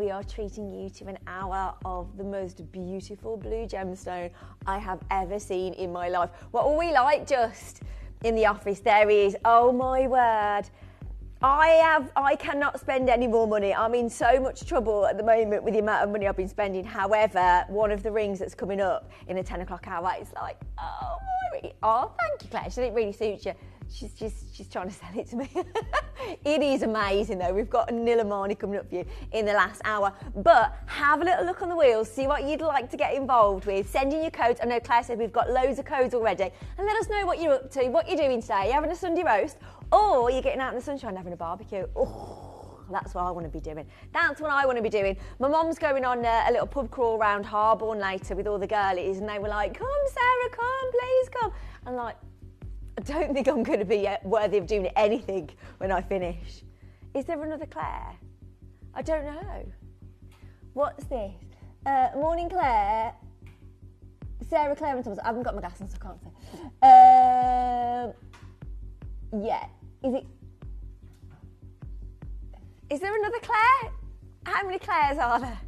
we are treating you to an hour of the most beautiful blue gemstone I have ever seen in my life. What will we like just in the office? There is, oh my word. I cannot spend any more money. I'm in so much trouble at the moment with the amount of money I've been spending. However, one of the rings that's coming up in the 10 o'clock hour is like, oh my ring. Oh, thank you, Claire. She didn't really suit you. She's trying to sell it to me. It is amazing though. We've got a Nilamani coming up for you in the last hour. But have a little look on the wheels, see what you'd like to get involved with. Send in your codes. I know Claire said we've got loads of codes already. And let us know what you're up to, what you're doing today. You're having a Sunday roast, or you're getting out in the sunshine and having a barbecue. Oh, that's what I want to be doing. That's what I want to be doing. My mum's going on a little pub crawl around Harborne later with all the girlies, and they were like, come Sarah, come, please come. I'm like, I don't think I'm going to be worthy of doing anything when I finish. Is there another Claire? I don't know. What's this? Morning Claire. Sarah, Claire and Thomas. I haven't got my glasses, so I can't say. Yeah. Is there another Claire? How many Claires are there?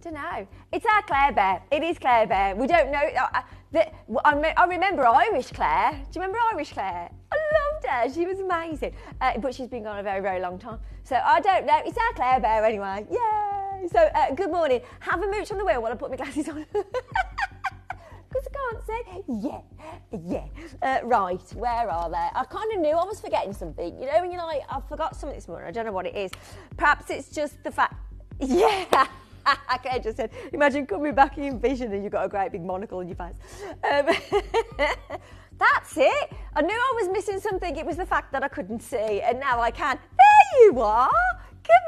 Don't know. It's our Claire Bear. It is Claire Bear. We don't know. I remember Irish Claire. Do you remember Irish Claire? I loved her. She was amazing. But she's been gone a very, very long time. So I don't know. It's our Claire Bear anyway. Yay. So good morning. Have a mooch on the wheel while I put my glasses on. Because I can't say. Yeah. Right. Where are they? I kind of knew I was forgetting something. You know when you're like, I forgot something this morning. I don't know what it is. Perhaps it's just the fact. Yeah. Claire just said, imagine coming back in vision and you've got a great big monocle on your face. That's it. I knew I was missing something. It was the fact that I couldn't see, and now I can. There you are. Good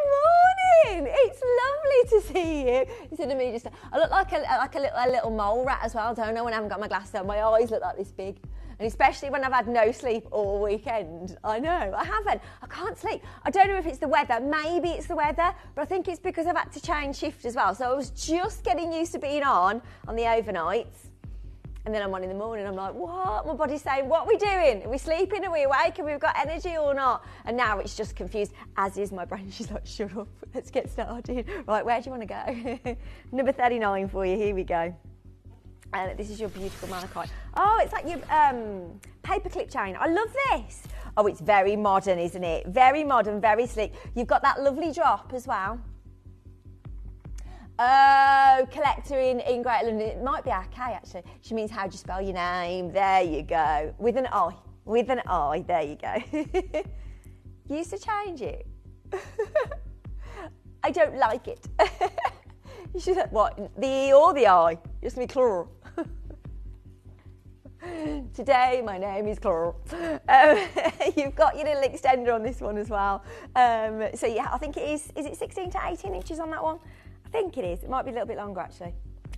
morning. It's lovely to see you. Instead of me just, I look like a little mole rat as well, don't I, when I haven't got my glasses on. My eyes look like this big. And especially when I've had no sleep all weekend. I know, I haven't. I can't sleep. I don't know if it's the weather. Maybe it's the weather, but I think it's because I've had to change shift as well. So I was just getting used to being on the overnights. And then I'm on in the morning. I'm like, what? My body's saying, what are we doing? Are we sleeping? Are we awake? Have we got energy or not? And now it's just confused, as is my brain. She's like, shut up. Let's get started. Right, where do you want to go? Number 39 for you. Here we go. This is your beautiful malachite. Oh, it's like your paperclip chain. I love this. Oh, it's very modern, isn't it? Very modern, very sleek. You've got that lovely drop as well. Oh, collector in Great London. It might be RK, actually. She means, how do you spell your name? There you go. With an I. With an I. There you go. You used to change it. I don't like it. You should have, what, the E or the I? Just me plural. Today, my name is Clara. You've got your little extender on this one as well. So yeah, I think it is it 16 to 18 inches on that one? I think it is. It might be a little bit longer actually.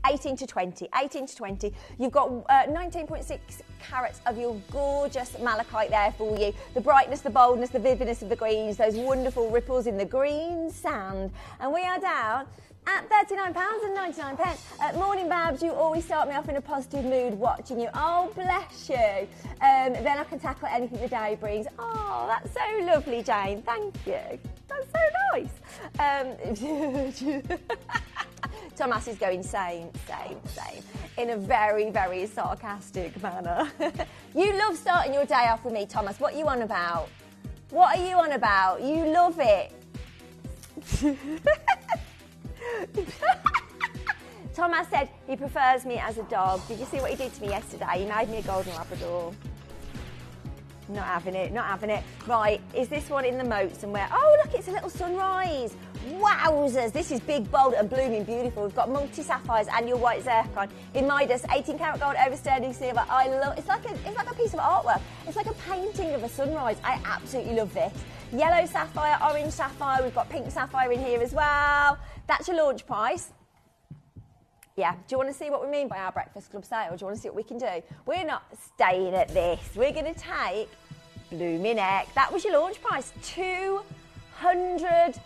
18 to 20. You've got 19.6 carats of your gorgeous malachite there for you. The brightness, the boldness, the vividness of the greens, those wonderful ripples in the green sand. And we are down at £39.99. Morning, Babs, you always start me off in a positive mood watching you. Oh, bless you. Then I can tackle anything the day brings. Oh, that's so lovely, Jane. Thank you. That's so nice. Thomas is going same, in a very, very sarcastic manner. You love starting your day off with me, Thomas. What are you on about? What are you on about? You love it. Thomas said he prefers me as a dog. Did you see what he did to me yesterday? He made me a golden Labrador. Not having it. Right, is this one in the moat somewhere? Oh, look, it's a little sunrise. Wowzers, this is big, bold and blooming beautiful. We've got multi-sapphires and your white zircon. In Midas, 18 karat gold over sterling silver. I love, it's like a piece of artwork. It's like a painting of a sunrise. I absolutely love this. Yellow sapphire, orange sapphire. We've got pink sapphire in here as well. That's your launch price. Yeah, do you want to see what we mean by our breakfast club sale? Do you want to see what we can do? We're not staying at this. We're going to take blooming heck. That was your launch price, £200.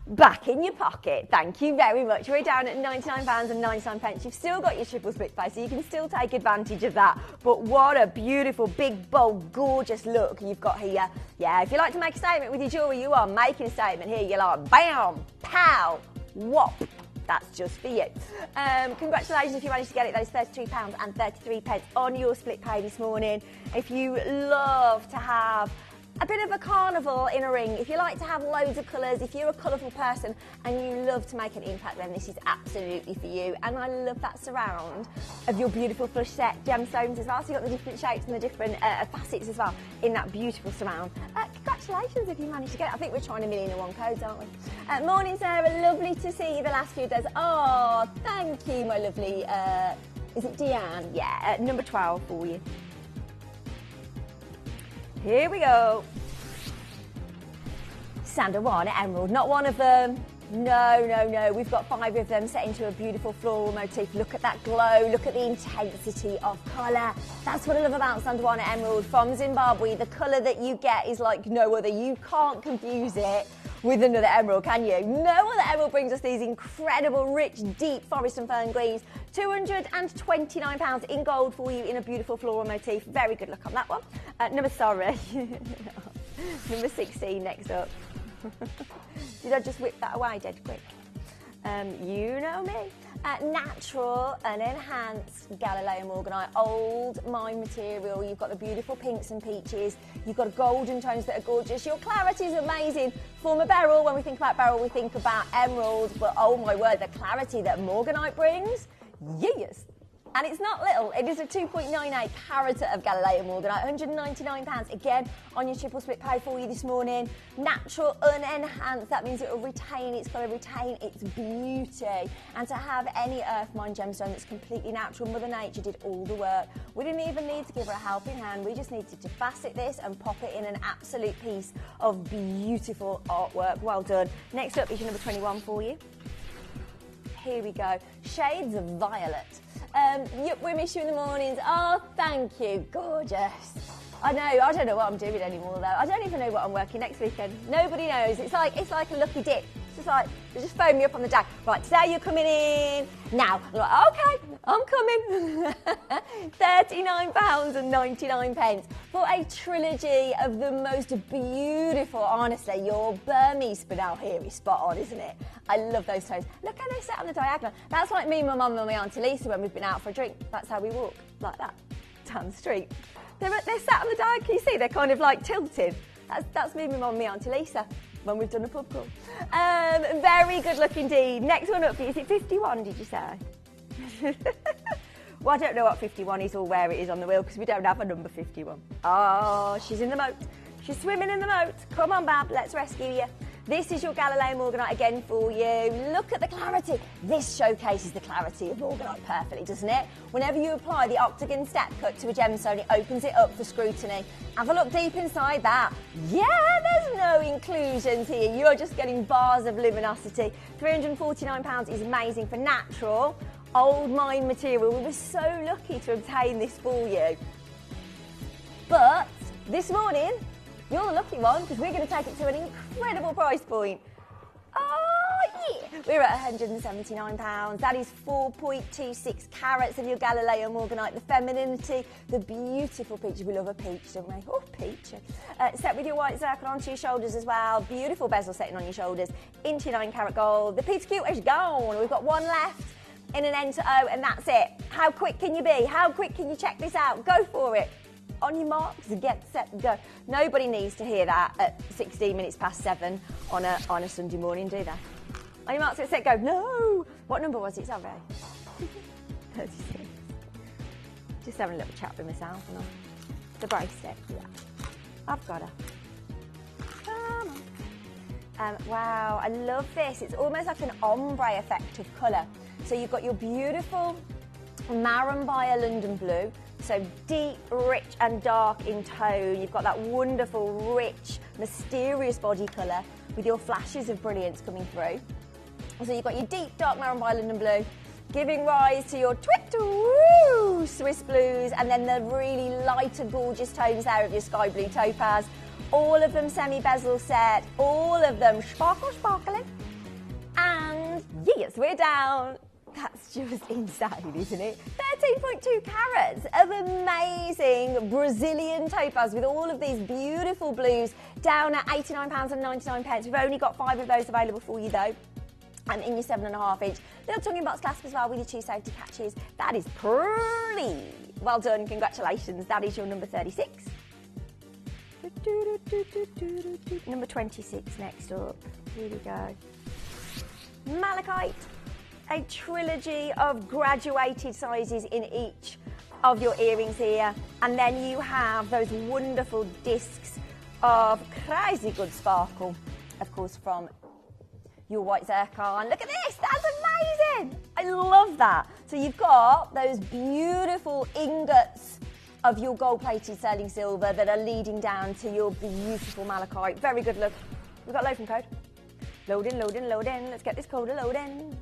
back in your pocket. Thank you very much. We're down at £99.99. You've still got your triple split pay, so you can still take advantage of that. But what a beautiful, big, bold, gorgeous look you've got here. Yeah, if you like to make a statement with your jewellery, you are making a statement here. You're like, bam, pow, whop. That's just for you. Congratulations if you managed to get it. That is £33.33 on your split pay this morning. If you love to have a bit of a carnival in a ring, if you like to have loads of colours, if you're a colourful person and you love to make an impact, then this is absolutely for you. And I love that surround of your beautiful flush set gemstones as well. So you've got the different shapes and the different facets as well in that beautiful surround. Congratulations if you managed to get it. I think we're trying 1,000,001 codes, aren't we? Morning, Sarah. Lovely to see you the last few days. Oh, thank you, my lovely. Is it Deanne? Yeah, number 12 for you. Here we go. Sandawana emerald, not one of them. No. We've got 5 of them set into a beautiful floral motif. Look at that glow. Look at the intensity of colour. That's what I love about Sandawana emerald from Zimbabwe. The colour that you get is like no other. You can't confuse it with another emerald, can you? No other emerald brings us these incredible, rich, deep forest and fern greens. £229 in gold for you in a beautiful floral motif. Very good luck on that one. Number 16 next up. Did I just whip that away dead quick? You know me. Natural and enhanced Galileo morganite, old mine material. You've got the beautiful pinks and peaches. You've got golden tones that are gorgeous. Your clarity is amazing. Former beryl, when we think about beryl, we think about emerald, but oh my word, the clarity that morganite brings, yes. And it's not little, it is a 2.98 carat of Galileo morganite, £199 again on your triple split pay for you this morning. Natural, unenhanced, that means it will retain its colour, retain its beauty. And to have any earth mine gemstone that's completely natural, Mother Nature did all the work. We didn't even need to give her a helping hand, we just needed to facet this and pop it in an absolute piece of beautiful artwork. Well done. Next up is your number 21 for you. Here we go, shades of violet. Yep, we miss you in the mornings. Oh, thank you, gorgeous. I know, I don't know what I'm doing anymore though. I don't even know what I'm working next weekend. Nobody knows. It's like a lucky dip. It's just like, they just phone me up on the day. Right, today you're coming in. Now, I'm like, okay, I'm coming. £39.99 for a trilogy of the most beautiful, honestly, your Burmese spinel here is spot on, isn't it? I love those tones. Look how they sit on the diagonal. That's like me, my mum and my Auntie Lisa when we've been out for a drink. That's how we walk, like that, down the street. They're sat on the diagonal, can you see? They're kind of like tilted. That's me, my mum and my Auntie Lisa when we've done a pub crawl. Very good look indeed. Next one up for you, is it 51, did you say? Well, I don't know what 51 is or where it is on the wheel because we don't have a number 51. Oh, she's in the moat. She's swimming in the moat. Come on, Bab, let's rescue you. This is your Galileo morganite again for you. Look at the clarity. This showcases the clarity of morganite perfectly, doesn't it? Whenever you apply the octagon step cut to a gemstone, it opens it up for scrutiny. Have a look deep inside that. Yeah, there's no inclusions here. You're just getting bars of luminosity. £349 is amazing for natural, old mine material. We were so lucky to obtain this for you. But this morning, you're the lucky one because we're going to take it to an incredible price point. Oh, yeah. We're at £179. That is 4.26 carats of your Galileo morganite. The femininity, the beautiful peach. We love a peach, don't we? Oh, peach. Set with your white zircon onto your shoulders as well. Beautiful bezel setting on your shoulders. Into 9 carat gold. The peach cute is gone. We've got one left in an N to O and that's it. How quick can you be? How quick can you check this out? Go for it. On your marks, get set, go. Nobody needs to hear that at 16 minutes past 7 on a Sunday morning, do they? On your marks, get set, go. No! What number was it, sorry? 36. Just having a little chat with myself. And the bracelet, yeah. I've got her. Come on. Wow, I love this. It's almost like an ombre effect of colour. So you've got your beautiful Maranbaya London blue. So deep, rich and dark in tone. You've got that wonderful, rich, mysterious body colour with your flashes of brilliance coming through. So you've got your deep, dark Maranbaya London blue, giving rise to your Swiss blues, and then the really lighter, gorgeous tones there of your sky blue topaz. All of them semi-bezel set, all of them sparkling. And yes, we're down. That's just insane, isn't it? 13.2 carats of amazing Brazilian topaz with all of these beautiful blues down at £89.99. We've only got 5 of those available for you though. And in your 7.5 inch. Little tongue in box clasp as well with your 2 safety catches. That is pretty. Well done, congratulations. That is your number 36. Number 26 next up. Here we go. Malachite. A trilogy of graduated sizes in each of your earrings here. And then you have those wonderful discs of crazy good sparkle, of course, from your white zircon. Look at this, that's amazing. I love that. So you've got those beautiful ingots of your gold-plated sterling silver that are leading down to your beautiful malachite. Very good look. We've got load from code. Load in, load in, load in. Let's get this code to load in.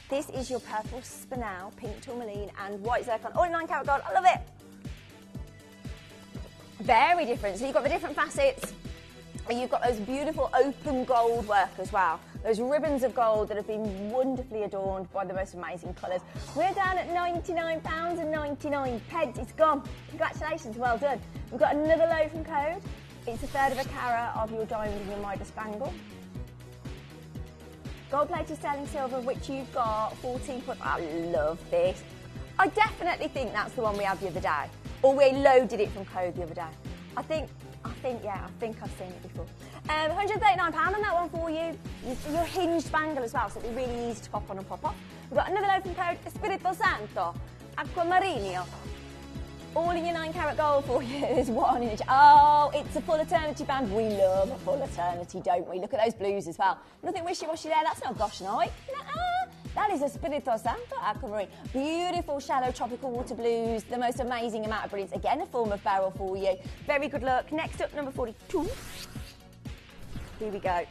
This is your purple spinel, pink tourmaline and white zircon, all in 9 carat gold. I love it. Very different. So you've got the different facets. And you've got those beautiful open gold work as well. Those ribbons of gold that have been wonderfully adorned by the most amazing colours. We're down at £99.99. It's gone. Congratulations, well done. We've got another load from code. It's 1/3 of a carat of your diamond and your Midas bangle. Gold-plated sterling silver, which you've got 14. I love this. I definitely think that's the one we had the other day. Or we loaded it from code the other day. I think I've seen it before. £139 on that one for you. Your hinged bangle as well, so it'll be really easy to pop on and pop off. We've got another load from code, Espirito Santo, Aquamarine. All in your 9 carat gold for you. There's one in each. Oh, it's a full eternity band. We love a full eternity, don't we? Look at those blues as well. Nothing wishy-washy there. That's not goshenite. Nuh-uh. That is a Espirito Santo Aquamarine. Beautiful shallow tropical water blues. The most amazing amount of brilliance. Again, a form of beryl for you. Very good look. Next up, number 42. Here we go.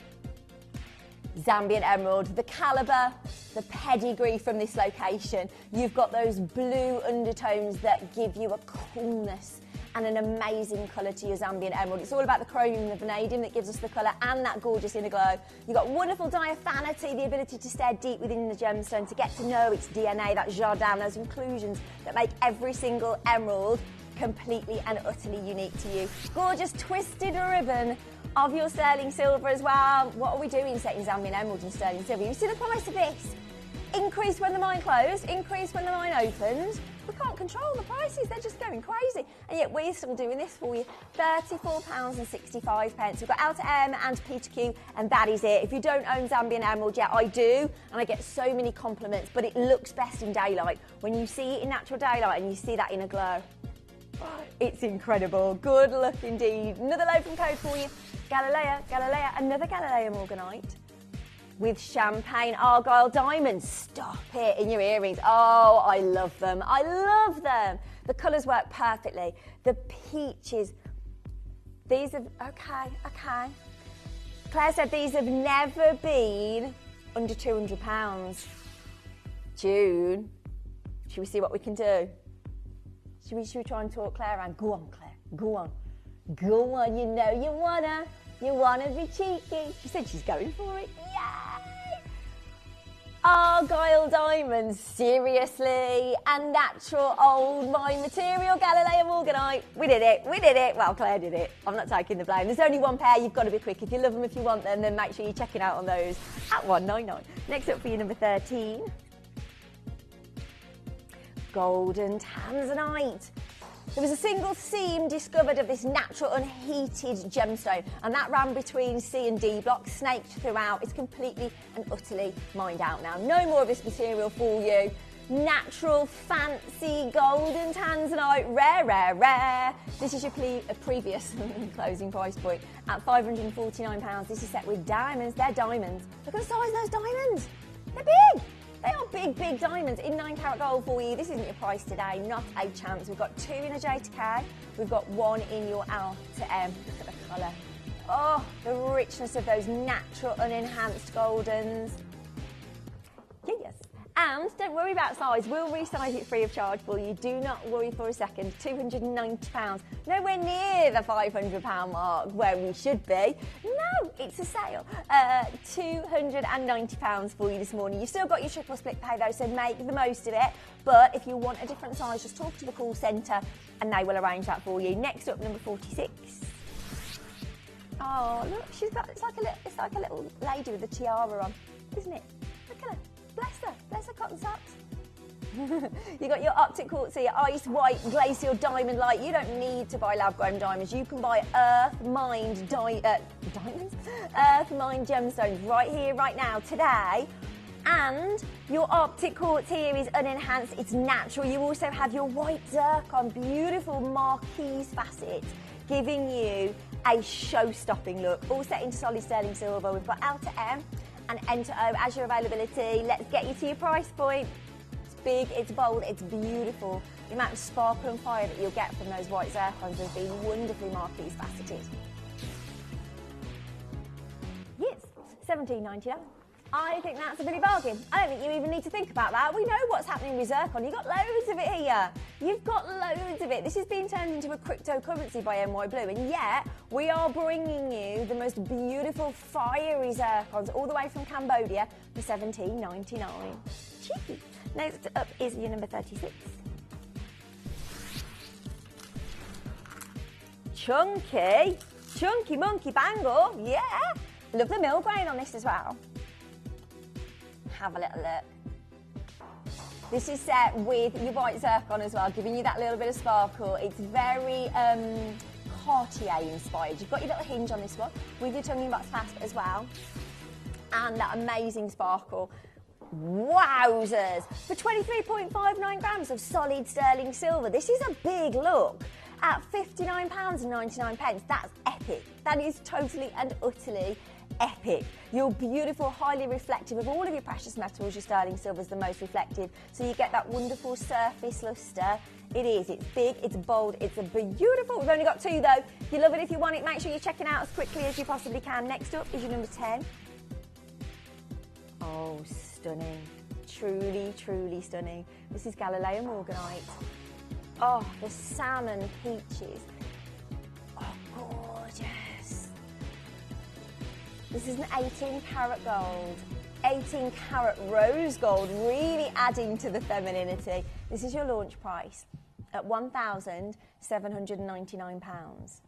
Zambian emerald, the calibre, the pedigree from this location. You've got those blue undertones that give you a coolness and an amazing colour to your Zambian emerald. It's all about the chromium and the vanadium that gives us the colour and that gorgeous inner glow. You've got wonderful diaphanity, the ability to stare deep within the gemstone, to get to know its DNA, that jardin, those inclusions that make every single emerald completely and utterly unique to you. Gorgeous twisted ribbon of your sterling silver as well. What are we doing setting Zambian emerald and sterling silver? You see the price of this? Increase when the mine closed, increase when the mine opened. We can't control the prices, they're just going crazy. And yet we're still doing this for you. £34.65. We've got L to M and P to Q, and that is it. If you don't own Zambian emerald yet, I do, and I get so many compliments, but it looks best in daylight. When you see it in natural daylight and you see that inner glow, it's incredible. Good luck indeed. Another load from code for you. Galileo, another Galileo morganite with champagne Argyle diamonds. Stop it in your earrings. Oh, I love them. I love them. The colours work perfectly. The peaches. These have, okay. Claire said these have never been under £200. June, should we see what we can do? Should we try and talk Claire around? Go on, Claire. Go on. Go on, you know you wanna be cheeky. She said she's going for it. Yay! Argyle diamonds, seriously. And natural old mine material, Galileo morganite. We did it. Well, Claire did it. I'm not taking the blame. There's only one pair, you've got to be quick. If you love them, if you want them, then make sure you're checking out on those at $199. Next up for you, number 13. Golden Tanzanite. There was a single seam discovered of this natural unheated gemstone, and that ran between C and D blocks, snaked throughout. It's completely and utterly mined out now. No more of this material for you. Natural, fancy, golden Tanzanite, rare. This is your previous closing price point at £549. This is set with diamonds. They're diamonds. Look at the size of those diamonds. They're big. They are big diamonds in 9 carat gold for you. This isn't your price today, not a chance. We've got 2 in a J to K. We've got 1 in your L to M. Look at the colour. Oh, the richness of those natural, unenhanced goldens. Yes. And don't worry about size. We'll resize it free of charge for you. Do not worry for a second. £290. Nowhere near the £500 mark where we should be. No, it's a sale. £290 for you this morning. You've still got your triple split pay though, so make the most of it. But if you want a different size, just talk to the call centre and they will arrange that for you. Next up, number 46. Oh, look, it's like a little lady with a tiara on, isn't it? Look at her. Bless her cotton socks. You got your optic quartz here, ice white glacial diamond light. You don't need to buy lab-grown diamonds. You can buy earth mined diamonds, earth mined gemstones right here, right now, today. And your optic quartz here is unenhanced. It's natural. You also have your white zircon, beautiful marquise facet, giving you a show-stopping look. All set into solid sterling silver. We've got L to M and N to O as your availability. Let's get you to your price point. Big, it's bold, it's beautiful. The amount of sparkle and fire that you'll get from those white zircons has been wonderfully marquise faceted. Yes, $17.99. I think that's a bloody bargain. I don't think you even need to think about that. We know what's happening with zircon. You've got loads of it here. You've got loads of it. This is being turned into a cryptocurrency by NY Blue, and yet we are bringing you the most beautiful fiery zircons all the way from Cambodia for $17.99. Cheeky. Next up is your number 36. Chunky monkey bangle, yeah. Love the mill grain on this as well. Have a little look. This is set with your white zircon as well, giving you that little bit of sparkle. It's very Cartier inspired. You've got your little hinge on this one with your tongue box clasp as well, and that amazing sparkle. Wowzers! For 23.59 grams of solid sterling silver, this is a big look. At £59.99, that's epic. That is totally and utterly epic. You're beautiful, highly reflective of all of your precious metals. Your sterling silver is the most reflective, so you get that wonderful surface lustre. It is, it's big, it's bold, it's a beautiful. We've only got two though. If you love it, if you want it, make sure you're checking out as quickly as you possibly can. Next up is your number 10. Oh, stunning. Truly, truly stunning. This is Galileo morganite. Oh, the salmon peaches. Oh, gorgeous. This is an 18 karat gold. 18 karat rose gold, really adding to the femininity. This is your launch price at £1,799.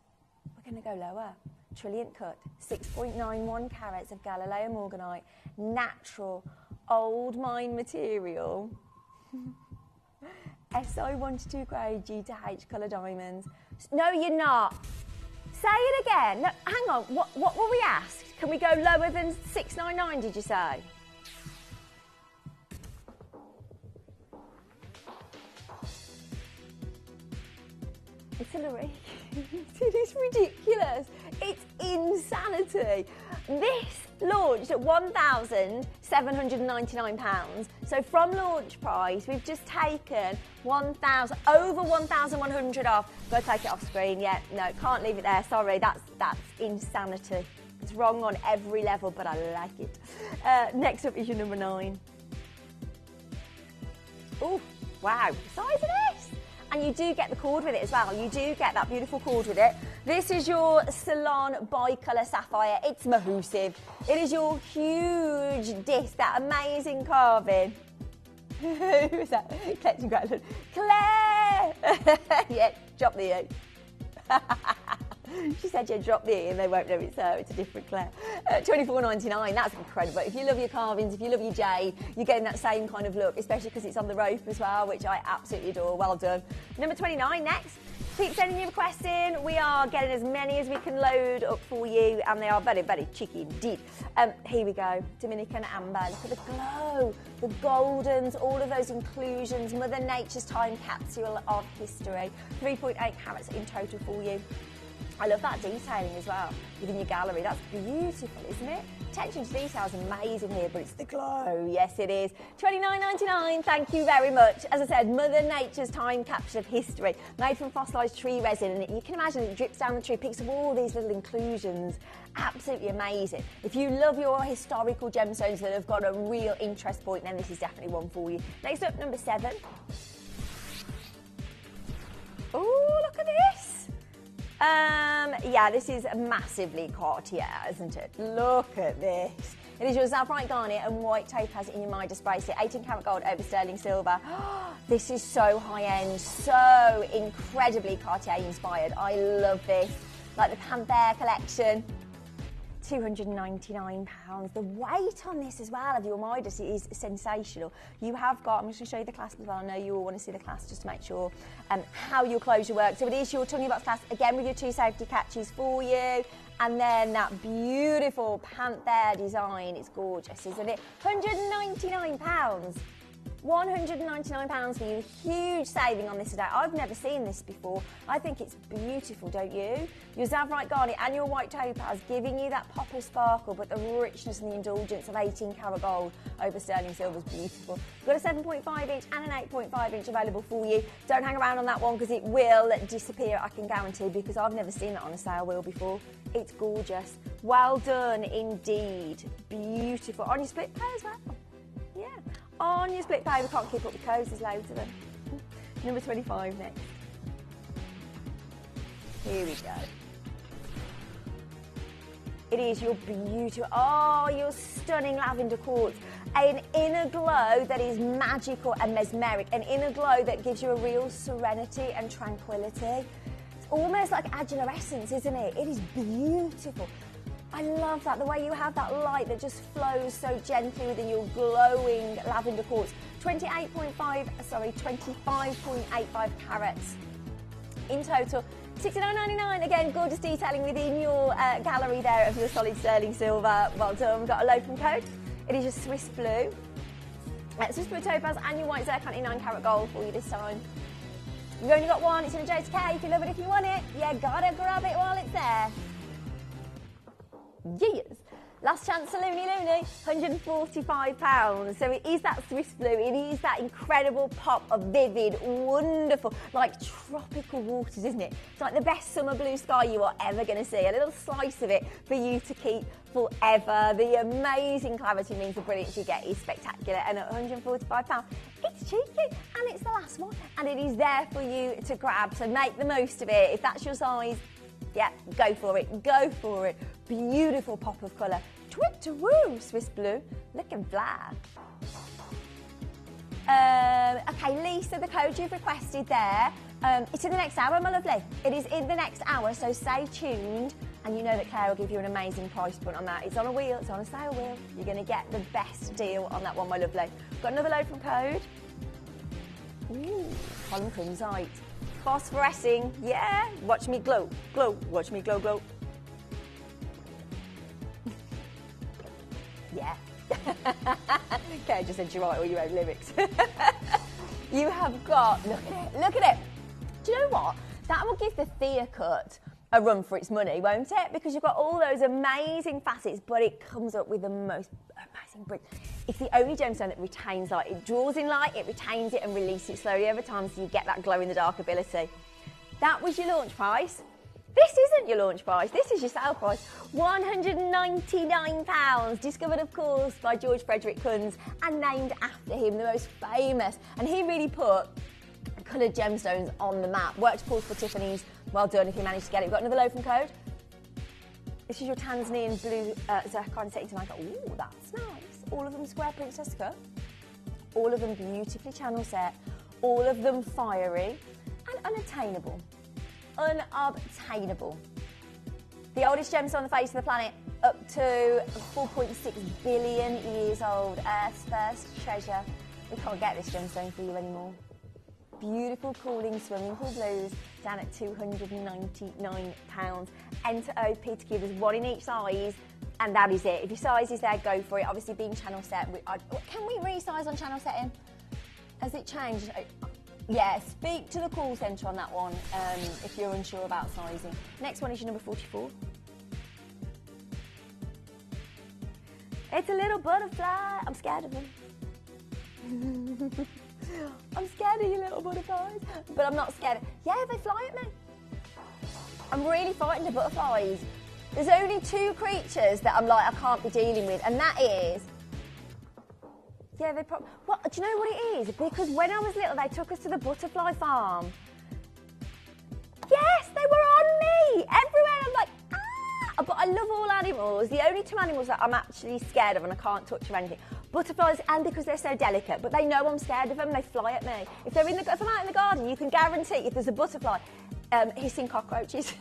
We're going to go lower. Trilliant cut, 6.91 carats of Galileo morganite, natural, old mine material. SI122 grade G to H colour diamonds. No, you're not. Say it again. No, hang on. What were we asked? Can we go lower than 699? Did you say? Hillary. It is ridiculous. It's insanity. This launched at £1,799. So from launch price, we've just taken over 1,100 off. Go take it off screen. Yeah, no, can't leave it there. Sorry, that's insanity. It's wrong on every level, but I like it. Next up is your number 9. Oh, wow, the size of this. And you do get the cord with it as well. You do get that beautiful cord with it. This is your Salon Bicolour Sapphire. It's mahoosive. It is your huge disc, that amazing carving. Who is that? Claire! Yeah, drop the E. She said, yeah, drop the E and they won't know it's her. It's a different Claire. $24.99, that's incredible. If you love your carvings, if you love your jade, you're getting that same kind of look, especially because it's on the rope as well, which I absolutely adore. Well done. Number 29 next. Keep sending your requests in. We are getting as many as we can load up for you, and they are very, very cheeky indeed. Here we go. Dominican amber. Look at the glow, the goldens, all of those inclusions. Mother Nature's time capsule of history. 3.8 carats in total for you. I love that detailing as well within your gallery. That's beautiful, isn't it? Attention to detail is amazing here, but it's the glow. Yes, it is. $29.99. Thank you very much. As I said, Mother Nature's time capsule of history, made from fossilised tree resin. And you can imagine it drips down the tree, picks up all these little inclusions. Absolutely amazing. If you love your historical gemstones that have got a real interest point, then this is definitely one for you. Next up, number 7. Oh, look at this. Yeah, this is massively Cartier, isn't it? Look at this. It is your sapphire garnet and white topaz in your Midas bracelet, 18 karat gold over sterling silver. This is so high-end, so incredibly Cartier inspired. I love this. Like the Panther collection. £299. The weight on this as well of your Midas is sensational. You have got, I'm just going to show you the clasp as well. I know you all want to see the clasp just to make sure how your closure works. So it is your tongue box clasp, again with your 2 safety catches for you. And then that beautiful Panther design. It's gorgeous, isn't it? £199. £199 for you. Huge saving on this today. I've never seen this before. I think it's beautiful, don't you? Your Zavrite garnet and your white topaz giving you that pop of sparkle, but the richness and the indulgence of 18 karat gold over sterling silver is beautiful. We've got a 7.5 inch and an 8.5 inch available for you. Don't hang around on that one because it will disappear, I can guarantee, because I've never seen that on a sale wheel before. It's gorgeous. Well done indeed. Beautiful. On your split pay as well. Yeah. On your split pay, we can't keep up with codes, there's loads of them. Number 25 next. Here we go. It is your beautiful, your stunning lavender quartz. An inner glow that is magical and mesmeric. An inner glow that gives you a real serenity and tranquility. It's almost like adularescence, isn't it? It is beautiful. I love that, the way you have that light that just flows so gently within your glowing lavender quartz. 25.85 carats in total. $69.99, again, gorgeous detailing within your gallery there of your solid sterling silver. Well done. We've got a load from code. It is your Swiss blue. Swiss blue topaz and your white zircon in 9 karat gold for you this time. You've only got one, it's in a JTK. If you love it, if you want it, you gotta grab it while it's there. Yes. Last chance Saloni Looney, £145. So it is that Swiss blue, it is that incredible pop of vivid, wonderful, like tropical waters, isn't it? It's like the best summer blue sky you are ever going to see. A little slice of it for you to keep forever. The amazing clarity means the brilliance you get is spectacular. And at £145, it's cheeky and it's the last one. And it is there for you to grab, so make the most of it. If that's your size, yeah, go for it, go for it. Beautiful pop of colour. Twit-to-woo, Swiss blue, looking fly. Okay, Lisa, the code you've requested there, it's in the next hour, my lovely. It is in the next hour, so stay tuned. And you know that Claire will give you an amazing price point on that. It's on a wheel, it's on a sale wheel. You're going to get the best deal on that one, my lovely. Got another load from code. Ooh, Tanzanite. Phosphorescing, yeah. Watch me glow, glow, watch me glow, glow. Yeah. Okay, I just said you write all your own lyrics. You have got, look at it, look at it. Do you know what? That will give the Thea cut a run for its money, won't it? Because you've got all those amazing facets, but it comes up with the most amazing print. It's the only gemstone that retains light. It draws in light, it retains it and releases it slowly over time, so you get that glow in the dark ability. That was your launch price. This isn't your launch price, this is your sale price. £199, discovered of course by George Frederick Kunz and named after him, the most famous. And he really put coloured gemstones on the map. Worked of course for Tiffany's. Well done if you managed to get it. We've got another load from code. This is your Tanzanian blue zircon setting to make it. Ooh, that's nice. All of them square princess cut. All of them beautifully channel set. All of them fiery and unattainable. Unobtainable. The oldest gemstone on the face of the planet, up to 4.6 billion years old. Earth's first treasure. We can't get this gemstone for you anymore. Beautiful cooling swimming pool blues down at £299. Enter OP to give us one in each size, and that is it. If your size is there, go for it. Obviously, being channel set, can we resize on channel setting? Has it changed? Yeah, speak to the call centre on that one if you're unsure about sizing. Next one is your number 44. It's a little butterfly. I'm scared of him. I'm scared of you little butterflies, but I'm not scared. Yeah, they fly at me. I'm really frightened of butterflies. There's only two creatures that I'm like, I can't be dealing with, and that is, yeah, they probably, well, do you know what it is? Because when I was little, they took us to the butterfly farm. Yes, they were on me. but I love all animals. The only two animals that I'm actually scared of and I can't touch or anything, butterflies, and because they're so delicate, but they know I'm scared of them, they fly at me. If I'm out in the garden, you can guarantee if there's a butterfly, hissing cockroaches.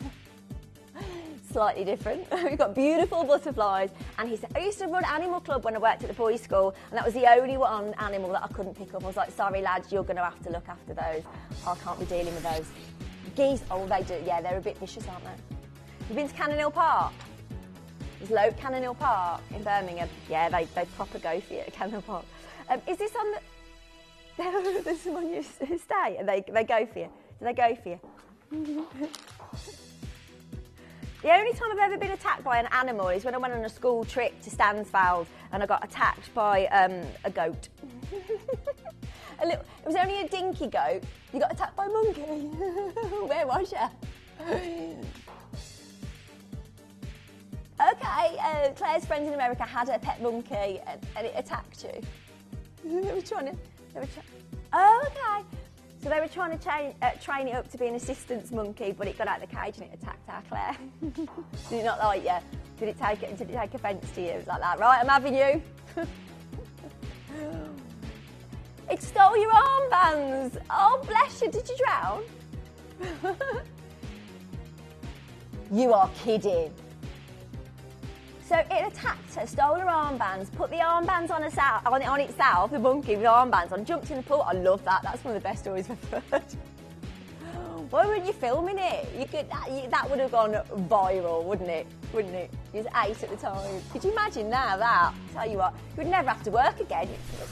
Slightly different. We've got beautiful butterflies, and I used to run animal club when I worked at the boys' school, and that was the only one animal that I couldn't pick up. I was like, sorry lads, you're going to have to look after those. I can't be dealing with those. Geese, oh they do, yeah, they're a bit vicious, aren't they? You've been to Cannon Hill Park? There's Cannon Hill Park in Birmingham. Yeah, they proper go for you at Cannon Hill Park. Is this on the... This is on your stay, and they go for you? Do they go for you? The only time I've ever been attacked by an animal is when I went on a school trip to Stansfeld and I got attacked by a goat. It was only a dinky goat. You got attacked by a monkey. Where was you? Okay, Claire's friends in America had a pet monkey and it attacked you. Oh, okay. So they were trying to train it up to be an assistance monkey, but it got out of the cage and it attacked our Claire. Did it not like you? Did it take offence to you? It was like that, right, I'm having you. It stole your armbands. Oh, bless you, did you drown? You are kidding. So it attacked her, stole her armbands, put the armbands on itself, the monkey with armbands on, jumped in the pool. I love that. That's one of the best stories I've ever heard. Why weren't you filming it? That would have gone viral, wouldn't it? Wouldn't it? You was 8 at the time. Could you imagine now that? Tell you what, you would never have to work again.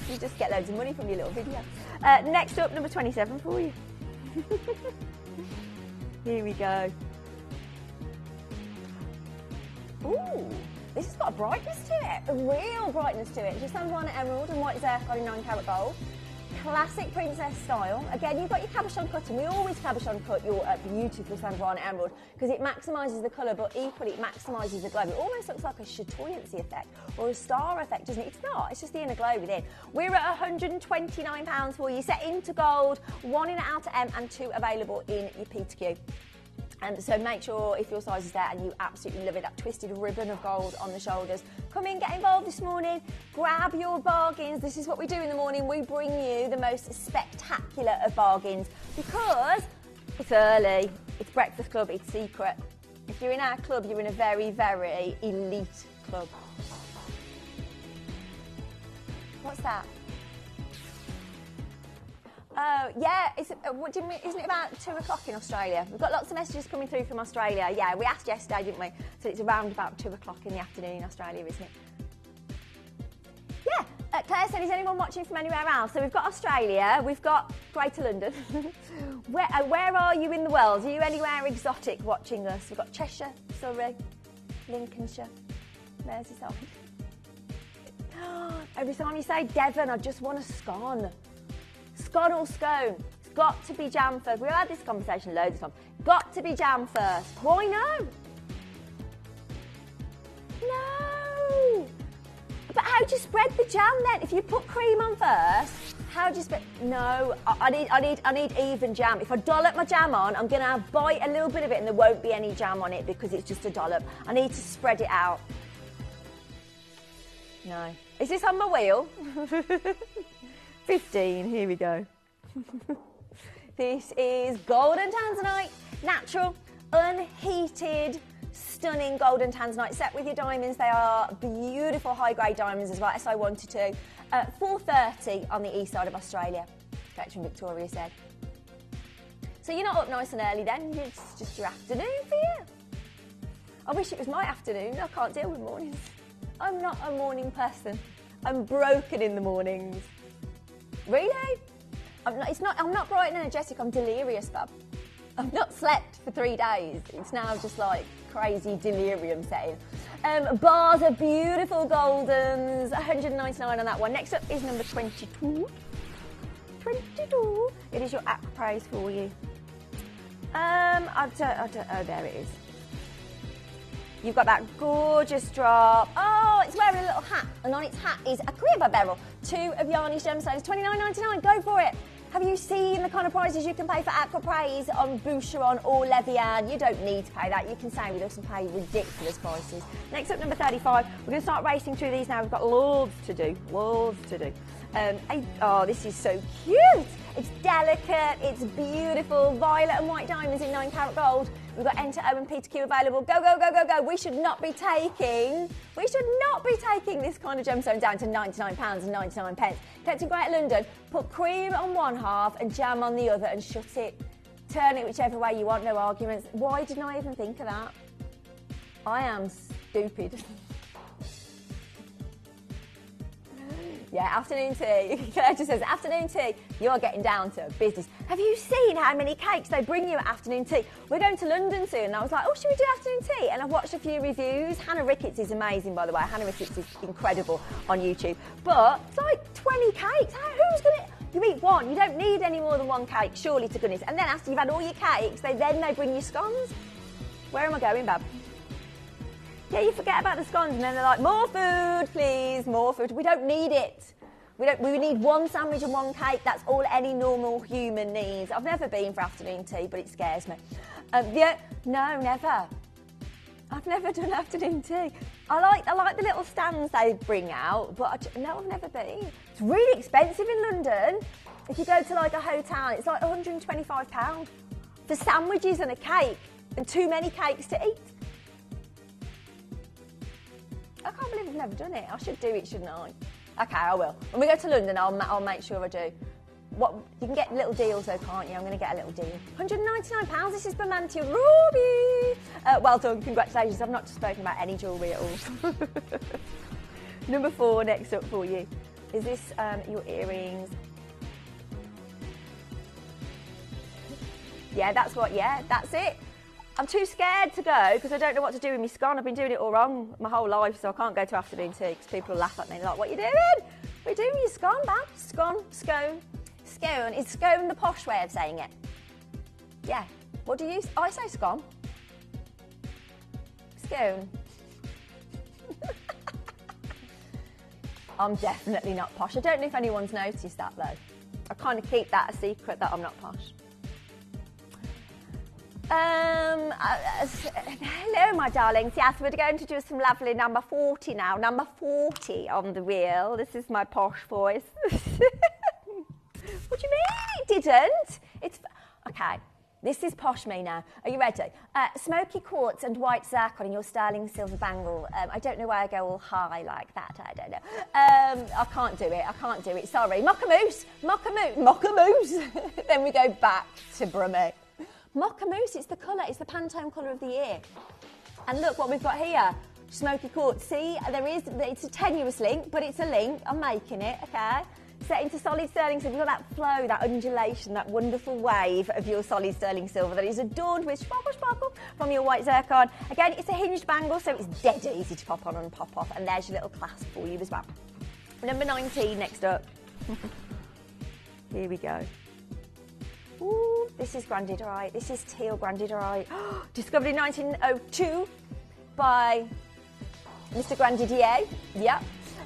You just get loads of money from your little video. Next up, number 27 for you. Here we go. Ooh. This has got a brightness to it, a real brightness to it. It's your Sandawana emerald and white zircon in 9 carat gold. Classic princess style. Again, you've got your cabochon cut, and we always cabochon cut your beautiful Sandawana emerald because it maximises the colour, but equally it maximises the glow. It almost looks like a chatoyancy effect or a star effect, doesn't it? It's not, it's just the inner glow within. We're at £129 for you, set into gold, 1 in an outer M and 2 available in your P to Q. So make sure if your size is there and you absolutely love it, that twisted ribbon of gold on the shoulders. Come in, get involved this morning, grab your bargains. This is what we do in the morning. We bring you the most spectacular of bargains because it's early, it's breakfast club, it's secret. If you're in our club, you're in a very, very elite club. What's that? Yeah, what do you mean, isn't it about 2 o'clock in Australia? We've got lots of messages coming through from Australia. Yeah, we asked yesterday, didn't we? So it's around about 2 o'clock in the afternoon in Australia, isn't it? Yeah, Claire said, is anyone watching from anywhere else? So we've got Australia, we've got Greater London. Where are you in the world? Are you anywhere exotic watching us? We've got Cheshire, Surrey, Lincolnshire, Merseyside. Every time you say Devon, I just want a scone. Scone or scone? It's got to be jam first. We've had this conversation loads of times. Got to be jam first. Why no? No. But how do you spread the jam then? If you put cream on first, how do you spread? No, I need even jam. If I dollop my jam on, I'm going to bite a little bit of it and there won't be any jam on it because it's just a dollop. I need to spread it out. No. Is this on my wheel? 15, here we go. This is golden Tanzanite, natural, unheated, stunning golden Tanzanite set with your diamonds. They are beautiful high-grade diamonds as well, SI1 to 2. 430 on the east side of Australia, Veteran Victoria said. So you're not up nice and early then, it's just your afternoon for you. I wish it was my afternoon, I can't deal with mornings. I'm not a morning person. I'm broken in the mornings. Really? I'm not bright and energetic, I'm delirious, Bab. I've not slept for 3 days. It's now just like crazy delirium setting. Bars of beautiful goldens, 199 on that one. Next up is number 22. 22. It is your aquaprase for you. Oh, there it is. You've got that gorgeous drop. Oh, it's wearing a little hat, and on its hat is a Aquamarine barrel. 2 of Yarni's gemstones, $29.99. Go for it. Have you seen the kind of prices you can pay for aquaprase on Boucheron or Levian? You don't need to pay that. You can stay with us and pay ridiculous prices. Next up, number 35. We're going to start racing through these now. We've got loads to do. Oh, this is so cute. It's delicate, it's beautiful. Violet and white diamonds in 9 carat gold. We've got Enter O and Peter Q available. Go, go, go, go, go. We should not be taking this kind of gemstone down to £99.99. Kept in Great London, put cream on one half and jam on the other and shut it. Turn it whichever way you want, no arguments. Why didn't I even think of that? I am stupid. Yeah, afternoon tea. Claire just says, afternoon tea, you're getting down to business. Have you seen how many cakes they bring you at afternoon tea? We're going to London soon. And I was like, oh, should we do afternoon tea? And I've watched a few reviews. Hannah Ricketts is amazing, by the way. Hannah Ricketts is incredible on YouTube. But it's like 20 cakes. Who's going to... You eat one. You don't need any more than one cake, surely to goodness. And then after you've had all your cakes, they bring you scones. Where am I going, Bab? Yeah, you forget about the scones and then they're like, more food, please, more food. We don't need it. We need one sandwich and one cake. That's all any normal human needs. I've never been for afternoon tea, but it scares me. No, never. I've never done afternoon tea. I like the little stands they bring out, but I've never been. It's really expensive in London. If you go to like a hotel, it's like £125 for sandwiches and a cake and too many cakes to eat. I can't believe I've never done it. I should do it, shouldn't I? Okay, I will. When we go to London, I'll make sure I do. You can get little deals though, can't you? I'm going to get a little deal. £199. This is Bermantia Ruby. Well done, congratulations. I've not spoken about any jewellery at all. Number 4 next up for you. Is this your earrings? Yeah, that's it. I'm too scared to go because I don't know what to do with my scone. I've been doing it all wrong my whole life, so I can't go to afternoon tea because people will laugh at me. They're like, what are you doing? What are you doing with your scone, Bab? Scone. Is scone the posh way of saying it? Yeah. What do you... I say scone. Scone. I'm definitely not posh. I don't know if anyone's noticed that, though. I kind of keep that a secret that I'm not posh. Hello, my darlings. Yes, we're going to do some lovely number 40 now. Number 40 on the wheel. This is my posh voice. What do you mean it didn't? It's okay. This is posh me now. Are you ready? Smoky quartz and white zircon in your sterling silver bangle. I don't know why I go all high like that. I don't know. I can't do it. Sorry. Mockamoose. Then we go back to Brummie. Mockamoose, it's the colour, it's the Pantone colour of the year. And look what we've got here, smoky quartz. See, it's a tenuous link, but it's a link. I'm making it, okay? Set into solid sterling silver. You've got that flow, that undulation, that wonderful wave of your solid sterling silver that is adorned with sparkle from your white zircon. Again, it's a hinged bangle, so it's dead easy to pop on and pop off. And there's your little clasp for you as well. Number 19 next up. Here we go. Ooh, this is grandidorite. This is teal grandidorite. Discovered in 1902 by Mr. Grandidier. Yep.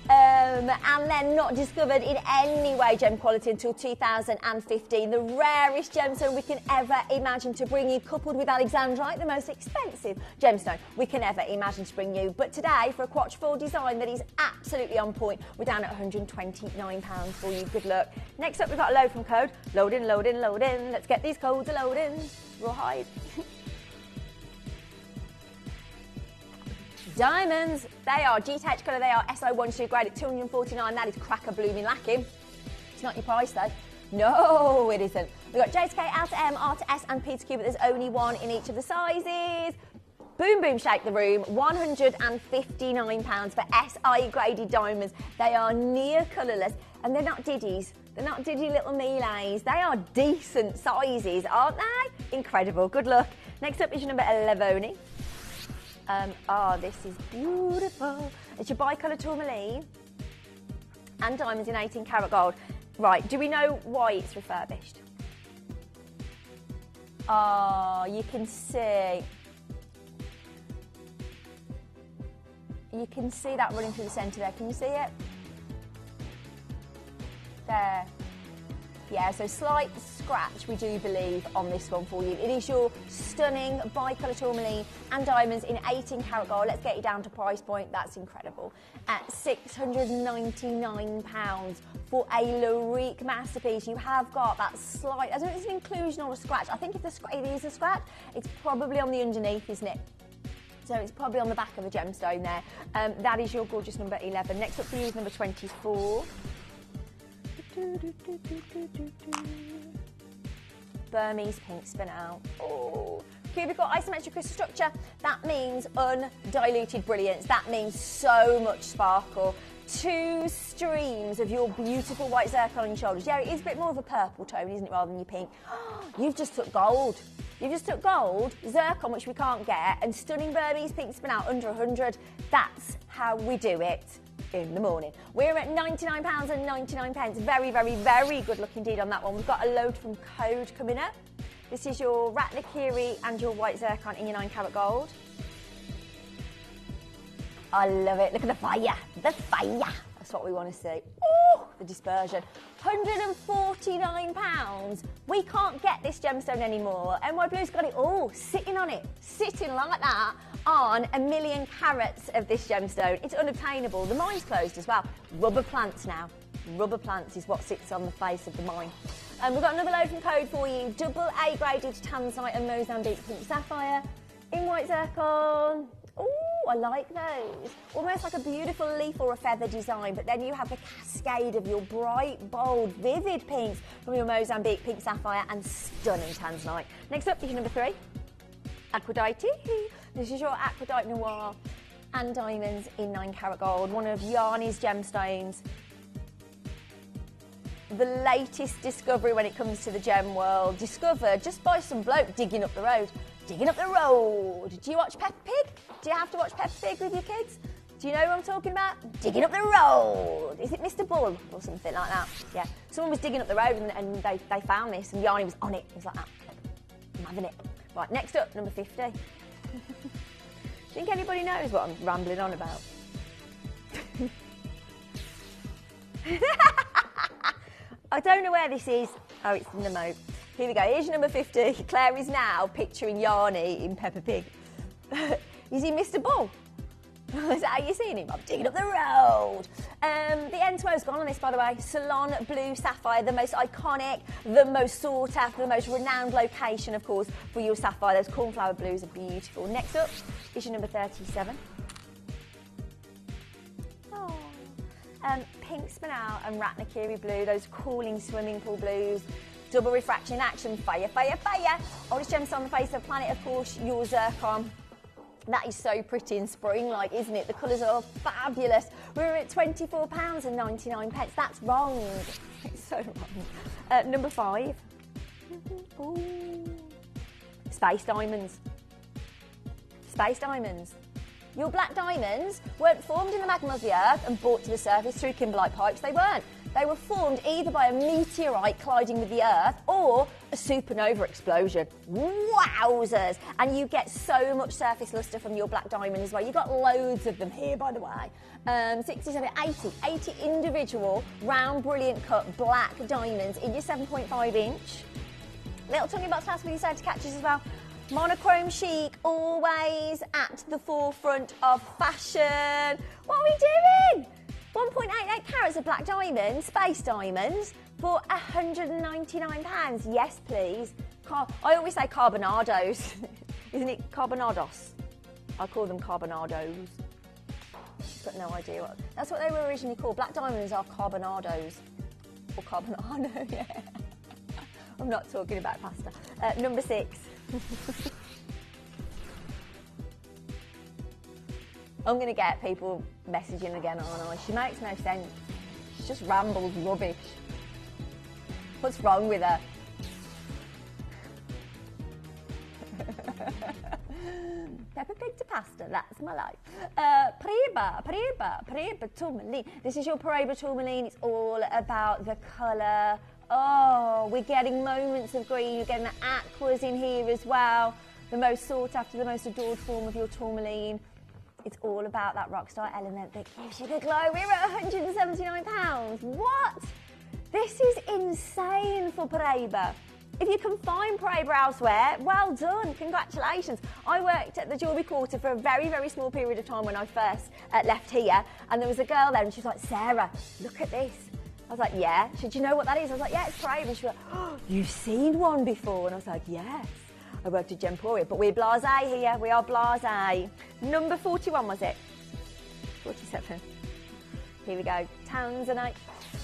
And then not discovered in any way gem quality until 2015. The rarest gemstone we can ever imagine to bring you, coupled with alexandrite, the most expensive gemstone we can ever imagine to bring you. But today, for a Quatch 4 design that is absolutely on point, we're down at £129 for you. Good luck. Next up, we've got a load from code. Load in. Let's get these codes a loading. Rawhide. Diamonds, they are GTH colour, they are SO12 grade at £249. That is cracker blooming lacking. It's not your price though. No, it isn't. We've got J to K, L to M, R to S and P to Q, but there's only one in each of the sizes. Boom, boom, shake the room. £159 for SI graded diamonds. They are near colourless and they're not diddies. They're not diddy little melees. They are decent sizes, aren't they? Incredible. Good luck. Next up is your number 11. This is beautiful. It's your bicolour tourmaline and diamonds in 18 karat gold. Right, do we know why it's refurbished? You can see. You can see that running through the centre there. Can you see it? There. yeah, so slight scratch we do believe on this one for you. It is your stunning bicolor tourmaline and diamonds in 18 karat gold. Let's get you down to price point, that's incredible. At £699 for a Lorique masterpiece. You have got that slight, I don't know if it's an inclusion or a scratch. I think if it is a scratch, it's probably on the underneath, isn't it? So it's probably on the back of the gemstone there. That is your gorgeous number 11. Next up for you is number 24. Burmese pink spinel. Oh, cubical isometric crystal structure. That means undiluted brilliance. That means so much sparkle. 2 streams of your beautiful white zircon on your shoulders. Yeah, it is a bit more of a purple tone, isn't it, rather than your pink. You've just took gold. You just took gold, zircon, which we can't get, and stunning Burmese pink spinel under 100. That's how we do it in the morning. We're at £99.99. Very, very, very good look indeed on that one. We've got a load from Code coming up. This is your Ratnakiri and your white zircon in your 9 karat gold. I love it. Look at the fire. The fire. That's what we want to see. Oh, the dispersion. £149. We can't get this gemstone anymore. NY Blue's got it all sitting on it, sitting like that on 1,000,000 carats of this gemstone. It's unobtainable. The mine's closed as well. Rubber plants now. Rubber plants is what sits on the face of the mine. We've got another load from Code for you. Double A graded Tanzanite and Mozambique pink sapphire in white zircon. Oh, I like those. Almost like a beautiful leaf or a feather design, but then you have the cascade of your bright, bold, vivid pinks from your Mozambique pink sapphire and stunning Tanzanite. Next up is your number 3, Aquadite. This is your Aquadite Noir and diamonds in 9 karat gold, one of Yarni's gemstones. The latest discovery when it comes to the gem world, discovered just by some bloke digging up the road. Digging up the road. Do you watch Peppa Pig? Do you have to watch Peppa Pig with your kids? Do you know what I'm talking about? Digging up the road. Is it Mr. Bull or something like that? Yeah. Someone was digging up the road and they found this and Yarni was on it. He was like that. I'm having it. Right, next up, number 50. Think anybody knows what I'm rambling on about? I don't know where this is. Oh, it's in the moat. Here we go, here's your number 50. Claire is now picturing Yarni in Peppa Pig. Is he Mr. Bull? Is that how you're seeing him? I'm digging up the road. The N2O's gone on this, by the way. Salon Blue Sapphire, the most iconic, the most sought after, the most renowned location, of course, for your sapphire. Those cornflower blues are beautiful. Next up is your number 37. Oh. Pink spinel and Ratnakiri blue, those cooling swimming pool blues. Double refraction action, fire, fire, fire. Oldest gemstone on the face of the planet, of course, your zircon. That is so pretty and spring-like, isn't it? The colours are fabulous. We're at £24.99. That's wrong. It's so wrong. Number 5. Ooh. Space diamonds. Space diamonds. Your black diamonds weren't formed in the magma of the earth and brought to the surface through kimberlite pipes. They weren't. They were formed either by a meteorite colliding with the earth or a supernova explosion. Wowzers! And you get so much surface lustre from your black diamond as well. You've got loads of them here, by the way. 67, 80 individual round, brilliant cut black diamonds in your 7.5 inch. Little tongue box clasp with your side catches as well. Monochrome chic, always at the forefront of fashion. What are we doing? 1.88 carats of black diamonds, space diamonds, for £199. Yes, please. I always say carbonados. Isn't it carbonados? I call them carbonados. Got no idea what. That's what they were originally called. Black diamonds are carbonados. Or carbonado, yeah. I'm not talking about pasta. Number 6. I'm going to get people messaging again, aren't I? She makes no sense. She just rambles rubbish. What's wrong with her? Peppa Pig to pasta, that's my life. Paraiba tourmaline. This is your Paraiba tourmaline. It's all about the colour. Oh, we're getting moments of green. You're getting the aquas in here as well. The most sought after, the most adored form of your tourmaline. It's all about that rockstar element that gives you the glow. We're at £179. What? This is insane for Paraiba. If you can find Paraiba elsewhere, well done, congratulations. I worked at the Jewellery Quarter for a very, very small period of time when I first left here, and there was a girl there and she was like, Sarah, look at this. I was like, yeah. She said, do you know what that is? I was like, yeah, it's Paraiba. And she was like, oh, you've seen one before? And I was like, yes. I worked at Gemporia, but we're blasé here. We are blasé. Number 41, was it? 47. Here we go. Tanzanite.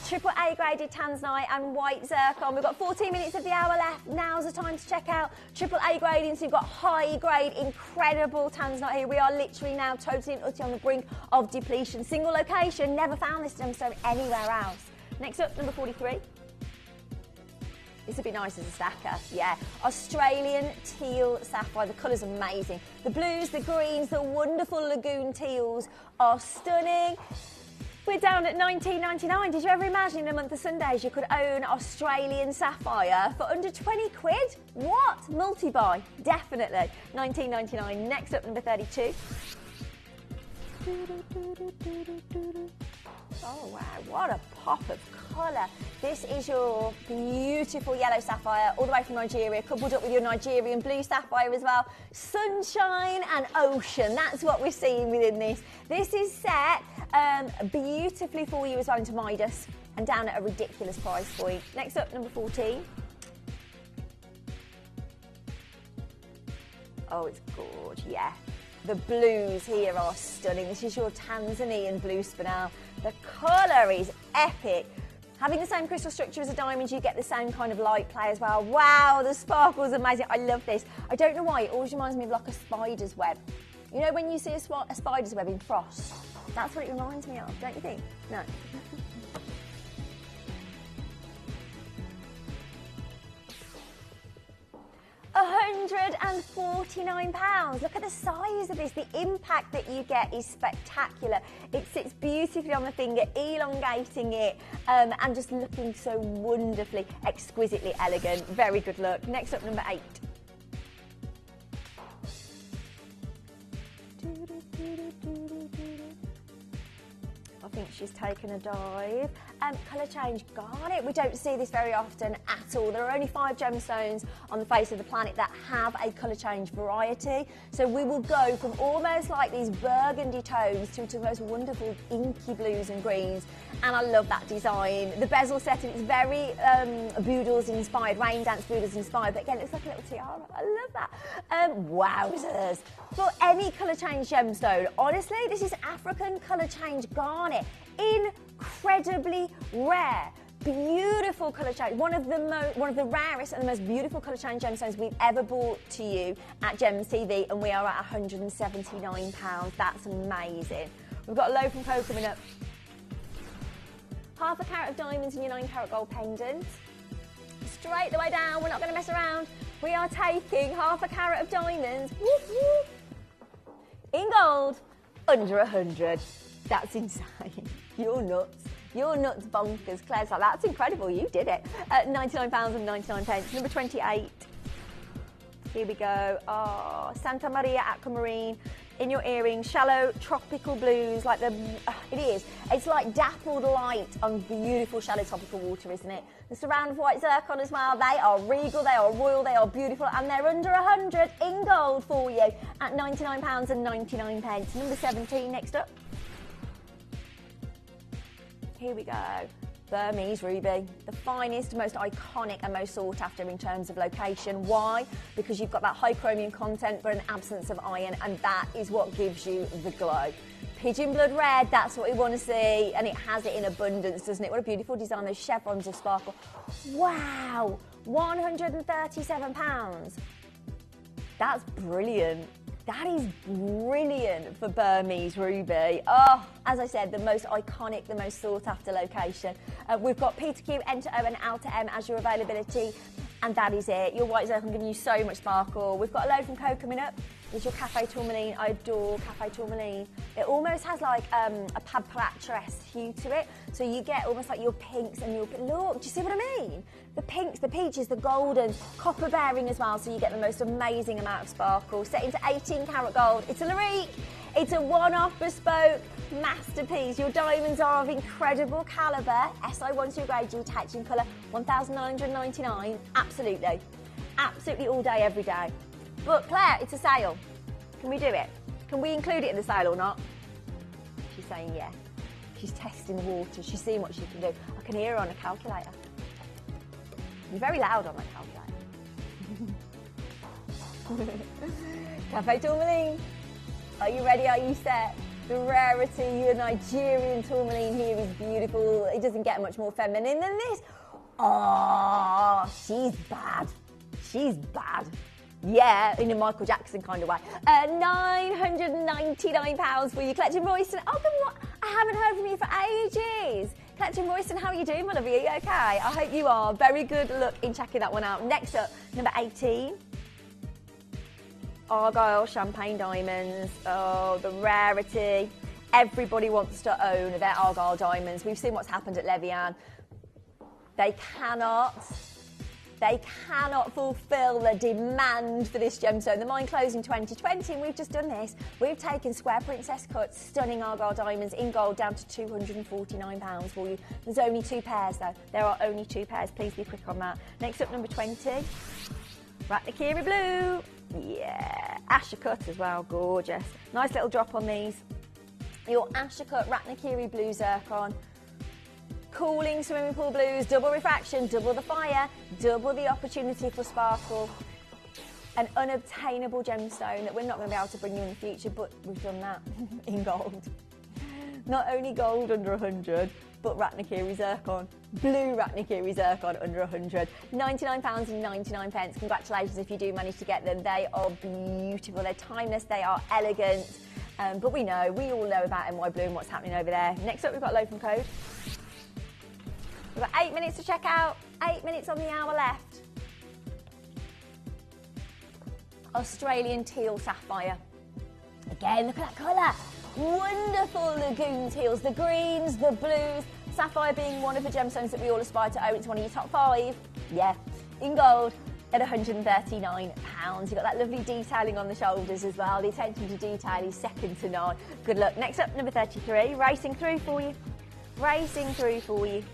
Triple A graded Tanzanite and white zircon. We've got 14 minutes of the hour left. Now's the time to check out Triple A grading. So you've got high grade, incredible Tanzanite here. We are literally now totally and utterly on the brink of depletion. Single location, never found this gemstone anywhere else. Next up, number 43. This would be nice as a stacker, yeah. Australian teal sapphire, the colour's amazing. The blues, the greens, the wonderful lagoon teals are stunning. We're down at $19.99. Did you ever imagine in a month of Sundays you could own Australian sapphire for under 20 quid? What? Multi-buy, definitely. $19.99. Next up, number 32. Oh wow, what a pop of colour. This is your beautiful yellow sapphire, all the way from Nigeria, coupled up with your Nigerian blue sapphire as well. Sunshine and ocean, that's what we're seeing within this. This is set beautifully for you as well into Midas and down at a ridiculous price point. Next up, number 14. Oh, it's gorgeous, yeah. The blues here are stunning. This is your Tanzanian blue spinel. The colour is epic. Having the same crystal structure as a diamond, you get the same kind of light play as well. Wow, the sparkle's amazing. I love this. I don't know why, it always reminds me of like a spider's web. You know when you see a spider's web in frost? That's what it reminds me of, don't you think? No. £149. Look at the size of this. The impact that you get is spectacular. It sits beautifully on the finger, elongating it, and just looking so wonderfully, exquisitely elegant. Very good look. Next up, number 8. I think she's taken a dive. Colour change garnet. We don't see this very often at all. There are only 5 gemstones on the face of the planet that have a colour change variety. So we will go from almost like these burgundy tones to the most wonderful inky blues and greens. And I love that design. The bezel setting is very Boodles inspired, rain dance Boodles inspired. But again, it's like a little tiara. I love that. Wowzers. For any colour change gemstone, honestly, this is African colour change garnet. Incredibly rare, beautiful colour change. One of the rarest and the most beautiful colour change gemstones we've ever brought to you at Gems TV, and we are at £179. That's amazing. We've got a low from Co coming up. Half a carat of diamonds in your 9-carat gold pendant. Straight the way down. We're not going to mess around. We are taking half a carat of diamonds. Whoop, whoop. In gold, under 100. That's insane. You're nuts. You're nuts bonkers. Claire's like, that's incredible. You did it. £99.99. Number 28. Here we go. Oh, Santa Maria Aquamarine in your earrings. Shallow tropical blues. Like it is. It's like dappled light on beautiful shallow tropical water, isn't it? The surround of white zircon as well. They are regal, they are royal, they are beautiful, and they're under 100 in gold for you at £99.99. Number 17 next up. Here we go. Burmese ruby, the finest, most iconic and most sought after in terms of location. Why? Because you've got that high chromium content but an absence of iron, and that is what gives you the glow. Pigeon blood red, that's what we want to see, and it has it in abundance, doesn't it? What a beautiful design, those chevrons of sparkle. Wow, £137. That's brilliant. That is brilliant for Burmese ruby. Oh, as I said, the most iconic, the most sought after location. We've got P2Q, Enter O and Outer M as your availability, and that is it. Your white zircon giving you so much sparkle. We've got a load from Co coming up. There's your Cafe Tourmaline. I adore Cafe Tourmaline. It almost has like a paperclip hue to it. So you get almost like your pinks and your, look, do you see what I mean? The pinks, the peaches, the golden, copper bearing as well. So you get the most amazing amount of sparkle. Set into 18 karat gold. It's a Larique. It's a one-off bespoke masterpiece. Your diamonds are of incredible calibre. SI12 grade detaching colour, 1,999. Absolutely. Absolutely all day, every day. But Claire, it's a sale. Can we do it? Can we include it in the sale or not? She's saying yeah. She's testing the water. She's seeing what she can do. I can hear her on a calculator. You're very loud on that calculator. Cafe Tourmaline. Are you ready? Are you set? The rarity, your Nigerian tourmaline here is beautiful. It doesn't get much more feminine than this. Oh, she's bad. She's bad. Yeah, in a Michael Jackson kind of way. £999 for you, Collecting Royston. Oh, good one. I haven't heard from you for ages. Collecting Royston, how are you doing, my lovey? Are you okay? I hope you are. Very good luck in checking that one out. Next up, number 18. Argyle champagne diamonds. Oh, the rarity. Everybody wants to own their Argyle diamonds. We've seen what's happened at Levian. They cannot fulfill the demand for this gemstone. The mine closed in 2020 and we've just done this. We've taken square princess cuts, stunning Argyle diamonds in gold down to £249 for you. There's only 2 pairs though. There are only 2 pairs. Please be quick on that. Next up, number 20. Ratnakiri blue. Yeah. Ashercut as well. Gorgeous. Nice little drop on these. Your Ashercut Ratnakiri blue zircon. Cooling swimming pool blues, double refraction, double the fire, double the opportunity for sparkle. An unobtainable gemstone that we're not going to be able to bring you in the future, but we've done that in gold. Not only gold under 100, but Ratnakiri zircon. Blue Ratnakiri zircon under 100. £99.99. Congratulations if you do manage to get them. They are beautiful, they're timeless, they are elegant. But we all know about NY Blue and what's happening over there. Next up, we've got load from code. We've got 8 minutes to check out, 8 minutes on the hour left. Australian teal sapphire. Again, look at that colour. Wonderful lagoon teals, the greens, the blues. Sapphire being one of the gemstones that we all aspire to own. It's one of your top 5. Yeah, in gold at £139. You've got that lovely detailing on the shoulders as well. The attention to detail is second to none. Good luck. Next up, number 33, racing through for you. Racing through for you.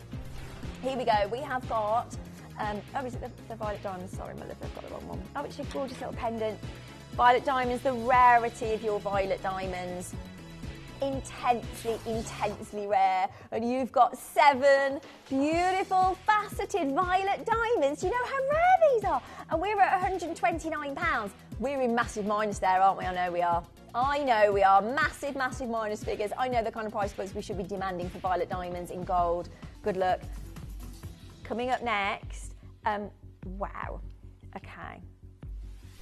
Here we go. We have got, is it the violet diamonds? Sorry, my love, I've got the wrong one. Oh, it's a gorgeous little pendant. Violet diamonds, the rarity of your violet diamonds. Intensely, intensely rare. And you've got 7 beautiful faceted violet diamonds. Do you know how rare these are? And we're at £129. We're in massive minus there, aren't we? I know we are. I know we are. Massive, massive minus figures. I know the kind of price points we should be demanding for violet diamonds in gold. Good luck. Coming up next, wow, okay.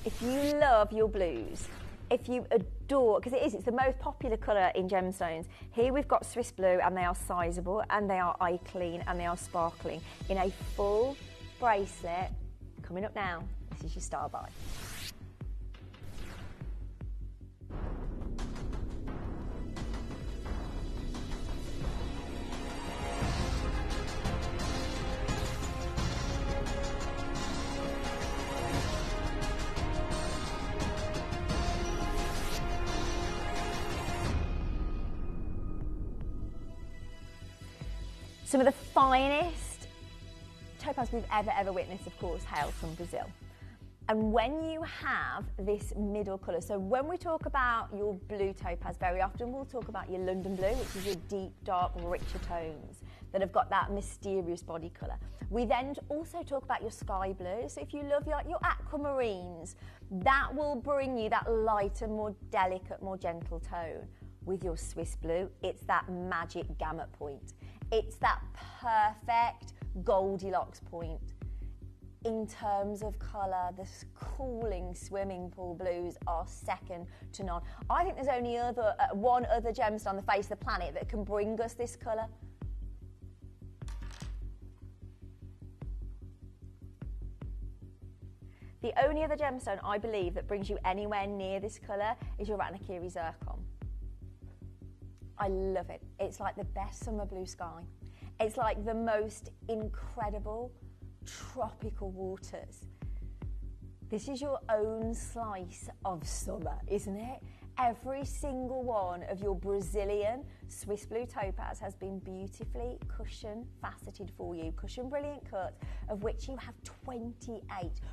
If you love your blues, if you adore, because it's the most popular colour in gemstones. Here we've got Swiss blue and they are sizeable and they are eye clean and they are sparkling in a full bracelet. Coming up now, this is your star buy. Some of the finest topaz we've ever witnessed, of course, hail from Brazil. And when you have this middle colour, so when we talk about your blue topaz, very often we'll talk about your London blue, which is your deep, dark, richer tones that have got that mysterious body colour. We then also talk about your sky blue. So if you love your aquamarines, that will bring you that lighter, more delicate, more gentle tone. With your Swiss blue, it's that magic gamut point. It's that perfect Goldilocks point. In terms of colour, the cooling swimming pool blues are second to none. I think there's only one other gemstone on the face of the planet that can bring us this colour. The only other gemstone I believe that brings you anywhere near this colour is your Ratnakiri zircon. I love it. It's like the best summer blue sky. It's like the most incredible tropical waters. This is your own slice of summer, isn't it? Every single one of your Brazilian Swiss blue topaz has been beautifully cushion faceted for you. Cushion brilliant cut, of which you have 28.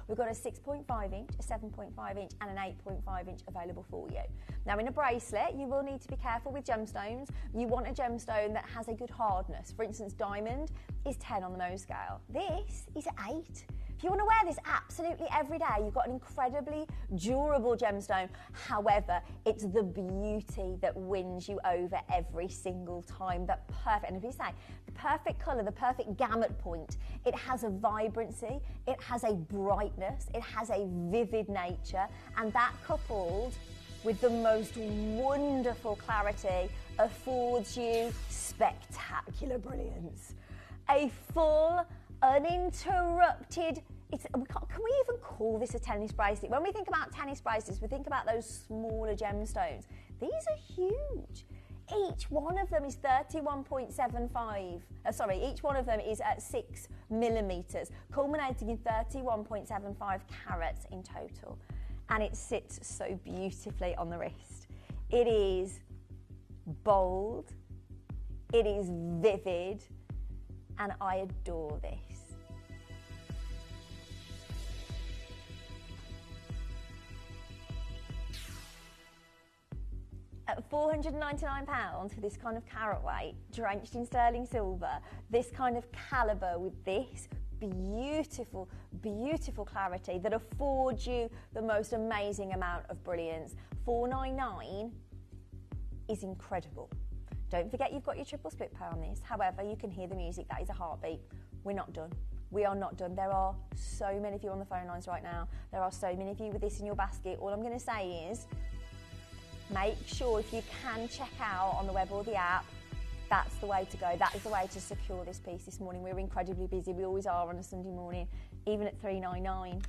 We've got a 6.5 inch, a 7.5 inch and an 8.5 inch available for you. Now in a bracelet, you will need to be careful with gemstones. You want a gemstone that has a good hardness. For instance, diamond is 10 on the Mohs scale. This is 8. If you want to wear this absolutely every day, you've got an incredibly durable gemstone. However, it's the beauty that wins you over every single time. That perfect, and if you say the perfect colour, the perfect gamut point, it has a vibrancy, it has a brightness, it has a vivid nature, and that coupled with the most wonderful clarity affords you spectacular brilliance. A full, uninterrupted, can we even call this a tennis bracelet? When we think about tennis bracelets, we think about those smaller gemstones. These are huge. Each one of them is 31.75, each one of them is at 6 millimeters, culminating in 31.75 carats in total. And it sits so beautifully on the wrist. It is bold, it is vivid, and I adore this. At £499 for this kind of carat weight, drenched in sterling silver, this kind of calibre with this beautiful, beautiful clarity that affords you the most amazing amount of brilliance. £499 is incredible. Don't forget you've got your triple split pearl on this. However, you can hear the music. That is a heartbeat. We're not done. We are not done. There are so many of you on the phone lines right now. There are so many of you with this in your basket. All I'm going to say is make sure if you can check out on the web or the app, that's the way to go. That is the way to secure this piece this morning. We're incredibly busy. We always are on a Sunday morning, even at $399.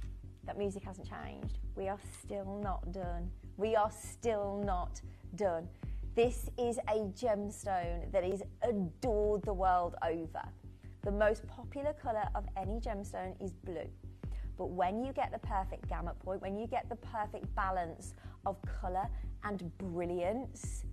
That music hasn't changed. We are still not done. We are still not done. This is a gemstone that is adored the world over. The most popular colour of any gemstone is blue. But when you get the perfect gamut point, when you get the perfect balance of colour and brilliance,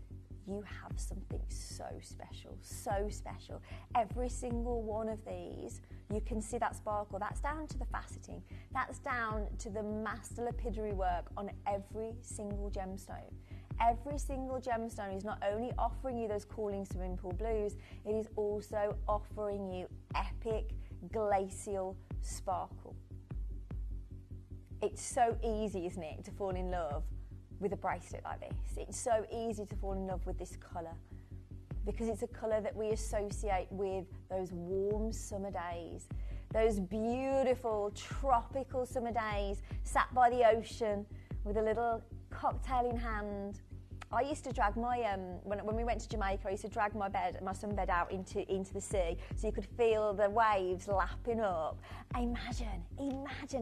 you have something so special, so special. Every single one of these, you can see that sparkle. That's down to the faceting. That's down to the master lapidary work on every single gemstone. Every single gemstone is not only offering you those cooling swimming pool blues, it is also offering you epic glacial sparkle. It's so easy, isn't it, to fall in love with a bracelet like this. It's so easy to fall in love with this colour because it's a colour that we associate with those warm summer days, those beautiful tropical summer days, sat by the ocean with a little cocktail in hand. I used to drag my, when we went to Jamaica, I used to drag my sunbed out into the sea so you could feel the waves lapping up. Imagine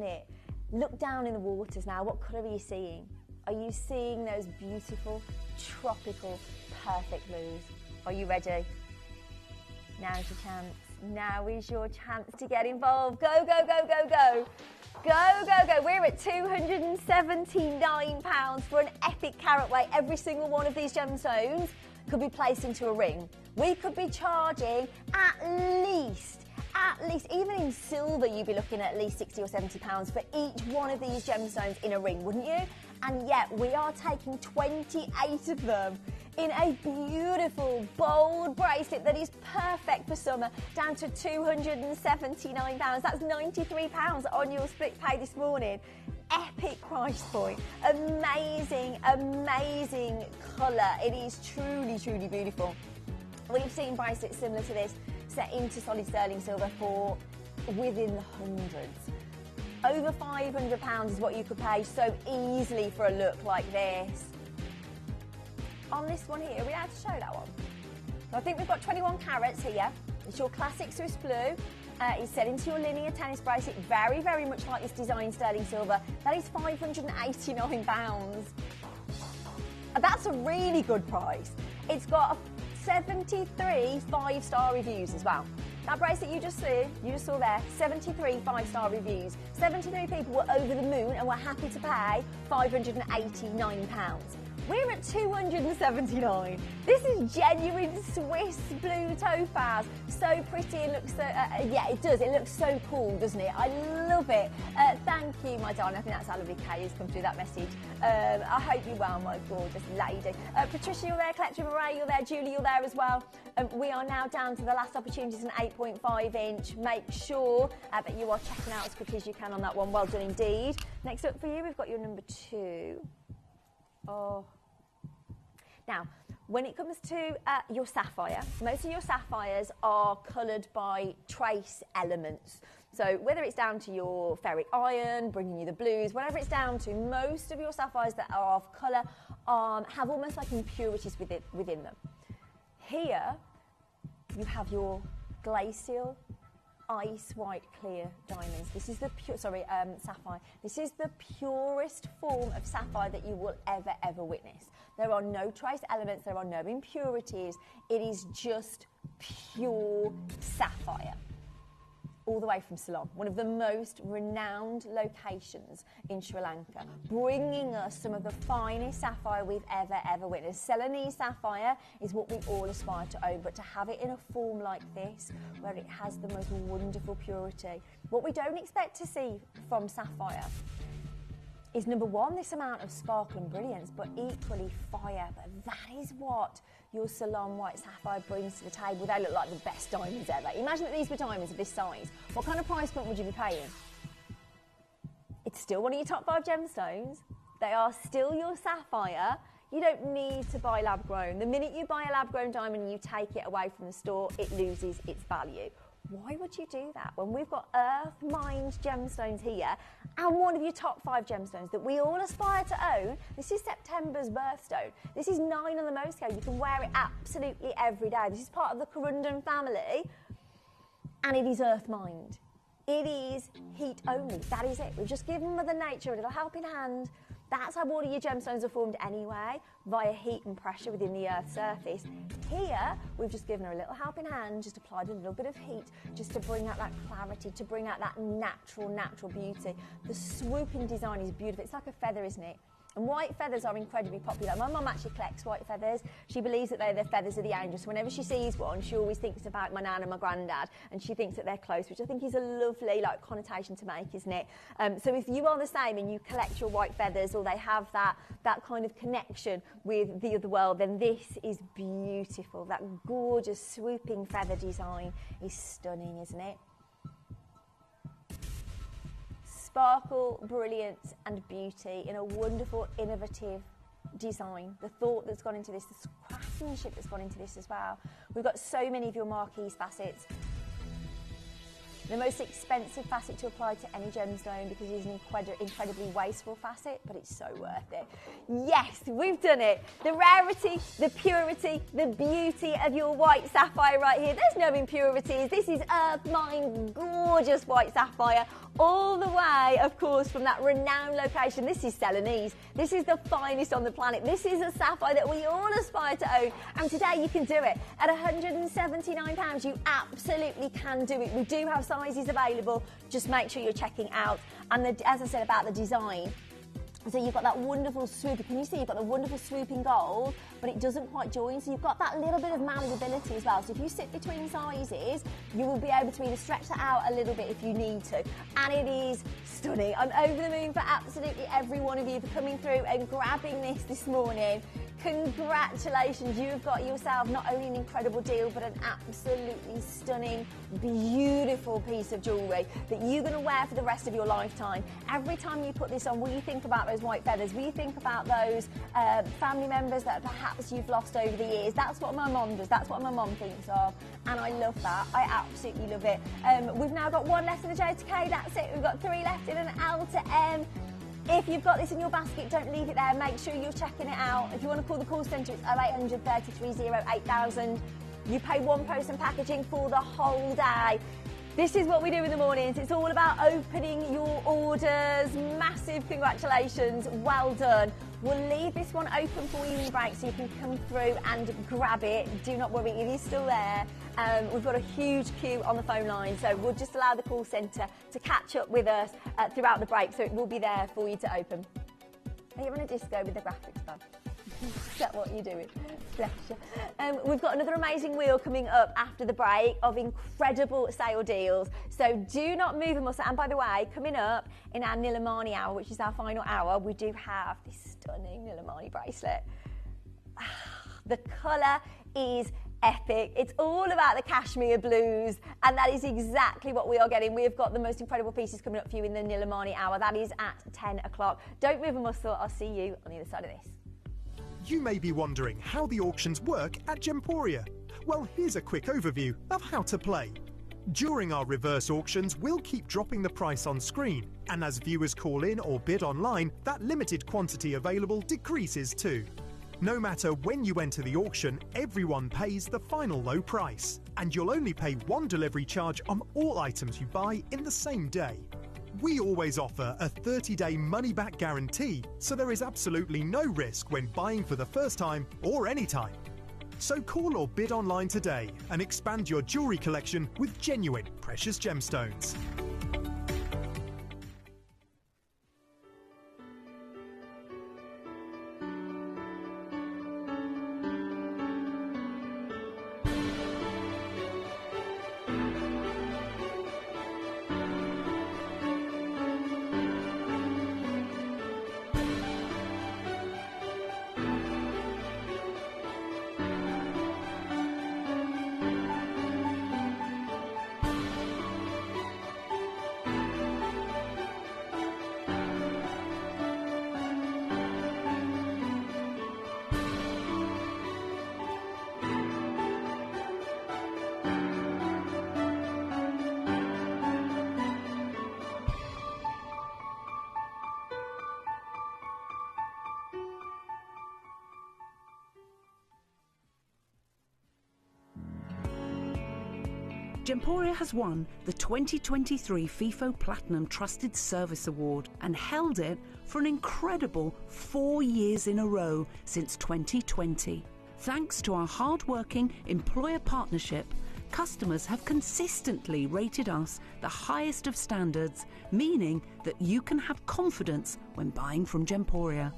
it. Look down in the waters now. What colour are you seeing? Are you seeing those beautiful, tropical, perfect blues? Are you ready? Now's your chance. Now is your chance to get involved. Go, go, go, go, go. Go, go, go. We're at £279 for an epic carat weight. Every single one of these gemstones could be placed into a ring. We could be charging at least, even in silver, you'd be looking at least £60 or £70 for each one of these gemstones in a ring, wouldn't you? And yet we are taking 28 of them in a beautiful, bold bracelet that is perfect for summer, down to £279. That's £93 on your split pay this morning. Epic price point. Amazing, amazing colour. It is truly, truly beautiful. We've seen bracelets similar to this set into solid sterling silver for within the hundreds. Over £500 is what you could pay so easily for a look like this. On this one here, are we able to show that one? So I think we've got 21 carats here. It's your classic Swiss blue. It's set into your linear tennis bracelet, very, very much like this design sterling silver. That is £589. That's a really good price. It's got 73 5-star reviews as well. That bracelet you just saw there, 73 5-star reviews. 73 people were over the moon and were happy to pay £589. We're at 279. This is genuine Swiss blue topaz. So pretty and looks so, yeah, it does. It looks so cool, doesn't it? I love it. Thank you, my darling. I think that's how lovely Kay has come through that message. I hope you're well, my gorgeous lady. Patricia, you're there. Collector Marie, you're there. Julie, you're there as well. We are now down to the last opportunities, an 8.5 inch. Make sure that you are checking out as quickly as you can on that one. Well done indeed. Next up for you, we've got your number 2. Oh. Now, when it comes to your sapphire, most of your sapphires are coloured by trace elements. So whether it's down to your ferric iron, bringing you the blues, whatever it's down to, most of your sapphires that are of colour have almost like impurities within them. Here, you have your glacial ice white clear diamonds. This is the sapphire. This is the purest form of sapphire that you will ever witness. There are no trace elements, there are no impurities. It is just pure sapphire. All the way from Salon, one of the most renowned locations in Sri Lanka, bringing us some of the finest sapphire we've ever witnessed. Ceylonese sapphire is what we all aspire to own, but to have it in a form like this, where it has the most wonderful purity, what we don't expect to see from sapphire is, number one, this amount of sparkle and brilliance, but equally fire. But that is what your Salon white sapphire brings to the table. They look like the best diamonds ever. Imagine that these were diamonds of this size. What kind of price point would you be paying? It's still one of your top 5 gemstones. They are still your sapphire. You don't need to buy lab grown. The minute you buy a lab grown diamond and you take it away from the store, it loses its value. Why would you do that when we've got earth mined gemstones here and one of your top 5 gemstones that we all aspire to own? This is September's birthstone. This is 9 on the Mo scale. You can wear it absolutely every day. This is part of the Corundum family, and it is earth mined. It is heat only. That is it. We've just given Mother Nature a little helping hand. That's how all of your gemstones are formed anyway, via heat and pressure within the Earth's surface. Here, we've just given her a little helping hand, just applied a little bit of heat, just to bring out that clarity, to bring out that natural beauty. The swooping design is beautiful. It's like a feather, isn't it? And white feathers are incredibly popular. My mum actually collects white feathers. She believes that they're the feathers of the angels. So whenever she sees one, she always thinks about my nan and my granddad, and she thinks that they're close, which I think is a lovely connotation to make, isn't it? So if you are the same and you collect your white feathers, or they have that kind of connection with the other world, then this is beautiful. That gorgeous swooping feather design is stunning, isn't it? Sparkle, brilliance and beauty in a wonderful, innovative design. The thought that's gone into this, the craftsmanship that's gone into this as well. We've got so many of your marquise facets. The most expensive facet to apply to any gemstone because it is an incredibly wasteful facet, but it's so worth it. Yes, we've done it. The rarity, the purity, the beauty of your white sapphire right here. There's no impurities. This is earth mined, gorgeous white sapphire, all the way, of course, from that renowned location. This is Ceylonese. This is the finest on the planet. This is a sapphire that we all aspire to own. And today you can do it. At £179, you absolutely can do it. We do have sizes available. Just make sure you're checking out. And as I said about the design, so you've got that wonderful swoop. Can you see you've got the wonderful swooping gold, but it doesn't quite join. So you've got that little bit of malleability as well. So if you sit between sizes, you will be able to either stretch that out a little bit if you need to. And it is stunning. I'm over the moon for absolutely every one of you for coming through and grabbing this morning. Congratulations, you've got yourself not only an incredible deal, but an absolutely stunning, beautiful piece of jewellery that you're going to wear for the rest of your lifetime. Every time you put this on, will you think about those white feathers? Will you think about those family members that perhaps you've lost over the years? That's what my mum does. That's what my mum thinks of. And I love that. I absolutely love it. We've now got one left in the J to K. That's it. We've got 3 left in an L to M. If you've got this in your basket, don't leave it there. Make sure you're checking it out. If you want to call the call centre, it's 0800 330 8000. You pay £1 in packaging for the whole day. This is what we do in the mornings. It's all about opening your orders. Massive congratulations. Well done. We'll leave this one open for you in the break so you can come through and grab it. Do not worry, it is still there. We've got a huge queue on the phone line, so we'll just allow the call centre to catch up with us throughout the break, so it will be there for you to open. Are you on a disco with the graphics, bud? Is that what you're doing? Bless you. We've got another amazing wheel coming up after the break of incredible sale deals. So do not move a muscle. And by the way, coming up in our Nilamani hour, which is our final hour, we do have this stunning Nilamani bracelet. The colour is epic. It's all about the cashmere blues, and that is exactly what we are getting. We have got the most incredible pieces coming up for you in the Nilamani hour. That is at 10 o'clock. Don't move a muscle. I'll see you on the other side of this. You may be wondering how the auctions work at Gemporia. Well, here's a quick overview of how to play. During our reverse auctions, we'll keep dropping the price on screen, and as viewers call in or bid online, that limited quantity available decreases too. No matter when you enter the auction, everyone pays the final low price, and you'll only pay one delivery charge on all items you buy in the same day. We always offer a 30-day money-back guarantee, so there is absolutely no risk when buying for the first time or anytime. So call or bid online today and expand your jewellery collection with genuine precious gemstones. Gemporia has won the 2023 FIFO Platinum Trusted Service Award and held it for an incredible 4 years in a row since 2020. Thanks to our hard-working employer partnership, customers have consistently rated us the highest of standards, meaning that you can have confidence when buying from Gemporia.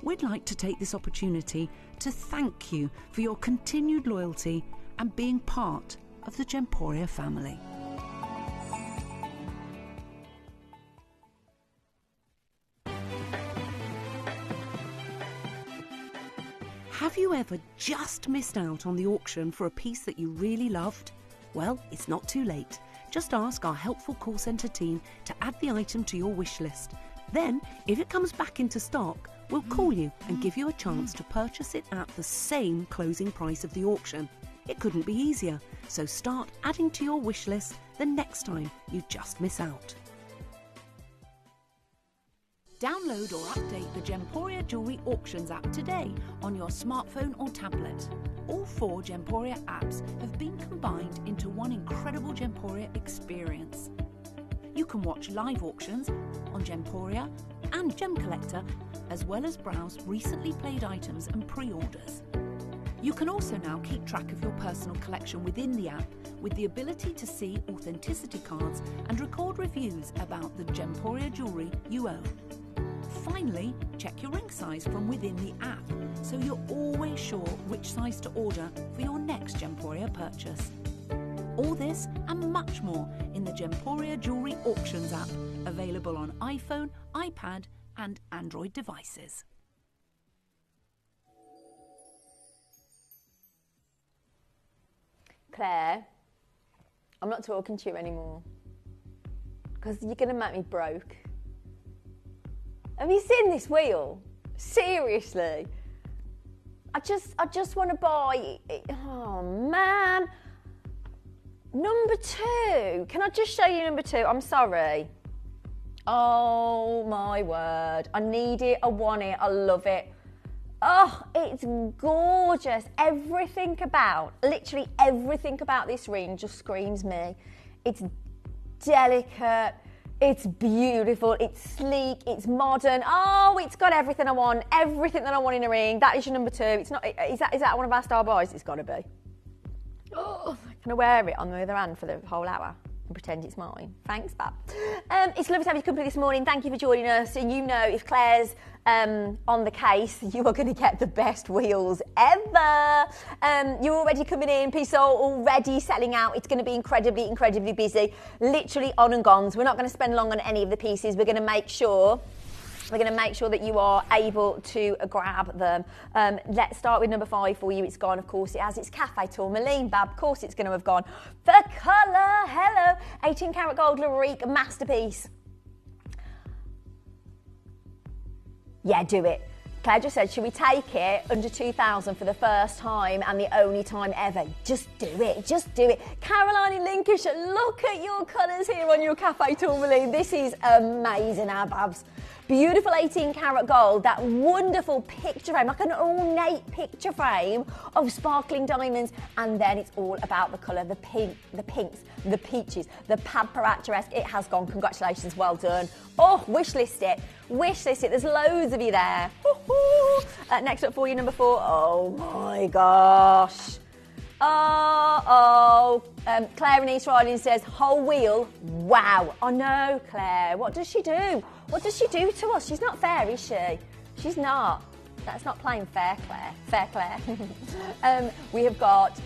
We'd like to take this opportunity to thank you for your continued loyalty and being part of the Gemporia family. Have you ever just missed out on the auction for a piece that you really loved? Well, it's not too late. Just ask our helpful call centre team to add the item to your wish list. Then, if it comes back into stock, we'll call you and give you a chance to purchase it at the same closing price of the auction. It couldn't be easier, so start adding to your wish list the next time you just miss out. Download or update the Gemporia Jewellery Auctions app today on your smartphone or tablet. All 4 Gemporia apps have been combined into one incredible Gemporia experience. You can watch live auctions on Gemporia and Gem Collector, as well as browse recently played items and pre-orders. You can also now keep track of your personal collection within the app with the ability to see authenticity cards and record reviews about the Gemporia jewellery you own. Finally, check your ring size from within the app so you're always sure which size to order for your next Gemporia purchase. All this and much more in the Gemporia Jewellery Auctions app, available on iPhone, iPad and Android devices. Claire, I'm not talking to you anymore because you're going to make me broke. Have you seen this wheel? Seriously. I just want to buy it. Oh, man. Number 2. Can I just show you number 2? I'm sorry. Oh, my word. I need it. I want it. I love it. Oh, it's gorgeous. Literally everything about this ring just screams me. It's delicate, it's beautiful, it's sleek, it's modern. Oh, it's got everything I want, everything that I want in a ring. That is your number 2. It's not. Is that one of our star boys? It's got to be. Oh, can I wear it on the other hand for the whole hour? and pretend it's mine. Thanks, Bab. It's lovely to have you company this morning. Thank you for joining us. And you know, if Claire's on the case, you are going to get the best wheels ever. You're already coming in. People are already selling out. It's going to be incredibly, incredibly busy. Literally on and gone. So we're not going to spend long on any of the pieces. We're going to make sure that you are able to grab them. Let's start with number 5 for you. It's gone, of course it has. It's Cafe Tourmaline, Bab. Of course it's going to have gone. For colour, hello. 18 karat gold Larique masterpiece. Yeah, do it. Claire just said, should we take it under 2,000 for the first time and the only time ever? Just do it, just do it. Caroline in Lincolnshire, look at your colours here on your Cafe Tourmaline. This is amazing, our Babs. Beautiful 18 karat gold, that wonderful picture frame, like an ornate picture frame of sparkling diamonds. And then it's all about the colour, the pink, the pinks, the peaches, the paperclip. It has gone, congratulations, well done. Oh, wish list it, there's loads of you there. Next up for you, number 4, oh my gosh. Claire in East Riding says, whole wheel, wow. I know, Claire, what does she do? What does she do to us? She's not fair, is she? She's not. That's not playing fair, Claire. Fair, Claire. We have got,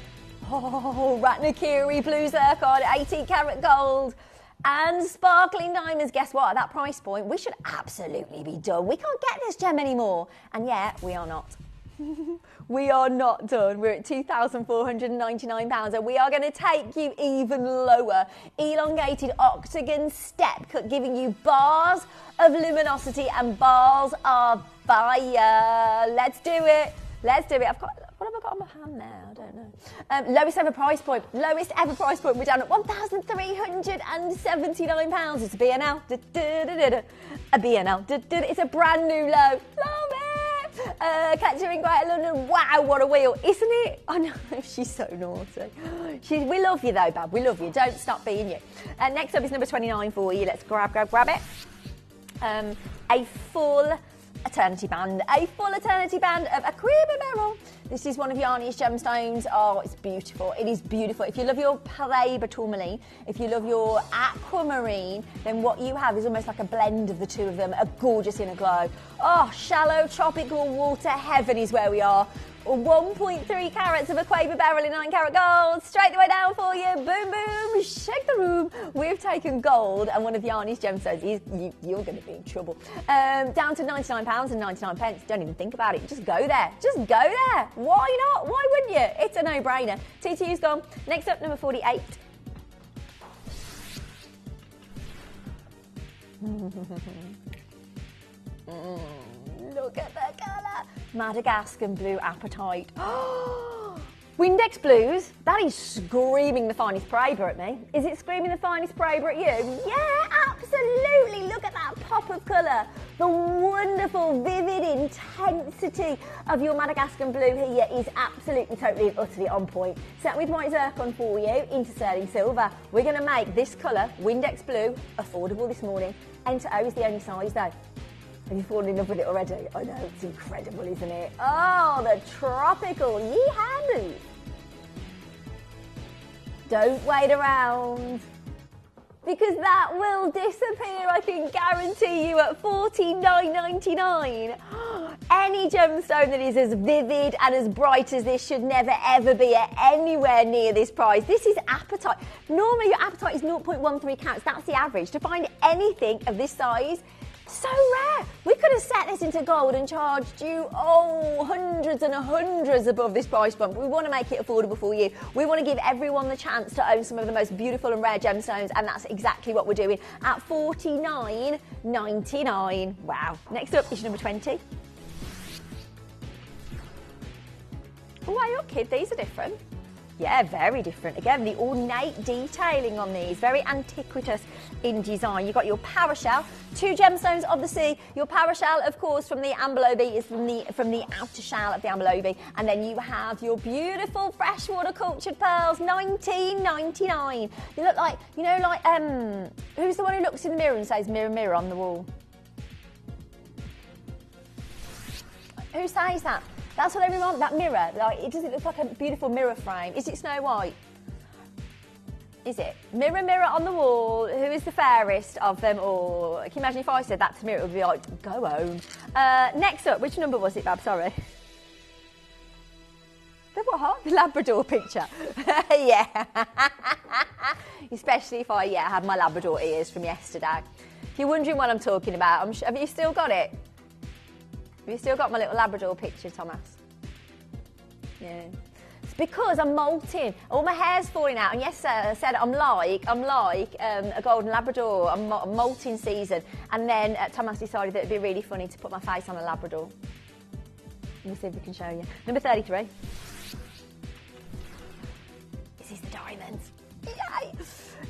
Ratnakiri blue zircon, 18 karat gold, and sparkling diamonds. Guess what? At that price point, we should absolutely be done. We can't get this gem anymore. And yet, we are not. We are not done. We're at £2,499 and we are going to take you even lower. Elongated octagon step cut, giving you bars of luminosity and bars of fire. Let's do it. Let's do it. What have I got on my hand there? I don't know. Lowest ever price point. Lowest ever price point. We're down at £1,379. It's a B&L. A B&L. It's a brand new low. Love it. Catcher in Greater London. Wow, what a wheel, isn't it? I know, she's so naughty. We love you though, Bab. We love you. Don't stop being you. Next up is number 29 for you. Let's grab it. A full eternity band. A full eternity band of Aquamarine. This is one of Yanni's gemstones. Oh, it's beautiful. It is beautiful. If you love your Paraiba tourmaline, if you love your Aquamarine, then what you have is almost like a blend of the two of them, a gorgeous inner glow. Oh, shallow tropical water heaven is where we are. 1.3 carats of Aquamarine beryl in 9 karat gold. Straight the way down for you. Boom, boom. Shake the room. We've taken gold and one of Yanni's gemstones. You're going to be in trouble. Down to £99.99. Don't even think about it. Just go there. Just go there. Why not? Why wouldn't you? It's a no-brainer. TTU's gone. Next up, number 48. Look at the colour. Madagascan blue apatite. Windex blues, that is screaming the finest Paraiba at me. Is it screaming the finest Paraiba at you? Yeah, absolutely. Look at that pop of colour. The wonderful, vivid intensity of your Madagascan blue here is absolutely, totally and utterly on point. Set with white zircon for you into sterling silver. We're going to make this colour, Windex blue, affordable this morning. Enter O is the only size though. Have you fallen in love with it already? I know, it's incredible, isn't it? Oh, the tropical yeehaw blue. Don't wait around, because that will disappear, I can guarantee you, at $49.99. Any gemstone that is as vivid and as bright as this should never ever be at anywhere near this price. This is apatite. Normally your apatite is 0.13 carats, that's the average. To find anything of this size, so rare. We could have set this into gold and charged you, hundreds and hundreds above this price point. We want to make it affordable for you. We want to give everyone the chance to own some of the most beautiful and rare gemstones, and that's exactly what we're doing at $49.99. Wow. Next up is number 20. Oh, wow, kid, these are different. Yeah, very different. Again, the ornate detailing on these, very antiquitous in design. You've got your parashell, 2 gemstones of the sea. Your parashell, of course, from the ambelobe is from the outer shell of the ambelobe, and then you have your beautiful freshwater cultured pearls, $19.99. You look like, you know, like who's the one who looks in the mirror and says "mirror, mirror" on the wall? Who says that? That's what everyone, that mirror, like, does it look like a beautiful mirror frame? Is it Snow White? Is it? Mirror, mirror on the wall, who is the fairest of them all? Can you imagine if I said that to Mirror, it would be like, go home. Next up, which number was it, Bab? Sorry. The what? The Labrador picture. Yeah. Especially if I had my Labrador ears from yesterday. If you're wondering what I'm talking about, have you still got it? Have you still got my little Labrador picture, Thomas? Yeah. It's because I'm molting. All my hair's falling out. And yesterday I said I'm like a golden Labrador. I'm molting season. And then Thomas decided that it'd be really funny to put my face on a Labrador. Let me see if we can show you. Number 33. This is the diamonds. Yay!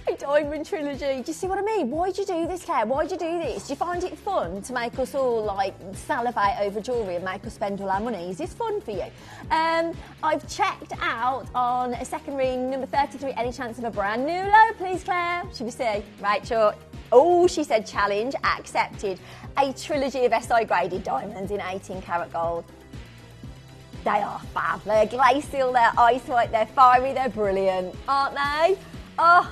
A diamond trilogy. Do you see what I mean? Why'd you do this, Claire? Why'd you do this? Do you find it fun to make us all like salivate over jewellery and make us spend all our money? Is this fun for you? I've checked out on a second ring, number 33, any chance of a brand new low, please, Claire? Should we see? Rachel. Oh, she said challenge accepted. A trilogy of SI graded diamonds in 18 karat gold. They are fab. They're glacial, they're ice white, they're fiery, they're brilliant, aren't they? Oh.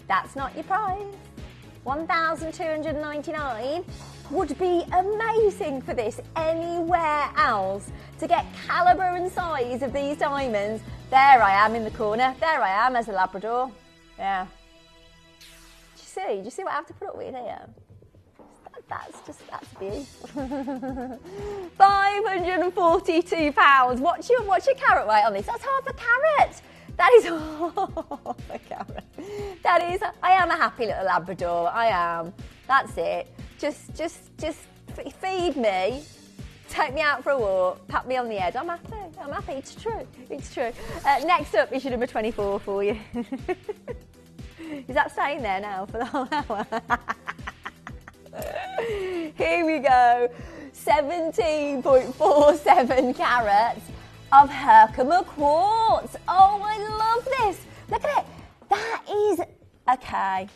That's not your price. $1,299 would be amazing for this anywhere else. To get calibre and size of these diamonds, there I am in the corner. There I am as a Labrador. Yeah. Do you see what I have to put up with here? That's beautiful. £542. What's your carat weight on this? That's half a carat. That is half a carat. I am a happy little Labrador. I am. That's it. Just feed me, take me out for a walk, pat me on the head. I'm happy. It's true. Next up is your number 24 for you. Is that staying there now for the whole hour? Here we go. 17.47 carats of Herkimer quartz. Oh, I love this. Look at it. That is okay.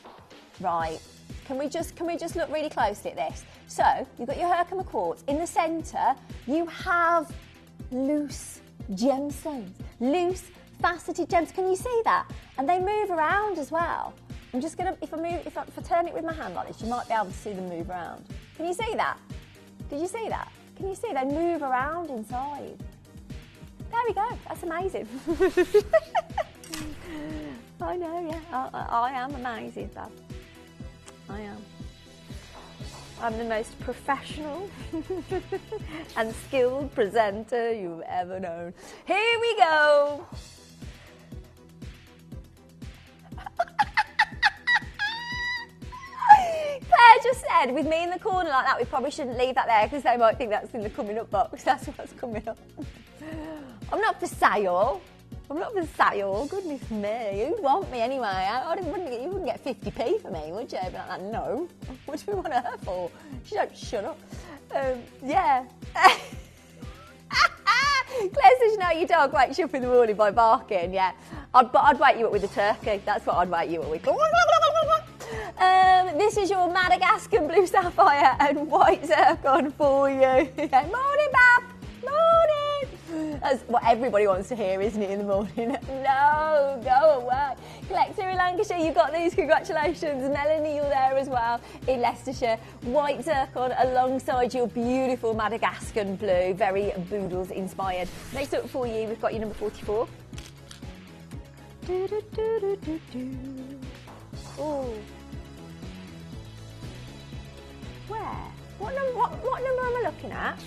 Right. Can we just look really closely at this? So you've got your Herkimer quartz. In the centre, you have loose gemstones. Loose faceted gems. Can you see that? And they move around as well. I'm just gonna, if I turn it with my hand like this, you might be able to see them move around. Can you see that? Did you see that? Can you see they move around inside? There we go. That's amazing. I know, yeah. I am amazing, Bab. I am. I'm the most professional and skilled presenter you've ever known. Here we go. Claire just said, with me in the corner like that, we probably shouldn't leave that there because they might think that's in the coming up box. That's what's coming up. I'm not for sale. Goodness me. Who'd want me anyway? You wouldn't get 50p for me, would you? But like, no. What do we want her for? She don't shut up. Yeah. Claire says, no, your dog wakes you up in the morning by barking. Yeah. I'd wake you up with a turkey. That's what I'd wake you up with. This is your Madagascar blue sapphire and white zircon for you. Morning, Bab. Morning. That's what everybody wants to hear, isn't it, in the morning? No, go away. Collector in Lancashire, you've got these. Congratulations. Melanie, you're there as well in Leicestershire. White zircon alongside your beautiful Madagascar blue, very Boodles inspired. Next up for you, we've got your number 44. Oh. Where? What number am I looking at?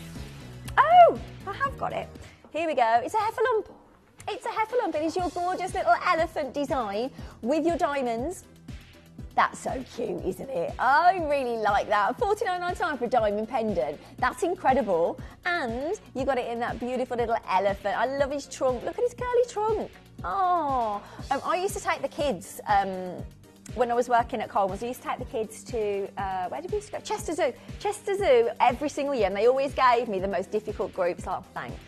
Oh, I have got it. Here we go. It's a heffalump. It's a heffalump. It is your gorgeous little elephant design with your diamonds. That's so cute, isn't it? I really like that. $49.99 for a diamond pendant. That's incredible. And you got it in that beautiful little elephant. I love his trunk. Look at his curly trunk. Oh, I used to take the kids when I was working at Coleman's. I used to take the kids to, where did we used to go? Chester Zoo. Chester Zoo every single year, and they always gave me the most difficult groups. Like, thanks.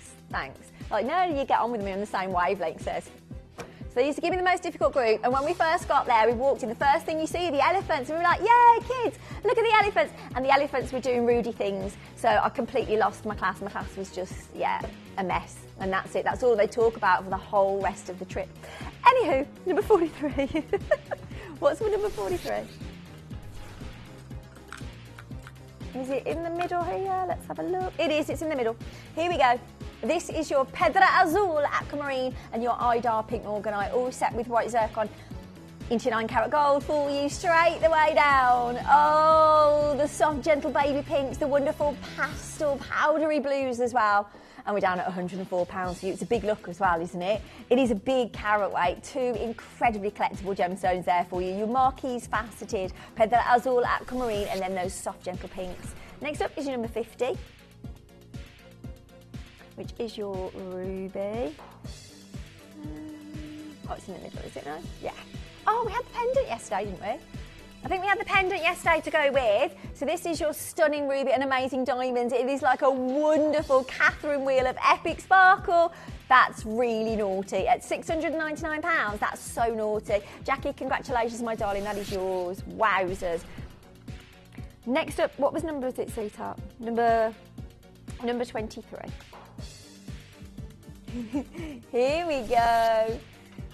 Like, no, you get on with me on the same wavelength, sis. So they used to give me the most difficult group, and when we first got there, we walked in, the first thing you see are the elephants, and we were like, yay, kids, look at the elephants. And the elephants were doing Rudy things, so I completely lost my class. My class was just, a mess. And that's it. That's all they talk about for the whole rest of the trip. Anywho, number 43. What's my number 43? Is it in the middle here? Let's have a look. It is, it's in the middle. Here we go. This is your Pedra Azul Aquamarine and your Idar Pink Morganite, all set with white zircon into 9 carat gold for you straight the way down. Oh, the soft, gentle baby pinks, the wonderful pastel powdery blues as well. And we're down at £104 for you. It's a big look as well, isn't it? It is a big carat weight. 2 incredibly collectible gemstones there for you. Your marquise faceted Pedra Azul Aquamarine, and then those soft, gentle pinks. Next up is your number 50, which is your ruby. Oh, it's in the middle, is it now? Yeah. Oh, we had the pendant yesterday, didn't we? I think we had the pendant yesterday to go with. So this is your stunning ruby and amazing diamonds. It is like a wonderful Catherine wheel of epic sparkle. That's really naughty. At £699, that's so naughty. Jackie, congratulations, my darling. That is yours. Wowzers. Next up, what number was it, sweetheart? Number 23. Here we go.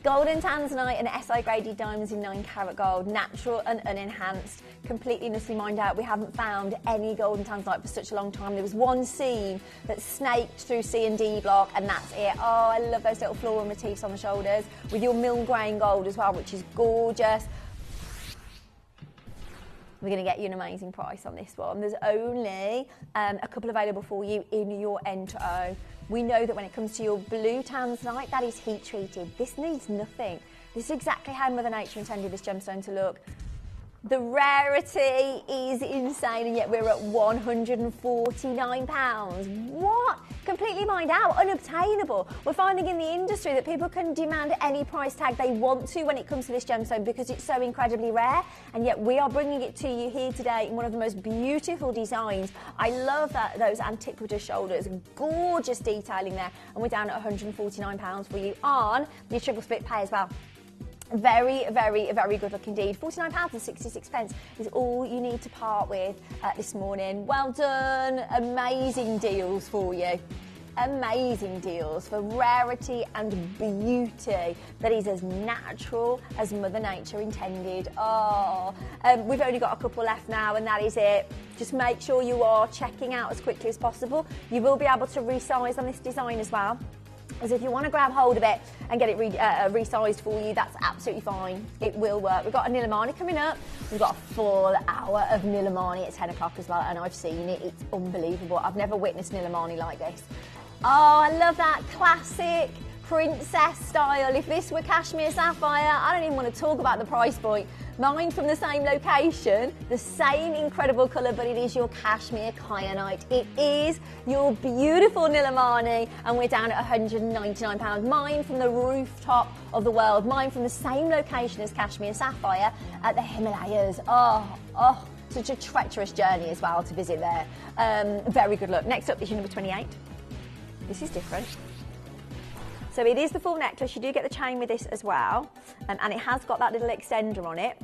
Golden Tanzanite and SI graded diamonds in 9 carat gold, natural and unenhanced, completely nicely mined out. We haven't found any golden Tanzanite for such a long time. There was one seam that snaked through C&D block, and that's it. Oh, I love those little floral motifs on the shoulders with your mill grain gold as well, which is gorgeous. We're going to get you an amazing price on this one. There's only a couple available for you in your N2O. We know that when it comes to your blue Tanzanite, that is heat treated. This needs nothing. This is exactly how Mother Nature intended this gemstone to look. The rarity is insane, and yet we're at £149. What? Completely mined out, unobtainable. We're finding in the industry that people can demand any price tag they want to when it comes to this gemstone because it's so incredibly rare, and yet we are bringing it to you here today in one of the most beautiful designs. I love those antiquitous shoulders, gorgeous detailing there, and we're down at £149 for you on your triple split pay as well. Very, very, very good look indeed. £49.66 is all you need to part with this morning. Well done. Amazing deals for you. Amazing deals for rarity and beauty that is as natural as Mother Nature intended. Oh, we've only got a couple left now, and that is it. Just make sure you are checking out as quickly as possible. You will be able to resize on this design as well. As if you want to grab hold of it and get it resized for you, that's absolutely fine. It will work. We've got a Nilamani coming up. We've got a full hour of Nilamani at 10 o'clock as well, and I've seen it. It's unbelievable. I've never witnessed Nilamani like this. Oh, I love that classic princess style. If this were cashmere sapphire, I don't even want to talk about the price point. Mine from the same location, the same incredible colour, but it is your cashmere kyanite. It is your beautiful Nilamani, and we're down at £199. Mine from the rooftop of the world. Mine from the same location as cashmere sapphire at the Himalayas. Oh, such a treacherous journey as well to visit there. Very good look. Next up is your number 28. This is different. So it is the full necklace. You do get the chain with this as well, and it has got that little extender on it.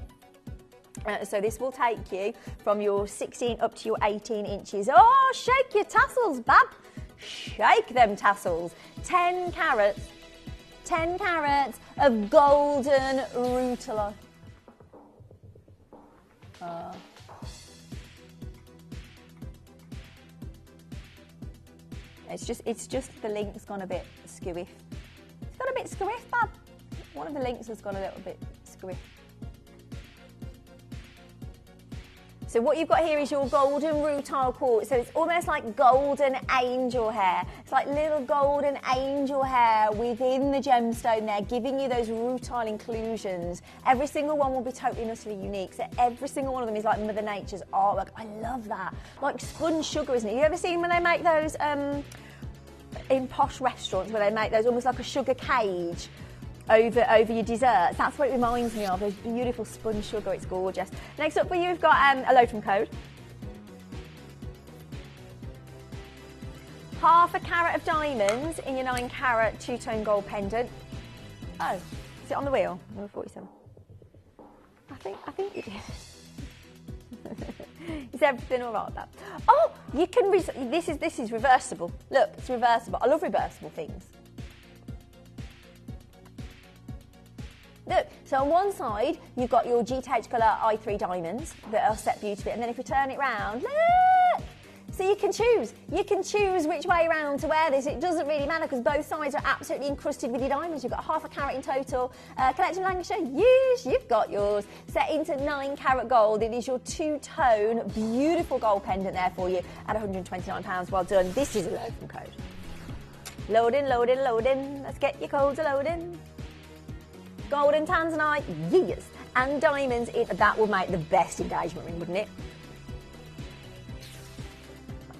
So this will take you from your 16 up to your 18 inches. Oh, shake your tassels, bab. Shake them tassels. 10 carats of golden rutile. It's just the link's gone a bit skewy. It's got a bit squiff, bab. One of the links has gone a little bit squiff. So what you've got here is your golden rutile quartz. So it's almost like golden angel hair. It's like little golden angel hair within the gemstone there, giving you those rutile inclusions. Every single one will be totally and utterly unique. So every single one of them is like Mother Nature's artwork. I love that. Like spun sugar, isn't it? You ever seen when they make those in posh restaurants where they make those almost like a sugar cage over your desserts? That's what it reminds me of, those beautiful spun sugar. It's gorgeous. Next up for you, we've got a load from Code. Half a carat of diamonds in your 9 carat two-tone gold pendant. Oh, is it on the wheel? Number 47. I think it is. Is everything all right, that? Oh, you can. This is reversible. Look, it's reversible. I love reversible things. So on one side, you've got your GTH colour i3 diamonds that are set beautifully, and then if you turn it round, look! So you can choose. You can choose which way round to wear this. It doesn't really matter because both sides are absolutely encrusted with your diamonds. You've got half a carat in total. Collection Lancashire, yes, you've got yours. Set into 9 carat gold. It is your two-tone, beautiful gold pendant there for you at £129. Well done. This is a load from code. Loading, loading, loading. Let's get your codes loading. Gold and Tanzanite, yes. And diamonds, that would make the best engagement ring, wouldn't it?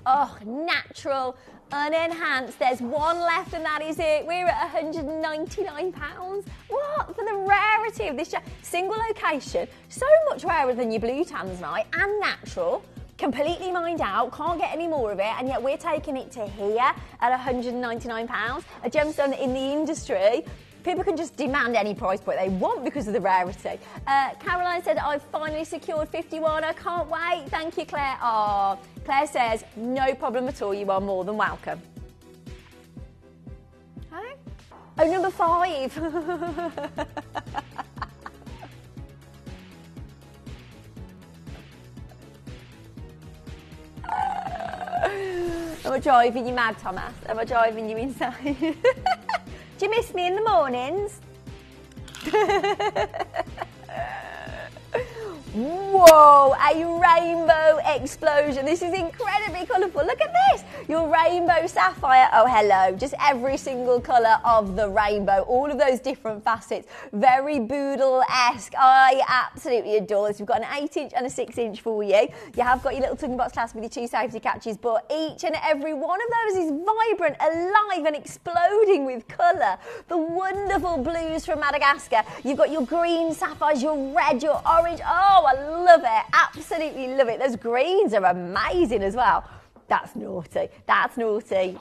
Oh, natural, unenhanced. There's one left and that is it. We're at £199. What? For the rarity of this single location, so much rarer than your blue Tanzanite and natural, completely mined out, can't get any more of it, and yet we're taking it to here at £199. A gemstone that in the industry, people can just demand any price point they want because of the rarity. Caroline said, I've finally secured 51. I can't wait. Thank you, Claire. Oh, Claire says, no problem at all. You are more than welcome. Hey? Oh, number 5. Am I driving you mad, Thomas? Am I driving you insane? Do you miss me in the mornings? Whoa, a rainbow explosion. This is incredibly colourful. Look at this. Your rainbow sapphire. Oh, hello. Just every single colour of the rainbow. All of those different facets. Very Boodle-esque. I absolutely adore this. We've got an 8-inch and a 6-inch for you. You have got your little tugging box clasp with your 2 safety catches, but each and every one of those is vibrant, alive and exploding with colour. The wonderful blues from Madagascar. You've got your green sapphires, your red, your orange. Oh, I love it. Absolutely love it. Those greens are amazing as well. That's naughty. That's naughty.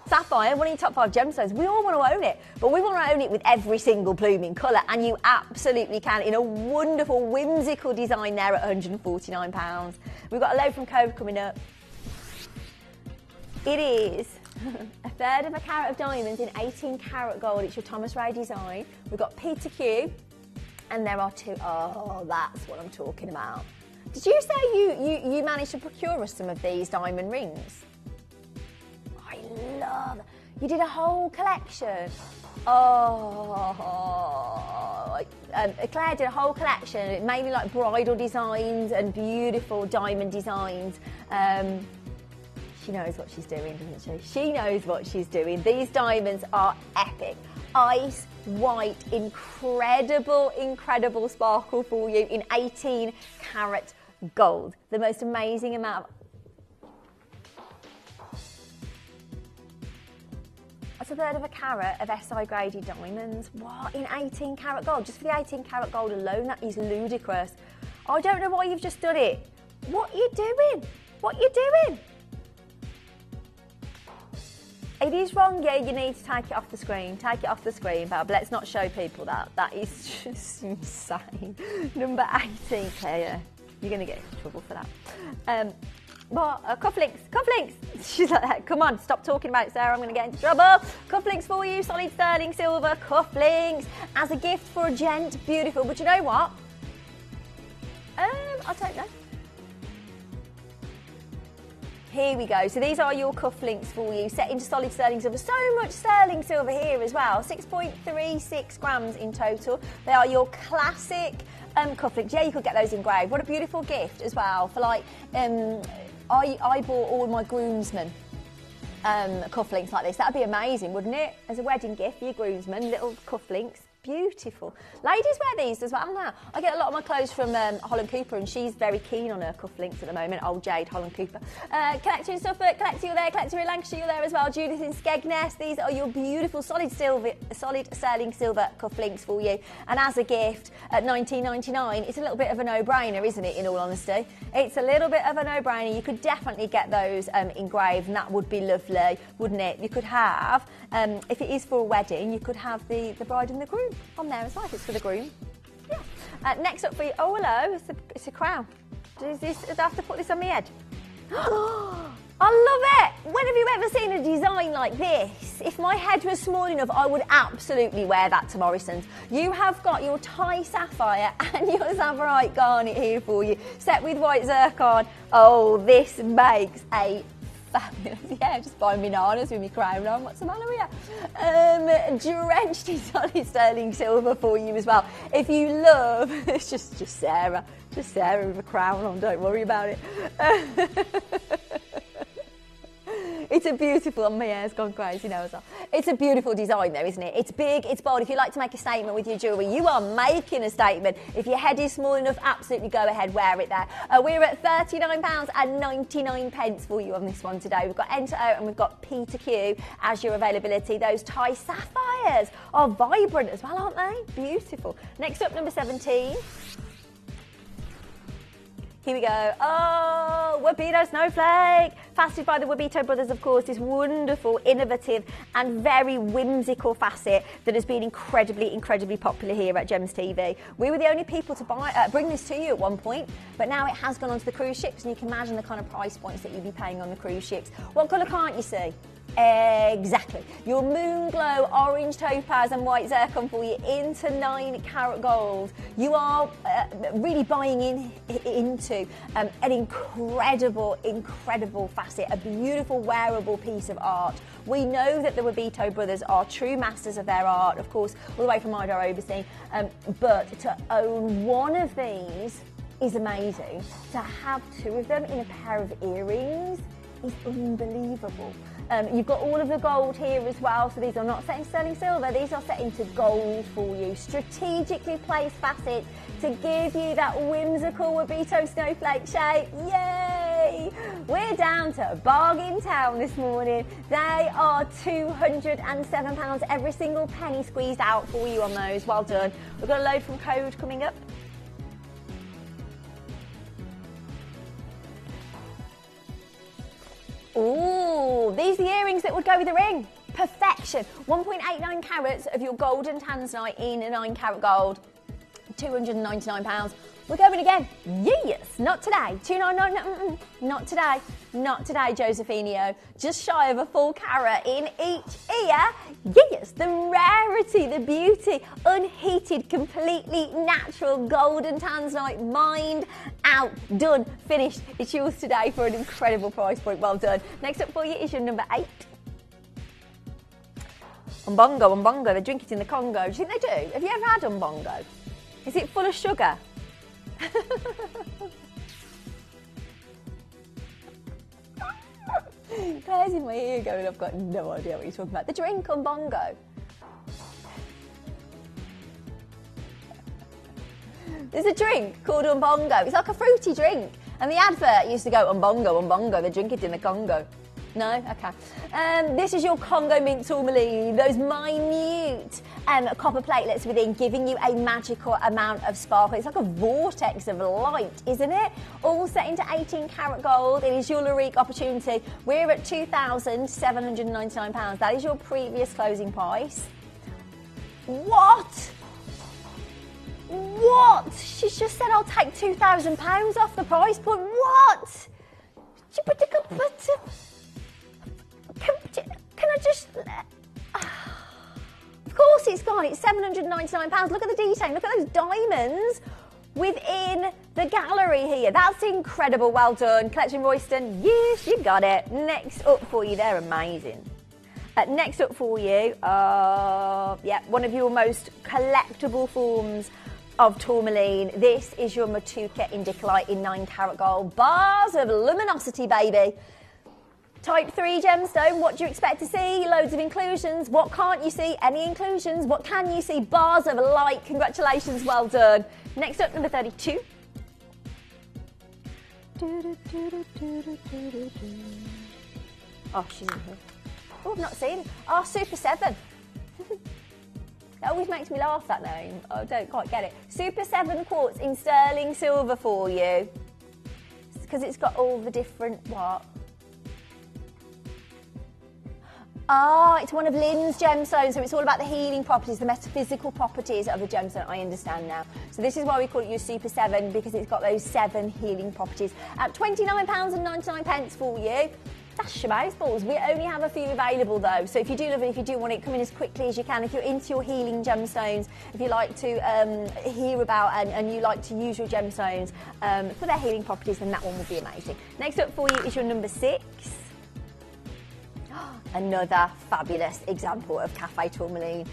Sapphire, one of your top 5 gemstones. We all want to own it, but we want to own it with every single blooming colour, and you absolutely can in a wonderful, whimsical design there at £149. We've got a load from Cove coming up. It is a third of a carat of diamonds in 18 carat gold. It's your Thomas Ray design. We've got Peter Q. And there are 2. Oh, that's what I'm talking about. Did you say you managed to procure us some of these diamond rings? I love it. You did a whole collection. Oh, Claire did a whole collection, mainly like bridal designs and beautiful diamond designs. She knows what she's doing, doesn't she? She knows what she's doing. These diamonds are epic. Ice white, incredible, incredible sparkle for you in 18 carat gold. The most amazing amount of... That's a third of a carat of SI graded diamonds. What? In 18 carat gold? Just for the 18 carat gold alone, that is ludicrous. I don't know why you've just done it. What are you doing? What are you doing? It is wrong, yeah, you need to take it off the screen. Take it off the screen, Bab. Let's not show people that. That is just insane. Number 18, Claire. You're going to get into trouble for that. What? Cufflinks. Cufflinks. She's like that. Come on, stop talking about it, Sarah. I'm going to get into trouble. Cufflinks for you. Solid sterling silver cufflinks. As a gift for a gent. Beautiful. But you know what? I don't know. Here we go. So these are your cufflinks for you, set into solid sterling silver. So much sterling silver here as well. 6.36 grams in total. They are your classic cufflinks. Yeah, you could get those engraved. What a beautiful gift as well. For like, I bought all my groomsmen cufflinks like this. That'd be amazing, wouldn't it? As a wedding gift for your groomsmen, little cufflinks. Beautiful. Ladies wear these as well now. I get a lot of my clothes from Holland Cooper, and she's very keen on her cufflinks at the moment. Old Jade, Holland Cooper. Collector in Suffolk, Collector, you're there. Collector in Lancashire, you're there as well. Judith in Skegness. These are your beautiful solid sterling silver cufflinks for you. And as a gift at $19.99, it's a little bit of a no-brainer, isn't it, in all honesty? It's a little bit of a no-brainer. You could definitely get those engraved, and that would be lovely, wouldn't it? You could have, if it is for a wedding, you could have the bride and the groom on there as well, if it's for the groom. Yeah. Next up for you, oh hello, it's a crown. Do I have to put this on my head? I love it. When have you ever seen a design like this? If my head was small enough, I would absolutely wear that to Morrison's. You have got your Thai Sapphire and your Sapphirite garnet here for you, set with white zircon. Oh, this makes a fabulous, yeah, just buying bananas with my crown on. What's the matter with you? Drenched in solid sterling silver for you as well. If you love, it's just Sarah with a crown on, don't worry about it. It's a beautiful, my hair's gone crazy now as well. It's a beautiful design though, isn't it? It's big, it's bold. If you like to make a statement with your jewellery, you are making a statement. If your head is small enough, absolutely go ahead, wear it there. We're at £39.99 for you on this one today. We've got N to O and we've got P to Q as your availability. Those Thai Sapphires are vibrant as well, aren't they? Beautiful. Next up, number 17. Here we go. Oh, Wabito Snowflake. Faceted by the Wabito brothers, of course, this wonderful, innovative and very whimsical facet that has been incredibly popular here at Gems TV. We were the only people to bring this to you at one point, but now it has gone onto the cruise ships, and you can imagine the kind of price points that you'd be paying on the cruise ships. What colour can't you see? Exactly. Your moon glow orange topaz and white zircon for you into 9 karat gold. You are really buying into an incredible facet, a beautiful wearable piece of art. We know that the Wabito brothers are true masters of their art, of course, all the way from Ida Oversea, but to own one of these is amazing. To have 2 of them in a pair of earrings is unbelievable. You've got all of the gold here as well, so these are not set in sterling silver, these are set into gold for you. Strategically placed facets to give you that whimsical Wabito snowflake shape. Yay! We're down to bargain town this morning. They are £207, every single penny squeezed out for you on those. Well done. We've got a load from code coming up. Ooh, these are the earrings that would go with the ring. Perfection. 1.89 carats of your golden Tanzanite in a 9 carat gold. £299. We're going again. Yes, not today. 299. Not today. Not today, Josephinio. Just shy of a full carat in each ear. Yes, the rarity, the beauty, unheated, completely natural golden Tanzanite, mined out, done, finished. It's yours today for an incredible price point. Well done. Next up for you is your number 8. Umbongo, they drink it in the Congo. Do you think they do? Have you ever had umbongo? Is it full of sugar? Claire's in my ear going, I've got no idea what you're talking about. The drink umbongo. There's a drink called umbongo. It's like a fruity drink. And the advert used to go, umbongo, they drink it in the Congo. No? Okay. This is your Congo mint tourmaline. Those minute copper platelets within, giving you a magical amount of sparkle. It's like a vortex of light, isn't it? All set into 18 karat gold. It is your Lurique opportunity. We're at £2,799. That is your previous closing price. What? What? She's just said I'll take £2,000 off the price point. What? Can I just... Of course it's gone. It's £799. Look at the detailing. Look at those diamonds within the gallery here. That's incredible. Well done. Collection Royston. Yes, you got it. Next up for you. They're amazing. Next up for you, one of your most collectible forms of tourmaline. This is your Matuka indicolite in 9 karat gold. Bars of luminosity, baby. Type 3 gemstone, what do you expect to see? Loads of inclusions. What can't you see? Any inclusions. What can you see? Bars of light. Congratulations, well done. Next up, number 32. Oh, she's in here. Oh, I've not seen it. Oh, Super 7. That always makes me laugh, that name. I don't quite get it. Super 7 quartz in sterling silver for you. Because it's got all the different, what? Ah, it's one of Lynn's gemstones, so it's all about the healing properties, the metaphysical properties of the gemstone. I understand now. So this is why we call it your Super 7, because it's got those 7 healing properties. At £29.99 for you. That's shabazeballs. We only have a few available though, so if you do love it, if you do want it, come in as quickly as you can. If you're into your healing gemstones, if you like to hear about and you like to use your gemstones for their healing properties, then that one will be amazing. Next up for you is your number 6. Another fabulous example of cafe tourmaline.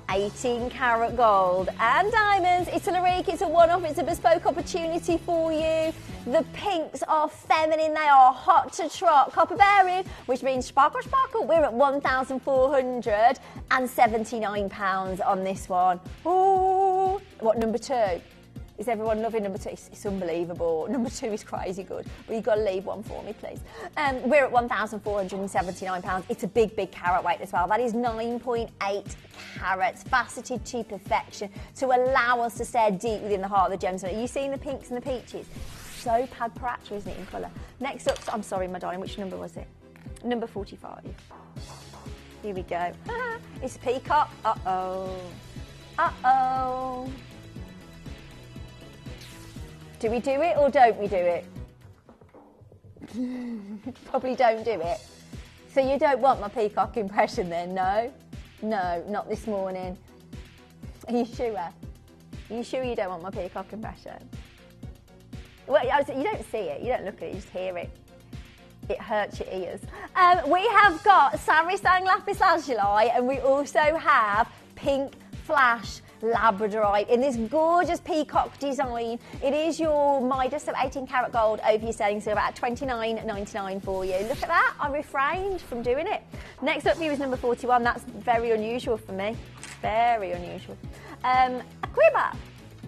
18 karat gold and diamonds. It's a Larique, it's a one-off, it's a bespoke opportunity for you. The pinks are feminine, they are hot to trot. Copper bearing, which means sparkle, sparkle. We're at £1,479 on this one. Oh, what, number 2? Is everyone loving number 2? It's unbelievable. Number 2 is crazy good. Well, you've got to leave one for me, please. We're at £1,479. It's a big, big carat weight as well. That is 9.8 carats, faceted to perfection to allow us to stare deep within the heart of the gemstone. Are you seeing the pinks and the peaches? So pad paracha, isn't it, in colour? Next up, I'm sorry, my darling, which number was it? Number 45. Here we go. It's a peacock. Uh-oh. Uh-oh. Do we do it or don't we do it? Probably don't do it. So you don't want my peacock impression then, no? No, not this morning. Are you sure? Are you sure you don't want my peacock impression? Well, you don't see it, you don't look at it, you just hear it. It hurts your ears. We have got Sarisang Lapis Lazuli, and we also have Pink Flash Labradorite in this gorgeous peacock design. It is your Midas of 18 karat gold over your selling, so about $29.99 for you. Look at that, I refrained from doing it. Next up for you is number 41. That's very unusual for me, very unusual.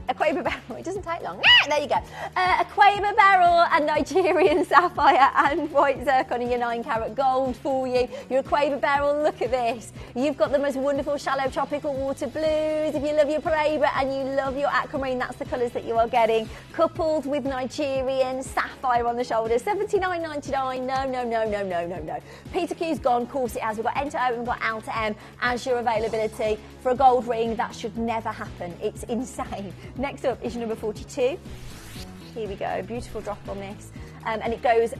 Aquamarine beryl, it doesn't take long. There you go. Aquamarine beryl and Nigerian sapphire and white zircon in your 9 karat gold for you. Your Aquamarine beryl, look at this. You've got the most wonderful shallow tropical water blues. If you love your Paraiba and you love your aquamarine, that's the colours that you are getting. Coupled with Nigerian sapphire on the shoulders. $79.99. No. Peter Q's gone, of course it has. We've got Enter O and we've got Outer M as your availability. For a gold ring, that should never happen. It's insane. Next up is your number 42. Here we go, beautiful drop on this. And it goes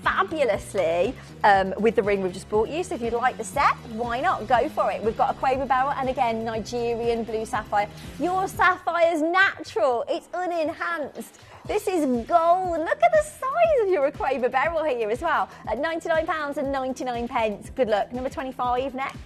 fabulously with the ring we've just bought you. So if you'd like the set, why not? Go for it. We've got Aquamarine beryl and again, Nigerian blue sapphire. Your sapphire's natural, it's unenhanced. This is gold. Look at the size of your Aquamarine beryl here as well. At £99.99. Good luck. Number 25 next.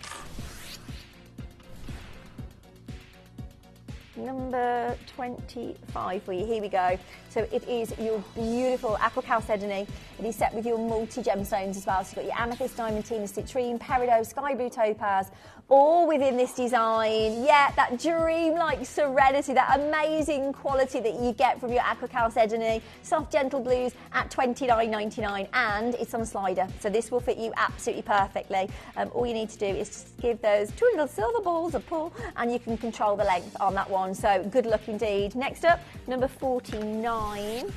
Number 25 for you. Here we go. So it is your beautiful aqua chalcedony. It is set with your multi gemstones as well. So you've got your amethyst, diamantina, citrine, peridot, sky blue topaz, all within this design. Yeah, that dreamlike serenity, that amazing quality that you get from your aqua chalcedony. Soft, gentle blues at $29.99, and it's on a slider. So this will fit you absolutely perfectly. All you need to do is just give those 2 little silver balls a pull, and you can control the length on that one. So good luck indeed. Next up, number 49,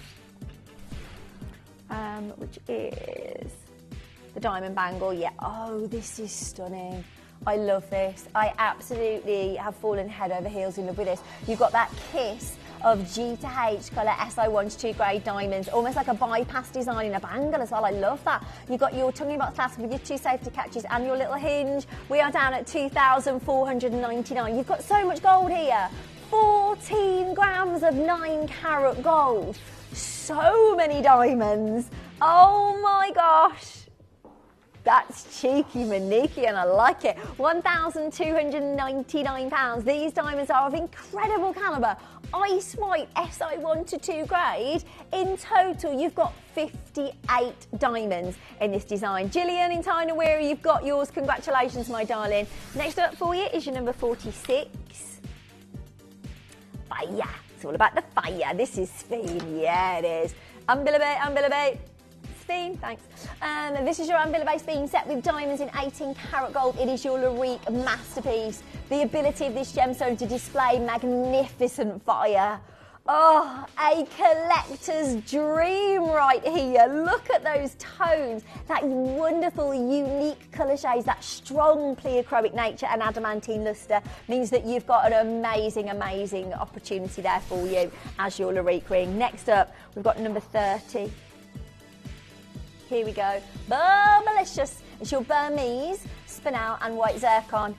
which is the diamond bangle. Yeah, oh, this is stunning. I love this. I absolutely have fallen head over heels in love with this. You've got that kiss of G to H colour SI1 to 2 grade diamonds, almost like a bypass design in a bangle as well. I love that. You've got your tongue box clasp with your 2 safety catches and your little hinge. We are down at $2,499. You've got so much gold here. 14 grams of 9 karat gold. So many diamonds. Oh my gosh. That's cheeky maniki and I like it. £1,299. These diamonds are of incredible calibre. Ice white SI1 to 2 grade. In total, you've got 58 diamonds in this design. Gillian in Tyne-Weary, you've got yours. Congratulations, my darling. Next up for you is your number 46. Fire. It's all about the fire. This is Sphene. Yeah, it is. Umbilibe. Sphene, thanks. This is your Umbilibe Sphene set with diamonds in 18 karat gold. It is your Larique masterpiece. The ability of this gemstone to display magnificent fire. Oh, a collector's dream right here. Look at those tones, that wonderful, unique colour shades, that strong pleochroic nature and adamantine lustre means that you've got an amazing, amazing opportunity there for you as your Larique ring. Next up, we've got number 30. Here we go. Bubblicious. It's your Burmese, spinel and white zircon.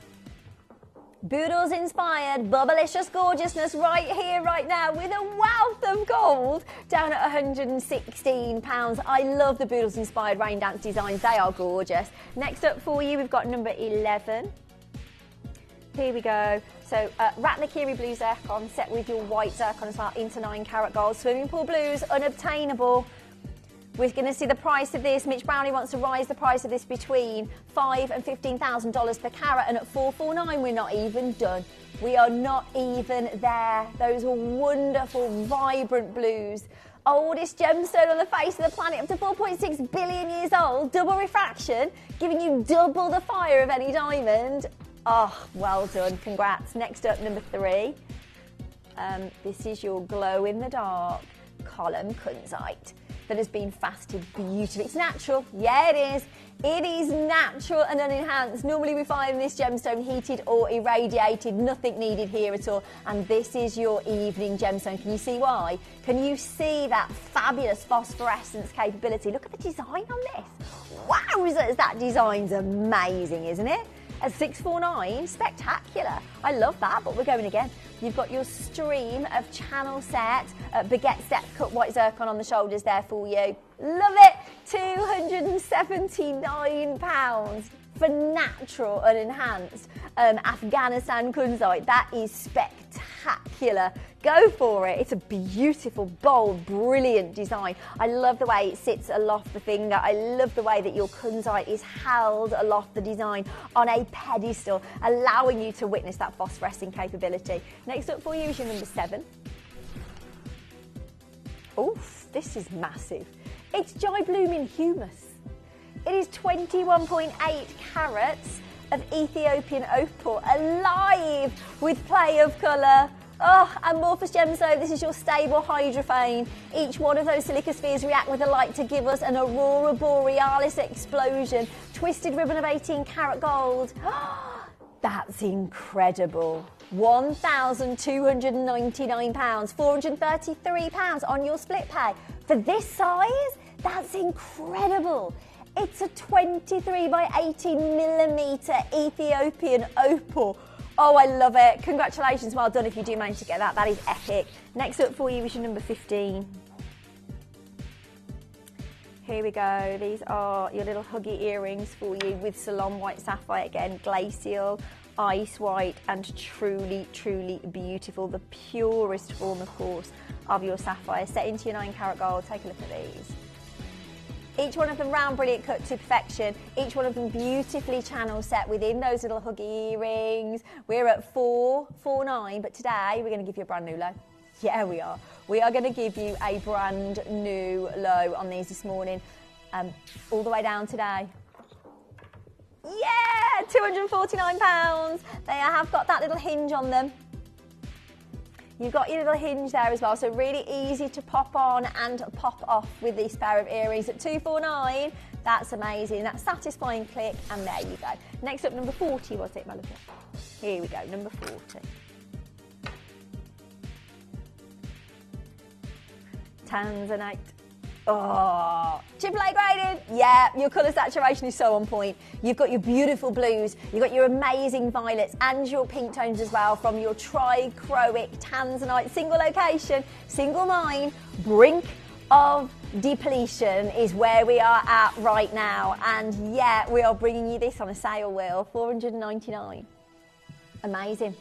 Boodles inspired, bubblicious gorgeousness right here, right now, with a wealth of gold down at £116. I love the Boodles inspired rain dance designs. They are gorgeous. Next up for you, we've got number 11. Here we go. So Ratnakiri blue zircon set with your white zircon as well into 9 carat gold. Swimming pool blues, unobtainable. We're going to see the price of this. Mitch Brownlee wants to rise the price of this between $5,000 and $15,000 per carat, and at $449 we're not even done. We are not even there. Those are wonderful, vibrant blues. Oldest gemstone on the face of the planet, up to 4.6 billion years old, double refraction, giving you double the fire of any diamond. Oh, well done, congrats. Next up, number 3. This is your glow-in-the-dark column kunzite that has been faceted beautifully. It's natural, yeah it is. It is natural and unenhanced. Normally we find this gemstone heated or irradiated, nothing needed here at all. And this is your evening gemstone. Can you see why? Can you see that fabulous phosphorescence capability? Look at the design on this. Wowzers, that design's amazing, isn't it? At $649, spectacular. I love that, but we're going again. You've got your stream of channel set, baguette step cut white zircon on the shoulders there for you. Love it. £279 for natural unenhanced Afghanistan kunzite. That is spectacular. Go for it. It's a beautiful, bold, brilliant design. I love the way it sits aloft the finger. I love the way that your kunzite is held aloft the design on a pedestal, allowing you to witness that phosphorescing capability. Next up for you is your number 7. Oof, this is massive. It's Jai Blooming Humus. It is 21.8 carats of Ethiopian opal, alive with play of colour. Oh, amorphous gemstone, this is your stable hydrophane. Each one of those silica spheres react with the light to give us an aurora borealis explosion. Twisted ribbon of 18 karat gold. That's incredible. £1,299, £433 on your split pay. For this size, that's incredible. It's a 23 by 18 millimetre Ethiopian opal. Oh, I love it. Congratulations, well done if you do manage to get that. That is epic. Next up for you is your number 15. Here we go. These are your little huggy earrings for you with Salon white sapphire again, glacial, ice white, and truly, truly beautiful. The purest form, of course, of your sapphire. Set into your 9 karat gold. Take a look at these. Each one of them round, brilliant, cut to perfection. Each one of them beautifully channel set within those little huggy earrings. We're at $449, but today we're going to give you a brand new low. Yeah, we are. We are going to give you a brand new low on these this morning, all the way down today. Yeah, £249. They have got that little hinge on them. You've got your little hinge there as well, so really easy to pop on and pop off with this pair of earrings at $249. That's amazing. That satisfying click, and there you go. Next up, number 40, was it, Malachite? Here we go, number 40. Tanzanite. Oh, triple A graded. Yeah, your colour saturation is so on point. You've got your beautiful blues, you've got your amazing violets and your pink tones as well from your trichroic Tanzanite. Single location, single mine, brink of depletion is where we are at right now. And yeah, we are bringing you this on a sale wheel, $499. Amazing.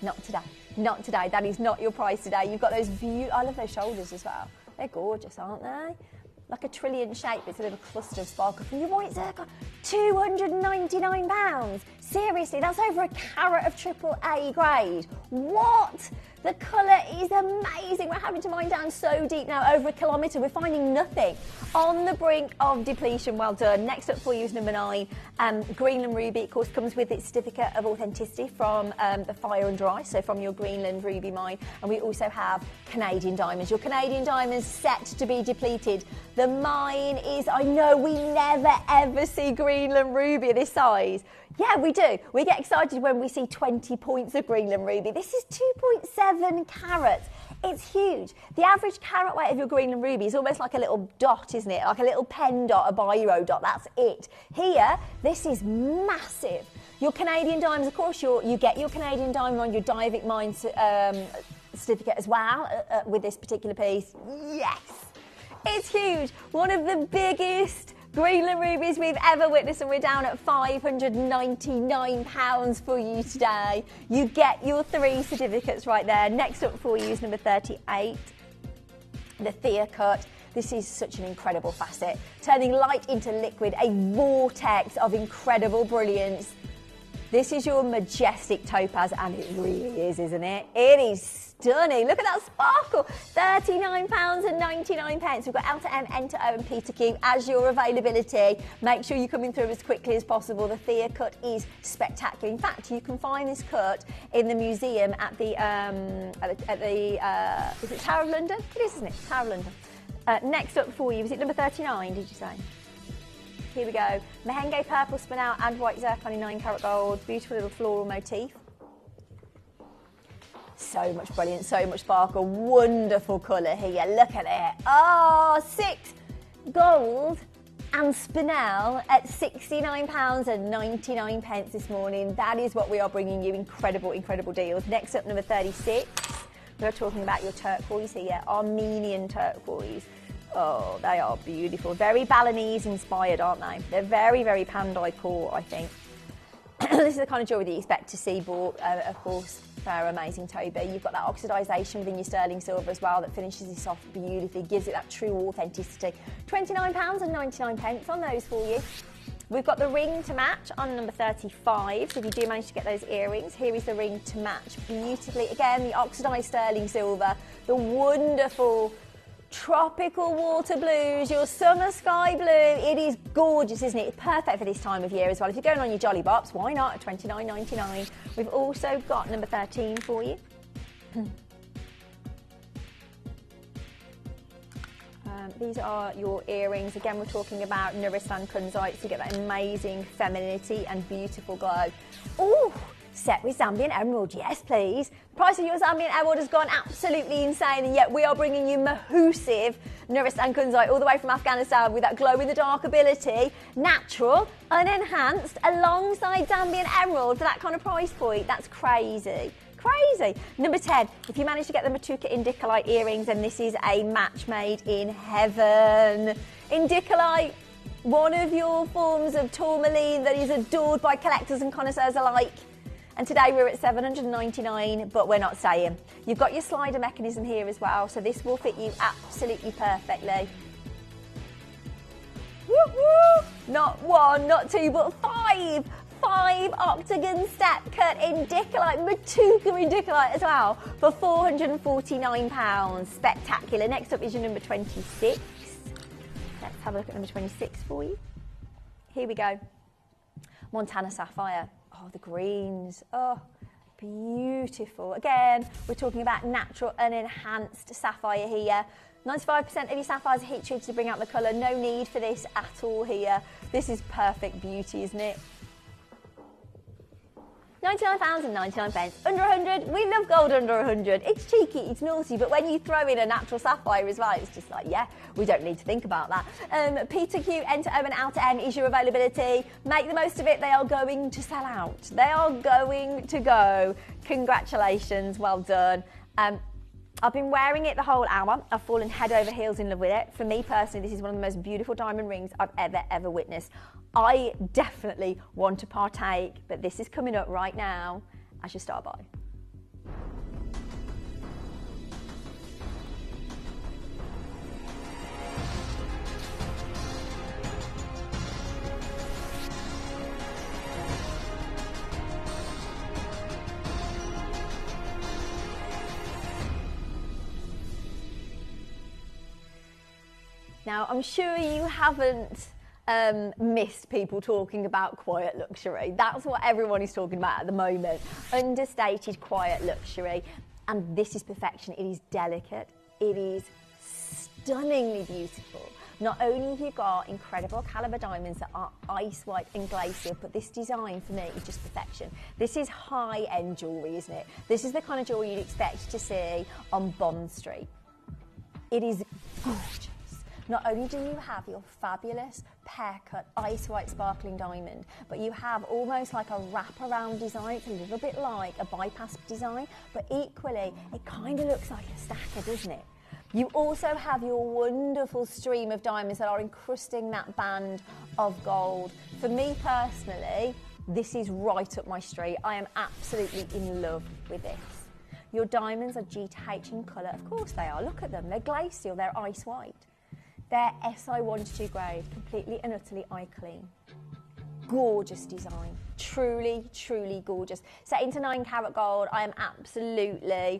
Not today. Not today. That is not your price today. You've got those beautiful, I love those shoulders as well. They're gorgeous, aren't they? Like a trillion shape, it's a little cluster of sparkle from your white zircon. £299. Seriously, that's over a carat of triple A grade. What? The colour is amazing. We're having to mine down so deep now, over a kilometre. We're finding nothing. On the brink of depletion. Well done. Next up for you is number 9. Greenland Ruby, of course, comes with its certificate of authenticity from the Fire and Dry, so from your Greenland Ruby mine. And we also have Canadian diamonds. Your Canadian diamonds set to be depleted. The mine is, I know we never ever see Greenland Ruby this size. Yeah, we do. We get excited when we see 20 points of Greenland Ruby. This is 2.7 carats. It's huge. The average carat weight of your Greenland ruby is almost like a little dot, isn't it? Like a little pen dot, a biro dot, that's it. Here, this is massive. Your Canadian diamonds, of course, you get your Canadian diamond on your Diavic Mine certificate as well with this particular piece. Yes, it's huge. One of the biggest Greenland rubies we've ever witnessed, and we're down at £599 for you today. You get your 3 certificates right there. Next up for you is number 38, the Thea cut. This is such an incredible facet, turning light into liquid, a vortex of incredible brilliance. This is your majestic topaz, and it really is, isn't it? It is stunning. Look at that sparkle. £39.99. We've got L to M, N to O, and P to Q as your availability. Make sure you're coming through as quickly as possible. The Thea cut is spectacular. In fact, you can find this cut in the museum at the is it Tower of London? It is, isn't it? Tower of London. Next up for you, is it number 39, did you say? Here we go. Mahenge purple spinel and white zircon in 9 karat gold. Beautiful little floral motif. So much brilliance, so much sparkle. Wonderful colour here. Look at it. Oh, 6 gold and spinel at £69.99 this morning. That is what we are bringing you. Incredible, incredible deals. Next up, number 36. We're talking about your turquoise here. Armenian turquoise. Oh, they are beautiful. Very Balinese inspired, aren't they? They're very, very Pandai core, I think. This is the kind of jewellery that you expect to see bought, of course, for our amazing Toby. You've got that oxidisation within your sterling silver as well that finishes this off beautifully, gives it that true authenticity. £29.99 on those for you. We've got the ring to match on number 35, so if you do manage to get those earrings, here is the ring to match beautifully. Again, the oxidised sterling silver, the wonderful tropical water blues, your summer sky blue. It is gorgeous, isn't it? It's perfect for this time of year as well. If you're going on your jolly bops, why not at $29.99? We've also got number 13 for you. These are your earrings. Again, we're talking about Nuristan kunzite, so you get that amazing femininity and beautiful glow. Ooh! Set with Zambian emerald, yes please. The price of your Zambian emerald has gone absolutely insane, and yet we are bringing you mahoosive Nuristan kunzite all the way from Afghanistan with that glow-in-the-dark ability, natural, unenhanced, alongside Zambian emerald for that kind of price point. That's crazy. Crazy. Number 10, if you manage to get the Matuka indicolite earrings, then this is a match made in heaven. Indicolite, one of your forms of tourmaline that is adored by collectors and connoisseurs alike. And today we're at $799, but we're not saying. You've got your slider mechanism here as well, so this will fit you absolutely perfectly. Woo-hoo! Not 1, not 2, but 5 octagon step cut indicolite, Matuka indicolite as well, for £449. Spectacular. Next up is your number 26. Let's have a look at number 26 for you. Here we go. Montana Sapphire. Oh, the greens. Oh, beautiful. Again, we're talking about natural and enhanced sapphire here. 95% of your sapphires are heat treated to bring out the colour. No need for this at all here. This is perfect beauty, isn't it? £99.99. Under 100. We love gold under 100. It's cheeky, it's naughty, but when you throw in a natural sapphire as well, it's just like, yeah, we don't need to think about that. P to Q, N to O, and L to N is your availability. Make the most of it. They are going to sell out. They are going to go. Congratulations. Well done. I've been wearing it the whole hour. I've fallen head over heels in love with it. For me personally, this is one of the most beautiful diamond rings I've ever witnessed. I definitely want to partake, but this is coming up right now as your star buy. Now, I'm sure you haven't missed people talking about quiet luxury. That's what everyone is talking about at the moment. Understated quiet luxury. And this is perfection. It is delicate. It is stunningly beautiful. Not only have you got incredible caliber diamonds that are ice white and glacial, but this design for me is just perfection. This is high-end jewellery, isn't it? This is the kind of jewellery you'd expect to see on Bond Street. It is gorgeous. Not only do you have your fabulous pear-cut ice white sparkling diamond, but you have almost like a wraparound design. It's a little bit like a bypass design, but equally it kind of looks like a stacker, doesn't it? You also have your wonderful stream of diamonds that are encrusting that band of gold. For me personally, this is right up my street. I am absolutely in love with this. Your diamonds are GTH in colour. Of course they are. Look at them. They're glacial. They're ice white. They're SI1 grade, completely and utterly eye clean. Gorgeous design. Truly, truly gorgeous. Set into 9 karat gold. I am absolutely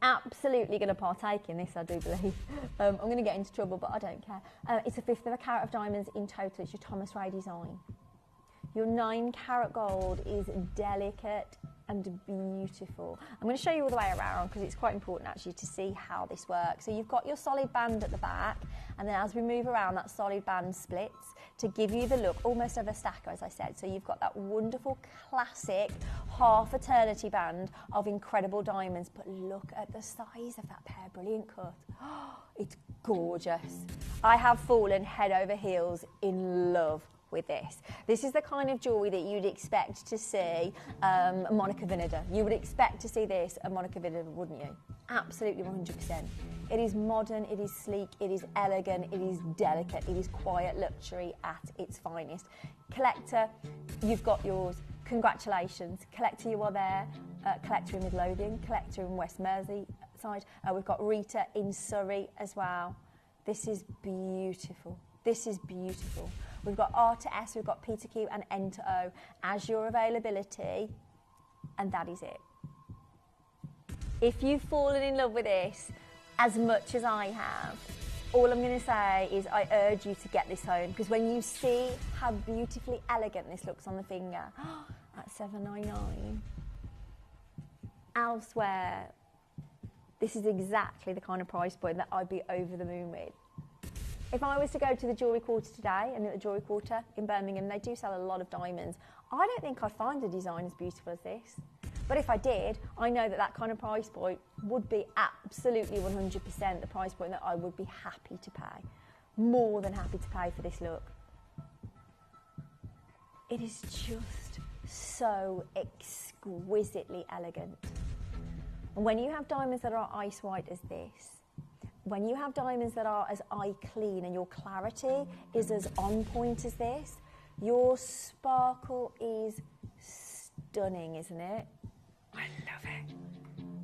going to partake in this, I do believe. I'm going to get into trouble, but I don't care. It's 1/5 of a carat of diamonds in total. It's your Thomas Ray design. Your 9 karat gold is delicate and beautiful. I'm going to show you all the way around because it's quite important actually to see how this works. So you've got your solid band at the back, and then as we move around, that solid band splits to give you the look almost of a stacker, as I said. So you've got that wonderful classic half eternity band of incredible diamonds, but look at the size of that pear brilliant cut. It's gorgeous. I have fallen head over heels in love with this. This is the kind of jewellery that you'd expect to see Monica Vinader. You would expect to see this at Monica Vinader, wouldn't you? Absolutely 100%. It is modern, it is sleek, it is elegant, it is delicate, it is quiet luxury at its finest. Collector, you've got yours. Congratulations. Collector, you are there. Collector in Midlothian, collector in West Merseyside. We've got Rita in Surrey as well. This is beautiful. This is beautiful. We've got R to S, we've got P to Q and N to O as your availability, and that is it. If you've fallen in love with this as much as I have, all I'm going to say is I urge you to get this home, because when you see how beautifully elegant this looks on the finger, at $7.99, elsewhere, this is exactly the kind of price point that I'd be over the moon with. If I was to go to the Jewellery Quarter today, and at the Jewellery Quarter in Birmingham, they do sell a lot of diamonds, I don't think I'd find a design as beautiful as this. But if I did, I know that that kind of price point would be absolutely 100% the price point that I would be happy to pay. More than happy to pay for this look. It is just so exquisitely elegant. And when you have diamonds that are ice white as this, when you have diamonds that are as eye clean and your clarity is as on point as this, your sparkle is stunning, isn't it? I love it.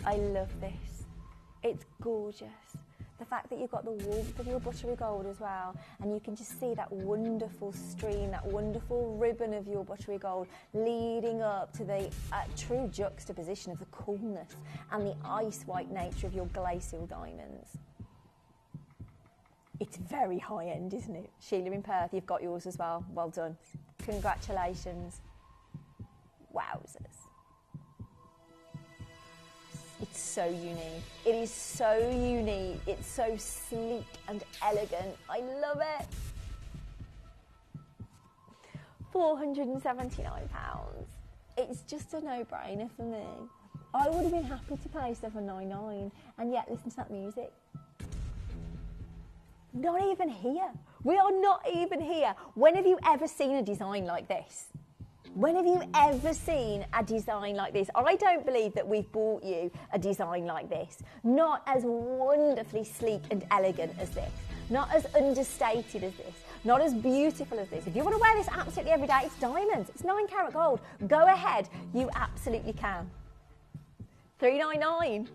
I love this. It's gorgeous. The fact that you've got the warmth of your buttery gold as well, and you can just see that wonderful stream, that wonderful ribbon of your buttery gold leading up to the true juxtaposition of the coolness and the ice white nature of your glacial diamonds. It's very high-end, isn't it? Sheila in Perth, you've got yours as well. Well done. Congratulations. Wowzers. It's so unique. It is so unique. It's so sleek and elegant. I love it. £479. It's just a no-brainer for me. I would have been happy to pay $7.99 and yet listen to that music. Not even here. We are not even here. When have you ever seen a design like this? When have you ever seen a design like this? I don't believe that we've bought you a design like this. Not as wonderfully sleek and elegant as this. Not as understated as this. Not as beautiful as this. If you want to wear this absolutely every day, it's diamonds. It's 9 karat gold. Go ahead. You absolutely can. $3.99.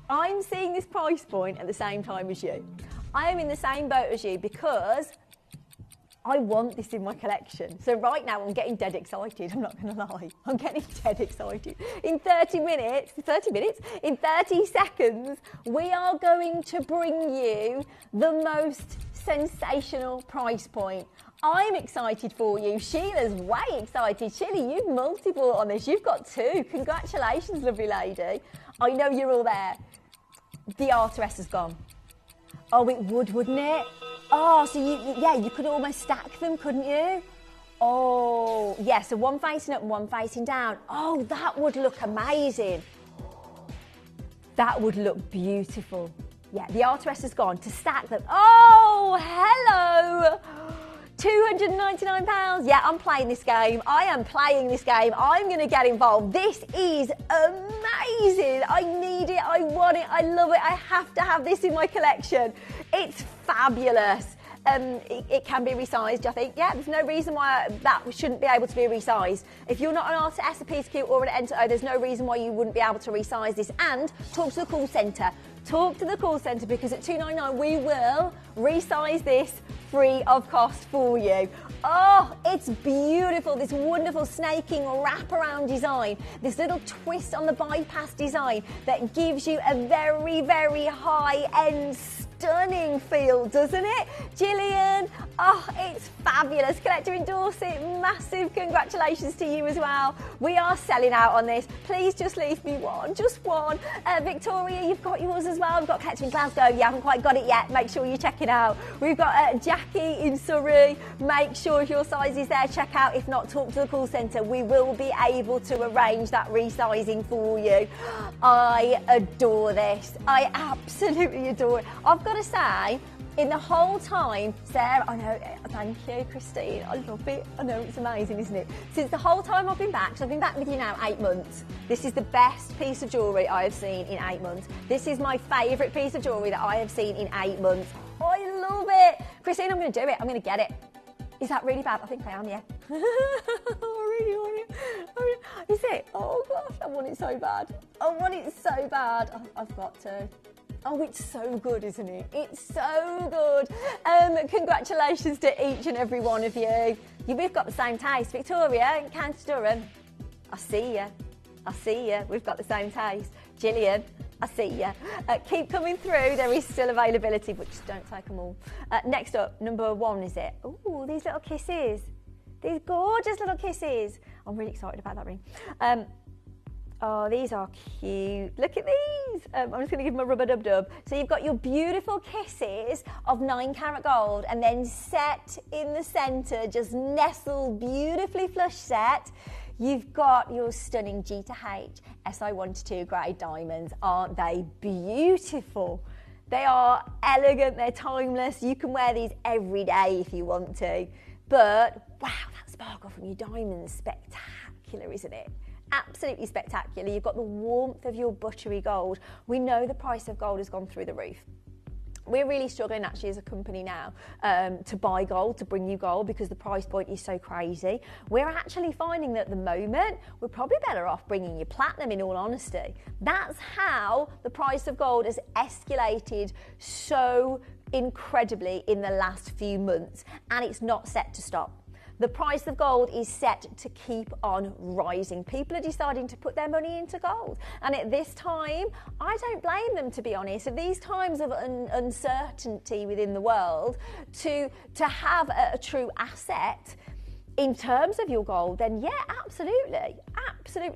I'm seeing this price point at the same time as you. I am in the same boat as you because I want this in my collection. So right now I'm getting dead excited, I'm not going to lie. I'm getting dead excited. In 30 seconds, we are going to bring you the most sensational price point. I'm excited for you. Sheila's way excited. Sheila, you've multiple on this. You've got 2. Congratulations, lovely lady. I know you're all there. The R to S has gone. Oh, it would, wouldn't it? Oh, so you could almost stack them, couldn't you? Oh, yeah, so one facing up and one facing down. Oh, that would look amazing. That would look beautiful. Yeah, the artist has gone to stack them. Oh, hello. £299. Yeah, I'm playing this game. I am playing this game. I'm going to get involved. This is amazing. I need it. I want it. I love it. I have to have this in my collection. It's fabulous. It can be resized, I think. Yeah, there's no reason why that shouldn't be able to be resized. If you're not an artist, a piece cute or an enter, there's no reason why you wouldn't be able to resize this. And talk to the call centre. Talk to the call centre, because at $299 we will resize this free of cost for you. Oh, it's beautiful, this wonderful snaking wraparound design, this little twist on the bypass design that gives you a very, very high-end, stunning feel, doesn't it? Gillian, oh, it's fabulous. Collector endorse it. Massive congratulations to you as well. We are selling out on this. Please just leave me one, just one. Victoria, you've got yours as well. We've got Collector in Glasgow. You haven't quite got it yet. Make sure you check it out. We've got Jackie in Surrey. Make sure if your size is there, check out. If not, talk to the call centre. We will be able to arrange that resizing for you. I adore this. I absolutely adore it. I've got to say, in the whole time, Sarah, I know, thank you, Christine, I love it. I know, it's amazing, isn't it? Since the whole time I've been back, so I've been back with you now 8 months. This is the best piece of jewellery I have seen in 8 months. This is my favourite piece of jewellery that I have seen in 8 months. I love it. Christine, I'm going to do it. I'm going to get it. Is that really bad? I think I am, yeah. I really want it. Is it? Oh, gosh, I want it so bad. I want it so bad. I've got to. Oh, it's so good, isn't it? It's so good. Congratulations to each and every one of you. We've got the same taste. Victoria in County Durham, I see you. I see you. We've got the same taste. Gillian, I see you. Keep coming through. There is still availability, but just don't take them all. Next up, number 1, is it? Oh, these little kisses. These gorgeous little kisses. I'm really excited about that ring. Oh, these are cute. Look at these. I'm just going to give them a rubber dub-dub. So you've got your beautiful kisses of 9 karat gold, and then set in the centre, just nestled, beautifully flush set. You've got your stunning G to H SI1-2 grade diamonds. Aren't they beautiful? They are elegant, they're timeless. You can wear these every day if you want to. But wow, that sparkle from your diamonds, spectacular, isn't it? Absolutely spectacular. You've got the warmth of your buttery gold. We know the price of gold has gone through the roof. We're really struggling actually as a company now to buy gold, to bring you gold, because the price point is so crazy. We're actually finding that at the moment, we're probably better off bringing you platinum, in all honesty. That's how the price of gold has escalated so incredibly in the last few months, and it's not set to stop. The price of gold is set to keep on rising. People are deciding to put their money into gold. And at this time, I don't blame them, to be honest. At these times of uncertainty within the world, to have a true asset in terms of your gold, then yeah, absolutely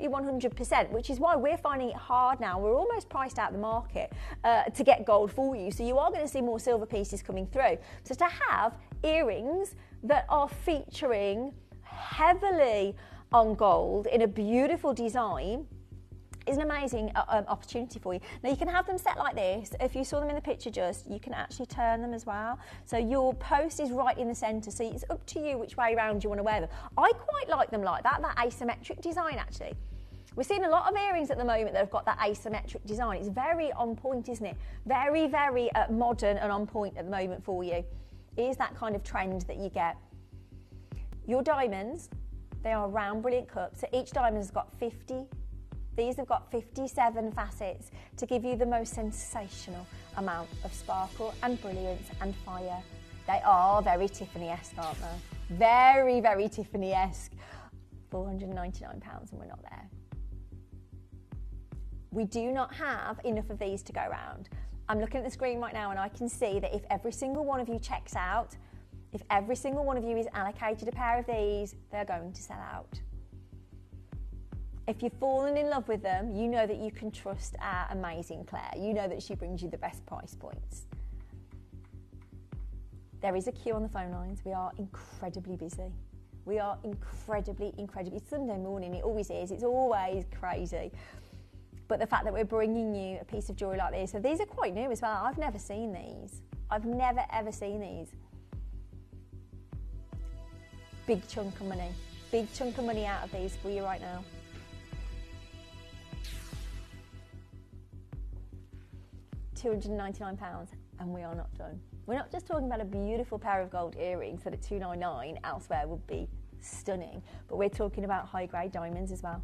100%, which is why we're finding it hard now. We're almost priced out of the market to get gold for you. So you are going to see more silver pieces coming through. So to have earrings that are featuring heavily on gold in a beautiful design is an amazing opportunity for you. Now you can have them set like this. If you saw them in the picture you can actually turn them as well. So your post is right in the centre, so it's up to you which way around you want to wear them. I quite like them like that asymmetric design actually. We're seeing a lot of earrings at the moment that have got that asymmetric design. It's very on point, isn't it? Very, very modern and on point at the moment for you. It is that kind of trend that you get. Your diamonds, they are round brilliant cups. So each diamond has got 50. These have got 57 facets to give you the most sensational amount of sparkle and brilliance and fire. They are very Tiffany-esque, aren't they? Very, very Tiffany-esque. £499 and we're not there. We do not have enough of these to go around. I'm looking at the screen right now and I can see that if every single one of you checks out, if every single one of you is allocated a pair of these, they're going to sell out. If you've fallen in love with them, you know that you can trust our amazing Claire. You know that she brings you the best price points. There is a queue on the phone lines. We are incredibly busy. We are incredibly. It's Sunday morning, it always is. It's always crazy. But the fact that we're bringing you a piece of jewellery like this, so these are quite new as well. I've never seen these. I've never ever seen these. Big chunk of money. Big chunk of money out of these for you right now. £299, and we are not done. We're not just talking about a beautiful pair of gold earrings that at $299 elsewhere would be stunning, but we're talking about high-grade diamonds as well.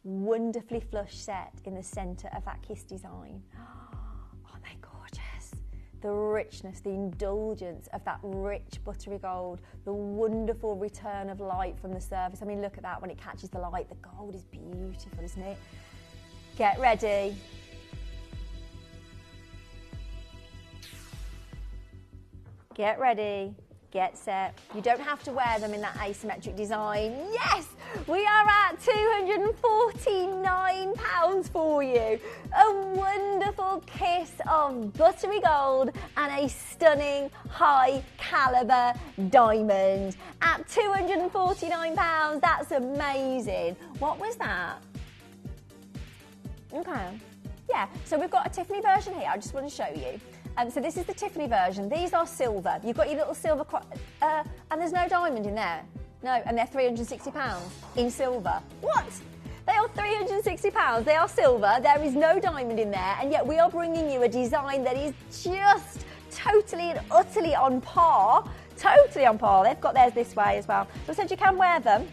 Wonderfully flush set in the centre of that kiss design. Oh, they're gorgeous. The richness, the indulgence of that rich buttery gold, the wonderful return of light from the surface. I mean, look at that when it catches the light. The gold is beautiful, isn't it? Get ready. Get ready, get set. You don't have to wear them in that asymmetric design. Yes, we are at £249 for you. A wonderful kiss of buttery gold and a stunning high caliber diamond. At £249, that's amazing. What was that? Okay, yeah, so we've got a Tiffany version here. I just want to show you. So this is the Tiffany version. These are silver. You've got your little silver, and there's no diamond in there. No, and they're £360 in silver. What? They are £360. They are silver. There is no diamond in there, and yet we are bringing you a design that is just totally and utterly on par. Totally on par. They've got theirs this way as well. So I said you can wear them.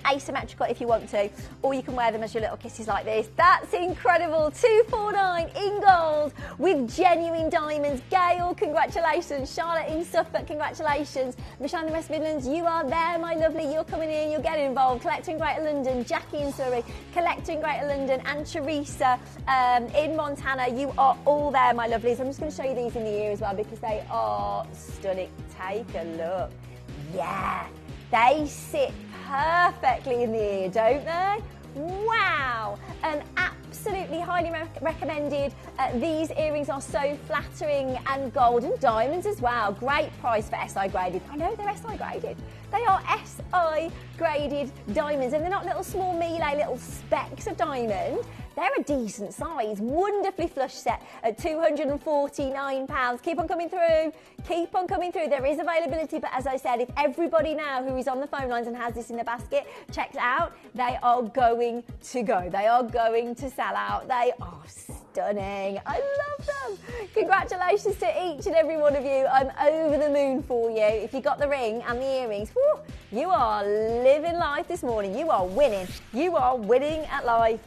Asymmetrical if you want to, or you can wear them as your little kisses like this. That's incredible. $249 in gold with genuine diamonds. Gail, congratulations. Charlotte in Suffolk, congratulations. Michelle in the West Midlands, you are there, my lovely. You're coming in, you're getting involved. Collector in Greater London, Jackie in Surrey, Collector in Greater London, and Teresa in Montana. You are all there, my lovelies. I'm just going to show you these in the ear as well because they are stunning. Take a look. Yeah, they sit perfectly in the ear, don't they? Wow! And absolutely highly recommended. These earrings are so flattering, and gold and diamonds as well. Great price for SI graded. I know they're SI graded. They are SI graded diamonds, and they're not little small mealy little specks of diamond. They're a decent size, wonderfully flush set at £249. Keep on coming through. Keep on coming through. There is availability, but as I said, if everybody now who is on the phone lines and has this in their basket checks out, they are going to go. They are going to sell out. They are stunning. I love them. Congratulations to each and every one of you. I'm over the moon for you. If you got the ring and the earrings, whew, you are living life this morning. You are winning. You are winning at life.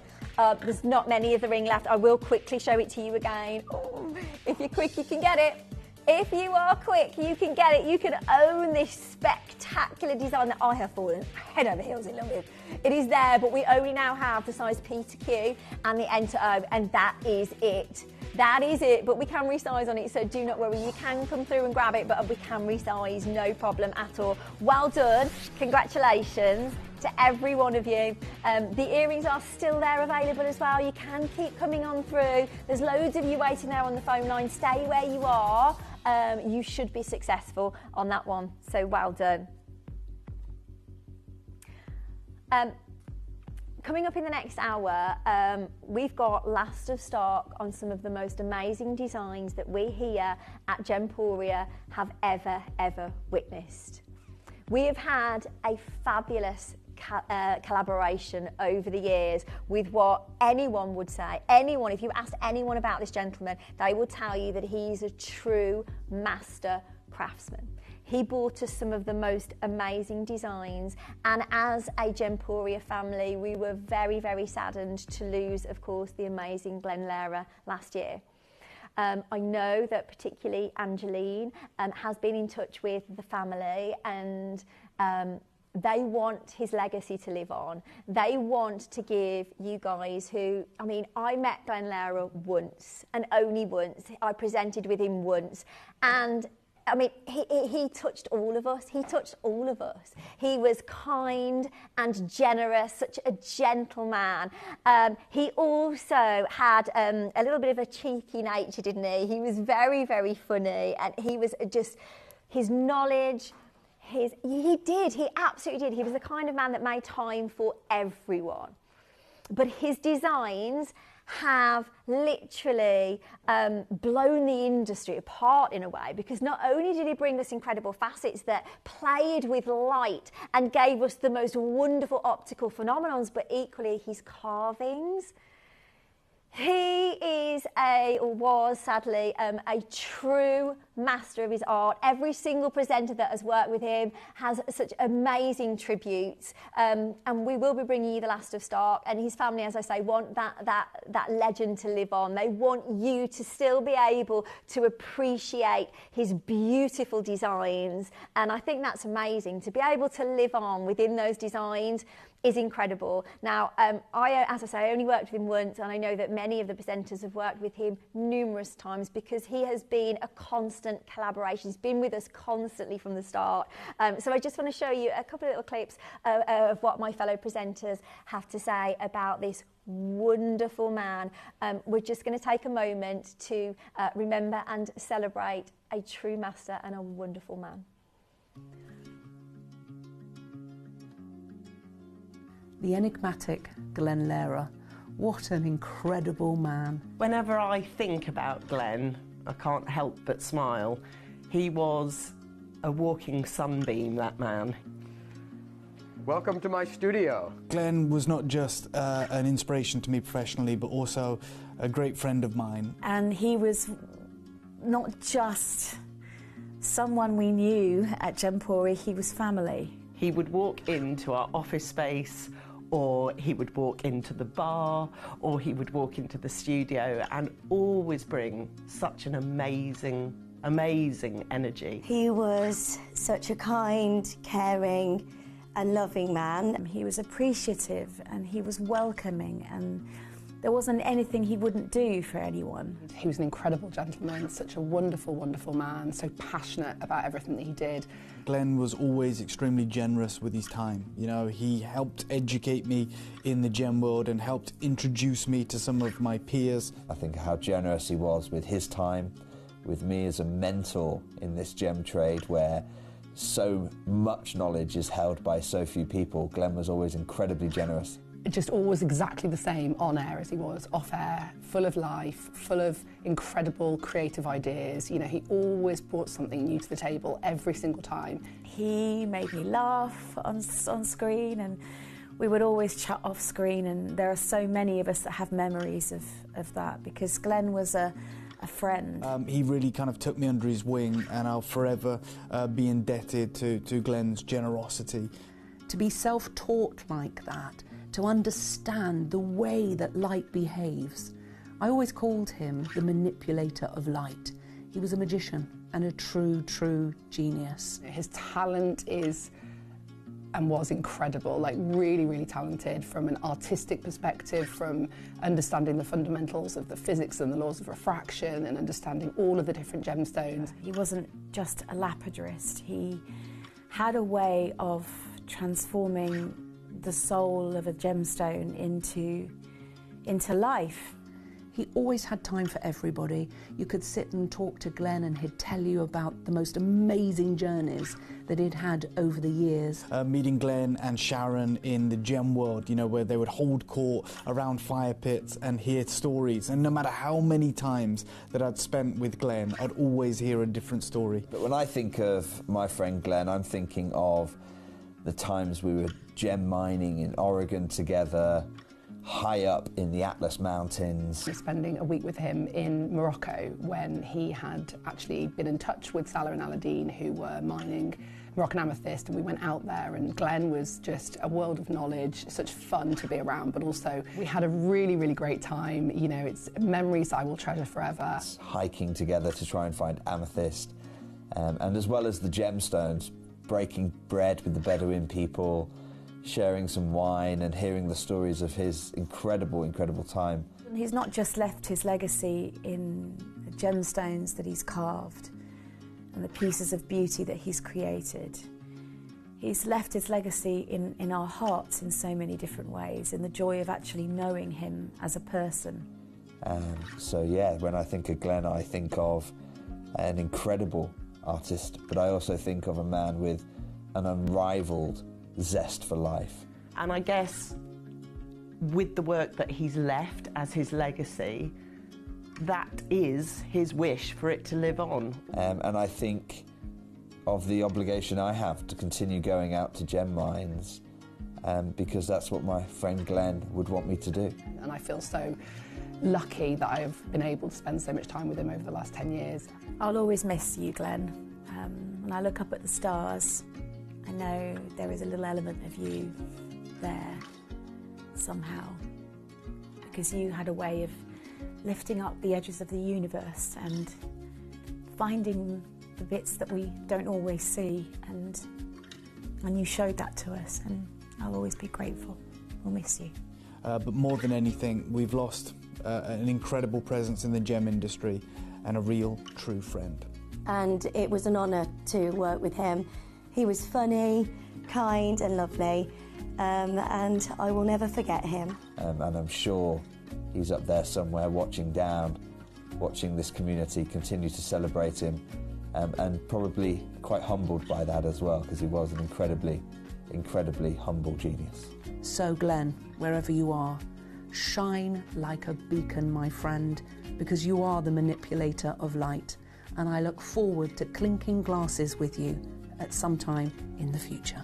There's not many of the ring left. I will quickly show it to you again. Oh, if you're quick, you can get it. If you are quick, you can get it. You can own this spectacular design that I have fallen head over heels in love with. It is there, but we only now have the size P to Q and the N to O, and that is it. That is it, but we can resize on it, so do not worry. You can come through and grab it, but we can resize, no problem at all. Well done. Congratulations to every one of you. The earrings are still there available as well. You can keep coming on through. There's loads of you waiting there on the phone line. Stay where you are. You should be successful on that one, so well done. Coming up in the next hour, we've got last of stock on some of the most amazing designs that we here at Gemporia have ever witnessed. We have had a fabulous collaboration over the years with what anyone would say. Anyone, if you ask anyone about this gentleman, they will tell you that he's a true master craftsman. He brought us some of the most amazing designs, and as a Gemporia family, we were very saddened to lose, of course, the amazing Glen Lara last year. I know that particularly Angeline has been in touch with the family, and they want his legacy to live on. They want to give you guys who, I mean, I met Glen Lara once and only once. I presented with him once, and I mean, he touched all of us. He touched all of us. He was kind and generous, such a gentleman. He also had a little bit of a cheeky nature, didn't he? He was very, very funny, and he was just, his knowledge, he absolutely did. He was the kind of man that made time for everyone. But his designs have literally blown the industry apart in a way, because not only did he bring us incredible facets that played with light and gave us the most wonderful optical phenomenons, but equally his carvings. He is or was sadly, a true master of his art. Every single presenter that has worked with him has such amazing tributes, and we will be bringing you The Last of Stark, and his family, as I say, want that legend to live on. They want you to still be able to appreciate his beautiful designs, and I think that's amazing. To be able to live on within those designs is incredible. Now, as I say, I only worked with him once, and I know that many of the presenters have worked with him numerous times, because he has been a constant collaboration. He's been with us constantly from the start. So I just want to show you a couple of little clips of what my fellow presenters have to say about this wonderful man. We're just going to take a moment to remember and celebrate a true master and a wonderful man. The enigmatic Glen Lara. What an incredible man. Whenever I think about Glen, I can't help but smile. He was a walking sunbeam, that man. Welcome to my studio. Glen was not just an inspiration to me professionally, but also a great friend of mine. And he was not just someone we knew at Gemporia, he was family. He would walk into our office space, or he would walk into the bar, or he would walk into the studio, and always bring such an amazing energy. He was such a kind, caring and loving man. He was appreciative and he was welcoming, and there wasn't anything he wouldn't do for anyone. He was an incredible gentleman, such a wonderful, wonderful man, so passionate about everything that he did. Glen was always extremely generous with his time. You know, he helped educate me in the gem world and helped introduce me to some of my peers. I think how generous he was with his time, with me as a mentor in this gem trade where so much knowledge is held by so few people. Glen was always incredibly generous. Just always exactly the same on air as he was off air, full of life, full of incredible creative ideas. You know, he always brought something new to the table every single time. He made me laugh on screen, and we would always chat off screen, and there are so many of us that have memories of that, because Glen was a friend. He really kind of took me under his wing, and I'll forever be indebted to Glen's generosity. To be self-taught like that, to understand the way that light behaves. I always called him the manipulator of light. He was a magician and a true genius. His talent is and was incredible, like really talented from an artistic perspective, from understanding the fundamentals of the physics and the laws of refraction and understanding all of the different gemstones. He wasn't just a lapidurist, he had a way of transforming the soul of a gemstone into life. He always had time for everybody. You could sit and talk to Glen and he'd tell you about the most amazing journeys that he'd had over the years. Meeting Glen and Sharon in the gem world, you know, where they would hold court around fire pits and hear stories. And no matter how many times that I'd spent with Glen, I'd always hear a different story. But when I think of my friend Glen, I'm thinking of the times we were gem mining in Oregon together, high up in the Atlas Mountains. Spending a week with him in Morocco when he had actually been in touch with Salah and Aladdin, who were mining Moroccan amethyst, and we went out there, and Glen was just a world of knowledge, such fun to be around, but also we had a really great time. You know, it's memories I will treasure forever. Hiking together to try and find amethyst, and as well as the gemstones, breaking bread with the Bedouin people, sharing some wine and hearing the stories of his incredible time. He's not just left his legacy in the gemstones that he's carved. and the pieces of beauty that he's created. He's left his legacy in our hearts in so many different ways, in the joy of actually knowing him as a person. So yeah, when I think of Glen, I think of an incredible artist, but I also think of a man with an unrivaled zest for life. And I guess with the work that he's left as his legacy, that is his wish for it to live on. And I think of the obligation I have to continue going out to gem mines, because that's what my friend Glen would want me to do. And I feel so lucky that I've been able to spend so much time with him over the last 10 years. I'll always miss you, Glen. When I look up at the stars, I know there is a little element of you there somehow, because you had a way of lifting up the edges of the universe and finding the bits that we don't always see, and you showed that to us, and I'll always be grateful. We'll miss you. But more than anything, we've lost an incredible presence in the gem industry and a real, true friend. And it was an honour to work with him. He was funny, kind and lovely, and I will never forget him. And I'm sure he's up there somewhere watching down, watching this community continue to celebrate him, and probably quite humbled by that as well, because he was an incredibly, incredibly humble genius. So Glen, wherever you are, shine like a beacon, my friend, because you are the manipulator of light, and I look forward to clinking glasses with you at some time in the future.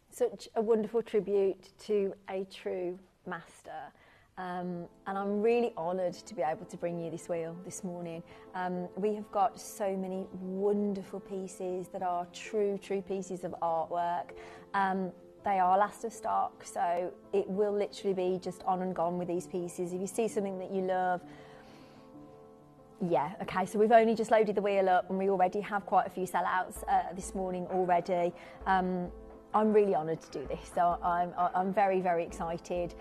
Such a wonderful tribute to a true master. And I'm really honoured to be able to bring you this wheel this morning. We have got so many wonderful pieces that are true pieces of artwork. They are last of stock, so it will literally be just on and gone with these pieces. If you see something that you love, yeah, okay, so we've only just loaded the wheel up and we already have quite a few sellouts this morning already. I'm really honoured to do this, so I'm very, very excited.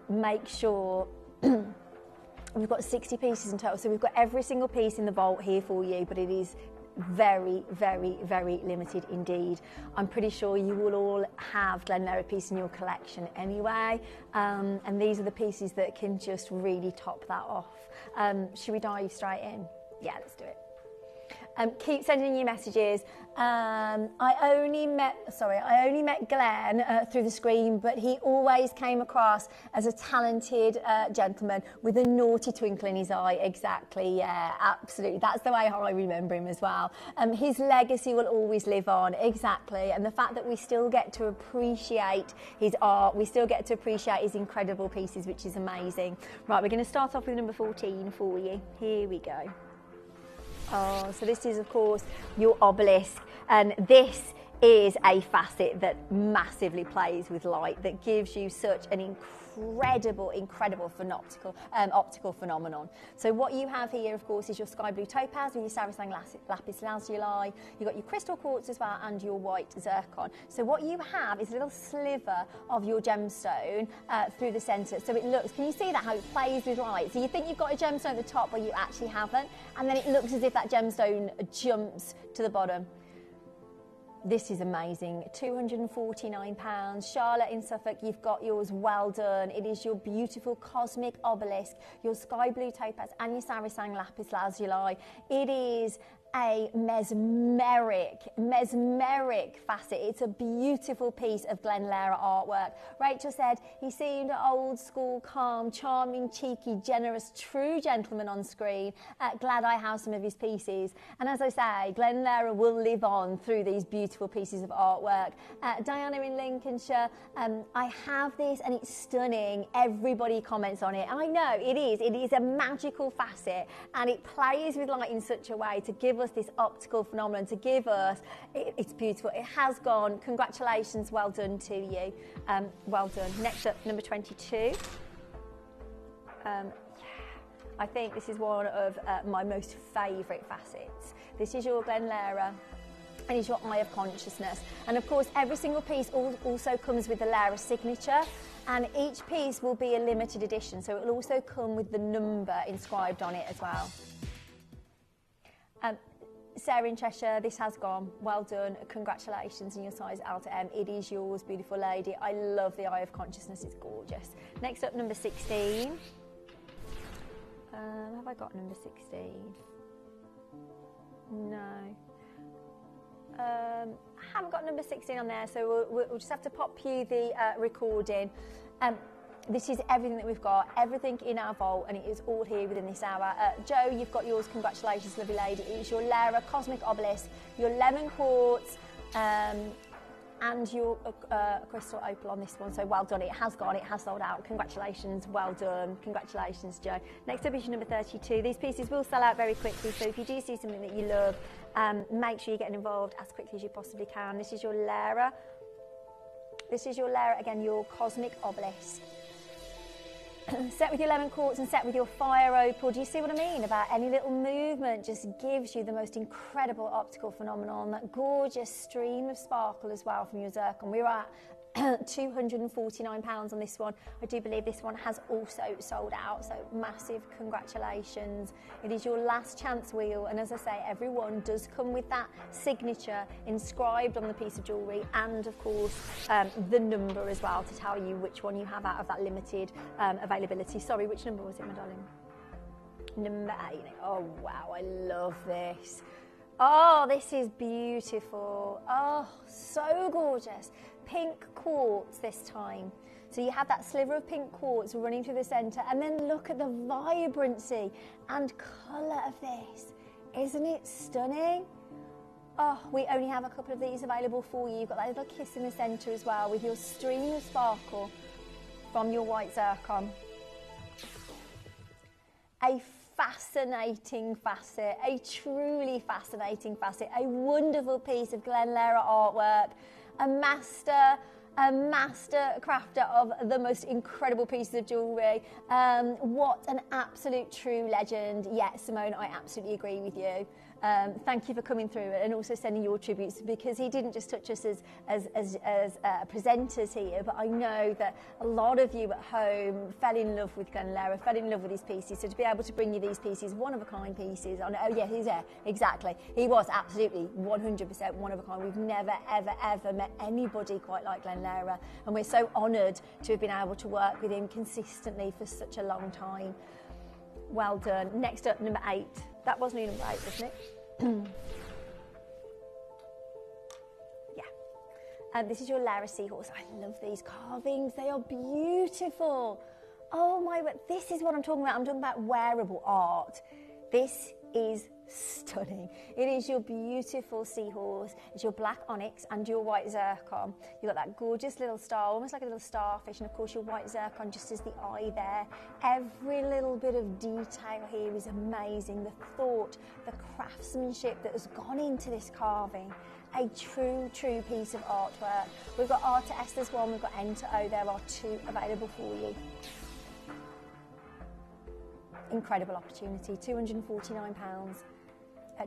Make sure we've got 60 pieces in total, so we've got every single piece in the vault here for you, but it is very, very, very limited indeed. I'm pretty sure you will all have Glen Lara piece in your collection anyway, and these are the pieces that can just really top that off. Should we dive straight in? Yeah, let's do it. Keep sending you messages. I only met Glen through the screen, but he always came across as a talented gentleman with a naughty twinkle in his eye. Exactly, yeah, absolutely. That's the way I remember him as well. His legacy will always live on, exactly. And the fact that we still get to appreciate his art, we still get to appreciate his incredible pieces, which is amazing. Right, we're going to start off with number 14 for you. Here we go. Oh, so this is, of course, your obelisk, and this is a facet that massively plays with light, that gives you such an incredible optical phenomenon. So what you have here, of course, is your sky blue topaz with your saracen lapis lazuli. You've got your crystal quartz as well and your white zircon. So what you have is a little sliver of your gemstone through the centre. So it looks, can you see that, how it plays with light? So you think you've got a gemstone at the top where you actually haven't, and then it looks as if that gemstone jumps to the bottom. This is amazing. £249. Charlotte in Suffolk, you've got yours. Well done. It is your beautiful cosmic obelisk, your sky blue topaz and your saracen lapis lazuli. It is a mesmeric facet. It's a beautiful piece of Glen Lara artwork. Rachel said he seemed an old school, calm, charming, cheeky, generous, true gentleman on screen. Glad I have some of his pieces. And as I say, Glen Lara will live on through these beautiful pieces of artwork. Diana in Lincolnshire, I have this and it's stunning. Everybody comments on it. I know it is a magical facet, and it plays with light in such a way to give us this optical phenomenon, to give us, it's beautiful. It has gone. Congratulations, well done to you. Well done. Next up, number 22. I think this is one of my most favourite facets. This is your Glen Lara and is your eye of consciousness. And of course, every single piece also comes with the Lara signature, and each piece will be a limited edition, so it will also come with the number inscribed on it as well. Sarah in Cheshire, this has gone. Well done. Congratulations in your size L to M. It is yours, beautiful lady. I love the eye of consciousness. It's gorgeous. Next up, number 16. Have I got number 16? No. I haven't got number 16 on there, so we'll just have to pop you the recording. This is everything that we've got, everything in our vault, and it is all here within this hour. Joe, you've got yours. Congratulations, lovely lady. It's your Lara Cosmic Obelisk, your lemon quartz, and your crystal opal on this one. So well done. It has gone. It has sold out. Congratulations. Well done. Congratulations, Joe. Next up is your number 32. These pieces will sell out very quickly, so if you do see something that you love, make sure you're getting involved as quickly as you possibly can. This is your Lara. This is your Lara, again, your Cosmic Obelisk. Set with your lemon quartz and set with your fire opal. Do you see what I mean? About any little movement just gives you the most incredible optical phenomenon, that gorgeous stream of sparkle as well from your zircon. We were at £249 on this one. I do believe this one has also sold out, so massive congratulations. It is your last chance wheel, and as I say, everyone does come with that signature inscribed on the piece of jewellery, and of course the number as well to tell you which one you have out of that limited availability. Sorry, which number was it, my darling? Number 8. Oh wow, I love this. Oh, this is beautiful. Oh, so gorgeous. Pink quartz this time. So you have that sliver of pink quartz running through the centre, and then look at the vibrancy and colour of this. Isn't it stunning? Oh, we only have a couple of these available for you. You've got that little kiss in the centre as well with your stream of sparkle from your white zircon. A fascinating facet, a truly fascinating facet, a wonderful piece of Glen Lara artwork, a master crafter of the most incredible pieces of jewellery. What an absolute true legend. Yeah, Simone, I absolutely agree with you. Thank you for coming through and also sending your tributes, because he didn't just touch us as presenters here, but I know that a lot of you at home fell in love with Glen Lara, fell in love with his pieces. So to be able to bring you these pieces, one-of-a-kind pieces, oh yeah, he's there, exactly. He was absolutely 100% one-of-a-kind. We've never, ever met anybody quite like Glen Lara, and we're so honoured to have been able to work with him consistently for such a long time. Well done. Next up, number 8. That wasn't your number 8, wasn't it? Yeah. This is your Lara Seahorse. I love these carvings. They are beautiful. Oh my word. This is what I'm talking about. I'm talking about wearable art. This is stunning. It is your beautiful seahorse. It's your black onyx and your white zircon. You've got that gorgeous little star, almost like a little starfish, and of course your white zircon just as the eye there. Every little bit of detail here is amazing. The thought, the craftsmanship that has gone into this carving. A true piece of artwork. We've got R to S, there's one, we've got N to O, there are 2 available for you. Incredible opportunity, £249.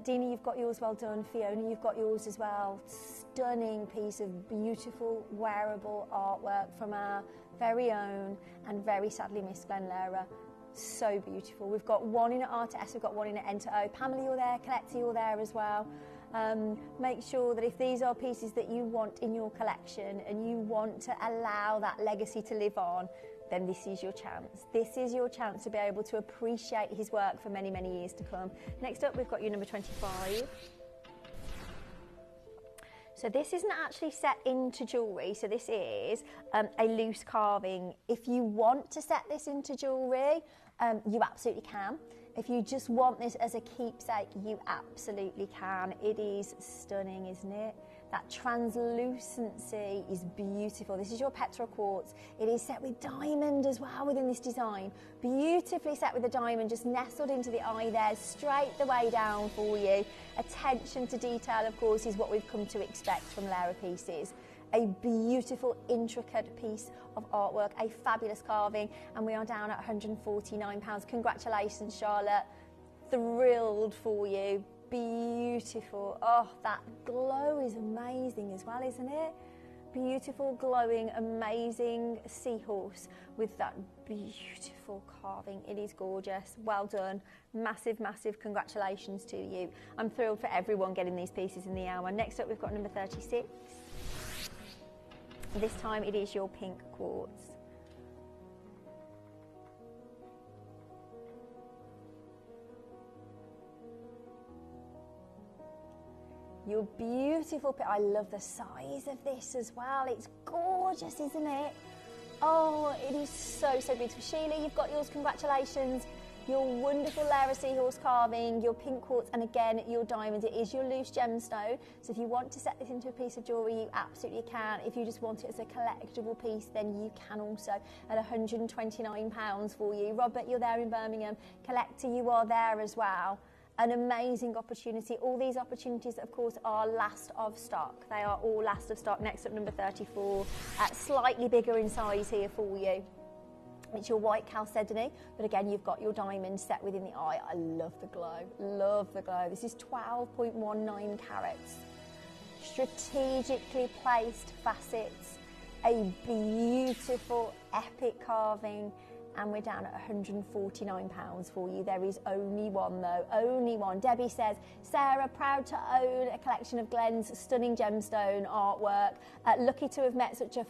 Dina, you've got yours, well done. Fiona, you've got yours as well. Stunning piece of beautiful, wearable artwork from our very own and very sadly missed Glen Lara. So beautiful. We've got one in at R to S, we've got one in at N to O. Pamela, you're there. Coletta, you're there as well. Make sure that if these are pieces that you want in your collection and you want to allow that legacy to live on, then this is your chance. This is your chance to be able to appreciate his work for many, many years to come. Next up, we've got your number 25. So this isn't actually set into jewellery, so this is a loose carving. If you want to set this into jewellery, you absolutely can. If you just want this as a keepsake, you absolutely can. It is stunning, isn't it? That translucency is beautiful. This is your petrol quartz. It is set with diamond as well within this design. Beautifully set with the diamond, just nestled into the eye there, straight the way down for you. Attention to detail, of course, is what we've come to expect from Lara pieces. A beautiful, intricate piece of artwork, a fabulous carving, and we are down at £149. Congratulations, Charlotte. Thrilled for you. beautiful. Oh, that glow is amazing as well, isn't it? Beautiful, glowing, amazing seahorse with that beautiful carving. It is gorgeous. Well done. Massive, massive congratulations to you. I'm thrilled for everyone getting these pieces in the hour. Next up, we've got number 36. This time it is your pink quartz. Your beautiful, I love the size of this as well. It's gorgeous, isn't it? Oh, it is so, so beautiful. Sheila, you've got yours, congratulations. Your wonderful Lara seahorse carving, your pink quartz, and again, your diamonds. It is your loose gemstone. So if you want to set this into a piece of jewellery, you absolutely can. If you just want it as a collectible piece, then you can also at £129 for you. Robert, you're there in Birmingham. Collector, you are there as well. An amazing opportunity. All these opportunities, of course, are last of stock. They are all last of stock. Next up, number 34. Slightly bigger in size here for you. It's your white chalcedony, but again, you've got your diamond set within the eye. I love the glow. Love the glow. This is 12.19 carats. Strategically placed facets. A beautiful, epic carving. And we're down at £149 for you. There is only one though, only one. Debbie says, Sarah, proud to own a collection of Glen's stunning gemstone artwork. Lucky to have met such a,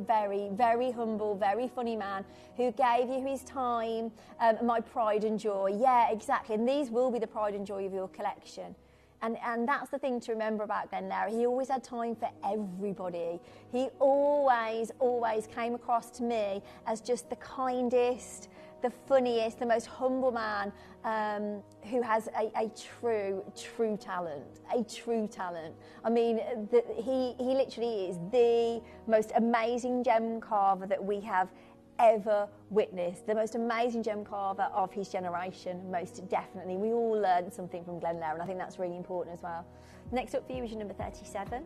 very, very humble, very funny man who gave you his time, my pride and joy. Yeah, exactly. And these will be the pride and joy of your collection. And that's the thing to remember about Glen Lara. He always had time for everybody. He always, always came across to me as just the kindest, the funniest, the most humble man who has a true talent, a true talent. I mean, he literally is the most amazing gem carver that we have ever witnessed, the most amazing gem carver of his generation, most definitely. We all learned something from Glen Lara, and I think that's really important as well. Next up for you is your number 37.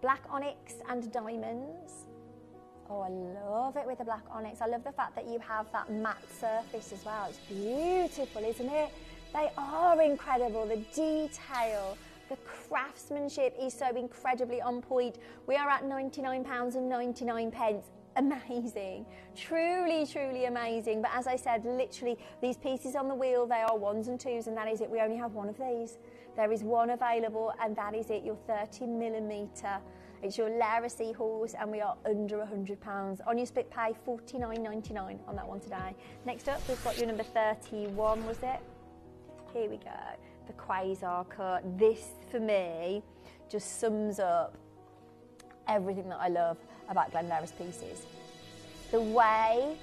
Black onyx and diamonds. Oh, I love it with the black onyx. I love the fact that you have that matte surface as well. It's beautiful, isn't it? They are incredible, the detail. The craftsmanship is so incredibly on point. We are at £99.99. Amazing. Truly, truly amazing. But as I said, literally, these pieces on the wheel, they are 1s and 2s, and that is it. We only have one of these. There is one available, and that is it, your 30mm. It's your Lara Seahorse, and we are under £100. On your split pay, £49.99 on that one today. Next up, we've got your number 31, was it? Here we go. The Quazar cut. This, for me, just sums up everything that I love about Glen Lara's pieces. The way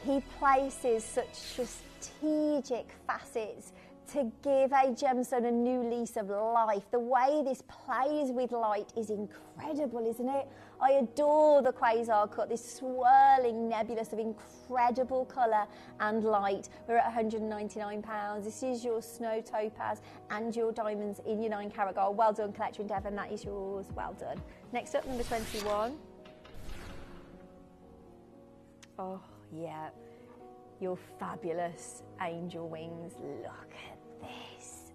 he places such strategic facets to give a gemstone a new lease of life. The way this plays with light is incredible, isn't it? I adore the Quazar cut, this swirling nebulous of incredible colour and light. We're at £199. This is your snow topaz and your diamonds in your 9-carat gold. Well done, collector in Devon, that is yours. Well done. Next up, number 21. Oh, yeah. Your fabulous angel wings. Look at this.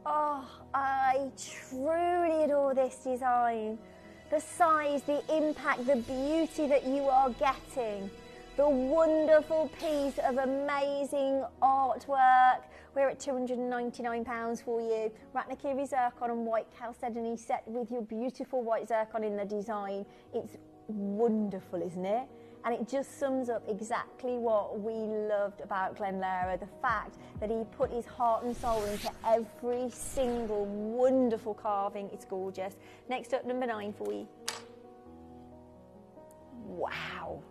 Oh, I truly adore this design. The size, the impact, the beauty that you are getting. The wonderful piece of amazing artwork. We're at £299 for you. Ratnakiri zircon and white chalcedony set with your beautiful white zircon in the design. It's wonderful, isn't it? And it just sums up exactly what we loved about Glen Lara, the fact that he put his heart and soul into every single wonderful carving. It's gorgeous. Next up, number 9 for you. Wow.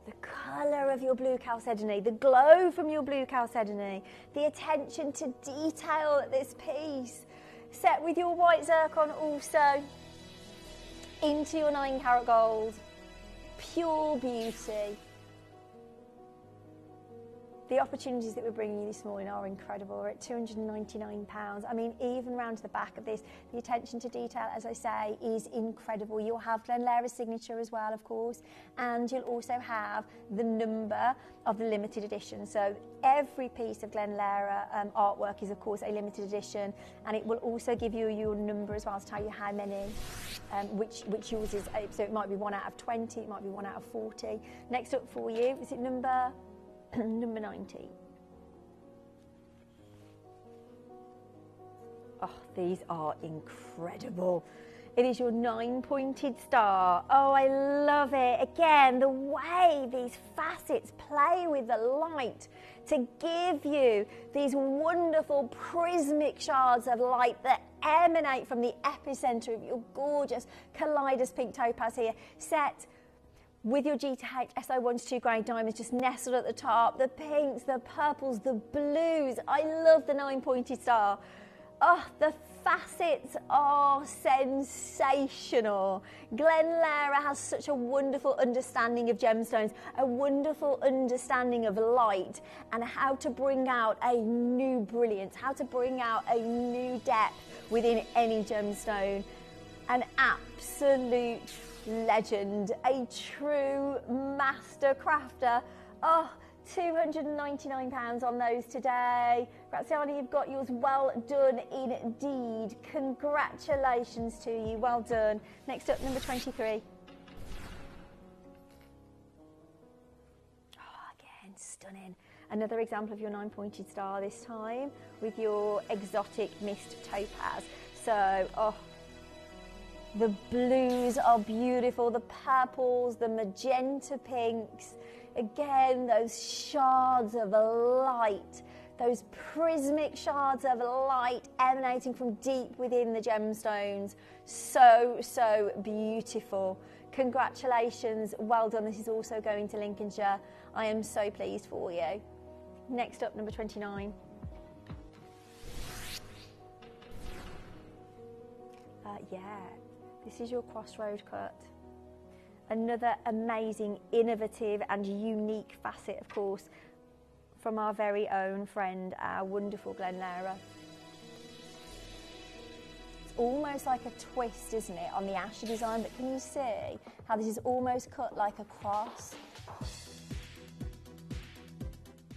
The colour of your blue chalcedony, the glow from your blue chalcedony, the attention to detail at this piece, set with your white zircon also, into your 9-carat gold. Pure beauty. The opportunities that we're bringing you this morning are incredible. We're at £299. I mean, even round to the back of this, the attention to detail, as I say, is incredible. You'll have Glen Lara's signature as well, of course, and you'll also have the number of the limited edition. So every piece of Glen Lara artwork is, of course, a limited edition, and it will also give you your number as well to tell you how many, which yours is. So it might be 1 out of 20, it might be 1 out of 40. Next up for you, is it number 90. Oh, these are incredible. It is your 9-pointed star. Oh, I love it. Again, the way these facets play with the light to give you these wonderful prismic shards of light that emanate from the epicenter of your gorgeous Kaleidos pink topaz here, set with your G2H SO122 grade diamonds just nestled at the top, the pinks, the purples, the blues. I love the 9-pointed star. Oh, the facets are sensational. Glen Lara has such a wonderful understanding of gemstones, a wonderful understanding of light, and how to bring out a new brilliance, how to bring out a new depth within any gemstone. An absolute legend, a true master crafter. Oh, £299 on those today. Graziani, you've got yours. Well done indeed. Congratulations to you. Well done. Next up, number 23. Oh, again, stunning. Another example of your 9-pointed star this time with your exotic mist topaz. So, oh, the blues are beautiful, the purples, the magenta pinks. Again, those shards of light, those prismic shards of light emanating from deep within the gemstones. So, so beautiful. Congratulations, well done. This is also going to Lincolnshire. I am so pleased for you. Next up, number 29. Yeah. This is your crossroad cut. Another amazing, innovative and unique facet, of course, from our very own friend, our wonderful Glen Lara. It's almost like a twist, isn't it, on the Asher design, but can you see how this is almost cut like a cross?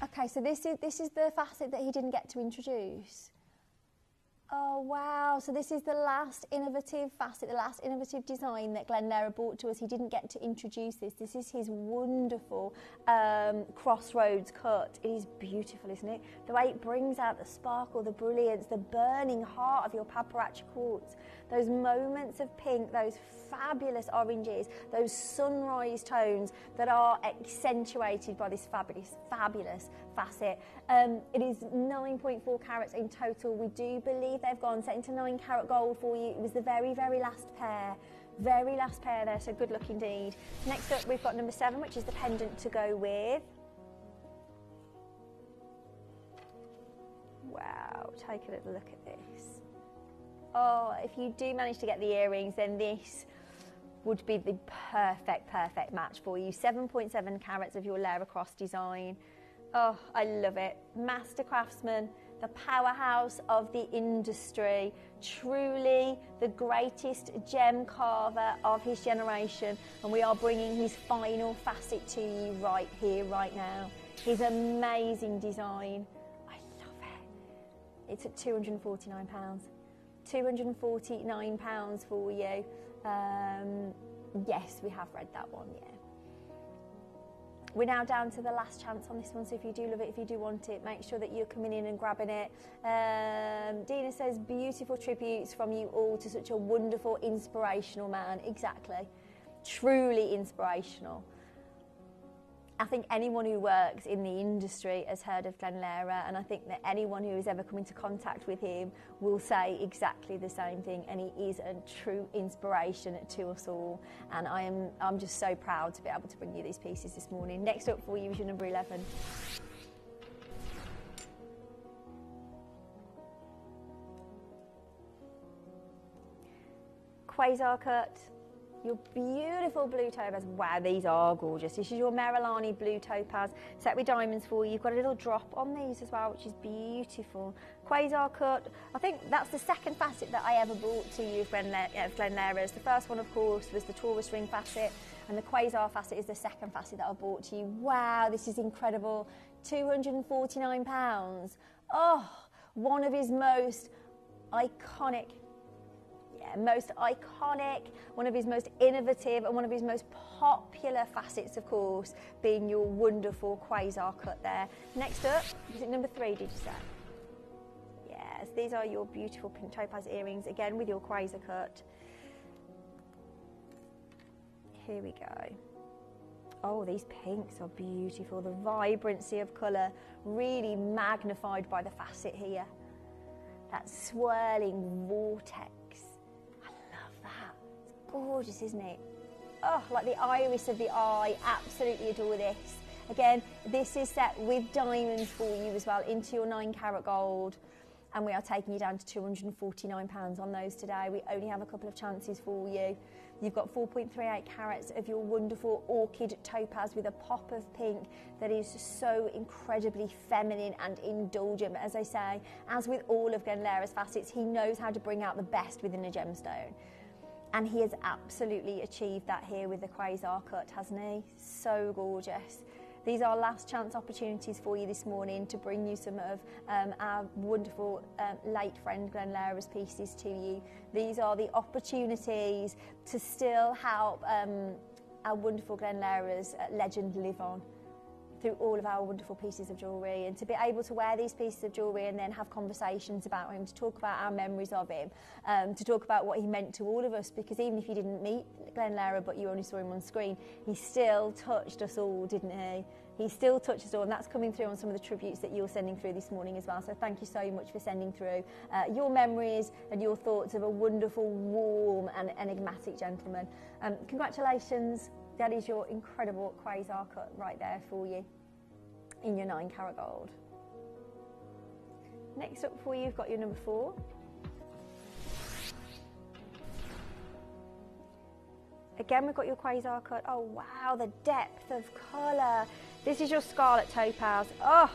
Okay, so this is the facet that he didn't get to introduce. Oh wow, so this is the last innovative facet, the last innovative design that Glen Lara brought to us. He didn't get to introduce this. This is his wonderful crossroads cut. It is beautiful, isn't it? The way it brings out the sparkle, the brilliance, the burning heart of your paperclip quartz. Those moments of pink, those fabulous oranges, those sunrise tones that are accentuated by this fabulous facet. It is 9.4 carats in total. We do believe they've gone set into 9 carat gold for you. It was the very last pair. Very last pair there, so good luck indeed. Next up, we've got number 7, which is the pendant to go with. Wow, take a little look at this. Oh, if you do manage to get the earrings, then this would be the perfect match for you. 7.7 carats of your Lara Cross design. Oh, I love it. Master craftsman, the powerhouse of the industry, truly the greatest gem carver of his generation, and we are bringing his final facet to you right here, right now. His amazing design. I love it. It's at £249. £249 for you. Yes, we have read that one, yeah. We're now down to the last chance on this one, so if you do love it, if you do want it, make sure that you're coming in and grabbing it. Dina says, beautiful tributes from you all to such a wonderful, inspirational man. Exactly. Truly inspirational. I think anyone who works in the industry has heard of Glen Lara, and I think that anyone who has ever come into contact with him will say exactly the same thing, and he is a true inspiration to us all, and I'm just so proud to be able to bring you these pieces this morning. Next up for you is your number 11. Quazar cut. Your beautiful blue topaz. Wow, these are gorgeous. This is your Merillani blue topaz set with diamonds for you. You've got a little drop on these as well, which is beautiful. Quasar cut. I think that's the second facet that I ever brought to you of Glen Lara's. The first one, of course, was the Taurus ring facet, and the Quasar facet is the second facet that I brought to you. Wow, this is incredible. £249. Oh, one of his most iconic, one of his most innovative and one of his most popular facets, of course, being your wonderful Quasar cut there. Next up, was it number 3, did you say? Yes, these are your beautiful pink topaz earrings, again with your Quasar cut. Here we go. Oh, these pinks are beautiful. The vibrancy of colour really magnified by the facet here. That swirling vortex. I love that. It's gorgeous, isn't it? Oh, like the iris of the eye. Absolutely adore this. Again, this is set with diamonds for you as well into your 9-carat gold. And we are taking you down to £249 on those today. We only have a couple of chances for you. You've got 4.38 carats of your wonderful orchid topaz with a pop of pink that is so incredibly feminine and indulgent. But as I say, as with all of Glen Lara's facets, he knows how to bring out the best within a gemstone. And he has absolutely achieved that here with the Quasar cut, hasn't he? So gorgeous. These are last chance opportunities for you this morning to bring you some of our wonderful late friend Glen Lara's pieces to you. These are the opportunities to still help our wonderful Glen Lara's legend live on through all of our wonderful pieces of jewellery, and to be able to wear these pieces of jewellery and then have conversations about him, to talk about our memories of him, to talk about what he meant to all of us, because even if you didn't meet Glen Lara but you only saw him on screen, he still touched us all, didn't he? He still touches us all, and that's coming through on some of the tributes that you're sending through this morning as well. So thank you so much for sending through your memories and your thoughts of a wonderful, warm and enigmatic gentleman. Congratulations. That is your incredible Quasar cut right there for you in your 9-carat gold. Next up for you, you've got your number 4. Again, we've got your Quasar cut. Oh wow, the depth of colour. This is your scarlet topaz. Oh,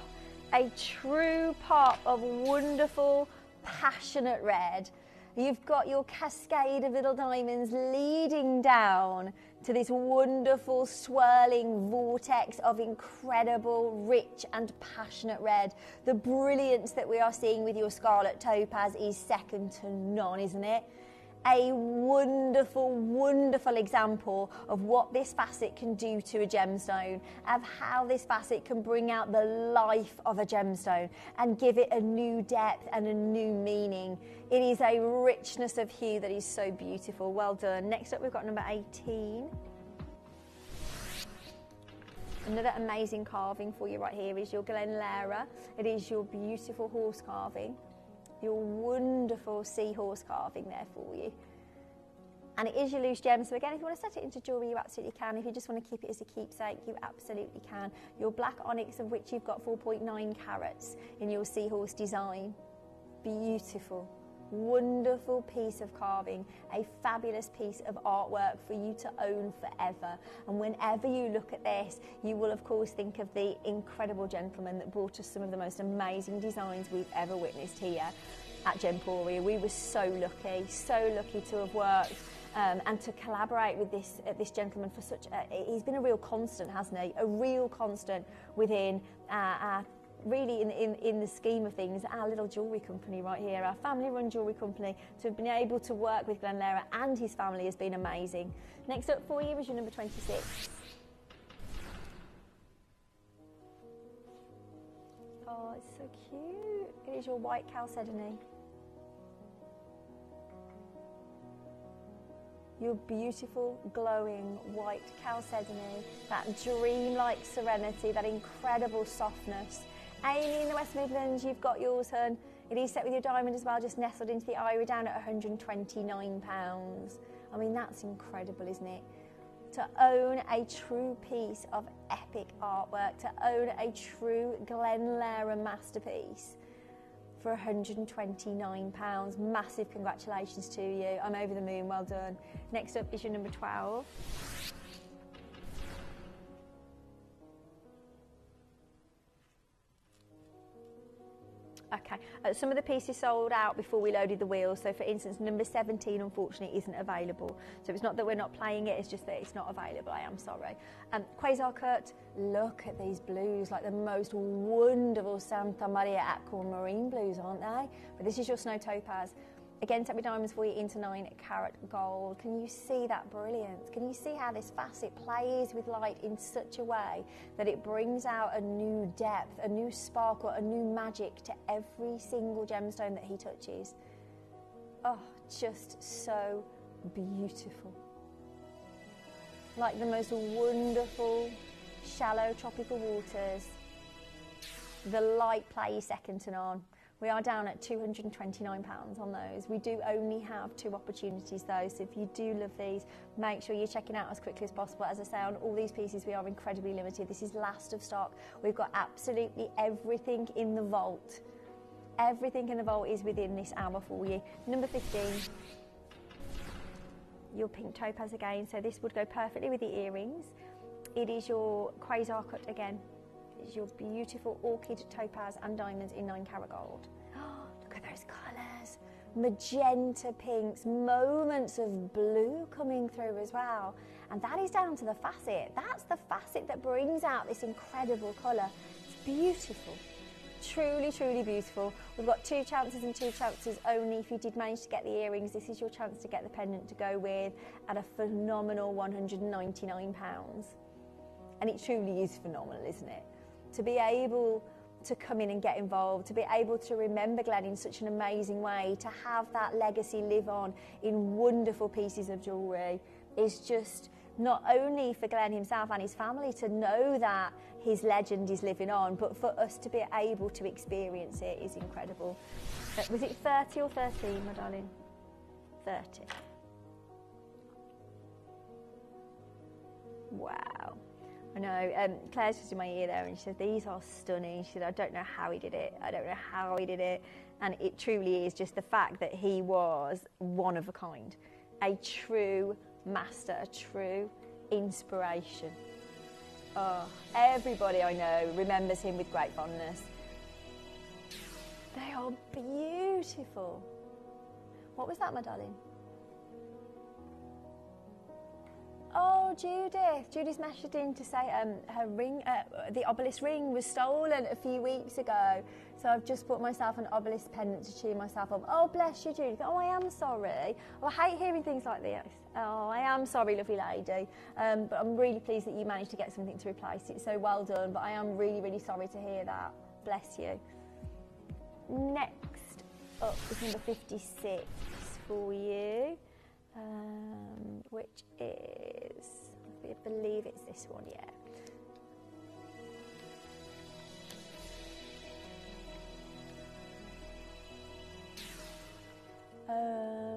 a true pop of wonderful, passionate red. You've got your cascade of little diamonds leading down to this wonderful swirling vortex of incredible, rich and passionate red. The brilliance that we are seeing with your scarlet topaz is second to none, isn't it? A wonderful, wonderful example of what this facet can do to a gemstone, of how this facet can bring out the life of a gemstone and give it a new depth and a new meaning. It is a richness of hue that is so beautiful. Well done. Next up, we've got number 18. Another amazing carving for you right here is your Glen Lara. It is your beautiful horse carving. Your wonderful seahorse carving there for you. And it is your loose gem, so again, if you want to set it into jewellery, you absolutely can. If you just want to keep it as a keepsake, you absolutely can. Your black onyx, of which you've got 4.9 carats in your seahorse design. Beautiful, wonderful piece of carving, a fabulous piece of artwork for you to own forever. And whenever you look at this, you will of course think of the incredible gentleman that brought us some of the most amazing designs we've ever witnessed here at Gemporia. We were so lucky to have worked and to collaborate with this gentleman for such he's been a real constant, hasn't he? A real constant within our really in the scheme of things, our little jewellery company right here, our family-run jewellery company. To have been able to work with Glen Lara and his family has been amazing. Next up for you is your number 26. Oh, it's so cute. It is your white chalcedony. Your beautiful, glowing white chalcedony, that dreamlike serenity, that incredible softness. Amy in the West Midlands, you've got yours, hun. It is set with your diamond as well, just nestled into the ivory down at £129. I mean, that's incredible, isn't it? To own a true piece of epic artwork, to own a true Glen Lara masterpiece for £129. Massive congratulations to you. I'm over the moon, well done. Next up is your number 12. Okay, some of the pieces sold out before we loaded the wheels. So for instance, number 17 unfortunately isn't available. So it's not that we're not playing it, it's just that it's not available, I am sorry. Quazar cut, look at these blues, like the most wonderful Santa Maria Aquamarine blues, aren't they? But this is your snow topaz. Again, set my diamonds for you into 9 carat gold. Can you see that brilliance? Can you see how this facet plays with light in such a way that it brings out a new depth, a new sparkle, a new magic to every single gemstone that he touches? Oh, just so beautiful. Like the most wonderful, shallow tropical waters. The light plays second to none. We are down at £229 on those. We do only have 2 opportunities though, so if you do love these, make sure you're checking out as quickly as possible. As I say, on all these pieces, we are incredibly limited. This is last of stock. We've got absolutely everything in the vault. Everything in the vault is within this hour for you. Number 15, your pink topaz again. So this would go perfectly with the earrings. It is your Quazar cut again. It's your beautiful orchid topaz and diamonds in 9 carat gold. Oh, look at those colours. Magenta pinks, moments of blue coming through as well. And that is down to the facet. That's the facet that brings out this incredible colour. It's beautiful. Truly, truly beautiful. We've got 2 chances and 2 chances only. If you did manage to get the earrings, this is your chance to get the pendant to go with at a phenomenal £199. And it truly is phenomenal, isn't it? To be able to come in and get involved, to be able to remember Glen in such an amazing way, to have that legacy live on in wonderful pieces of jewellery is just not only for Glen himself and his family to know that his legend is living on, but for us to be able to experience it is incredible. Was it 30 or 13, my darling? 30. Wow. I know, Claire's just in my ear there and she said, these are stunning. She said, I don't know how he did it. I don't know how he did it. And it truly is just the fact that he was one of a kind, a true master, a true inspiration. Oh, everybody I know remembers him with great fondness. They are beautiful. What was that, my darling? Oh, Judith. Judith's messaged in to say her ring, the obelisk ring was stolen a few weeks ago. So I've just bought myself an obelisk pendant to cheer myself up. Oh, bless you, Judith. Oh, I am sorry. Oh, I hate hearing things like this. Oh, I am sorry, lovely lady. But I'm really pleased that you managed to get something to replace it. So well done. But I am really, really sorry to hear that. Bless you. Next up is number 56 for you. Which is, I believe it's this one, yeah.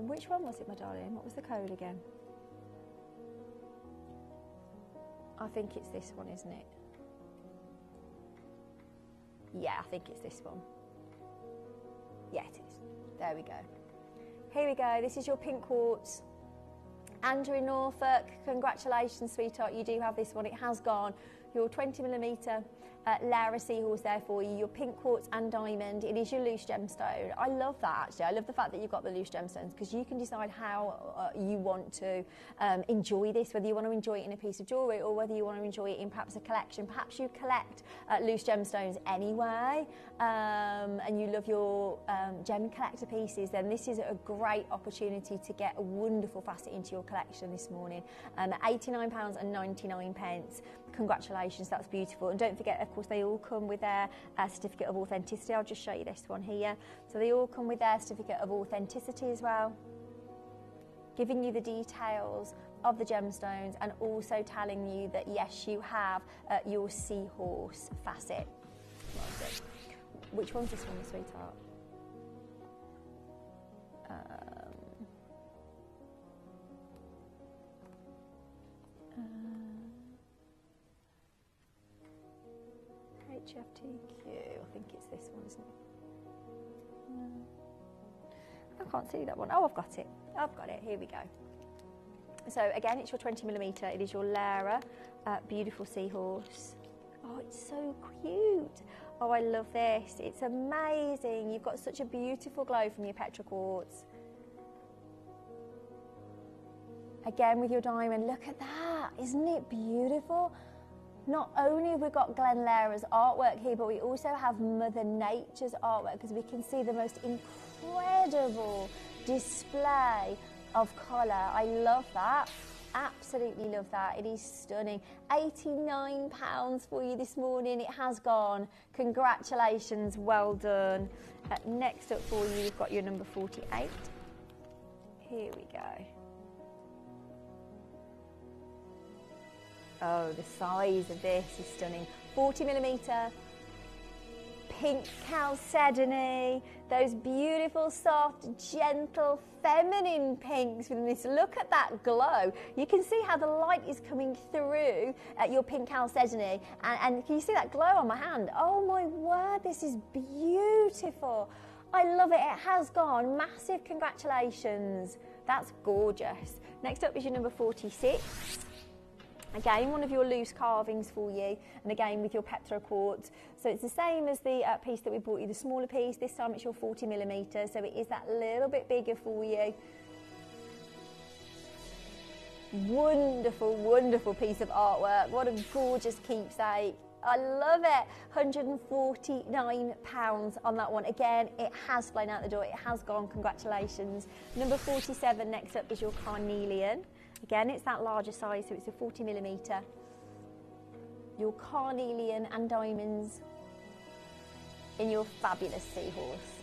Which one was it, my darling? What was the code again? I think it's this one, isn't it? Yeah, I think it's this one. Yeah, it is. There we go. Here we go. This is your pink quartz. Andrew in Norfolk, congratulations, sweetheart. You do have this one. It has gone. Your 20mm Lara Seahorse there for you. Your pink quartz and diamond. It is your loose gemstone. I love that, actually. I love the fact that you've got the loose gemstones because you can decide how you want to enjoy this, whether you want to enjoy it in a piece of jewellery or whether you want to enjoy it in perhaps a collection. Perhaps you collect loose gemstones anyway and you love your gem collector pieces, then this is a great opportunity to get a wonderful facet into your collection this morning. £89.99. Congratulations, that's beautiful. And don't forget, of course, they all come with their certificate of authenticity. I'll just show you this one here. So they all come with their certificate of authenticity as well, giving you the details of the gemstones and also telling you that yes, you have your Seahorse facet. Which one's this one, sweetheart? HFTQ, I think it's this one, isn't it? I can't see that one. Oh, I've got it. I've got it. Here we go. So again, it's your 20mm. It is your Lara, beautiful Seahorse. Oh, it's so cute. Oh, I love this. It's amazing. You've got such a beautiful glow from your petra quartz. Again with your diamond, look at that. Isn't it beautiful? Not only have we got Glen Lara's artwork here, but we also have Mother Nature's artwork, because we can see the most incredible display of colour. I love that. Absolutely love that. It is stunning. £89 for you this morning. It has gone. Congratulations. Well done. Next up for you, we've got your number 48. Here we go. Oh, the size of this is stunning. 40mm, pink chalcedony, those beautiful, soft, gentle, feminine pinks with this. Look at that glow. You can see how the light is coming through at your pink chalcedony. And can you see that glow on my hand? Oh my word, this is beautiful. I love it. It has gone. Massive congratulations. That's gorgeous. Next up is your number 46. Again, one of your loose carvings for you, and again with your petra quartz. So it's the same as the piece that we brought you, the smaller piece. This time it's your 40mm, so it is that little bit bigger for you. Wonderful, wonderful piece of artwork. What a gorgeous keepsake. I love it. £149 on that one. Again, it has flown out the door. It has gone. Congratulations. Number 47 next up is your carnelian. Again, it's that larger size, so it's a 40mm. Your carnelian and diamonds in your fabulous Seahorse.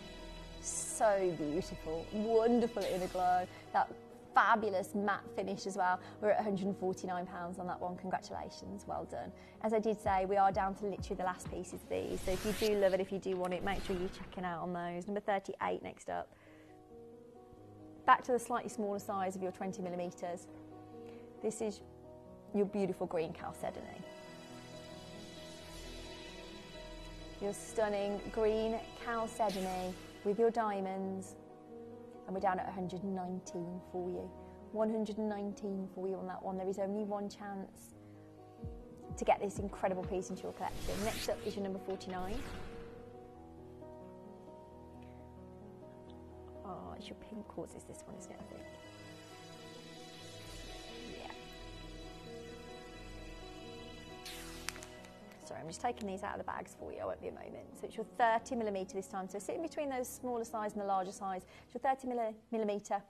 So beautiful, wonderful inner glow. That fabulous matte finish as well. We're at £149 on that one. Congratulations, well done. As I did say, we are down to literally the last pieces of these, so if you do love it, if you do want it, make sure you're checking out on those. Number 38 next up. Back to the slightly smaller size of your 20mm. This is your beautiful green chalcedony. Your stunning green chalcedony with your diamonds. And we're down at 119 for you. 119 for you on that one. There is only one chance to get this incredible piece into your collection. Next up is your number 49. Oh, it's your pink quartz. Is this one, isn't it, I think? Sorry, I'm just taking these out of the bags for you. I won't be a moment. So it's your 30mm this time. So sitting between those smaller size and the larger size. It's your 30mm.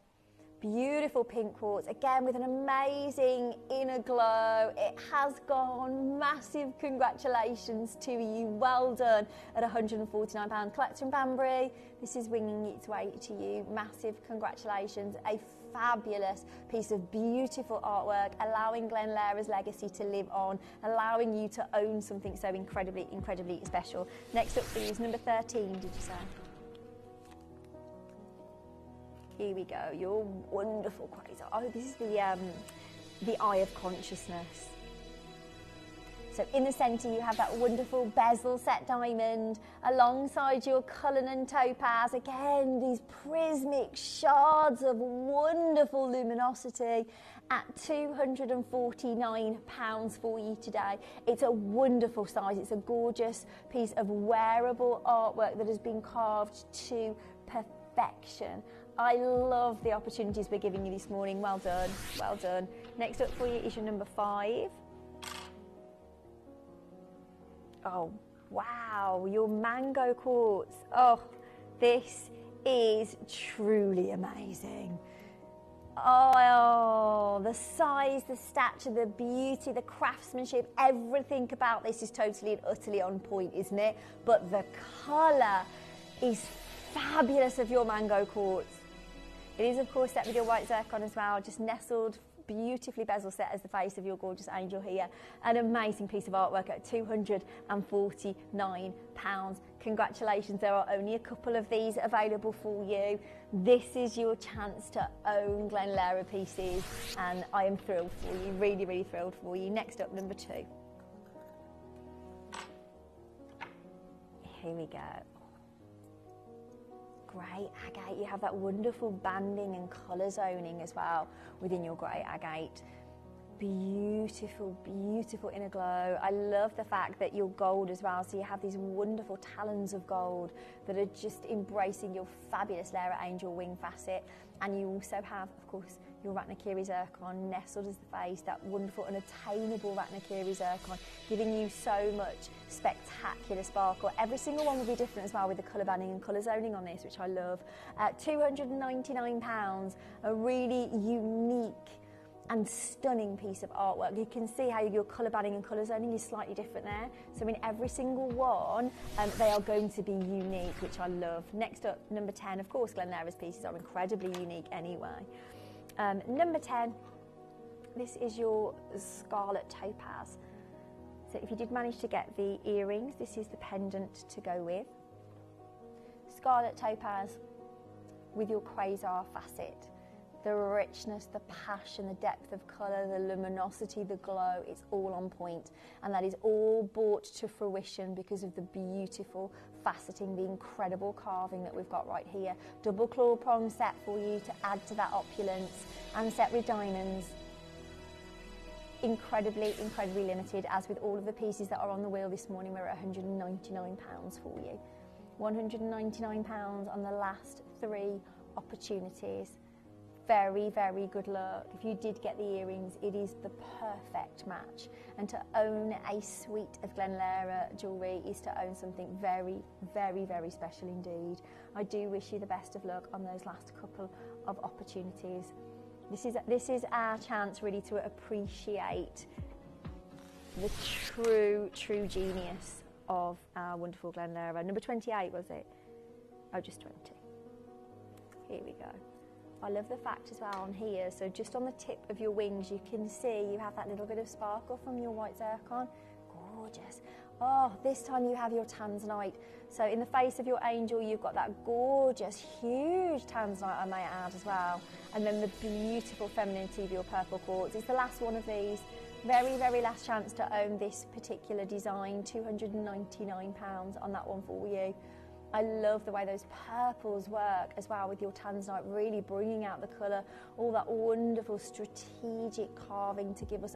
Beautiful pink quartz. Again, with an amazing inner glow. It has gone. Massive congratulations to you. Well done at £149. Collector in Banbury, this is winging its way to you. Massive congratulations. A fabulous piece of beautiful artwork, allowing Glen Lara's legacy to live on, allowing you to own something so incredibly, incredibly special. Next up for you is number 13, did you say? Here we go, your wonderful Quazar. Oh, this is the Eye of Consciousness. So in the centre you have that wonderful bezel set diamond alongside your Cullinan and topaz. Again, these prismic shards of wonderful luminosity at £249 for you today. It's a wonderful size. It's a gorgeous piece of wearable artwork that has been carved to perfection. I love the opportunities we're giving you this morning. Well done, well done. Next up for you is your number 5. Oh, wow, your mango quartz. Oh, this is truly amazing. Oh, the size, the stature, the beauty, the craftsmanship, everything about this is totally and utterly on point, isn't it? But the colour is fabulous of your mango quartz. It is, of course, set with your white zircon as well, just nestled, beautifully bezel set as the face of your gorgeous angel here. An amazing piece of artwork at £249. Congratulations, there are only a couple of these available for you. This is your chance to own Glen Lara pieces, and I am thrilled for you, really, really thrilled for you. Next up, number 2. Here we go. grey agate. You have that wonderful banding and colour zoning as well within your grey agate. Beautiful, beautiful inner glow. I love the fact that your gold as well, so you have these wonderful talons of gold that are just embracing your fabulous Lara angel wing facet. And you also have, of course, your Ratnakiri zircon nestled as the face, that wonderful unattainable Ratnakiri zircon, giving you so much spectacular sparkle. Every single one will be different as well with the colour banding and colour zoning on this, which I love. £299, a really unique and stunning piece of artwork. You can see how your colour banding and colour zoning is slightly different there. So in every single one, they are going to be unique, which I love. Next up, number 10, of course, Glen Lara's pieces are incredibly unique anyway. Number 10, this is your scarlet topaz. So if you did manage to get the earrings, this is the pendant to go with. Scarlet topaz with your Quazar facet. The richness, the passion, the depth of colour, the luminosity, the glow, it's all on point. And that is all brought to fruition because of the beautiful faceting, the incredible carving that we've got right here. Double claw prong set for you to add to that opulence, and set with diamonds. Incredibly, incredibly limited, as with all of the pieces that are on the wheel this morning. We're at £199 for you. £199 on the last 3 opportunities. Very, very good luck. If you did get the earrings, it is the perfect match. And to own a suite of Glen Lara jewellery is to own something very, very, very special indeed. I do wish you the best of luck on those last couple of opportunities. This is our chance really to appreciate the true genius of our wonderful Glen Lara. Number 28, was it? Oh, just 20. Here we go. I love the fact as well on here, so just on the tip of your wings you can see you have that little bit of sparkle from your white zircon. Gorgeous. Oh, this time you have your Tanzanite. So in the face of your angel you've got that gorgeous, huge Tanzanite, I may add, as well. And then the beautiful femininity of your purple quartz. It's the last one of these. Very, very last chance to own this particular design. £299 on that one for you. I love the way those purples work as well with your Tanzanite, really bringing out the colour, all that wonderful strategic carving to give us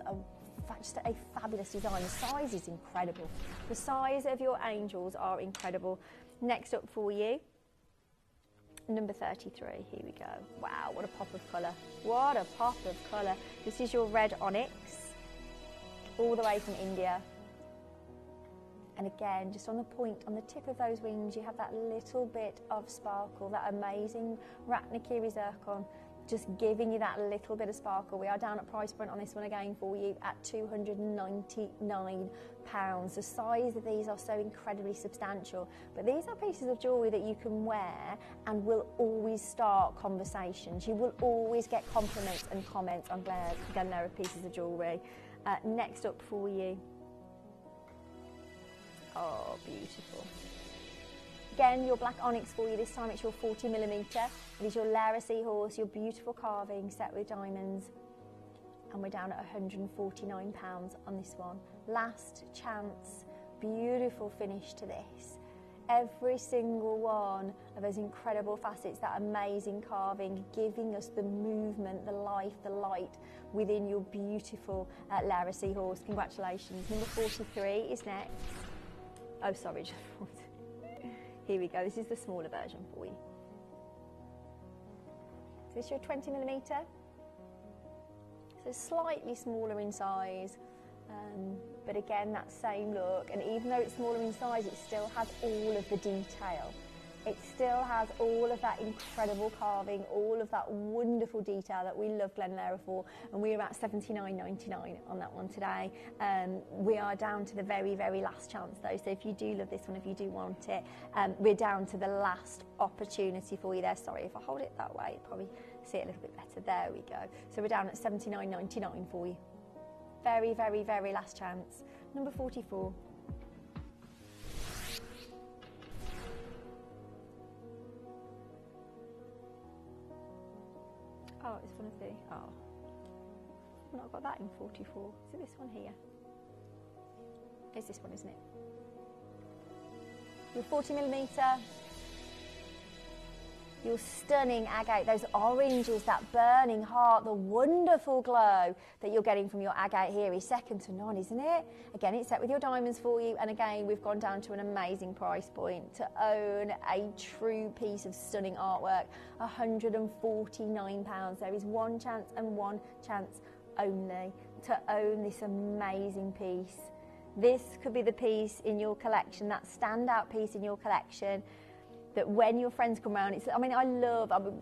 just a fabulous design. The size is incredible. The size of your angels are incredible. Next up for you, number 33, here we go. Wow, what a pop of colour. What a pop of colour. This is your red onyx, all the way from India. And again, just on the point, on the tip of those wings, you have that little bit of sparkle, that amazing Ratnakiri zircon, just giving you that little bit of sparkle. We are down at price point on this one again for you at £299. The size of these are so incredibly substantial, but these are pieces of jewellery that you can wear and will always start conversations. You will always get compliments and comments on Glen Lara pieces of jewellery. Next up for you. Oh, beautiful. Again, your black onyx for you. This time it's your 40mm. It is your Lara Seahorse, your beautiful carving set with diamonds. And we're down at £149 on this one. Last chance. Beautiful finish to this. Every single one of those incredible facets, that amazing carving, giving us the movement, the life, the light within your beautiful Lara Seahorse. Congratulations. Number 43 is next. Oh, sorry, just here we go. This is the smaller version for you. So this is your 20mm. So slightly smaller in size, but again, that same look. And even though it's smaller in size, it still has all of the detail. It still has all of that incredible carving, all of that wonderful detail that we love Glen Lara for. And we're at $79.99 on that one today. We are down to the very, very last chance though. So if you do love this one, if you do want it, we're down to the last opportunity for you there. Sorry, if I hold it that way, you'll probably see it a little bit better. There we go. So we're down at $79.99 for you. Very, very, very last chance. Number 44. Oh, it's one of the, oh, I've not got that in 44. Is it this one here? It's this one, isn't it? Your 40mm. your stunning agate, those oranges, that burning heart, the wonderful glow that you're getting from your agate here is second to none, isn't it? Again, it's set with your diamonds for you, and again, we've gone down to an amazing price point to own a true piece of stunning artwork, £149. There is one chance and one chance only to own this amazing piece. This could be the piece in your collection, that standout piece in your collection, that when your friends come around,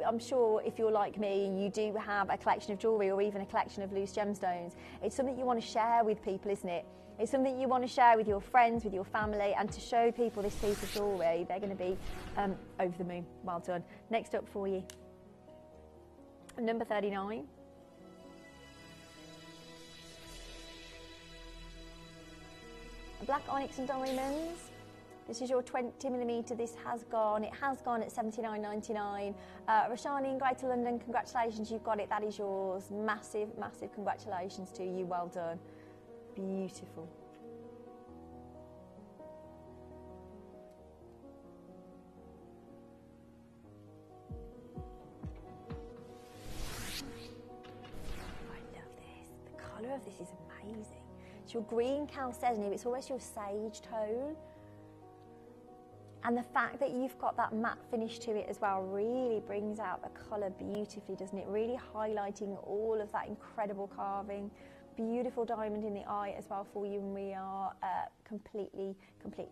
I'm sure if you're like me, you do have a collection of jewellery or even a collection of loose gemstones. It's something you want to share with people, isn't it? It's something you want to share with your friends, with your family, and to show people this piece of jewellery. They're going to be over the moon. Well done. Next up for you, number 39. Black onyx and diamonds. This is your 20mm. This has gone. It has gone at $79.99. Roshani in Greater London, congratulations, you've got it. That is yours. Massive, massive congratulations to you. Well done. Beautiful. I love this. The colour of this is amazing. It's your green chalcedony, it's almost your sage tone. And the fact that you've got that matte finish to it as well really brings out the colour beautifully, doesn't it? Really highlighting all of that incredible carving. Beautiful diamond in the eye as well for you, and we are completely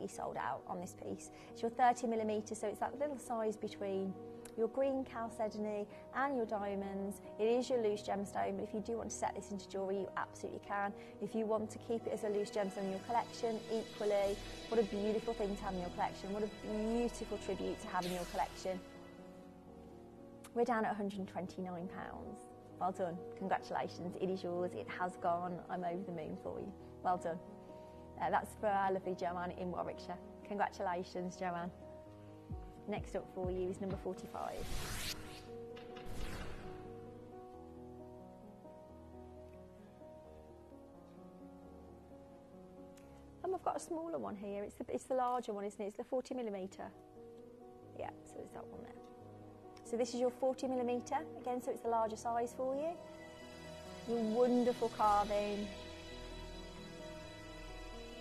sold out on this piece. It's your 30mm, so it's that little size between your green chalcedony and your diamonds. It is your loose gemstone, but if you do want to set this into jewellery, you absolutely can. If you want to keep it as a loose gemstone in your collection, equally, what a beautiful thing to have in your collection. What a beautiful tribute to have in your collection. We're down at £129. Well done. Congratulations. It is yours. It has gone. I'm over the moon for you. Well done. That's for our lovely Joanne in Warwickshire. Congratulations, Joanne. Next up for you is number 45. I've got a smaller one here. It's the larger one, isn't it? It's the 40mm. Yeah, so there's that one there. So this is your 40mm, again, so it's the larger size for you. Your wonderful carving.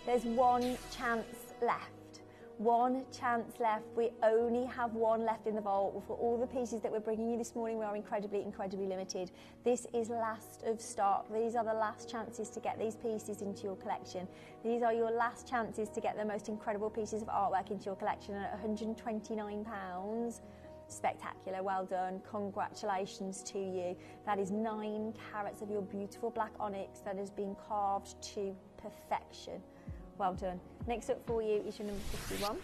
There's one chance left. One chance left. We only have one left in the vault. For all the pieces that we're bringing you this morning, we are incredibly limited. This is last of stock. These are the last chances to get these pieces into your collection. These are your last chances to get the most incredible pieces of artwork into your collection at £129. Spectacular. Well done. Congratulations to you. That is 9 carats of your beautiful black onyx that has been carved to perfection. Well done. Next up for you is your number 51.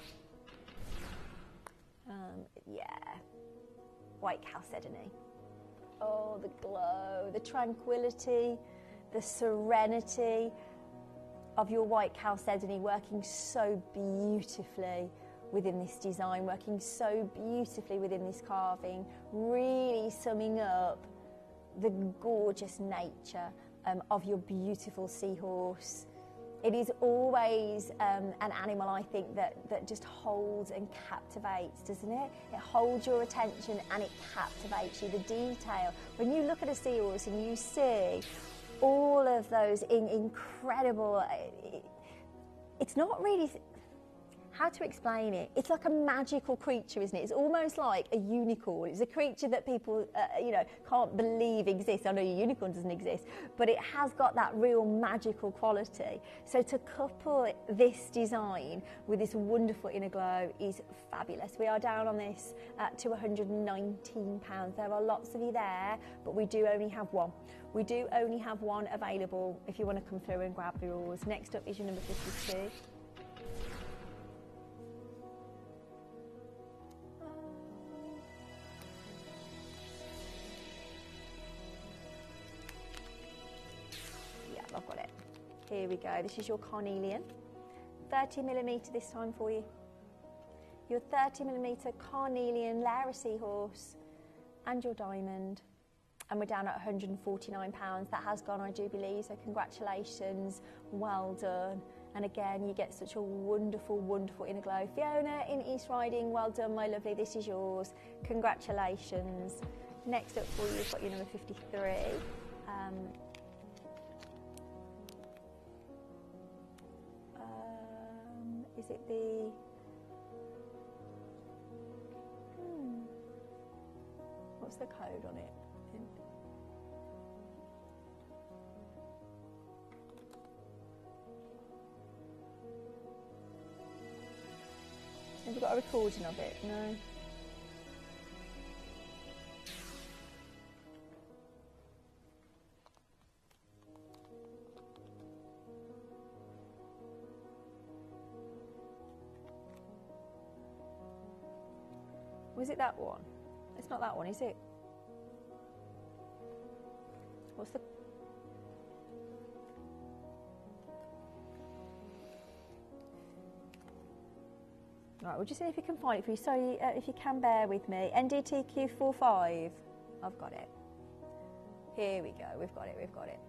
White chalcedony. Oh, the glow, the tranquility, the serenity of your white chalcedony working so beautifully within this design, working so beautifully within this carving, really summing up the gorgeous nature of your beautiful seahorse. It is always an animal, I think, that just holds and captivates, doesn't it? It holds your attention and it captivates you. The detail. When you look at a seahorse and you see all of those incredible... It's not really... How to explain it? It's like a magical creature, isn't it? It's almost like a unicorn. It's a creature that people, can't believe exists. I know a unicorn doesn't exist, but it has got that real magical quality. So to couple this design with this wonderful inner glow is fabulous. We are down on this to £119. There are lots of you there, but we do only have one. We do only have one available if you want to come through and grab yours. Next up is your number 52. I've got it. Here we go. This is your carnelian. 30mm this time for you. Your 30mm carnelian Lara Seahorse and your diamond. And we're down at £149. That has gone, I do believe, so congratulations. Well done. And again, you get such a wonderful, wonderful inner glow. Fiona in East Riding, well done, my lovely. This is yours. Congratulations. Next up for you, you've got your number 53. Is it the... What's the code on it? Have you got a recording of it? No. Was it that one? It's not that one, is it? What's the... Right, we'll just see if you can find it for you. Sorry, if you can bear with me. NDTQ45. I've got it. Here we go. We've got it. We've got it.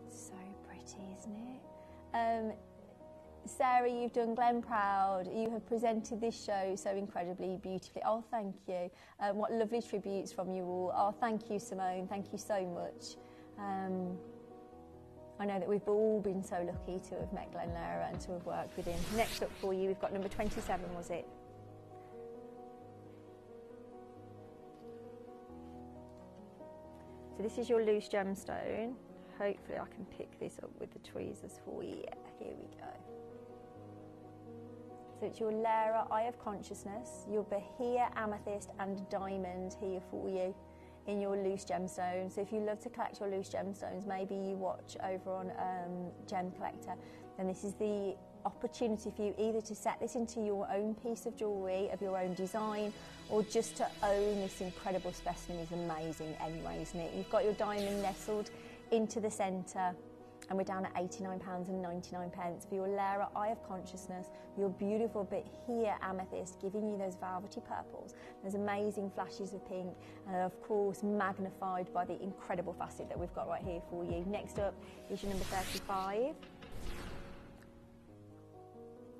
So pretty, isn't it? Sarah, you've done Glen proud. You have presented this show so incredibly beautifully. Oh, thank you. What lovely tributes from you all. Oh, thank you, Simone. Thank you so much. I know that we've all been so lucky to have met Glen Lara and to have worked with him. Next up for you, we've got number 27, was it? So this is your loose gemstone. Hopefully I can pick this up with the tweezers for you. Yeah, here we go. So it's your Lara Eye of Consciousness, your Bahia Amethyst and Diamond here for you in your loose gemstones. So if you love to collect your loose gemstones, maybe you watch over on Gem Collector, then this is the opportunity for you either to set this into your own piece of jewellery of your own design, or just to own this incredible specimen. Is amazing anyway, isn't it? You've got your diamond nestled into the centre, and we're down at £89.99 for your Lara Eye of Consciousness, your beautiful bit here amethyst, giving you those velvety purples, those amazing flashes of pink, and of course magnified by the incredible facet that we've got right here for you. Next up is your number 35.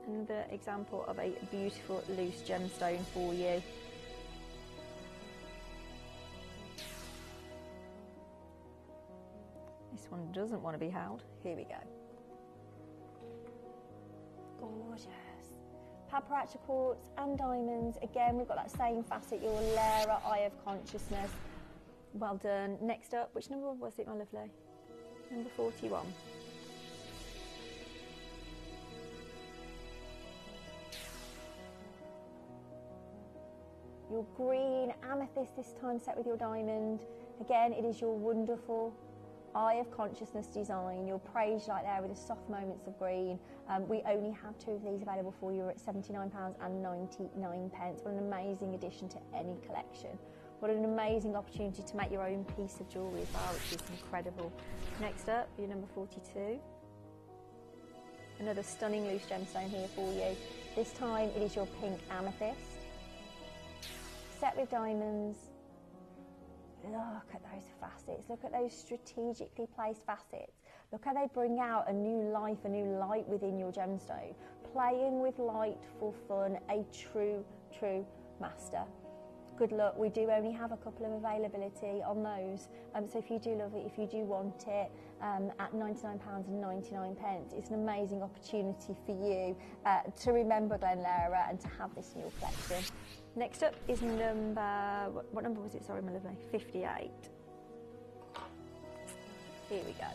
Another example of a beautiful loose gemstone for you. This one doesn't want to be held. Here we go. Gorgeous. Paparazzi quartz and diamonds. Again, we've got that same facet, your Lara Eye of Consciousness. Well done. Next up, which number was it, my lovely? Number 41. Your green amethyst this time, set with your diamond. Again, it is your wonderful Eye of Consciousness design, your praise light there with the soft moments of green. We only have 2 of these available for you at £79.99. What an amazing addition to any collection. What an amazing opportunity to make your own piece of jewellery as well, which is incredible. Next up, your number 42. Another stunning loose gemstone here for you. This time it is your pink amethyst, set with diamonds. Look at those facets, look at those strategically placed facets. Look how they bring out a new life, a new light within your gemstone. Playing with light for fun, a true master. Good luck, we do only have a couple of availability on those. So if you do love it, if you do want it, at £99.99, it's an amazing opportunity for you to remember Glen Lara and to have this in your collection. Next up is number, what number was it? Sorry, my lovely, 58. Here we go.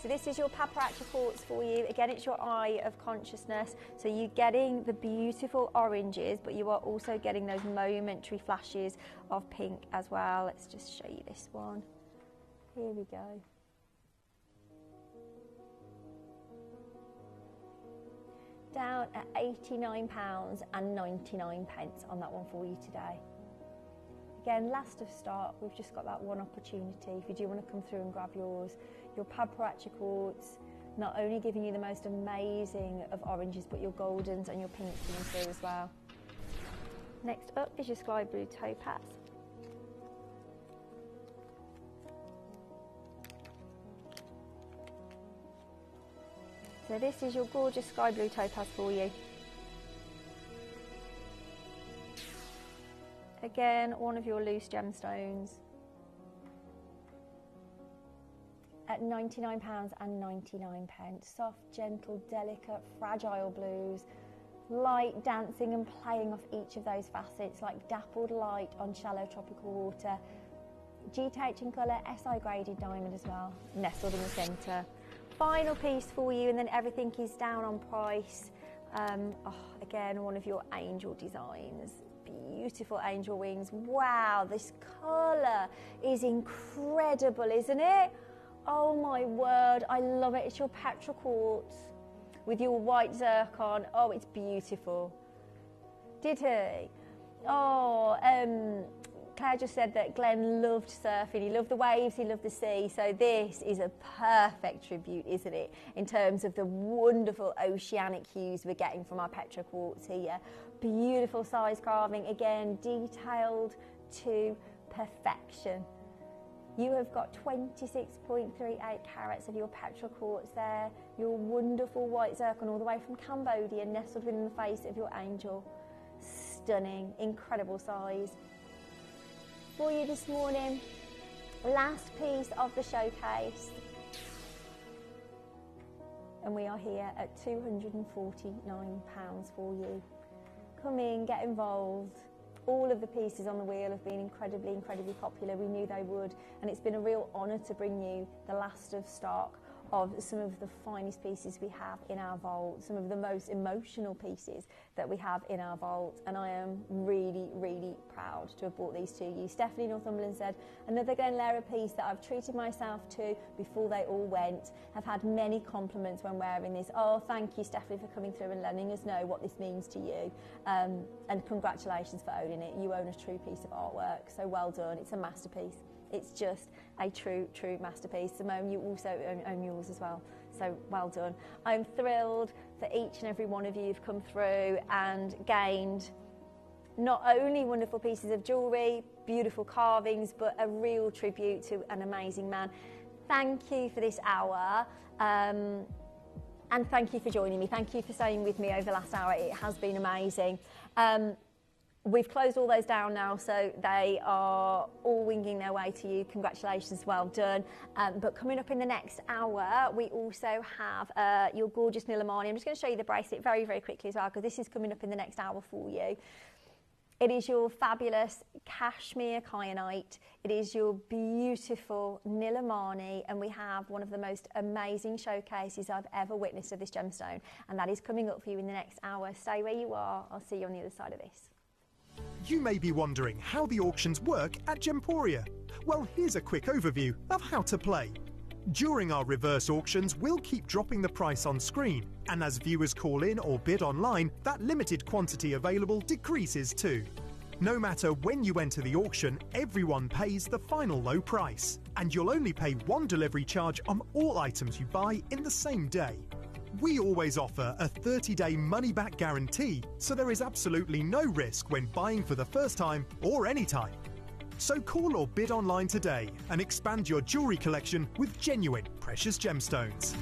So this is your paparazzi quartz for you. Again, it's your Eye of Consciousness. So you're getting the beautiful oranges, but you are also getting those momentary flashes of pink as well. Let's just show you this one. Here we go. Down at £89.99 on that one for you today. Again, last of stock, we've just got that one opportunity. If you do want to come through and grab yours, your paparazzi quartz, not only giving you the most amazing of oranges, but your goldens and your pinks coming through as well. Next up is your sky blue topaz. So this is your gorgeous sky blue topaz for you. Again, one of your loose gemstones at £99.99. Soft, gentle, delicate, fragile blues. Light dancing and playing off each of those facets, like dappled light on shallow tropical water. GTH in colour, SI graded diamond as well, nestled in the centre. Final piece for you, and then everything is down on price. Again, one of your angel designs. Beautiful angel wings. Wow, this colour is incredible, isn't it? Oh my word, I love it. It's your petrol quartz with your white zircon. Oh, it's beautiful. Did he? Oh, Claire just said that Glen loved surfing. He loved the waves, he loved the sea. So this is a perfect tribute, isn't it? In terms of the wonderful oceanic hues we're getting from our petrol quartz here. Beautiful size carving, again, detailed to perfection. You have got 26.38 carats of your petrol quartz there, your wonderful white zircon all the way from Cambodia, nestled within the face of your angel. Stunning, incredible size. For you this morning, last piece of the showcase. And we are here at £249 for you. Come in, get involved. All of the pieces on the wheel have been incredibly, incredibly popular. We knew they would, and it's been a real honour to bring you the last of stock of some of the finest pieces we have in our vault, some of the most emotional pieces that we have in our vault, and I am really, really proud to have brought these to you. Stephanie Northumberland said, another Glen Lara piece that I've treated myself to before they all went. Have had many compliments when wearing this. Oh, thank you, Stephanie, for coming through and letting us know what this means to you, and congratulations for owning it. You own a true piece of artwork, so well done. It's a masterpiece. It's just a true, true masterpiece. Simone, you also own yours as well, so well done. I'm thrilled that each and every one of you have come through and gained not only wonderful pieces of jewellery, beautiful carvings, but a real tribute to an amazing man. Thank you for this hour, and thank you for joining me. Thank you for staying with me over the last hour. It has been amazing. We've closed all those down now, so they are all winging their way to you. Congratulations, well done. But coming up in the next hour, we also have your gorgeous Nilamani. I'm just going to show you the bracelet very, very quickly as well, because this is coming up in the next hour for you. It is your fabulous cashmere kyanite. It is your beautiful Nilamani, and we have one of the most amazing showcases I've ever witnessed of this gemstone, and that is coming up for you in the next hour. Stay where you are. I'll see you on the other side of this. You may be wondering how the auctions work at Gemporia. Well, here's a quick overview of how to play. During our reverse auctions, we'll keep dropping the price on screen, and as viewers call in or bid online, that limited quantity available decreases too. No matter when you enter the auction, everyone pays the final low price, and you'll only pay one delivery charge on all items you buy in the same day. We always offer a 30-day money-back guarantee, so there is absolutely no risk when buying for the first time or any time. So call or bid online today and expand your jewellery collection with genuine precious gemstones.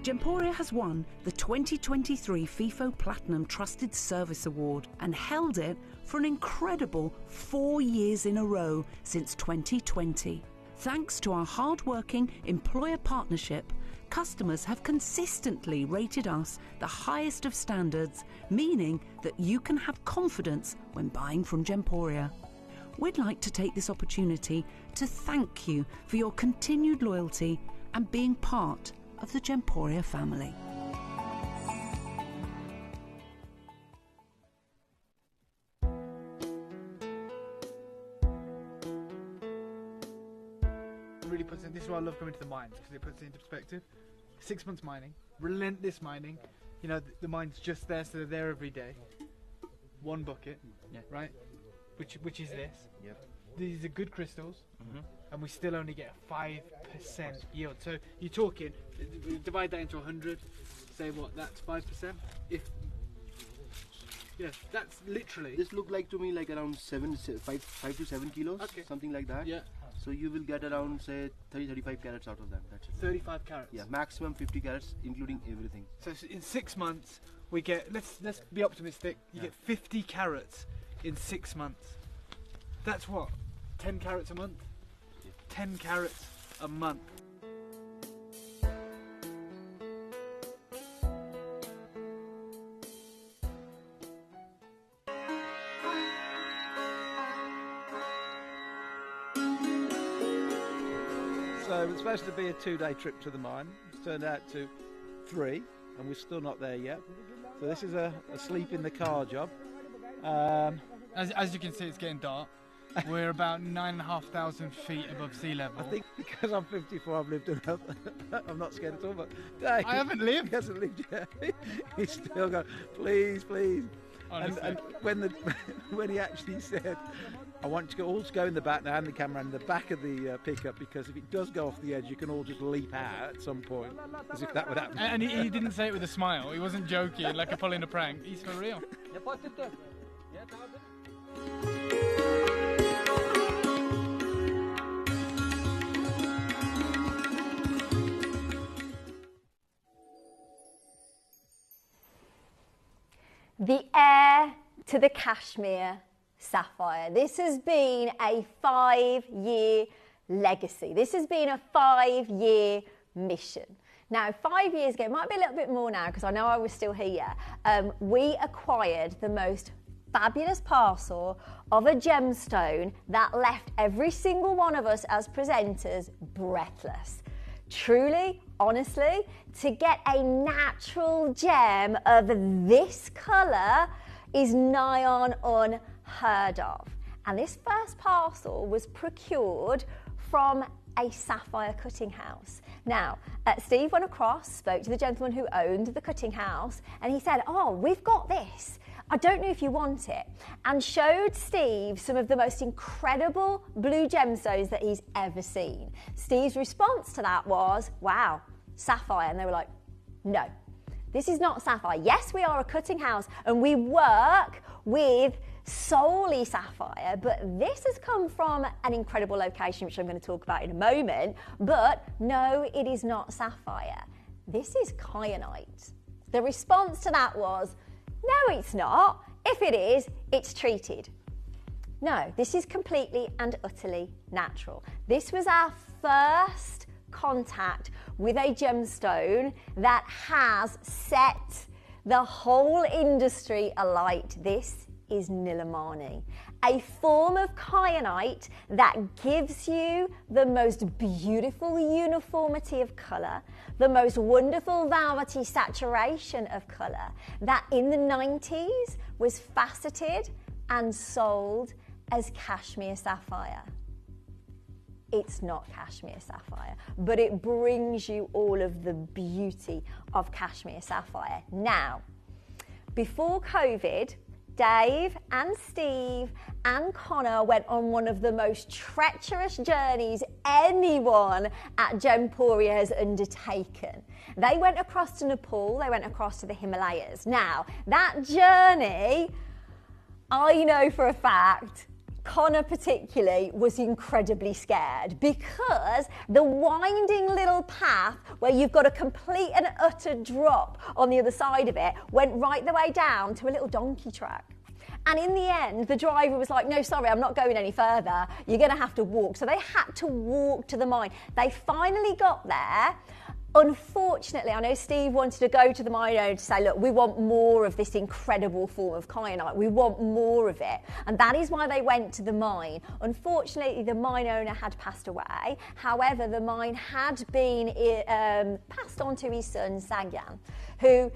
Gemporia has won the 2023 FIFO Platinum Trusted Service Award and held it for an incredible 4 years in a row since 2020. Thanks to our hard-working employer partnership, customers have consistently rated us the highest of standards, meaning that you can have confidence when buying from Gemporia. We'd like to take this opportunity to thank you for your continued loyalty and being part of the Gemporia family. Really puts in, this is why I love coming to the mines, because it puts it into perspective. 6 months mining, relentless mining, you know, the mine's just there, so they're there every day. One bucket, right? Which is this. Yep. These are good crystals, and we still only get a 5% yield. So you're talking, divide that into 100, say what, that's 5%? Yeah, that's literally. This look like to me like around 5 to 7 kilos, something like that. Yeah. So you will get around say 30-35 carats out of that. That's it. 35 carats. Yeah, maximum 50 carats, including everything. So in 6 months we get. Let's be optimistic. You get 50 carats in 6 months. That's what, 10 carats a month. 10 carats a month. So it was supposed to be a 2-day trip to the mine. It's turned out to 3, and we're still not there yet. So this is a sleep in the car job. As you can see, it's getting dark. We're about 9,500 feet above sea level. I think because I'm 54, I've lived enough. I'm not scared at all. But Dave, I haven't lived. He hasn't lived yet. He's still going, please, please. And when he actually said, I want you all to go in the back now, and the camera in the back of the pickup, because if it does go off the edge, you can all just leap out at some point, as if that would happen. And he didn't say it with a smile. He wasn't joking, like a pulling a prank. He's for real. The heir to the cashmere sapphire. This has been a 5-year legacy. This has been a 5-year mission. Now, 5 years ago, it might be a little bit more now because I know I was still here, we acquired the most fabulous parcel of a gemstone that left every single one of us as presenters breathless. Truly, honestly, to get a natural gem of this colour is nigh on unheard of. And this first parcel was procured from a sapphire cutting house. Now, Steve went across, spoke to the gentleman who owned the cutting house, and he said, oh, we've got this. I don't know if you want it, and showed Steve some of the most incredible blue gemstones that he's ever seen. Steve's response to that was, wow, sapphire. And they were like, no, this is not sapphire. Yes, we are a cutting house and we work with solely sapphire, but this has come from an incredible location, which I'm going to talk about in a moment. But no, it is not sapphire. This is kyanite. The response to that was, no, it's not. If it is, it's treated. No, this is completely and utterly natural. This was our first contact with a gemstone that has set the whole industry alight. This is Nilamani, a form of kyanite that gives you the most beautiful uniformity of colour, the most wonderful velvety saturation of colour, that in the 90s was faceted and sold as cashmere sapphire. It's not cashmere sapphire, but it brings you all of the beauty of cashmere sapphire. Now, before COVID, Dave and Steve and Connor went on one of the most treacherous journeys anyone at Gemporia has undertaken. They went across to Nepal, they went across to the Himalayas. Now, that journey, I know for a fact, Connor particularly was incredibly scared because the winding little path where you've got a complete and utter drop on the other side of it went right the way down to a little donkey track. And in the end, the driver was like, no, sorry, I'm not going any further. You're going to have to walk. So they had to walk to the mine. They finally got there. Unfortunately, I know Steve wanted to go to the mine owner to say, look, we want more of this incredible form of kyanite. We want more of it. And that is why they went to the mine. Unfortunately, the mine owner had passed away. However, the mine had been passed on to his son, Sagyan, who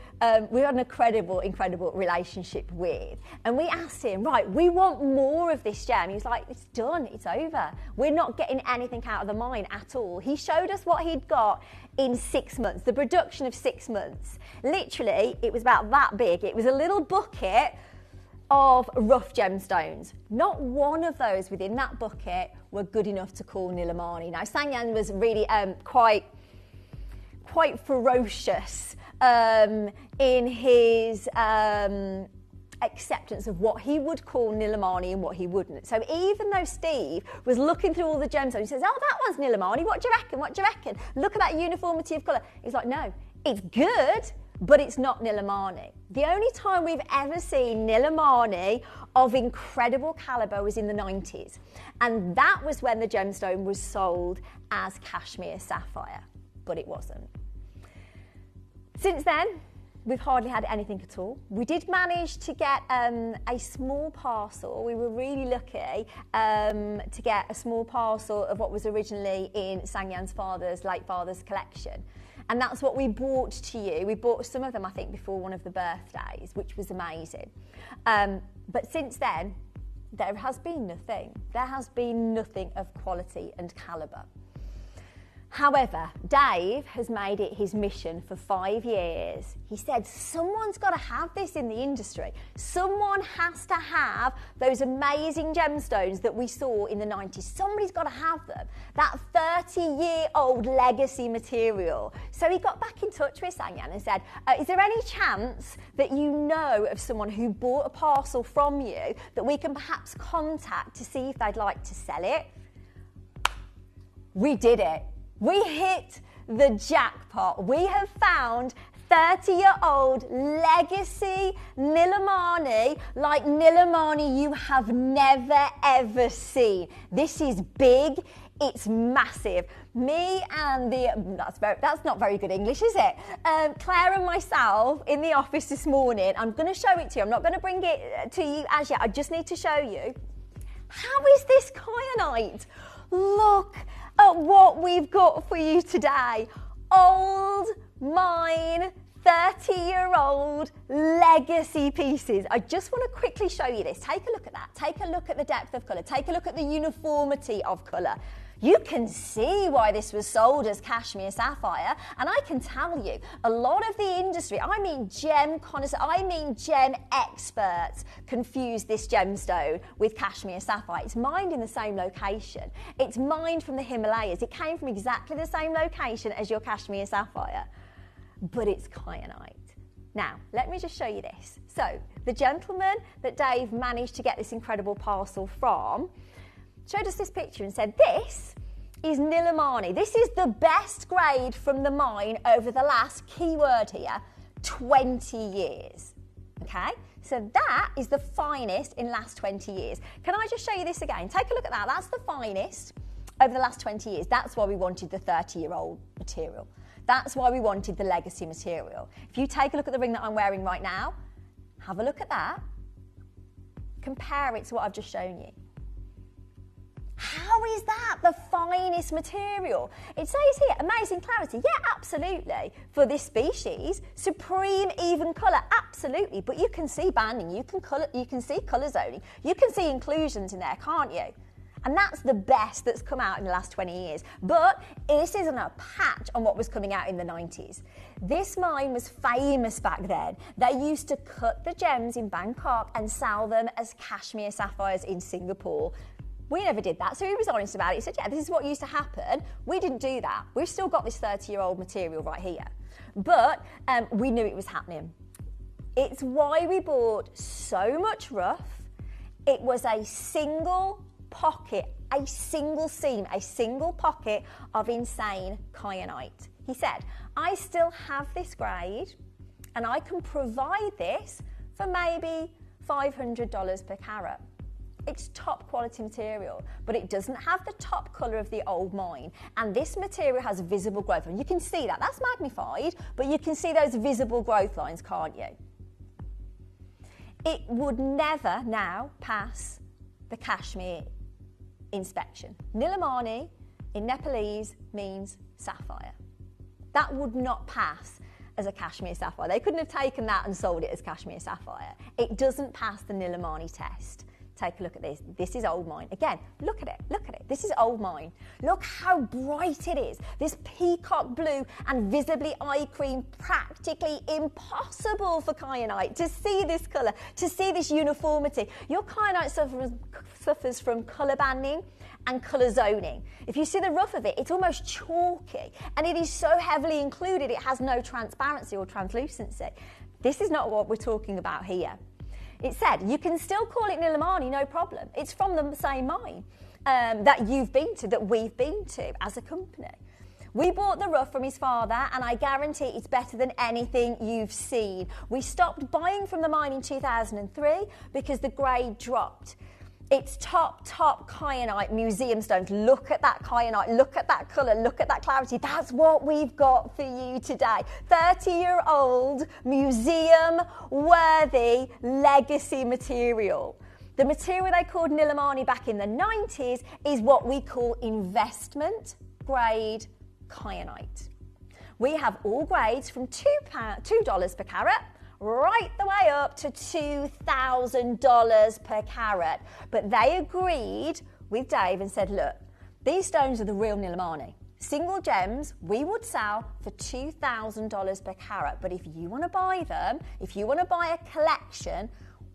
we had an incredible relationship with. And we asked him, right, we want more of this gem. He was like, it's done, it's over. We're not getting anything out of the mine at all. He showed us what he'd got in 6 months, the production of 6 months. Literally, it was about that big. It was a little bucket of rough gemstones. Not one of those within that bucket were good enough to call Nilamani. Now, Sagyan was really quite ferocious in his acceptance of what he would call Nilamani and what he wouldn't. So even though Steve was looking through all the gemstones, he says, oh, that one's Nilamani, what do you reckon, what do you reckon? Look at that uniformity of colour. He's like, no, it's good, but it's not Nilamani. The only time we've ever seen Nilamani of incredible calibre was in the 90s. And that was when the gemstone was sold as cashmere sapphire, but it wasn't. Since then, we've hardly had anything at all. We did manage to get a small parcel. We were really lucky to get a small parcel of what was originally in Sagyan's late father's collection. And that's what we brought to you. We bought some of them, I think, before one of the birthdays, which was amazing. But since then, there has been nothing. There has been nothing of quality and calibre. However, Dave has made it his mission for 5 years. He said, someone's got to have this in the industry. Someone has to have those amazing gemstones that we saw in the 90s. Somebody's got to have them. That 30-year-old legacy material. So he got back in touch with Sagyan and said, is there any chance that you know of someone who bought a parcel from you that we can perhaps contact to see if they'd like to sell it? We did it. We hit the jackpot. We have found 30-year-old legacy Nilamani, like Nilamani you have never ever seen. This is big, it's massive. Me and that's not very good English, is it? Claire and myself in the office this morning, I'm going to show it to you. I'm not going to bring it to you as yet. I just need to show you. How is this kyanite? Look at what we've got for you today. Old mine, 30-year-old legacy pieces. I just want to quickly show you this. Take a look at that. Take a look at the depth of colour. Take a look at the uniformity of colour. You can see why this was sold as cashmere sapphire, and I can tell you, a lot of the industry, I mean gem connoisseurs, I mean gem experts, confuse this gemstone with cashmere sapphire. It's mined in the same location. It's mined from the Himalayas. It came from exactly the same location as your cashmere sapphire, but it's kyanite. Now, let me just show you this. So, the gentleman that Dave managed to get this incredible parcel from showed us this picture and said, this is Nilamani. This is the best grade from the mine over the last, keyword here, 20 years. Okay? So that is the finest in the last 20 years. Can I just show you this again? Take a look at that. That's the finest over the last 20 years. That's why we wanted the 30-year-old material. That's why we wanted the legacy material. If you take a look at the ring that I'm wearing right now, have a look at that. Compare it to what I've just shown you. How is that the finest material? It says here, amazing clarity. Yeah, absolutely. For this species, supreme even colour, absolutely. But you can see banding, you can see colour zoning, you can see inclusions in there, can't you? And that's the best that's come out in the last 20 years. But this isn't a patch on what was coming out in the 90s. This mine was famous back then. They used to cut the gems in Bangkok and sell them as cashmere sapphires in Singapore. We never did that, so he was honest about it. He said, yeah, this is what used to happen. We didn't do that. We've still got this 30-year-old material right here. But we knew it was happening. It's why we bought so much rough. It was a single pocket, a single seam, a single pocket of insane kyanite. He said, I still have this grade and I can provide this for maybe $500 per carat. It's top quality material, but it doesn't have the top colour of the old mine. And this material has visible growth. And you can see that. That's magnified, but you can see those visible growth lines, can't you? It would never now pass the Kashmir inspection. Nilamani in Nepalese means sapphire. That would not pass as a Kashmir sapphire. They couldn't have taken that and sold it as Kashmir sapphire. It doesn't pass the Nilamani test. Take a look at this. This is old mine. Again, look at it, look at it. This is old mine. Look how bright it is. This peacock blue and visibly eye cream, practically impossible for kyanite to see this colour, to see this uniformity. Your kyanite suffers from colour banding and colour zoning. If you see the rough of it, it's almost chalky, and it is so heavily included it has no transparency or translucency. This is not what we're talking about here. It said, you can still call it Nilamani, no problem. It's from the same mine that you've been to, that we've been to as a company. We bought the rough from his father, and I guarantee it's better than anything you've seen. We stopped buying from the mine in 2003 because the grade dropped. It's top kyanite museum stones. Look at that kyanite, look at that colour, look at that clarity. That's what we've got for you today. 30-year-old, museum-worthy legacy material. The material they called Nilamani back in the 90s is what we call investment grade kyanite. We have all grades from $2 per carat right the way up to $2,000 per carat. But they agreed with Dave and said, look, these stones are the real Nilamani. Single gems we would sell for $2,000 per carat. But if you want to buy them, if you want to buy a collection,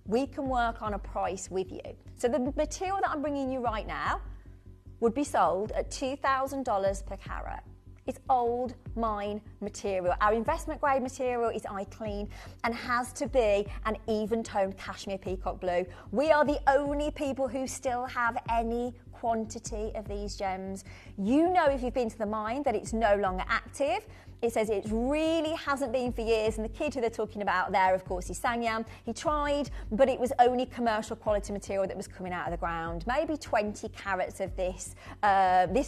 we can work on a price with you. So the material that I'm bringing you right now would be sold at $2,000 per carat. It's old mine material. Our investment grade material is eye clean and has to be an even toned cashmere peacock blue. We are the only people who still have any quantity of these gems. You know, if you've been to the mine, that it's no longer active. It says it really hasn't been for years, and the kid who they're talking about there, of course, is Sanyam. He tried, but it was only commercial quality material that was coming out of the ground. Maybe 20 carats of this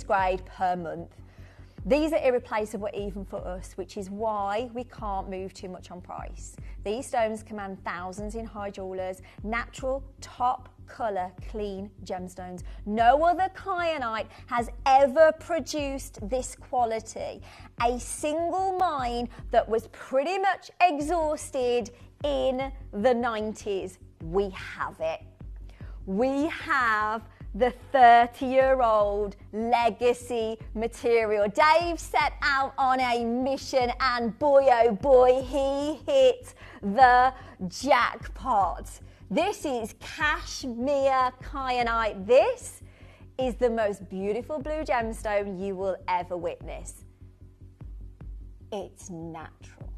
grade per month. These are irreplaceable even for us, which is why we can't move too much on price. These stones command thousands in high jewellers, natural, top colour, clean gemstones. No other kyanite has ever produced this quality. A single mine that was pretty much exhausted in the 90s. We have it. We have the 30-year-old legacy material. Dave set out on a mission, and boy oh boy, he hit the jackpot. This is cashmere kyanite. This is the most beautiful blue gemstone you will ever witness. It's natural.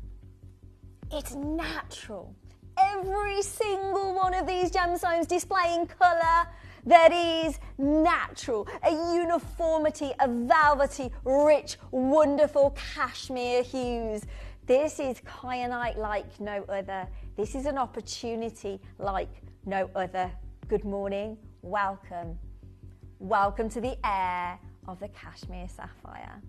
It's natural. Every single one of these gemstones displaying colour that is natural, a uniformity, a velvety, rich, wonderful cashmere hues. This is kyanite like no other. This is an opportunity like no other. Good morning, welcome. Welcome to the air of the Kashmir Sapphire.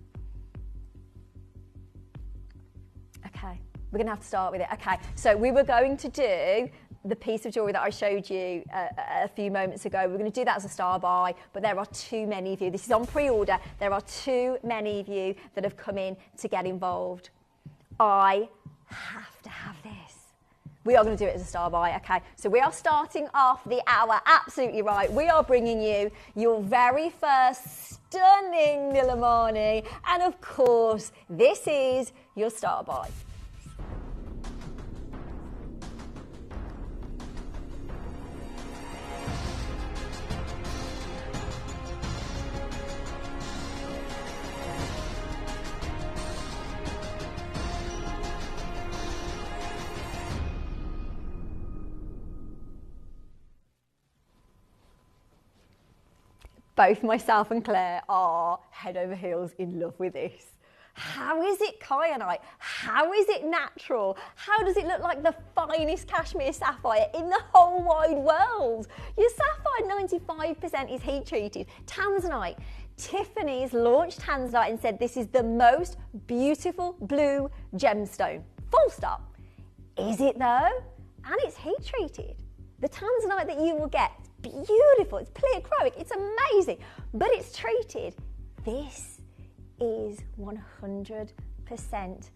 Okay, we're going to have to start with it. Okay, so we were going to do the piece of jewellery that I showed you a few moments ago. We're going to do that as a star buy, but there are too many of you. This is on pre-order. There are too many of you that have come in to get involved. I have to have this. We are going to do it as a star buy, okay? So we are starting off the hour absolutely right. We are bringing you your very first stunning Nilamani, and of course, this is your star buy. both myself and Claire are head over heels in love with this. How is it kyanite? How is it natural? How does it look like the finest cashmere sapphire in the whole wide world? Your sapphire 95% is heat treated. Tanzanite. Tiffany's launched Tanzanite and said this is the most beautiful blue gemstone. Full stop. Is it though? And it's heat treated. The Tanzanite that you will get, it's beautiful, it's pleochroic, it's amazing, but it's treated. This is 100%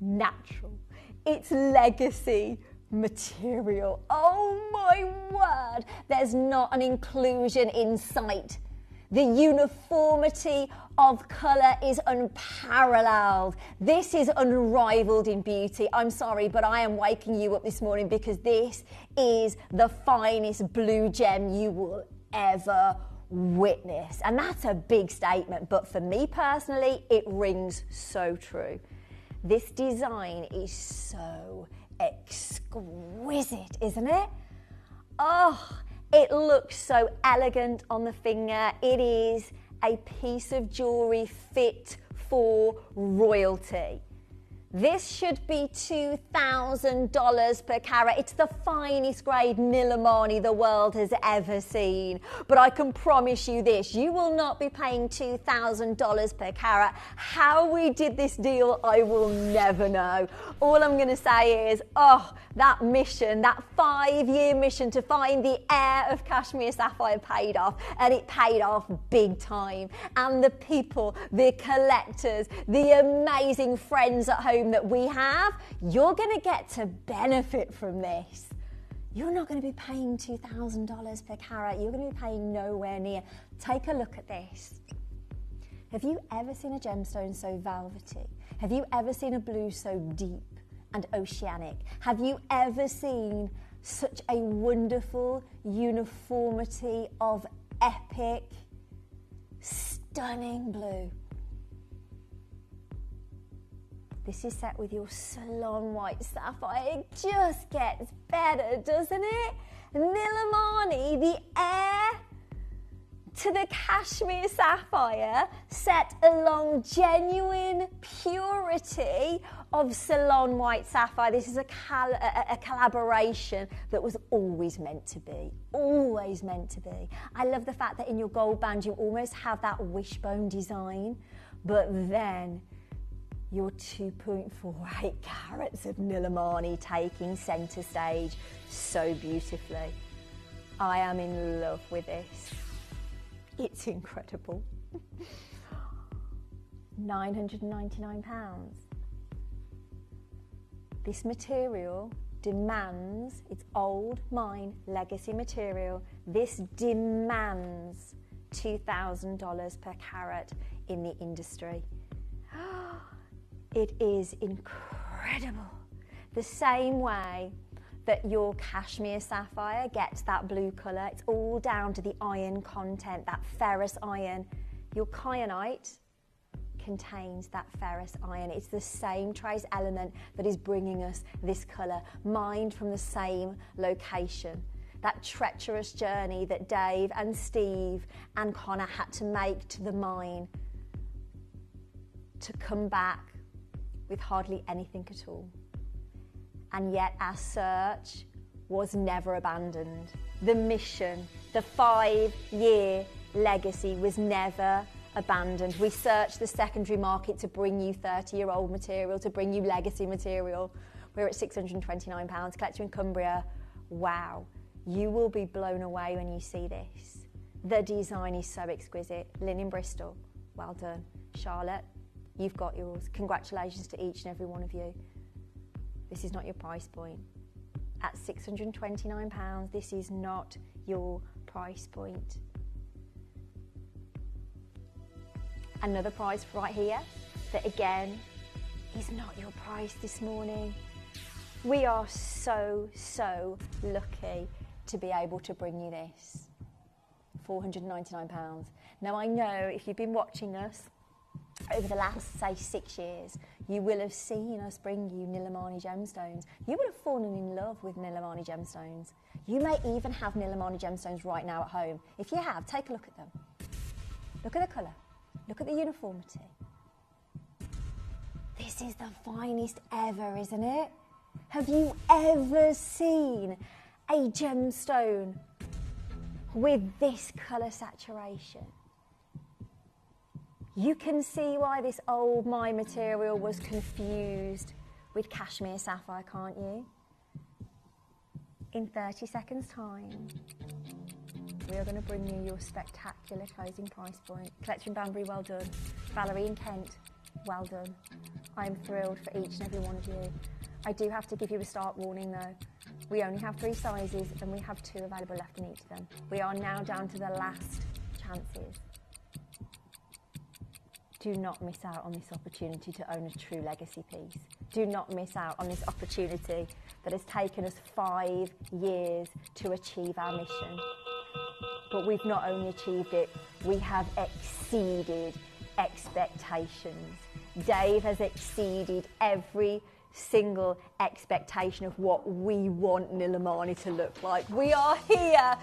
natural. It's legacy material. Oh my word, there's not an inclusion in sight. The uniformity of colour is unparalleled. This is unrivaled in beauty. I'm sorry, but I am waking you up this morning because this is the finest blue gem you will ever witness. And that's a big statement, but for me personally, it rings so true. This design is so exquisite, isn't it? Oh, it looks so elegant on the finger. It is a piece of jewellery fit for royalty. This should be $2,000 per carat. It's the finest grade Nilamani the world has ever seen. But I can promise you this, you will not be paying $2,000 per carat. How we did this deal, I will never know. All I'm going to say is, that mission, that 5-year mission to find the heir of Cashmere Sapphire paid off, and it paid off big time. And the people, the collectors, the amazing friends at home that we have, you're going to get to benefit from this. You're not going to be paying $2,000 per carat. You're going to be paying nowhere near. Take a look at this. Have you ever seen a gemstone so velvety? Have you ever seen a blue so deep and oceanic? Have you ever seen such a wonderful uniformity of epic, stunning blue? This is set with your Salon white sapphire. It just gets better, doesn't it? Nilamani, the heir to the Cashmere Sapphire, set along genuine purity of Salon white sapphire. This is a collaboration that was always meant to be. Always meant to be. I love the fact that in your gold band you almost have that wishbone design, but then your 2.48 carats of Nilamani taking centre stage so beautifully. I am in love with this. It's incredible. £999. This material demands, it's old mine legacy material, this demands $2,000 per carat in the industry. It is incredible. The same way that your Cashmere Sapphire gets that blue colour, it's all down to the iron content, that ferrous iron. Your kyanite contains that ferrous iron. It's the same trace element that is bringing us this colour, mined from the same location. That treacherous journey that Dave and Steve and Connor had to make to the mine to come back with hardly anything at all. And yet our search was never abandoned. The mission, the 5-year legacy was never abandoned. We searched the secondary market to bring you 30-year-old material, to bring you legacy material. We're at £629, collector in Cumbria. Wow, you will be blown away when you see this. The design is so exquisite. Lynn in Bristol, well done. Charlotte, you've got yours. Congratulations to each and every one of you. This is not your price point. At £629, this is not your price point. Another price right here that again is not your price this morning. We are so lucky to be able to bring you this. £499. Now I know if you've been watching us over the last, say, 6 years, you will have seen us bring you Nilamani gemstones. You would have fallen in love with Nilamani gemstones. You may even have Nilamani gemstones right now at home. If you have, take a look at them. Look at the colour. Look at the uniformity. This is the finest ever, isn't it? Have you ever seen a gemstone with this colour saturation? You can see why this old mine material was confused with cashmere sapphire, can't you? In 30 seconds' time, we are going to bring you your spectacular closing price point. Collector in Banbury, well done. Valerie in Kent, well done. I'm thrilled for each and every one of you. I do have to give you a start warning though. We only have 3 sizes and we have 2 available left in each of them. We are now down to the last chances. Do not miss out on this opportunity to own a true legacy piece. Do not miss out on this opportunity that has taken us 5 years to achieve our mission. But we've not only achieved it, we have exceeded expectations. Dave has exceeded every single expectation of what we want Nilamani to look like. We are here,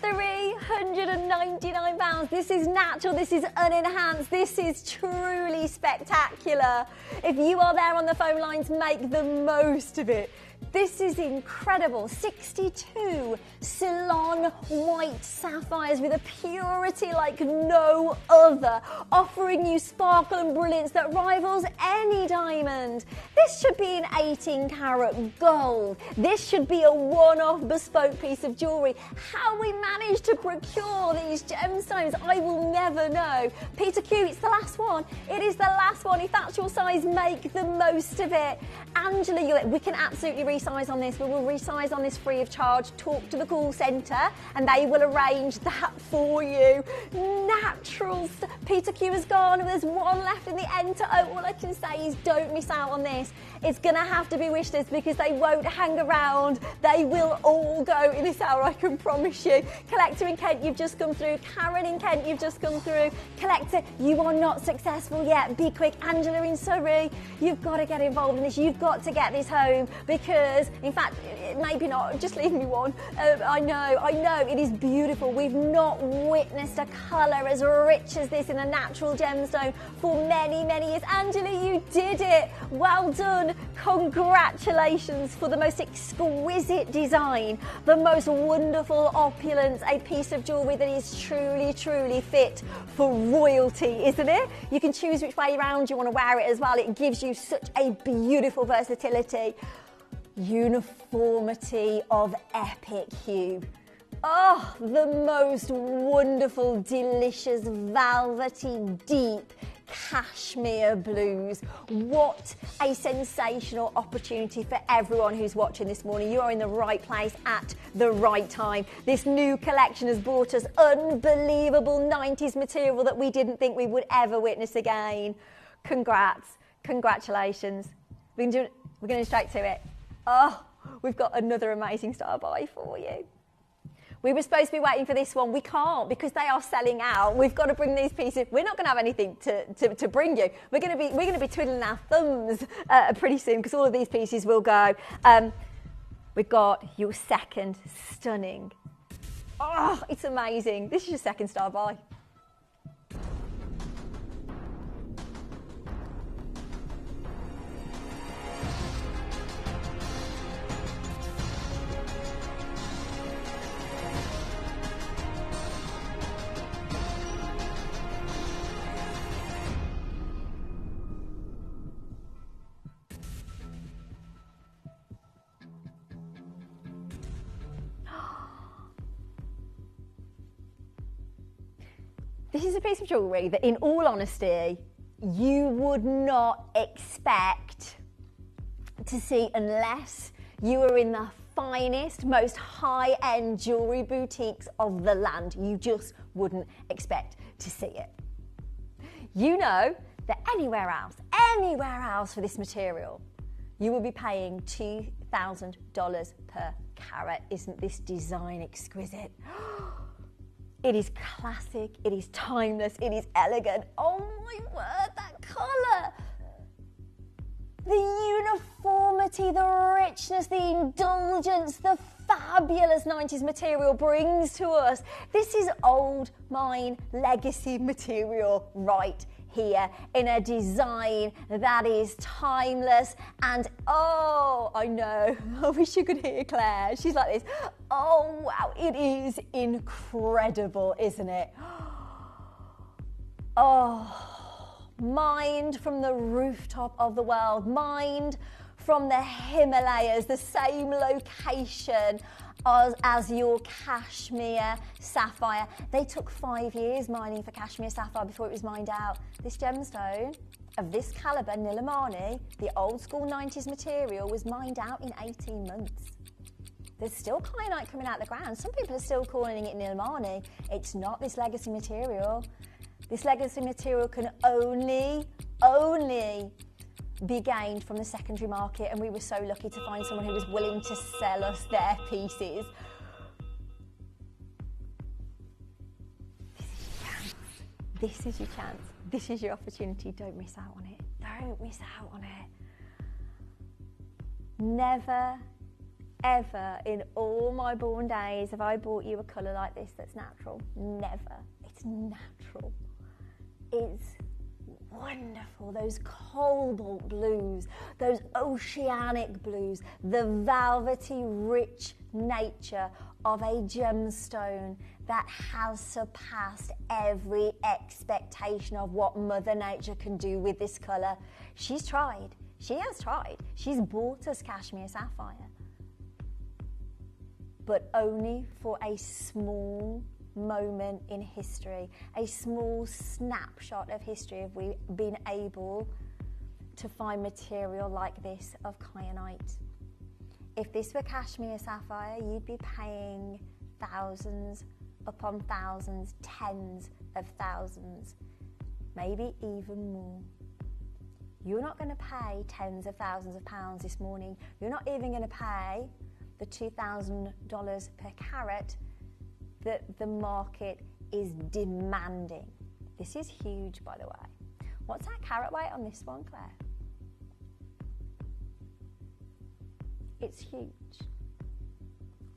£399. This is natural, this is unenhanced, this is truly spectacular. If you are there on the phone lines, make the most of it. This is incredible. 62 Salon white sapphires with a purity like no other, offering you sparkle and brilliance that rivals any diamond. This should be an 18 karat gold. This should be a one-off bespoke piece of jewellery. How we managed to procure these gemstones, I will never know. Peter Q, it's the last one. It is the last one. If that's your size, make the most of it. Angela, we can absolutely resize on this. We will resize on this free of charge. Talk to the call centre and they will arrange that for you. Natural. Peter Q has gone. There's one left in the enter. Oh, all I can say is don't miss out on this. It's going to have to be wish list because they won't hang around. They will all go in this hour, I can promise you. Collector in Kent, you've just come through. Karen in Kent, you've just come through. Collector, you are not successful yet. Be quick. Angela in Surrey, you've got to get involved in this. You've got to get this home because, in fact, maybe not. Just leave me one. I know. It is beautiful. We've not witnessed a colour as rich as this in a natural gemstone for many, many years. Angela, you did it. Well done. Congratulations for the most exquisite design, the most wonderful opulence, a piece of jewellery that is truly, truly fit for royalty, isn't it? You can choose which way around you want to wear it as well. It gives you such a beautiful versatility. Uniformity of epic hue. Oh, the most wonderful, delicious, velvety, deep cashmere blues. What a sensational opportunity for everyone who's watching this morning. You are in the right place at the right time. This new collection has brought us unbelievable 90s material that we didn't think we would ever witness again. Congrats. Congratulations. We're going straight to it. Oh, we've got another amazing star buy for you. We were supposed to be waiting for this one. We can't because they are selling out. We've got to bring these pieces. We're not going to have anything to bring you. We're going to be twiddling our thumbs pretty soon because all of these pieces will go. We've got your second stunning. Oh, it's amazing. This is your second star buy. This is a piece of jewellery that, in all honesty, you would not expect to see unless you were in the finest, most high-end jewellery boutiques of the land. You just wouldn't expect to see it. You know that anywhere else for this material, you will be paying $2,000 per carat. Isn't this design exquisite? It is classic, it is timeless, it is elegant. Oh my word, that colour! The uniformity, the richness, the indulgence, the fabulous 90s material brings to us. This is old mine legacy material right here in a design that is timeless. And oh, I know, I wish you could hear Claire. She's like this. Oh wow, it is incredible, isn't it? Oh, mined from the rooftop of the world, mined from the Himalayas, the same location as your cashmere sapphire. They took 5 years mining for cashmere sapphire before it was mined out. This gemstone of this calibre, Nilamani, the old school 90s material, was mined out in 18 months. There's still kyanite coming out of the ground. Some people are still calling it Nilamani. It's not this legacy material. This legacy material can only be gained from the secondary market, and we were so lucky to find someone who was willing to sell us their pieces. This is your chance. This is your opportunity. Don't miss out on it. Don't miss out on it. Never, ever in all my born days have I bought you a colour like this that's natural. Never. It's natural. It's wonderful. Those cobalt blues, those oceanic blues, the velvety, rich nature of a gemstone that has surpassed every expectation of what Mother Nature can do with this colour. She's tried. She has tried. She's bought us cashmere sapphire, but only for a small moment in history, a small snapshot of history have we been able to find material like this of kyanite. If this were cashmere sapphire, you'd be paying thousands upon thousands, tens of thousands, maybe even more. You're not going to pay tens of thousands of pounds this morning. You're not even going to pay the $2,000 per carat that the market is demanding. This is huge, by the way. What's our carat weight on this one, Claire? It's huge.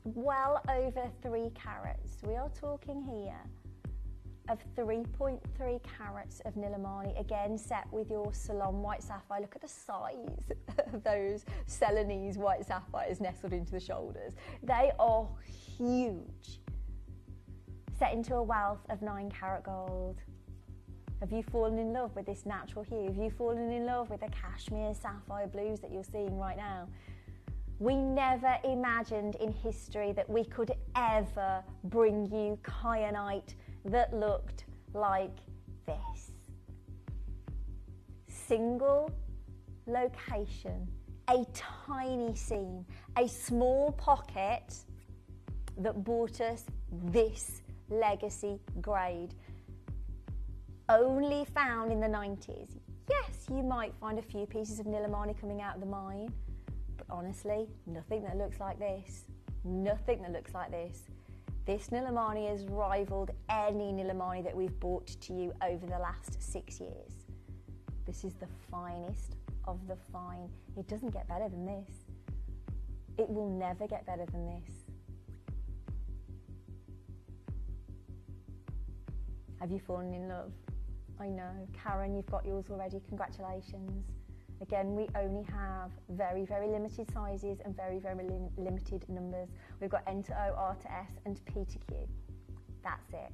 Well over 3 carats. We are talking here of 3.3 carats of Nilamani, again set with your Salon white sapphire. Look at the size of those Celanese white sapphires nestled into the shoulders. They are huge. Set into a wealth of 9 carat gold. Have you fallen in love with this natural hue? Have you fallen in love with the cashmere sapphire blues that you're seeing right now? We never imagined in history that we could ever bring you kyanite that looked like this. Single location, a tiny seam, a small pocket that brought us this legacy grade, only found in the 90s. Yes, you might find a few pieces of Nilamani coming out of the mine, but honestly, nothing that looks like this. Nothing that looks like this. This Nilamani has rivaled any Nilamani that we've brought to you over the last 6 years. This is the finest of the fine. It doesn't get better than this. It will never get better than this. Have you fallen in love? I know. Karen, you've got yours already. Congratulations. Again, we only have very, very limited sizes and very, very limited numbers. We've got N to O, R to S, and P to Q. That's it.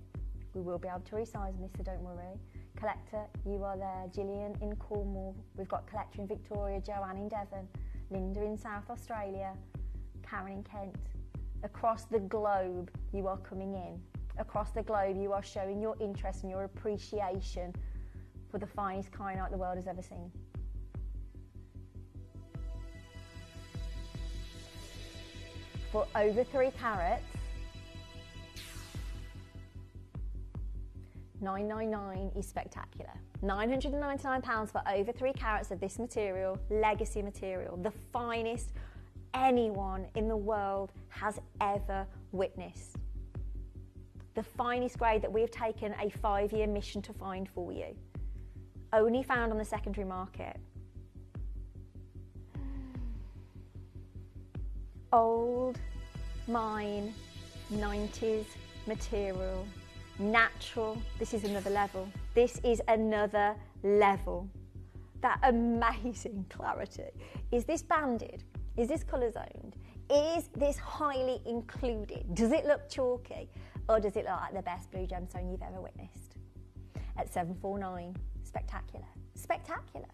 We will be able to resize this, so don't worry. Collector, you are there. Gillian in Cornwall. We've got Collector in Victoria, Joanne in Devon, Linda in South Australia, Karen in Kent. Across the globe, you are coming in. Across the globe, you are showing your interest and your appreciation for the finest kyanite the world has ever seen. For over 3 carats, $999 is spectacular. £999 for over 3 carats of this material, legacy material, the finest anyone in the world has ever witnessed. The finest grade that we've taken a 5-year mission to find for you. Only found on the secondary market. Old mine, 90s material, natural. This is another level. This is another level. That amazing clarity. Is this banded? Is this colour zoned? Is this highly included? Does it look chalky? Or does it look like the best blue gemstone you've ever witnessed? At 749, spectacular. Spectacular.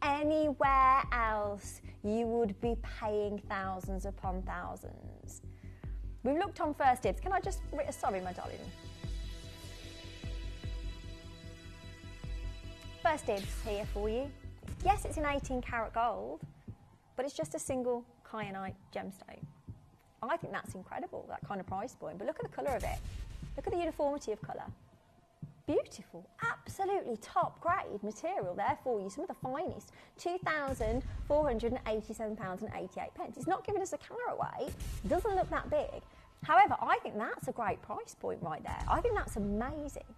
Anywhere else, you would be paying thousands upon thousands. We've looked on First Dibs. Can I just, sorry, my darling. First Dibs here for you. Yes, it's in 18 karat gold, but it's just a single kyanite gemstone. I think that's incredible, that kind of price point. But look at the colour of it. Look at the uniformity of colour. Beautiful, absolutely top grade material there for you, some of the finest. £2,487.88. It's not giving us a carat weight, doesn't look that big. However, I think that's a great price point right there. I think that's amazing.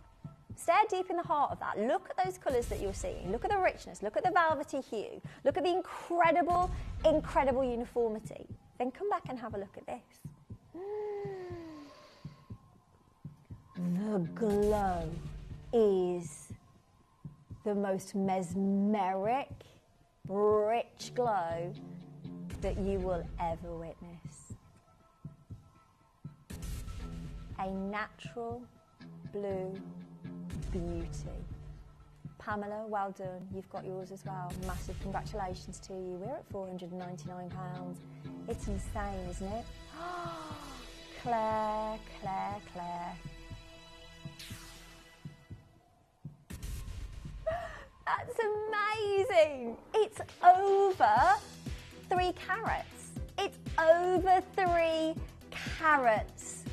Stare deep in the heart of that. Look at those colours that you're seeing. Look at the richness, look at the velvety hue, look at the incredible, incredible uniformity. Then come back and have a look at this. The glow is the most mesmeric, rich glow that you will ever witness. A natural blue beauty. Pamela, well done. You've got yours as well. Massive congratulations to you. We're at £499. It's insane, isn't it? Claire, Claire, Claire. That's amazing. It's over 3 carats. It's over 3 carats.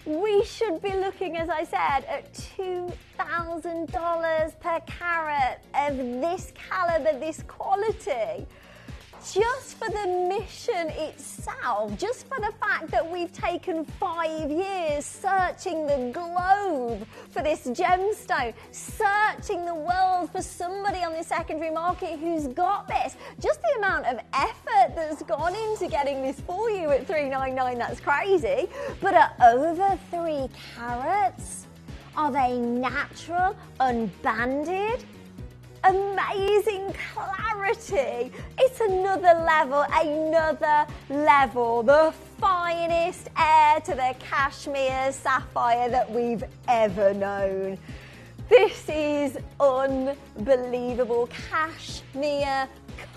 We should be looking, as I said, at $2,000 per carat of this calibre, this quality. Just for the mission itself, just for the fact that we've taken 5 years searching the globe for this gemstone, searching the world for somebody on the secondary market who's got this. Just the amount of effort that's gone into getting this for you at $399, that's crazy. But at over 3 carats, are they natural, unbanded? Amazing clarity. It's another level, the finest heir to the cashmere sapphire that we've ever known. This is unbelievable. Cashmere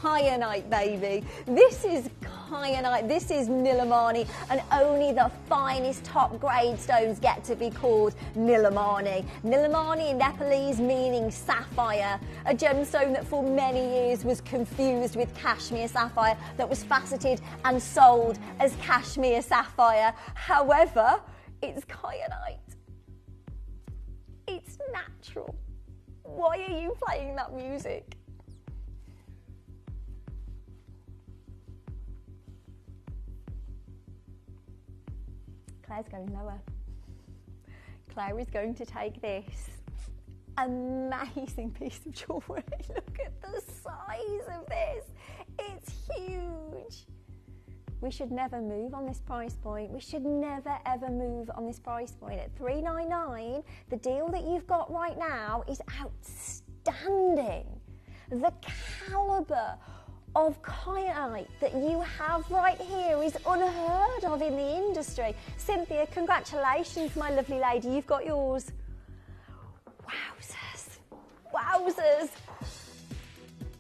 kyanite, baby. This is kyanite, this is Nilamani, and only the finest top grade stones get to be called Nilamani. Nilamani in Nepalese meaning sapphire, a gemstone that for many years was confused with cashmere sapphire, that was faceted and sold as cashmere sapphire. However, it's kyanite. It's natural. Why are you playing that music? Claire's going lower. Claire is going to take this amazing piece of jewellery. Look at the size of this. It's huge. We should never move on this price point. We should never ever move on this price point. At $399, the deal that you've got right now is outstanding. The calibre of kyanite that you have right here is unheard of in the industry. Cynthia, congratulations, my lovely lady. You've got yours. Wowzers. Wowzers.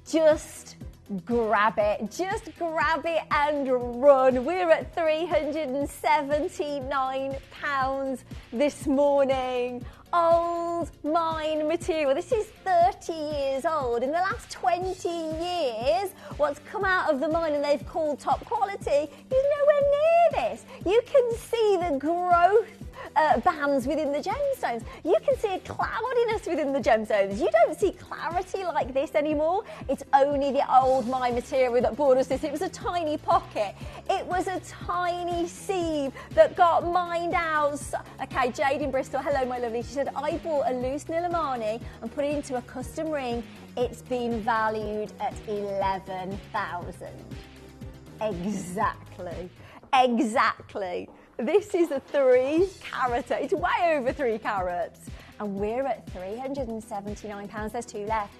Just grab it. Just grab it and run. We're at £379 this morning. Old mine material. This is 30 years old. In the last 20 years, what's come out of the mine and they've called top quality is nowhere near this. You can see the growth bands within the gemstones. You can see a cloudiness within the gemstones. You don't see clarity like this anymore. It's only the old mine material that brought us this. It was a tiny pocket. It was a tiny sieve that got mined out. Okay, Jade in Bristol, hello my lovely. She said, I bought a loose Nilamani and put it into a custom ring. It's been valued at 11,000. Exactly. Exactly. This is a 3 carat. It's way over 3 carats. And we're at £379. There's 2 left.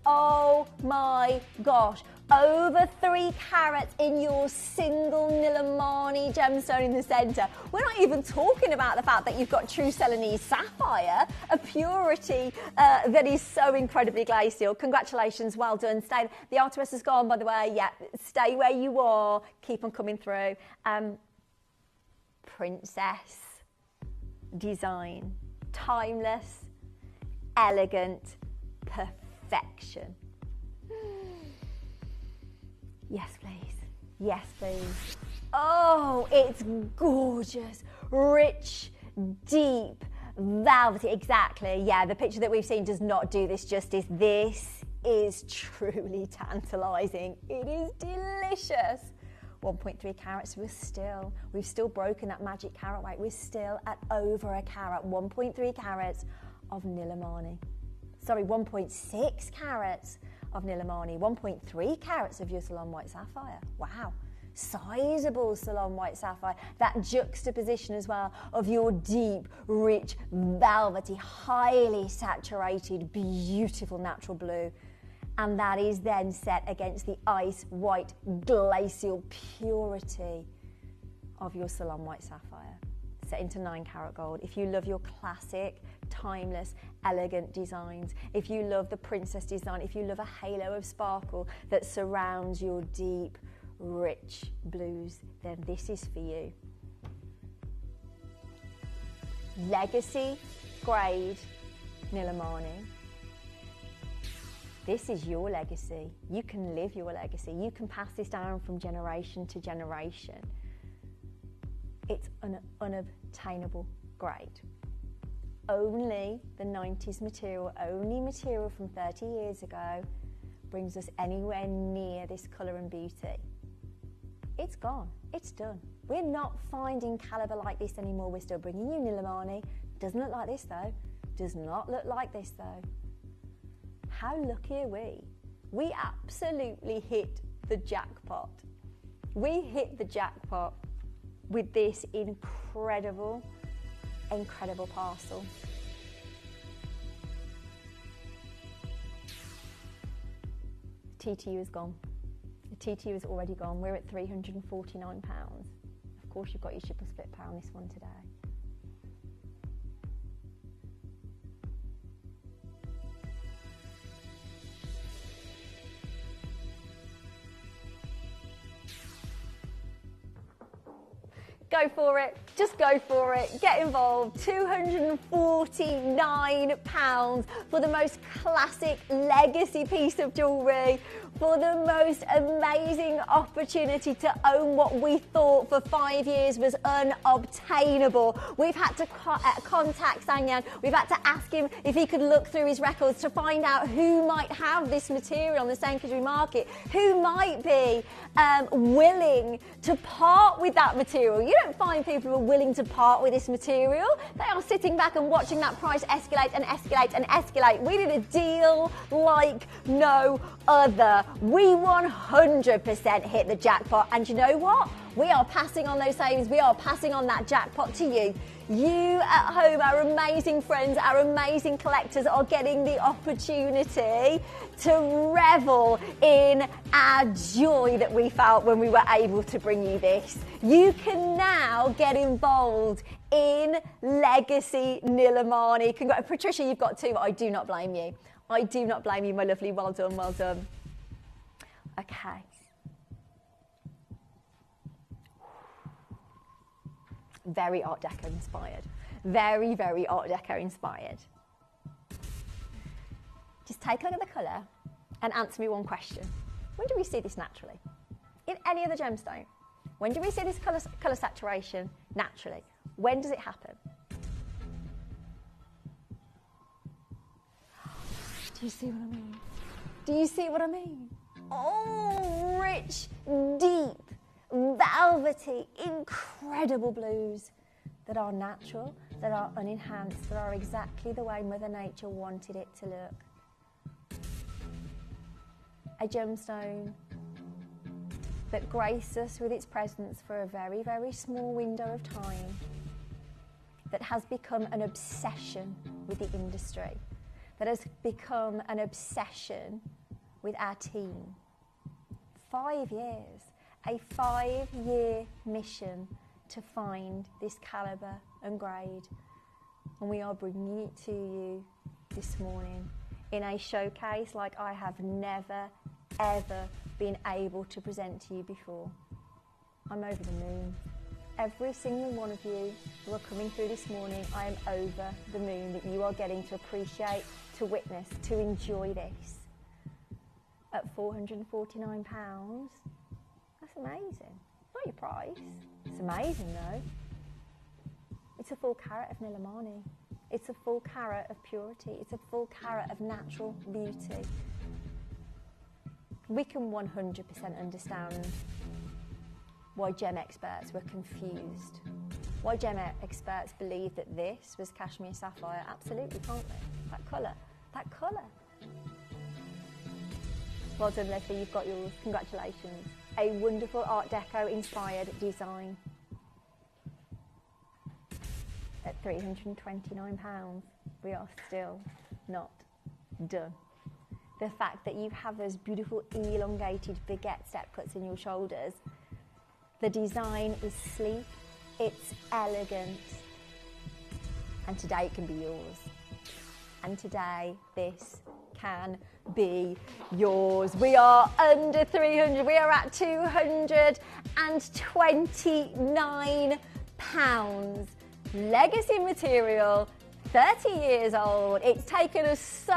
Oh my gosh. Over 3 carats in your single Nilamani gemstone in the centre. We're not even talking about the fact that you've got true Ceylonese sapphire, a purity that is so incredibly glacial. Congratulations, well done. Stay. The artist has gone, by the way. Yeah, stay where you are. Keep on coming through. Princess design, timeless, elegant, perfection. Yes, please. Yes, please. Oh, it's gorgeous, rich, deep, velvety. Exactly. Yeah, the picture that we've seen does not do this justice. This is truly tantalising. It is delicious. 1.3 carats, we've still broken that magic carat weight. We're still at over a carat. 1.3 carats of Nilamani. Sorry, 1.6 carats of Nilamani. 1.3 carats of your Salon white sapphire. Wow. Sizable Salon white sapphire. That juxtaposition as well of your deep, rich, velvety, highly saturated, beautiful natural blue. And that is then set against the ice white glacial purity of your Salon white sapphire, set into 9 karat gold. If you love your classic, timeless, elegant designs, if you love the princess design, if you love a halo of sparkle that surrounds your deep, rich blues, then this is for you. Legacy grade Nilamani. This is your legacy. You can live your legacy. You can pass this down from generation to generation. It's an unobtainable grade. Only the 90s material, only material from 30 years ago brings us anywhere near this colour and beauty. It's gone. It's done. We're not finding calibre like this anymore. We're still bringing you Nilamani. Doesn't look like this though. Does not look like this though. How lucky are we? We absolutely hit the jackpot. We hit the jackpot with this incredible, incredible parcel. TTU is gone. The TTU is already gone. We're at £349. Of course, you've got your triple split pound this one today. Go for it, just go for it, get involved. £249 for the most classic legacy piece of jewellery, for the most amazing opportunity to own what we thought for 5 years was unobtainable. We've had to contact Sangyang, we've had to ask him if he could look through his records to find out who might have this material on the secondary market, who might be willing to part with that material. You don't find people who are willing to part with this material. They are sitting back and watching that price escalate and escalate and escalate. We did a deal like no other. We 100% hit the jackpot, and you know what? We are passing on those savings. We are passing on that jackpot to you. You at home, our amazing friends, our amazing collectors, are getting the opportunity to revel in our joy that we felt when we were able to bring you this. You can now get involved in Legacy Nilamani. Congrats, Patricia, you've got 2. I do not blame you. I do not blame you, my lovely. Well done, well done. Okay. Very Art Deco inspired. Very, very Art Deco inspired. Just take a look at the colour and answer me one question. When do we see this naturally? In any other gemstone? When do we see this colour saturation naturally? When does it happen? Do you see what I mean? Do you see what I mean? Oh, rich, deep, velvety, incredible blues that are natural, that are unenhanced, that are exactly the way Mother Nature wanted it to look. A gemstone that grace us with its presence for a very, very small window of time, that has become an obsession with the industry, that has become an obsession with our team. 5 years, a 5-year mission to find this calibre and grade. And we are bringing it to you this morning in a showcase like I have never, ever been able to present to you before. I'm over the moon. Every single one of you who are coming through this morning, I am over the moon that you are getting to appreciate, to witness, to enjoy this. At £449, that's amazing. Not your price. It's amazing though. It's a full carat of Nilamani. It's a full carat of purity. It's a full carat of natural beauty. We can 100% understand why gem experts were confused. Why gem experts believe that this was cashmere sapphire. Absolutely, can't they? That colour. That colour. Well done, Leslie, you've got yours. Congratulations. A wonderful Art Deco inspired design. At £329, we are still not done. The fact that you have those beautiful elongated baguette step cuts in your shoulders. The design is sleek, it's elegant, and today it can be yours. And today this can be yours. We are under 300, we are at £229. Legacy material, 30 years old. It's taken us so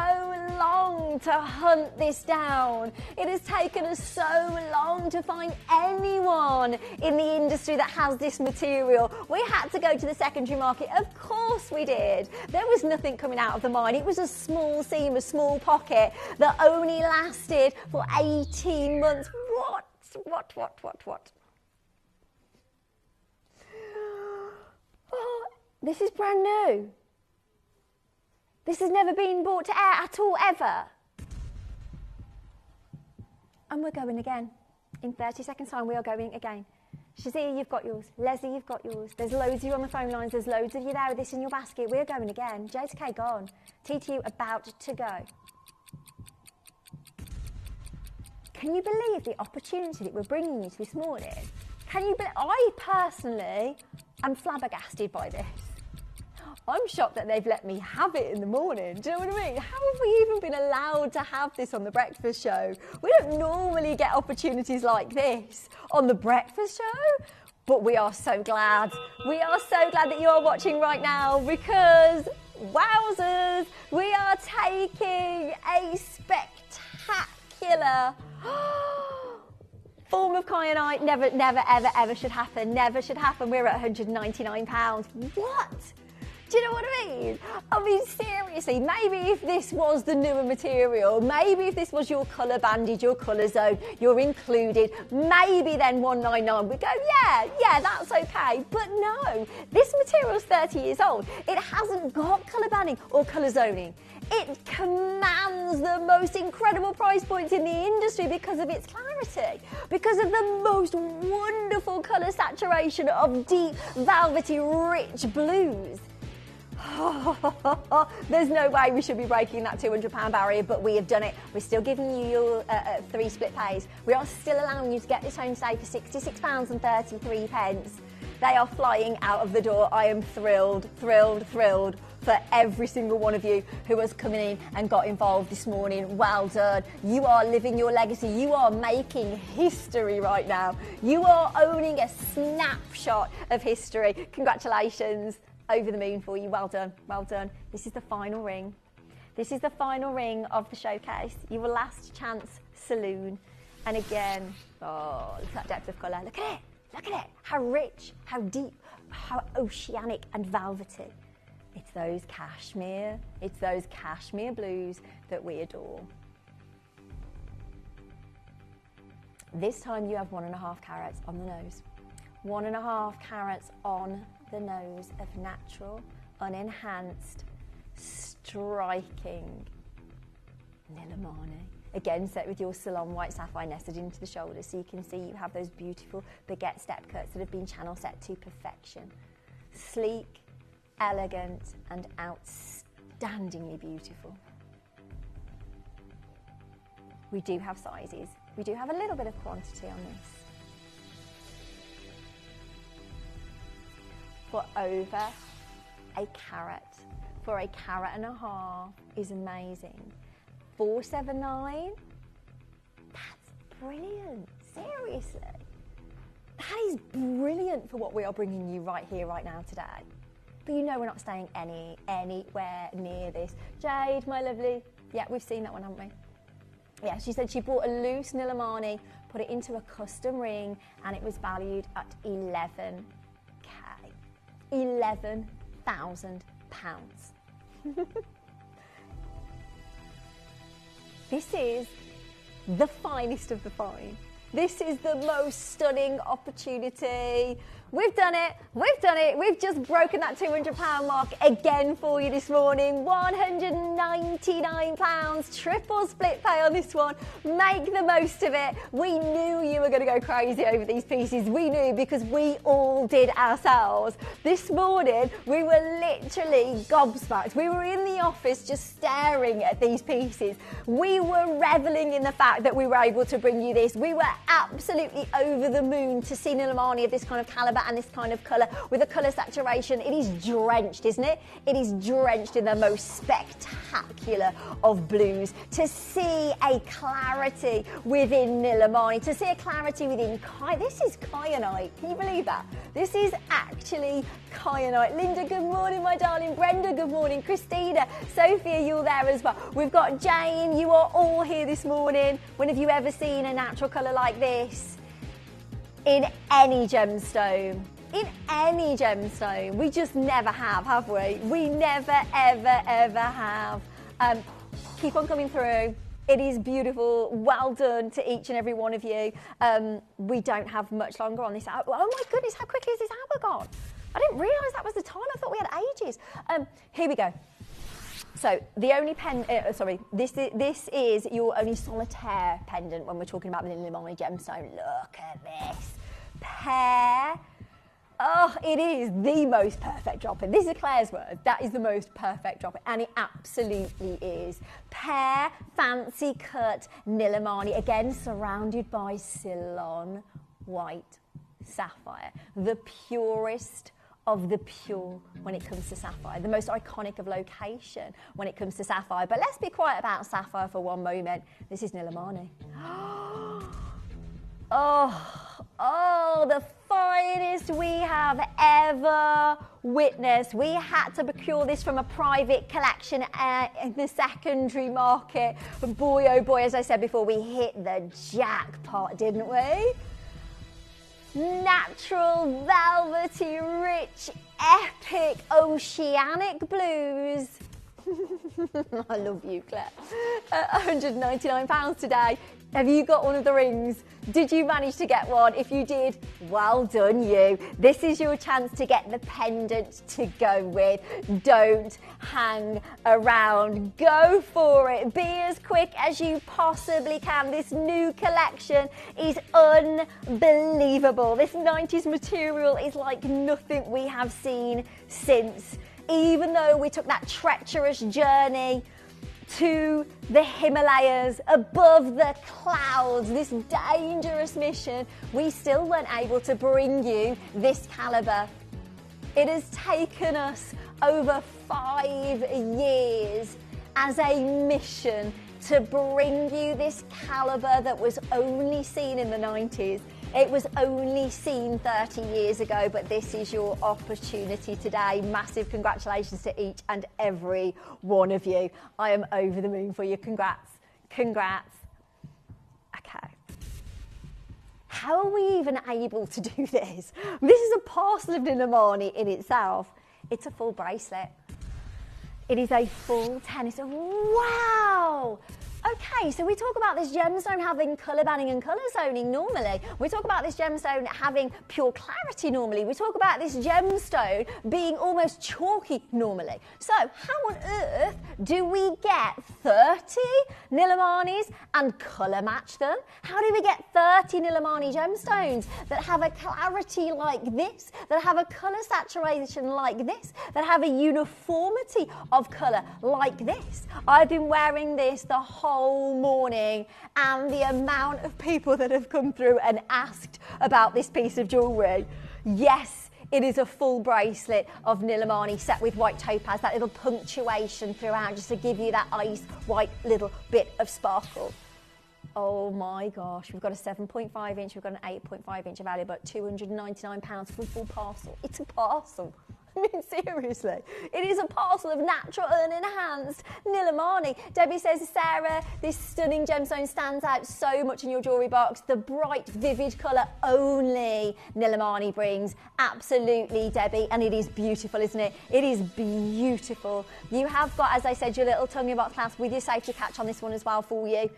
long to hunt this down. It has taken us so long to find anyone in the industry that has this material. We had to go to the secondary market. Of course we did. There was nothing coming out of the mine. It was a small seam, a small pocket that only lasted for 18 months. What? Oh, this is brand new. This has never been brought to air at all, ever. And we're going again. In 30 seconds' time, we are going again. Shazia, you've got yours. Leslie, you've got yours. There's loads of you on the phone lines. There's loads of you there with this in your basket. We're going again. J2K gone. TTU about to go. Can you believe the opportunity that we're bringing you to this morning? Can you believe? I personally am flabbergasted by this. I'm shocked that they've let me have it in the morning. Do you know what I mean? How have we even been allowed to have this on the breakfast show? We don't normally get opportunities like this on the breakfast show, but we are so glad. We are so glad that you are watching right now because, wowzers, we are taking a spectacular form of kyanite. Never, ever should happen. Never should happen. We're at £199. What? Do you know what I mean? I mean, seriously, maybe if this was the newer material, maybe if this was your colour banded, your colour zone, you're included, maybe then 199 we'd go, yeah, that's okay. But no, this material's 30 years old. It hasn't got colour banding or colour zoning. It commands the most incredible price points in the industry because of its clarity, because of the most wonderful colour saturation of deep, velvety, rich blues. There's no way we should be breaking that £200 barrier, but we have done it. We're still giving you your 3 split pays. We are still allowing you to get this home today for £66.33. They are flying out of the door. I am thrilled for every single one of you who has come in and got involved this morning. Well done. You are living your legacy. You are making history right now. You are owning a snapshot of history. Congratulations. Over the moon for you. Well done. Well done. This is the final ring. This is the final ring of the showcase. Your last chance saloon. And again, oh, look at that depth of colour. Look at it. Look at it. How rich, how deep, how oceanic and velvety. It's those cashmere blues that we adore. This time you have 1.5 carats on the nose. 1.5 carats on the nose of natural, unenhanced, striking Nilamani. Again, set with your Salon white sapphire nested into the shoulders, so you can see you have those beautiful baguette step cuts that have been channel set to perfection. Sleek, elegant, and outstandingly beautiful. We do have sizes. We do have a little bit of quantity on this. For over a carat, for a carat and a half is amazing. 479, that's brilliant, seriously. That is brilliant for what we are bringing you right here, right now today. But you know we're not staying anywhere near this. Jade, my lovely, yeah, we've seen that one, haven't we? Yeah, she said she bought a loose Nilamani, put it into a custom ring, and it was valued at 11K. £11,000. This is the finest of the fine. This is the most stunning opportunity. We've done it, we've just broken that £200 mark again for you this morning. £199, triple split pay on this one. Make the most of it. We knew you were going to go crazy over these pieces. We knew, because we all did ourselves. This morning, we were literally gobsmacked. We were in the office just staring at these pieces. We were reveling in the fact that we were able to bring you this. We were absolutely over the moon to see Nilamani of this kind of calibre and this kind of colour, with a colour saturation. It is drenched, isn't it? It is drenched in the most spectacular of blues. To see a clarity within Nilamani, to see a clarity within Kite. This is kyanite. Can you believe that? This is actually kyanite. Linda, good morning, my darling. Brenda, good morning. Christina, Sophia, you're there as well. We've got Jane. You are all here this morning. When have you ever seen a natural colour like this? In any gemstone. In any gemstone. We just never have we? We never, ever, ever have. Keep on coming through. It is beautiful. Well done to each and every one of you. We don't have much longer on this hour. Oh my goodness, how quickly is this hour gone? I didn't realise that was the time. I thought we had ages. Here we go. So the only this is your only solitaire pendant when we're talking about the Nilamani gemstone. Look at this pair. Oh, it is the most perfect drop-in. This is Claire's word. That is the most perfect drop-in, and it absolutely is. Pear, fancy cut Nilamani, again surrounded by Salon white sapphire, the purest of the pure when it comes to sapphire, the most iconic of location when it comes to sapphire. But let's be quiet about sapphire for one moment. This is Nilamani. Oh, the finest we have ever witnessed. We had to procure this from a private collection in the secondary market. But boy, oh boy, as I said before, we hit the jackpot, didn't we? Natural, velvety, rich, epic, oceanic blues. I love you, Claire. £199 today. Have you got one of the rings? Did you manage to get one? If you did, well done you. This is your chance to get the pendant to go with. Don't hang around. Go for it. Be as quick as you possibly can. This new collection is unbelievable. This 90s material is like nothing we have seen since. Even though we took that treacherous journey to the Himalayas, above the clouds, this dangerous mission, we still weren't able to bring you this calibre. It has taken us over 5 years as a mission to bring you this calibre that was only seen in the 90s. It was only seen 30 years ago, but this is your opportunity today. Massive congratulations to each and every one of you. I am over the moon for you. Congrats. Congrats. Okay. How are we even able to do this? This is a parcel of Nilamani in itself. It's a full bracelet. It is a full tennis. Wow! Okay, so we talk about this gemstone having colour banding and colour zoning normally. We talk about this gemstone having pure clarity normally. We talk about this gemstone being almost chalky normally. So how on earth do we get 30 Nilamanis and colour match them? How do we get 30 Nilamani gemstones that have a clarity like this, that have a colour saturation like this, that have a uniformity of colour like this? I've been wearing this the whole morning, and the amount of people that have come through and asked about this piece of jewellery. Yes, it is a full bracelet of Nilamani set with white topaz, that little punctuation throughout just to give you that ice white little bit of sparkle. Oh my gosh, we've got a 7.5 inch, we've got an 8.5 inch available at £299 for a full parcel. It's a parcel. I mean, seriously, it is a parcel of natural and enhanced Nilamani. Debbie says, Sarah, this stunning gemstone stands out so much in your jewellery box. The bright, vivid colour only Nilamani brings. Absolutely, Debbie, and it is beautiful, isn't it? It is beautiful. You have got, as I said, your little tongue box clasp with your safety catch on this one as well for you.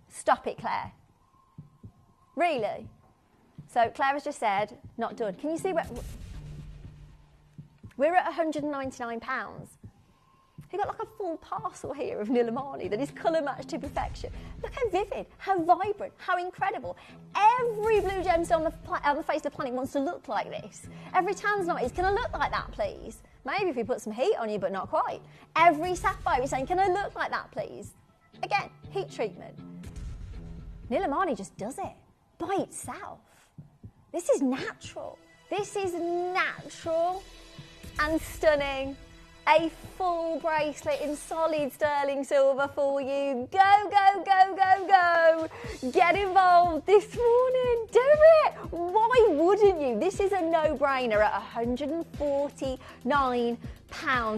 Stop it, Claire. Really? So Claire has just said, not done. Can you see where we're at £199? You've got like a full parcel here of Nilamani that is colour matched to perfection. Look how vivid, how vibrant, how incredible. Every blue gemstone on the face of the planet wants to look like this. Every Tanzanite is, can I look like that, please? Maybe if we put some heat on you, but not quite. Every sapphire is saying, can I look like that, please? Again, heat treatment. Nilamani just does it by itself. This is natural. This is natural and stunning. A full bracelet in solid sterling silver for you. Go, go, go, go, go. Get involved this morning. Do it. Why wouldn't you? This is a no-brainer at £149.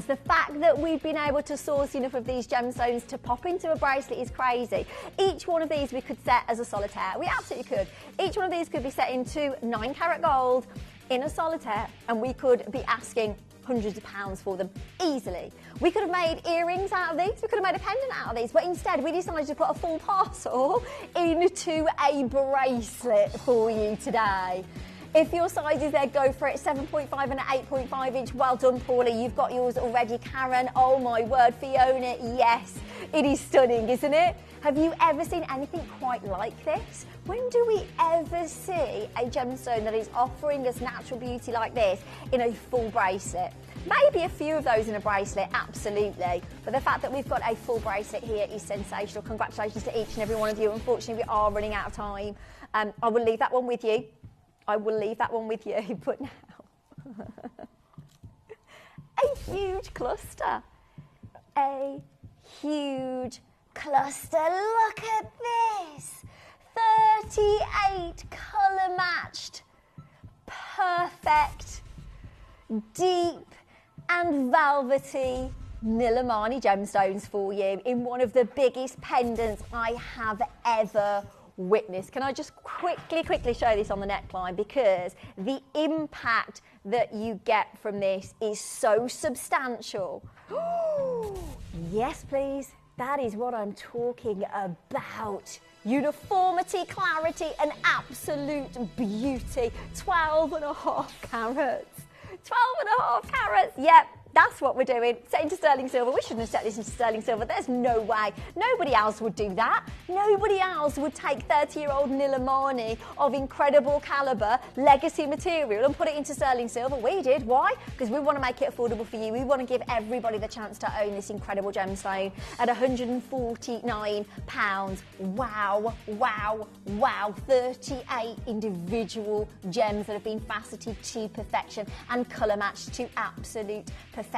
The fact that we've been able to source enough of these gemstones to pop into a bracelet is crazy. Each one of these we could set as a solitaire. We absolutely could. Each one of these could be set into 9-carat gold in a solitaire, and we could be asking hundreds of pounds for them easily. We could have made earrings out of these, we could have made a pendant out of these, but instead we decided to put a full parcel into a bracelet for you today. If your size is there, go for it. 7.5 and an 8.5 inch. Well done, Paula. You've got yours already, Karen. Oh my word, Fiona. Yes, it is stunning, isn't it? Have you ever seen anything quite like this? When do we ever see a gemstone that is offering us natural beauty like this in a full bracelet? Maybe a few of those in a bracelet, absolutely. But the fact that we've got a full bracelet here is sensational. Congratulations to each and every one of you. Unfortunately, we are running out of time. I will leave that one with you. I will leave that one with you, but now, a huge cluster. A huge cluster. Look at this. 38 colour matched, perfect, deep and velvety Nilamani gemstones for you in one of the biggest pendants I have ever witnessed. Can I just quickly show this on the neckline, because the impact that you get from this is so substantial. Yes, please. That is what I'm talking about. Uniformity, clarity, and absolute beauty. 12.5 carats. 12.5 carats. Yep. That's what we're doing. Set into sterling silver. We shouldn't have set this into sterling silver. There's no way. Nobody else would do that. Nobody else would take 30-year-old Nilamani of incredible calibre, legacy material, and put it into sterling silver. We did. Why? Because we want to make it affordable for you. We want to give everybody the chance to own this incredible gemstone at £149. Wow, wow, wow. 38 individual gems that have been faceted to perfection and colour matched to absolute perfection.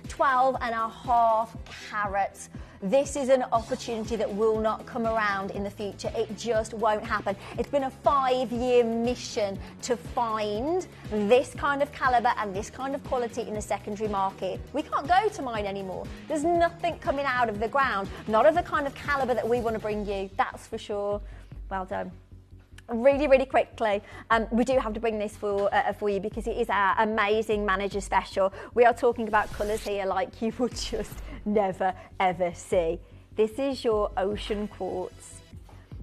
12.5 carats. This is an opportunity that will not come around in the future. It just won't happen. It's been a 5-year mission to find this kind of calibre and this kind of quality in the secondary market. We can't go to mine anymore. There's nothing coming out of the ground, not of the kind of calibre that we want to bring you, that's for sure. Well done. really, really quickly, we do have to bring this for you because it is our amazing manager special. We are talking about colours here like you would just never, ever see. This is your ocean quartz.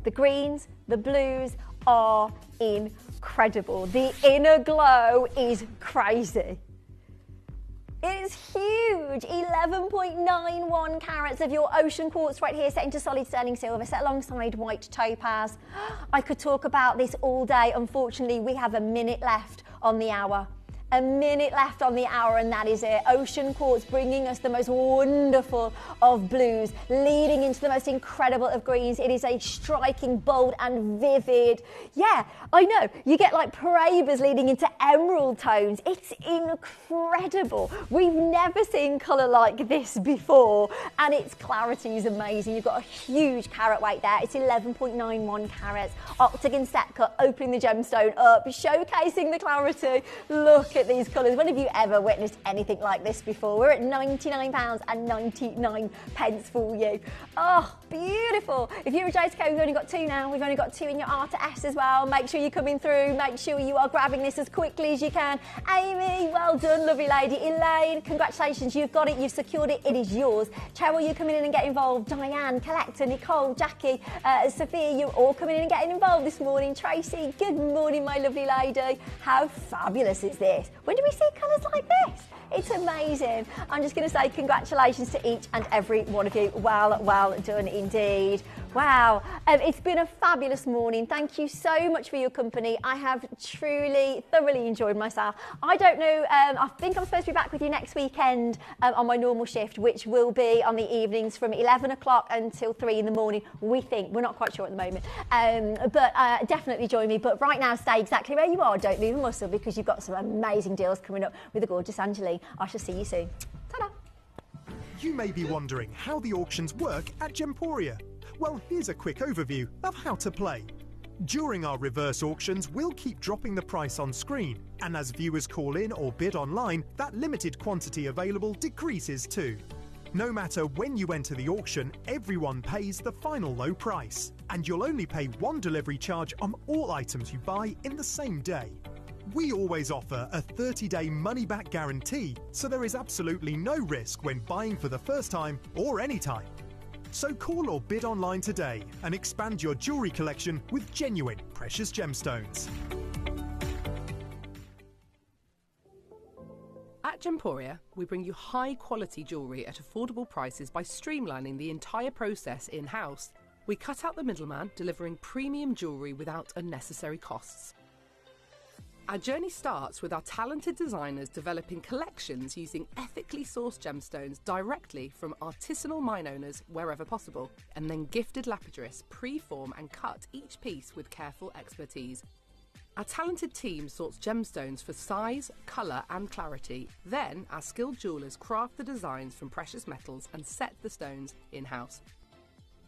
The greens, the blues are incredible. The inner glow is crazy. It is huge, 11.91 carats of your ocean quartz right here, set into solid sterling silver, set alongside white topaz. I could talk about this all day. Unfortunately, we have a minute left on the hour. A minute left on the hour, and that is it. Ocean quartz bringing us the most wonderful of blues, leading into the most incredible of greens. It is a striking, bold and vivid. Yeah, I know, you get like Paraibas leading into emerald tones. It's incredible. We've never seen colour like this before, and its clarity is amazing. You've got a huge carat weight there. It's 11.91 carats. Octagon set cut, opening the gemstone up, showcasing the clarity. Look at these colours. When have you ever witnessed anything like this before? We're at £99.99 for you. Oh, beautiful. If you're a J2K, we've only got 2 now. We've only got 2 in your R to S as well. Make sure you're coming through. Make sure you are grabbing this as quickly as you can. Amy, well done, lovely lady. Elaine, congratulations. You've got it. You've secured it. It is yours. Cheryl, you coming in and get involved. Diane, Collector, Nicole, Jackie, Sophia, you're all coming in and getting involved this morning. Tracy, good morning, my lovely lady. How fabulous is this? When do we see colours like this? It's amazing. I'm just going to say congratulations to each and every one of you. Well done indeed. Wow, it's been a fabulous morning. Thank you so much for your company. I have truly, thoroughly enjoyed myself. I don't know, I think I'm supposed to be back with you next weekend on my normal shift, which will be on the evenings from 11 o'clock until 3 in the morning. We think, we're not quite sure at the moment, but definitely join me. But right now, stay exactly where you are. Don't move a muscle because you've got some amazing deals coming up with the gorgeous Angeline. I shall see you soon. Ta-da! You may be wondering how the auctions work at Gemporia. Well, here's a quick overview of how to play. During our reverse auctions, we'll keep dropping the price on screen, and as viewers call in or bid online, that limited quantity available decreases too. No matter when you enter the auction, everyone pays the final low price, and you'll only pay one delivery charge on all items you buy in the same day. We always offer a 30-day money-back guarantee, so there is absolutely no risk when buying for the first time or any time. So call or bid online today and expand your jewellery collection with genuine precious gemstones. At Gemporia, we bring you high-quality jewellery at affordable prices by streamlining the entire process in-house. We cut out the middleman, delivering premium jewellery without unnecessary costs. Our journey starts with our talented designers developing collections using ethically sourced gemstones directly from artisanal mine owners wherever possible, and then gifted lapidarists pre-form and cut each piece with careful expertise. Our talented team sorts gemstones for size, colour and clarity. Then our skilled jewellers craft the designs from precious metals and set the stones in-house.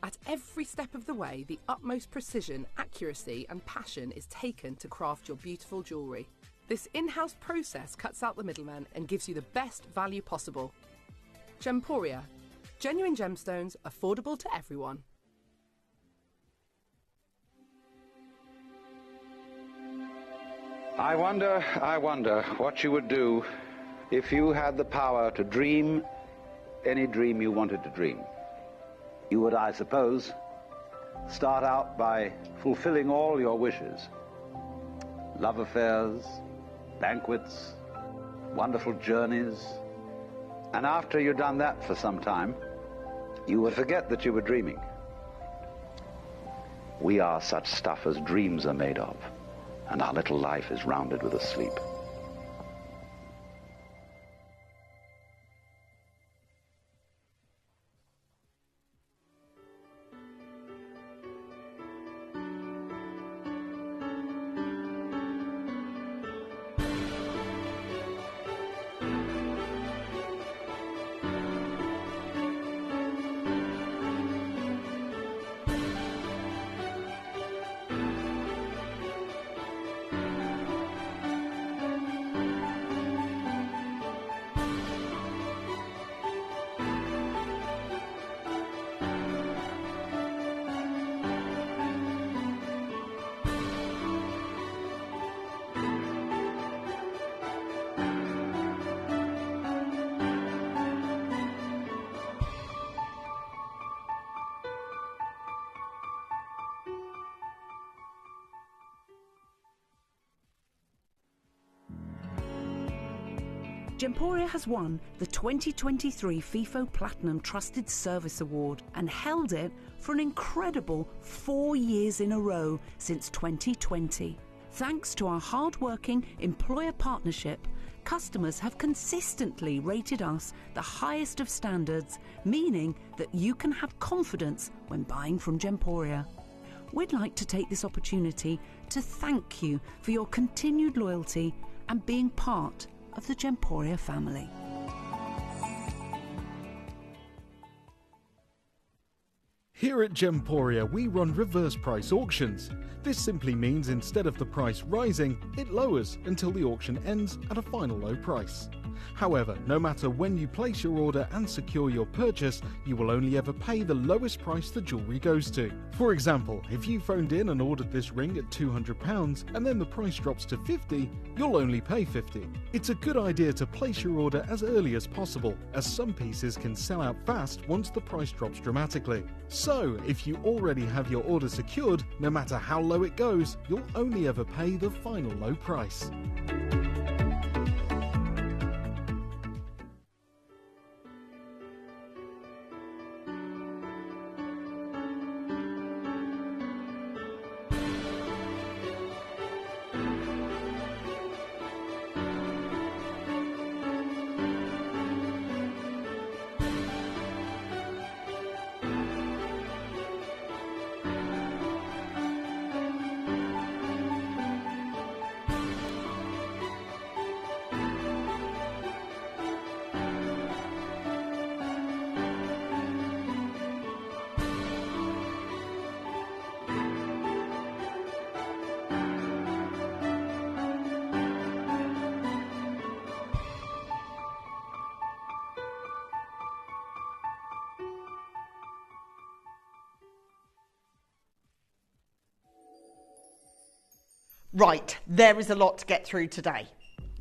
At every step of the way, the utmost precision, accuracy and passion is taken to craft your beautiful jewellery. This in-house process cuts out the middleman and gives you the best value possible. Gemporia. Genuine gemstones, affordable to everyone. I wonder what you would do if you had the power to dream any dream you wanted to dream. You would, I suppose, start out by fulfilling all your wishes. Love affairs, banquets, wonderful journeys. And after you'd done that for some time, you would forget that you were dreaming. We are such stuff as dreams are made of, and our little life is rounded with a sleep. Gemporia has won the 2023 FIFO Platinum Trusted Service Award and held it for an incredible 4 years in a row since 2020. Thanks to our hard-working employer partnership, customers have consistently rated us the highest of standards, meaning that you can have confidence when buying from Gemporia. We'd like to take this opportunity to thank you for your continued loyalty and being part of the Gemporia family. Here at Gemporia, we run reverse price auctions. This simply means instead of the price rising, it lowers until the auction ends at a final low price. However, no matter when you place your order and secure your purchase, you will only ever pay the lowest price the jewellery goes to. For example, if you phoned in and ordered this ring at £200 and then the price drops to £50, you'll only pay £50. It's a good idea to place your order as early as possible, as some pieces can sell out fast once the price drops dramatically. So, if you already have your order secured, no matter how low it goes, you'll only ever pay the final low price. Right, there is a lot to get through today.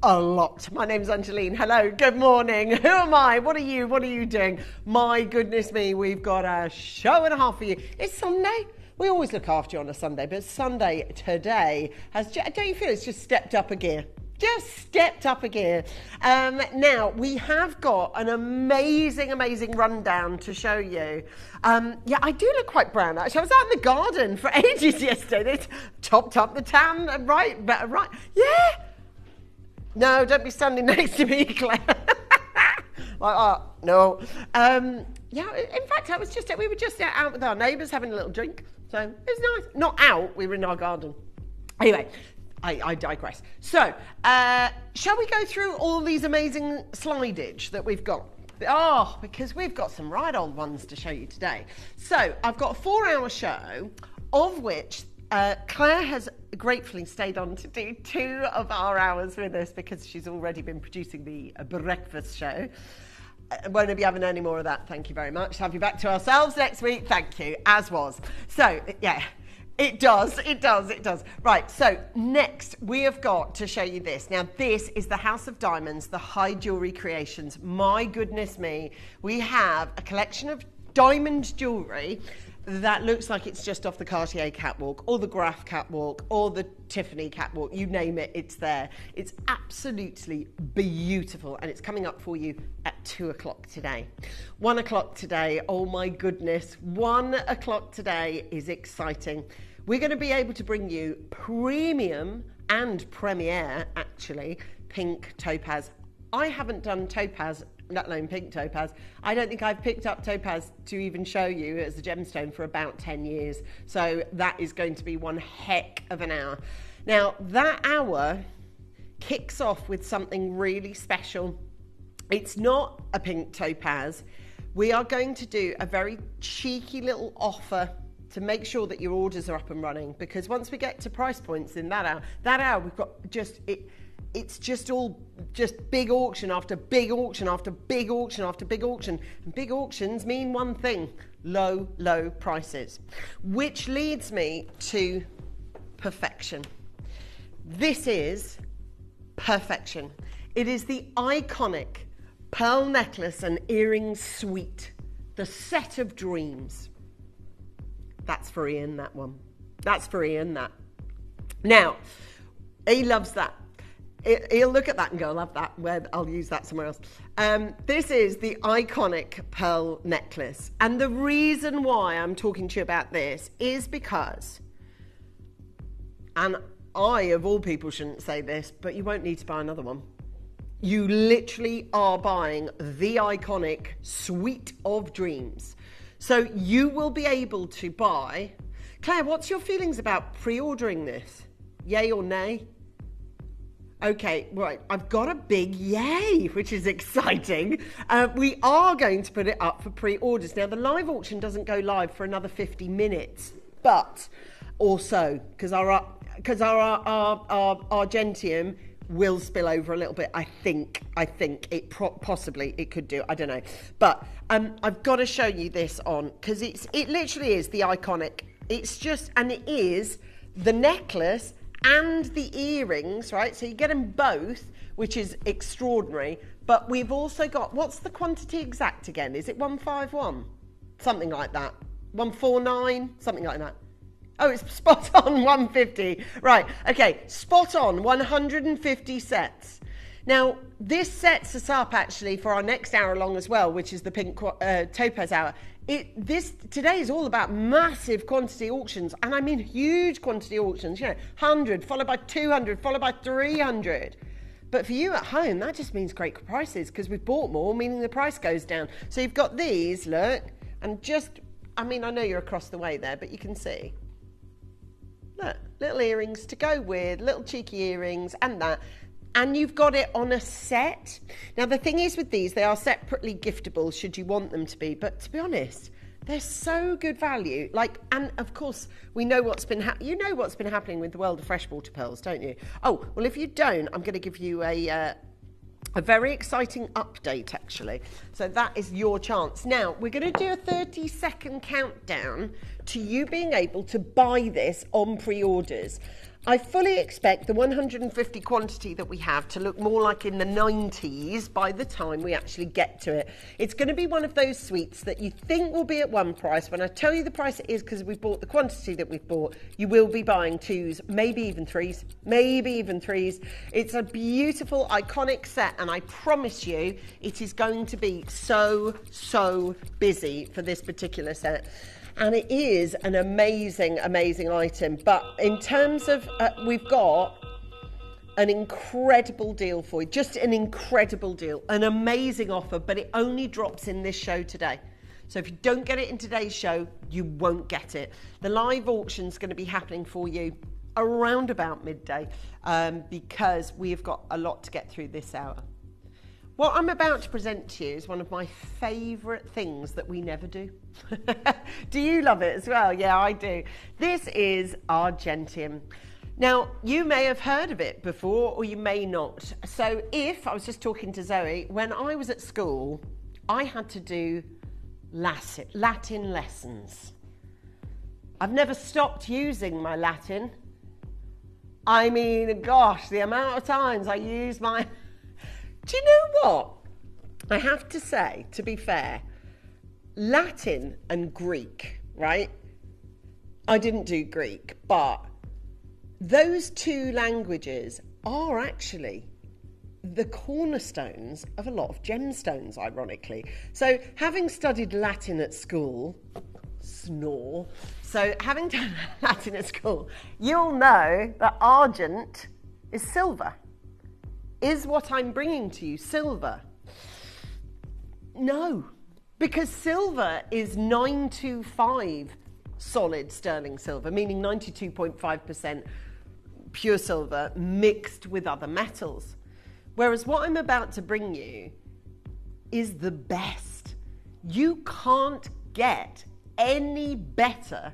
A lot. My name's Angeline. Hello, good morning. Who am I? What are you? What are you doing? My goodness me, we've got a show and a half for you. It's Sunday. We always look after you on a Sunday, but Sunday today has, don't you feel it's just stepped up a gear? Just stepped up a gear. Now, we have got an amazing rundown to show you. Yeah, I do look quite brown, actually. I was out in the garden for ages yesterday. They topped up the tan, right? Yeah. No, don't be standing next to me, Claire. No. Yeah, in fact, we were just out with our neighbours having a little drink. So it was nice. Not out, we were in our garden. Anyway, I digress. So, shall we go through all these amazing slidage that we've got? Oh, because we've got some right old ones to show you today. So, I've got a 4-hour show, of which Claire has gratefully stayed on to do 2 of our hours with us because she's already been producing the breakfast show. Won't be having any more of that, thank you very much. Have you back to ourselves next week, thank you, as was. So, yeah. It does. Right, so next we have got to show you this. Now, this is the House of Diamonds, the High Jewellery Creations. My goodness me, we have a collection of diamond jewellery that looks like it's just off the Cartier catwalk, or the Graff catwalk, or the Tiffany catwalk, you name it, it's there. It's absolutely beautiful, and it's coming up for you at 2 o'clock today. 1 o'clock today, oh my goodness, 1 o'clock today is exciting. We're going to be able to bring you premium and premiere, actually, pink topaz. I haven't done topaz, let alone pink topaz. I don't think I've picked up topaz to even show you as a gemstone for about 10 years. So that is going to be one heck of an hour. Now, that hour kicks off with something really special. It's not a pink topaz. We are going to do a very cheeky little offer to make sure that your orders are up and running, because once we get to price points in that hour we've got it's just all big auction after big auction after big auction after big auction. And big auctions mean one thing: low prices. Which leads me to perfection. This is perfection. It is the iconic pearl necklace and earring suite, the set of dreams. That's for Ian, that one. That's for Ian, that. Now, he loves that. He'll look at that and go, I'll have that, where I'll use that somewhere else. This is the iconic pearl necklace. And the reason why I'm talking to you about this is because, and I, of all people, shouldn't say this, but you won't need to buy another one. You literally are buying the iconic Suite of Dreams. So you will be able to buy... Claire, what's your feelings about pre-ordering this? Yay or nay? Okay, right, I've got a big yay, which is exciting. We are going to put it up for pre-orders. Now, the live auction doesn't go live for another 50 minutes, but also, because our Argentium will spill over a little bit. I think it possibly it could do. I don't know, but I've got to show you this on, because it literally is the iconic. It's just, and it is the necklace and the earrings, right? So you get them both, which is extraordinary. But we've also got, what's the quantity exact again? Is it 151? Something like that. 149? Something like that. Oh, it's spot on 150. Right, okay, spot on 150 sets. Now, this sets us up actually for our next hour long as well, which is the pink topaz hour. Today is all about massive quantity auctions, and I mean huge quantity auctions, 100, followed by 200, followed by 300. But for you at home, that just means great prices, because we've bought more, meaning the price goes down. So you've got these, look, and just, I mean, I know you're across the way there, but you can see. Look, little earrings to go with, little cheeky earrings, and that. And you've got it on a set. Now, the thing is with these, they are separately giftable should you want them to be. But to be honest, they're so good value. And of course, we know what's been what's been happening with the world of freshwater pearls, don't you? Oh, well, if you don't, I'm going to give you a very exciting update, actually. So that is your chance. Now, we're going to do a 30-second countdown to you being able to buy this on pre-orders. I fully expect the 150 quantity that we have to look more like in the 90s by the time we actually get to it. It's going to be one of those suites that you think will be at one price. When I tell you the price it is because we've bought the quantity that we've bought, you will be buying twos, maybe even threes. It's a beautiful, iconic set, and I promise you it is going to be so busy for this particular set. And it is an amazing item. But in terms of, we've got an incredible deal for you. Just an incredible deal. An amazing offer, but it only drops in this show today. So if you don't get it in today's show, you won't get it. The live auction's going to be happening for you around about midday, because we've got a lot to get through this hour. What I'm about to present to you is one of my favourite things that we never do. Do you love it as well? Yeah, I do. This is Argentium. Now, you may have heard of it before, or you may not. So I was just talking to Zoe, when I was at school, I had to do Latin lessons. I've never stopped using my Latin. I mean, gosh, the amount of times I use my... Do you know what? I have to say, to be fair, Latin and Greek, right? I didn't do Greek, but those two languages are actually the cornerstones of a lot of gemstones, ironically. So having studied Latin at school, so having done Latin at school, you'll know that argent is silver. Is what I'm bringing to you silver? No, because silver is 925 solid sterling silver, meaning 92.5% pure silver mixed with other metals. Whereas what I'm about to bring you is the best. You can't get any better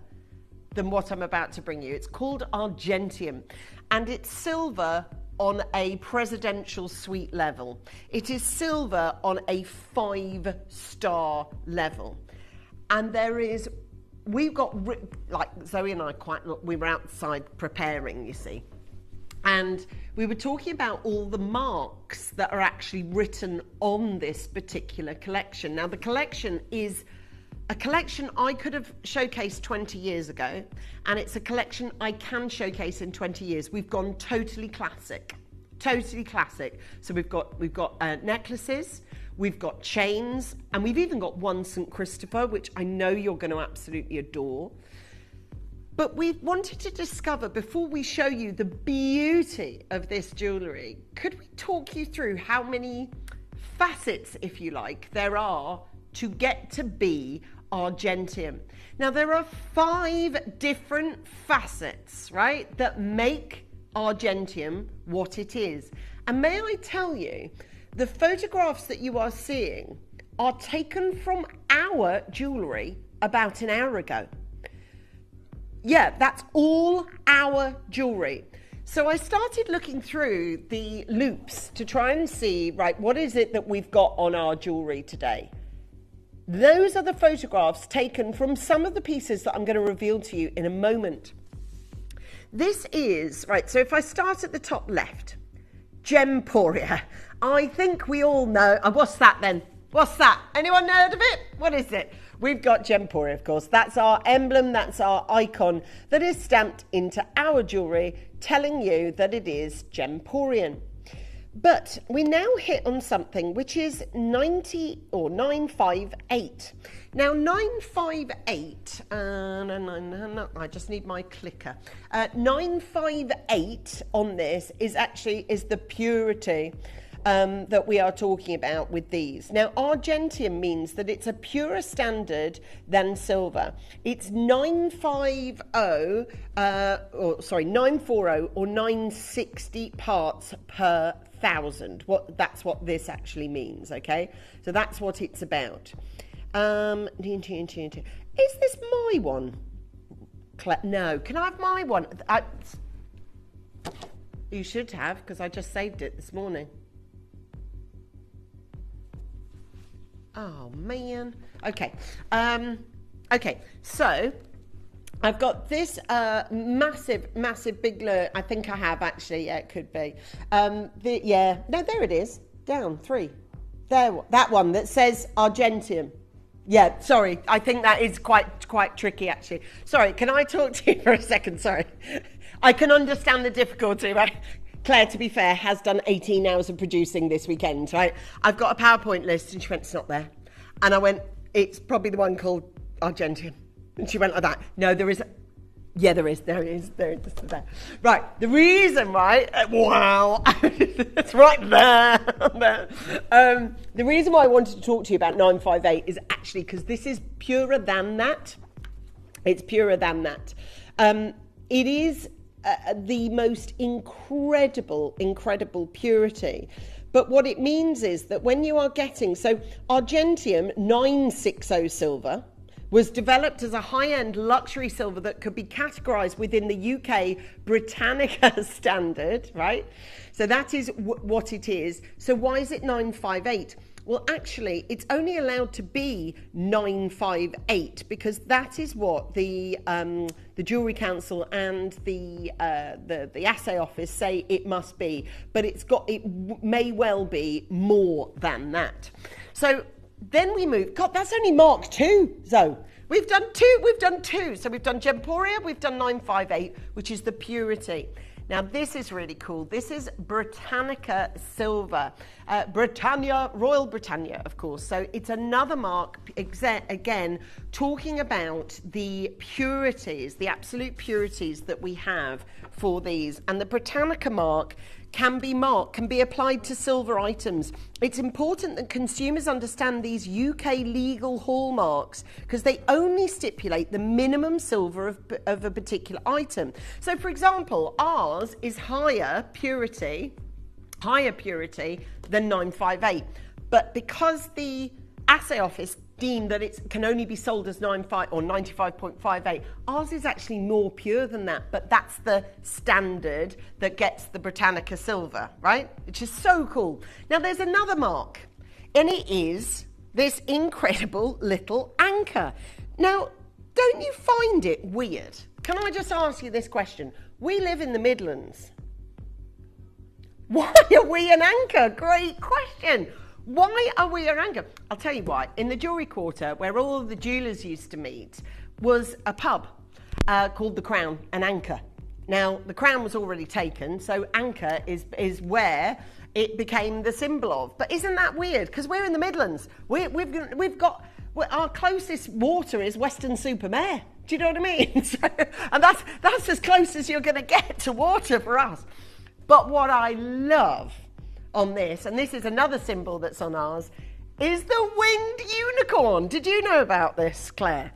than what I'm about to bring you. It's called Argentium, and it's silver on a presidential suite level. It is silver on a 5-star level. And we've got, like Zoe and I we were outside preparing, you see. And we were talking about all the marks that are actually written on this particular collection. Now, the collection is a collection I could have showcased 20 years ago, and it's a collection I can showcase in 20 years. We've gone totally classic. Totally classic. So we've got necklaces, we've got chains, and we've even got one St. Christopher, which I know you're going to absolutely adore. But we wanted to discover, before we show you the beauty of this jewellery, could we talk you through how many facets, if you like, there are to get to be Argentium? Now, there are 5 different facets, right, that make Argentium what it is. And may I tell you, the photographs that you are seeing are taken from our jewellery about an hour ago. Yeah, that's all our jewellery. So I started looking through the loops to try and see, right, what is it that we've got on our jewellery today? Those are the photographs taken from some of the pieces that I'm going to reveal to you in a moment. This is, right, so if I start at the top left, Gemporia. I think we all know, what's that then? What's that? Anyone heard of it? What is it? We've got Gemporia, of course. That's our emblem, that's our icon that is stamped into our jewellery, telling you that it is Gemporian. But we now hit on something which is 958. Now 958, I just need my clicker. 958 on this is the purity that we are talking about with these. Now, Argentium means that it's a purer standard than silver. It's 940 or 960 parts per thousand. That's what this actually means, okay? So that's what it's about. Is this my one? No. Can I have my one? You should have, because I just saved it this morning. Oh, man. Okay. Okay, so I've got this massive big look. I think I have, actually. Yeah, it could be. No, there it is. Down, 3. There, that one that says Argentium. Yeah, sorry. I think that is quite tricky, actually. Sorry, can I talk to you for a second? Sorry. I can understand the difficulty, right? Claire, to be fair, has done 18 hours of producing this weekend, right? I've got a PowerPoint list, and she went, it's not there. And I went, it's probably the one called Argentium. And she went like that. No, there is. Yeah, there is. There it is. There it is. There. Right. The reason, right? Wow. It's right there. The reason why I wanted to talk to you about 958 is actually because this is purer than that. It's purer than that. It is the most incredible purity. But what it means is that when you are getting, so Argentium 960 silver was developed as a high-end luxury silver that could be categorised within the UK Britannica standard, right? So that is what it is. So why is it 958? Well, actually, it's only allowed to be 958 because that is what the Jewellery Council and the Assay Office say it must be. But it may well be more than that. So then we move. God, that's only Mark 2, Zoe. We've done two. So we've done Gemporia, we've done 958, which is the purity. Now, this is really cool. This is Britannica silver. Britannia, Royal Britannia, of course. So it's another mark, again, talking about the purities, the absolute purities that we have for these. And the Britannica mark can be applied to silver items. It's important that consumers understand these UK legal hallmarks because they only stipulate the minimum silver of a particular item. So, for example, ours is higher purity than 958. But because the Assay Office deemed that it can only be sold as 95 or 95.58, ours is actually more pure than that, but that's the standard that gets the Britannica silver, right? Which is so cool. Now there's another mark, and it is this incredible little anchor. Now, don't you find it weird? Can I just ask you this question? We live in the Midlands. Why are we an anchor? Great question. Why are we an anchor? I'll tell you why. In the Jewellery Quarter, where all of the jewellers used to meet, was a pub called The Crown, an anchor. Now, the crown was already taken, so anchor is where it became the symbol of. But isn't that weird? Because we're in the Midlands. We've got our closest water is Weston-super-Mare. Do you know what I mean? So, and that's as close as you're going to get to water for us. But what I love on this, and this is another symbol that's on ours, is the winged unicorn. Did you know about this, Claire?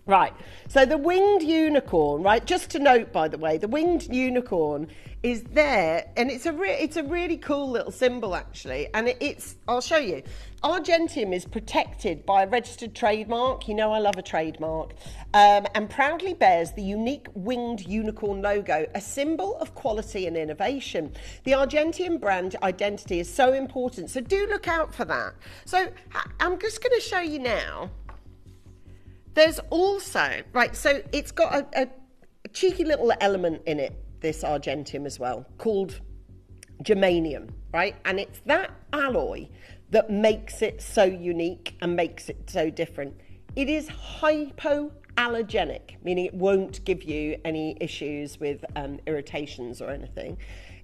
Right, so the winged unicorn, right, just to note, by the way, the winged unicorn is there, and it's a really cool little symbol, actually, and I'll show you. Argentium is protected by a registered trademark. You know I love a trademark. And proudly bears the unique winged unicorn logo, a symbol of quality and innovation. The Argentium brand identity is so important, so do look out for that. So I'm just going to show you now. There's also, right, so it's got a cheeky little element in it, this Argentium as well, called germanium, right? And it's that alloy that makes it so unique and makes it so different. It is hypoallergenic, meaning it won't give you any issues with irritations or anything.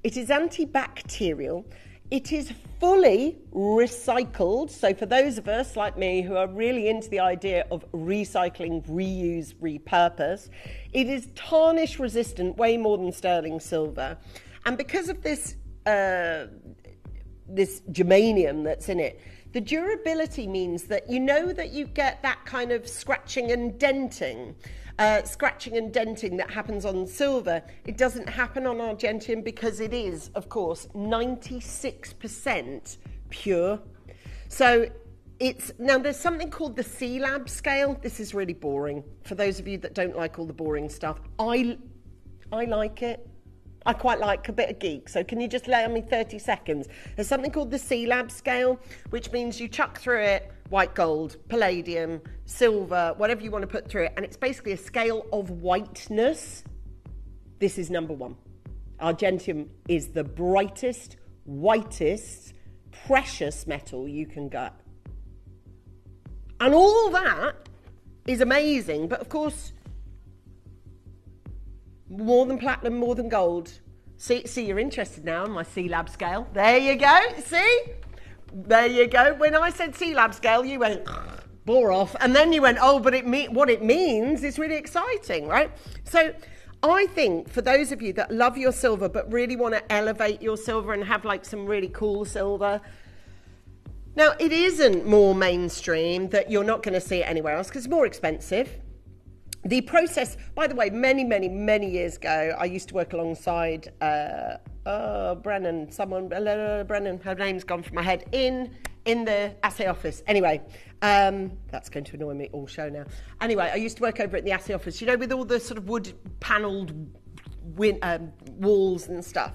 It is antibacterial. It is fully recycled. So for those of us like me who are really into the idea of recycling, reuse, repurpose, it is tarnish resistant, way more than sterling silver. And because of this germanium that's in it, the durability means that you know that you get that kind of scratching and denting that happens on silver. It doesn't happen on Argentium because it is, of course, 96% pure. So now there's something called the C-Lab scale. This is really boring. For those of you that don't like all the boring stuff, I like it. I quite like a bit of geek, so can you just allow me 30 seconds? There's something called the C-Lab scale, which means you chuck through it white gold, palladium, silver, whatever you want to put through it, and it's basically a scale of whiteness. This is number one. Argentium is the brightest, whitest, precious metal you can get. And all that is amazing, but of course, more than platinum, more than gold. See, you're interested now in my C-Lab scale. There you go, see? There you go. When I said C-Lab scale, you went, bore off. And then you went, oh, but what it means is really exciting, right? So I think for those of you that love your silver but really want to elevate your silver and have like some really cool silver, now it isn't more mainstream, that you're not going to see it anywhere else because it's more expensive. The process, by the way, many, many, many years ago, I used to work alongside Brennan, her name's gone from my head, in the assay office. Anyway, that's going to annoy me all show now. Anyway, I used to work over at the assay office, you know, with all the sort of wood panelled walls and stuff.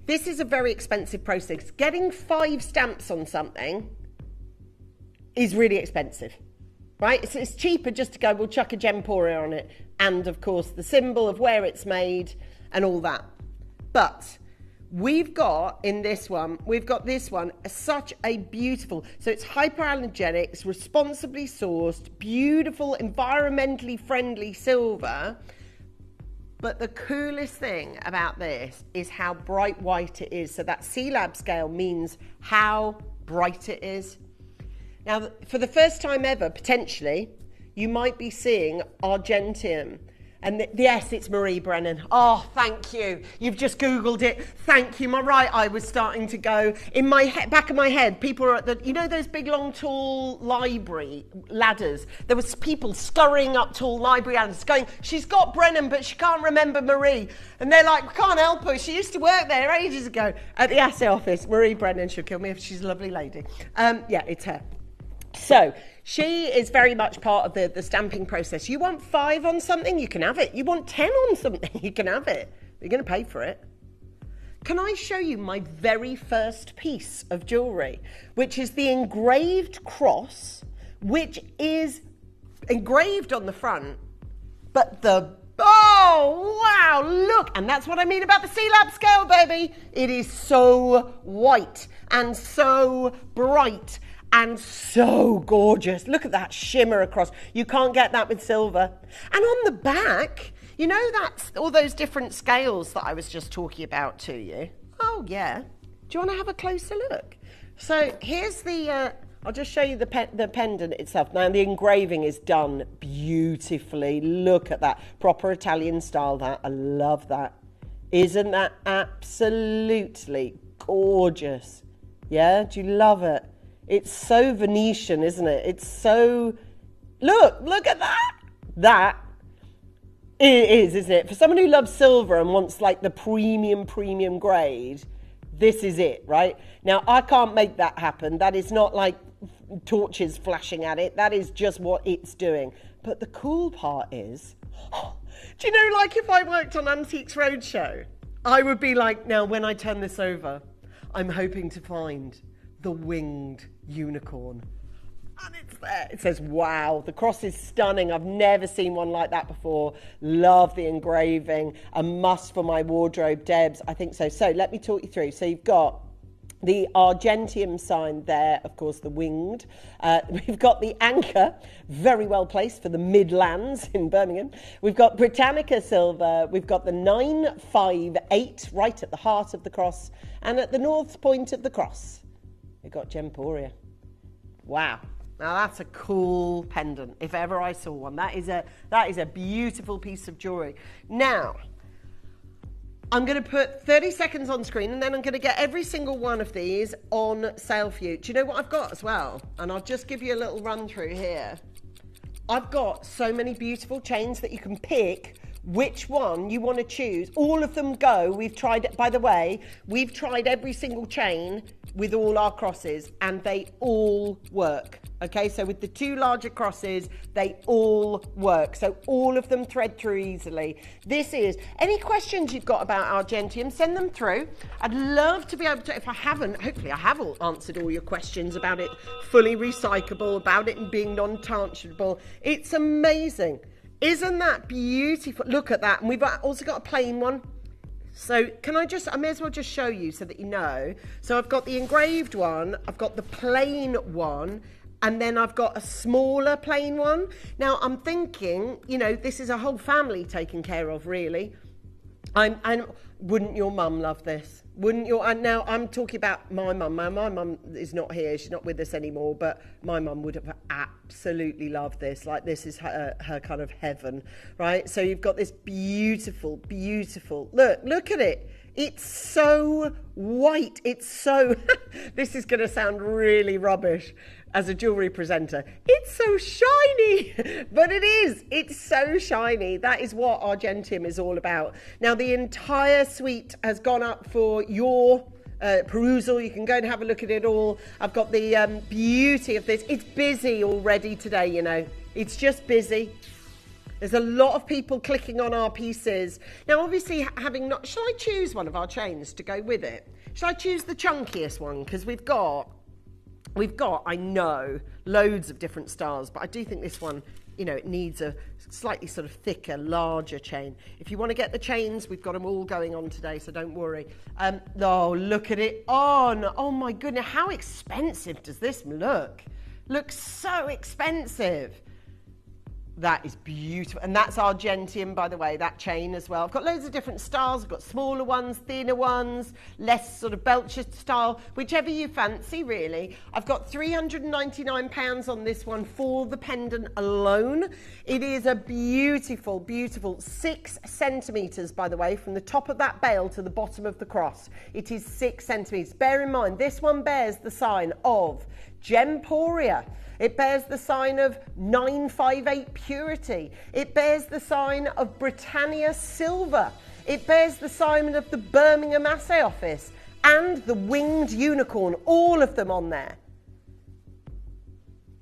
This is a very expensive process. Getting 5 stamps on something is really expensive. Right, so it's cheaper just to go, we'll chuck a Gemporia on it, and of course the symbol of where it's made and all that. But we've got this one, such a beautiful, so it's hypoallergenic, it's responsibly sourced, beautiful, environmentally friendly silver. But the coolest thing about this is how bright white it is. So that C-Lab scale means how bright it is. Now, for the first time ever, potentially, you might be seeing Argentium. And yes, it's Marie Brennan. Oh, thank you. You've just Googled it. Thank you. My right eye was starting to go. In my back of my head, people are at you know those big, long, tall library ladders? There was people scurrying up tall library ladders going, she's got Brennan, but she can't remember Marie. And they're like, we can't help her. She used to work there ages ago at the assay office. Marie Brennan, she'll kill me if she's a lovely lady. Yeah, it's her. So she is very much part of the stamping process. You want 5 on something, you can have it. You want 10 on something, you can have it. You're going to pay for it. Can I show you my very first piece of jewellery, which is the engraved cross, which is engraved on the front, but oh, wow, look. And that's what I mean about the C-Lab scale, baby. It is so white and so bright and so gorgeous. Look at that shimmer across. You can't get that with silver. And on the back, You know, that's all those different scales that I was just talking about to you. Oh, yeah. Do you want to have a closer look? So here's the, I'll just show you the pendant itself. Now, the engraving is done beautifully. Look at that. Proper Italian style, that. I love that. Isn't that absolutely gorgeous? Yeah? Do you love it? It's so Venetian, isn't it? It's so... Look at that. That it is, isn't it? For someone who loves silver and wants like the premium grade, this is it, right? Now, I can't make that happen. That is not like torches flashing at it. That is just what it's doing. But the cool part is, do you know, like if I worked on Antiques Roadshow, I would be like, now when I turn this over, I'm hoping to find the winged unicorn. And it's there. It says, wow, the cross is stunning. I've never seen one like that before. Love the engraving. A must for my wardrobe, Debs. I think so. So let me talk you through. So you've got the Argentium sign there, of course, the winged. We've got the anchor, very well placed for the Midlands in Birmingham. We've got Britannica silver. We've got the 958 right at the heart of the cross. And at the north point of the cross, we've got Gemporia. Wow. Now that's a cool pendant, if ever I saw one. That is a beautiful piece of jewellery. Now, I'm going to put 30 seconds on screen and then I'm going to get every single one of these on sale for you. Do you know what I've got as well? And I'll just give you a little run through here. I've got so many beautiful chains that you can pick which one you want to choose. All of them go. We've tried, by the way, we've tried every single chain with all our crosses and they all work. Okay, so with the two larger crosses, they all work. So all of them thread through easily. This is, any questions you've got about Argentium, send them through. I'd love to be able to, if I haven't, hopefully I have answered all your questions about it fully recyclable, about it being non-tarnishable. It's amazing. Isn't that beautiful? Look at that. And we've also got a plain one. So I may as well just show you so that you know. So I've got the engraved one, I've got the plain one, and then I've got a smaller plain one. Now I'm thinking, you know, this is a whole family taken care of, really. Wouldn't your mum love this? Wouldn't your, and now I'm talking about my mum. My mum is not here, she's not with us anymore, but my mum would have absolutely loved this. Like, this is her kind of heaven, right? So you've got this beautiful, beautiful, look at it. It's so white. It's so, this is going to sound really rubbish as a jewellery presenter. It's so shiny, but it is. It's so shiny. That is what Argentium is all about. Now, the entire suite has gone up for your perusal. You can go and have a look at it all. I've got the beauty of this. It's busy already today, you know. It's just busy. There's a lot of people clicking on our pieces. Now, obviously, shall I choose one of our chains to go with it? Shall I choose the chunkiest one? Because we've got, I know, loads of different styles, but I do think this one, you know, it needs a slightly sort of thicker, larger chain. If you want to get the chains, we've got them all going on today, so don't worry. Oh, look at it on. Oh, my goodness, how expensive does this look? Looks so expensive. That is beautiful. And that's Argentium, by the way, that chain as well. I've got loads of different styles. I've got smaller ones, thinner ones, less sort of Belcher style, whichever you fancy, really. I've got £399 on this one for the pendant alone. It is a beautiful, beautiful 6 centimetres, by the way, from the top of that bail to the bottom of the cross. It is 6 centimetres. Bear in mind, this one bears the sign of Gemporia. It bears the sign of 958 purity. It bears the sign of Britannia silver. It bears the sign of the Birmingham Assay Office and the winged unicorn, all of them on there.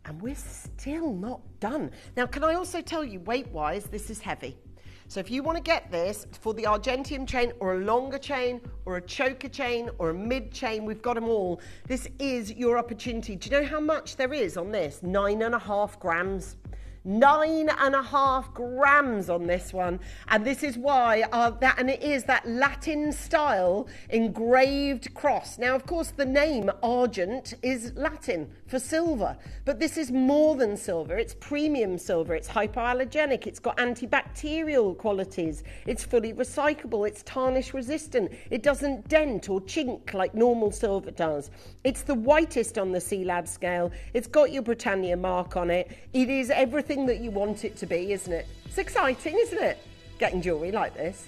And we're still not done. Now, can I also tell you, weight-wise, this is heavy. So if you want to get this for the Argentium chain or a longer chain or a choker chain or a mid chain, we've got them all. This is your opportunity. Do you know how much there is on this? 9.5 grams. 9.5 grams on this one, and this is why it is that Latin style engraved cross. Now, of course, the name argent is Latin for silver, but this is more than silver. It's premium silver. It's hypoallergenic. It's got antibacterial qualities. It's fully recyclable. It's tarnish resistant. It doesn't dent or chink like normal silver does. It's the whitest on the C-Lab scale. It's got your Britannia mark on it. It is everything that you want it to be, isn't it? It's exciting, isn't it? Getting jewellery like this.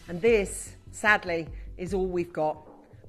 And this, sadly, is all we've got.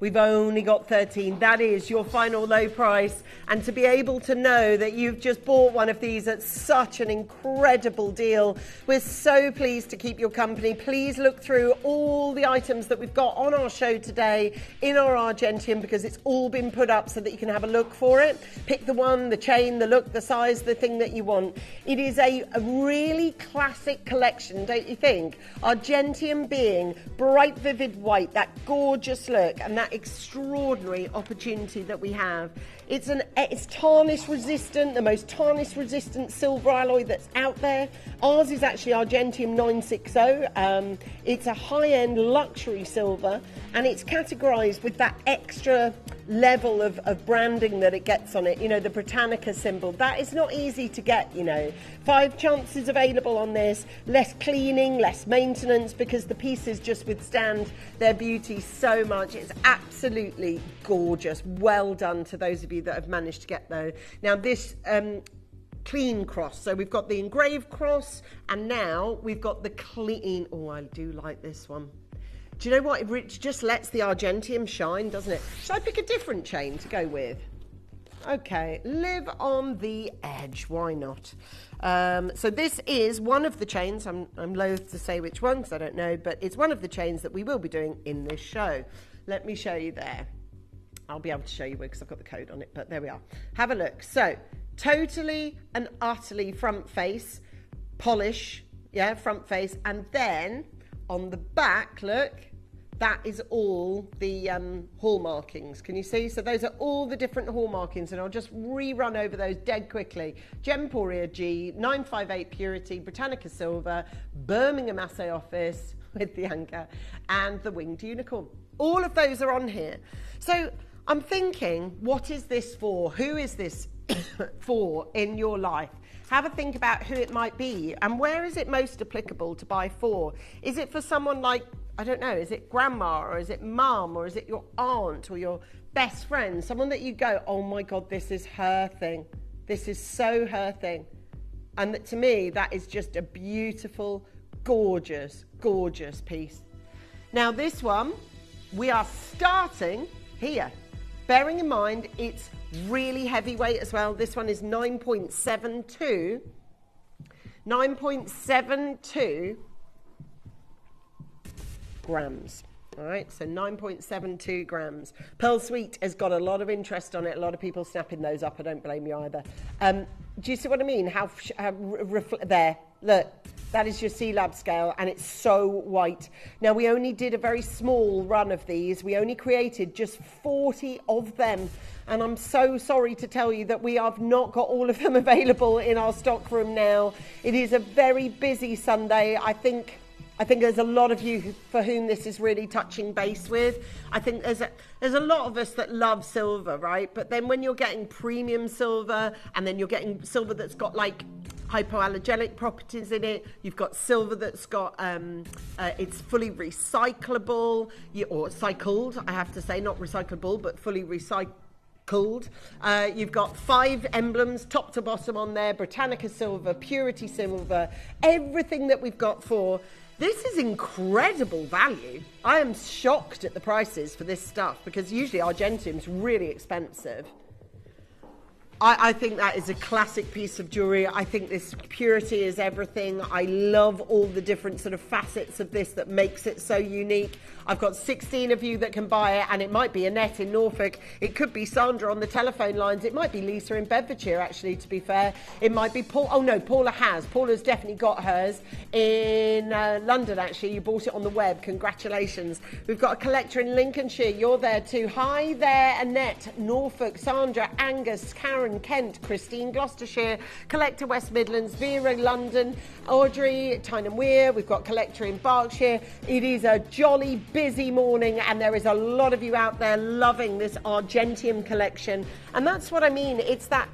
We've only got 13. That is your final low price. And to be able to know that you've just bought one of these at such an incredible deal, we're so pleased to keep your company. Please look through all the items that we've got on our show today in our Argentium, because it's all been put up so that you can have a look for it. Pick the one, the chain, the look, the size, the thing that you want. It is a really classic collection, don't you think? Argentium being bright, vivid white, that gorgeous look, and that extraordinary opportunity that we have. It's tarnish resistant, the most tarnish resistant silver alloy that's out there. Ours is actually Argentium 960. It's a high-end luxury silver, and it's categorized with that extra level of branding that it gets on it, you know, the Britannica symbol. That is not easy to get, you know. 5 chances available on this, less cleaning, less maintenance, because the pieces just withstand their beauty so much. It's absolutely gorgeous. Well done to those of you that have managed to get those. Now this clean cross, so we've got the engraved cross, and now we've got the clean. Oh, I do like this one. Do you know what? It just lets the Argentium shine, doesn't it? Should I pick a different chain to go with? Okay, live on the edge. Why not? So this is one of the chains. I'm loath to say which one because I don't know, but it's one of the chains that we will be doing in this show. Let me show you there. I'll be able to show you because I've got the code on it, but there we are. Have a look. So totally and utterly front face, polish, yeah, front face, and then on the back, look, that is all the hall markings. Can you see? So those are all the different hall markings, and I'll just rerun over those dead quickly. Gemporia G, 958 Purity, Britannica Silver, Birmingham Assay Office with the anchor, and the Winged Unicorn. All of those are on here. So I'm thinking, what is this for? Who is this for in your life? Have a think about who it might be, and where is it most applicable to buy for? Is it for someone like, I don't know, is it grandma, or is it mum, or is it your aunt or your best friend? Someone that you go, oh my God, this is her thing. This is so her thing. And that, to me, that is just a beautiful, gorgeous, gorgeous piece. Now this one, we are starting here. Bearing in mind, it's really heavyweight as well. This one is 9.72. 9.72 grams. All right, so 9.72 grams. Pearl Sweet has got a lot of interest on it. A lot of people snapping those up. I don't blame you either. Do you see what I mean? There, look. That is your C-Lab scale, and it's so white. Now, we only did a very small run of these. We only created just 40 of them, and I'm so sorry to tell you that we have not got all of them available in our stock room now. It is a very busy Sunday. I think there's a lot of you for whom this is really touching base with. I think there's a lot of us that love silver, right? But then when you're getting premium silver, and then you're getting silver that's got like hypoallergenic properties in it, you've got silver that's got it's fully recyclable, or cycled, I have to say, not recyclable, but fully recycled. You've got 5 emblems top to bottom on there: Britannica silver, Purity silver, everything that we've got for. This is incredible value. I am shocked at the prices for this stuff, because usually Argentium's really expensive. I think that is a classic piece of jewellery. I think this purity is everything. I love all the different sort of facets of this that makes it so unique. I've got 16 of you that can buy it, and it might be Annette in Norfolk. It could be Sandra on the telephone lines. It might be Lisa in Bedfordshire, actually, to be fair. It might be Paul. Oh, no, Paula has. Paula's definitely got hers in London, actually. You bought it on the web. Congratulations. We've got a collector in Lincolnshire. You're there too. Hi there, Annette, Norfolk, Sandra, Angus, Karen, Sharon, Kent, Christine, Gloucestershire, Collector, West Midlands, Vera, London, Audrey, Tyne Weir. We've got Collector in Berkshire. It is a jolly busy morning, and there is a lot of you out there loving this Argentium collection. And that's what I mean. It's that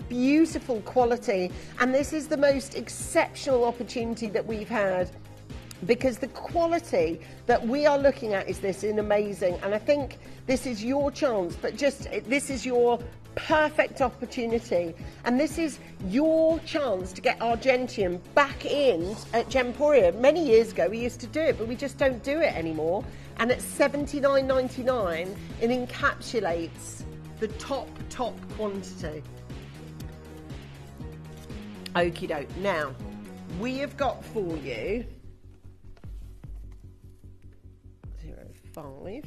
beautiful quality, and this is the most exceptional opportunity that we've had, because the quality that we are looking at is this in amazing, and I think this is your chance, but this is your perfect opportunity, and this is your chance to get Argentium back in at Gemporia. Many years ago we used to do it, but we just don't do it anymore, and at $79.99 it encapsulates the top quantity. Okie doke. Now we have got for you 05.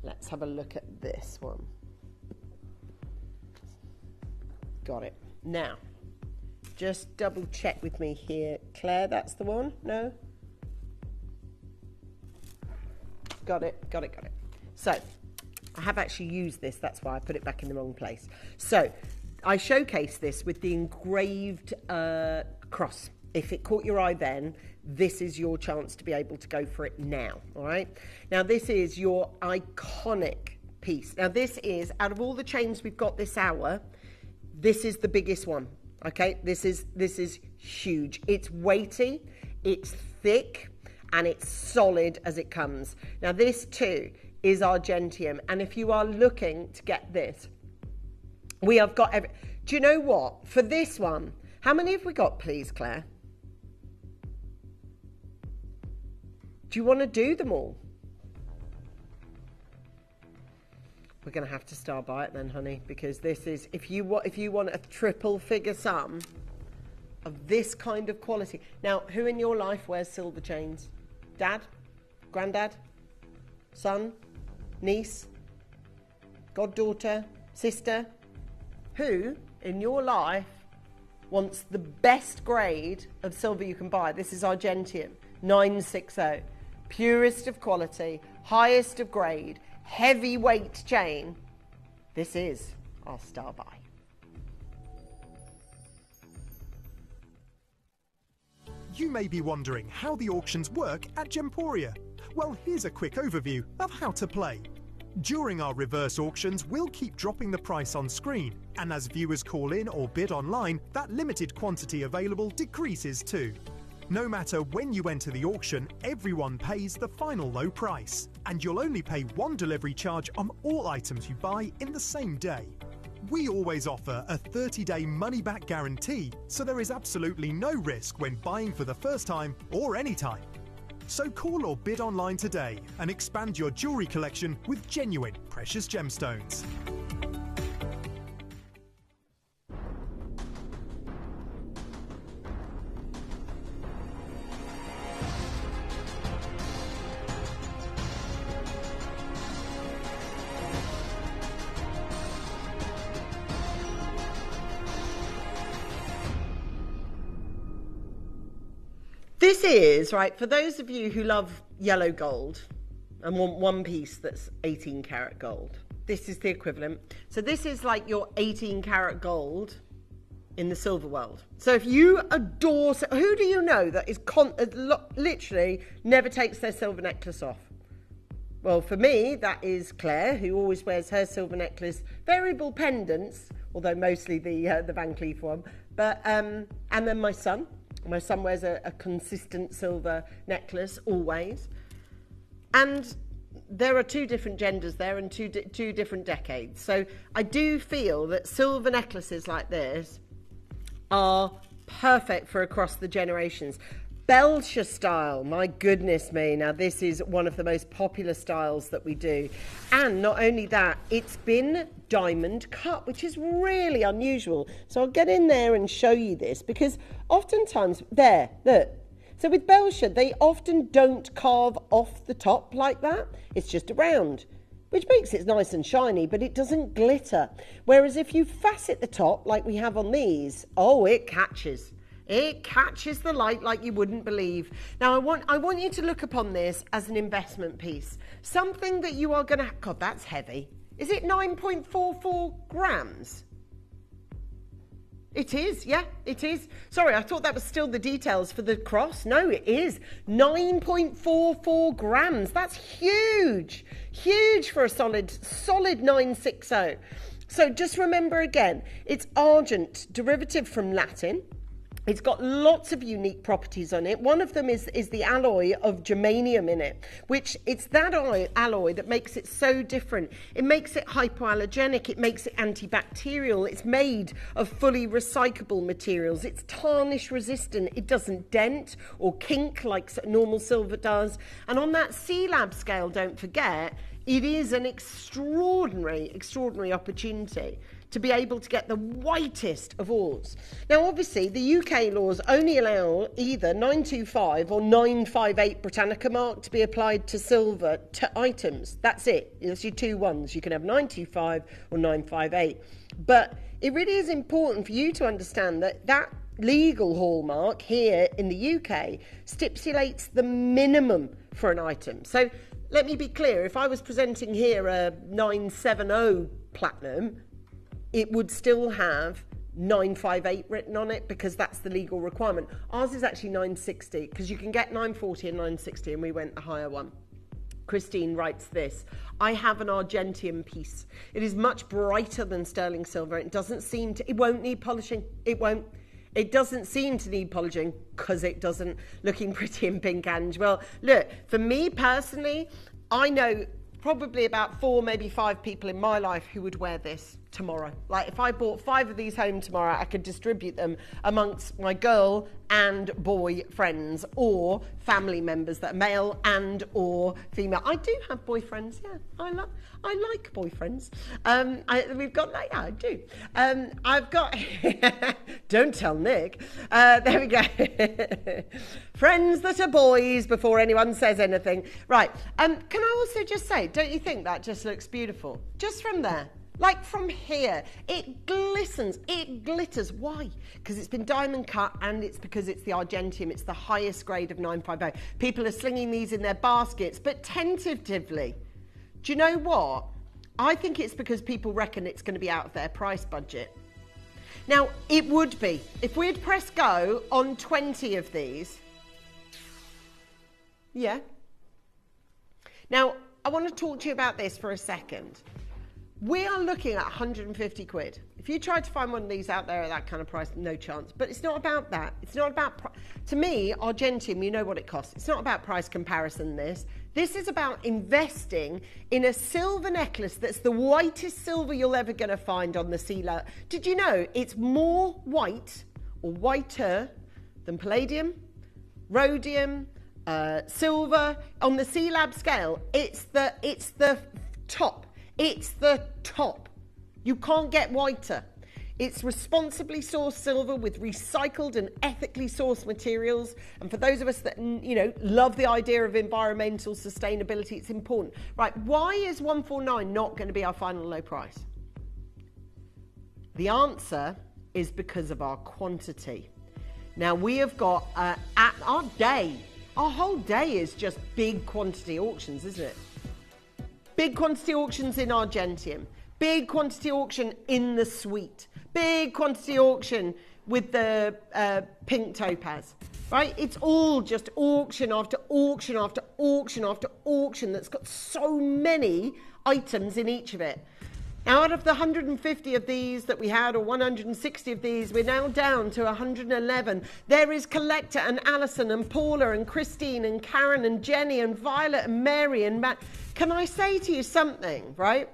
Let's have a look at this one. Got it. Now, just double check with me here. Claire, that's the one? No? Got it. So, I have actually used this, that's why I put it back in the wrong place. So, I showcased this with the engraved cross. If it caught your eye then, this is your chance to be able to go for it now, all right? Now, this is your iconic piece. Now, this is, out of all the chains we've got this hour, this is the biggest one, okay? This is huge. It's weighty, it's thick, and it's solid as it comes. Now, this too is Argentium, and if you are looking to get this, we have got do you know what? For this one, how many have we got, please, Claire? Do you want to do them all? We're going to have to start by it then, honey, because this is, if you want a triple figure sum of this kind of quality. Now, who in your life wears silver chains? Dad? Granddad? Son? Niece? Goddaughter? Sister? Who in your life wants the best grade of silver you can buy? This is Argentium 960. Purest of quality, highest of grade, heavyweight chain. This is our star buy. You may be wondering how the auctions work at Gemporia. Well, here's a quick overview of how to play. During our reverse auctions, we'll keep dropping the price on screen, and as viewers call in or bid online, that limited quantity available decreases too. No matter when you enter the auction, everyone pays the final low price, and you'll only pay one delivery charge on all items you buy in the same day. We always offer a 30-day money-back guarantee, so there is absolutely no risk when buying for the first time or any time. So call or bid online today and expand your jewellery collection with genuine precious gemstones. This is, right, for those of you who love yellow gold and want one piece that's 18 karat gold, this is the equivalent. So this is like your 18 karat gold in the silver world. So if you adore, who do you know that is literally never takes their silver necklace off? Well, for me, that is Claire, who always wears her silver necklace, variable pendants, although mostly the Van Cleef one, but, and then my son. My son wears a consistent silver necklace, always. And there are two different genders there and two different decades. So I do feel that silver necklaces like this are perfect for across the generations. Belcher style, my goodness me. Now, this is one of the most popular styles that we do. And not only that, it's been diamond cut, which is really unusual. So I'll get in there and show you this, because oftentimes, there, look. So with Belcher, they often don't carve off the top like that. It's just a round, which makes it nice and shiny, but it doesn't glitter. Whereas if you facet the top, like we have on these, oh, it catches. It catches the light like you wouldn't believe. Now, I want you to look upon this as an investment piece. Something that you are going to... God, that's heavy. Is it 9.44 grams? It is, yeah, it is. Sorry, I thought that was still the details for the cross. No, it is 9.44 grams. That's huge, huge for a solid 960. So just remember again, it's argent, derivative from Latin. It's got lots of unique properties on it. One of them is the alloy of germanium in it, which it's that alloy that makes it so different. It makes it hypoallergenic. It makes it antibacterial. It's made of fully recyclable materials. It's tarnish resistant. It doesn't dent or kink like normal silver does. And on that C-Lab scale, don't forget, it is an extraordinary opportunity to be able to get the whitest of ores. Now, obviously, the UK laws only allow either 925 or 958 Britannica mark to be applied to silver items. That's it. That's your two ones. You can have 925 or 958. But it really is important for you to understand that that legal hallmark here in the UK stipulates the minimum for an item. So let me be clear. If I was presenting here a 970 platinum, it would still have 958 written on it because that's the legal requirement. Ours is actually 960 because you can get 940 and 960 and we went a higher one. Christine writes this: I have an argentium piece. It is much brighter than sterling silver. It won't need polishing. It doesn't seem to need polishing because it doesn't. Looking pretty in pink, Ange. Well, look, for me personally, I know probably about 4, maybe 5 people in my life who would wear this tomorrow. Like if I bought 5 of these home tomorrow, I could distribute them amongst my girl and boy friends or family members that are male and or female. I do have boyfriends, yeah. I like boyfriends. I do. I've got, don't tell Nick. There we go. Friends that are boys before anyone says anything. Right, can I also just say, don't you think that just looks beautiful? Just from there. Like from here, it glistens, it glitters. Why? Because it's been diamond cut and it's because it's the argentium. It's the highest grade of 950. People are slinging these in their baskets, but tentatively. Do you know what? I think it's because people reckon it's going to be out of their price budget. Now, it would be. If we had pressed go on 20 of these. Yeah. Now, I want to talk to you about this for a second. We are looking at 150 quid. If you tried to find one of these out there at that kind of price, no chance. But it's not about that. It's not about, to me, argentium, you know what it costs. It's not about price comparison, this. This is about investing in a silver necklace that's the whitest silver you're ever going to find on the Seahorse. Did you know it's more white or whiter than palladium, rhodium, silver? On the C-Lab scale, it's the top. It's the top. You can't get whiter. It's responsibly sourced silver with recycled and ethically sourced materials. And for those of us that, love the idea of environmental sustainability, it's important. Right, why is 149 not going to be our final low price? The answer is because of our quantity. Now, we have got, at our whole day is just big quantity auctions, isn't it? Big quantity auctions in argentium, big quantity auction in the suite, big quantity auction with the pink topaz, right? It's all just auction after auction after auction after auction that's got so many items in each of it. Now, out of the 150 of these that we had, or 160 of these, we're now down to 111. There is Collector and Alison and Paula and Christine and Karen and Jenny and Violet and Mary and Matt. Can I say to you something, right?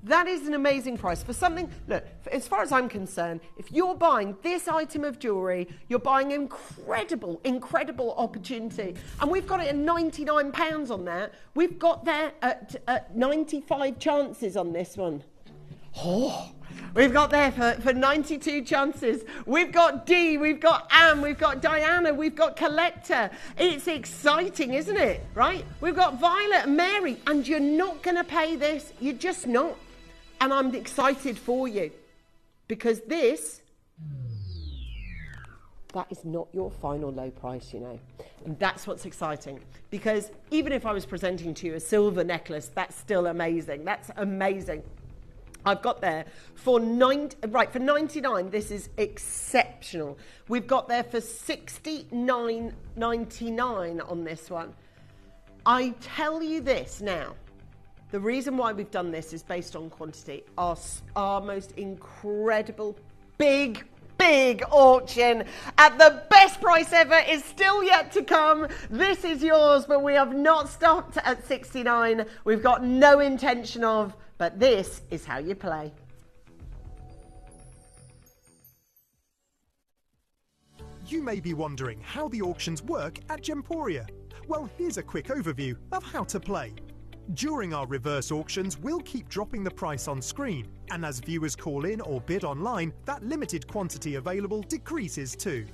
That is an amazing price for something. Look, as far as I'm concerned, if you're buying this item of jewellery, you're buying incredible, incredible opportunity. And we've got it at £99 on that. We've got there at 95 chances on this one. Oh, we've got there for 92 chances. We've got Dee, we've got Anne, we've got Diana, we've got Collector. It's exciting, isn't it? Right? We've got Violet and Mary, and you're not going to pay this. You're just not. And I'm excited for you because this that is not your final low price, you know. And that's what's exciting, because even if I was presenting to you a silver necklace, that's still amazing. That's amazing. I've got there for for 99. This is exceptional. We've got there for $69.99 on this one. I tell you this now. The reason why we've done this is based on quantity. Our most incredible big auction at the best price ever is still yet to come. This is yours, but we have not stopped at 69. We've got no intention of, but this is how you play. You may be wondering how the auctions work at Gemporia. Well, here's a quick overview of how to play. During our reverse auctions, we'll keep dropping the price on screen, and as viewers call in or bid online, that limited quantity available decreases too.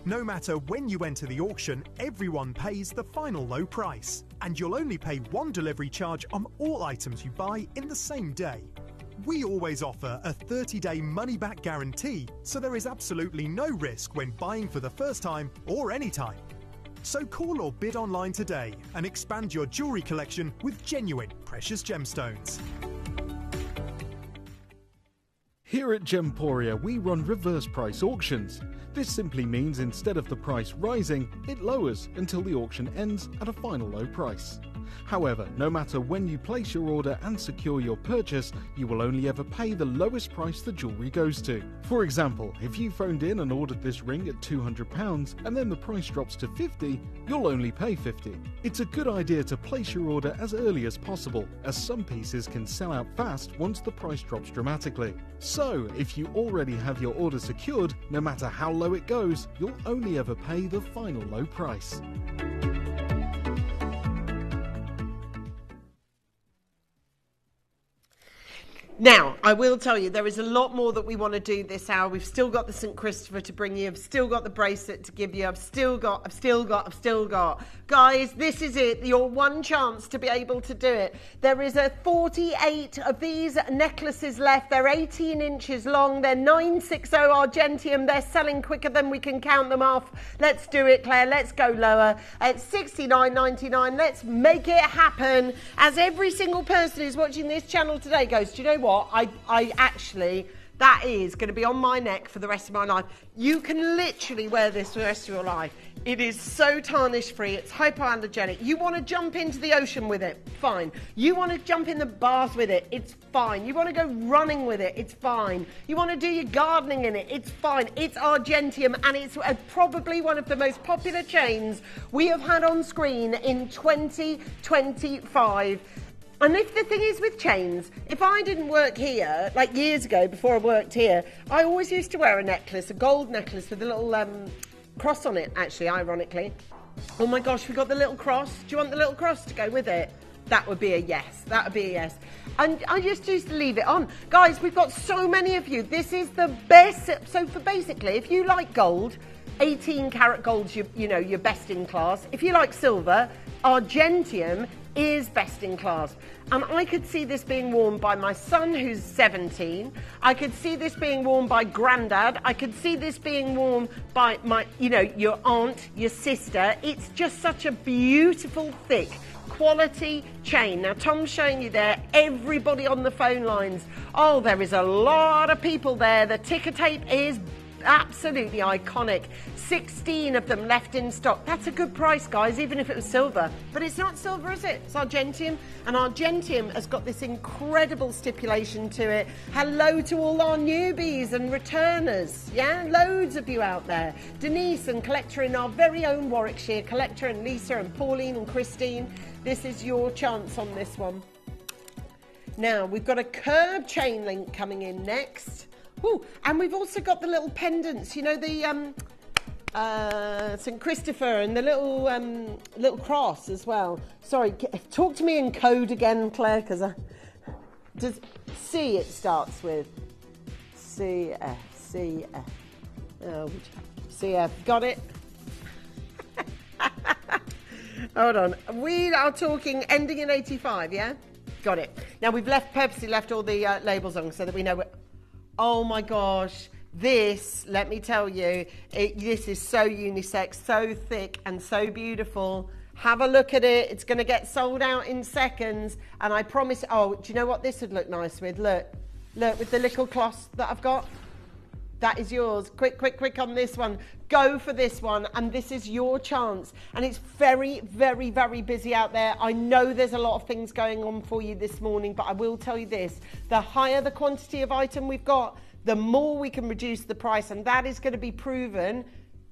No matter when you enter the auction, everyone pays the final low price, and you'll only pay one delivery charge on all items you buy in the same day. We always offer a 30-day money-back guarantee, so there is absolutely no risk when buying for the first time or any time. So call or bid online today and expand your jewellery collection with genuine precious gemstones. Here at Gemporia, we run reverse price auctions. This simply means instead of the price rising, it lowers until the auction ends at a final low price. However, no matter when you place your order and secure your purchase, you will only ever pay the lowest price the jewellery goes to. For example, if you phoned in and ordered this ring at £200 and then the price drops to £50, you'll only pay £50. It's a good idea to place your order as early as possible, as some pieces can sell out fast once the price drops dramatically. So, if you already have your order secured, no matter how low it goes, you'll only ever pay the final low price. Now, I will tell you, there is a lot more that we want to do this hour. We've still got the St. Christopher to bring you. I've still got the bracelet to give you. I've still got. Guys, this is it. Your one chance to be able to do it. There is a 48 of these necklaces left. They're 18 inches long. They're 960 argentium. They're selling quicker than we can count them off. Let's do it, Claire. Let's go lower. At $69.99. Let's make it happen. As every single person who's watching this channel today goes, do you know what? I actually, that is going to be on my neck for the rest of my life. You can literally wear this for the rest of your life. It is so tarnish free. It's hypoallergenic. You want to jump into the ocean with it? Fine. You want to jump in the bath with it? It's fine. You want to go running with it? It's fine. You want to do your gardening in it? It's fine. It's argentium, and it's probably one of the most popular chains we have had on screen in 2025. And if the thing is with chains, if I didn't work here, like years ago before I worked here, I always used to wear a necklace, a gold necklace with a little cross on it, actually, ironically. Oh my gosh, we got the little cross. Do you want the little cross to go with it? That would be a yes. That would be a yes. And I just used to leave it on. Guys, we've got so many of you. This is the best. So for basically, if you like gold, 18 karat gold's your best in class. If you like silver, argentium is best in class. And I could see this being worn by my son, who's 17. I could see this being worn by granddad. I could see this being worn by your aunt, your sister. It's just such a beautiful, thick, quality chain. Now, Tom's showing you there, everybody on the phone lines. Oh, there is a lot of people there. The ticker tape is absolutely iconic. 16 of them left in stock. That's a good price, guys, even if it was silver. But it's not silver, is it? It's argentium. And argentium has got this incredible stipulation to it. Hello to all our newbies and returners. Yeah, loads of you out there. Denise and collector in our very own Warwickshire, collector and Lisa and Pauline and Christine. This is your chance on this one. Now, we've got a curved chain link coming in next. Ooh, and we've also got the little pendants, you know, the St. Christopher and the little cross as well. Sorry, talk to me in code again, Claire, because does C it starts with? CF. Oh, CF, got it? Hold on, we are talking ending in 85, yeah? Got it. Now, we've purposely left all the labels on so that we know what... Oh my gosh, This, let me tell you, this is so unisex, so thick and so beautiful. Have a look at it. It's going to get sold out in seconds. And I promise, oh, do you know what this would look nice with? Look, with the little cloth that I've got. That is yours. Quick on this one. Go for this one, and this is your chance. And it's very, very, very busy out there. I know there's a lot of things going on for you this morning, but I will tell you this. The higher the quantity of item we've got, the more we can reduce the price, and that is going to be proven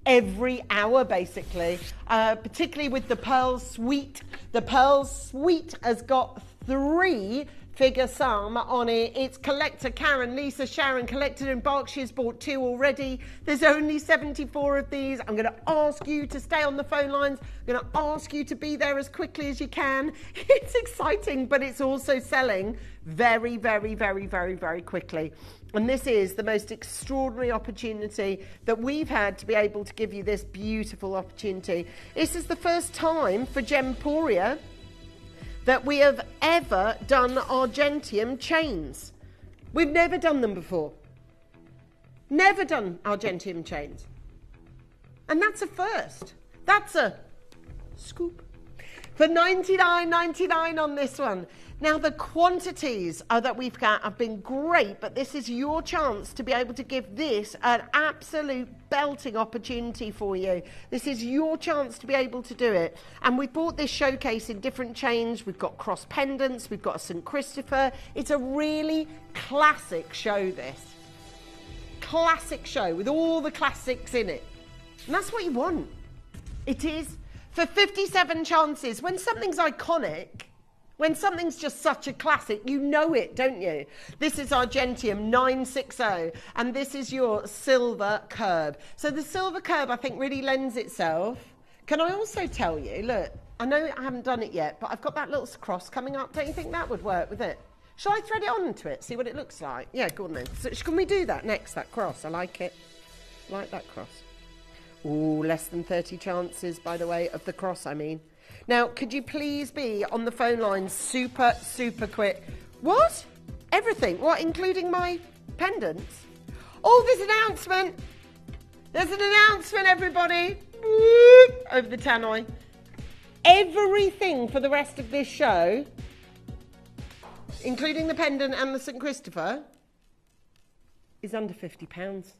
every hour, basically, particularly with the Pearl Suite. The Pearl Suite has got 3 figure sum on it. It's collector Karen, Lisa, Sharon collected in Berkshire's bought 2 already. There's only 74 of these. I'm going to ask you to stay on the phone lines. I'm going to ask you to be there as quickly as you can. It's exciting, but it's also selling very, very, very, very, very quickly. And this is the most extraordinary opportunity that we've had to be able to give you this beautiful opportunity. This is the first time for Gemporia that we have ever done Argentium chains. We've never done them before. Never done Argentium chains. And that's a first. That's a scoop. For $99.99 on this one. Now, the quantities that we've got have been great, but this is your chance to be able to give this an absolute belting opportunity for you. This is your chance to be able to do it. And we bought this showcase in different chains. We've got cross pendants. We've got a St. Christopher. It's a really classic show, this. Classic show with all the classics in it. And that's what you want. It is. For 57 chances, when something's iconic, when something's just such a classic, you know it, don't you? This is Argentium 960, and this is your silver curb. So the silver curb, I think, really lends itself. Can I also tell you, look, I know I haven't done it yet, but I've got that little cross coming up. Don't you think that would work with it? Shall I thread it onto it, see what it looks like? Yeah, go on then. So can we do that next, that cross? I like it. I like that cross. Ooh, less than 30 chances, by the way, of the cross, I mean. Now, could you please be on the phone line super, super quick? What? Everything? What, including my pendants? Oh, there's an announcement. There's an announcement, everybody. Over the tannoy. Everything for the rest of this show, including the pendant and the St. Christopher, is under £50.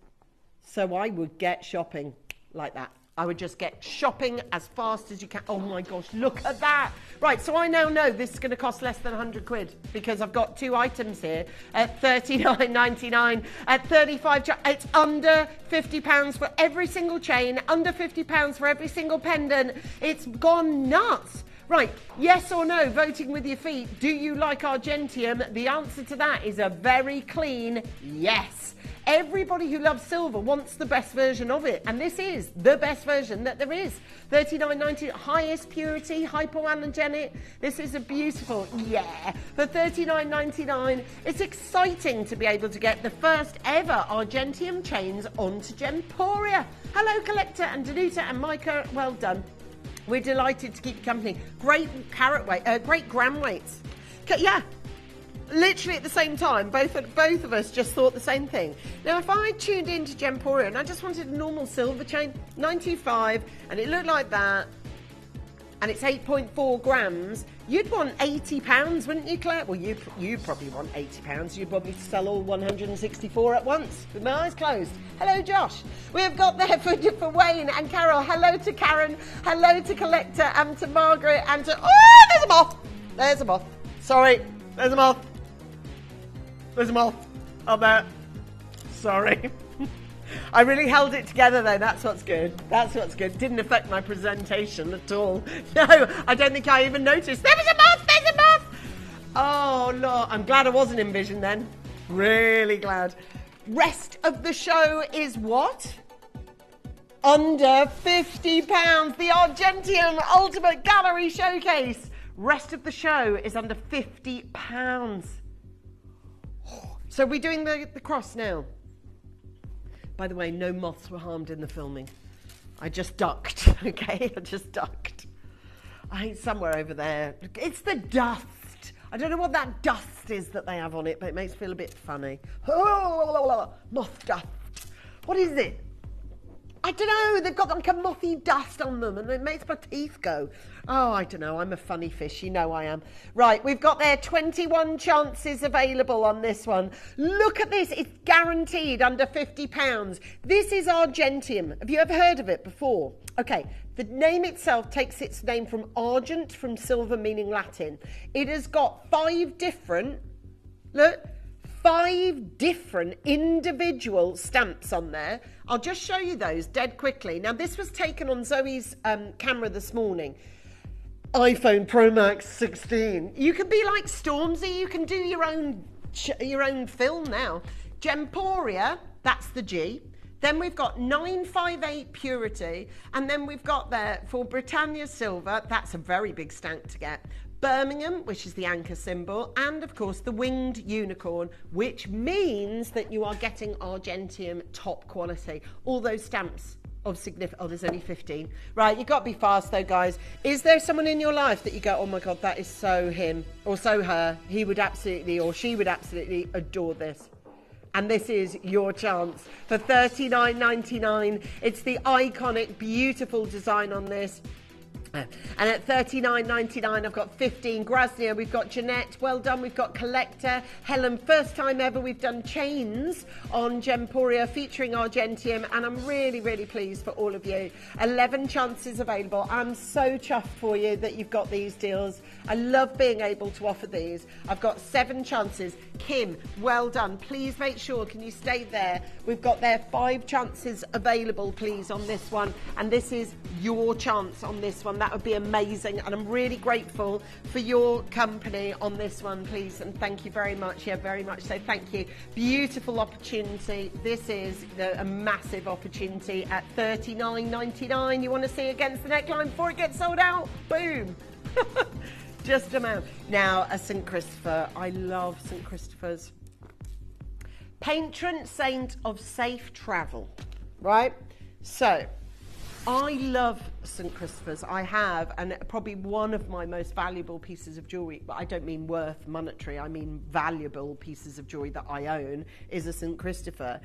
So I would get shopping like that. I would just get shopping as fast as you can. Oh my gosh, look at that. Right, so I now know this is going to cost less than 100 quid because I've got 2 items here at $39.99, at 35, it's under £50 for every single chain, under £50 for every single pendant. It's gone nuts. Right, yes or no, voting with your feet. Do you like Argentium? The answer to that is a very clean yes. Everybody who loves silver wants the best version of it, and this is the best version that there is. $39.90, highest purity, hypoallergenic. This is a beautiful, yeah. For $39.99, it's exciting to be able to get the first ever Argentium chains onto Gemporia. Hello, Collector and Danuta and Micah, well done. We're delighted to keep you company. Great carat weight, great gram weights. Yeah. Literally at the same time, both of us just thought the same thing. Now, if I tuned into Gemporia and I just wanted a normal silver chain, 925, and it looked like that, and it's 8.4 grams, you'd want £80, wouldn't you, Claire? Well, you probably want £80. You'd want me to sell all 164 at once, with my eyes closed. Hello, Josh. We have got there for Wayne and Carol. Hello to Karen. Hello to Collector and to Margaret and to... Oh, there's a moth. There's a moth. Sorry, there's a moth. There's a moth on there. Sorry. I really held it together though, that's what's good. That's what's good. Didn't affect my presentation at all. No, I don't think I even noticed. There was a moth, there's a moth! Oh, Lord, I'm glad I wasn't in vision then. Really glad. Rest of the show is what? Under £50. The Argentium Ultimate Gallery Showcase. Rest of the show is under £50. So we're doing the cross now. By the way, no moths were harmed in the filming. I just ducked, okay? I just ducked. Somewhere over there. It's the dust. I don't know what that dust is that they have on it, but it makes me feel a bit funny. Moth dust. What is it? I don't know, they've got like a mothy dust on them and it makes my teeth go. Oh, I don't know, I'm a funny fish, you know I am. Right, we've got there 21 chances available on this one. Look at this, it's guaranteed under £50. This is Argentium. Have you ever heard of it before? Okay, the name itself takes its name from argent, from silver, meaning Latin. It has got 5 different individual stamps on there. I'll just show you those dead quickly. Now, this was taken on Zoe's camera this morning. iPhone Pro Max 16. You can be like Stormzy. You can do your own film now. Gemporia, that's the G. Then we've got 958 Purity. And then we've got there for Britannia Silver. That's a very big stamp to get. Birmingham, which is the anchor symbol, and of course the winged unicorn, which means that you are getting Argentium top quality. All those stamps of significance. Oh, there's only 15. Right, you've got to be fast though, guys. Is there someone in your life that you go, oh my God, that is so him or so her? He would absolutely, or she would absolutely adore this. And this is your chance for $39.99. It's the iconic, beautiful design on this. And at $39.99, I've got 15. Grasnia, we've got Jeanette, well done. We've got Collector. Helen, first time ever we've done chains on Gemporia featuring Argentium. And I'm really, really pleased for all of you. 11 chances available. I'm so chuffed for you that you've got these deals. I love being able to offer these. I've got 7 chances. Kim, well done. Please make sure, can you stay there? We've got there 5 chances available, please, on this one. And this is your chance on this one. That would be amazing, and I'm really grateful for your company on this one, please, and thank you very much. Yeah, very much so. Thank you. Beautiful opportunity. This is a massive opportunity at $39.99. You want to see against the neckline before it gets sold out? Boom. Just amount. Now, a St. Christopher. I love St. Christopher's. Patron saint of safe travel, right? So, I love St. Christopher's. I have, and probably one of my most valuable pieces of jewellery, but I don't mean worth monetary, I mean valuable pieces of jewellery that I own, is a St. Christopher.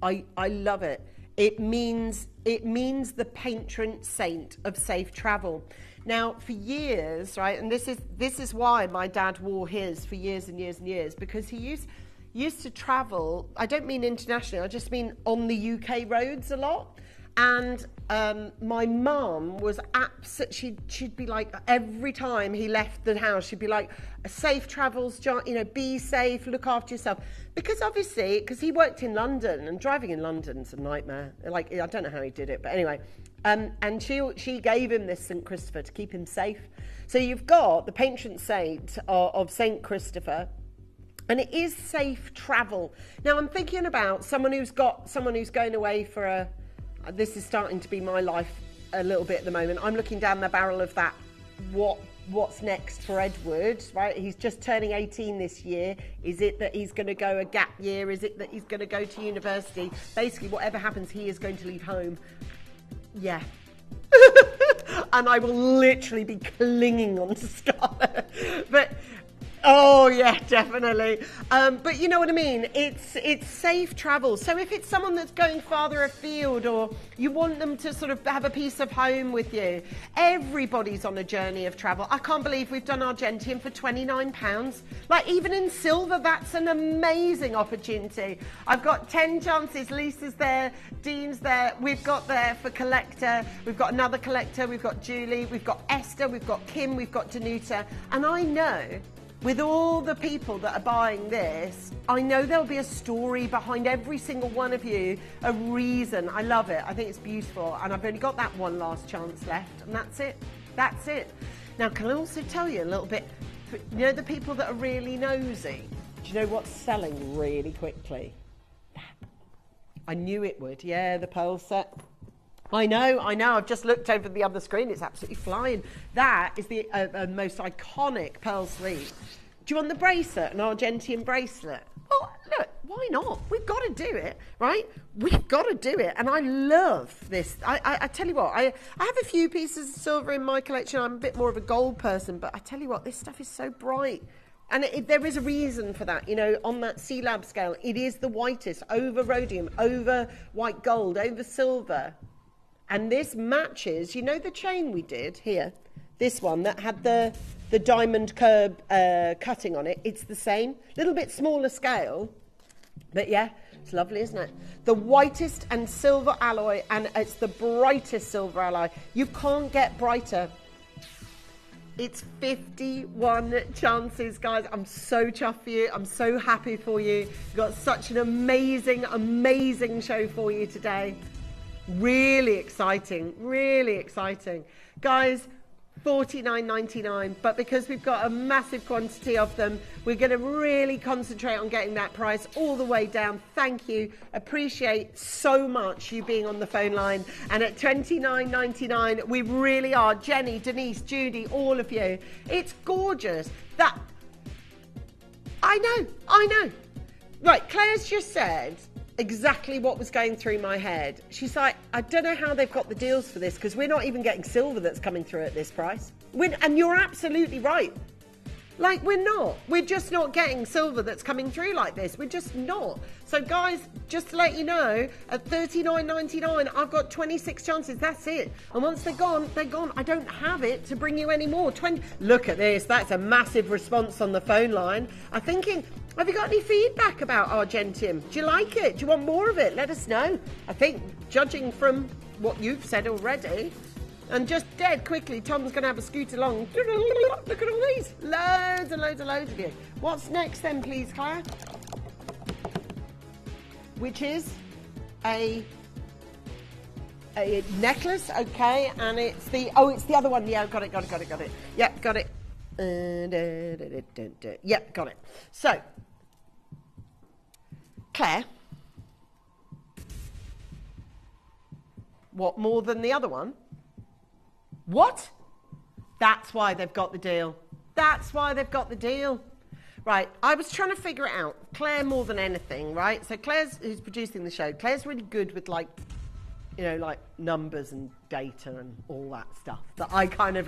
I love it. It means the patron saint of safe travel. Now, for years, right, and this is why my dad wore his for years and years and years, because he used to travel, I don't mean internationally, I just mean on the UK roads a lot. And my mum was she'd be like, every time he left the house, she'd be like, safe travels, John, you know, be safe, look after yourself. Because obviously, because he worked in London, and driving in London's a nightmare. Like, I don't know how he did it, but anyway. And she gave him this St. Christopher to keep him safe. So you've got the patron saint of St. Christopher, and it is safe travel. Now, I'm thinking about someone who's going away for a... This is starting to be my life a little bit at the moment. I'm looking down the barrel of that. What's next for Edward, right? He's just turning 18 this year. Is it that he's going to go a gap year? Is it that he's going to go to university? Basically, whatever happens, he is going to leave home. Yeah. And I will literally be clinging on to Scarlett. But... oh yeah, definitely. But you know what I mean? It's safe travel. So if it's someone that's going farther afield, or you want them to sort of have a piece of home with you, everybody's on a journey of travel. I can't believe we've done Argentium for £29. Like, even in silver, that's an amazing opportunity. I've got 10 chances. Lisa's there, Dean's there. We've got there for Collector. We've got another Collector. We've got Julie. We've got Esther. We've got Kim. We've got Danuta. And I know, with all the people that are buying this, I know there'll be a story behind every single one of you, a reason. I love it. I think it's beautiful. And I've only got that one last chance left, and that's it. That's it. Now, can I also tell you a little bit, you know, the people that are really nosy? Do you know what's selling really quickly? I knew it would. Yeah, the pearl set. I know. I've just looked over the other screen. It's absolutely flying. That is the most iconic pearl sleeve. Do you want the bracelet, an Argentium bracelet? Well, look, why not? We've got to do it, right? We've got to do it. And I love this. I tell you what, I have a few pieces of silver in my collection. I'm a bit more of a gold person, but I tell you what, this stuff is so bright. And there is a reason for that, you know, on that C Lab scale, it is the whitest, over rhodium, over white gold, over silver. And this matches, you know, the chain we did here, this one that had the diamond curb cutting on it, it's the same, a little bit smaller scale, but yeah, it's lovely, isn't it? The whitest and silver alloy, and it's the brightest silver alloy. You can't get brighter. It's 51 chances, guys. I'm so chuffed for you. I'm so happy for you. We've got such an amazing, amazing show for you today. Really exciting, really exciting. Guys, $49.99, but because we've got a massive quantity of them, we're going to really concentrate on getting that price all the way down. Thank you. Appreciate so much you being on the phone line. And at $29.99, we really are. Jenny, Denise, Judy, all of you. It's gorgeous. That I know. Right, Claire's just said exactly what was going through my head. She's like, I don't know how they've got the deals for this because we're not even getting silver that's coming through at this price. And you're absolutely right. Like, we're just not getting silver that's coming through like this. We're just not. So guys, just to let you know, at $39.99, I've got 26 chances. That's it. And once they're gone, they're gone. I don't have it to bring you any more. Look at this. That's a massive response on the phone line. I'm thinking, have you got any feedback about Argentium? Do you like it? Do you want more of it? Let us know. I think, judging from what you've said already, and just dead quickly, Tom's going to have a scoot along. Look at all these. Loads and loads and loads of you. What's next then, please, Claire? Which is a necklace, okay, and it's the other one. Yeah, got it. Yep, got it. Yep, got it. So, Claire, what more than the other one? What? That's why they've got the deal. That's why they've got the deal. Right, I was trying to figure it out. Claire more than anything, right? So Claire's who's producing the show. Claire's really good with, like, you know, like numbers and data and all that stuff. That I kind of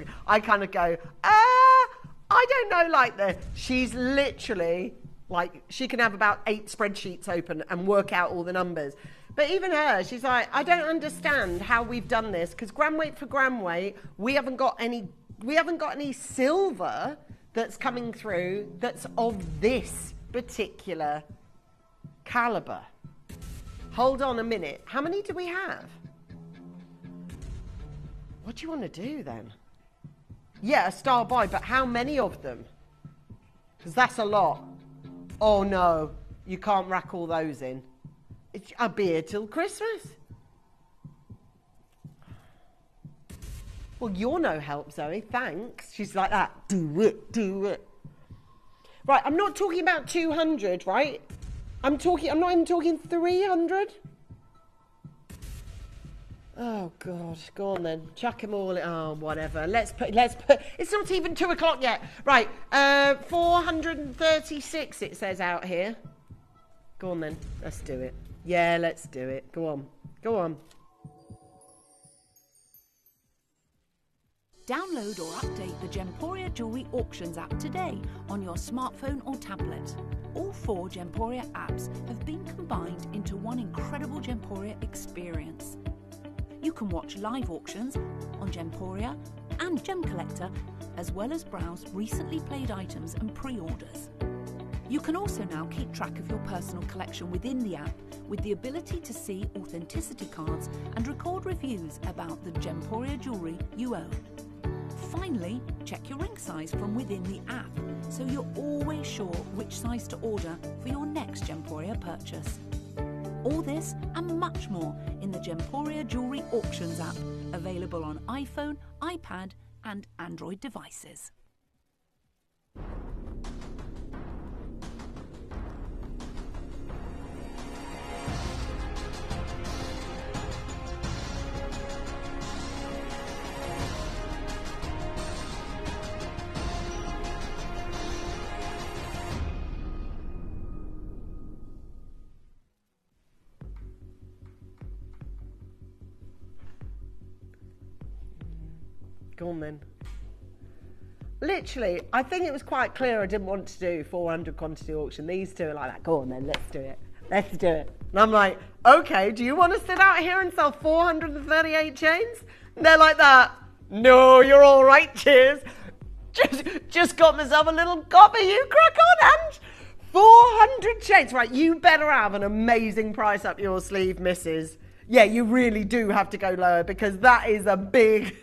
go, I don't know, like the. She's literally, like, she can have about 8 spreadsheets open and work out all the numbers. But even her, she's like, I don't understand how we've done this because gram weight for gram weight, we haven't got any silver that's coming through that's of this particular caliber. Hold on a minute. How many do we have? What do you want to do then? Yeah, a star buy, but how many of them? Because that's a lot. Oh no, you can't rack all those in. I'll be here till Christmas. Well, you're no help, Zoe. Thanks. She's like that. Do it. Right, I'm not talking about 200, right? I'm not even talking 300. Oh God, go on then. Chuck them all. Oh, whatever. Let's put. It's not even 2 o'clock yet. Right, 436. It says out here. Go on then. Let's do it. Yeah, let's do it. Go on. Download or update the Gemporia Jewellery Auctions app today on your smartphone or tablet. All 4 Gemporia apps have been combined into one incredible Gemporia experience. You can watch live auctions on Gemporia and Gem Collector, as well as browse recently played items and pre-orders. You can also now keep track of your personal collection within the app with the ability to see authenticity cards and record reviews about the Gemporia jewellery you own. Finally, check your ring size from within the app so you're always sure which size to order for your next Gemporia purchase. All this and much more in the Gemporia Jewellery Auctions app, available on iPhone, iPad and Android devices. Go on then. literally, I think it was quite clear I didn't want to do 400 quantity auction. These two are like that. Go on then, let's do it. Let's do it. And I'm like, okay, do you want to sit out here and sell 438 chains? And they're like that. No, you're all right, cheers. Just got myself a little copper, you crack on, and 400 chains. Right, you better have an amazing price up your sleeve, missus. Yeah, you really do have to go lower because that is a big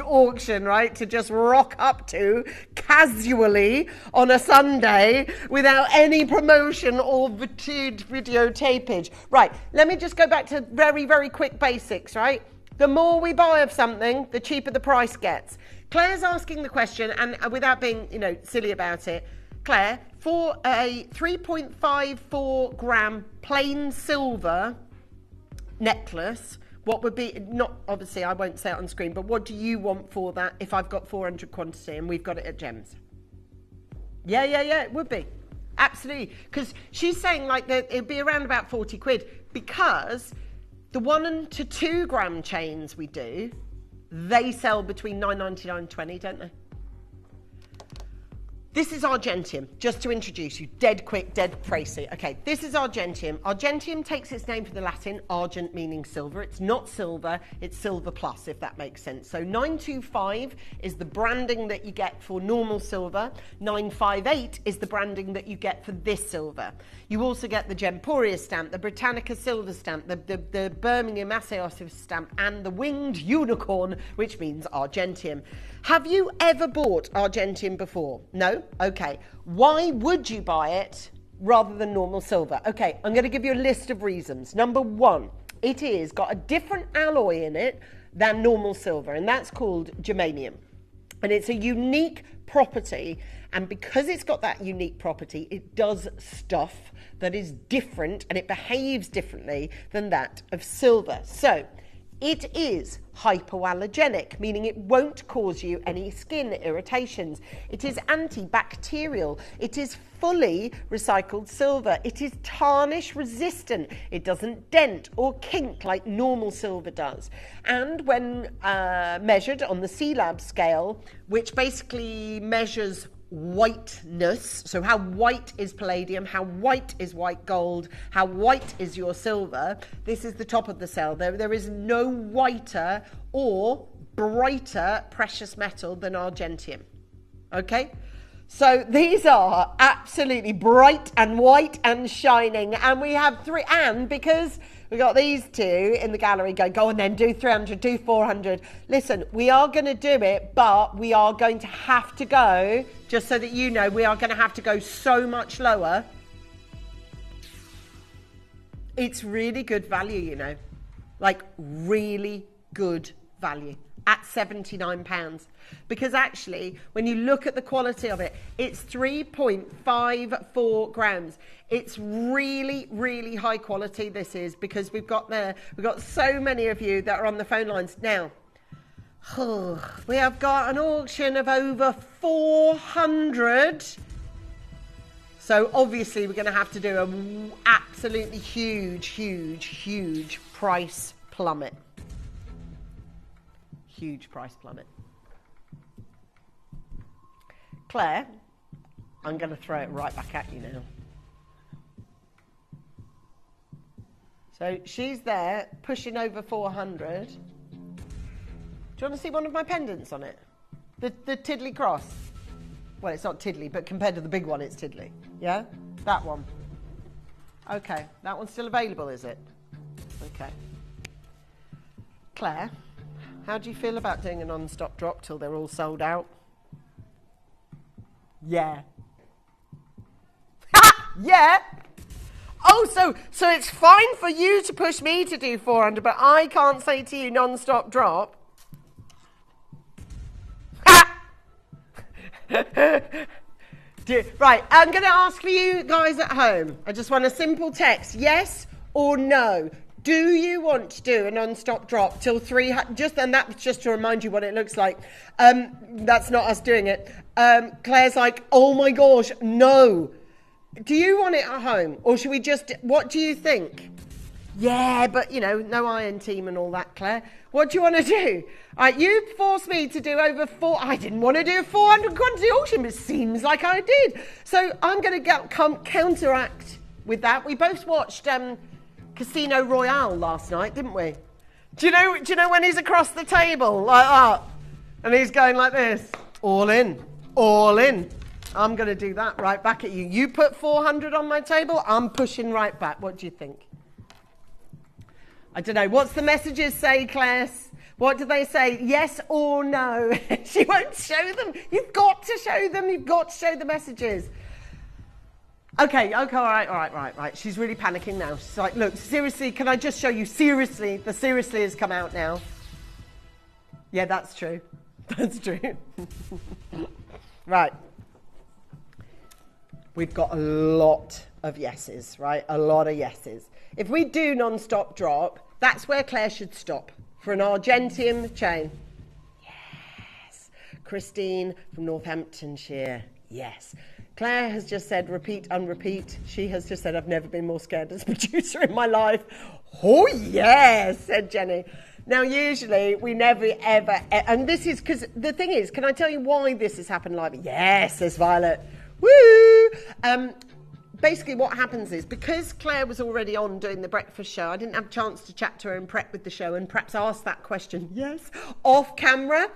auction, right? To just rock up to casually on a Sunday without any promotion or videotapage. Right, let me just go back to very, very quick basics, right? The more we buy of something, the cheaper the price gets. Claire's asking the question, and without being, silly about it, Claire, for a 3.54 gram plain silver necklace, what would be, not obviously I won't say it on screen, but what do you want for that if I've got 400 quantity and we've got it at Gems? Yeah, it would be. Absolutely. Because she's saying like that it'd be around about 40 quid because the 1 to 2 gram chains we do, they sell between $9.99 and $20, don't they? This is Argentium, just to introduce you, dead quick, dead pricey. Okay, this is Argentium. Argentium takes its name from the Latin, argent meaning silver. It's not silver, it's silver plus, if that makes sense. So 925 is the branding that you get for normal silver. 958 is the branding that you get for this silver. You also get the Gemporia stamp, the Britannica silver stamp, the Birmingham Aseos stamp, and the winged unicorn, which means Argentium. Have you ever bought Argentium before? No? Okay. Why would you buy it rather than normal silver? Okay, I'm going to give you a list of reasons. Number one, it is got a different alloy in it than normal silver, and that's called germanium. And it's a unique property, and because it's got that unique property, it does stuff that is different, and it behaves differently than that of silver. So it is hypoallergenic, meaning it won't cause you any skin irritations. It is antibacterial. It is fully recycled silver. It is tarnish resistant. It doesn't dent or kink like normal silver does. And when measured on the C-Lab scale, which basically measures whiteness, so how white is palladium, how white is white gold, how white is your silver, this is the top of the cell. There is no whiter or brighter precious metal than Argentium. Okay? So these are absolutely bright and white and shining, and we have three, and because we got these two in the gallery going, go on then, do 300, do 400. Listen, we are going to do it, but we are going to have to go, just so that you know, we are going to have to go so much lower. It's really good value, you know, like really good value at £79. Because actually, when you look at the quality of it, it's 3.54 grams. It's really, really high quality, this is, because we've got so many of you that are on the phone lines now. We have got an auction of over 400. So obviously we're going to have to do an absolutely huge price plummet. Huge price plummet. Claire, I'm going to throw it right back at you now. So she's there, pushing over 400. Do you want to see one of my pendants on it? The Tiddly cross. Well, it's not Tiddly, but compared to the big one, it's Tiddly. Yeah? That one. Okay, that one's still available, is it? Okay. Claire, how do you feel about doing a non-stop drop till they're all sold out? Yeah. Yeah. Oh, so it's fine for you to push me to do 400, but I can't say to you non-stop drop. Right, I'm going to ask for you guys at home. I just want a simple text, yes or no. Do you want to do a non-stop drop till 300? And that's just to remind you what it looks like. That's not us doing it. Claire's like, oh my gosh, no. Do you want it at home? Or should we just, what do you think? Yeah, but, you know, no iron team and all that, Claire. What do you want to do? You forced me to do over I didn't want to do a 400 quantity auction, but it seems like I did. So I'm going to counteract with that. We both watched Casino Royale last night, didn't we? Do you know when he's across the table like that? And he's going like this. All in. All in. I'm going to do that right back at you. You put 400 on my table, I'm pushing right back. What do you think? I don't know. What's the messages say, Claire? What do they say? Yes or no? She won't show them. You've got to show them. You've got to show the messages. Okay, all right. She's really panicking now. She's like, look, seriously, can I just show you? Seriously, the seriously has come out now. Yeah, that's true. That's true. Right. We've got a lot of yeses, right? A lot of yeses. If we do non-stop drop, that's where Claire should stop for an Argentium chain. Yes. Christine from Northamptonshire. Yes. Claire has just said repeat, unrepeat. She has just said I've never been more scared as a producer in my life. Oh, yes, said Jenny. Now, usually we never, ever, and this is because the thing is, can I tell you why this has happened live? Yes, says Violet. Woo! Basically what happens is, because Claire was already on doing the breakfast show, I didn't have a chance to chat to her and prep with the show and perhaps ask that question, yes, off camera.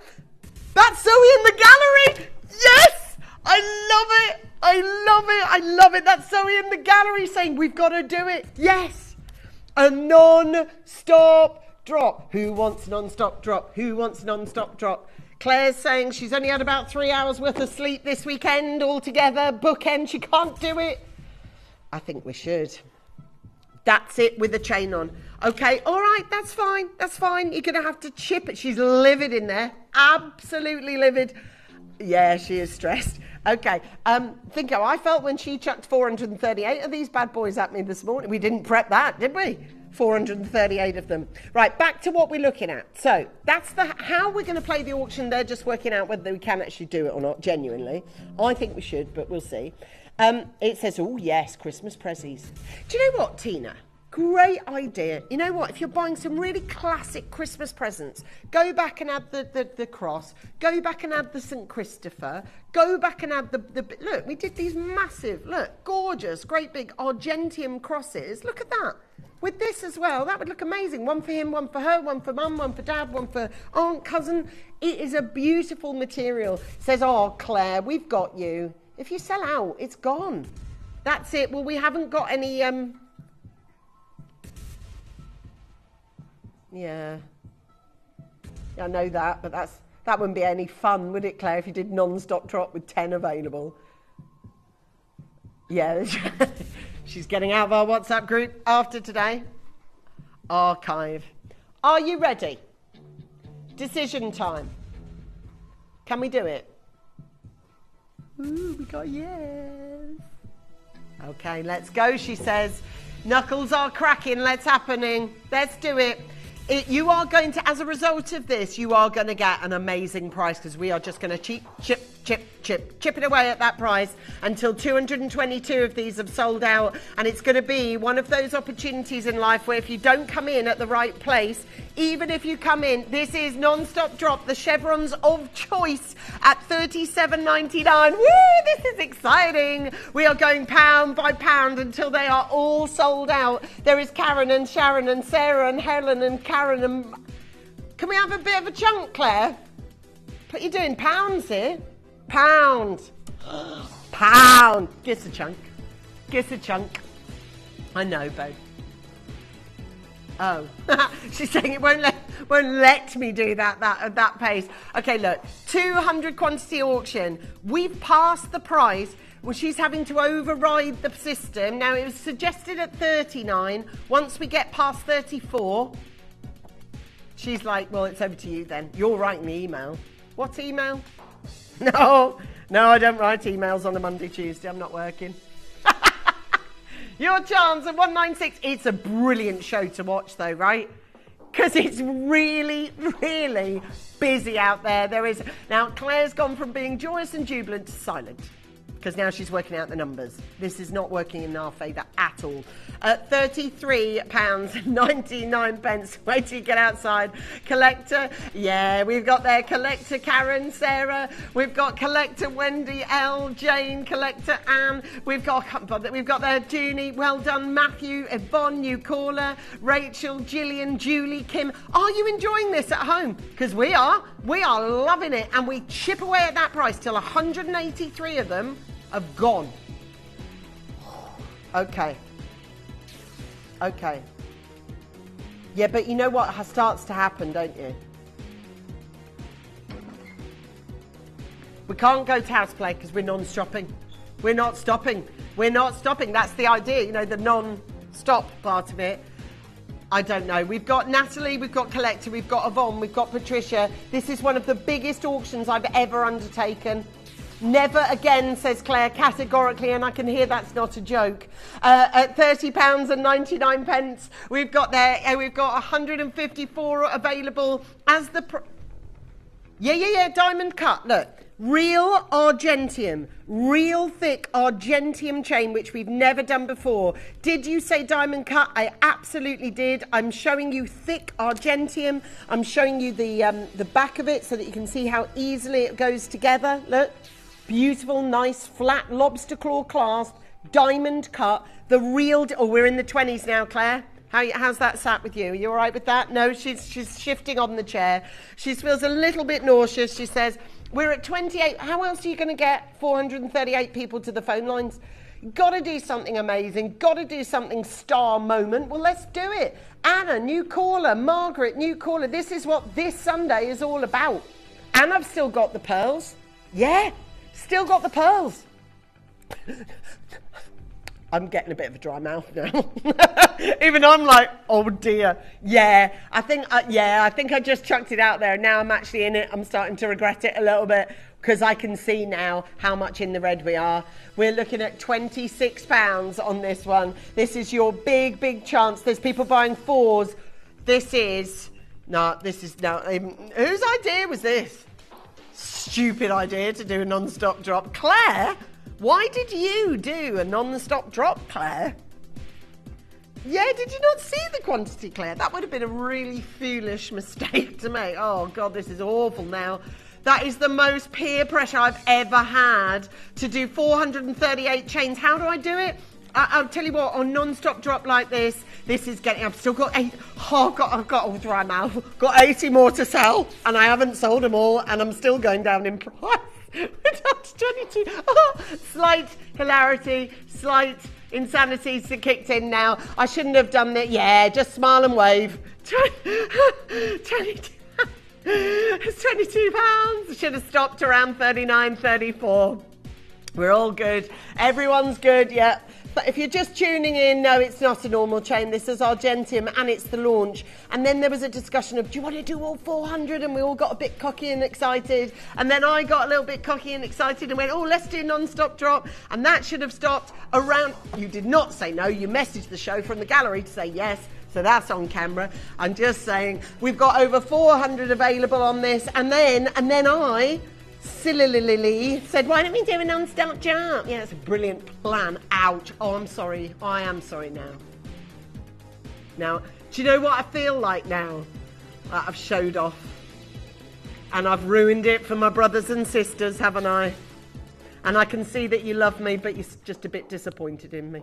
That's Zoe in the gallery! Yes! I love it! I love it! That's Zoe in the gallery saying, we've got to do it. Yes! A non-stop drop. Who wants non-stop drop? Who wants non-stop drop? Claire's saying she's only had about 3 hours worth of sleep this weekend altogether. Bookend, she can't do it. I think we should. That's it with the chain on. Okay, all right, that's fine. That's fine. You're going to have to chip it. She's livid in there. Absolutely livid. Yeah, she is stressed. Okay, think how I felt when she chucked 438 of these bad boys at me this morning. We didn't prep that, did we? 438 of them. Right, back to what we're looking at. So that's how we're going to play the auction. They're just working out whether we can actually do it or not, genuinely. I think we should, but we'll see. It says, oh, yes, Christmas prezzies. Do you know what, Tina? Great idea. You know what? If you're buying some really classic Christmas presents, go back and add the cross. Go back and add the St. Christopher. Go back and add the look, we did these massive, look, gorgeous, great big Argentium crosses. Look at that. With this as well, that would look amazing. One for him, one for her, one for mum, one for dad, one for aunt, cousin. It is a beautiful material. It says, oh, Claire, we've got you. If you sell out, it's gone. That's it. Well, we haven't got any... Yeah, I know that, but that wouldn't be any fun, would it, Claire, if you did non-stop drop with 10 available? Yeah, she's getting out of our WhatsApp group after today. Archive. Are you ready? Decision time. Can we do it? Ooh, we got yes. Okay, let's go, she says. Knuckles are cracking, let's do it. You are going to, as a result of this, you are going to get an amazing price because we are just going to chip it away at that price until 222 of these have sold out. And it's going to be one of those opportunities in life where if you don't come in at the right place, even if you come in, this is non-stop drop, the chevrons of choice at $37.99. Woo, this is exciting. We are going pound by pound until they are all sold out. There is Karen and Sharon and Sarah and Helen and Karen and... Can we have a bit of a chunk, Claire? But you're doing pounds here. Pound. Pound. Give us a chunk. Give us a chunk. I know, babe. Oh, she's saying it won't let me do that at that pace. Okay, look, 200 quantity auction. We've passed the price. Well, she's having to override the system. Now, it was suggested at 39. Once we get past 34, she's like, well, it's over to you then. You're writing the email. What email? No, I don't write emails on a Monday, Tuesday. I'm not working. Your chance of 196. It's a brilliant show to watch, though, right? Because it's really, really busy out there. Now, Claire's gone from being joyous and jubilant to silent. because now she's working out the numbers. This is not working in our favour at all. £33.99. Wait till you get outside. Collector, yeah, we've got there collector Karen, Sarah. We've got collector Wendy, L, Jane, collector Anne. We've got there Junie, well done, Matthew, Yvonne, new caller, Rachel, Gillian, Julie, Kim. Are you enjoying this at home? Because we are. We are loving it, and we chip away at that price till 183 of them have gone. Okay. Okay. Yeah, but you know what starts to happen, don't you? We can't go to house play because we're non-stopping. We're not stopping. We're not stopping. That's the idea, you know, the non-stop part of it. I don't know. We've got Natalie, we've got Collector, we've got Yvonne, we've got Patricia. This is one of the biggest auctions I've ever undertaken. Never again, says Claire, categorically, and I can hear that's not a joke. At £30.99, we've got 154 available as the... diamond cut, look. Real argentium, real thick argentium chain, which we've never done before. Did you say diamond cut? I absolutely did. I'm showing you thick argentium. I'm showing you the back of it so that you can see how easily it goes together. Look, beautiful, nice, flat lobster claw clasp, diamond cut. The real, we're in the 20s now, Claire. How's that sat with you? Are you all right with that? No, she's shifting on the chair. She feels a little bit nauseous. She says, we're at 28. How else are you going to get 438 people to the phone lines? Got to do something amazing. Got to do something star moment. Well, let's do it. Anna, new caller. Margaret, new caller. This is what this Sunday is all about. And I've still got the pearls. Yeah, still got the pearls. I'm getting a bit of a dry mouth now. Even I'm like, oh dear. Yeah, I think I just chucked it out there. Now I'm actually in it. I'm starting to regret it a little bit because I can see now how much in the red we are. We're looking at £26 on this one. This is your big chance. There's people buying fours. Whose idea was this? Stupid idea to do a non-stop drop. Claire? Why did you do a non-stop drop, Claire? Yeah, did you not see the quantity, Claire? That would have been a really foolish mistake to make. Oh, God, this is awful now. That is the most peer pressure I've ever had to do 438 chains. How do I do it? I'll tell you what, on non-stop drop like this is getting... I've still got 8... Oh, I've got all dry mouth. Got 80 more to sell, and I haven't sold them all, and I'm still going down in price. We're down to 22. Oh, slight hilarity, slight insanity kicked in now. I shouldn't have done that. Yeah, just smile and wave. 22. It's £22. Should have stopped around 39, 34. We're all good. Everyone's good, yeah. But if you're just tuning in, no, it's not a normal chain. This is Argentium and it's the launch. And then there was a discussion of, do you want to do all 400? And we all got a bit cocky and excited. And then I got a little bit cocky and excited and went, oh, let's do non-stop drop. And that should have stopped around... You did not say no. You messaged the show from the gallery to say yes. So that's on camera. I'm just saying we've got over 400 available on this. And then I... Silly said, why don't we do a non-stop jump? Yeah, it's a brilliant plan. Ouch. Oh, I'm sorry. I am sorry now. Now, do you know what I feel like now? I've showed off. And I've ruined it for my brothers and sisters, haven't I? And I can see that you love me, but you're just a bit disappointed in me.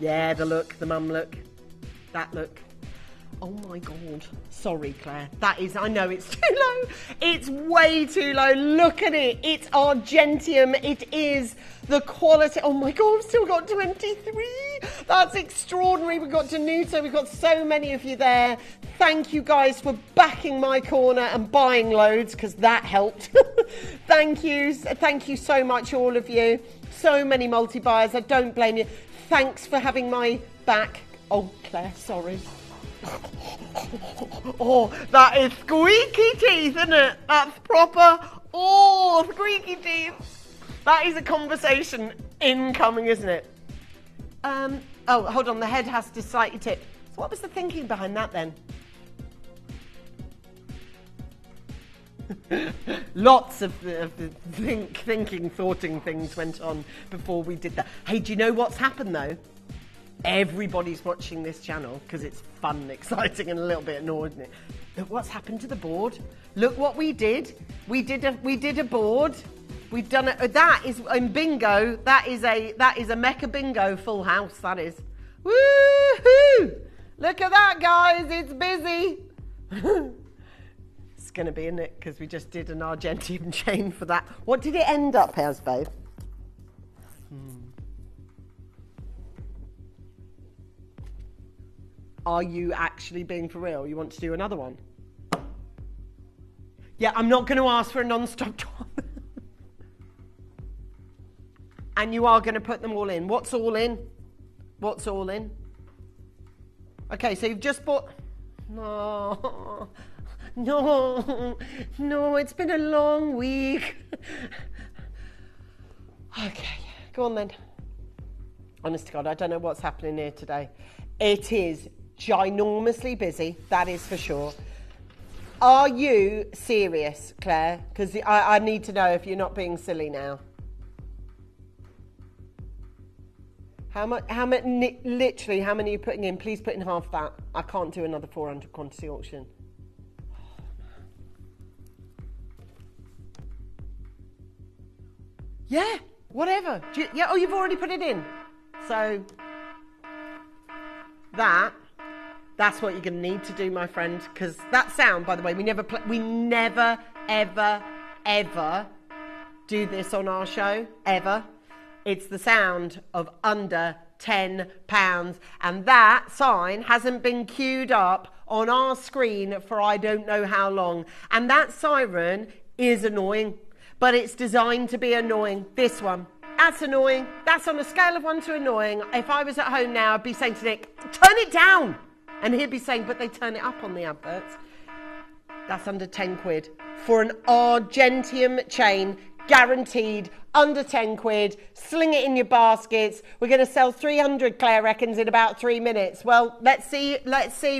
Yeah, the look, the mum look. That look. Oh my God. Sorry, Claire. That is, I know it's too low. It's way too low. Look at it. It's Argentium. It is the quality. Oh my God, I've still got 23. That's extraordinary. We've got Danuta. We've got so many of you there. Thank you guys for backing my corner and buying loads because that helped. Thank you. Thank you so much, all of you. So many multi-buyers. I don't blame you. Thanks for having my back. Oh, Claire, sorry. Oh, that is squeaky teeth, isn't it? That's proper. Oh, squeaky teeth. That is a conversation incoming, isn't it? Oh, hold on. The head has to slightly tip. So what was the thinking behind that then? Lots of thinking, thoughting things went on before we did that. Hey, do you know what's happened though? Everybody's watching this channel because it's fun and exciting and a little bit annoying, isn't it? Look what's happened to the board. Look what we did. We did a board. We've done it. That is in bingo. That is a Mecca bingo full house. That is. Woohoo! Look at that, guys. It's busy. It's going to be in it because we just did an Argentine chain for that. What did it end up as, babe? Are you actually being for real? You want to do another one? Yeah, I'm not going to ask for a non-stop job. And you are going to put them all in. What's all in? What's all in? Okay, so you've just bought... No, it's been a long week. Okay, go on then. Honest to God, I don't know what's happening here today. It is ginormously busy, that is for sure. Are you serious, Claire? Because I need to know if you're not being silly now. How much, literally, how many are you putting in? Please put in half that. I can't do another 400 quantity auction. Yeah, whatever. Yeah, oh, you've already put it in. So, that's what you're going to need to do, my friend. Because that sound, by the way, we never, ever do this on our show, ever. It's the sound of under £10. And that sign hasn't been queued up on our screen for I don't know how long. And that siren is annoying, but it's designed to be annoying. This one, that's annoying. That's on a scale of 1 to annoying. If I was at home now, I'd be saying to Nick, turn it down. And he'd be saying, but they turn it up on the adverts. That's under 10 quid for an Argentium chain, guaranteed under 10 quid. Sling it in your baskets. We're going to sell 300, Claire reckons, in about 3 minutes. Well, let's see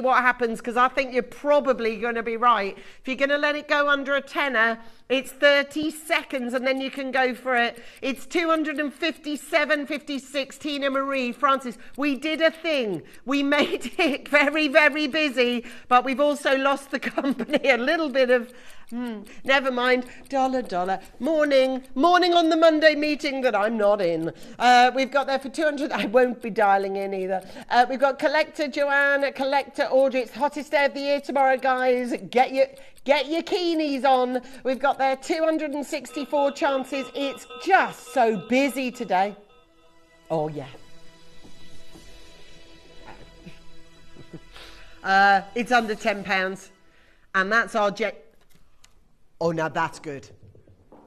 what happens, because I think you're probably going to be right. If you're going to let it go under a tenner, it's 30 seconds and then you can go for it. It's 257.56. Tina Marie Francis, we did a thing. We made it very, very busy, but we've also lost the company a little bit of never mind. Dollar. Morning on the Monday meeting that I'm not in. We've got there for 200. I won't be dialing in either. We've got Collector Joanne, Collector Audrey. It's hottest day of the year tomorrow, guys. Get your keenies on. We've got there 264 chances. It's just so busy today. Oh yeah. It's under £10, and that's our jet. Oh, now that's good.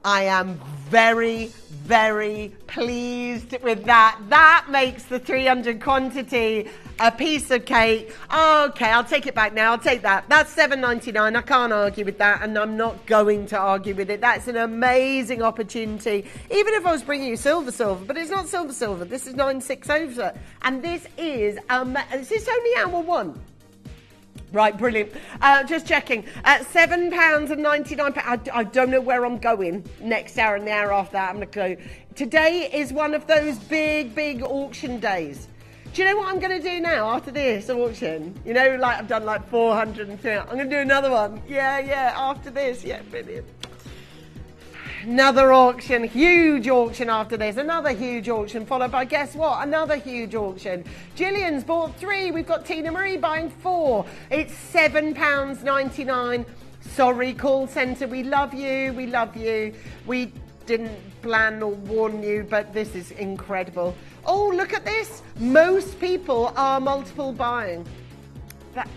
I am very, very pleased with that. That makes the 300 quantity a piece of cake. Okay, I'll take it back now. I'll take that. That's $7.99. I can't argue with that, and I'm not going to argue with it. That's an amazing opportunity. Even if I was bringing you silver, but it's not silver. This is 960, and this is only hour 1. Right, brilliant. Just checking. £7.99. I don't know where I'm going next hour and the hour after that. I'm going to go. Today is one of those big auction days. Do you know what I'm going to do now after this auction? You know, like I've done like 400 and 300. I'm going to do another one. Yeah, after this. Yeah, brilliant. Another auction, huge auction after this, another huge auction followed by, guess what, another huge auction. Gillian's bought 3, we've got Tina Marie buying 4. It's £7.99. Sorry, call centre, we love you. We didn't plan or warn you, but this is incredible. Oh, look at this. Most people are multiple buying.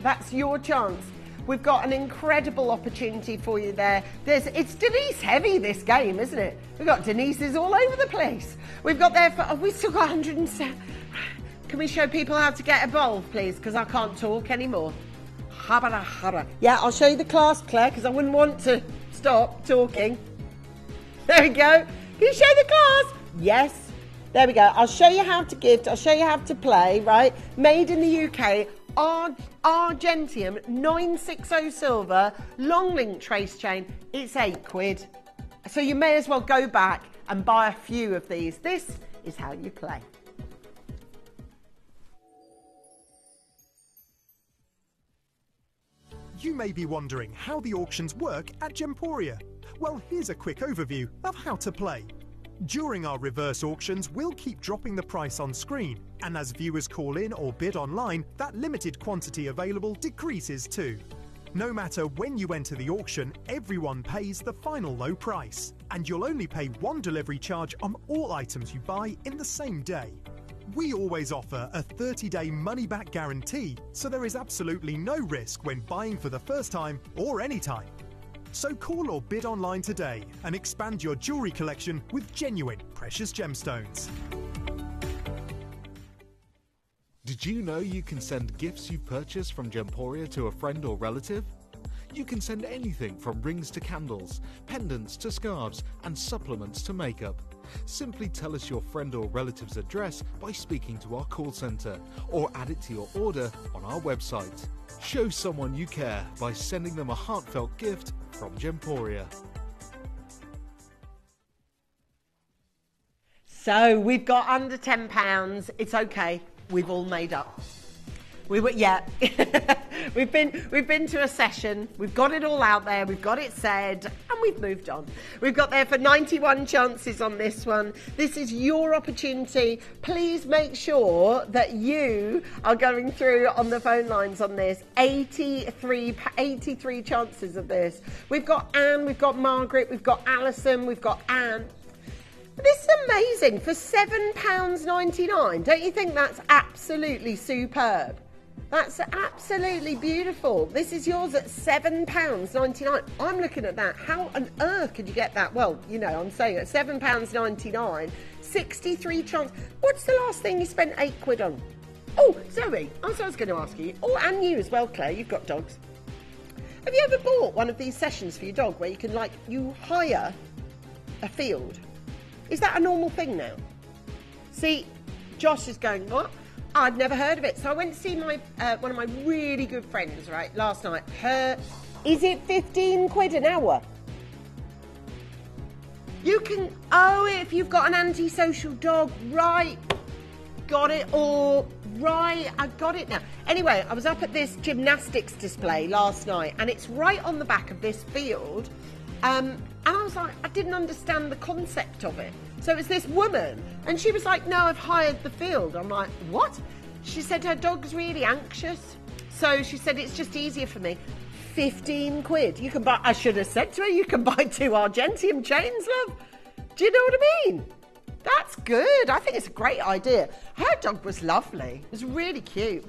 That's your chance. We've got an incredible opportunity for you there. It's Denise heavy, this game, isn't it? We've got Denise's all over the place. We've got there for... we've still got 107. Can we show people how to get involved, please? Because I can't talk anymore. Yeah, I'll show you the class, Claire, because I wouldn't want to stop talking. There we go. Can you show the class? Yes. There we go. I'll show you how to gift. I'll show you how to play, right? Made in the UK. Argentium 960 silver, long link trace chain. It's £8. So you may as well go back and buy a few of these. This is how you play. You may be wondering how the auctions work at Gemporia. Well, here's a quick overview of how to play. During our reverse auctions, we'll keep dropping the price on screen, and as viewers call in or bid online, that limited quantity available decreases too. No matter when you enter the auction, everyone pays the final low price, and you'll only pay one delivery charge on all items you buy in the same day. We always offer a 30-day money-back guarantee, so there is absolutely no risk when buying for the first time or any time. So call or bid online today and expand your jewellery collection with genuine precious gemstones. Did you know you can send gifts you've purchased from Gemporia to a friend or relative? You can send anything from rings to candles, pendants to scarves, and supplements to makeup. Simply tell us your friend or relative's address by speaking to our call centre, or add it to your order on our website. Show someone you care by sending them a heartfelt gift from Gemporia. So we've got under £10. It's okay. We've all made up. We've been to a session. We've got it all out there. We've got it said, and we've moved on. We've got there for 91 chances on this one. This is your opportunity. Please make sure that you are going through on the phone lines on this. 83 chances of this. We've got Anne. We've got Margaret. We've got Alison. We've got Anne. This is amazing for £7.99. Don't you think that's absolutely superb? That's absolutely beautiful. This is yours at £7.99. I'm looking at that. How on earth could you get that? Well, you know, I'm saying at £7.99, 63 chance. What's the last thing you spent £8 on? Oh, Zoe, I was going to ask you. Oh, and you as well, Claire. You've got dogs. Have you ever bought one of these sessions for your dog where you can, like, you hire a field? Is that a normal thing now? See, Josh is going, what? I'd never heard of it. So I went to see my one of my really good friends, right, last night. Is it £15 an hour? You can, oh, if you've got an antisocial dog, right, got it all, right, I got it now. Anyway, I was up at this gymnastics display last night, and it's right on the back of this field. And I was like, I didn't understand the concept of it. So it's this woman, and she was like, no, I've hired the field. I'm like, what? She said her dog's really anxious. So she said, it's just easier for me. £15. You can buy, I should have said to her, you can buy 2 Argentium chains, love. Do you know what I mean? That's good. I think it's a great idea. Her dog was lovely. It was really cute.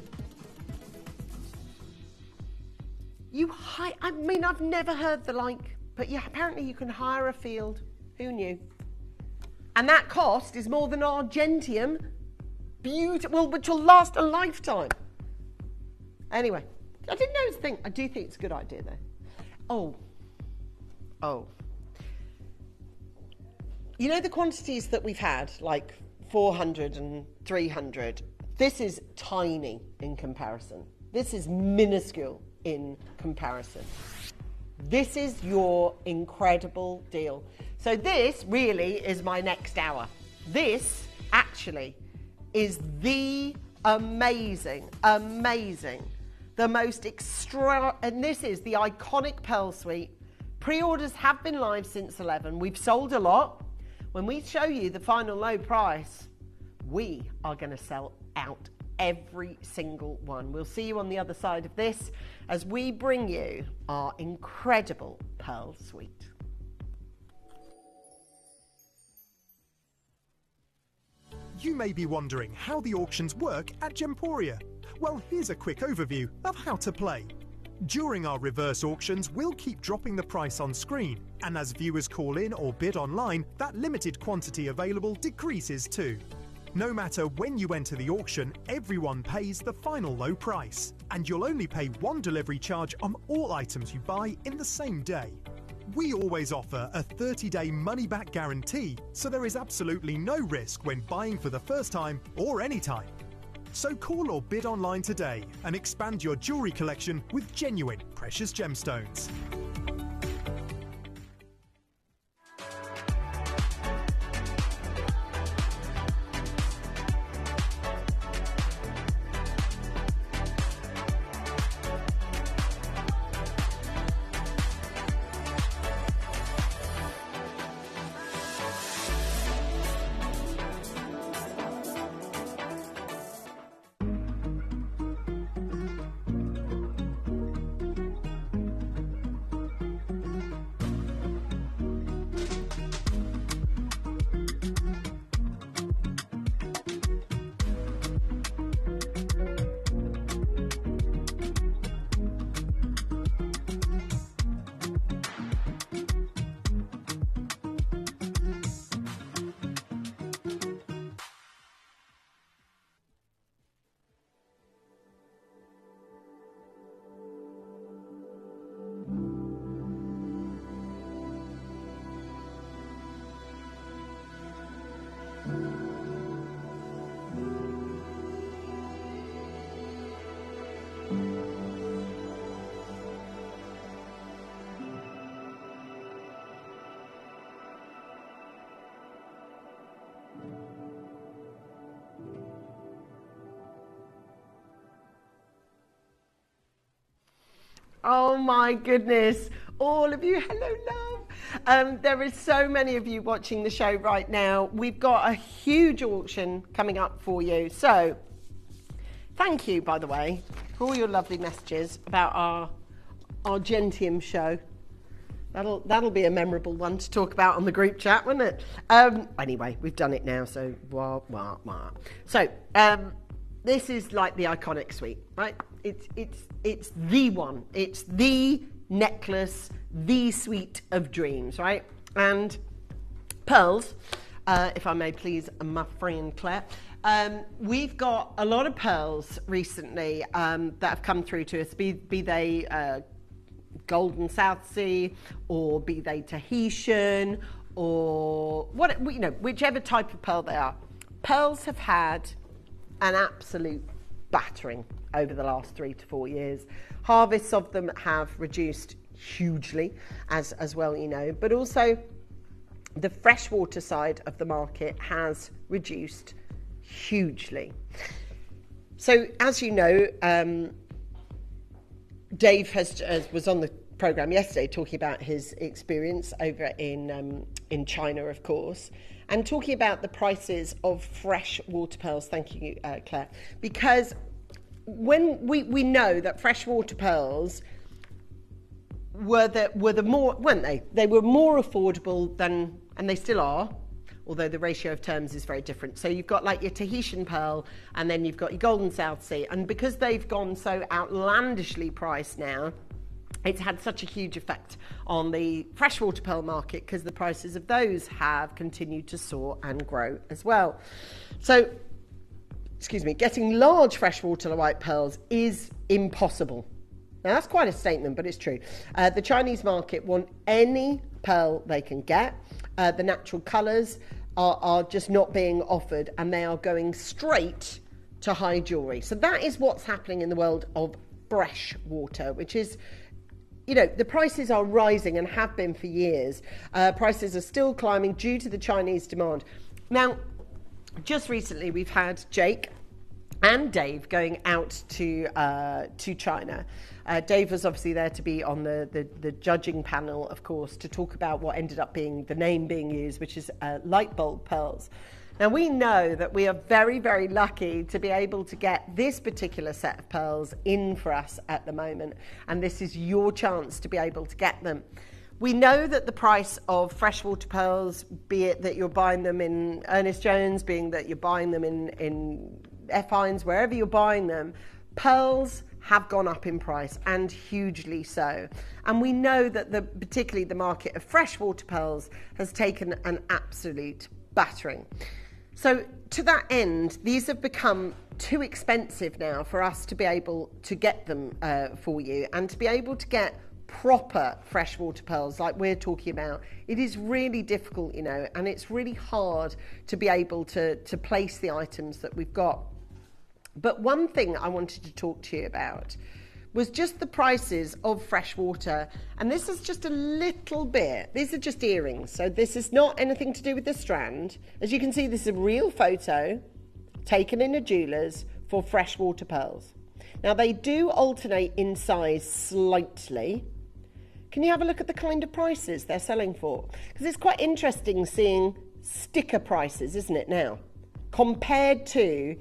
I mean, I've never heard the like. But yeah, apparently you can hire a field. Who knew? And that cost is more than Argentium. Beautiful, which will last a lifetime. Anyway, I didn't know it was a thing. I do think it's a good idea, though. Oh. You know the quantities that we've had, like 400 and 300? This is tiny in comparison. This is minuscule in comparison. This is your incredible deal. So this really is my next hour. This actually is the amazing, the most extra, and this is the iconic Pearl Suite. Pre-orders have been live since 11. We've sold a lot. When we show you the final low price, we are going to sell out every single one. We'll see you on the other side of this as we bring you our incredible Pearl Suite. You may be wondering how the auctions work at Gemporia. Well, here's a quick overview of how to play. During our reverse auctions, we'll keep dropping the price on screen, and as viewers call in or bid online, that limited quantity available decreases too. No matter when you enter the auction, everyone pays the final low price, and you'll only pay one delivery charge on all items you buy in the same day. We always offer a 30-day money-back guarantee, so there is absolutely no risk when buying for the first time or any time. So call or bid online today and expand your jewellery collection with genuine precious gemstones. Oh my goodness, all of you, hello love. There is so many of you watching the show right now. We've got a huge auction coming up for you. So thank you, by the way, for all your lovely messages about our Argentium show. That'll be a memorable one to talk about on the group chat, won't it? Anyway, we've done it now, so So this is like the iconic suite, right? It's the one. It's the necklace, the suite of dreams, right? And pearls, if I may please, my friend Claire. We've got a lot of pearls recently that have come through to us, be they Golden South Sea, or be they Tahitian, or whichever type of pearl they are. Pearls have had an absolute battering over the last 3 to 4 years. Harvests of them have reduced hugely, as well, but also the freshwater side of the market has reduced hugely. So, as you know, Dave was on the programme yesterday talking about his experience over in China, of course, and talking about the prices of fresh water pearls. Thank you, Claire. Because when we know that freshwater pearls were the more, weren't they? They were more affordable than, and they still are, although the ratio of terms is very different. So you've got like your Tahitian pearl, and then you've got your Golden South Sea, and because they've gone so outlandishly priced now, it's had such a huge effect on the freshwater pearl market because the prices of those have continued to soar and grow as well. So, getting large freshwater white pearls is impossible. Now that's quite a statement, but it's true. The Chinese market want any pearl they can get. The natural colours are just not being offered, and they are going straight to high jewellery. So that is what's happening in the world of fresh water, which is, the prices are rising and have been for years. Prices are still climbing due to the Chinese demand. Now, just recently we've had Jake and Dave going out to China. Dave was obviously there to be on the judging panel, of course, to talk about what ended up being the name being used, which is light bulb pearls. Now, we know that we are very, very lucky to be able to get this particular set of pearls in for us at the moment, and this is your chance to be able to get them. We know that the price of freshwater pearls, be it that you're buying them in Ernest Jones, being that you're buying them in F. Hines, wherever you're buying them, pearls have gone up in price, and hugely so. And we know that particularly the market of freshwater pearls has taken an absolute battering. So to that end, these have become too expensive now for us to be able to get them for you, and to be able to get proper freshwater pearls like we're talking about. It is really difficult, and it's really hard to be able to place the items that we've got. But one thing I wanted to talk to you about was just the prices of freshwater. And this is just a little bit. These are just earrings. So this is not anything to do with the strand. As you can see, this is a real photo taken in a jeweller's for freshwater pearls. Now, they do alternate in size slightly. Can you have a look at the kind of prices they're selling for? Because it's quite interesting seeing sticker prices, isn't it, now? Compared to,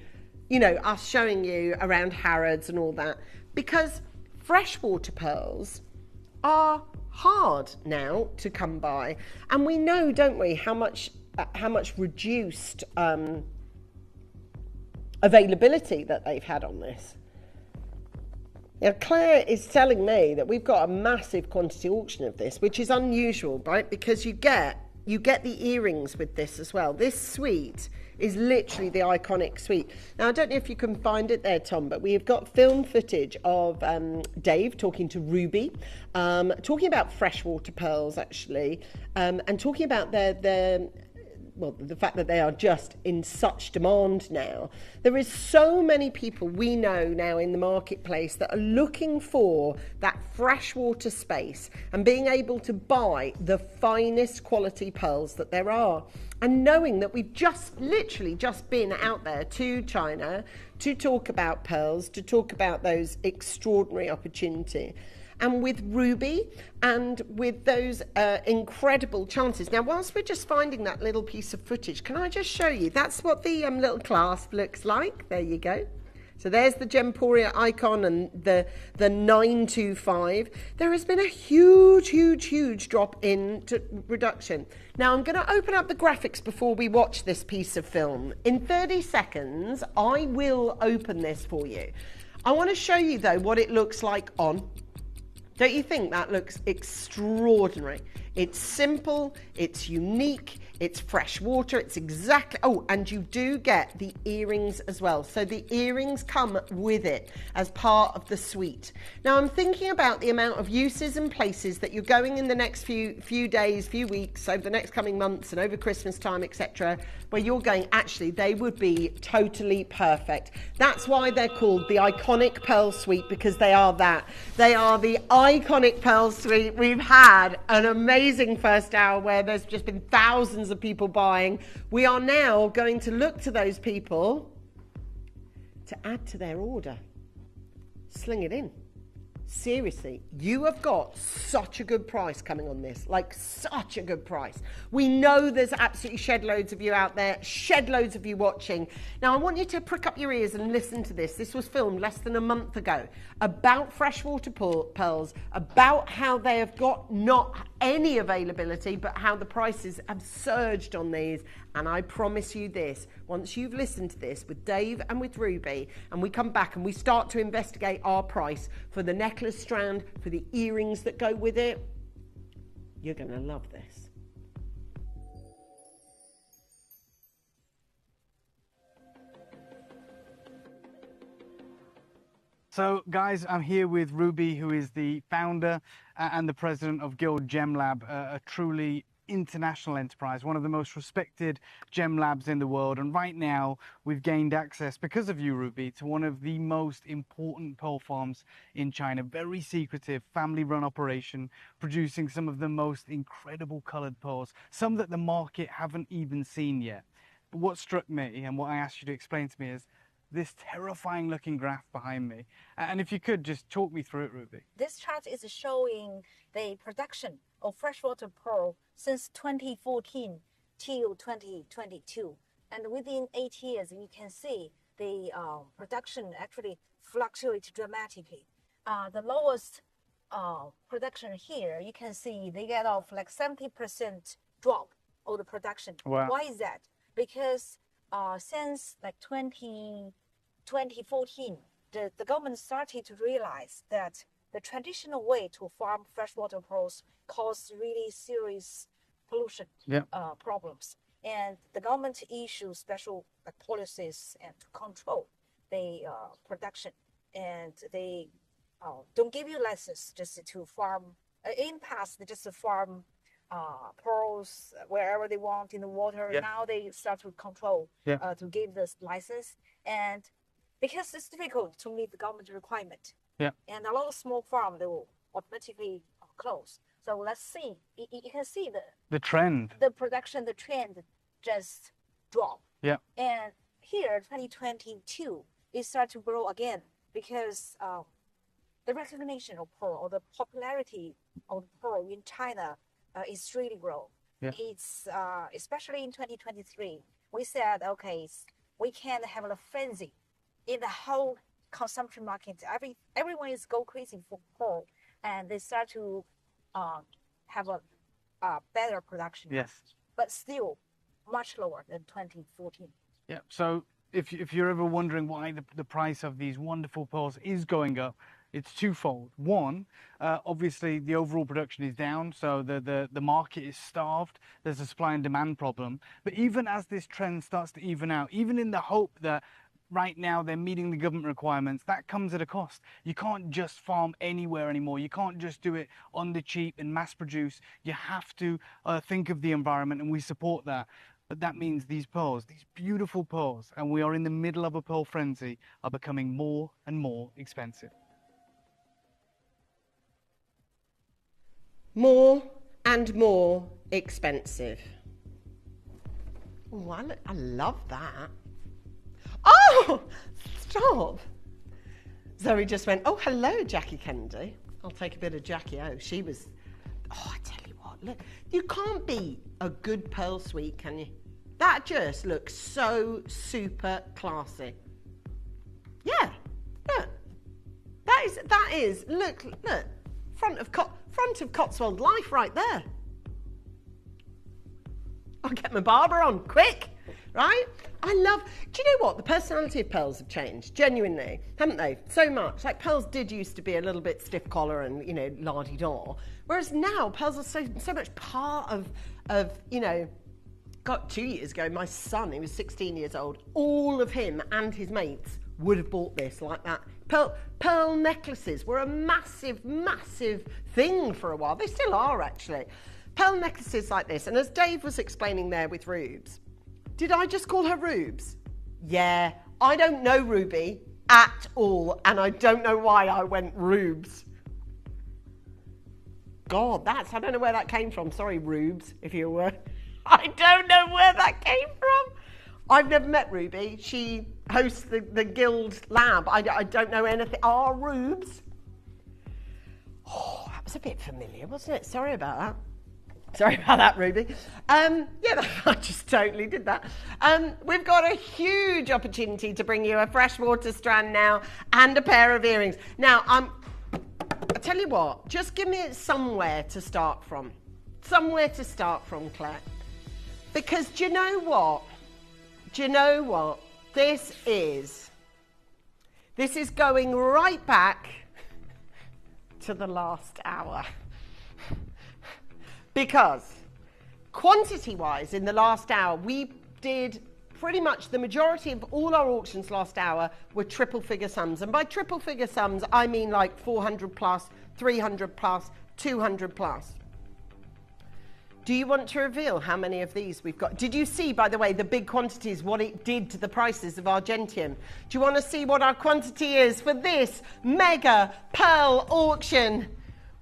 you know, us showing you around Harrods and all that. Because freshwater pearls are hard now to come by. And we know, don't we, how much reduced availability that they've had on this. Now, Claire is telling me that we've got a massive quantity auction of this, which is unusual, right? Because you get the earrings with this as well. This suite is literally the iconic suite. Now, I don't know if you can find it there, Tom, but we have got film footage of Dave talking to Ruby, talking about freshwater pearls, actually, and talking about the fact that they are just in such demand now. There is so many people we know now in the marketplace that are looking for that freshwater space and being able to buy the finest quality pearls that there are. And knowing that we've literally just been out there to China to talk about pearls, to talk about those extraordinary opportunities. And with Ruby and with those incredible chances. Now, whilst we're just finding that little piece of footage, can I just show you? That's what the little clasp looks like. There you go. So there's the Gemporia icon and the 925. There has been a huge drop in reduction. Now, I'm going to open up the graphics before we watch this piece of film. In 30 seconds, I will open this for you. I want to show you, though, what it looks like on. Don't you think that looks extraordinary? It's simple, it's unique, it's fresh water, it's exactly... Oh, and you do get the earrings as well. So the earrings come with it as part of the suite. Now, I'm thinking about the amount of uses and places that you're going in the next few days, few weeks, over the next coming months and over Christmas time, etc., where you're going, actually, they would be totally perfect. That's why they're called the Iconic Pearl Suite, because they are that. They are the Iconic Pearl Suite. We've had an amazing first hour where there's just been thousands of people buying. We are now going to look to those people to add to their order. Sling it in. Seriously, you have got such a good price coming on this, like such a good price. We know there's absolutely shed loads of you out there, shed loads of you watching. Now, I want you to prick up your ears and listen to this. This was filmed less than a month ago about freshwater pearls, about how they have got not any availability, but how the prices have surged on these. And I promise you this, once you've listened to this with Dave and with Ruby, and we come back and we start to investigate our price for the necklace strand, for the earrings that go with it, you're going to love this. So, guys, I'm here with Ruby, who is the founder and the president of Guild Gem Lab, a truly international enterprise, one of the most respected gem labs in the world. And right now we've gained access, because of you, Ruby, to one of the most important pearl farms in China. Very secretive, family-run operation, producing some of the most incredible colored pearls, some that the market haven't even seen yet. But what struck me, and what I asked you to explain to me, is this terrifying looking graph behind me. And if you could just talk me through it, Ruby. This chart is showing the production of freshwater pearl since 2014 till 2022. And within 8 years, you can see the production actually fluctuates dramatically. The lowest production here, you can see they get off like 70% drop of the production. Wow. Why is that? Because since like 2014, the government started to realize that the traditional way to farm freshwater pearls cause really serious pollution problems. And the government issues special policies and to control the production. And they don't give you license just to farm. In the past, they just farm pearls wherever they want in the water. Yeah. Now they start to control, Yeah. to give this license. And because it's difficult to meet the government requirement. Yeah. And a lot of small farms, they will automatically close. So let's see. You can see the trend. The production, the trend just drop. Yeah. And here, 2022, it started to grow again because the recognition of pearl or the popularity of pearl in China is really grow. Yeah. It's especially in 2023, we said, okay, we can have a frenzy in the whole consumption market. Everyone is go crazy for pearl, and they start to have a better production. Yes. But still much lower than 2014. Yeah. So if you're ever wondering why the price of these wonderful pearls is going up, it's twofold. One, obviously the overall production is down, so the market is starved. There's a supply and demand problem. But even as this trend starts to even out, even in the hope that right now they're meeting the government requirements, that comes at a cost. You can't just farm anywhere anymore. You can't just do it on the cheap and mass produce. You have to think of the environment, and we support that. But that means these pearls, these beautiful pearls, and we are in the middle of a pearl frenzy, are becoming more and more expensive. More and more expensive. Oh, I love that. Oh, stop. Zoe just went, oh, hello, Jackie Kennedy. I'll take a bit of Jackie. Oh, she was, I tell you what, look, you can't beat a good pearl suite, can you? That just looks so super classy. Yeah, look. That is, look, front of Cotswold Life right there. I'll get my barber on, quick. Right? Do you know what? The personality of pearls have changed, genuinely, haven't they? So much. Like, pearls did used to be a little bit stiff collar and, la-di-da. Whereas now, pearls are so much part of, God, 2 years ago, my son, he was 16 years old, all of him and his mates would have bought this like that. Pearl necklaces were a massive, massive thing for a while. They still are, actually. Pearl necklaces like this. And as Dave was explaining there with Rubes, did I just call her Rubes? Yeah, I don't know Ruby at all, and I don't know why I went Rubes. God, I don't know where that came from. Sorry, Rubes, if you were. I don't know where that came from. I've never met Ruby. She hosts the Guild Lab. I don't know anything. Rubes. Oh, that was a bit familiar, wasn't it? Sorry about that. Sorry about that, Ruby. Yeah, I just totally did that. We've got a huge opportunity to bring you a freshwater strand now and a pair of earrings. Now, I tell you what, just give me somewhere to start from. Somewhere to start from, Claire. Because do you know what? This is going right back to the last hour. Because quantity-wise, in the last hour, we did pretty much the majority of all our auctions last hour were triple-figure sums. And by triple-figure sums, I mean like 400 plus, 300 plus, 200 plus. Do you want to reveal how many of these we've got? Did you see, by the way, the big quantities, what it did to the prices of Argentium? Do you want to see what our quantity is for this mega pearl auction?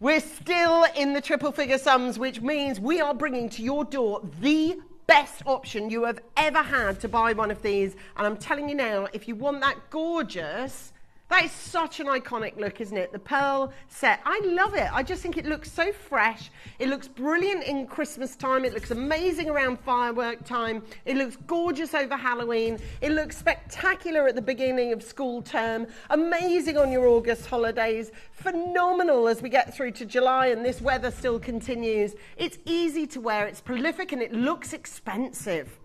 We're still in the triple figure sums, which means we are bringing to your door the best option you have ever had to buy one of these. And I'm telling you now, if you want that gorgeous, that is such an iconic look, isn't it? The pearl set. I love it. I just think it looks so fresh. It looks brilliant in Christmas time. It looks amazing around firework time. It looks gorgeous over Halloween. It looks spectacular at the beginning of school term. Amazing on your August holidays. Phenomenal as we get through to July and this weather still continues. It's easy to wear. It's prolific and it looks expensive.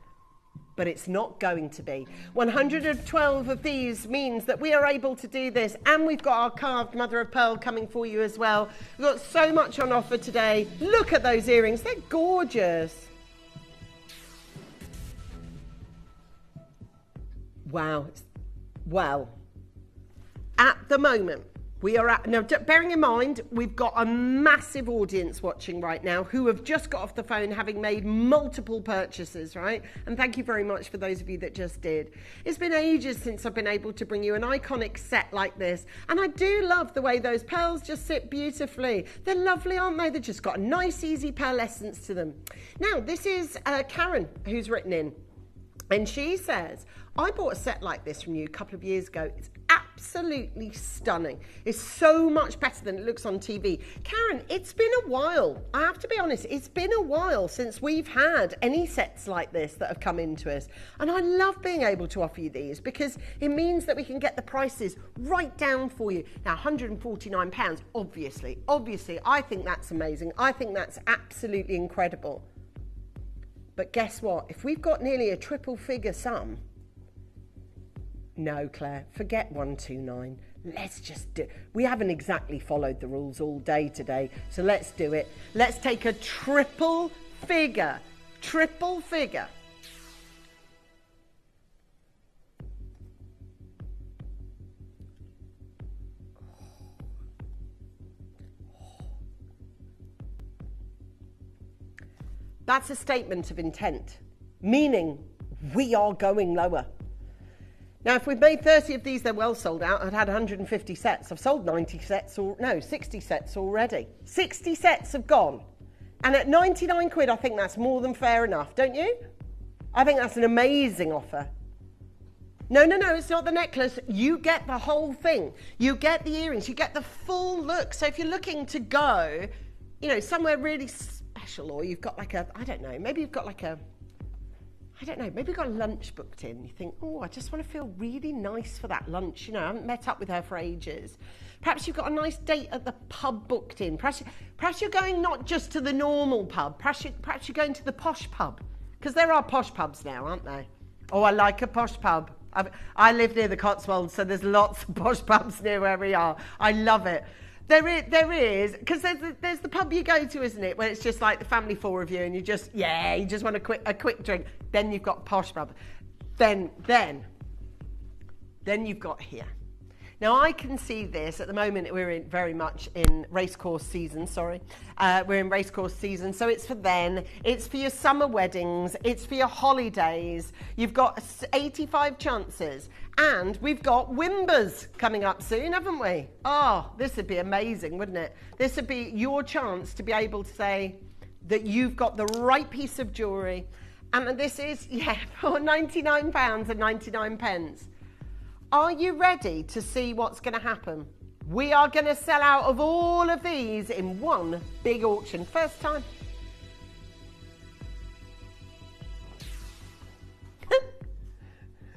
But it's not going to be. 112 of these means that we are able to do this, and we've got our carved mother of pearl coming for you as well. We've got so much on offer today. Look at those earrings, they're gorgeous. Wow. Well, at the moment, We are at, now, bearing in mind, we've got a massive audience watching right now who have just got off the phone having made multiple purchases, right? And thank you very much for those of you that just did. It's been ages since I've been able to bring you an iconic set like this. And I do love the way those pearls just sit beautifully. They're lovely, aren't they? They've just got a nice, easy pearlescence to them. Now, this is Karen who's written in. And she says, I bought a set like this from you a couple of years ago. It's absolutely stunning. It's so much better than it looks on TV. Karen, it's been a while. I have to be honest, it's been a while since we've had any sets like this that have come into us. And I love being able to offer you these because it means that we can get the prices right down for you. Now, £149, obviously, I think that's amazing. I think that's absolutely incredible. But guess what? If we've got nearly a triple figure sum, no, Claire, forget 129. Let's just do it. We haven't exactly followed the rules all day today, so let's do it. Let's take a triple figure. Triple figure. That's a statement of intent, meaning we are going lower. Now, if we've made 30 of these, they're well sold out. I've had 150 sets. I've sold 60 sets already. 60 sets have gone. And at 99 quid, I think that's more than fair enough, don't you? I think that's an amazing offer. No, it's not the necklace. You get the whole thing. You get the earrings. You get the full look. So if you're looking to go, you know, somewhere really special, or you've got like a, I don't know, maybe you've got like a, maybe you've got a lunch booked in. You think, oh, I just want to feel really nice for that lunch. You know, I haven't met up with her for ages. Perhaps you've got a nice date at the pub booked in. Perhaps you're going not just to the normal pub. Perhaps you're going to the posh pub. Because there are posh pubs now, aren't there? Oh, I like a posh pub. I live near the Cotswolds, so there's lots of posh pubs near where we are. I love it. There is, because there's the pub you go to, isn't it, where it's just like the family four of you, and you just want a quick drink. Then you've got posh pub. Then you've got here. Now I can see this at the moment. We're very much in racecourse season. We're in racecourse season, so it's for then. It's for your summer weddings. It's for your holidays. You've got 85 chances. And we've got Wimbers coming up soon, haven't we? Oh, this would be amazing, wouldn't it? This would be your chance to be able to say that you've got the right piece of jewellery. And this is, for £99 and 99 pence. Are you ready to see what's going to happen? We are going to sell out of all of these in one big auction. First time.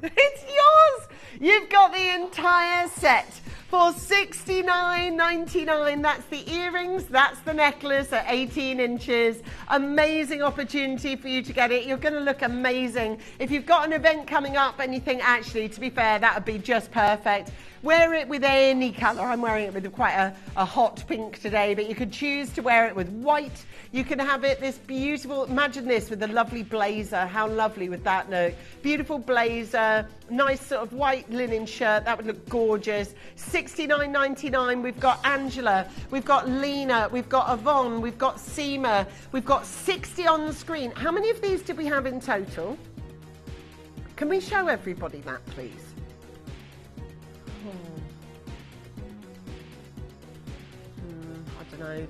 It's yours! You've got the entire set for $69.99. That's the earrings, that's the necklace at 18 inches. Amazing opportunity for you to get it. You're going to look amazing. If you've got an event coming up and you think, actually, to be fair, that would be just perfect, wear it with any colour. I'm wearing it with quite a hot pink today, but you could choose to wear it with white. You can have it this beautiful, imagine this with a lovely blazer. How lovely would that look? Beautiful blazer, nice sort of white linen shirt. That would look gorgeous. $69.99. We've got Angela, we've got Lena, we've got Yvonne, we've got Seema. We've got 60 on the screen. How many of these did we have in total? Can we show everybody that, please? I don't know.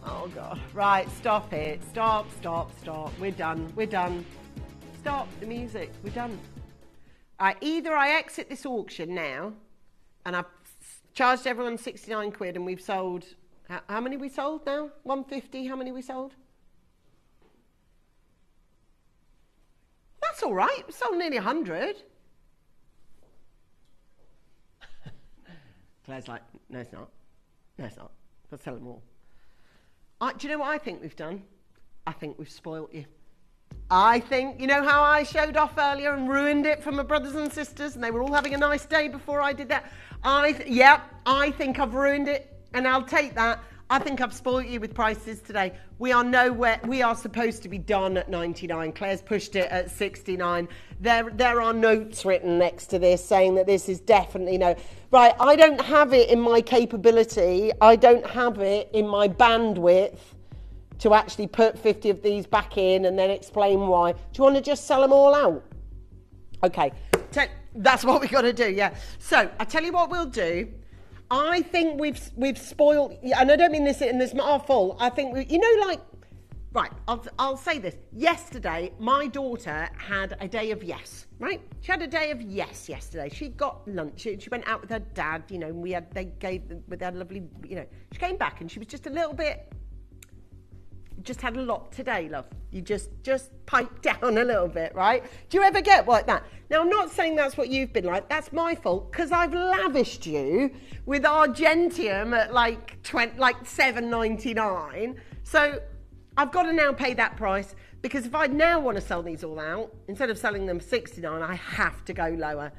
Oh God. Right, stop it. Stop. We're done. Stop the music. We're done. Either I exit this auction now and I've charged everyone 69 quid and we've sold, how many we sold now? 150, how many we sold? That's all right. We sold nearly 100. Claire's like, no, it's not. Let's sell them all. Do you know what I think we've done? I think we've spoilt you. I think, you know how I showed off earlier and ruined it for my brothers and sisters and they were all having a nice day before I did that? I think I've ruined it and I'll take that. I think I've spoilt you with prices today. We are nowhere. We are supposed to be done at 99. Claire's pushed it at 69. There are notes written next to this saying that this is definitely no. Right, I don't have it in my capability. I don't have it in my bandwidth to actually put 50 of these back in and then explain why. Do you want to just sell them all out? Okay, that's what we've got to do, yeah. So, I tell you what we'll do. I think we've spoiled, and I don't mean this in this our fault. I think right. I'll say this. Yesterday, my daughter had a day of yes. Right? She had a day of yes yesterday. She got lunch. She went out with her dad. You know, they had lovely. You know, she came back and she was just a little bit. Just had a lot today, love. You just pipe down a little bit, right? Do you ever get like that? Now, I'm not saying that's what you've been like. That's my fault because I've lavished you with Argentium at like $7.99. So I've got to now pay that price because if I now want to sell these all out, instead of selling them $69, I have to go lower.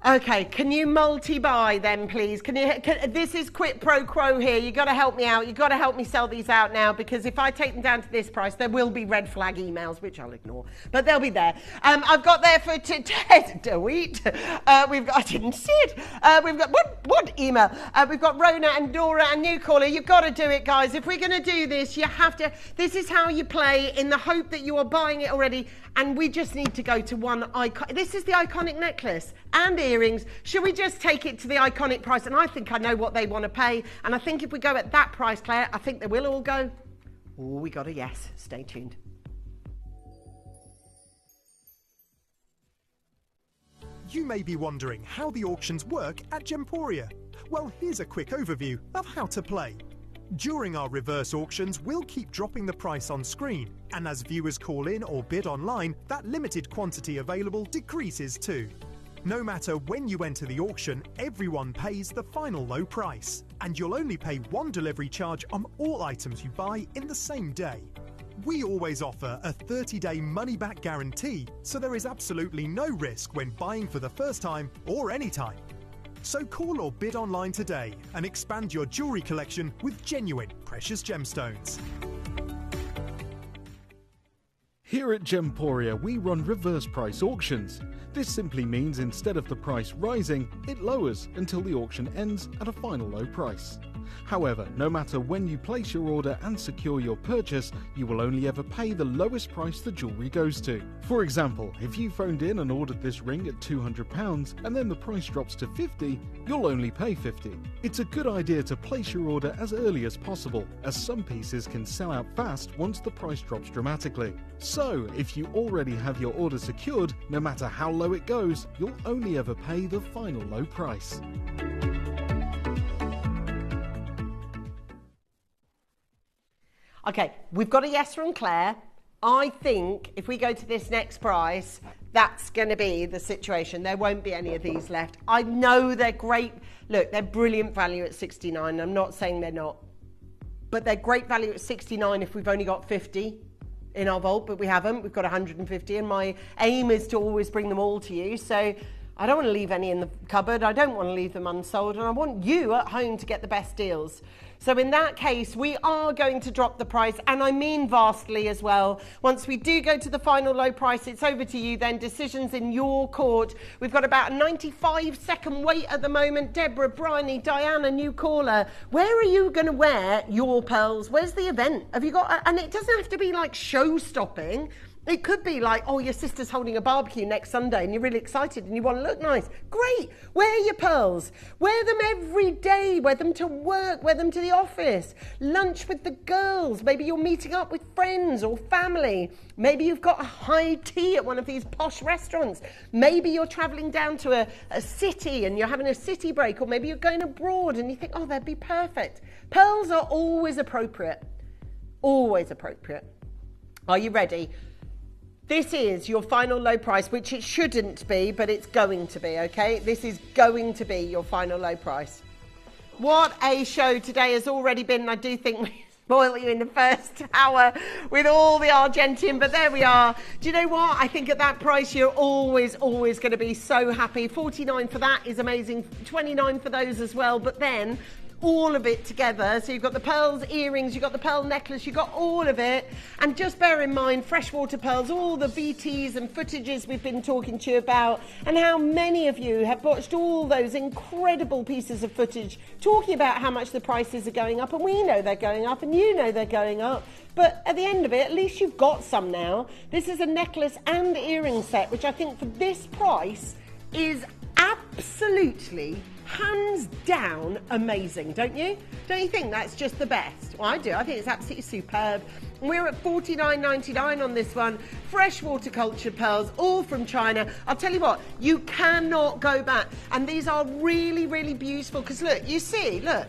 Okay, can you multi-buy then, please? This is quid pro quo here. You've got to help me out. You've got to help me sell these out now because if I take them down to this price, there will be red flag emails, which I'll ignore, but they'll be there. I've got there for Ted DeWeet. We've got, I didn't see it. We've got, what email? We've got Rona and Dora and new caller. You've got to do it, guys. If we're going to do this, you have to, this is how you play in the hope that you are buying it already. And we just need to go to one icon. This is the iconic necklace and earrings. Should we just take it to the iconic price? And I think I know what they want to pay. And I think if we go at that price, Claire, I think they will all go. Oh, we got a yes. Stay tuned. You may be wondering how the auctions work at Gemporia. Well, here's a quick overview of how to play. During our reverse auctions, we'll keep dropping the price on screen, and as viewers call in or bid online, that limited quantity available decreases too. No matter when you enter the auction, everyone pays the final low price, and you'll only pay one delivery charge on all items you buy in the same day. We always offer a 30-day money-back guarantee, so there is absolutely no risk when buying for the first time or any time. So call or bid online today and expand your jewellery collection with genuine precious gemstones. Here at Gemporia, we run reverse price auctions. This simply means instead of the price rising, it lowers until the auction ends at a final low price. However, no matter when you place your order and secure your purchase, you will only ever pay the lowest price the jewellery goes to. For example, if you phoned in and ordered this ring at £200 and then the price drops to £50, you'll only pay £50. It's a good idea to place your order as early as possible, as some pieces can sell out fast once the price drops dramatically. So, if you already have your order secured, no matter how low it goes, you'll only ever pay the final low price. Okay, we've got a yes from Claire. I think if we go to this next price, that's going to be the situation. There won't be any of these left. I know they're great. Look, they're brilliant value at 69. I'm not saying they're not. But they're great value at 69 if we've only got 50 in our vault, but we haven't. We've got 150, and my aim is to always bring them all to you. So I don't want to leave any in the cupboard. I don't want to leave them unsold, and I want you at home to get the best deals. So in that case, we are going to drop the price, and I mean vastly as well. Once we do go to the final low price, it's over to you then. Decisions in your court. We've got about a 95-second wait at the moment. Deborah, Bryony, Diana, new caller. Where are you going to wear your pearls? Where's the event? Have you got, and it doesn't have to be like show-stopping. It could be like, oh, your sister's holding a barbecue next Sunday and you're really excited and you want to look nice. Great. Wear your pearls. Wear them every day. Wear them to work. Wear them to the office. Lunch with the girls. Maybe you're meeting up with friends or family. Maybe you've got a high tea at one of these posh restaurants. Maybe you're travelling down to a city and you're having a city break, or maybe you're going abroad and you think, oh, they'd be perfect. Pearls are always appropriate. Always appropriate. Are you ready? This is your final low price, which it shouldn't be, but it's going to be, okay? This is going to be your final low price. What a show today has already been, and I do think we spoiled you in the first hour with all the Argentium, but there we are. Do you know what? I think at that price, you're always going to be so happy. 49 for that is amazing. 29 for those as well, but then all of it together. So you've got the pearls earrings, you've got the pearl necklace, you've got all of it. And just bear in mind, freshwater pearls, all the BTs and footages we've been talking to you about, and how many of you have watched all those incredible pieces of footage talking about how much the prices are going up, and we know they're going up, and you know they're going up. But at the end of it, at least you've got some now. This is a necklace and earring set, which I think for this price is absolutely, hands down, amazing, don't you? Don't you think that's just the best? Well, I do. I think it's absolutely superb. We're at $49.99 on this one. Freshwater cultured pearls, all from China. I'll tell you what, you cannot go back. And these are really, really beautiful, because look, you see, look,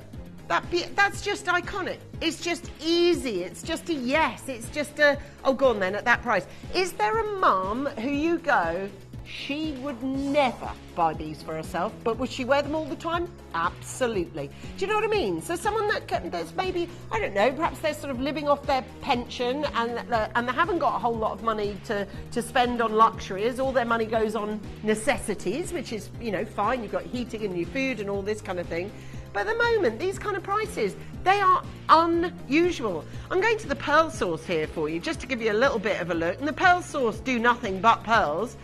that's just iconic. It's just easy. It's just a yes. It's just a, oh, go on then, at that price. Is there a mum who you go, she would never buy these for herself, but would she wear them all the time? Absolutely. Do you know what I mean? So someone that's maybe, I don't know, perhaps they're sort of living off their pension and they haven't got a whole lot of money to spend on luxuries. All their money goes on necessities, which is, you know, fine. You've got heating and your food and all this kind of thing. But at the moment, these kind of prices, they are unusual. I'm going to the pearl source here for you, just to give you a little bit of a look. And the pearl source do nothing but pearls.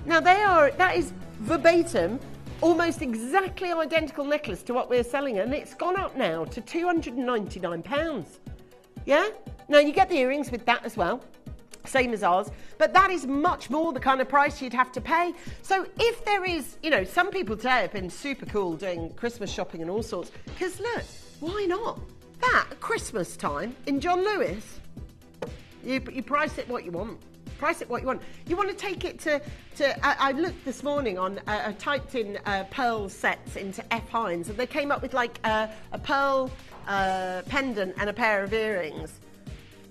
Now that is verbatim, almost exactly identical necklace to what we're selling, and it's gone up now to £299. Yeah? Now you get the earrings with that as well, same as ours, but that is much more the kind of price you'd have to pay. So if there is, you know, some people today have been super cool doing Christmas shopping and all sorts, because look, why not? That, at Christmas time, in John Lewis, you price it what you want. Price it what you want. You want to take it to I looked this morning on, I typed in pearl sets into F. Hines, and they came up with like a pearl pendant and a pair of earrings.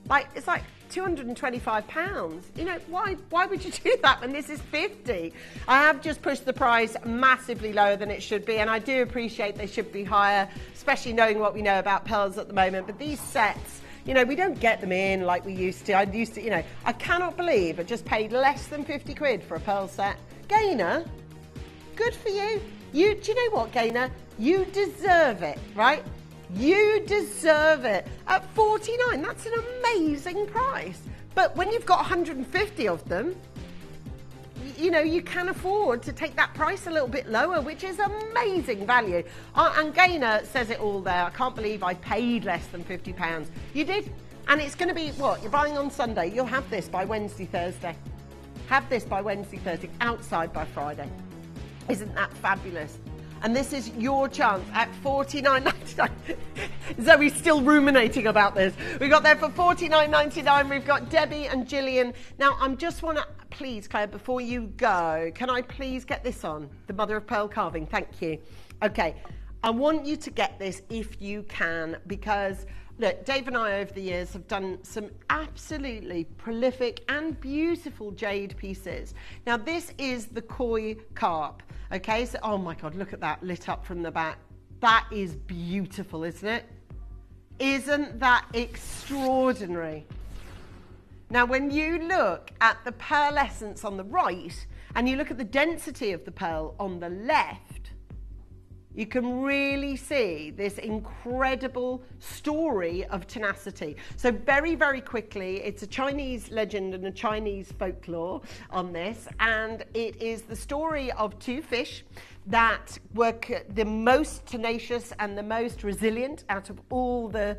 Like, it's like £225. You know, why would you do that when this is 50? I have just pushed the price massively lower than it should be, and I do appreciate they should be higher, especially knowing what we know about pearls at the moment. But these sets, you know, we don't get them in like we used to. You know, I cannot believe I just paid less than 50 quid for a pearl set. Gaynor, good for you. Do you know what, Gaynor? You deserve it, right? You deserve it. At 49, that's an amazing price. But when you've got 150 of them, you know, you can afford to take that price a little bit lower, which is amazing value. And Gaynor says it all there. I can't believe I paid less than £50. You did. And it's going to be, what, you're buying on Sunday. You'll have this by Wednesday, Thursday. Have this by Wednesday, Thursday, outside by Friday. Isn't that fabulous? And this is your chance at $49.99. Zoe's still ruminating about this. We got there for $49.99. We've got Debbie and Gillian. Now, I just want to, please, Claire, before you go, can I please get this on? The mother of pearl carving. Thank you. Okay. I want you to get this if you can, because look, Dave and I over the years have done some absolutely prolific and beautiful jade pieces. Now, this is the koi carp. Okay, so, oh my God, look at that lit up from the back. That is beautiful, isn't it? Isn't that extraordinary? Now, when you look at the pearlescence on the right and you look at the density of the pearl on the left, you can really see this incredible story of tenacity. So very, very quickly, it's a Chinese legend and a Chinese folklore on this, and it is the story of two fish that were the most tenacious and the most resilient out of all the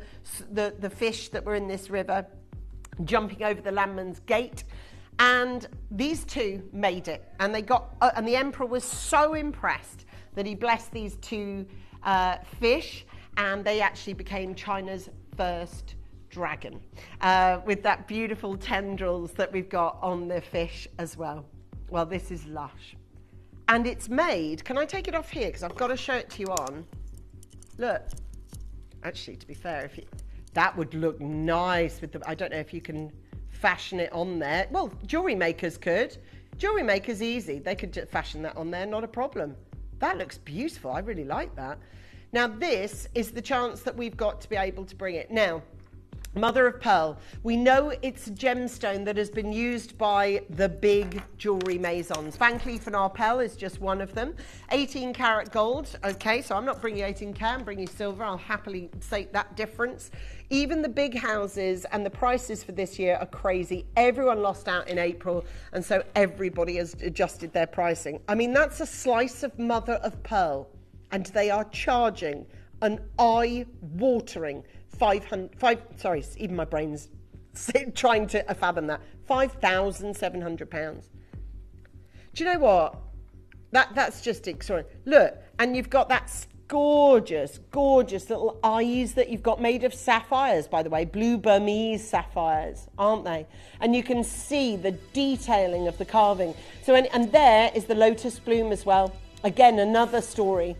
fish that were in this river, jumping over the landman's gate. And these two made it, and they got, and the emperor was so impressed that he blessed these two fish, and they actually became China's first dragon, with that beautiful tendrils that we've got on the fish as well. Well, this is lush. And it's made, can I take it off here? Because I've got to show it to you on. Look, actually, to be fair, that would look nice with the, I don't know if you can fashion it on there. Well, jewellery makers could. Jewellery makers, easy. They could fashion that on there, not a problem. That looks beautiful. I really like that. Now, this is the chance that we've got to be able to bring it. Now, Mother of pearl. We know it's a gemstone that has been used by the big jewellery maisons. Van Cleef and Arpels is just one of them. 18 karat gold. Okay, so I'm not bringing you 18 karat, I'm bringing you silver. I'll happily say that difference. Even the big houses and the prices for this year are crazy. Everyone lost out in April, and so everybody has adjusted their pricing. I mean, that's a slice of mother of pearl, and they are charging an eye-watering even my brain's trying to fathom that, £5,700. Do you know what? That's just extraordinary. Look, and you've got that gorgeous, gorgeous little eyes that you've got made of sapphires, by the way, blue Burmese sapphires, aren't they? And you can see the detailing of the carving. So, and there is the lotus bloom as well. Again, another story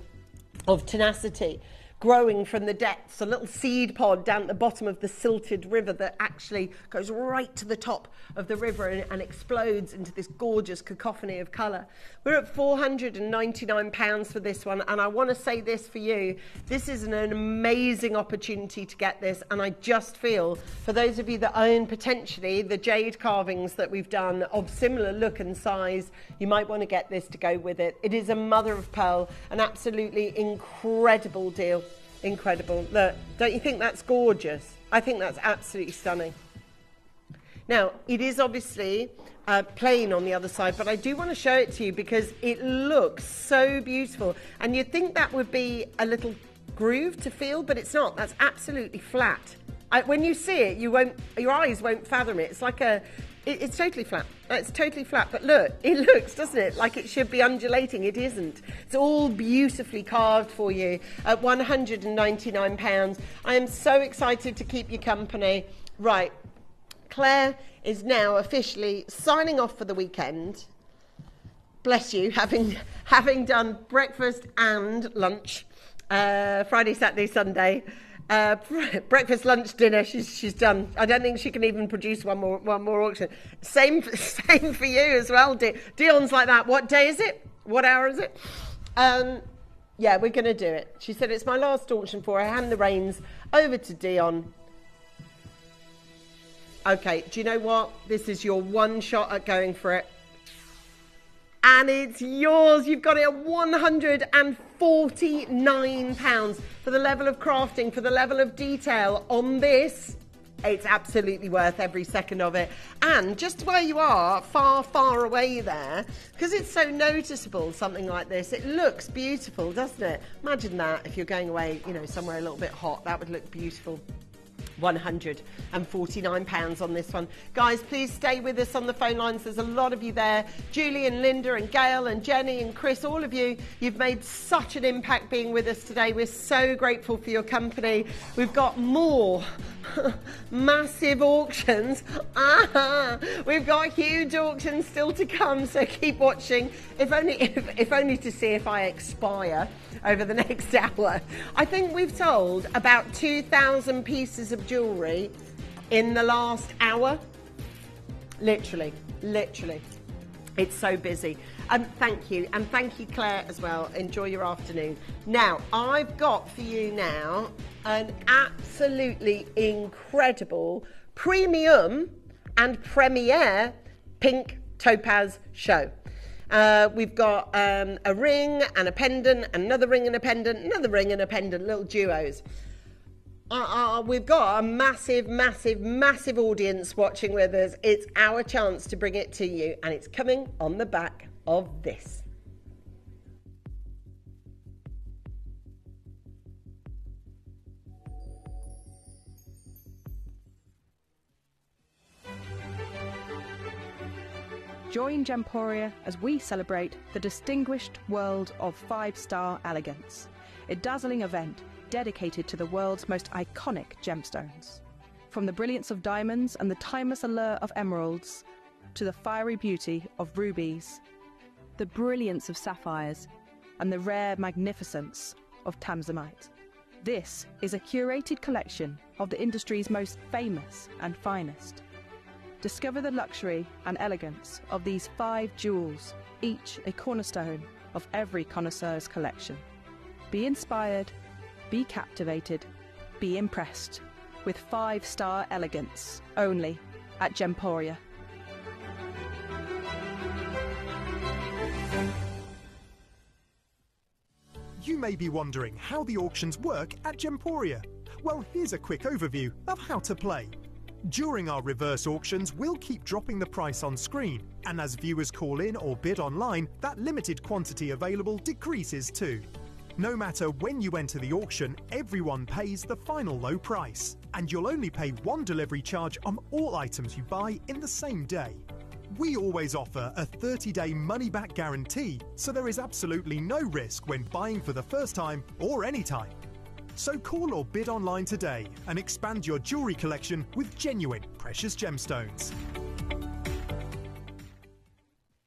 of tenacity. Growing from the depths, a little seed pod down at the bottom of the silted river that actually goes right to the top of the river and explodes into this gorgeous cacophony of colour. We're at £499 for this one, and I want to say this for you. This is an amazing opportunity to get this, and I just feel, for those of you that own potentially the jade carvings that we've done of similar look and size, you might want to get this to go with it. It is a mother of pearl, an absolutely incredible deal. Incredible. Look, don't you think that's gorgeous? I think that's absolutely stunning. Now, it is obviously plain on the other side, but I do want to show it to you because it looks so beautiful. And you'd think that would be a little groove to feel, but it's not. That's absolutely flat. When you see it, your eyes won't fathom it. It's like it's totally flat. It's totally flat. But look, it looks, doesn't it, like it should be undulating. It isn't. It's all beautifully carved for you at £199. I am so excited to keep you company. Right, Claire is now officially signing off for the weekend. Bless you, having done breakfast and lunch, Friday, Saturday, Sunday. Breakfast, lunch, dinner. She's done. I don't think she can even produce one more auction. Same for you as well. Dion's like that. What day is it? What hour is it? Yeah, we're going to do it. She said it's my last auction for her. Hand the reins over to Dion. Okay, do you know what? This is your one shot at going for it. And it's yours. You've got it at £149 for the level of crafting, for the level of detail on this. It's absolutely worth every second of it. And just where you are, far, far away there, because it's so noticeable, something like this, it looks beautiful, doesn't it? Imagine that if you're going away, somewhere a little bit hot, that would look beautiful. £149 on this one. Guys, please stay with us on the phone lines. There's a lot of you there. Julie and Linda and Gail and Jenny and Chris, all of you, you've made such an impact being with us today. We're so grateful for your company. We've got more massive auctions. We've got huge auctions still to come, so keep watching, if only to see if I expire over the next hour. I think we've sold about 2,000 pieces of jewellery in the last hour. Literally. It's so busy. Thank you. And thank you, Claire, as well. Enjoy your afternoon. Now, I've got for you now an absolutely incredible premium and premiere pink topaz show. We've got a ring and a pendant, another ring and a pendant, another ring and a pendant, little duos. We've got a massive, massive, massive audience watching with us. It's our chance to bring it to you, and it's coming on the back of this. Join Gemporia as we celebrate the distinguished world of five-star elegance, a dazzling event dedicated to the world's most iconic gemstones. From the brilliance of diamonds and the timeless allure of emeralds, to the fiery beauty of rubies, the brilliance of sapphires, and the rare magnificence of Tanzanite. This is a curated collection of the industry's most famous and finest. Discover the luxury and elegance of these 5 jewels, each a cornerstone of every connoisseur's collection. Be inspired, be captivated, be impressed. with 5-star elegance, only at Gemporia. You may be wondering how the auctions work at Gemporia. Well, here's a quick overview of how to play. During our reverse auctions, we'll keep dropping the price on screen, and as viewers call in or bid online, that limited quantity available decreases too. No matter when you enter the auction, everyone pays the final low price, and you'll only pay one delivery charge on all items you buy in the same day. We always offer a 30-day money-back guarantee, so there is absolutely no risk when buying for the first time or any time. So call or bid online today and expand your jewellery collection with genuine precious gemstones.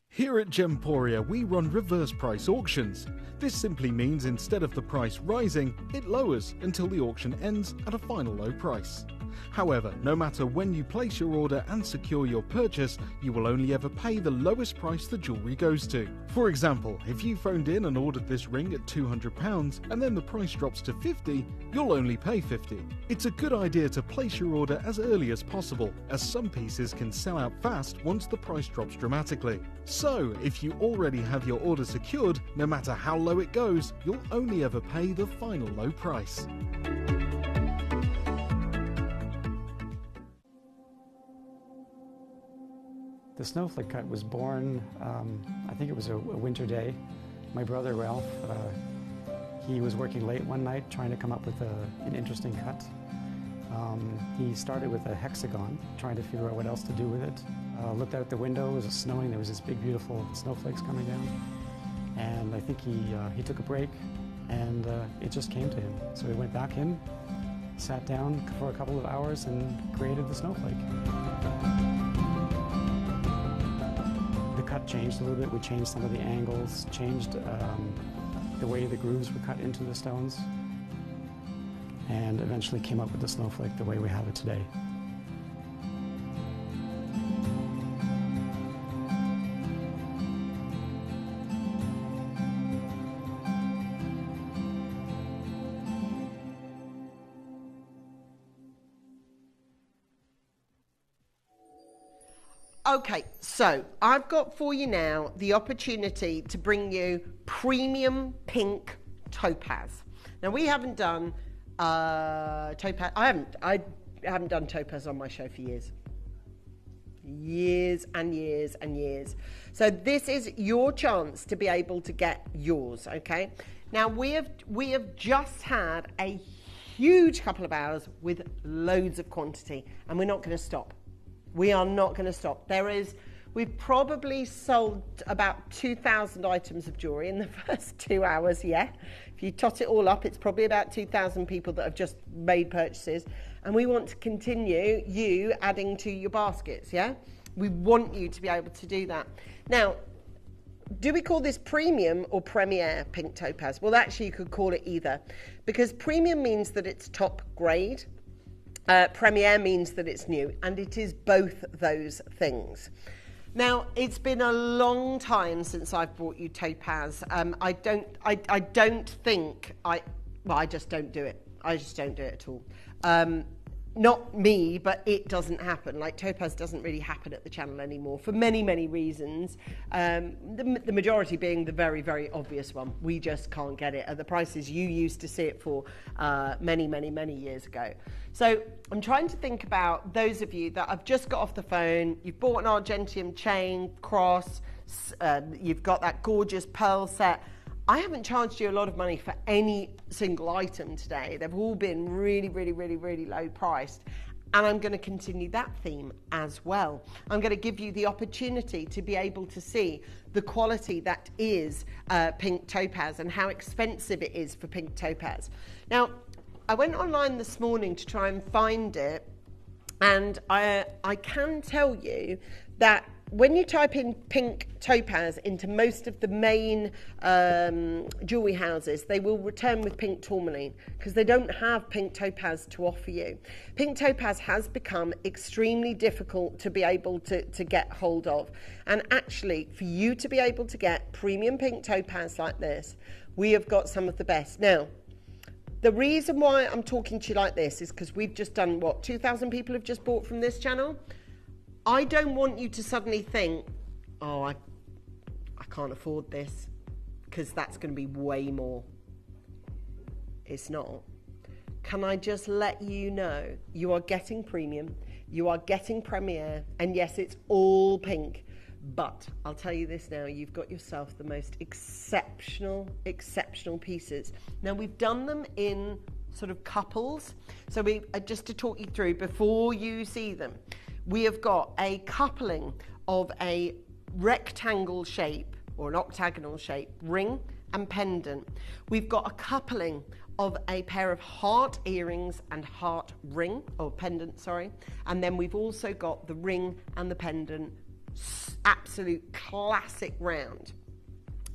Here at Gemporia, we run reverse price auctions. This simply means instead of the price rising, it lowers until the auction ends at a final low price. However, no matter when you place your order and secure your purchase, you will only ever pay the lowest price the jewellery goes to. For example, if you phoned in and ordered this ring at £200 and then the price drops to £50, you'll only pay £50. It's a good idea to place your order as early as possible, as some pieces can sell out fast once the price drops dramatically. So, if you already have your order secured, no matter how low it goes, you'll only ever pay the final low price. The snowflake cut was born, I think it was a winter day. My brother Ralph, he was working late one night trying to come up with an interesting cut. He started with a hexagon, trying to figure out what else to do with it. Looked out the window, it was snowing, there was this big beautiful snowflakes coming down. And I think he took a break and it just came to him. So he went back in, sat down for a couple of hours and created the snowflake. The cut changed a little bit. We changed some of the angles, changed the way the grooves were cut into the stones, and eventually came up with the snowflake the way we have it today. Okay, so I've got for you now the opportunity to bring you premium pink topaz. Now we haven't done topaz. I haven't done topaz on my show for years and years and years. So this is your chance to be able to get yours. Okay. Now we have just had a huge couple of hours with loads of quantity, and we're not going to stop. We are not going to stop. We've probably sold about 2,000 items of jewellery in the first 2 hours, yeah. If you tot it all up, it's probably about 2,000 people that have just made purchases. And we want to continue you adding to your baskets, yeah. We want you to be able to do that. Now, do we call this premium or premier pink topaz? Well, actually, you could call it either, because premium means that it's top grade. Premier means that it's new, and it is both those things. Now, it's been a long time since I've brought you topaz. I just don't do it. I just don't do it at all. Not me, but it doesn't happen. Like, topaz doesn't really happen at the channel anymore for many, many reasons. The majority being the very, very obvious one. We just can't get it at the prices you used to see it for many, many, many years ago. So I'm trying to think about those of you that have just got off the phone, you've bought an Argentium chain, cross, you've got that gorgeous pearl set. I haven't charged you a lot of money for any single item today. They've all been really, really, really, really low priced. And I'm going to continue that theme as well. I'm going to give you the opportunity to be able to see the quality that is pink topaz and how expensive it is for pink topaz. Now, I went online this morning to try and find it, and I can tell you that when you type in pink topaz into most of the main jewellery houses, they will return with pink tourmaline because they don't have pink topaz to offer you. Pink topaz has become extremely difficult to be able to get hold of. And actually, for you to be able to get premium pink topaz like this, we have got some of the best. Now, The reason why I'm talking to you like this is because we've just done, what, 2,000 people have just bought from this channel? I don't want you to suddenly think, oh, I can't afford this, because that's going to be way more. It's not. Can I just let you know, you are getting premium, you are getting premiere, and yes, it's all pink, but I'll tell you this now, you've got yourself the most exceptional pieces. Now, we've done them in sort of couples, so we just to talk you through before you see them, we have got a coupling of a rectangle shape or an octagonal shape ring and pendant. We've got a coupling of a pair of heart earrings and heart ring, or pendant, sorry. And then we've also got the ring and the pendant, absolute classic round.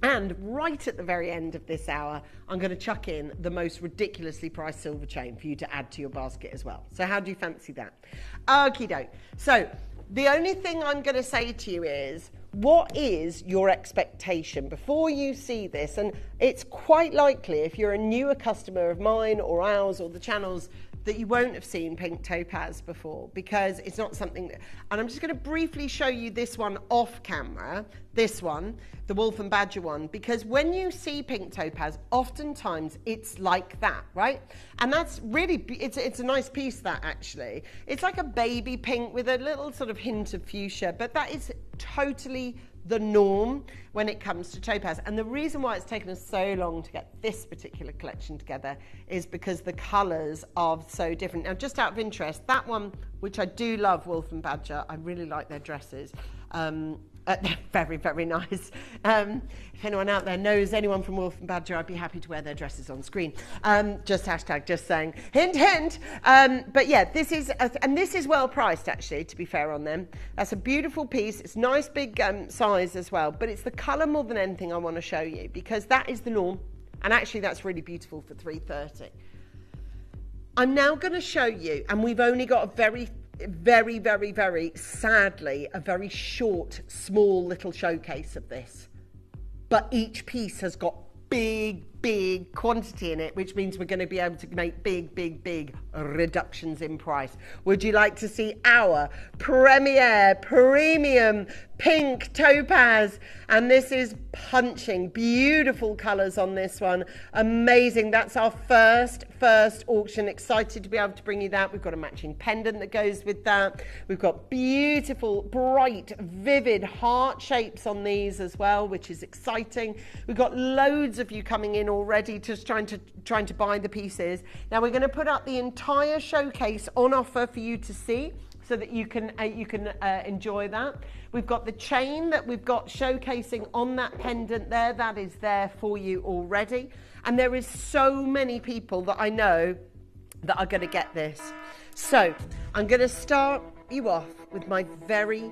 And right at the very end of this hour, I'm going to chuck in the most ridiculously priced silver chain for you to add to your basket as well. So how do you fancy that? Okie doke. So the only thing I'm going to say to you is, what is your expectation before you see this? And it's quite likely, if you're a newer customer of mine or ours or the channels, that you won't have seen pink topaz before, because it's not something that, and I'm just going to briefly show you this one off camera, this one, the wolf and badger one, because when you see pink topaz, oftentimes it's like that, right? And that's really, it's a nice piece, that actually. It's like a baby pink with a little sort of hint of fuchsia, but that is totally the norm when it comes to topaz. And the reason why it's taken us so long to get this particular collection together is because the colours are so different. Now, just out of interest, that one, which I do love, wolf and badger, I really like their dresses. They're very, very nice. If anyone out there knows anyone from Wolf and Badger, I'd be happy to wear their dresses on screen. Just hashtag, just saying. Hint, hint. But yeah, this is, and this is well priced, actually, to be fair on them. That's a beautiful piece. It's nice big size as well, but it's the colour more than anything I want to show you, because that is the norm. And actually, that's really beautiful for $330. I'm now going to show you, and we've only got a very sadly, a very short, small little showcase of this. But each piece has got big quantity in it, which means we're going to be able to make big reductions in price. Would you like to see our premier premium pink topaz? And this is punching, beautiful colours on this one, amazing. That's our first auction. Excited to be able to bring you that. We've got a matching pendant that goes with that. We've got beautiful, bright, vivid heart shapes on these as well, which is exciting. We've got loads of you coming in already, just trying to buy the pieces. Now we're going to put up the entire showcase on offer for you to see, so that you can enjoy that. We've got the chain that we've got showcasing on that pendant there. That is there for you already. And there is so many people that I know that are going to get this. So I'm going to start you off with my very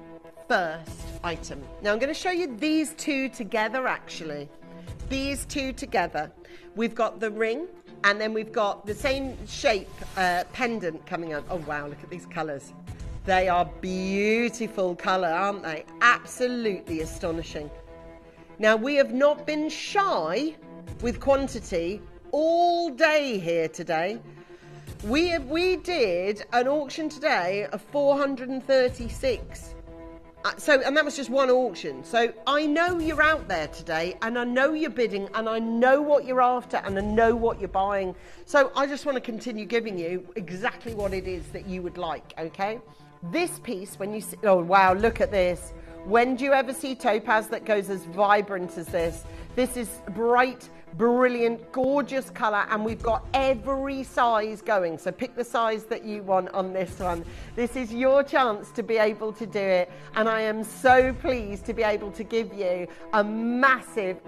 first item. Now I'm going to show you these two together, actually. These two together. We've got the ring, and then we've got the same shape pendant coming up. Oh wow, look at these colours. They are beautiful colour, aren't they? Absolutely astonishing. Now, we have not been shy with quantity all day here today. We did an auction today of 436. And that was just one auction. So I know you're out there today, and I know you're bidding, and I know what you're after, and I know what you're buying. So I just want to continue giving you exactly what it is that you would like, okay? This piece, when you see, oh wow, look at this. When do you ever see topaz that goes as vibrant as this? This is bright, brilliant, gorgeous colour, and we've got every size going. So pick the size that you want on this one. This is your chance to be able to do it, and I am so pleased to be able to give you a massive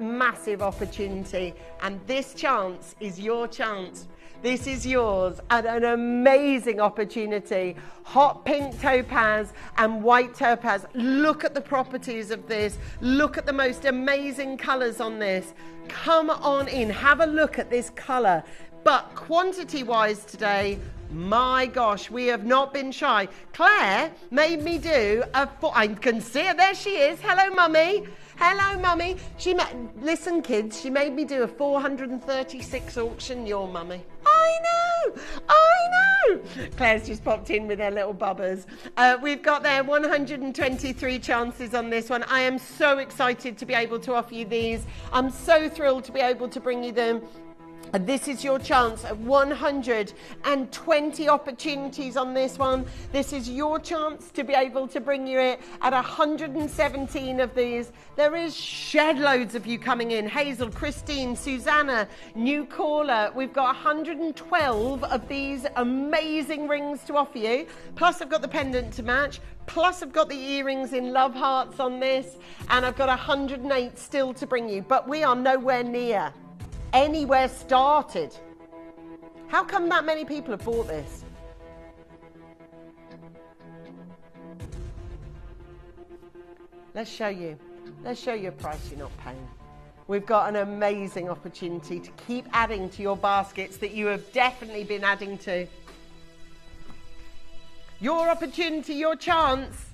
opportunity, and this chance is your chance. This is yours, and an amazing opportunity. Hot pink topaz and white topaz. Look at the properties of this. Look at the most amazing colours on this. Come on in, have a look at this colour. But quantity-wise today, my gosh, we have not been shy. Claire made me do I can see her, there she is. Hello, Mummy. Hello, Mummy. Listen, kids, she made me do a 436 auction, your Mummy. Claire's just popped in with her little bubbers. We've got there 123 chances on this one. I am so excited to be able to offer you these. I'm so thrilled to be able to bring you them. And this is your chance at 120 opportunities on this one. This is your chance to be able to bring you it at 117 of these. There is shed loads of you coming in. Hazel, Christine, Susanna, new caller. We've got 112 of these amazing rings to offer you. Plus I've got the pendant to match. Plus I've got the earrings in love hearts on this. And I've got 108 still to bring you. But we are nowhere near anywhere started. How come that many people have bought this? Let's show you a price you're not paying. We've got an amazing opportunity to keep adding to your baskets that you have definitely been adding to. Your opportunity, your chance.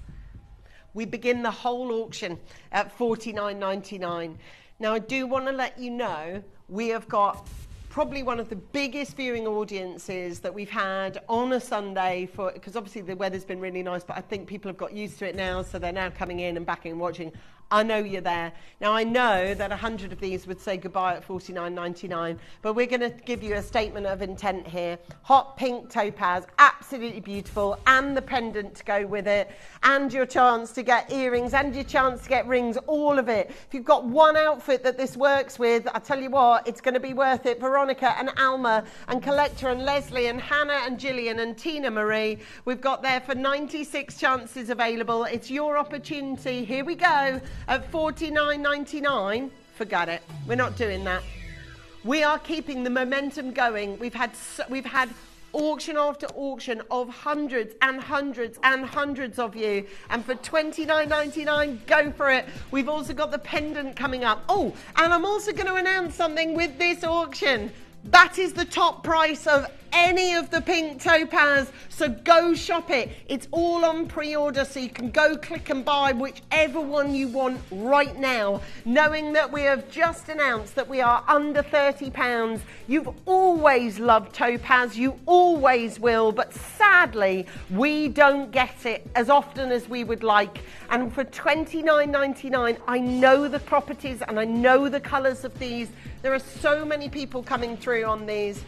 We begin the whole auction at $49.99. Now I do want to let you know we have got probably one of the biggest viewing audiences that we've had on a Sunday, because obviously the weather's been really nice, but I think people have got used to it now, so they're now coming in and backing and watching. I know you're there. Now I know that 100 of these would say goodbye at $49.99, but we're going to give you a statement of intent here. Hot pink topaz, absolutely beautiful, and the pendant to go with it, and your chance to get earrings, and your chance to get rings, all of it. If you've got one outfit that this works with, I tell you what, it's going to be worth it. Veronica and Alma and Collector and Leslie and Hannah and Gillian and Tina Marie, we've got there for 96 chances available. It's your opportunity. Here we go. At $49.99, forget it. We're not doing that. We are keeping the momentum going. We've had auction after auction of hundreds and hundreds and hundreds of you. And for $29.99, go for it. We've also got the pendant coming up. Oh, and I'm also going to announce something with this auction. That is the top price of any of the pink topaz, so go shop it. It's all on pre-order, so you can go click and buy whichever one you want right now, knowing that we have just announced that we are under £30. You've always loved topaz, you always will, but sadly we don't get it as often as we would like. And for $29.99, I know the properties and I know the colours of these. There are so many people coming through on these.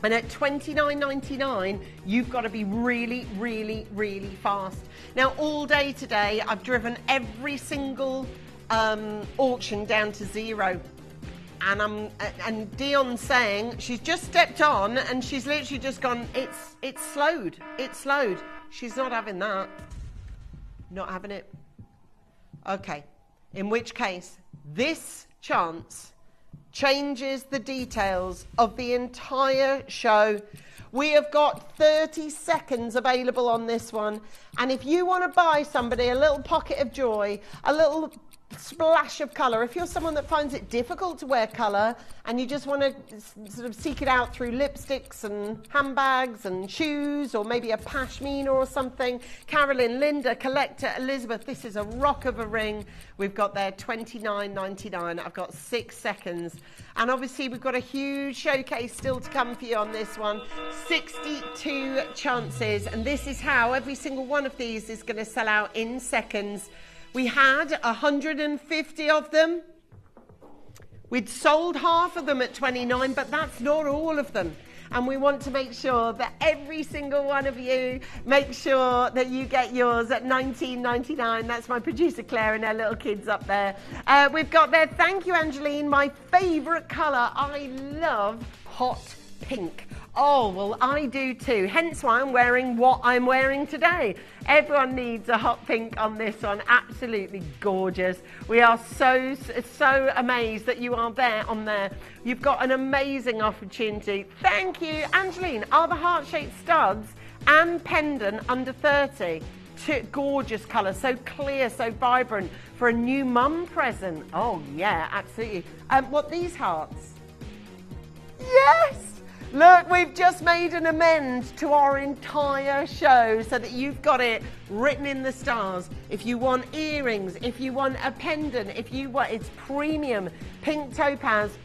And at $29.99, you've got to be really, really, really fast. Now, all day today, I've driven every single auction down to zero. And Dion's saying, she's just stepped on and she's literally just gone, it's slowed. It's slowed. She's not having that. Not having it. Okay. In which case, this chance changes the details of the entire show. We have got 30 seconds available on this one. And if you want to buy somebody a little pocket of joy, a little splash of colour, if you're someone that finds it difficult to wear colour and you just want to sort of seek it out through lipsticks and handbags and shoes, or maybe a pashmina or something, Carolyn, Linda, Collector, Elizabeth, this is a rock of a ring. We've got there $29.99. I've got 6 seconds. And obviously we've got a huge showcase still to come for you on this one. 62 chances. And this is how every single one of these is going to sell out in seconds. We had 150 of them. We'd sold half of them at $29, but that's not all of them. And we want to make sure that every single one of you make sure that you get yours at $19.99. That's my producer Claire and her little kids up there. We've got there, thank you Angeline, my favourite colour. I love hot pink. Oh, well, I do too. Hence why I'm wearing what I'm wearing today. Everyone needs a hot pink on this one. Absolutely gorgeous. We are so amazed that you are there on there. You've got an amazing opportunity. Thank you, Angeline. Are the heart-shaped studs and pendant under 30? Gorgeous colour, so clear, so vibrant for a new mum present. Oh, yeah, absolutely. What, these hearts? Yes! Look, we've just made an amend to our entire show so that you've got it written in the stars. If you want earrings, if you want a pendant, if you want, it's premium pink topaz.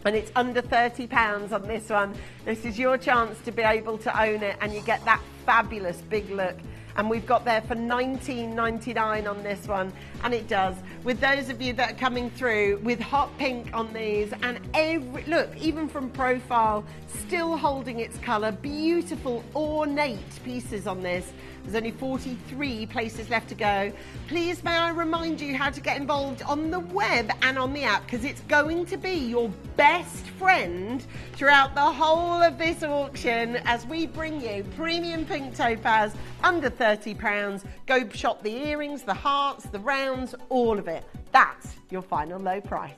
And it's under £30 on this one. This is your chance to be able to own it, and you get that fabulous big look. And we've got there for $19.99 on this one, and it does. With those of you that are coming through with hot pink on these, and look, even from profile, still holding its colour, beautiful ornate pieces on this. There's only 43 places left to go. Please may I remind you how to get involved on the web and on the app, because it's going to be your best friend throughout the whole of this auction as we bring you premium pink topaz under £30. Go shop the earrings, the hearts, the rounds, all of it. That's your final low price.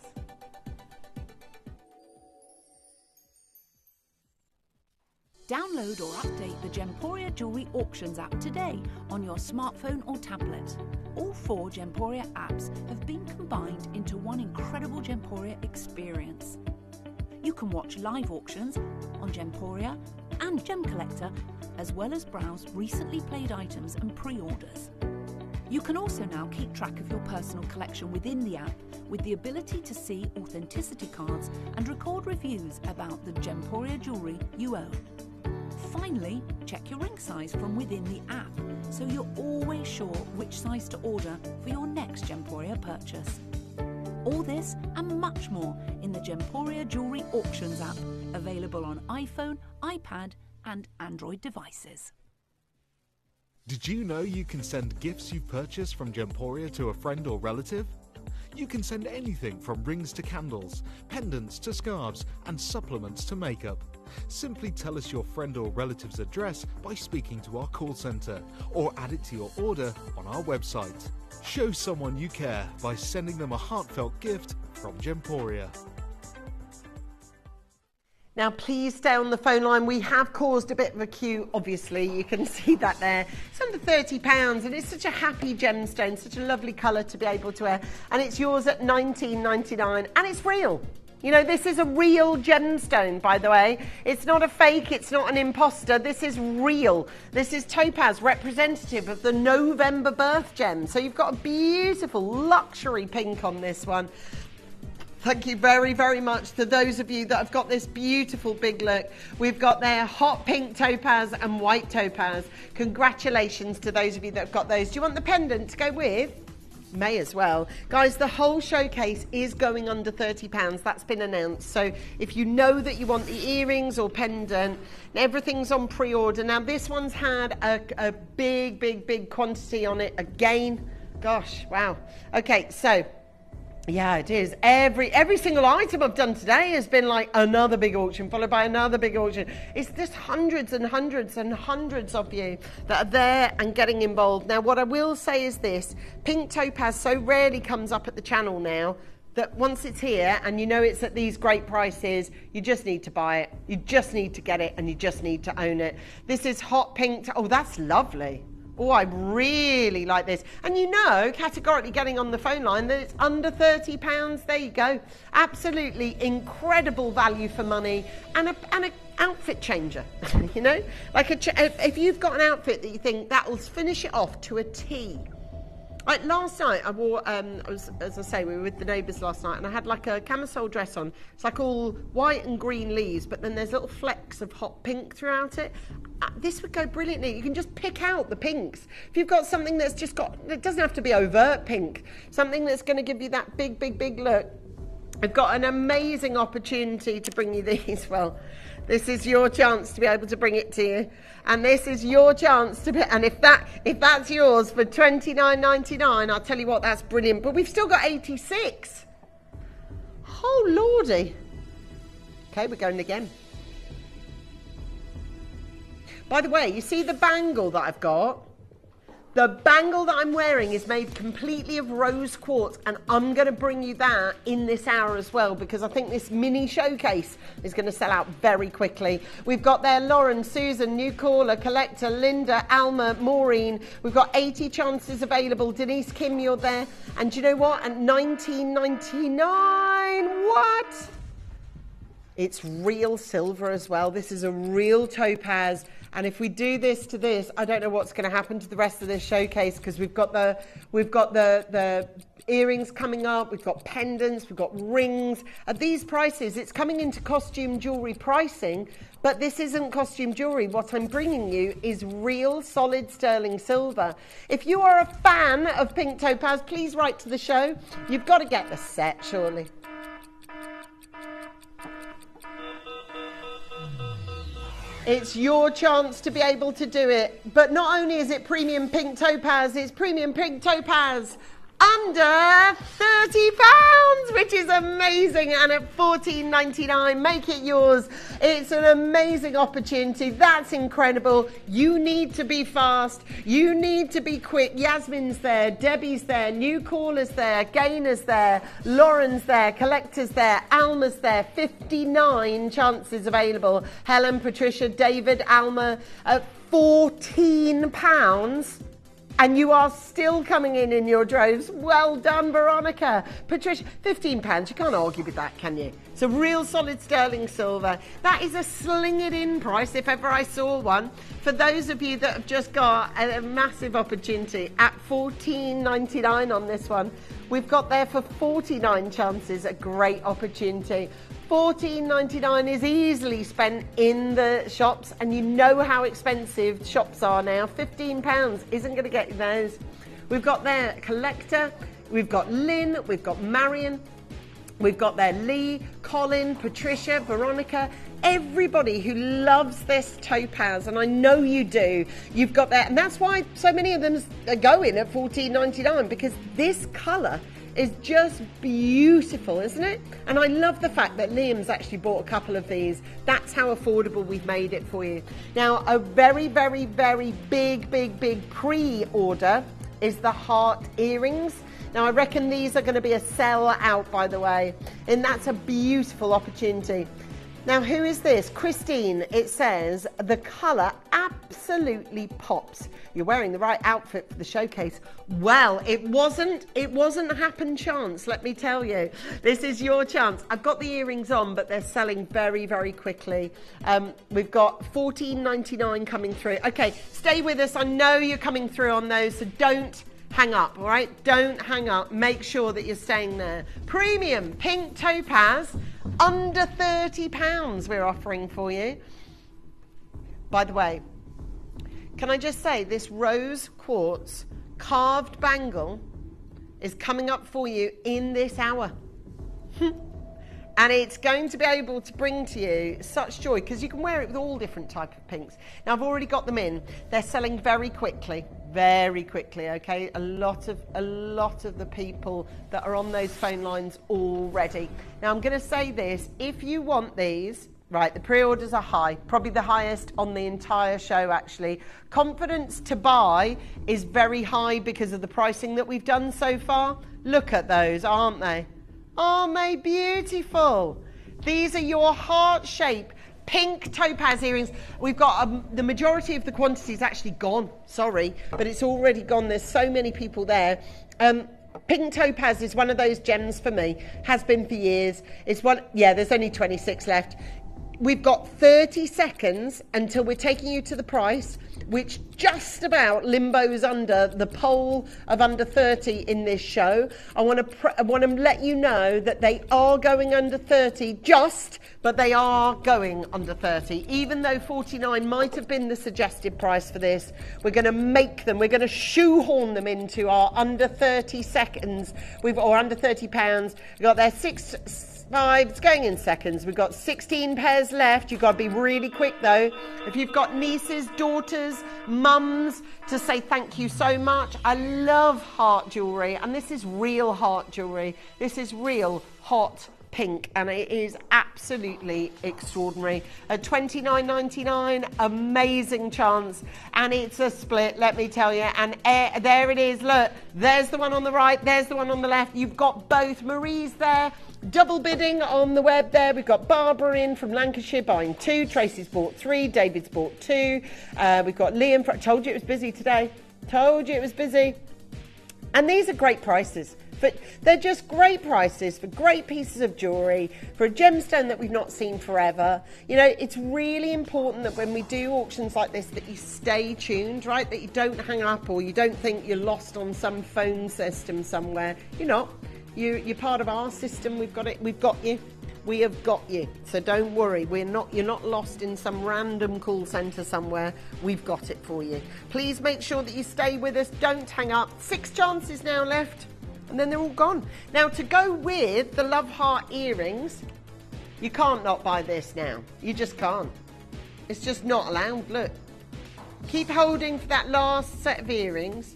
Download or update the Gemporia Jewellery Auctions app today on your smartphone or tablet. All 4 Gemporia apps have been combined into one incredible Gemporia experience. You can watch live auctions on Gemporia and Gem Collector, as well as browse recently played items and pre-orders. You can also now keep track of your personal collection within the app with the ability to see authenticity cards and record reviews about the Gemporia jewellery you own. Finally, check your ring size from within the app, so you're always sure which size to order for your next Gemporia purchase. All this and much more in the Gemporia Jewellery Auctions app, available on iPhone, iPad and Android devices. Did you know you can send gifts you've purchased from Gemporia to a friend or relative? You can send anything from rings to candles, pendants to scarves and supplements to makeup. Simply tell us your friend or relative's address by speaking to our call centre, or add it to your order on our website. Show someone you care by sending them a heartfelt gift from Gemporia. Now please stay on the phone line. We have caused a bit of a queue, obviously, you can see that there. It's under £30 and it's such a happy gemstone, such a lovely colour to be able to wear, and it's yours at $19.99 and it's real. You know, this is a real gemstone, by the way. It's not a fake, it's not an imposter, this is real. This is topaz, representative of the November birth gem. So you've got a beautiful luxury pink on this one. Thank you very, very much to those of you that have got this beautiful big look. We've got there hot pink topaz and white topaz. Congratulations to those of you that have got those. Do you want the pendant to go with? May as well. Guys, the whole showcase is going under £30. That's been announced. So if you know that you want the earrings or pendant, everything's on pre-order. Now this one's had a big quantity on it again. Gosh, wow. Okay, so yeah, it is. Every single item I've done today has been like another big auction, followed by another big auction. It's just hundreds and hundreds and hundreds of you that are there and getting involved. Now, what I will say is this. Pink topaz so rarely comes up at the channel now that once it's here and you know it's at these great prices, you just need to buy it. You just need to get it and you just need to own it. This is hot pink. Oh, that's lovely. Oh, I really like this. And you know, categorically getting on the phone line, that it's under £30. There you go. Absolutely incredible value for money and an outfit changer. You know, like if you've got an outfit that you think that will finish it off to a T. Like last night, I wore, as I say, we were with the neighbours last night, and I had like a camisole dress on. It's like all white and green leaves, but then there's little flecks of hot pink throughout it. This would go brilliantly. You can just pick out the pinks. If you've got something that's just got, it doesn't have to be overt pink, something that's going to give you that big look. I've got an amazing opportunity to bring you these. Well, this is your chance to be able to bring it to you. And this is your chance to be, and if that's yours for $29.99, I'll tell you what, that's brilliant. But we've still got 86. Oh, lordy. Okay, we're going again. By the way, you see the bangle that I've got? The bangle that I'm wearing is made completely of rose quartz, and I'm going to bring you that in this hour as well, because I think this mini showcase is going to sell out very quickly. We've got there Lauren, Susan, new caller, collector, Linda, Alma, Maureen. We've got 80 chances available. Denise, Kim, you're there. And do you know what? At $19.99, what? It's real silver as well. This is a real topaz, And if we do this to this, I don't know what's going to happen to the rest of this showcase, because we've got the earrings coming up, we've got pendants, we've got rings. At these prices, it's coming into costume jewellery pricing, but this isn't costume jewellery. What I'm bringing you is real solid sterling silver. If you are a fan of pink topaz, please write to the show. You've got to get the set, surely. It's your chance to be able to do it. But not only is it premium pink topaz, it's premium pink topaz under £30, which is amazing. And at $14.99, make it yours. It's an amazing opportunity. That's incredible. You need to be fast. You need to be quick. Yasmin's there, Debbie's there, new callers there, Gainer's there, Lauren's there, Collector's there, Alma's there. 59 chances available. Helen, Patricia, David, Alma at £14. And you are still coming in your droves. Well done, Veronica. Patricia, £15. You can't argue with that, can you? It's a real solid sterling silver. That is a sling it in price, if ever I saw one. For those of you that have just got a massive opportunity at $14.99 on this one, we've got there for 49 chances, a great opportunity. $14.99 is easily spent in the shops, and you know how expensive shops are now. £15 isn't going to get you those. We've got there Collector, we've got Lynn, we've got Marion, we've got there Lee, Colin, Patricia, Veronica, everybody who loves this topaz, and I know you do. You've got that, and that's why so many of them are going at $14.99, because this colour is just beautiful, isn't it? And I love the fact that Liam's actually bought a couple of these. That's how affordable we've made it for you. Now, a very, very, very big pre-order is the heart earrings. Now, I reckon these are going to be a sell out, by the way, and that's a beautiful opportunity. Now, who is this? Christine, it says, the colour absolutely pops. You're wearing the right outfit for the showcase. Well, it wasn't a happen chance, let me tell you. This is your chance. I've got the earrings on, but they're selling very, very quickly. We've got $14.99 coming through. Okay, stay with us. I know you're coming through on those, so don't hang up, all right? Don't hang up. Make sure that you're staying there. Premium pink topaz, under £30 we're offering for you. By the way, can I just say this rose quartz carved bangle is coming up for you in this hour. And it's going to be able to bring to you such joy, because you can wear it with all different types of pinks. Now, I've already got them in. They're selling very quickly, okay? A lot of the people that are on those phone lines already. Now, I'm going to say this. If you want these, right, the pre-orders are high, probably the highest on the entire show, actually. Confidence to buy is very high because of the pricing that we've done so far. Look at those, aren't they? Aren't they beautiful? These are your heart-shaped pink topaz earrings. We've got the majority of the quantity is actually gone. Sorry, but it's already gone. There's so many people there. Pink topaz is one of those gems for me. Has been for years. It's one. Yeah, there's only 26 left. We've got 30 seconds until we're taking you to the price, which just about limbos under the poll of under 30 in this show. I want to let you know that they are going under 30 but they are going under 30. Even though 49 might have been the suggested price for this, we're going to shoehorn them into our under 30 seconds. Or under £30. We've got their 5, it's going in seconds. We've got 16 pairs left. You've got to be really quick though. If you've got nieces, daughters, mums to say thank you so much. I love heart jewellery, and this is real heart jewellery. This is real hot pink, and it is absolutely extraordinary. At $29.99, amazing chance, and it's a split, let me tell you. And there it is. Look, there's the one on the right, there's the one on the left. You've got both. Marie's there, double bidding on the web there. We've got Barbara in from Lancashire buying 2. Tracy's bought 3. David's bought 2. We've got Liam. Told you it was busy today. Told you it was busy. And these are great prices. But they're just great prices for great pieces of jewellery, for a gemstone that we've not seen forever. You know, it's really important that when we do auctions like this that you stay tuned, right? That you don't hang up or you don't think you're lost on some phone system somewhere. You're not. You're part of our system. We've got it. We've got you. We have got you. So don't worry. You're not lost in some random call centre somewhere. We've got it for you. Please make sure that you stay with us. Don't hang up. 6 chances now left. And then they're all gone. Now, to go with the love heart earrings, you can't not buy this now. You just can't. It's just not allowed. Look. Keep holding for that last set of earrings.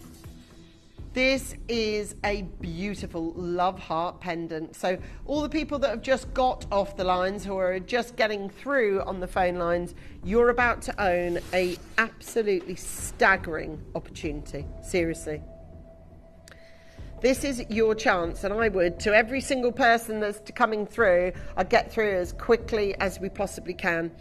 This is a beautiful love heart pendant. So all the people that have just got off the lines, who are just getting through on the phone lines, you're about to own a absolutely staggering opportunity. Seriously. This is your chance, and I would, to every single person that's coming through, I'd get through as quickly as we possibly can.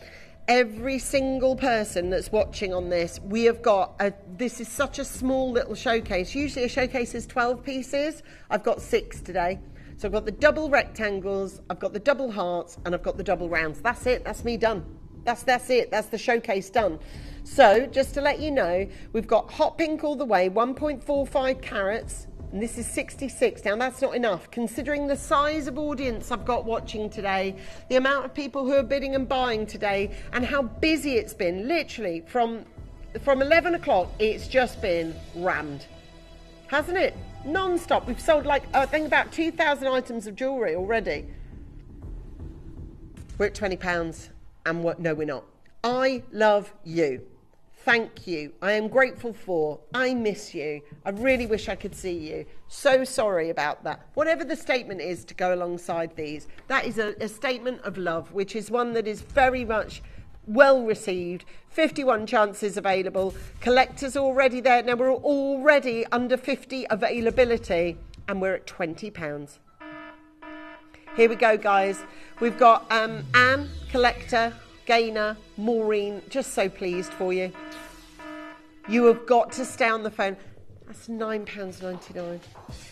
Every single person that's watching on this, we have got this is such a small little showcase. Usually a showcase is 12 pieces. I've got 6 today. So I've got the double rectangles, I've got the double hearts, and I've got the double rounds. That's it. That's me done. That's it. That's the showcase done. So just to let you know, we've got hot pink all the way, 1.45 carats. And this is 66. Now, that's not enough. Considering the size of audience I've got watching today, the amount of people who are bidding and buying today, and how busy it's been, literally, from 11 o'clock, it's just been rammed. Hasn't it? Non-stop. We've sold, like, I think about 2,000 items of jewellery already. We're at £20, and no, we're not. I love you. Thank you. I am grateful for. I miss you. I really wish I could see you. So sorry about that. Whatever the statement is to go alongside these, that is a statement of love, which is one that is very much well received. 51 chances available. Collectors already there. Now we're already under 50 availability, and we're at £20. Here we go, guys. We've got Anne, collector, Gainer, Maureen, just so pleased for you. You have got to stay on the phone. That's £9.99.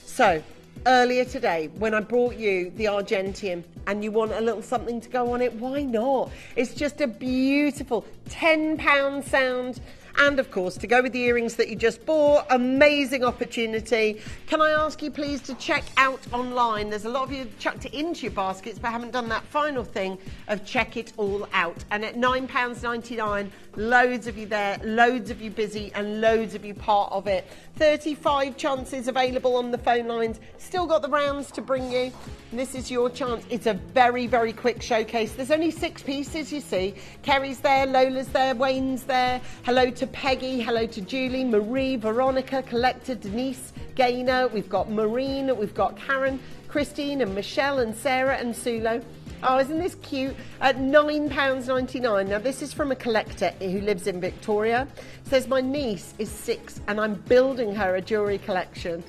So, earlier today, when I brought you the Argentium and you want a little something to go on it, why not? It's just a beautiful £10 sound. And of course, to go with the earrings that you just bought, amazing opportunity. Can I ask you please to check out online? There's a lot of you chucked it into your baskets but haven't done that final thing of check it all out. And at £9.99, loads of you there, loads of you busy, and loads of you part of it. 35 chances available on the phone lines. Still got the rounds to bring you. And this is your chance. It's a very, very quick showcase. There's only 6 pieces, you see. Kerry's there, Lola's there, Wayne's there. Hello to Peggy, hello to Julie, Marie, Veronica, Collector, Denise, Gainer. We've got Maureen, we've got Karen, Christine and Michelle and Sarah and Sulo. Oh, isn't this cute? At £9.99. Now, this is from a collector who lives in Victoria. It says, my niece is 6 and I'm building her a jewellery collection.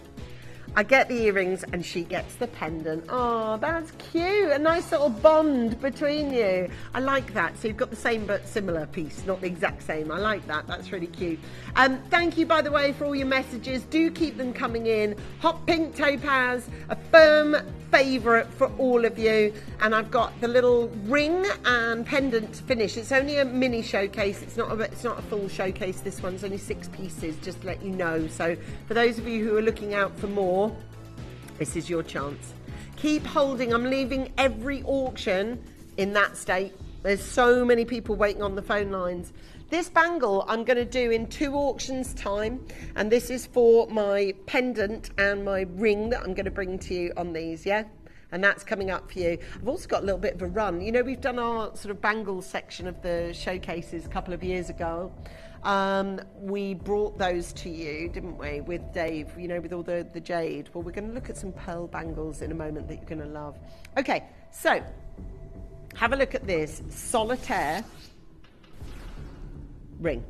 I get the earrings and she gets the pendant. Oh, that's cute. A nice little bond between you. I like that. So you've got the same but similar piece, not the exact same. I like that. That's really cute. Thank you, by the way, for all your messages. Do keep them coming in. Hot pink topaz, a firm favourite for all of you. And I've got the little ring and pendant finish. It's only a mini showcase. It's not a full showcase. This one's only 6 pieces, just to let you know. So for those of you who are looking out for more, this is your chance. Keep holding. I'm leaving every auction in that state. There's so many people waiting on the phone lines. This bangle I'm going to do in 2 auctions time, and this is for my pendant and my ring that I'm going to bring to you on these, yeah? And that's coming up for you. I've also got a little bit of a run. You know, we've done our sort of bangle section of the showcases a couple of years ago. We brought those to you, didn't we, with Dave, you know, with all the jade. Well, we're going to look at some pearl bangles in a moment that you're going to love. Okay, so have a look at this solitaire ring.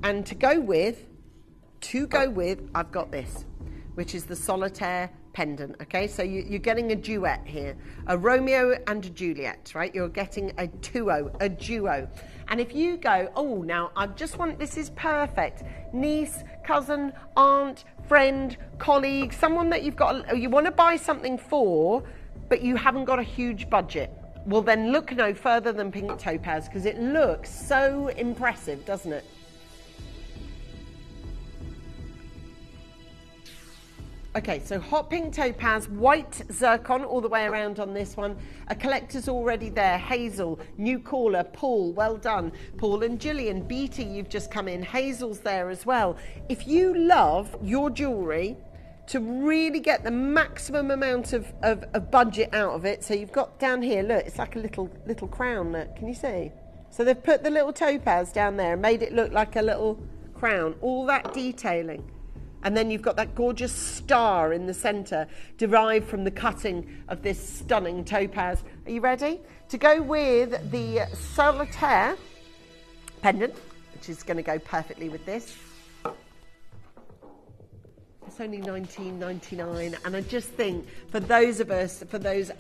And to go with, I've got this. which is the solitaire pendant, okay? So you're getting a duet here, a Romeo and a Juliet, right? You're getting a duo. And if you go, oh, now I just want, this is perfect. Niece, cousin, aunt, friend, colleague, someone that you want to buy something for, but you haven't got a huge budget. Well, then look no further than pink topaz, because it looks so impressive, doesn't it? Okay, so hot pink topaz, white zircon all the way around on this one. A collector's already there. Hazel, new caller, Paul, well done. Paul and Gillian, Beatty, you've just come in. Hazel's there as well. If you love your jewellery, to really get the maximum amount of budget out of it, so you've got down here, look, it's like a little crown, look, can you see? So they've put the little topaz down there and made it look like a little crown, all that detailing. And then you've got that gorgeous star in the centre, derived from the cutting of this stunning topaz. Are you ready? To go with the solitaire pendant, which is going to go perfectly with this. It's only $19.99, and I just think for those of us,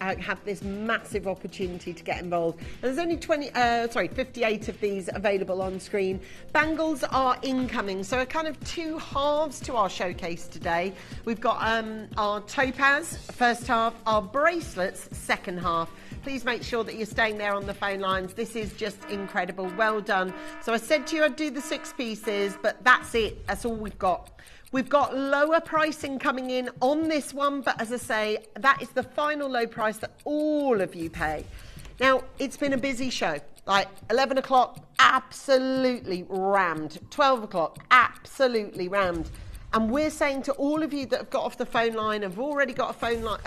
out have this massive opportunity to get involved. And there's only 58 of these available on screen. Bangles are incoming, so a kind of two halves to our showcase today. We've got our topaz first half, our bracelets second half. Please make sure that you're staying there on the phone lines. This is just incredible. Well done. So I said to you I'd do the 6 pieces, but that's it. That's all we've got. We've got lower pricing coming in on this one, but as I say, that is the final low price that all of you pay. Now, it's been a busy show. Like 11 o'clock, absolutely rammed. 12 o'clock, absolutely rammed. And we're saying to all of you that have got off the phone line, have already got a phone line,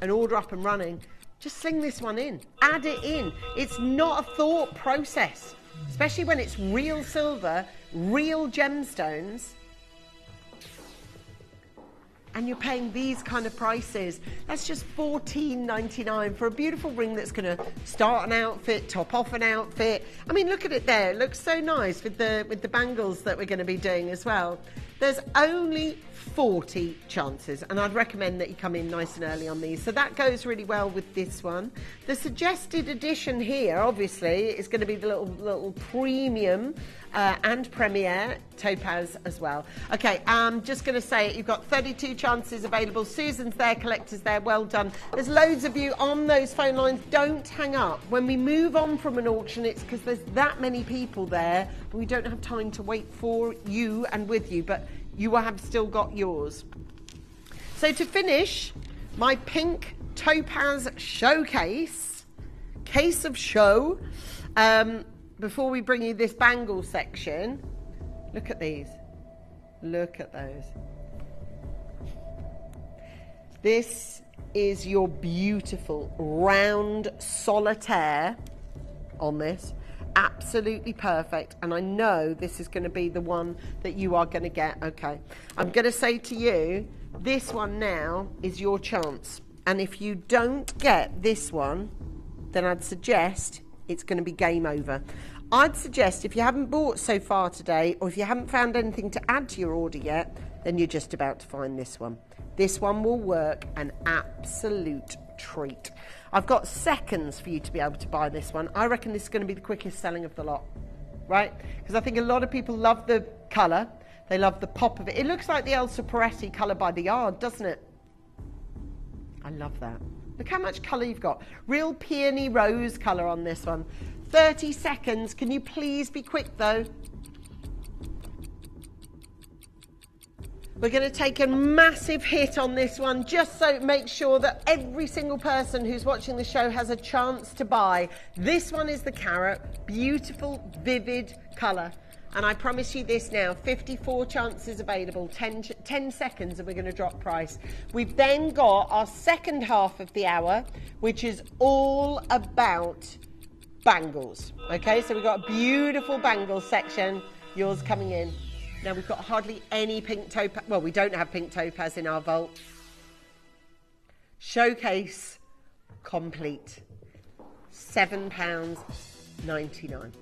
an order up and running, just sling this one in. Add it in. It's not a thought process, especially when it's real silver, real gemstones, and you're paying these kind of prices. That's just $14.99 for a beautiful ring that's going to start an outfit, top off an outfit. I mean, look at it there. It looks so nice with the bangles that we're going to be doing as well. There's only 40 chances, and I'd recommend that you come in nice and early on these. So that goes really well with this one. The suggested edition here, obviously, is going to be the little premium and premiere topaz as well. Okay, I'm just going to say you've got 32 chances available. Susan's there, collector's there, well done. There's loads of you on those phone lines. Don't hang up. When we move on from an auction, it's because there's that many people there, and we don't have time to wait for you and with you, but you have still got yours. So to finish my pink topaz showcase, case of show, before we bring you this bangle section, look at these. Look at those. This is your beautiful round solitaire on this. Absolutely perfect, and I know this is going to be the one that you are going to get. Okay, I'm going to say to you, this one now is your chance, and if you don't get this one, then I'd suggest it's going to be game over. I'd suggest if you haven't bought so far today, or if you haven't found anything to add to your order yet, then you're just about to find this one. This one will work an absolute treat. I've got seconds for you to be able to buy this one. I reckon this is going to be the quickest selling of the lot, right? Because I think a lot of people love the colour. They love the pop of it. It looks like the Elsa Peretti colour by the yard, doesn't it? I love that. Look how much colour you've got. Real peony rose colour on this one. 30 seconds. Can you please be quick, though? We're going to take a massive hit on this one, just so make sure that every single person who's watching the show has a chance to buy. This one is the carrot. Beautiful, vivid colour. And I promise you this now, 54 chances available, 10 seconds, and we're going to drop price. We've then got our second half of the hour, which is all about bangles. Okay, so we've got a beautiful bangle section. Yours coming in. Now, we've got hardly any pink topaz. Well, we don't have pink topaz in our vault. Showcase complete. £7.99.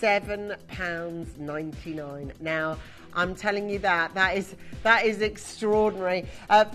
£7.99. Now, I'm telling you that is extraordinary.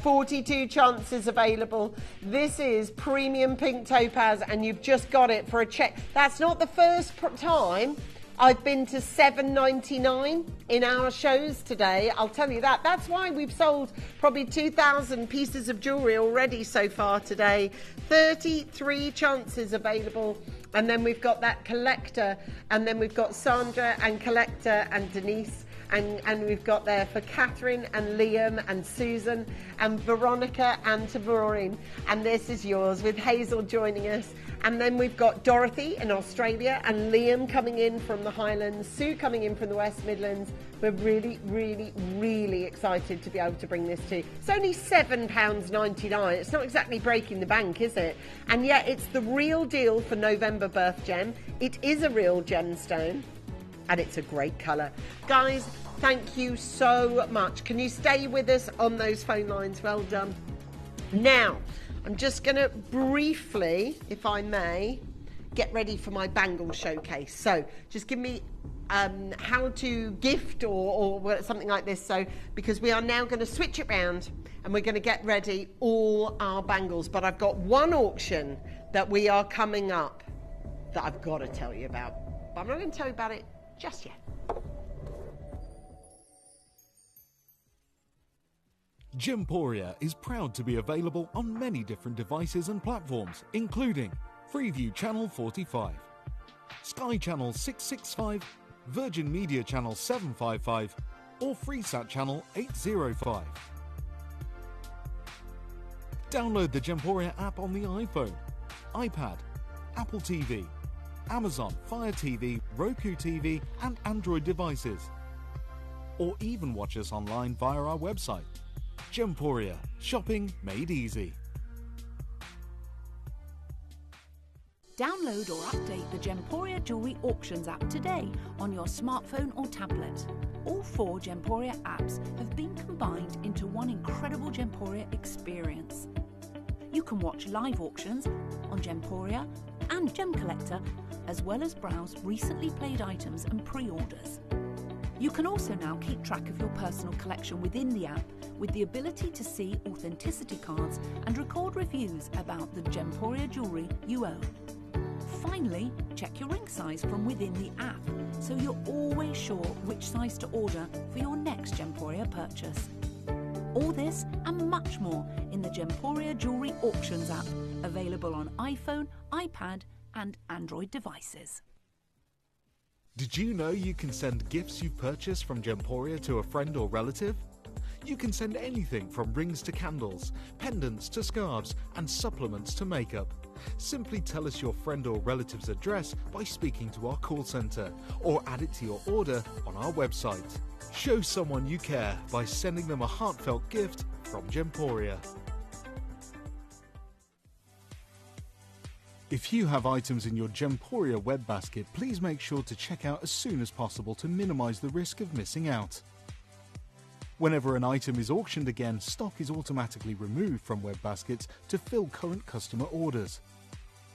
42 chances available. This is premium pink topaz, and you've just got it for a check. That's not the first time I've been to $7.99 in our shows today. I'll tell you that. That's why we've sold probably 2,000 pieces of jewellery already so far today. 33 chances available. And then we've got that collector, and then we've got Sandra and collector and Denise. And we've got there for Catherine and Liam and Susan and Veronica and Maureen. And this is yours with Hazel joining us. And then we've got Dorothy in Australia and Liam coming in from the Highlands, Sue coming in from the West Midlands. We're really, really, really excited to be able to bring this to you. It's only £7.99. It's not exactly breaking the bank, is it? And yet it's the real deal for November birth gem. It is a real gemstone. And it's a great colour. Guys, thank you so much. Can you stay with us on those phone lines? Well done. Now, I'm just going to briefly, if I may, get ready for my bangle showcase. So just give me how to gift or something like this. So because we are now going to switch it round and we're going to get ready all our bangles. But I've got one auction that we are coming up that I've got to tell you about. But I'm not going to tell you about it just yet. Gemporia is proud to be available on many different devices and platforms, including Freeview Channel 45, Sky Channel 665, Virgin Media Channel 755, or Freesat Channel 805. Download the Gemporia app on the iPhone, iPad, Apple TV, Amazon Fire TV, Roku TV and Android devices. Or even watch us online via our website. Gemporia, shopping made easy. Download or update the Gemporia Jewellery Auctions app today on your smartphone or tablet. All 4 Gemporia apps have been combined into one incredible Gemporia experience. You can watch live auctions on Gemporia and Gem Collector, as well as browse recently played items and pre-orders. You can also now keep track of your personal collection within the app with the ability to see authenticity cards and record reviews about the Gemporia jewellery you own. Finally, check your ring size from within the app so you're always sure which size to order for your next Gemporia purchase. All this and much more in the Gemporia Jewellery Auctions app, available on iPhone, iPad and Android devices. Did you know you can send gifts you've purchased from Gemporia to a friend or relative? You can send anything from rings to candles, pendants to scarves and supplements to makeup. Simply tell us your friend or relative's address by speaking to our call centre or add it to your order on our website. Show someone you care by sending them a heartfelt gift from Gemporia. If you have items in your Gemporia web basket, please make sure to check out as soon as possible to minimise the risk of missing out. Whenever an item is auctioned again, stock is automatically removed from web baskets to fill current customer orders.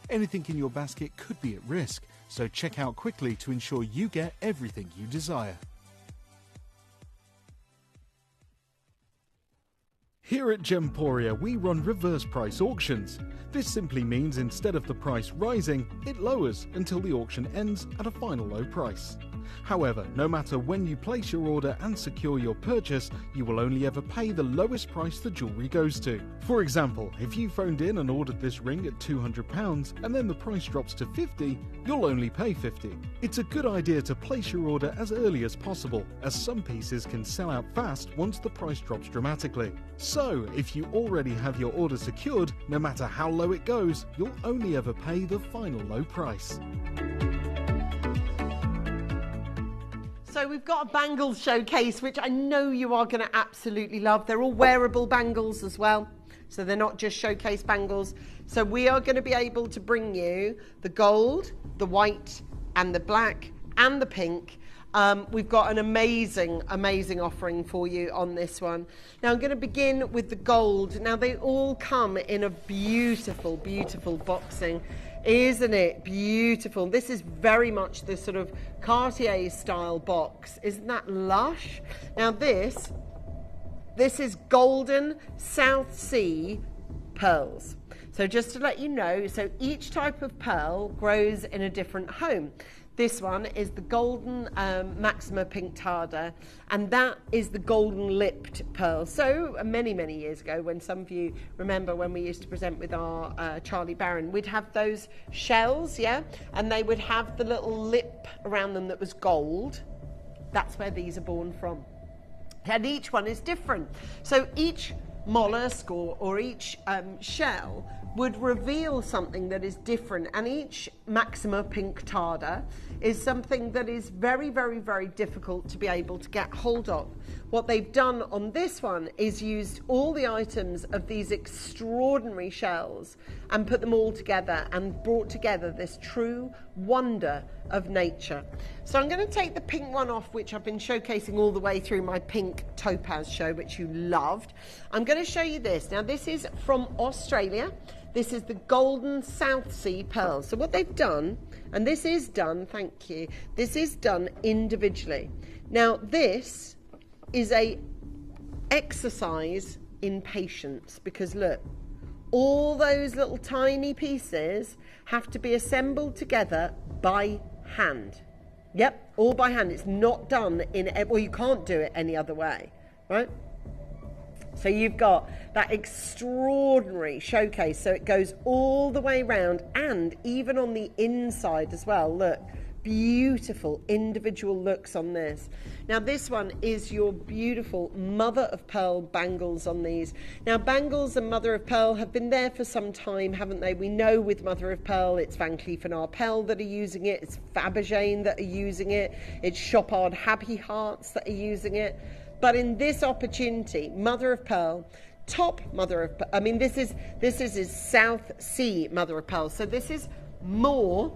Anything in your basket could be at risk, so check out quickly to ensure you get everything you desire. Here at Gemporia, we run reverse price auctions. This simply means instead of the price rising, it lowers until the auction ends at a final low price. However, no matter when you place your order and secure your purchase, you will only ever pay the lowest price the jewellery goes to. For example, if you phoned in and ordered this ring at £200 and then the price drops to £50, you'll only pay £50. It's a good idea to place your order as early as possible, as some pieces can sell out fast once the price drops dramatically. So, if you already have your order secured, no matter how low it goes, you'll only ever pay the final low price. So we've got a bangle showcase, which I know you are going to absolutely love. They're all wearable bangles as well, so they're not just showcase bangles. So we are going to be able to bring you the gold, the white and the black and the pink. We've got an amazing, amazing offering for you on this one. Now I'm going to begin with the gold. Now they all come in a beautiful, beautiful boxing. Isn't it beautiful? This is very much the sort of Cartier style box. Isn't that lush? Now this is golden South Sea pearls. So just to let you know, so each type of pearl grows in a different home. This one is the golden Maxima Pinctada, and that is the golden lipped pearl. So many, many years ago, when some of you remember when we used to present with our Charlie Barron, we'd have those shells, yeah? And they would have the little lip around them that was gold. That's where these are born from. And each one is different. So each mollusk or each shell would reveal something that is different, and each Maxima Pinctada is something that is very, very, very difficult to be able to get hold of. What they've done on this one is used all the items of these extraordinary shells and put them all together and brought together this true wonder of nature. So I'm going to take the pink one off, which I've been showcasing all the way through my pink topaz show, which you loved. I'm going to show you this. Now this is from Australia. This is the golden South Sea pearl. So what they've done, and this is done, thank you, this is done individually. Now this is a exercise in patience, because look, all those little tiny pieces have to be assembled together by hand. Yep, all by hand. It's not done well, you can't do it any other way, right? So you've got that extraordinary showcase, so it goes all the way around and even on the inside as well. Look, beautiful individual looks on this. Now this one is your beautiful mother of pearl bangles on these. Now bangles and mother of pearl have been there for some time, haven't they? We know with mother of pearl it's Van Cleef & Arpels that are using it, it's Fabergé that are using it, it's Chopard Happy Hearts that are using it. But in this opportunity, mother of pearl, top mother of pearl, I mean this is South Sea mother of pearl. So this is more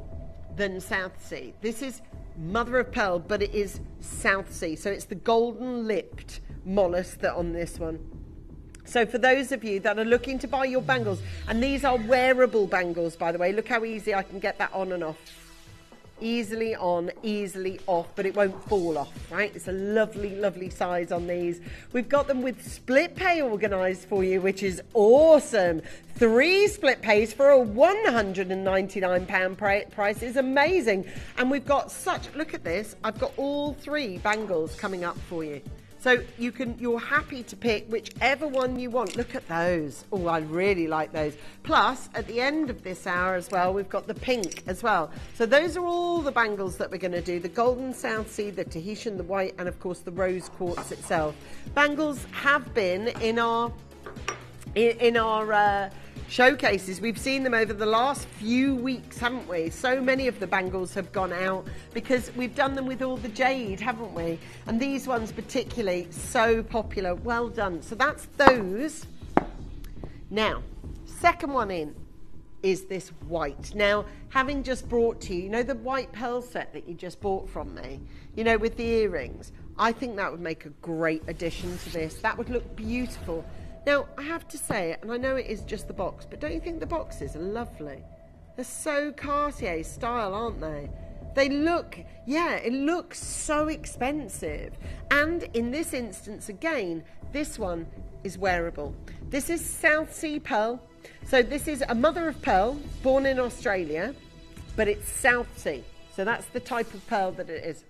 than South Sea. This is mother of pearl, but it is South Sea. So it's the golden lipped mollusk that on this one. So for those of you that are looking to buy your bangles, and these are wearable bangles, by the way, look how easy I can get that on and off. Easily on, easily off, but it won't fall off, right? It's a lovely, lovely size on these. We've got them with split pay organised for you, which is awesome. 3 split pays for a £199 price is amazing. And we've got look at this, I've got all 3 bangles coming up for you. So you're happy to pick whichever one you want. Look at those. Oh, I really like those. Plus, at the end of this hour as well, we've got the pink as well. So those are all the bangles that we're going to do. The golden South Sea, the Tahitian, the white, and of course the rose quartz itself. Bangles have been in our showcases. We've seen them over the last few weeks, haven't we? So many of the bangles have gone out because we've done them with all the jade, haven't we? And these ones particularly, so popular. Well done. So that's those. Now, second one in is this white. Now, having just brought to you, you know the white pearl set that you just bought from me, you know, with the earrings, I think that would make a great addition to this. That would look beautiful. Now, I have to say it, and I know it is just the box, but don't you think the boxes are lovely? They're so Cartier style, aren't they? They look, yeah, it looks so expensive. And in this instance, again, this one is wearable. This is South Sea pearl. So this is a mother of pearl, born in Australia, but it's South Sea. So that's the type of pearl that it is.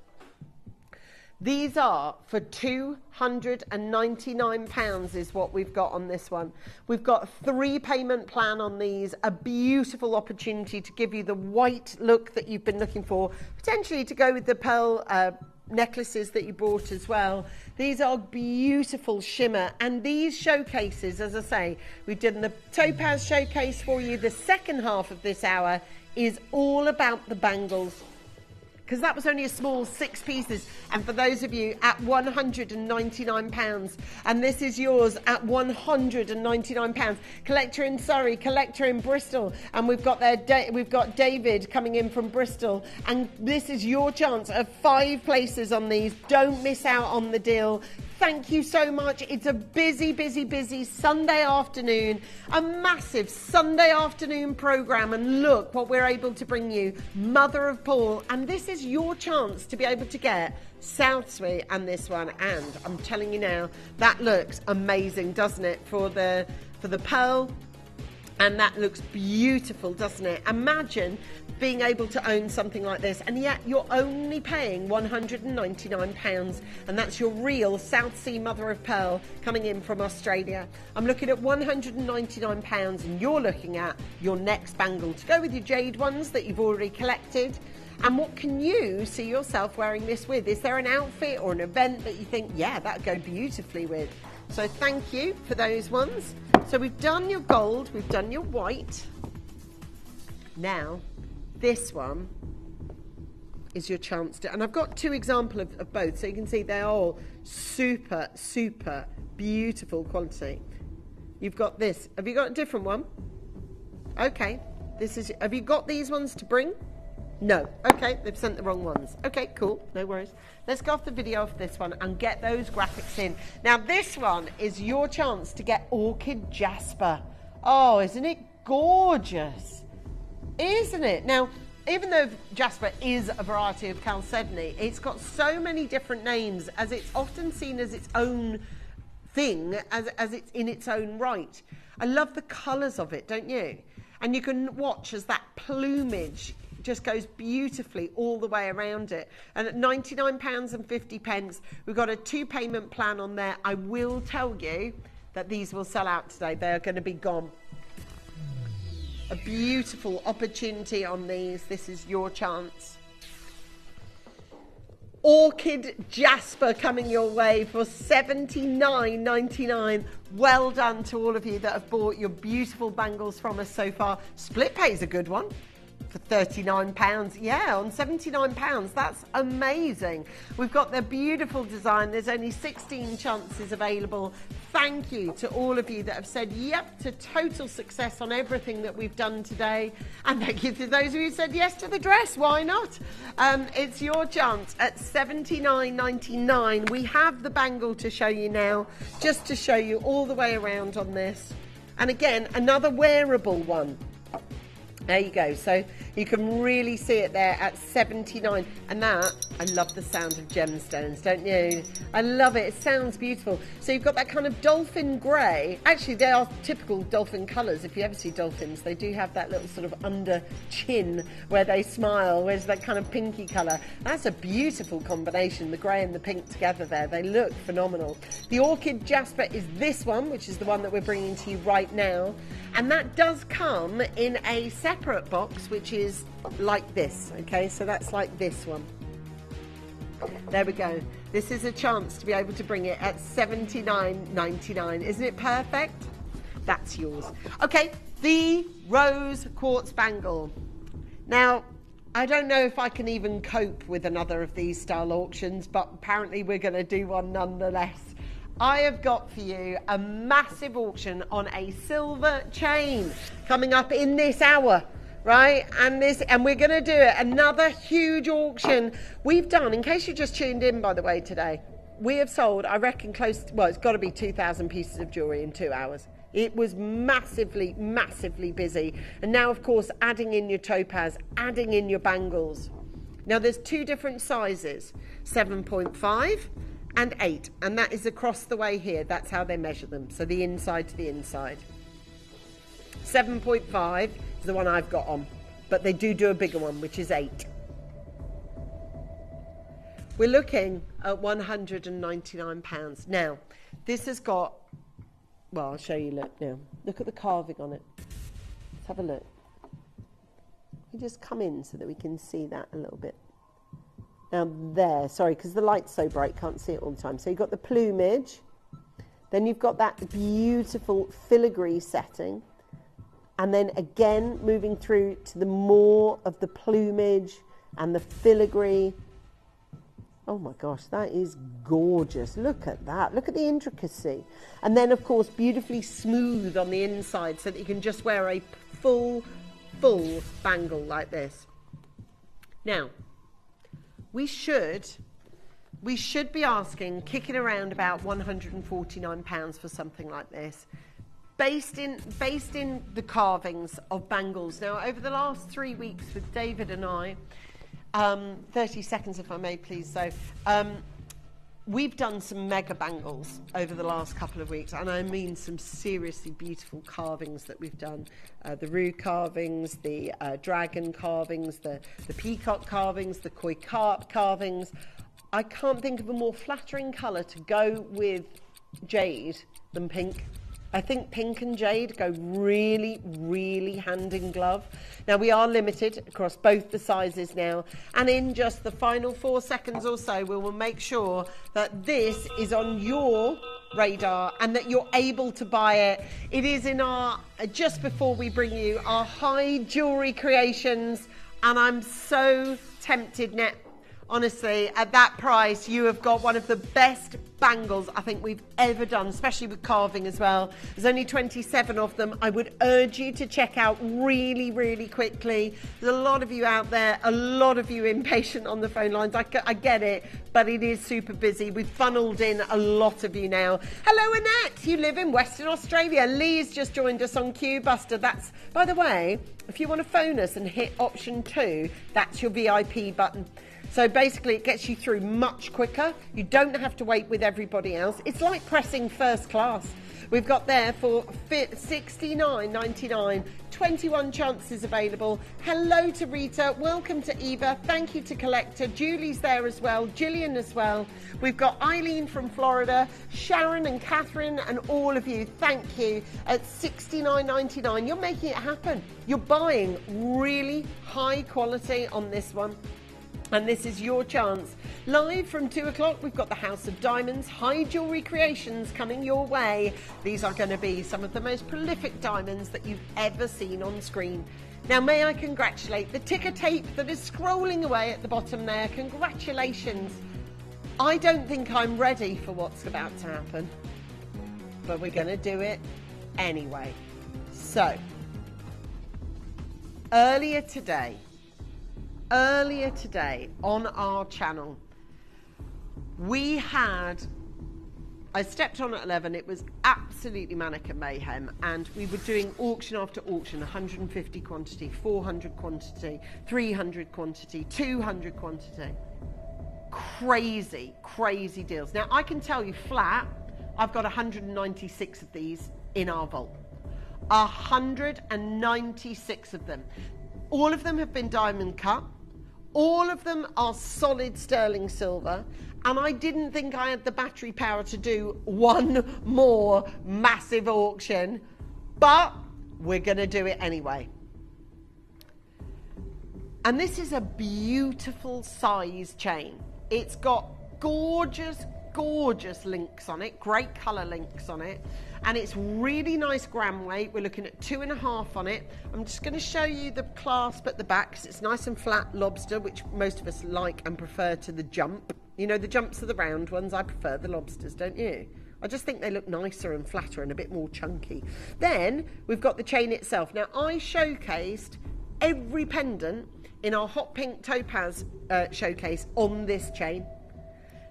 These are for £299 is what we've got on this one. We've got a 3 payment plan on these, a beautiful opportunity to give you the white look that you've been looking for, potentially to go with the pearl necklaces that you bought as well. These are beautiful shimmer, and these showcases, as I say, we've done the topaz showcase for you. The second half of this hour is all about the bangles. because that was only a small 6 pieces. And for those of you at £199, and this is yours at £199. Collector in Surrey, collector in Bristol, and we've got David coming in from Bristol, and this is your chance of 5 places on these. Don't miss out on the deal. Thank you so much. It's a busy, busy, busy Sunday afternoon, a massive Sunday afternoon programme, and look what we're able to bring you, Mother of Pearl, and this is your chance to be able to get South Suite and this one, and I'm telling you now, that looks amazing, doesn't it, for the pearl, and that looks beautiful, doesn't it? Imagine being able to own something like this, and yet you're only paying £199, and that's your real South Sea Mother of Pearl coming in from Australia. I'm looking at £199, and you're looking at your next bangle to go with your jade ones that you've already collected. And what can you see yourself wearing this with? Is there an outfit or an event that you think, yeah, that'd go beautifully with? So thank you for those ones. So we've done your gold, we've done your white. Now, this one is your chance to, and I've got 2 examples of both, so you can see they're all super, super beautiful quality. You've got this. Have you got a different one? Okay. This is, have you got these ones to bring? No. Okay, they've sent the wrong ones. Okay, cool. No worries. Let's go off the video of this one and get those graphics in. Now, this one is your chance to get Orchid Jasper. Oh, isn't it gorgeous? Isn't it? Now, even though jasper is a variety of chalcedony, it's got so many different names, as it's often seen as its own thing, as it's in its own right. I love the colours of it, don't you? And you can watch as that plumage just goes beautifully all the way around it. And at £99.50, we've got a 2 payment plan on there. I will tell you that these will sell out today. They are going to be gone. A beautiful opportunity on these. This is your chance. Orchid Jasper coming your way for $79.99. Well done to all of you that have bought your beautiful bangles from us so far. Split pay is a good one. For £39, yeah, on £79, that's amazing. We've got the beautiful design. There's only 16 chances available. Thank you to all of you that have said yep to total success on everything that we've done today, and thank you to those of you who said yes to the dress. Why not? It's your chance at $79.99. We have the bangle to show you now, just to show you all the way around on this, and again another wearable one. There you go. So you can really see it there at 79. And that, I love the sound of gemstones, don't you? I love it. It sounds beautiful. So you've got that kind of dolphin grey. Actually, they are typical dolphin colours. If you ever see dolphins, they do have that little sort of under chin where they smile, where's that kind of pinky colour. That's a beautiful combination, the grey and the pink together there. They look phenomenal. The Orchid Jasper is this one, which is the one that we're bringing to you right now. And that does come in a separate box, which is like this, okay? So that's like this one. There we go. This is a chance to be able to bring it at $79.99. Isn't it perfect? That's yours. Okay, the rose quartz bangle. Now, I don't know if I can even cope with another of these style auctions, but apparently we're going to do one nonetheless. I have got for you a massive auction on a silver chain coming up in this hour, right? And we're going to do it. Another huge auction we've done. In case you just tuned in, by the way, today, we have sold, I reckon, it's got to be 2,000 pieces of jewellery in 2 hours. It was massively, massively busy. And now, of course, adding in your topaz, adding in your bangles. Now, there's 2 different sizes, 7.5 and 8, and that is across the way here. That's how they measure them, so the inside to the inside. 7.5 is the one I've got on, but they do a bigger one, which is 8. We're looking at £199. Now, this has got, well, I'll show you, look now. Look at the carving on it. Let's have a look. You just come in so that we can see that a little bit. Now there, sorry, because the light's so bright, can't see it all the time. So you've got the plumage, then you've got that beautiful filigree setting, and then again moving through to the more of the plumage and the filigree. Oh my gosh, that is gorgeous. Look at that. Look at the intricacy. And then, of course, beautifully smooth on the inside so that you can just wear a full bangle like this. Now, we should be asking, kicking around about £149 for something like this, based in the carvings of bangles. Now, over the last 3 weeks with David and I, 30 seconds if I may please, so we've done some mega bangles over the last couple of weeks, and I mean some seriously beautiful carvings that we've done. The roo carvings, the dragon carvings, the peacock carvings, the koi carp carvings. I can't think of a more flattering colour to go with jade than pink. I think pink and jade go really, really hand in glove. Now, we are limited across both the sizes now, and in just the final 4 seconds or so, we will make sure that this is on your radar and that you're able to buy it. It is in our, just before we bring you our high jewellery creations, and I'm so tempted now. Honestly, at that price, you have got one of the best bangles I think we've ever done, especially with carving as well. There's only 27 of them. I would urge you to check out really, really quickly. There's a lot of you out there, a lot of you impatient on the phone lines. I get it, but it is super busy. We've funneled in a lot of you now. Hello, Annette. You live in Western Australia. Lee's just joined us on Q Buster. That's, by the way, if you want to phone us and hit option 2, that's your VIP button. So basically it gets you through much quicker. You don't have to wait with everybody else. It's like pressing first class. We've got there for $69.99, 21 chances available. Hello to Rita, welcome to Eva, thank you to Collector. Julie's there as well, Gillian as well. We've got Eileen from Florida, Sharon and Catherine, and all of you, thank you, at $69.99. You're making it happen. You're buying really high quality on this one. And this is your chance. Live from 2 o'clock, we've got the House of Diamonds high jewellery creations coming your way. These are going to be some of the most prolific diamonds that you've ever seen on screen. Now, may I congratulate the ticker tape that is scrolling away at the bottom there. Congratulations. I don't think I'm ready for what's about to happen, but we're going to do it anyway. So, earlier today on our channel, I stepped on at 11, it was absolutely manic and mayhem, and we were doing auction after auction, 150 quantity, 400 quantity, 300 quantity, 200 quantity. Crazy deals. Now, I can tell you flat, I've got 196 of these in our vault. 196 of them. All of them have been diamond cut. All of them are solid sterling silver, and I didn't think I had the battery power to do one more massive auction, but we're going to do it anyway. And this is a beautiful size chain. It's got gorgeous links on it, great colour links on it, and it's really nice gram weight. We're looking at 2.5 on it. I'm just going to show you the clasp at the back because it's nice and flat lobster, which most of us like and prefer to the jump. You know, the jumps are the round ones. I prefer the lobsters, don't you? I just think they look nicer and flatter and a bit more chunky. Then we've got the chain itself. Now, I showcased every pendant in our hot pink topaz showcase on this chain.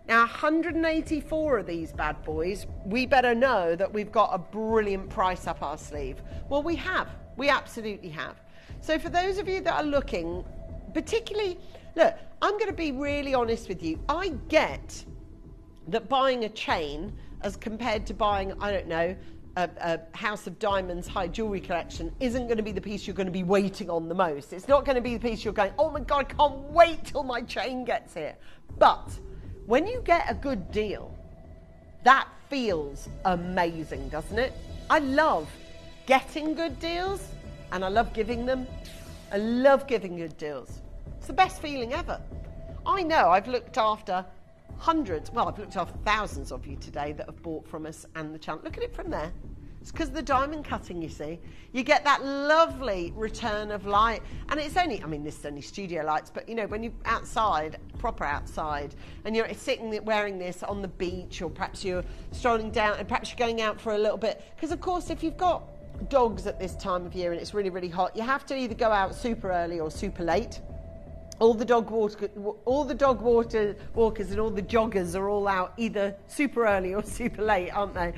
Now, 184 of these bad boys, we better know that we've got a brilliant price up our sleeve. Well, we have. We absolutely have. So for those of you that are looking, particularly, look, I'm going to be really honest with you. I get that buying a chain as compared to buying, I don't know, a House of Diamonds high jewellery collection isn't going to be the piece you're going to be waiting on the most. It's not going to be the piece you're going, oh my God, I can't wait till my chain gets here. But when you get a good deal, that feels amazing, doesn't it? I love getting good deals and I love giving them. I love giving good deals. It's the best feeling ever. I know I've looked after hundreds, well, I've looked after thousands of you today that have bought from us and the channel. Look at it from there. It's because of the diamond cutting, you see. You get that lovely return of light. And it's only, I mean, this is only studio lights, but you know, when you're outside, proper outside, and you're sitting wearing this on the beach, or perhaps you're strolling down, and perhaps you're going out for a little bit. Because of course, if you've got dogs at this time of year and it's really, really hot, you have to either go out super early or super late. All the dog walkers and all the joggers are all out either super early or super late, aren't they?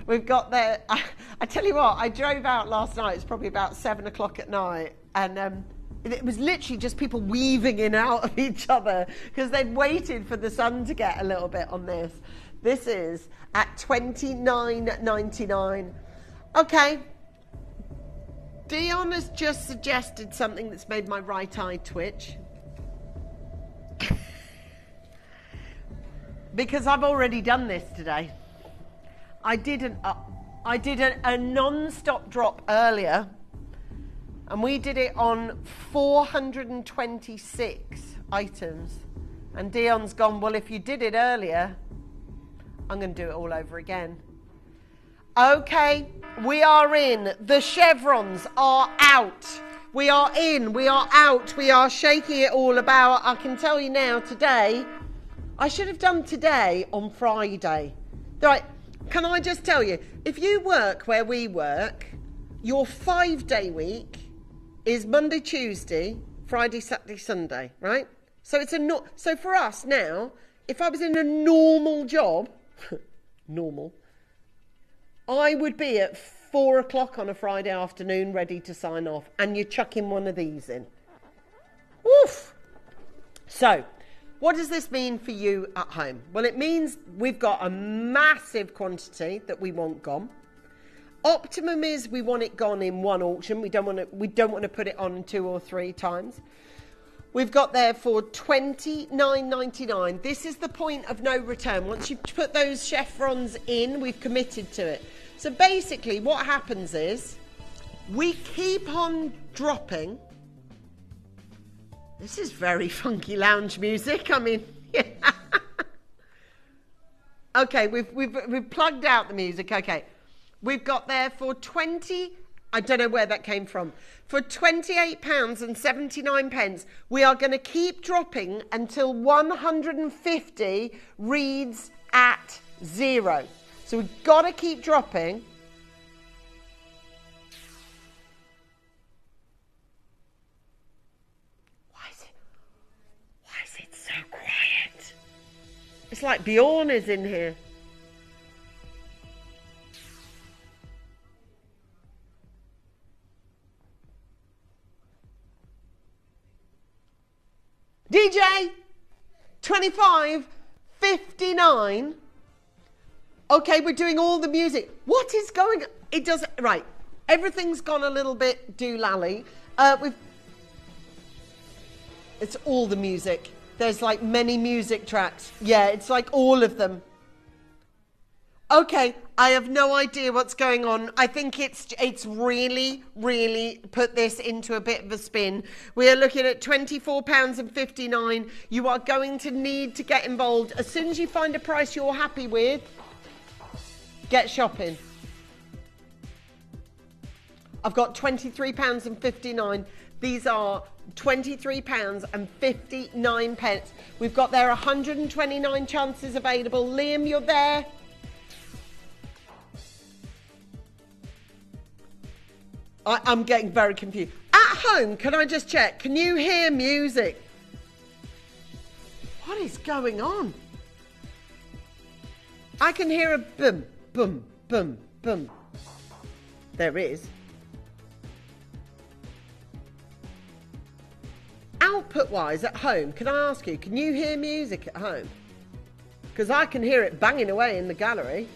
We've got the. I tell you what, I drove out last night. It's probably about 7 o'clock at night, and it was literally just people weaving in and out of each other because they'd waited for the sun to get a little bit on this. This is at $29.99. Okay. Dion has just suggested something that's made my right eye twitch. Because I've already done this today. I did a non-stop drop earlier, and we did it on 426 items. And Dion's gone, well, if you did it earlier, I'm going to do it all over again. Okay, we are in. The chevrons are out. We are in, we are out, we are shaking it all about. I can tell you now, today, I should have done today on Friday. Right, can I just tell you, if you work where we work, your 5-day week is Monday, Tuesday, Friday, Saturday, Sunday, right? So it's so for us now, if I was in a normal job, normal, I would be at 4 o'clock on a Friday afternoon ready to sign off, and you're chucking one of these in. Woof! So, what does this mean for you at home? Well, it means we've got a massive quantity that we want gone. Optimum is we want it gone in one auction. We don't want to put it on 2 or 3 times. We've got there for $29.99. This is the point of no return. Once you put those chevrons in, we've committed to it. So basically what happens is we keep on dropping. This is very funky lounge music. I mean, yeah. Okay, we've plugged out the music. Okay, we've got there for 20. I don't know where that came from. For £28.79, we are going to keep dropping until 150 reads at 0. So we've got to keep dropping. Why is it so quiet? It's like Bjorn is in here. DJ, 25.59. Okay, we're doing all the music. What is going on? It does, right. Everything's gone a little bit doolally. It's all the music. There's like many music tracks. Yeah, it's like all of them. Okay, I have no idea what's going on. I think it's really, really put this into a bit of a spin. We are looking at £24.59. You are going to need to get involved. As soon as you find a price you're happy with, get shopping. I've got £23.59. These are £23.59. We've got there 129 chances available. Liam, you're there? I'm getting very confused. At home, can I just check? Can you hear music? What is going on? I can hear a boom, boom, boom, boom. There is. Output-wise, at home, can I ask you, can you hear music at home? Because I can hear it banging away in the gallery.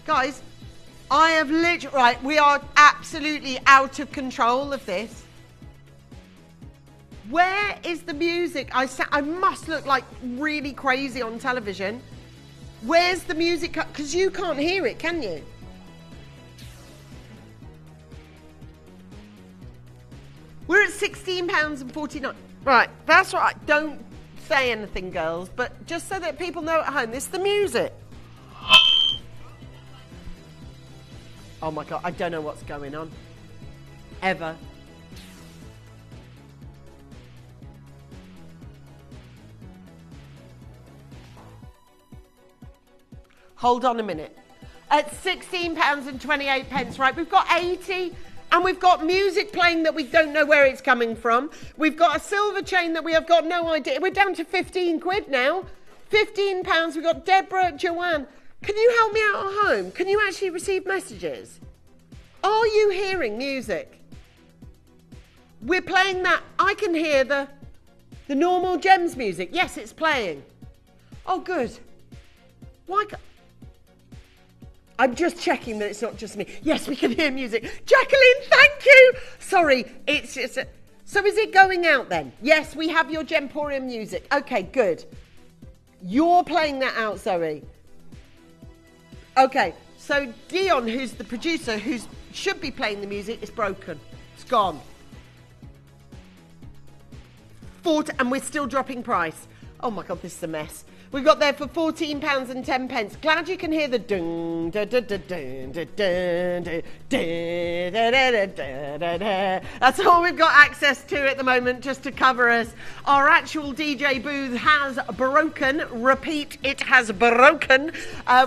Guys, I have literally, right, we are absolutely out of control of this. Where is the music? I must look like really crazy on television. Where's the music? Because you can't hear it, can you? We're at £16.49. Right, that's right. Don't say anything, girls, but just so that people know at home, this is the music. Oh my God, I don't know what's going on. Ever. Hold on a minute. At £16.28, right, we've got 80 and we've got music playing that we don't know where it's coming from. We've got a silver chain that we have got no idea. We're down to 15 quid now. £15. We've got Deborah, Joanne. Can you help me out at home? Can you actually receive messages? Are you hearing music? We're playing that. I can hear the normal gems music. Yes, it's playing. Oh, good. Why can't... I'm just checking that it's not just me. Yes, we can hear music. Jacqueline, thank you. Sorry, it's just... So is it going out then? Yes, we have your Gemporium music. Okay, good. You're playing that out, Zoe. Okay, so Dion, who's the producer, who should be playing the music, is broken. It's gone. And we're still dropping price. Oh my God, this is a mess. We got there for £14.10. Glad you can hear the dun da da da dun da dun da da da da da. That's all we've got access to at the moment, just to cover us. Our actual DJ booth has broken. Repeat, it has broken.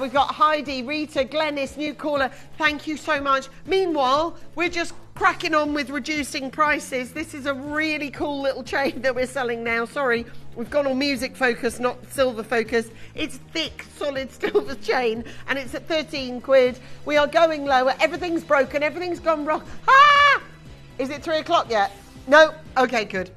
We've got Heidi, Rita, Glennis, new caller. Thank you so much. Meanwhile, we're just cracking on with reducing prices. This is a really cool little chain that we're selling now. Sorry, we've gone on music focus, not silver focus. It's thick, solid silver chain, and it's at 13 quid. We are going lower. Everything's broken. Everything's gone wrong. Ah! Is it 3 o'clock yet? No? Okay, good.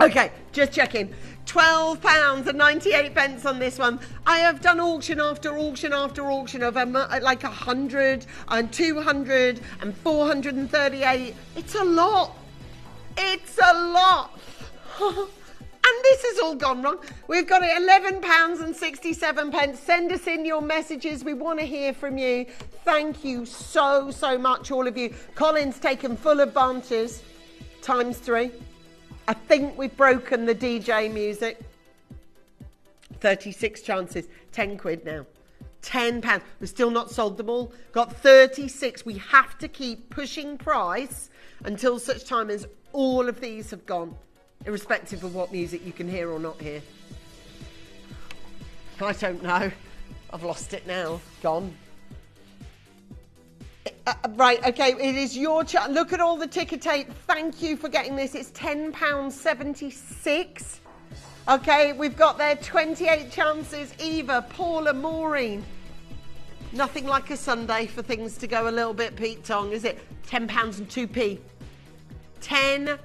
Okay, just checking. £12.98 on this one. I have done auction after auction after auction of like 100 and 200 and 438. It's a lot. It's a lot. And this has all gone wrong. We've got it £11.67. Send us in your messages. We want to hear from you. Thank you so, so much, all of you. Colin's taken full advantage. ×3. I think we've broken the DJ music. 36 chances. 10 quid now. £10. We've still not sold them all. Got 36. We have to keep pushing price until such time as all of these have gone, irrespective of what music you can hear or not hear. I don't know. I've lost it now. Gone. Right, okay, it is your chance. Look at all the ticker tape. Thank you for getting this. It's £10.76. Okay, we've got there 28 chances. Eva, Paula, Maureen. Nothing like a Sunday for things to go a little bit Pete Tong, is it? £10 and 2p. £10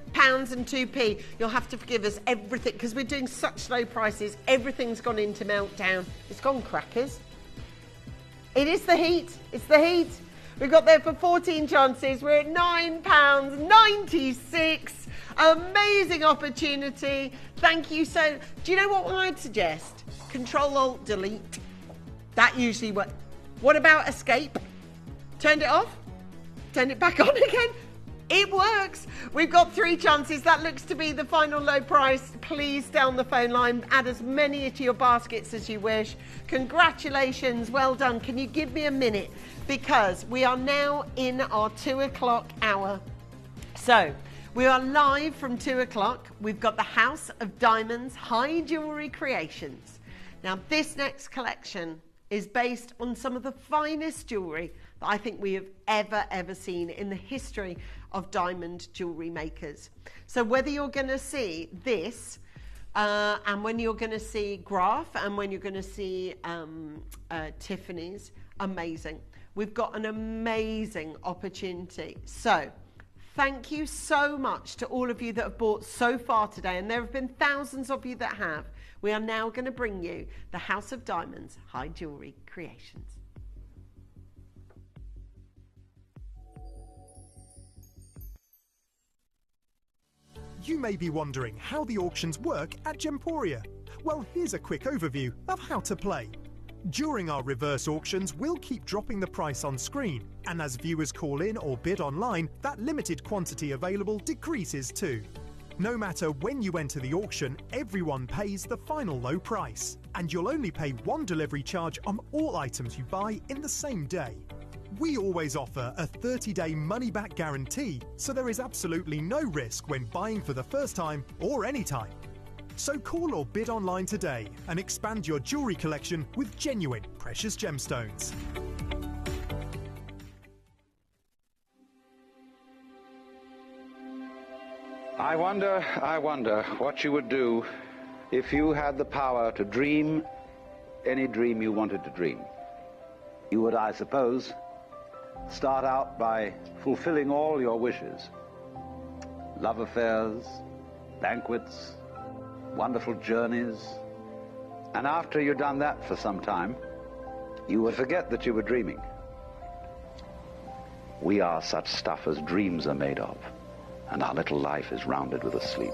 and 2p. You'll have to forgive us everything, because we're doing such low prices. Everything's gone into meltdown. It's gone crackers. It is the heat. It's the heat. We got there for 14 chances. We're at £9.96. Amazing opportunity. Thank you so. Do you know what I'd suggest? Control-Alt-Delete. That usually works. What about escape? Turned it off? Turned it back on again? It works. We've got 3 chances. That looks to be the final low price. Please stay on the phone line. Add as many to your baskets as you wish. Congratulations. Well done. Can you give me a minute? Because we are now in our 2 o'clock hour. So we are live from 2 o'clock. We've got the House of Diamonds High Jewellery Creations. Now this next collection is based on some of the finest jewellery that I think we have ever seen in the history of diamond jewellery makers. So whether you're going to see this, and when you're going to see Graf, and when you're going to see Tiffany's, amazing. We've got an amazing opportunity. So thank you so much to all of you that have bought so far today, and there have been thousands of you that have. We are now going to bring you the House of Diamonds High Jewellery Creations. You may be wondering how the auctions work at Gemporia. Well, here's a quick overview of how to play. During our reverse auctions, we'll keep dropping the price on screen, and as viewers call in or bid online, that limited quantity available decreases too. No matter when you enter the auction, everyone pays the final low price, and you'll only pay one delivery charge on all items you buy in the same day. We always offer a 30-day money-back guarantee, so there is absolutely no risk when buying for the first time or any time. So call or bid online today and expand your jewellery collection with genuine precious gemstones. I wonder what you would do if you had the power to dream any dream you wanted to dream. You would, I suppose, start out by fulfilling all your wishes. Love affairs, banquets, wonderful journeys. And after you'd done that for some time, you would forget that you were dreaming. We are such stuff as dreams are made of, and our little life is rounded with a sleep.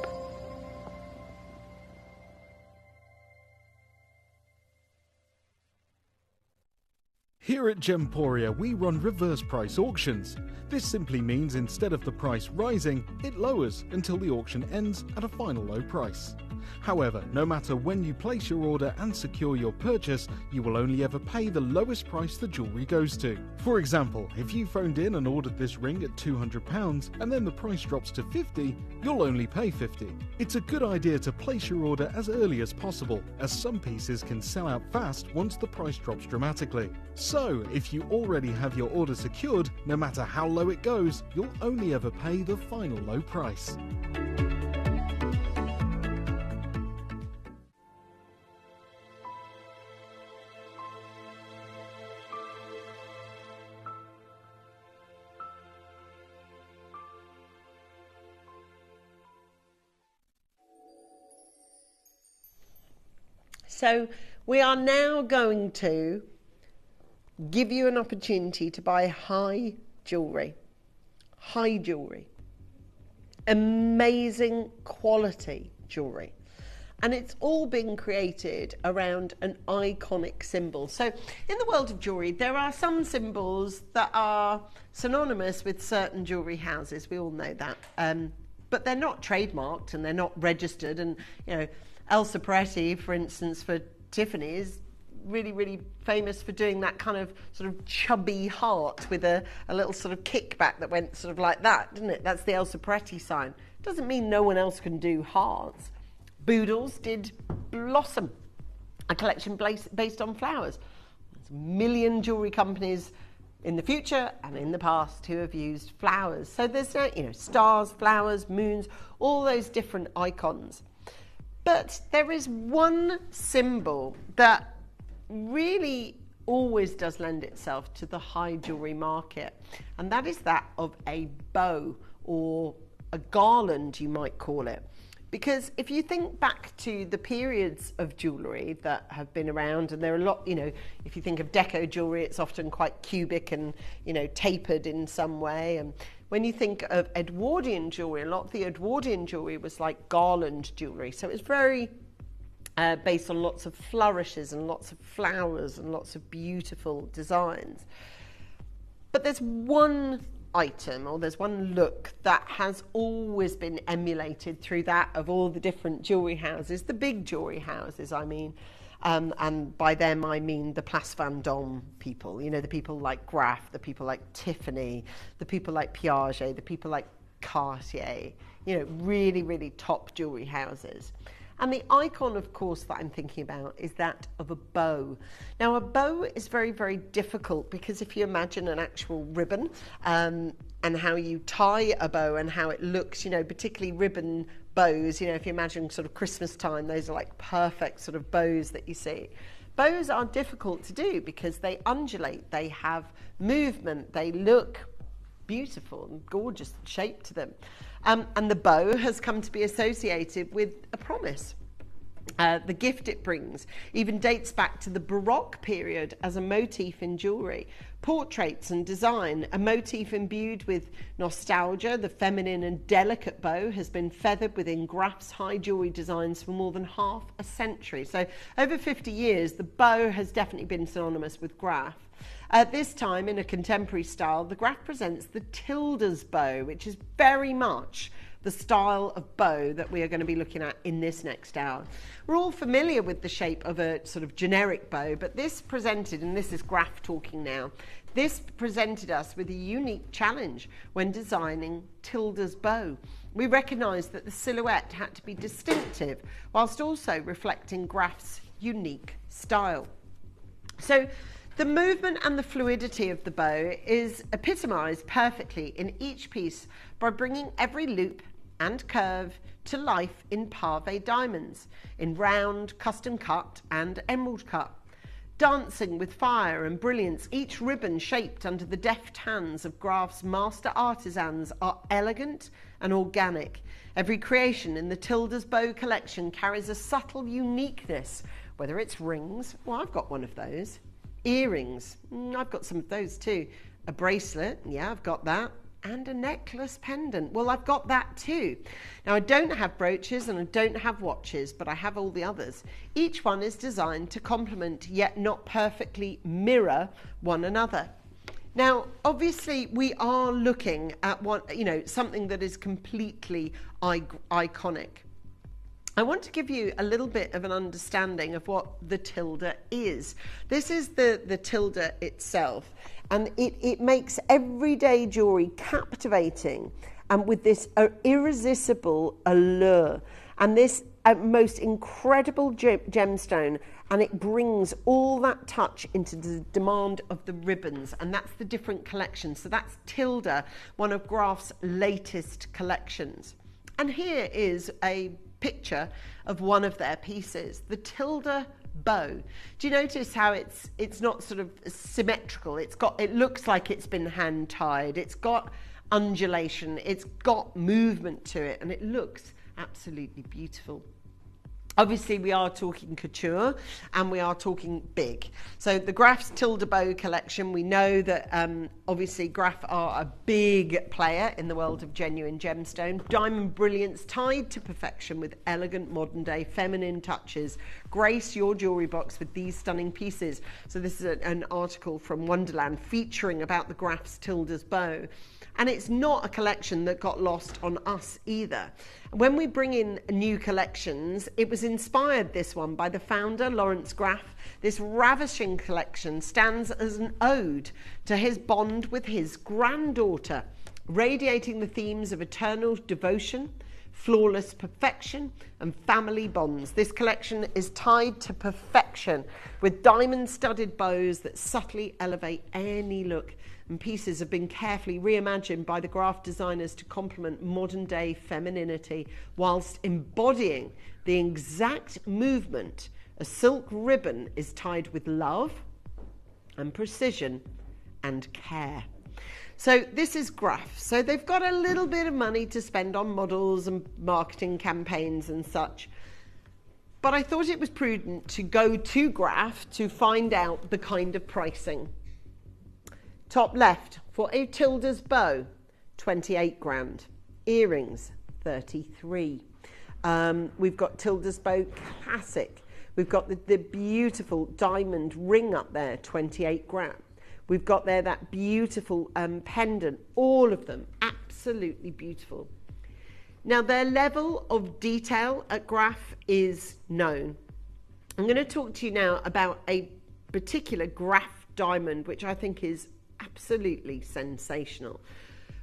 Here at Gemporia, we run reverse price auctions. This simply means instead of the price rising, it lowers until the auction ends at a final low price. However, no matter when you place your order and secure your purchase, you will only ever pay the lowest price the jewellery goes to. For example, if you phoned in and ordered this ring at £200 and then the price drops to £50, you'll only pay £50. It's a good idea to place your order as early as possible, as some pieces can sell out fast once the price drops dramatically. So, if you already have your order secured, no matter how low it goes, you'll only ever pay the final low price. So we are now going to give you an opportunity to buy high jewellery. High jewellery. Amazing quality jewellery. And it's all been created around an iconic symbol. So in the world of jewellery, there are some symbols that are synonymous with certain jewellery houses. We all know that. But they're not trademarked and they're not registered. And, you know, Elsa Peretti, for instance, for Tiffany, is really, really famous for doing that kind of sort of chubby heart with a little sort of kickback that went sort of like that, didn't it? That's the Elsa Peretti sign. Doesn't mean no one else can do hearts. Boodles did Blossom, a collection based on flowers. There's a million jewellery companies in the future and in the past who have used flowers. So there's, you know, stars, flowers, moons, all those different icons. But there is one symbol that really always does lend itself to the high jewellery market, and that is that of a bow, or a garland you might call it. Because if you think back to the periods of jewellery that have been around, and there are a lot, you know, if you think of deco jewellery, it's often quite cubic and, you know, tapered in some way. And when you think of Edwardian jewellery, a lot of the Edwardian jewellery was like garland jewellery. So it was very based on lots of flourishes and lots of flowers and lots of beautiful designs. But there's one item, or there's one look that has always been emulated through that of all the different jewellery houses, the big jewellery houses, I mean. And by them I mean the Place Vendôme people, you know, the people like Graff, the people like Tiffany, the people like Piaget, the people like Cartier, you know, really, really top jewellery houses. And the icon, of course, that I'm thinking about is that of a bow. Now, a bow is very, very difficult, because if you imagine an actual ribbon and how you tie a bow and how it looks, you know, particularly ribbon bows, you know, if you imagine sort of Christmas time, those are like perfect sort of bows that you see. Bows are difficult to do because they undulate, they have movement, they look beautiful and gorgeous shape to them. And the bow has come to be associated with a promise. The gift it brings even dates back to the Baroque period as a motif in jewellery. Portraits and design, a motif imbued with nostalgia, the feminine and delicate bow has been feathered within Graff's high jewellery designs for more than half a century. So over 50 years, the bow has definitely been synonymous with Graff. At this time, in a contemporary style, the Graff presents the Tilda's bow, which is very much the style of bow that we are going to be looking at in this next hour. We're all familiar with the shape of a sort of generic bow, but this presented, and this is Graf talking now, this presented us with a unique challenge when designing Tilda's bow. We recognised that the silhouette had to be distinctive whilst also reflecting Graf's unique style. So the movement and the fluidity of the bow is epitomised perfectly in each piece by bringing every loop and curve to life in pave diamonds, in round, custom cut and emerald cut. Dancing with fire and brilliance, each ribbon shaped under the deft hands of Graf's master artisans are elegant and organic. Every creation in the Tilda's bow collection carries a subtle uniqueness, whether it's rings, well, I've got one of those, earrings, I've got some of those too, a bracelet, yeah, I've got that, and a necklace pendant, well, I've got that too. Now, I don't have brooches and I don't have watches, but I have all the others. Each one is designed to complement yet not perfectly mirror one another. Now, obviously, we are looking at something that is completely iconic. I want to give you a little bit of an understanding of what the Tilda is. This is the Tilda itself, and it makes everyday jewellery captivating and with this irresistible allure and this most incredible gemstone, and it brings all that touch into the demand of the ribbons, and that's the different collections. So that's Tilda, one of Graf's latest collections. And here is a picture of one of their pieces, the Tilda bow. Do you notice how it's not sort of symmetrical? It looks like it's been hand tied. It's got undulation. It's got movement to it, and it looks absolutely beautiful. Obviously, we are talking couture and we are talking big. So the Graf's Tilda bow collection, we know that obviously Graf are a big player in the world of genuine gemstone. Diamond brilliance tied to perfection with elegant modern day feminine touches. Grace your jewellery box with these stunning pieces. So this is an article from Wonderland featuring about the Graf's Tilda's bow. And it's not a collection that got lost on us either. When we bring in new collections, it was inspired, this one, by the founder, Lawrence Graf. This ravishing collection stands as an ode to his bond with his granddaughter, radiating the themes of eternal devotion, flawless perfection, and family bonds. This collection is tied to perfection with diamond-studded bows that subtly elevate any look, and pieces have been carefully reimagined by the Graf designers to complement modern-day femininity whilst embodying the exact movement a silk ribbon is tied with love and precision and care. So this is Graf. So they've got a little bit of money to spend on models and marketing campaigns and such. But I thought it was prudent to go to Graf to find out the kind of pricing. Top left, for a Tilda's bow, 28 grand. Earrings, 33. We've got Tilda's bow classic. We've got the beautiful diamond ring up there, 28 grand. We've got there that beautiful pendant, all of them absolutely beautiful. Now, their level of detail at Graf is known. I'm going to talk to you now about a particular Graf diamond, which I think is absolutely sensational.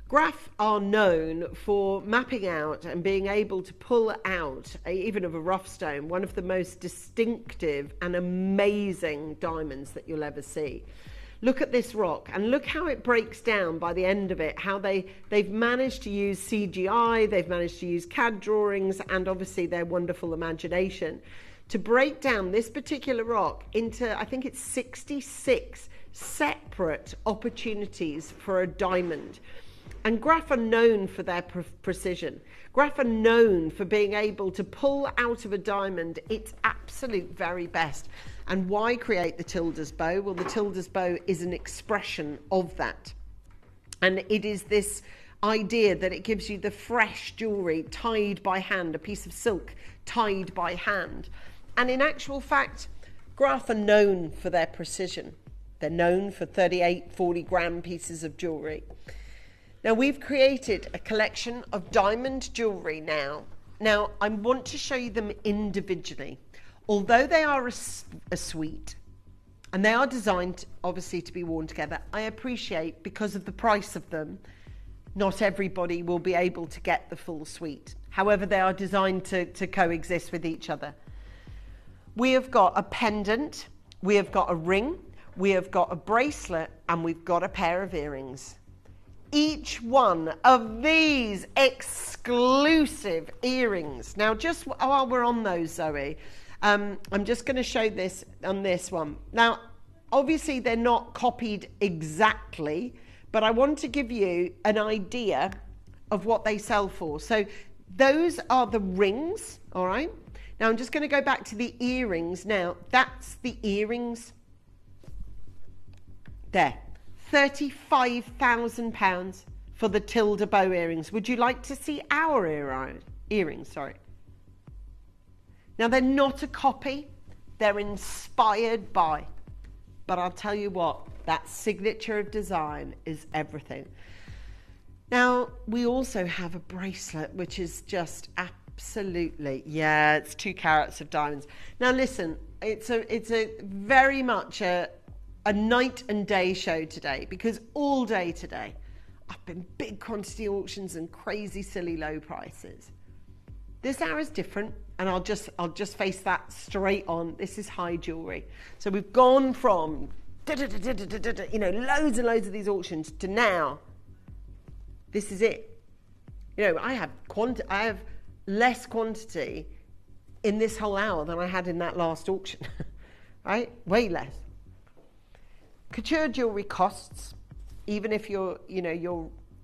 Graf are known for mapping out and being able to pull out, even of a rough stone, one of the most distinctive and amazing diamonds that you'll ever see. Look at this rock and look how it breaks down by the end of it, how they've managed to use CGI, they've managed to use CAD drawings, and obviously their wonderful imagination to break down this particular rock into, I think it's 66 separate opportunities for a diamond. And Graf are known for their precision. Graf are known for being able to pull out of a diamond its absolute very best. And why create the Tilda's bow? Well, the Tilda's bow is an expression of that. And it is this idea that it gives you the fresh jewellery tied by hand, a piece of silk tied by hand. And in actual fact, Graf are known for their precision. They're known for 38, 40 gram pieces of jewellery. Now we've created a collection of diamond jewellery now. Now I want to show you them individually. Although they are a suite, and they are designed obviously to be worn together, I appreciate because of the price of them, not everybody will be able to get the full suite. However, they are designed to coexist with each other. We have got a pendant, we have got a ring, we have got a bracelet, and we've got a pair of earrings. Each one of these exclusive earrings. Now, just while we're on those, Zoe, I'm just going to show this on this one. Now, obviously, they're not copied exactly, but I want to give you an idea of what they sell for. So those are the rings, all right? Now, I'm just going to go back to the earrings now. That's the earrings. There. £35,000 for the Tilda bow earrings. Would you like to see our earrings? Sorry. Now, they're not a copy. They're inspired by. But I'll tell you what, that signature of design is everything. Now, we also have a bracelet, which is just absolutely, yeah, it's 2 carats of diamonds. Now, listen, it's a very much a night and day show today, because all day today I've been big quantity auctions and crazy silly low prices. This hour is different, and I'll just face that straight on. This is high jewelry. So we've gone from you know, loads and loads of these auctions to now this is it. You know, I have less quantity in this whole hour than I had in that last auction. Right? Way less. Couture jewellery costs, even if you're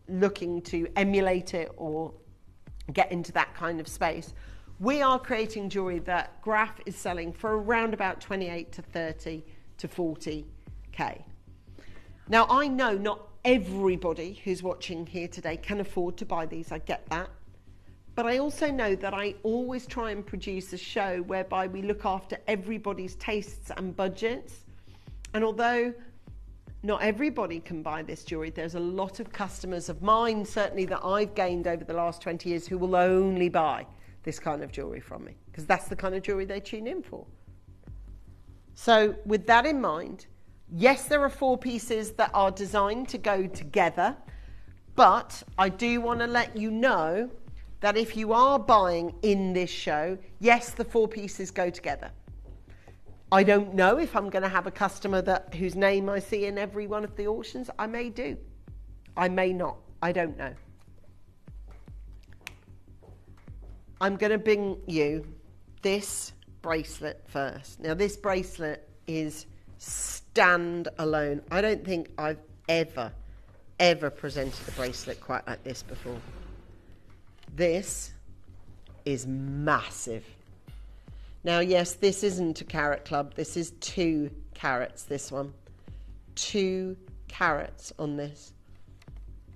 looking to emulate it or get into that kind of space. We are creating jewellery that Graf is selling for around about 28 to 30 to 40k. Now, I know not everybody who's watching here today can afford to buy these, I get that. But I also know that I always try and produce a show whereby we look after everybody's tastes and budgets. And although not everybody can buy this jewellery, there's a lot of customers of mine, certainly that I've gained over the last 20 years, who will only buy this kind of jewellery from me, because that's the kind of jewellery they tune in for. So with that in mind, yes, there are 4 pieces that are designed to go together, but I do want to let you know that if you are buying in this show, yes, the 4 pieces go together. I don't know if I'm going to have a customer whose name I see in every one of the auctions. I may do. I may not. I don't know. I'm going to bring you this bracelet first. Now, this bracelet is stand-alone. I don't think I've ever presented a bracelet quite like this before. This is massive. Now, yes, this isn't a carat club. This is 2 carats, this one. 2 carats on this.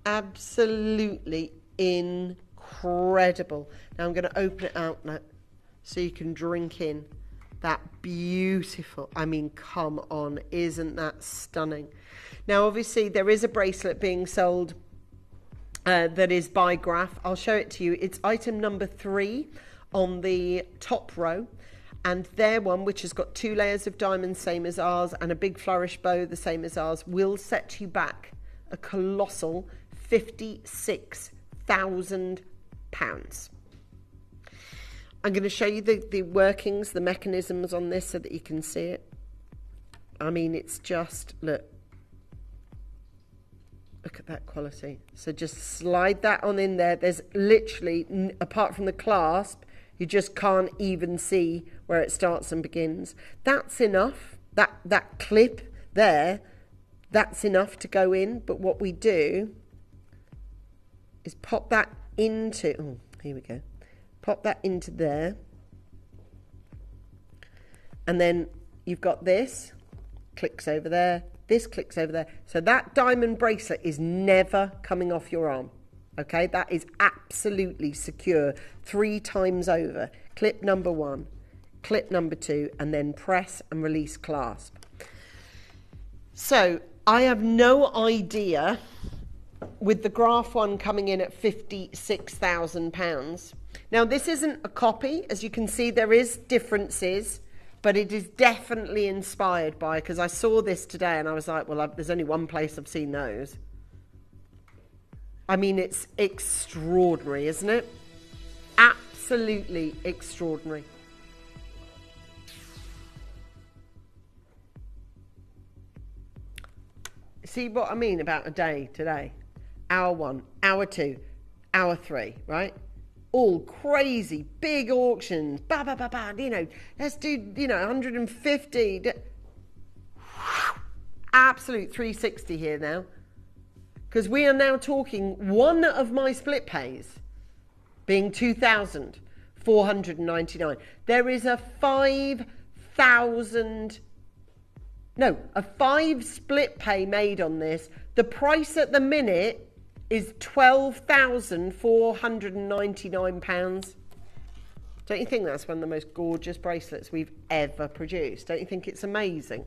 Absolutely incredible. Now, I'm going to open it out now so you can drink in that beautiful, I mean, come on, isn't that stunning? Now, obviously, there is a bracelet being sold that is by Graf. I'll show it to you. It's item number 3 on the top row. And their one, which has got 2 layers of diamonds, same as ours, and a big flourish bow, the same as ours, will set you back a colossal £56,000. I'm going to show you the workings, the mechanisms on this so that you can see it. I mean, it's just, look at that quality. So just slide that on in there. There's literally, apart from the clasp, you just can't even see where it starts and begins. That's enough. That clip there, that's enough to go in. But what we do is pop that into, oh, here we go. Pop that into there. And then you've got this, clicks over there, this clicks over there. So that diamond bracelet is never coming off your arm. Okay, that is absolutely secure 3 times over. Clip number 1, clip number 2, and then press and release clasp. So I have no idea with the graph one coming in at £56,000. Now, this isn't a copy. As you can see, there is differences, but it is definitely inspired by, because I saw this today and I was like, well, there's only one place I've seen those. I mean, it's extraordinary, isn't it? Absolutely extraordinary. See what I mean about a day today? Hour 1, hour 2, hour 3, right? All crazy, big auctions, you know, let's do, you know, 150. Absolute 360 here now. Because we are now talking one of my split pays being 2,499. There is a 5 split pay made on this. The price at the minute is £12,499. Don't you think that's one of the most gorgeous bracelets we've ever produced? Don't you think it's amazing?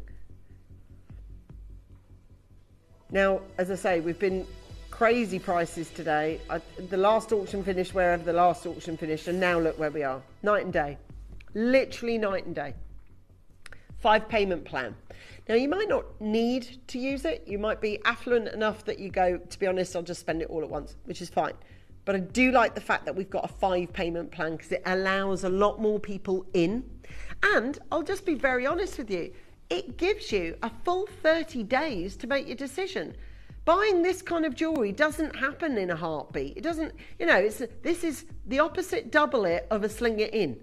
Now, as I say, we've been crazy prices today. The last auction finished wherever the last auction finished, and now look where we are. Night and day. Literally night and day. 5 payment plan. Now, you might not need to use it. You might be affluent enough that you go, to be honest, I'll just spend it all at once, which is fine. But I do like the fact that we've got a 5 payment plan because it allows a lot more people in. And I'll just be very honest with you. It gives you a full 30 days to make your decision. Buying this kind of jewellery doesn't happen in a heartbeat. It doesn't, you know, this is the opposite double it of a sling it in.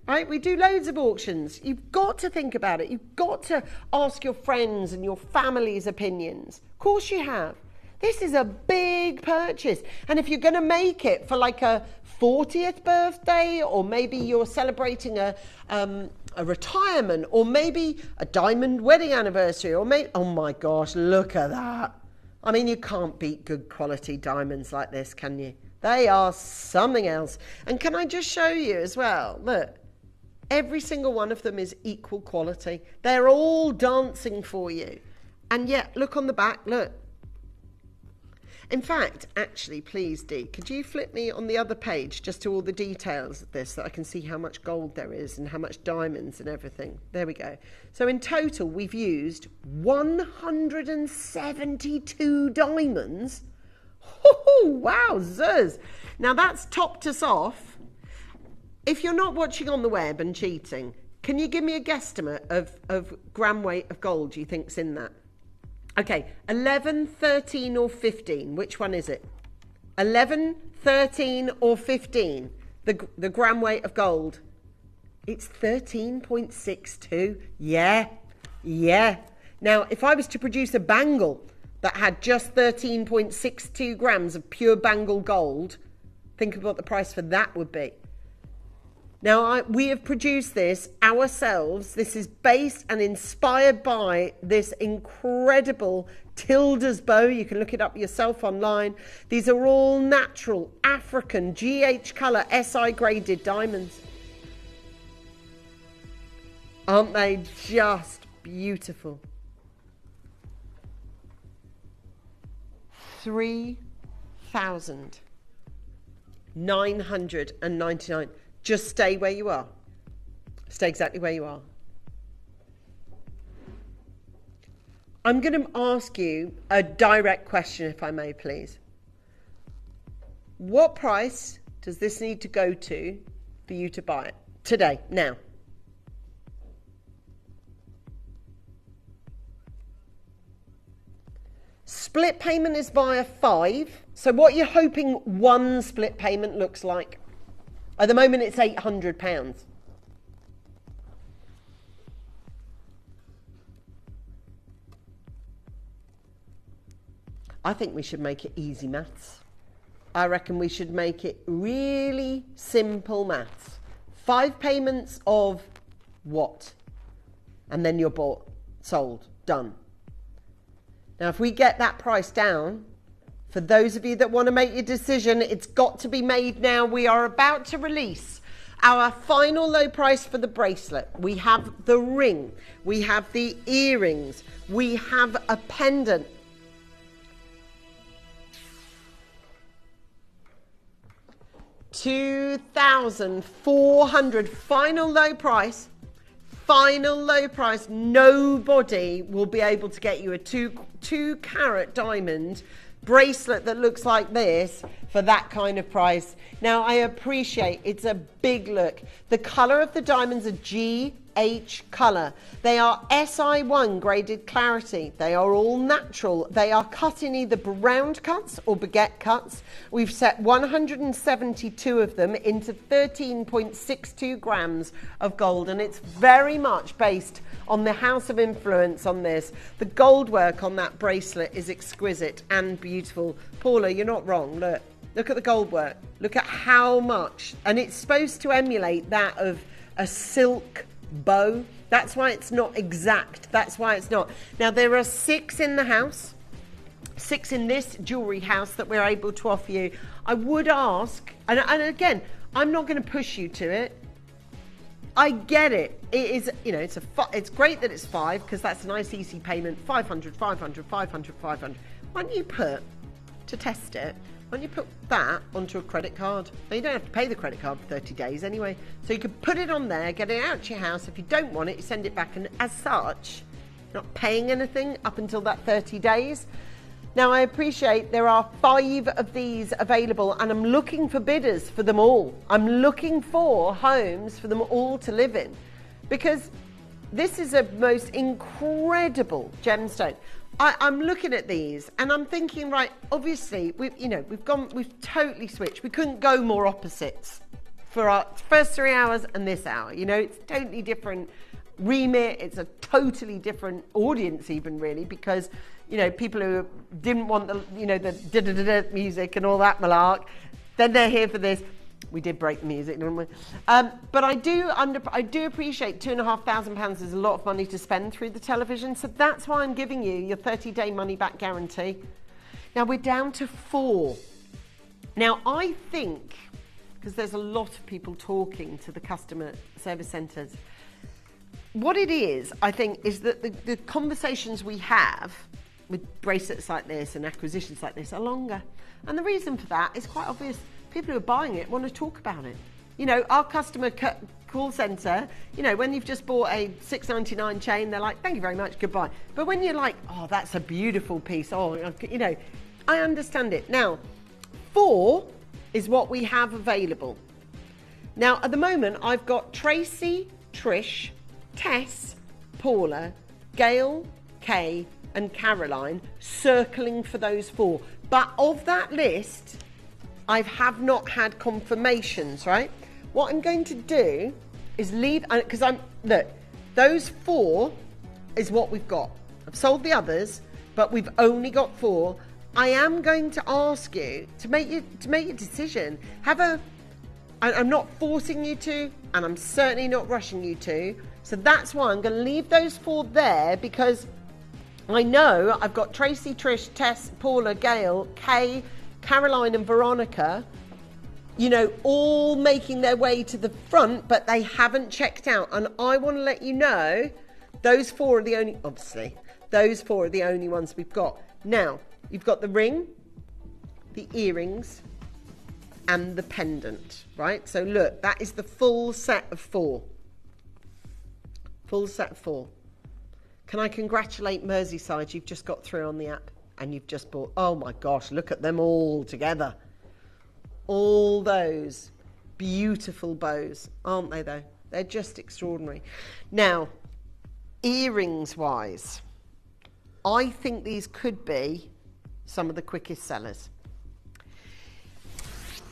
Right? We do loads of auctions. You've got to think about it. You've got to ask your friends and your family's opinions. Of course you have. This is a big purchase. And if you're going to make it for like a 40th birthday, or maybe you're celebrating a retirement, or maybe a diamond wedding anniversary, or maybe, oh my gosh, look at that. I mean, you can't beat good quality diamonds like this, can you? They are something else. And can I just show you as well? Look. Every single one of them is equal quality. They're all dancing for you. And yet, look on the back, look. In fact, actually, please, Dee, could you flip me on the other page just to all the details of this so that I can see how much gold there is and how much diamonds and everything. There we go. So in total, we've used 172 diamonds. Oh, wowzers. Now, that's topped us off. If you're not watching on the web and cheating, can you give me a guesstimate of gram weight of gold you think's in that? Okay, 11, 13 or 15, which one is it? 11, 13 or 15, the gram weight of gold. It's 13.62, yeah. Now, if I was to produce a bangle that had just 13.62 grams of pure bangle gold, think of what the price for that would be. Now, we have produced this ourselves. This is based and inspired by this incredible Tilda's bow. You can look it up yourself online. These are all natural, African, GH colour, SI graded diamonds. Aren't they just beautiful? 3,999. Just stay where you are. Stay exactly where you are. I'm going to ask you a direct question, if I may, please. What price does this need to go to for you to buy it? Today, now. Split payment is via 5. So what you're hoping one split payment looks like? At the moment, it's £800. I think we should make it easy maths. I reckon we should make it really simple maths. 5 payments of what? And then you're bought, sold, done. Now, if we get that price down, for those of you that want to make your decision, it's got to be made now. We are about to release our final low price for the bracelet. We have the ring. We have the earrings. We have a pendant. 2,400, final low price. Final low price. Nobody will be able to get you a two carat diamond bracelet that looks like this for that kind of price. Now, I appreciate it's a big look. The colour of the diamonds are GH colour. They are SI1 graded clarity. They are all natural. They are cut in either round cuts or baguette cuts. We've set 172 of them into 13.62 grams of gold, and it's very much based on the house of influence on this. The gold work on that bracelet is exquisite and beautiful. Paula, you're not wrong. Look at the gold work. Look at how much. And it's supposed to emulate that of a silk bow. That's why it's not exact. That's why it's not. Now, there are 6 in the house. 6 in this jewellery house that we're able to offer you. I would ask, and again, I'm not going to push you to it. I get it. It is, you know, it's great that it's 5 because that's a nice easy payment. 500, 500, 500, 500. Why don't you put, to test it, why don't you put that onto a credit card? Now, you don't have to pay the credit card for 30 days anyway. So you could put it on there, get it out to your house. If you don't want it, you send it back. And as such, you're not paying anything up until that 30 days. Now, I appreciate there are 5 of these available, and I'm looking for bidders for them all. I'm looking for homes for them all to live in, because this is a most incredible gemstone. I'm looking at these and I'm thinking, right, obviously, we've totally switched. We couldn't go more opposites for our first 3 hours and this hour. You know, it's totally different remit. It's a totally different audience even, really, because, you know, people who didn't want the, you know, the da-da-da-da music and all that malark, then they're here for this. We did break the music, didn't we? But I do appreciate £2,500 is a lot of money to spend through the television, so that's why I'm giving you your 30-day money-back guarantee. Now, we're down to 4. Now, I think, because there's a lot of people talking to the customer service centres, what it is, I think, is that the conversations we have with bracelets like this and acquisitions like this are longer. And the reason for that is quite obvious. People who are buying it want to talk about it. You know, our customer call centre, you know, when you've just bought a $6.99 chain, they're like, thank you very much, goodbye. But when you're like, oh, that's a beautiful piece, oh, you know, I understand it. Now, 4 is what we have available. Now, at the moment, I've got Tracy, Trish, Tess, Paula, Gail, Kay, and Caroline circling for those 4. But of that list, I have not had confirmations, right? What I'm going to do is leave, because look, those 4 is what we've got. I've sold the others, but we've only got 4. I am going to ask you to make your decision. I'm not forcing you to, and I'm certainly not rushing you to. So that's why I'm going to leave those 4 there, because I know I've got Tracy, Trish, Tess, Paula, Gail, Kay, Caroline and Veronica, you know, all making their way to the front, but they haven't checked out. And I want to let you know, those 4 are the only, obviously, those 4 are the only ones we've got. Now, you've got the ring, the earrings, and the pendant, right? So look, that is the full set of 4. Full set of 4. Can I congratulate Merseyside? You've just got through on the app. And you've just bought, oh my gosh, look at them all together. All those beautiful bows, aren't they though? They're just extraordinary. Now, earrings wise, I think these could be some of the quickest sellers.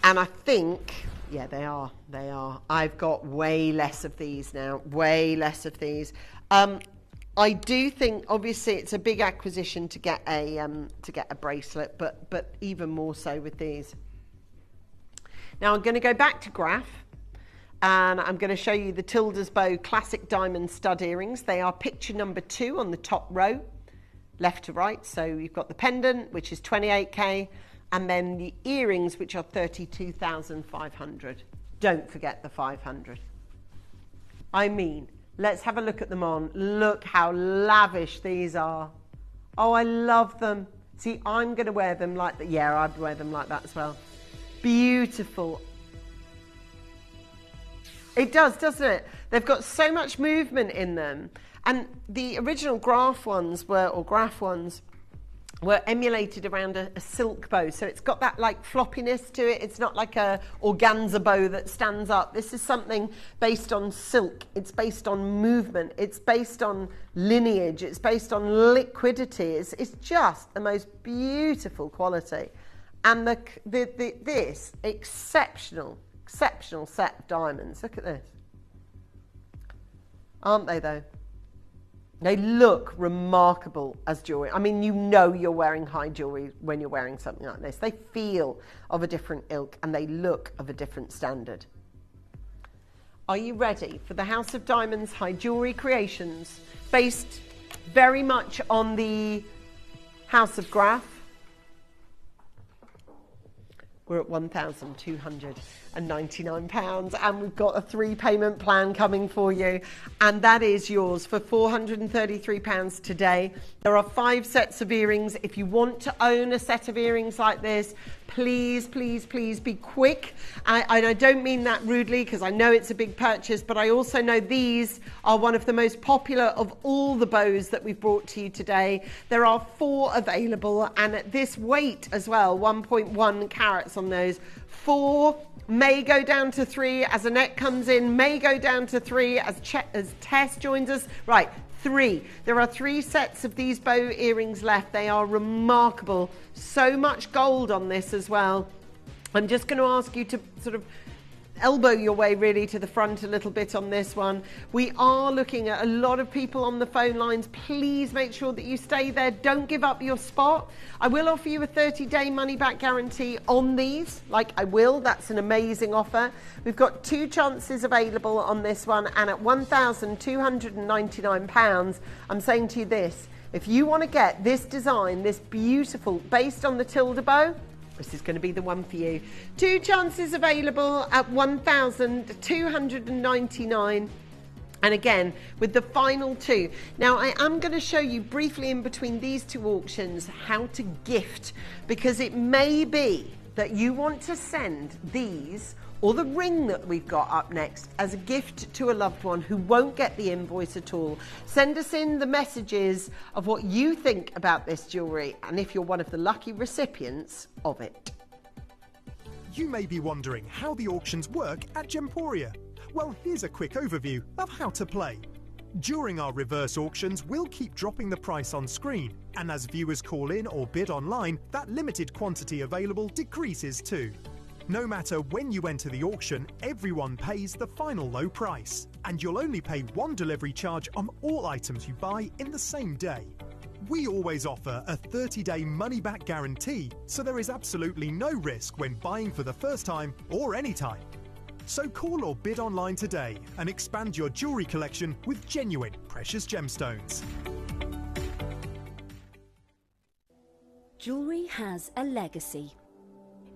And I think, yeah, they are. I've got way less of these now, way less of these. I do think, obviously, it's a big acquisition to get a bracelet, but even more so with these. Now I'm going to go back to Graph, and I'm going to show you the Tilda's Bow Classic Diamond Stud Earrings. They are picture number 2 on the top row, left to right. So you've got the pendant, which is 28k, and then the earrings, which are 32,500. Don't forget the 500. I mean, let's have a look at them on. Look how lavish these are. Oh, I love them. See, I'm going to wear them like that. Yeah, I'd wear them like that as well. Beautiful. It does, doesn't it? They've got so much movement in them. And the original graph ones were emulated around a silk bow. So it's got that like floppiness to it. It's not like a organza bow that stands up. This is something based on silk. It's based on movement. It's based on lineage. It's based on liquidity. It's just the most beautiful quality. And this exceptional set of diamonds. Look at this. Aren't they though? They look remarkable as jewellery. I mean, you know you're wearing high jewellery when you're wearing something like this. They feel of a different ilk and they look of a different standard. Are you ready for the House of Diamonds high jewellery creations based very much on the House of Graph? We're at £1,299 and we've got a 3-payment plan coming for you, and that is yours for £433 today. There are 5 sets of earrings. If you want to own a set of earrings like this, please, please, please be quick. I don't mean that rudely because I know it's a big purchase, but I also know these are one of the most popular of all the bows that we've brought to you today. There are 4 available, and at this weight as well, 1.1 carats on those. 4 may go down to 3 as Annette comes in, may go down to 3 as Tess joins us. Right, 3. There are 3 sets of these bow earrings left. They are remarkable. So much gold on this as well. I'm just going to ask you to sort of elbow your way really to the front a little bit on this one. We are looking at a lot of people on the phone lines. Please make sure that you stay there. Don't give up your spot. I will offer you a 30-day money-back guarantee on these. That's an amazing offer. We've got 2 chances available on this one, and at £1,299, I'm saying to you this: if you want to get this design, this beautiful, based on the Tilda bow, this is going to be the one for you. 2 chances available at £1,299. And again, with the final 2. Now, I am going to show you briefly in between these 2 auctions how to gift, because it may be that you want to send these or the ring that we've got up next as a gift to a loved one who won't get the invoice at all. Send us in the messages of what you think about this jewellery and if you're one of the lucky recipients of it. You may be wondering how the auctions work at Gemporia. Well, here's a quick overview of how to play. During our reverse auctions, we'll keep dropping the price on screen, and as viewers call in or bid online, that limited quantity available decreases too. No matter when you enter the auction, everyone pays the final low price, and you'll only pay 1 delivery charge on all items you buy in the same day. We always offer a 30-day money-back guarantee, so there is absolutely no risk when buying for the first time or any time. So call or bid online today and expand your jewellery collection with genuine precious gemstones. Jewellery has a legacy.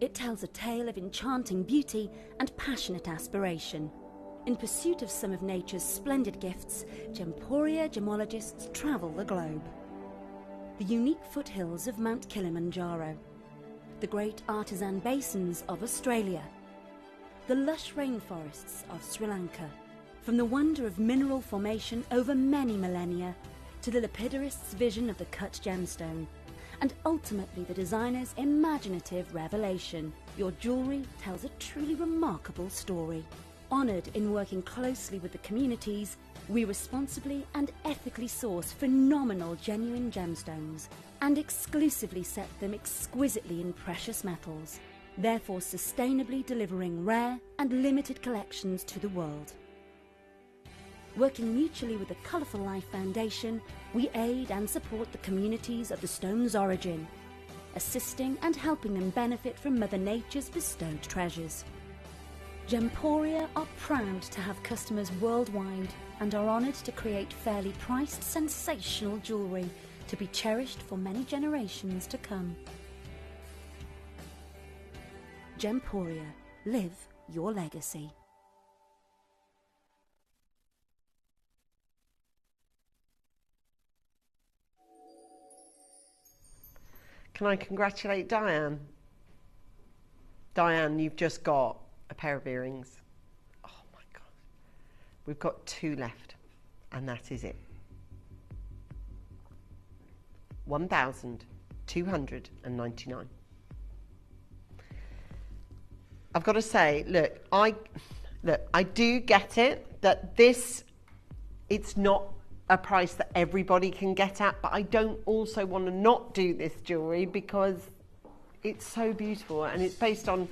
It tells a tale of enchanting beauty and passionate aspiration. In pursuit of some of nature's splendid gifts, Gemporia gemologists travel the globe. The unique foothills of Mount Kilimanjaro, the great artisan basins of Australia, the lush rainforests of Sri Lanka. From the wonder of mineral formation over many millennia to the lapidarists' vision of the cut gemstone, and ultimately the designer's imaginative revelation, your jewellery tells a truly remarkable story. Honoured in working closely with the communities, we responsibly and ethically source phenomenal genuine gemstones and exclusively set them exquisitely in precious metals, therefore sustainably delivering rare and limited collections to the world. Working mutually with the Colourful Life Foundation, we aid and support the communities of the stone's origin, assisting and helping them benefit from Mother Nature's bestowed treasures. Gemporia are proud to have customers worldwide and are honoured to create fairly priced, sensational jewellery to be cherished for many generations to come. Gemporia, live your legacy. Can I congratulate Diane? Diane, you've just got a pair of earrings. Oh my God, We've got 2 left, and that is it. 1,299. I've got to say, look, I do get it that it's not a price that everybody can get at, but I don't also want to not do this jewellery because it's so beautiful, and it's based on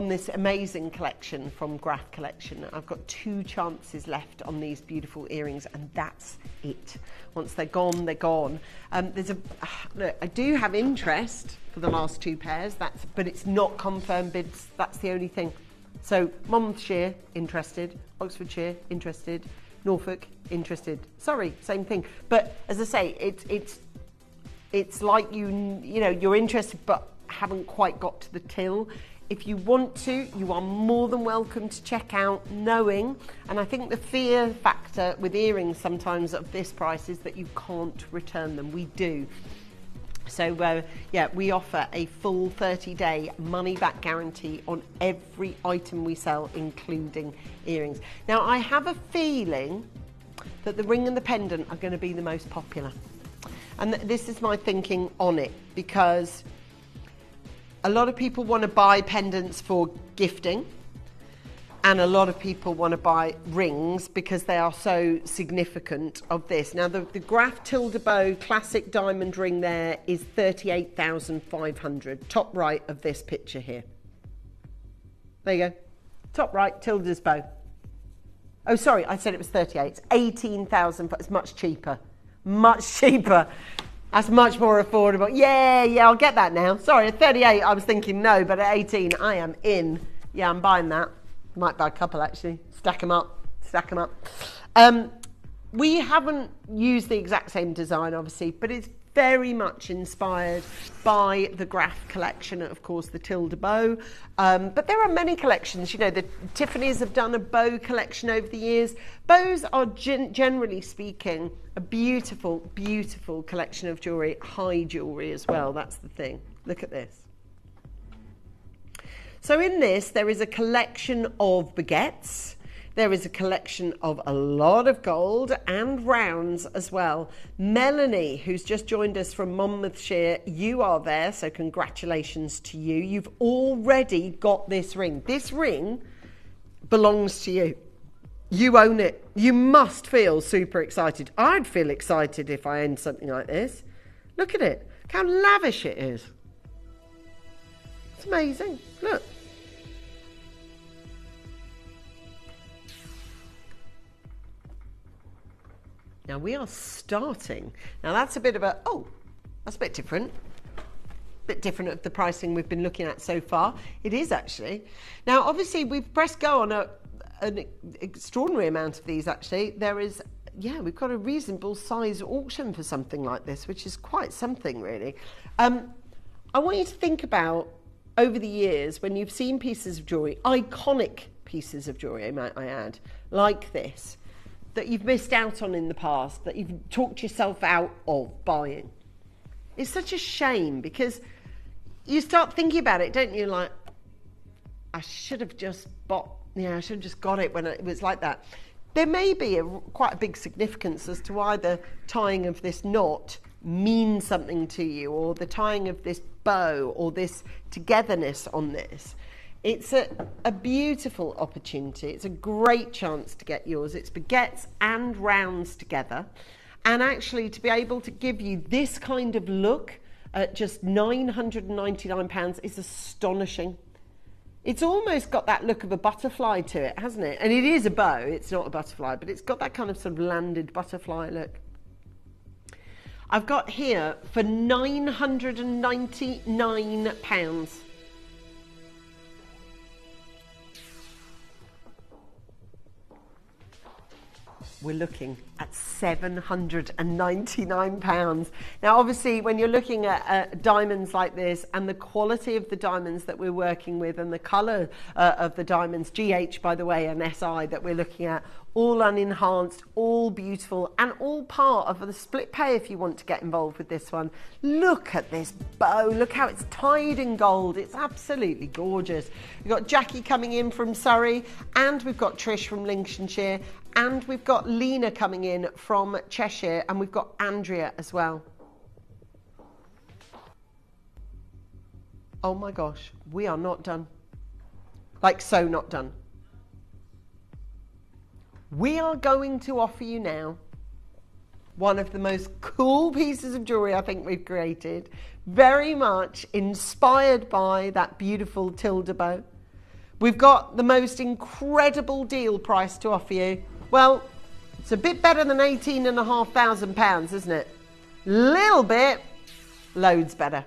this amazing collection from Graf Collection. I've got 2 chances left on these beautiful earrings, and that's it. Once they're gone, they're gone. Look, I do have interest for the last 2 pairs, but it's not confirmed bids. That's the only thing. So Monmouthshire interested, Oxfordshire interested, Norfolk interested. Sorry, same thing. But as I say, it's like you know you're interested but haven't quite got to the till. If you want to, you are more than welcome to check out, knowing, and I think the fear factor with earrings sometimes of this price is that you can't return them. We do. So yeah, we offer a full 30-day money-back guarantee on every item we sell, including earrings. Now, I have a feeling that the ring and the pendant are going to be the most popular. And this is my thinking on it, because a lot of people want to buy pendants for gifting, and a lot of people want to buy rings because they are so significant of this. Now, the Graf Tilde Bow classic diamond ring there is 38,500, top right of this picture here. There you go. Top right, Tilde's Bow. Oh, sorry, I said it was 38. It's 18,000. It's much cheaper. Much cheaper. That's much more affordable. Yeah, I'll get that now. Sorry, at 38, I was thinking no, but at 18, I am in. Yeah, I'm buying that. Might buy a couple, actually. Stack them up. We haven't used the exact same design, obviously, but it's very much inspired by the Graf collection, of course, the Tilde Bow. But there are many collections. You know, the Tiffany's have done a bow collection over the years. Bows are, generally speaking, a beautiful, beautiful collection of jewellery, high jewellery as well. That's the thing. Look at this. So in this, there is a collection of baguettes. There is a collection of a lot of gold and rounds as well. Melanie, who's just joined us from Monmouthshire, you are there, so congratulations to you. You've already got this ring. This ring belongs to you. You own it. You must feel super excited. I'd feel excited if I owned something like this. Look at it. Look how lavish it is. It's amazing. Look. Now we are starting. Now that's a bit of that's a bit different. Bit different of the pricing we've been looking at so far. It is actually. Now obviously we've pressed go on an extraordinary amount of these actually. There is, yeah, we've got a reasonable size auction for something like this, which is quite something really. I want you to think about over the years when you've seen pieces of jewellery, iconic pieces of jewellery, might I add, like this, that you've missed out on in the past, that you've talked yourself out of buying. It's such a shame because you start thinking about it, don't you? Like, I should have just bought, I should have just got it when it was like that. There may be quite a big significance as to why the tying of this knot means something to you, or the tying of this bow, or this togetherness on this. It's a beautiful opportunity. It's a great chance to get yours. It's baguettes and rounds together. And actually to be able to give you this kind of look at just £999 is astonishing. It's almost got that look of a butterfly to it, hasn't it? And it is a bow. It's not a butterfly, but it's got that kind of sort of landed butterfly look. I've got here for £999. we're looking at £799. Now, obviously, when you're looking at diamonds like this and the quality of the diamonds that we're working with and the colour of the diamonds, GH, by the way, and SI that we're looking at, all unenhanced, all beautiful, and all part of the split pay if you want to get involved with this one. Look at this bow. Look how it's tied in gold. It's absolutely gorgeous. We've got Jackie coming in from Surrey, and we've got Trish from Lincolnshire, and we've got Lena coming in from Cheshire, and we've got Andrea as well. Oh my gosh, we are not done. Like, so not done. We are going to offer you now one of the most cool pieces of jewellery I think we've created, very much inspired by that beautiful Tilda bow. We've got the most incredible deal price to offer you. Well, it's a bit better than £18,500, isn't it? Little bit, loads better.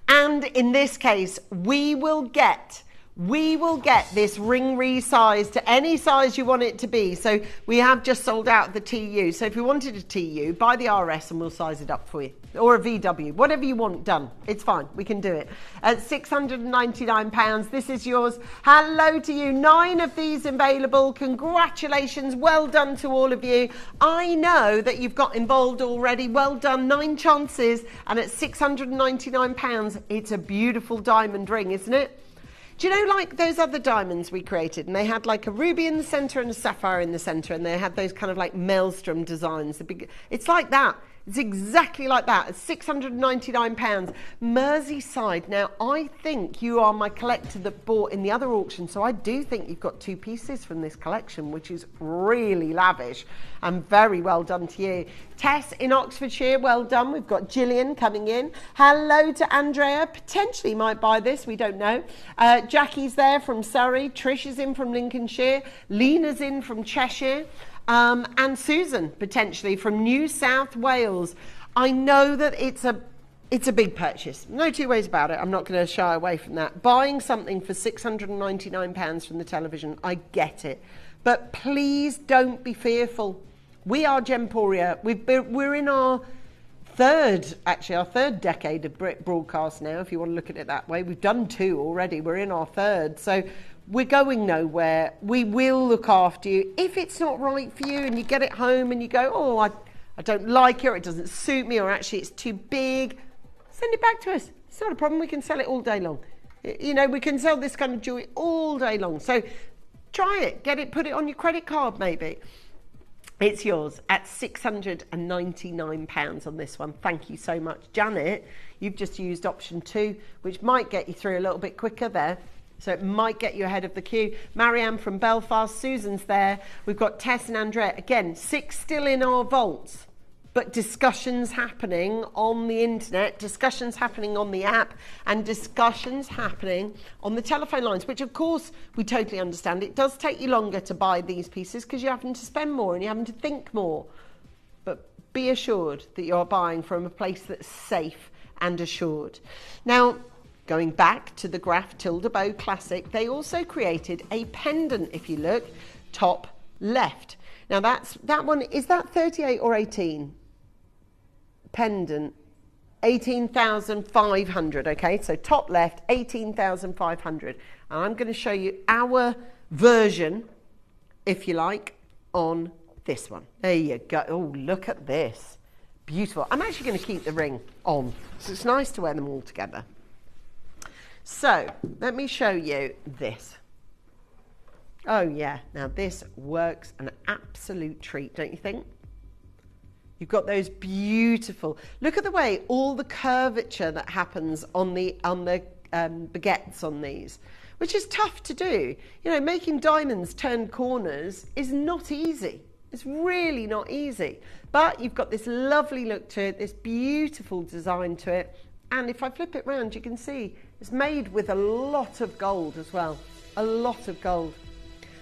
And in this case, we will get this ring resized to any size you want it to be. So we have just sold out the TU. So if you wanted a TU, buy the RS and we'll size it up for you. Or a VW, whatever you want done. It's fine, we can do it. At £699, this is yours. Hello to you, 9 of these available. Congratulations, well done to all of you. I know that you've got involved already. Well done, 9 chances. And at £699, it's a beautiful diamond ring, isn't it? Do you know, like those other diamonds we created, and they had like a ruby in the centre and a sapphire in the centre, and they had those kind of like maelstrom designs. It's like that. It's exactly like that. It's £699. Merseyside. Now, I think you are my collector that bought in the other auction, so I do think you've got 2 pieces from this collection, which is really lavish and very well done to you. Tess in Oxfordshire, well done. We've got Gillian coming in. Hello to Andrea. Potentially might buy this, we don't know. Jackie's there from Surrey. Trish is in from Lincolnshire. Lena's in from Cheshire. And Susan, potentially, from New South Wales. I know that it's a big purchase. No two ways about it. I'm not going to shy away from that. Buying something for £699 from the television, I get it. But please don't be fearful. We are Gemporia. We're in our third decade of broadcast now, if you want to look at it that way. We've done 2 already. We're in our third. So we're going nowhere. We will look after you. If it's not right for you and you get it home and you go, oh, I don't like it, or it doesn't suit me, or actually it's too big, send it back to us. It's not a problem. We can sell it all day long. You know, we can sell this kind of jewelry all day long. So try it. Get it, put it on your credit card maybe. It's yours at £699 on this one. Thank you so much. Janet, you've just used option 2, which might get you through a little bit quicker there. So it might get you ahead of the queue. Marianne from Belfast, Susan's there. We've got Tess and Andrea. Again, 6 still in our vaults, but discussions happening on the internet, discussions happening on the app, and discussions happening on the telephone lines, which of course we totally understand. It does take you longer to buy these pieces because you're having to spend more and you're having to think more. But be assured that you're buying from a place that's safe and assured. Now, going back to the Graf Tilda Bow Classic, they also created a pendant, if you look, top left. Now that one, is that 38 or 18? Pendant, 18,500, okay? So top left, 18,500. And I'm going to show you our version, if you like, on this one. There you go. Oh, look at this. Beautiful. I'm actually going to keep the ring on, so it's nice to wear them all together. So, let me show you this. Oh yeah, now this works an absolute treat, don't you think? You've got those beautiful, look at the way all the curvature that happens on the baguettes on these, which is tough to do. You know, making diamonds turn corners is not easy. It's really not easy. But you've got this lovely look to it, this beautiful design to it. And if I flip it round, you can see it's made with a lot of gold as well. A lot of gold.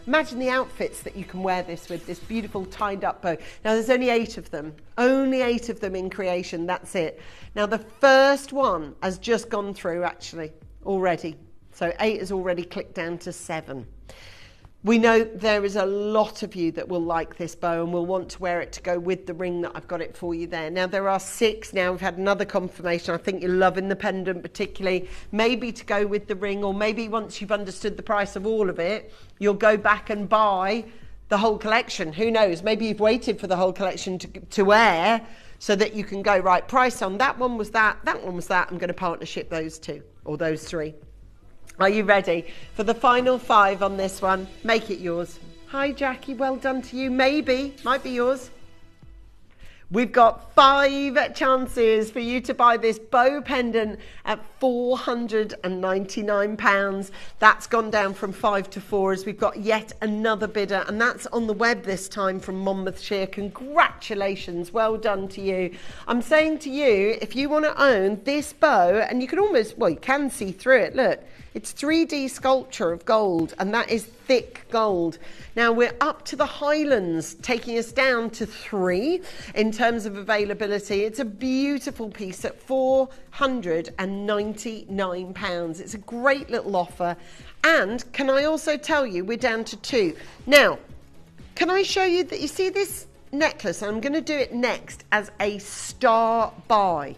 Imagine the outfits that you can wear this with, this beautiful tied up bow. Now there's only 8 of them. Only 8 of them in creation, that's it. Now the first one has just gone through actually, already. So 8 has already clicked down to 7. We know there is a lot of you that will like this bow and will want to wear it to go with the ring that I've got it for you there. Now there are 6 now. We've had another confirmation. I think you're loving the pendant particularly, maybe to go with the ring, or maybe once you've understood the price of all of it, you'll go back and buy the whole collection. Who knows? Maybe you've waited for the whole collection to wear so that you can go, right, price on that one was that one was that. I'm going to partnership those 2 or those 3. Are you ready for the final 5 on this one? Make it yours. Hi, Jackie. Well done to you. Maybe. Might be yours. We've got 5 chances for you to buy this bow pendant at £499. That's gone down from 5 to 4 as we've got yet another bidder, and that's on the web this time from Monmouthshire. Congratulations. Well done to you. I'm saying to you, if you want to own this bow, and you can almost, well, you can see through it. Look. It's 3D sculpture of gold, and that is thick gold. Now we're up to the Highlands, taking us down to 3 in terms of availability. It's a beautiful piece at £499. It's a great little offer. And can I also tell you, we're down to 2. Now, can I show you that you see this necklace? I'm going to do it next as a star buy.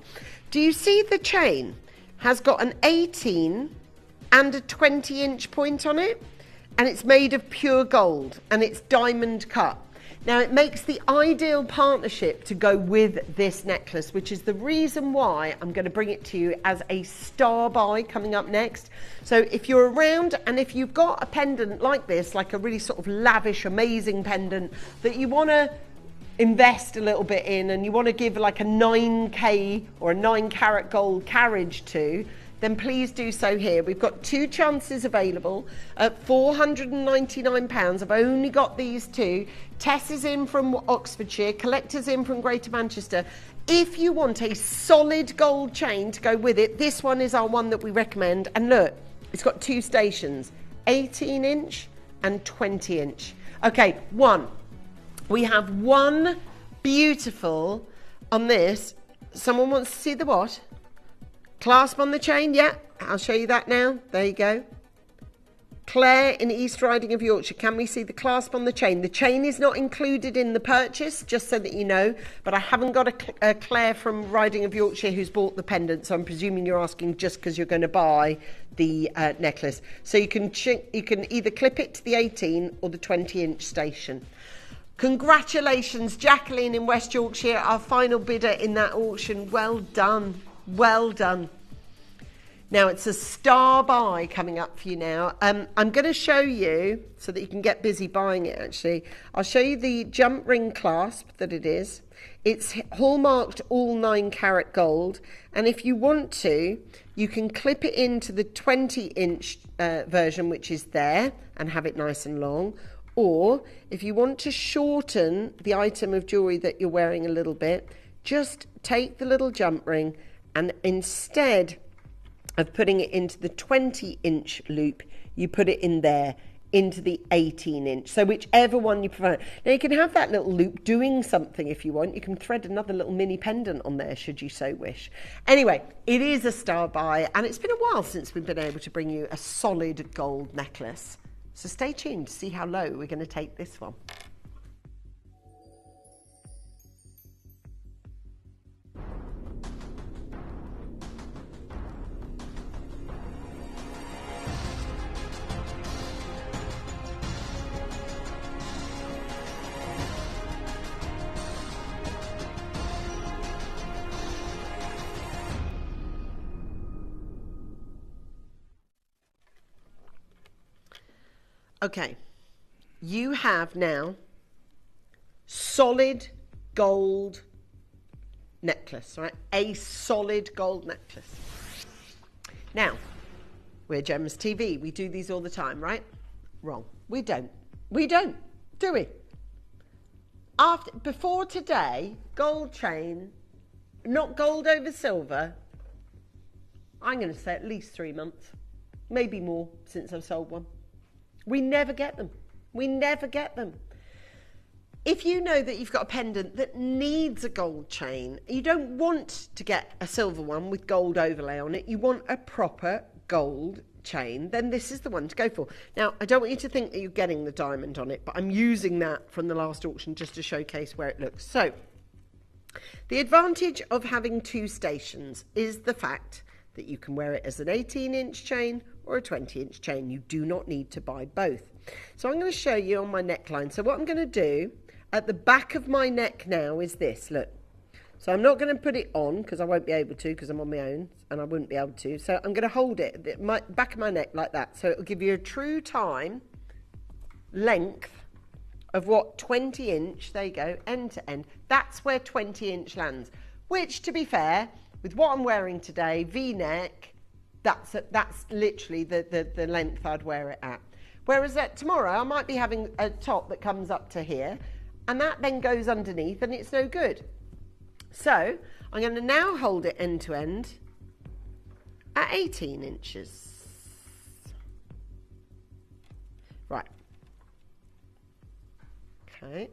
Do you see the chain has got an 18 and a 20-inch point on it, and it's made of pure gold, and it's diamond cut. Now it makes the ideal partnership to go with this necklace, which is the reason why I'm going to bring it to you as a star buy coming up next. So if you're around, and if you've got a pendant like this, like a really sort of lavish, amazing pendant that you want to invest a little bit in, and you want to give like a 9K or a 9-carat gold carriage to, then please do so here. We've got 2 chances available at £499. I've only got these 2. Tess is in from Oxfordshire, Collector's in from Greater Manchester. If you want a solid gold chain to go with it, this one is our one that we recommend. And look, it's got 2 stations, 18-inch and 20-inch. Okay, 1. We have 1 beautiful on this. Someone wants to see the what? Clasp on the chain, yeah, I'll show you that now. There you go. Claire in East Riding of Yorkshire, can we see the clasp on the chain? The chain is not included in the purchase, just so that you know, but I haven't got a Claire from Riding of Yorkshire who's bought the pendant, so I'm presuming you're asking just because you're going to buy the necklace. So you can either clip it to the 18 or the 20-inch station. Congratulations, Jacqueline in West Yorkshire, our final bidder in that auction. Well done. Well done. Now it's a star buy coming up for you now. I'm going to show you so that you can get busy buying it actually. I'll show you the jump ring clasp that it is. It's hallmarked all 9-carat gold, and if you want to, you can clip it into the 20-inch version, which is there, and have it nice and long. Or if you want to shorten the item of jewellery that you're wearing a little bit, just take the little jump ring, and instead of putting it into the 20-inch loop, you put it in there, into the 18-inch. So whichever one you prefer. Now you can have that little loop doing something if you want. You can thread another little mini pendant on there should you so wish. Anyway, it is a star buy, and it's been a while since we've been able to bring you a solid gold necklace. So stay tuned to see how low we're going to take this one. Okay, you have now solid gold necklace, right? A solid gold necklace. Now, we're Gems TV. We do these all the time, right? Wrong. We don't. We don't, do we? Before today, gold chain, not gold over silver, I'm going to say at least 3 months, maybe more since I've sold one. We never get them. We never get them. If you know that you've got a pendant that needs a gold chain, you don't want to get a silver one with gold overlay on it. You want a proper gold chain, then this is the one to go for. Now, I don't want you to think that you're getting the diamond on it, but I'm using that from the last auction just to showcase where it looks. So, the advantage of having 2 stations is the fact that you can wear it as an 18-inch chain or a 20-inch chain. You do not need to buy both. So I'm going to show you on my neckline. So what I'm going to do at the back of my neck now is this, look. So I'm not going to put it on because I won't be able to because I'm on my own and I wouldn't be able to. So I'm going to hold it at the back of my neck like that. So it'll give you a true time length of what 20-inch, there you go, end to end. That's where 20-inch lands, which, to be fair, with what I'm wearing today, V-neck, that's literally the length I'd wear it at. Whereas tomorrow, I might be having a top that comes up to here, and that then goes underneath, and it's no good. So I'm going to now hold it end to end at 18 inches. Right. Okay.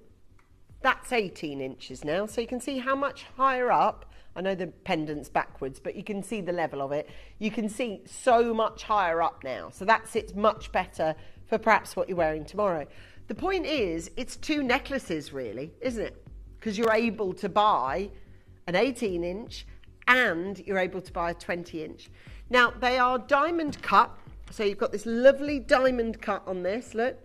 That's 18 inches now. So you can see how much higher up. I know the pendant's backwards, but you can see the level of it. You can see so much higher up now. So that sits much better for perhaps what you're wearing tomorrow. The point is, it's 2 necklaces really, isn't it? Because you're able to buy an 18-inch and you're able to buy a 20-inch. Now, they are diamond cut. So you've got this lovely diamond cut on this, look,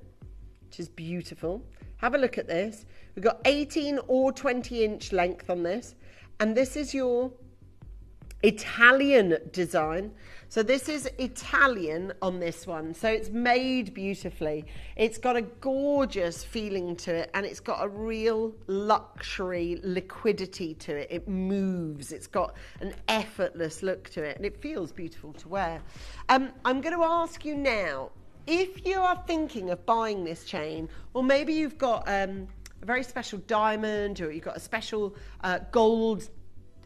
which is beautiful. Have a look at this. We've got 18 or 20-inch length on this. And this is your Italian design. So this is Italian on this one. So it's made beautifully. It's got a gorgeous feeling to it, and it's got a real luxury liquidity to it. It moves. It's got an effortless look to it, and it feels beautiful to wear. I'm going to ask you now, if you are thinking of buying this chain, or maybe you've got a very special diamond, or you've got a special gold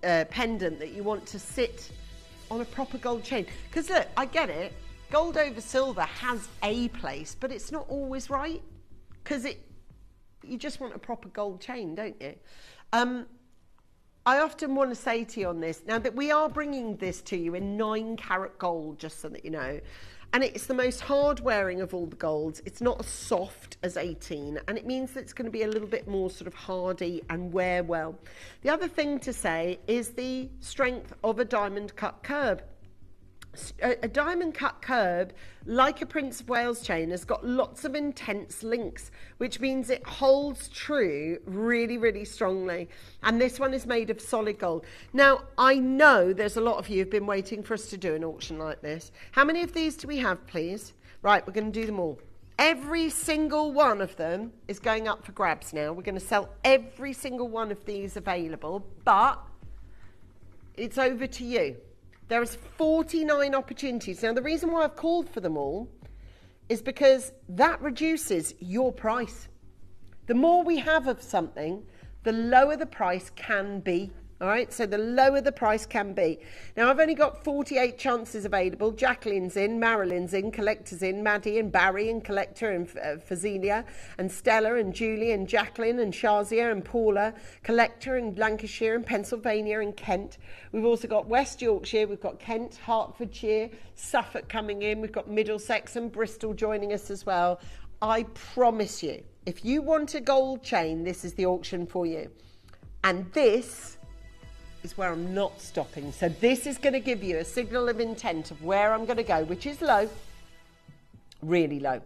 pendant that you want to sit on a proper gold chain. Because look, I get it, gold over silver has a place, but it's not always right, because you just want a proper gold chain, don't you? I often want to say to you on this, now that we are bringing this to you in 9-carat gold, just so that you know, and it's the most hard wearing of all the golds. It's not as soft as 18, and it means that it's going to be a little bit more sort of hardy and wear well. The other thing to say is the strength of a diamond cut curb. A diamond cut curb, like a Prince of Wales chain, has got lots of intense links, which means it holds true really, really strongly. And this one is made of solid gold. Now, I know there's a lot of you who've been waiting for us to do an auction like this. How many of these do we have, please? Right, we're going to do them all. Every single one of them is going up for grabs now. We're going to sell every single one of these available, but it's over to you. There is 49 opportunities. Now, the reason why I've called for them all is because that reduces your price. The more we have of something, the lower the price can be. All right, so the lower the price can be. Now, I've only got 48 chances available. Jacqueline's in, Marilyn's in, Collector's in, Maddie and Barry and Collector and Fazelia and Stella and Julie and Jacqueline and Shazia and Paula, Collector in Lancashire and Pennsylvania and Kent. We've also got West Yorkshire, we've got Kent, Hertfordshire, Suffolk coming in, we've got Middlesex and Bristol joining us as well. I promise you, if you want a gold chain, this is the auction for you. And this is where I'm not stopping. So this is going to give you a signal of intent of where I'm going to go, which is low, really low.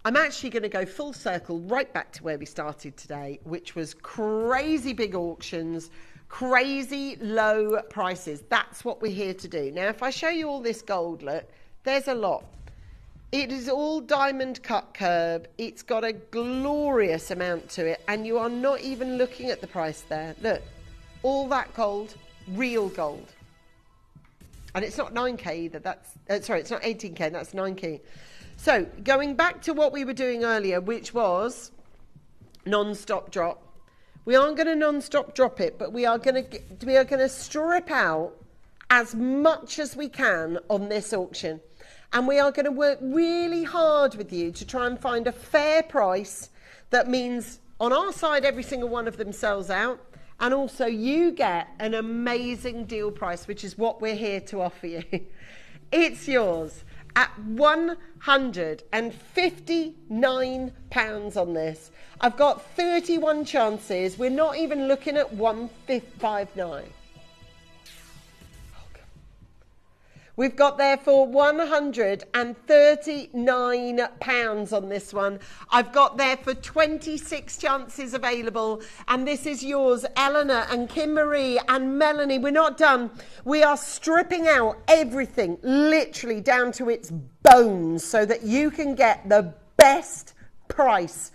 I'm actually going to go full circle right back to where we started today, which was crazy big auctions, crazy low prices. That's what we're here to do. Now, if I show you all this gold, look, there's a lot. It is all diamond cut curb. It's got a glorious amount to it, and you are not even looking at the price there. Look. All that gold, real gold. And it's not 9K either. That's, sorry, it's not 18K, that's 9K. So, going back to what we were doing earlier, which was non-stop drop. We aren't going to non-stop drop it, but we are going to strip out as much as we can on this auction. And we are going to work really hard with you to try and find a fair price that means on our side every single one of them sells out. And also you get an amazing deal price, which is what we're here to offer you. It's yours. at £159 on this. I've got 31 chances. We're not even looking at 159. We've got therefore £139 on this one. I've got there for 26 chances available, and this is yours, Eleanor and Kim Marie and Melanie. We're not done. We are stripping out everything, literally down to its bones, so that you can get the best price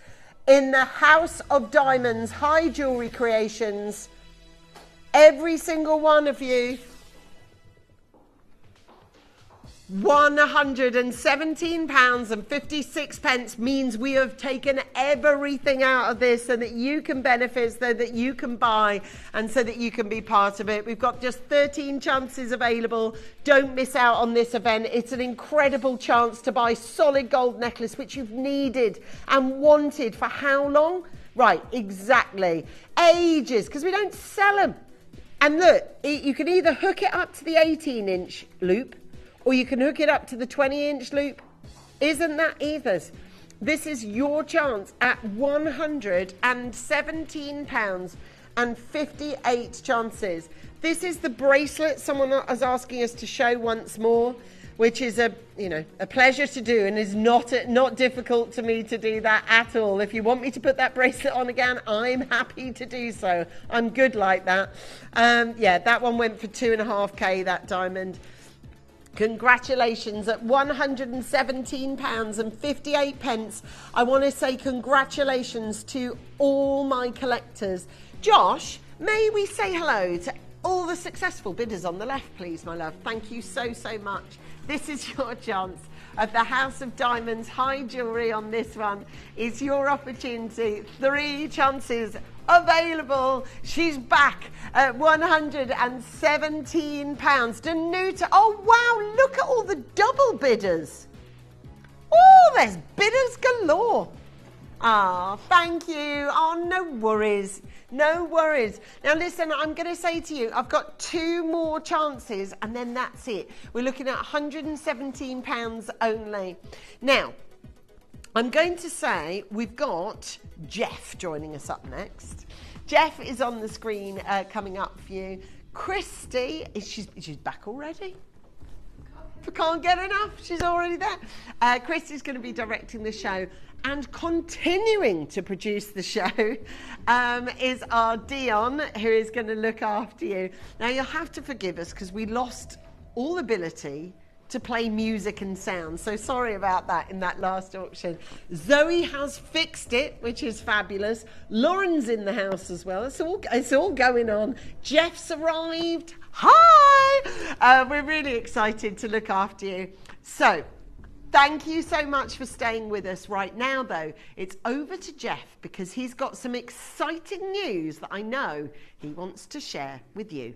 in the House of Diamonds High Jewellery Creations. Every single one of you. £117.56 means we have taken everything out of this so that you can benefit, so that you can buy, and so that you can be part of it. We've got just 13 chances available. Don't miss out on this event. It's an incredible chance to buy solid gold necklace, which you've needed and wanted for how long? Right, exactly. Ages, because we don't sell them. And look, you can either hook it up to the 18-inch loop, or you can hook it up to the 20-inch loop. Isn't that either's? This is your chance at £117.58 chances. This is the bracelet someone is asking us to show once more, which is a pleasure to do, and is not difficult to me to do that at all. If you want me to put that bracelet on again, I'm happy to do so. I'm good like that. Yeah, that one went for £2.5K, that diamond. Congratulations at £117.58. I want to say congratulations to all my collectors. Josh, may we say hello to all the successful bidders on the left, please, my love? Thank you so, so much. This is your chance of the House of Diamonds High Jewellery on this one. It's your opportunity. 3 chances available. She's back at £117. Danuta, oh wow, look at all the double bidders. Oh, there's bidders galore. Ah, thank you. Oh, no worries. No worries. Now listen, I'm going to say to you, I've got 2 more chances and then that's it. We're looking at £117 only. Now, I'm going to say we've got Jeff joining us up next. Jeff is on the screen coming up for you. Christy, she's back already? Can't get enough. She's already there. Christy's going to be directing the show, and continuing to produce the show is our Dion, who is going to look after you. Now, you'll have to forgive us because we lost all ability to play music and sound. So sorry about that in that last auction. Zoe has fixed it, which is fabulous. Lauren's in the house as well. It's all going on. Jeff's arrived. Hi! We're really excited to look after you. So, thank you so much for staying with us. Right now, though, it's over to Jeff because he's got some exciting news that I know he wants to share with you.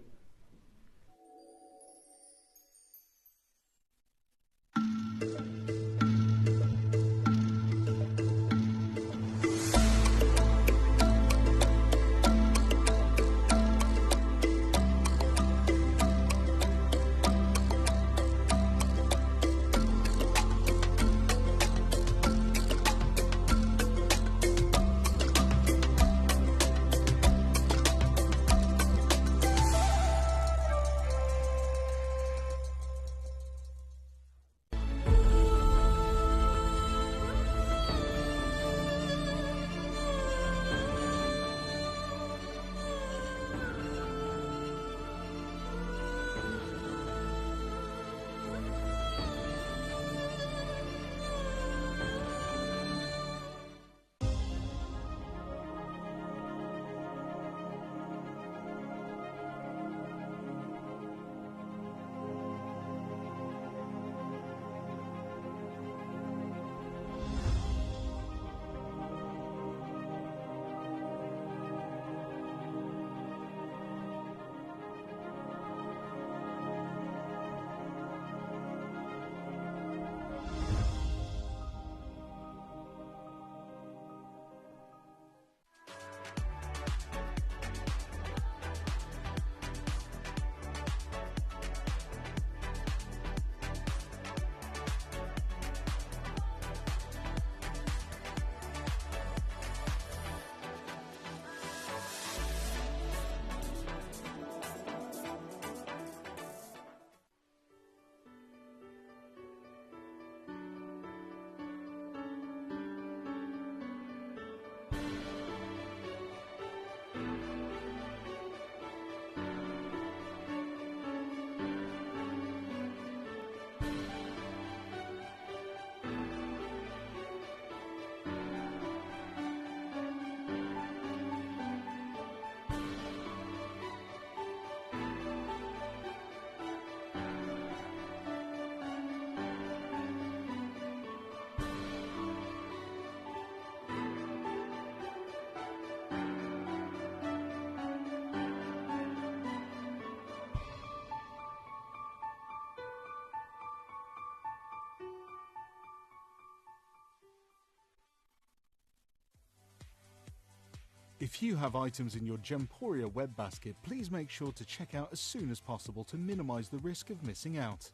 If you have items in your Gemporia web basket, please make sure to check out as soon as possible to minimize the risk of missing out.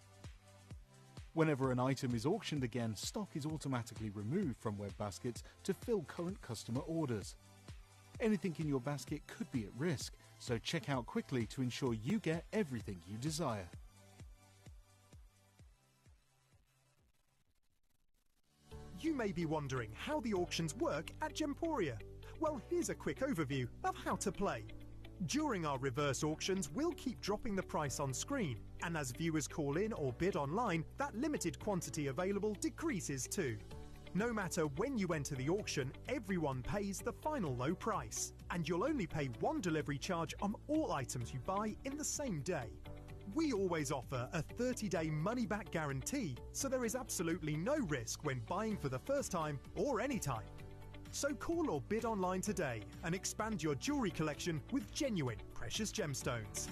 Whenever an item is auctioned again, stock is automatically removed from web baskets to fill current customer orders. Anything in your basket could be at risk, so check out quickly to ensure you get everything you desire. You may be wondering how the auctions work at Gemporia. Well, here's a quick overview of how to play. During our reverse auctions, we'll keep dropping the price on screen, and as viewers call in or bid online, that limited quantity available decreases too. No matter when you enter the auction, everyone pays the final low price, and you'll only pay one delivery charge on all items you buy in the same day. We always offer a 30-day money-back guarantee, so there is absolutely no risk when buying for the first time or any time. So call or bid online today and expand your jewellery collection with genuine precious gemstones.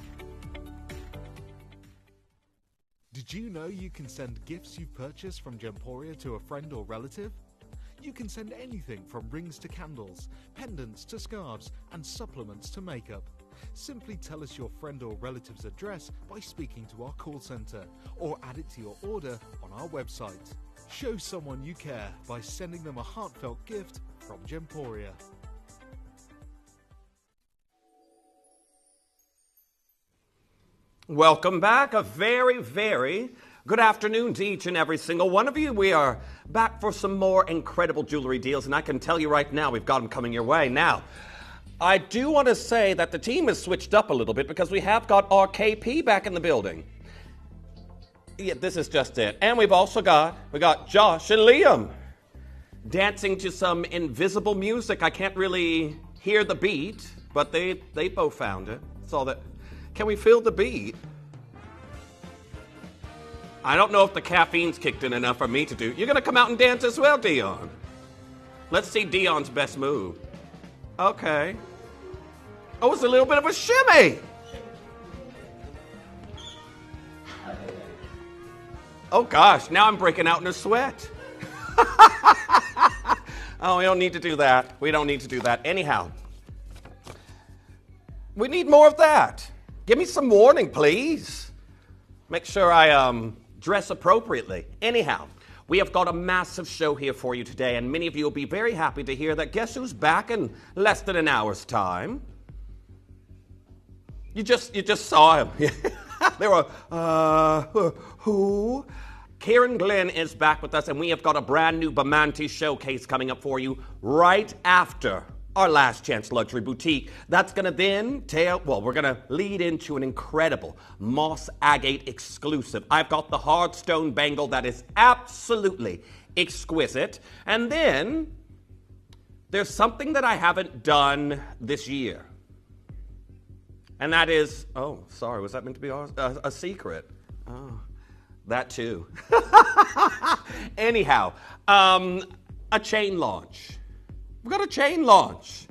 Did you know you can send gifts you've purchased from Gemporia to a friend or relative? You can send anything from rings to candles, pendants to scarves, and supplements to makeup. Simply tell us your friend or relative's address by speaking to our call centre, or add it to your order on our website. Show someone you care by sending them a heartfelt gift from Gemporia. Welcome back. A very, very good afternoon to each and every single one of you. We are back for some more incredible jewelry deals, and I can tell you right now, we've got them coming your way. Now, I do want to say that the team has switched up a little bit because we have got our KP back in the building. Yeah, this is just it. And we've also got Josh and Liam dancing to some invisible music. I can't really hear the beat, but they both found it. That's all that. Can we feel the beat? I don't know if the caffeine's kicked in enough for me to do. You're going to come out and dance as well, Dion? Let's see Dion's best move. Okay. Oh, it's a little bit of a shimmy. Oh, gosh. Now I'm breaking out in a sweat. Oh, we don't need to do that. We don't need to do that. Anyhow, we need more of that. Give me some warning, please. Make sure I dress appropriately. Anyhow, we have got a massive show here for you today, and many of you will be very happy to hear that guess who's back in less than an hour's time? You just saw him. They were, who? Kieran Glenn is back with us, and we have got a brand new Bamante showcase coming up for you right after our Last Chance Luxury Boutique. That's going to then we're going to lead into an incredible moss agate exclusive. I've got the hard stone bangle that is absolutely exquisite. And then there's something that I haven't done this year. And that is, oh, sorry, was that meant to be a secret? Oh, that too. Anyhow, a chain launch. We've got a chain launch.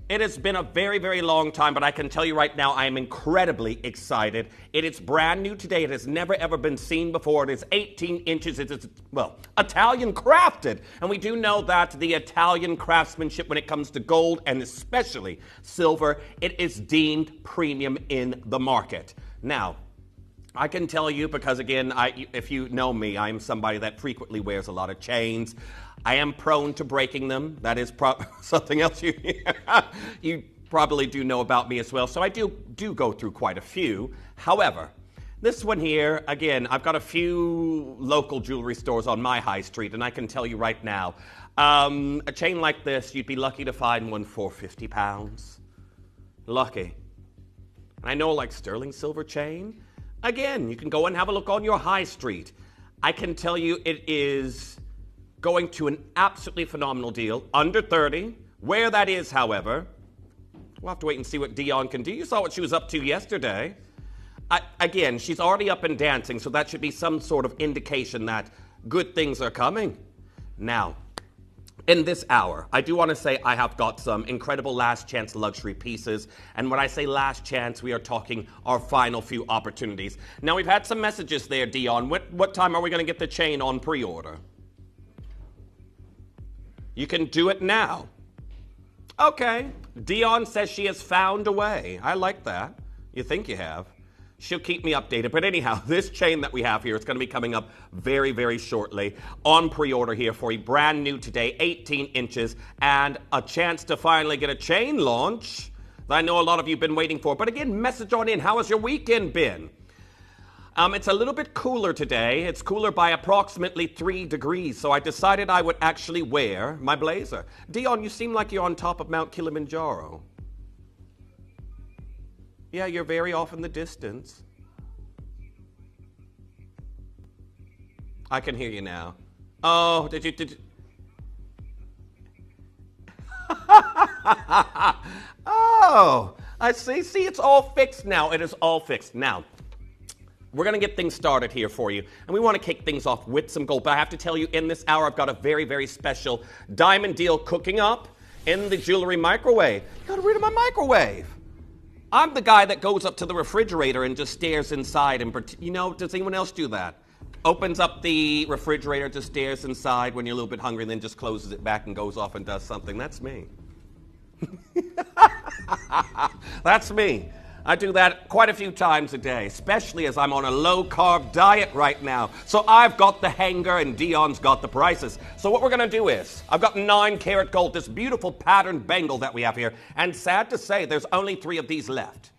It has been a very, very long time, but I can tell you right now, I am incredibly excited. It is brand new today. It has never, ever been seen before. It is 18 inches. It is, well, Italian crafted. And we do know that the Italian craftsmanship, when it comes to gold and especially silver, it is deemed premium in the market. Now, I can tell you because, again, if you know me, I'm somebody that frequently wears a lot of chains. I am prone to breaking them. That is something else you probably do know about me as well. So I do go through quite a few. However, this one here, again, I've got a few local jewelry stores on my high street, and I can tell you right now, a chain like this, you'd be lucky to find one for £50. Lucky. I know, like sterling silver chain. Again, you can go and have a look on your high street. I can tell you it is going to an absolutely phenomenal deal, under 30. Where that is, however, we'll have to wait and see what Dion can do. You saw what she was up to yesterday. Again, she's already up and dancing, so that should be some sort of indication that good things are coming. Now, in this hour, I do want to say I have got some incredible last chance luxury pieces. And when I say last chance, we are talking our final few opportunities. Now, we've had some messages there, Dion. What time are we going to get the chain on pre-order? You can do it now. Okay. Dion says she has found a way. I like that. You think you have. She'll keep me updated. But anyhow, this chain that we have here is going to be coming up very, very shortly on pre-order here for you. Brand new today, 18 inches, and a chance to finally get a chain launch that I know a lot of you have been waiting for. But again, message on in. How has your weekend been? It's a little bit cooler today. It's cooler by approximately 3 degrees, so I decided I would actually wear my blazer. Dion, you seem like you're on top of Mount Kilimanjaro. Yeah, you're very off in the distance. I can hear you now. Oh, did you? Oh, I see. See, it's all fixed now. It is all fixed. Now, we're going to get things started here for you, and we want to kick things off with some gold. But I have to tell you, in this hour, I've got a very, very special diamond deal cooking up in the jewelry microwave. You got rid of my microwave. I'm the guy that goes up to the refrigerator and just stares inside and, you know, does anyone else do that? Opens up the refrigerator, just stares inside when you're a little bit hungry, and then just closes it back and goes off and does something. That's me. That's me. I do that quite a few times a day, especially as I'm on a low-carb diet right now. So I've got the hanger and Dion's got the prices. So what we're going to do is, I've got 9-karat gold, this beautiful patterned bangle that we have here. And sad to say, there's only 3 of these left.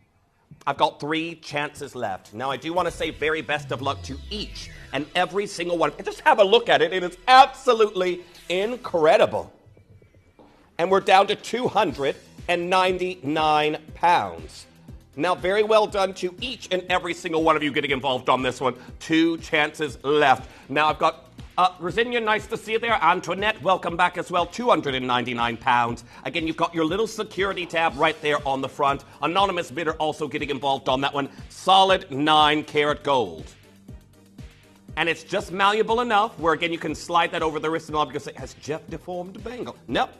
I've got 3 chances left. Now, I do want to say very best of luck to each and every single one. And just have a look at it. It is absolutely incredible. And we're down to 299 pounds. Now, very well done to each and every single one of you getting involved on this one. 2 chances left. Now, I've got Rosinia, nice to see you there. Antoinette, welcome back as well. 299 pounds. Again, you've got your little security tab right there on the front. Anonymous bidder also getting involved on that one. Solid 9-karat gold. And it's just malleable enough where, again, you can slide that over the wrist and all because it has Jeff deformed bangle. Nope.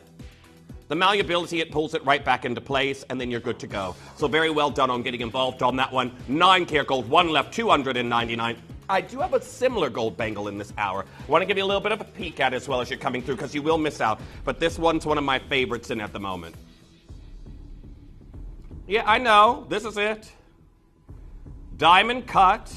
The malleability, it pulls it right back into place, and then you're good to go. So very well done on getting involved on that one. 9-karat gold, 1 left, 299. I do have a similar gold bangle in this hour. I want to give you a little bit of a peek at it as well as you're coming through, because you will miss out. But this one's one of my favorites in at the moment. Yeah, I know. This is it. Diamond cut.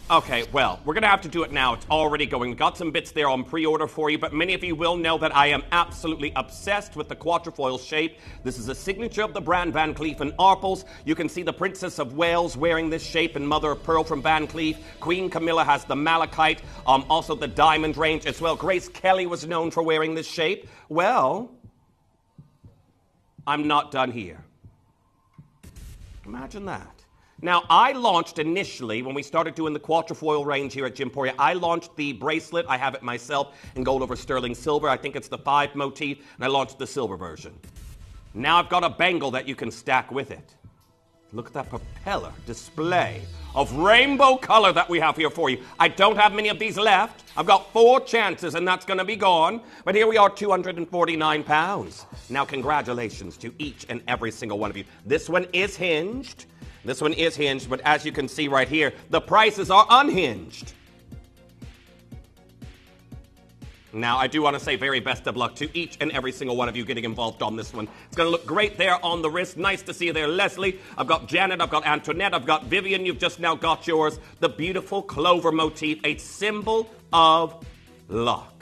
Okay, well, we're going to have to do it now. It's already going. We've got some bits there on pre-order for you, but many of you will know that I am absolutely obsessed with the quatrefoil shape. This is a signature of the brand Van Cleef & Arpels. You can see the Princess of Wales wearing this shape and Mother of Pearl from Van Cleef. Queen Camilla has the Malachite, also the diamond range as well. Grace Kelly was known for wearing this shape. Well, I'm not done here. Imagine that. Now, I launched initially, when we started doing the quatrefoil range here at Gemporia, I launched the bracelet. I have it myself in gold over sterling silver. I think it's the 5 motif, and I launched the silver version. Now I've got a bangle that you can stack with it. Look at that propeller display of rainbow color that we have here for you. I don't have many of these left. I've got 4 chances, and that's going to be gone. But here we are, 249 pounds. Now, congratulations to each and every single one of you. This one is hinged. This one is hinged, but as you can see right here, the prices are unhinged. Now, I do want to say very best of luck to each and every single one of you getting involved on this one. It's going to look great there on the wrist. Nice to see you there, Leslie. I've got Janet, I've got Antoinette, I've got Vivian. You've just now got yours. The beautiful clover motif, a symbol of luck.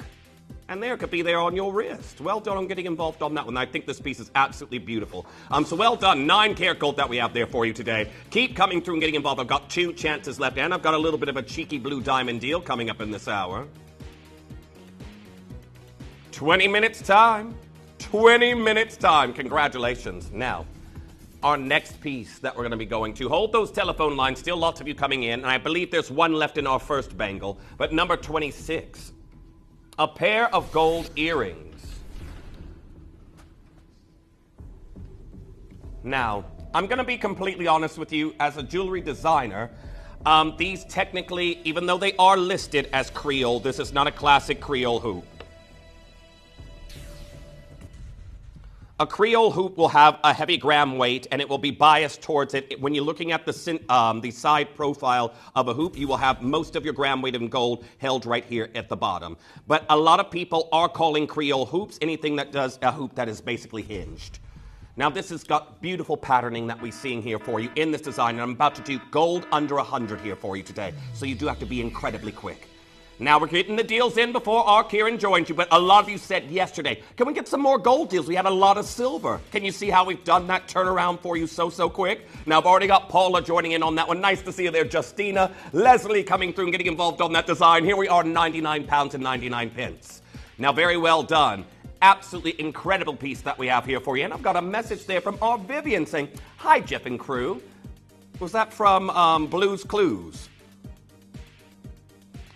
And there, could be there on your wrist. Well done on getting involved on that one. I think this piece is absolutely beautiful. So well done. 9-karat gold that we have there for you today. Keep coming through and getting involved. I've got 2 chances left, and I've got a little bit of a cheeky blue diamond deal coming up in this hour. 20 minutes time. 20 minutes time. Congratulations. Now, our next piece that we're going to be going to. Hold those telephone lines. Still lots of you coming in, and I believe there's one left in our first bangle. But number 26. A pair of gold earrings. Now, I'm going to be completely honest with you. As a jewelry designer, these technically, even though they are listed as Creole, this is not a classic Creole hoop. A Creole hoop will have a heavy gram weight, and it will be biased towards it. When you're looking at the side profile of a hoop, you will have most of your gram weight in gold held right here at the bottom. But a lot of people are calling Creole hoops anything that does a hoop that is basically hinged. Now, this has got beautiful patterning that we're seeing here for you in this design, and I'm about to do gold under 100 here for you today, so you do have to be incredibly quick. Now, we're getting the deals in before our Kieran joins you, but a lot of you said yesterday, can we get some more gold deals? We had a lot of silver. Can you see how we've done that turnaround for you so quick? Now, I've already got Paula joining in on that one. Nice to see you there, Justina. Leslie coming through and getting involved on that design. Here we are, £99.99. Now, very well done. Absolutely incredible piece that we have here for you. And I've got a message there from our Vivian saying, hi, Jeff and crew. Was that from Blue's Clues?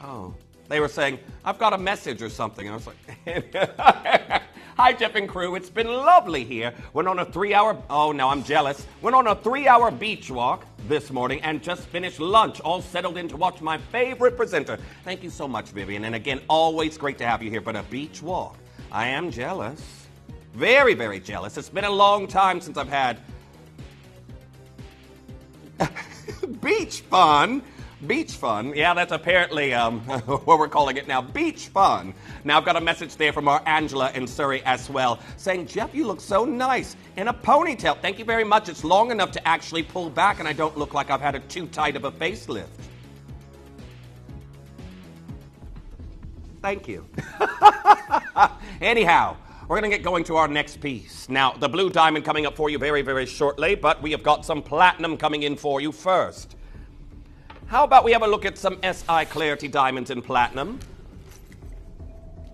Oh. They were saying, I've got a message or something. And I was like, hi, Jeff and crew. It's been lovely here. Went on a 3-hour, oh, now I'm jealous. Went on a 3-hour beach walk this morning and just finished lunch, all settled in to watch my favorite presenter. Thank you so much, Vivian. And again, always great to have you here. But a beach walk, I am jealous. Very, very jealous. It's been a long time since I've had beach fun. Beach fun. Yeah, that's apparently what we're calling it now. Beach fun. Now, I've got a message there from our Angela in Surrey as well, saying, Jeff, you look so nice in a ponytail. Thank you very much. It's long enough to actually pull back, and I don't look like I've had too tight of a facelift. Thank you. Anyhow, we're going to get going to our next piece. Now, the blue diamond coming up for you very, very shortly, but we have got some platinum coming in for you first. How about we have a look at some SI Clarity diamonds in platinum?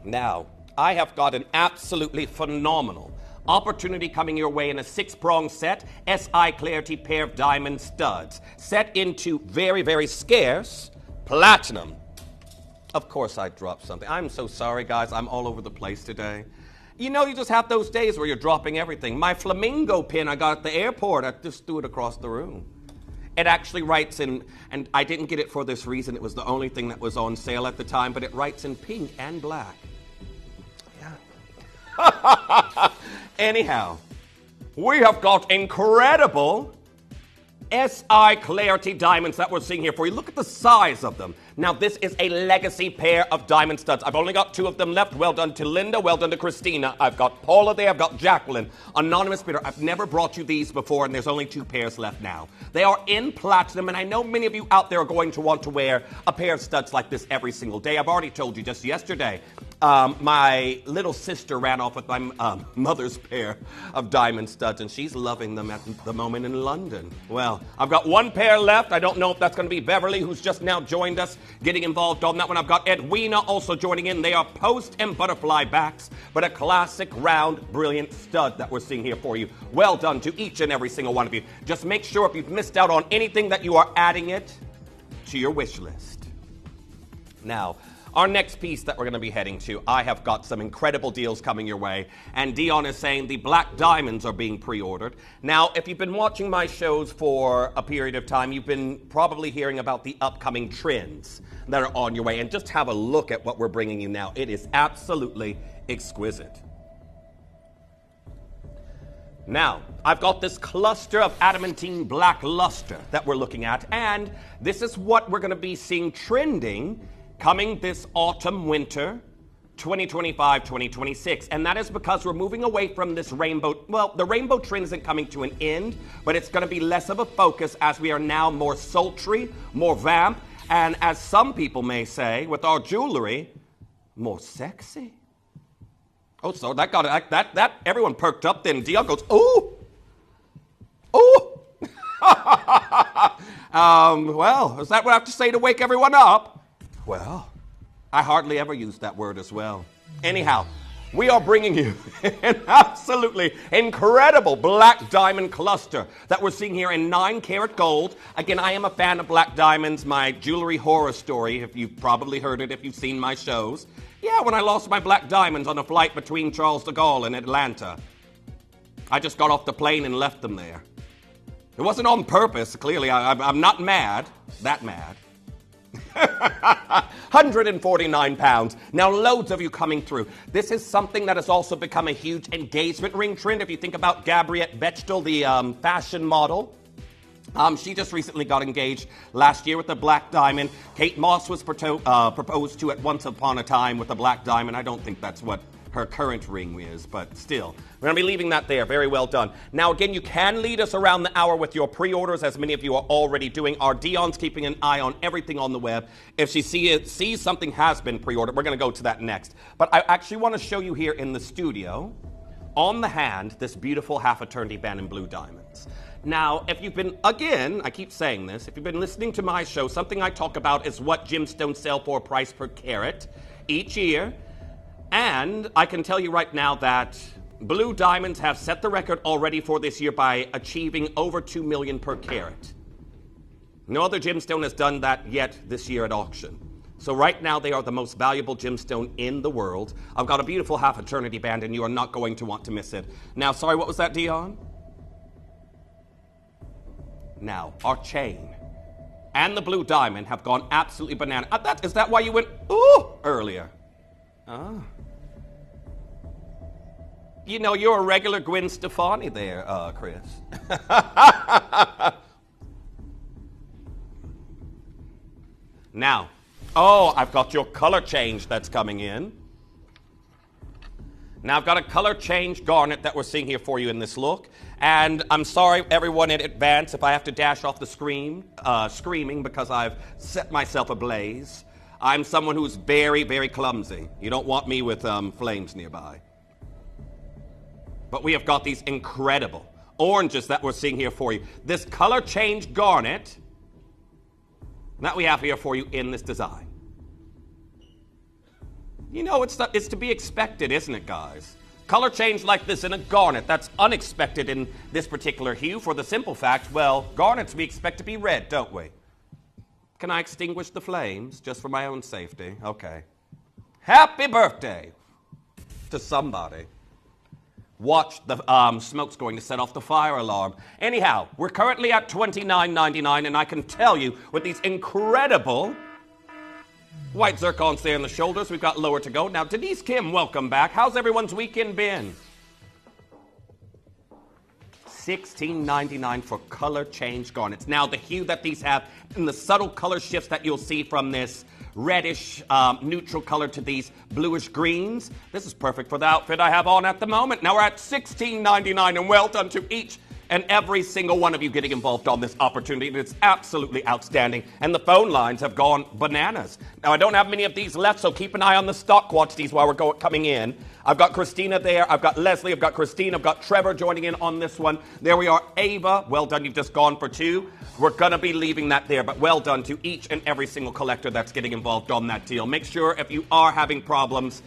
Now, I have got an absolutely phenomenal opportunity coming your way in a 6-prong set, SI Clarity pair of diamond studs, set into very, very scarce platinum. Of course I dropped something. I'm so sorry, guys. I'm all over the place today. You know, you just have those days where you're dropping everything. My flamingo pin I got at the airport, I just threw it across the room. It actually writes in, and I didn't get it for this reason, it was the only thing that was on sale at the time, but it writes in pink and black. Yeah. Anyhow, we have got incredible SI Clarity diamonds that we're seeing here for you. Look at the size of them. Now, this is a legacy pair of diamond studs. I've only got 2 of them left. Well done to Linda. Well done to Christina. I've got Paula there. I've got Jacqueline. Anonymous bidder. I've never brought you these before, and there's only 2 pairs left now. They are in platinum, and I know many of you out there are going to want to wear a pair of studs like this every single day. I've already told you just yesterday. My little sister ran off with my mother's pair of diamond studs, and she's loving them at the moment in London. Well, I've got 1 pair left. I don't know if that's going to be Beverly, who's just now joined us, getting involved on that one. I've got Edwina also joining in. They are post and butterfly backs, but a classic round, brilliant stud that we're seeing here for you. Well done to each and every single one of you. Just make sure if you've missed out on anything that you are adding it to your wish list. Now, our next piece that we're going to be heading to, I have got some incredible deals coming your way, and Dion is saying the black diamonds are being pre-ordered. Now, if you've been watching my shows for a period of time, you've been probably hearing about the upcoming trends that are on your way, and just have a look at what we're bringing you now. It is absolutely exquisite. Now, I've got this cluster of adamantine black luster that we're looking at, and this is what we're going to be seeing trending coming this autumn, winter, 2025-2026. And that is because we're moving away from this rainbow. Well, the rainbow trend isn't coming to an end, but it's going to be less of a focus as we are now more sultry, more vamp, and as some people may say, with our jewelry, more sexy. Oh, so that got it. That everyone perked up then. Dion goes, ooh! Ooh! Well, is that what I have to say to wake everyone up? Well, I hardly ever use that word as well. Anyhow, we are bringing you an absolutely incredible black diamond cluster that we're seeing here in 9-karat gold. Again, I am a fan of black diamonds, my jewelry horror story, if you've probably heard it, if you've seen my shows. Yeah, when I lost my black diamonds on a flight between Charles de Gaulle and Atlanta. I just got off the plane and left them there. It wasn't on purpose, clearly. I'm not mad, that mad. 149 pounds. Now, loads of you coming through. This is something that has also become a huge engagement ring trend. If you think about Gabriette Bechtel, the fashion model, she just recently got engaged last year with a black diamond. Kate Moss was proposed to at once upon a time with a black diamond. I don't think that's what her current ring is, but still. We're going to be leaving that there. Very well done. Now, again, you can lead us around the hour with your pre-orders, as many of you are already doing. Our Dion's keeping an eye on everything on the web. If she sees something has been pre-ordered, we're going to go to that next. But I actually want to show you here in the studio, on the hand, this beautiful half-eternity band in blue diamonds. Now, if you've been, again, I keep saying this, if you've been listening to my show, something I talk about is what gemstones sell for, price per carat each year. And I can tell you right now that blue diamonds have set the record already for this year by achieving over $2 million per carat. No other gemstone has done that yet this year at auction. So right now they are the most valuable gemstone in the world. I've got a beautiful half-eternity band and you are not going to want to miss it. Now, sorry, what was that, Dion? Now, our chain and the blue diamond have gone absolutely banana. Is that why you went, ooh, earlier? Ah. You know, you're a regular Gwen Stefani there, Chris. Now, I've got your color change that's coming in. Now, I've got a color change garnet that we're seeing here for you in this look. And I'm sorry, everyone in advance, if I have to dash off the screen, screaming because I've set myself ablaze. I'm someone who's very, very clumsy. You don't want me with flames nearby. But we have got these incredible oranges that we're seeing here for you. This color change garnet that we have here for you in this design. You know, it's to be expected, isn't it, guys? Color change like this in a garnet, that's unexpected in this particular hue for the simple fact, well, garnets we expect to be red, don't we? Can I extinguish the flames just for my own safety? Okay. Happy birthday to somebody. Watch, the smoke's going to set off the fire alarm. Anyhow, we're currently at $29.99, and I can tell you, with these incredible white zircons there in the shoulders, we've got lower to go. Now, Denise Kim, welcome back. How's everyone's weekend been? $16.99 for color change garnets. Now, the hue that these have and the subtle color shifts that you'll see from this reddish neutral color to these bluish greens. This is perfect for the outfit I have on at the moment. Now we're at $16.99, and well done to each and every single one of you getting involved on this opportunity. It's absolutely outstanding, and the phone lines have gone bananas. Now I don't have many of these left, so keep an eye on the stock quantities while we're coming in. I've got Christina there, I've got Leslie, I've got Christine, I've got Trevor joining in on this one. There we are, Ava, well done, you've just gone for 2. We're going to be leaving that there, but well done to each and every single collector that's getting involved on that deal. Make sure if you are having problems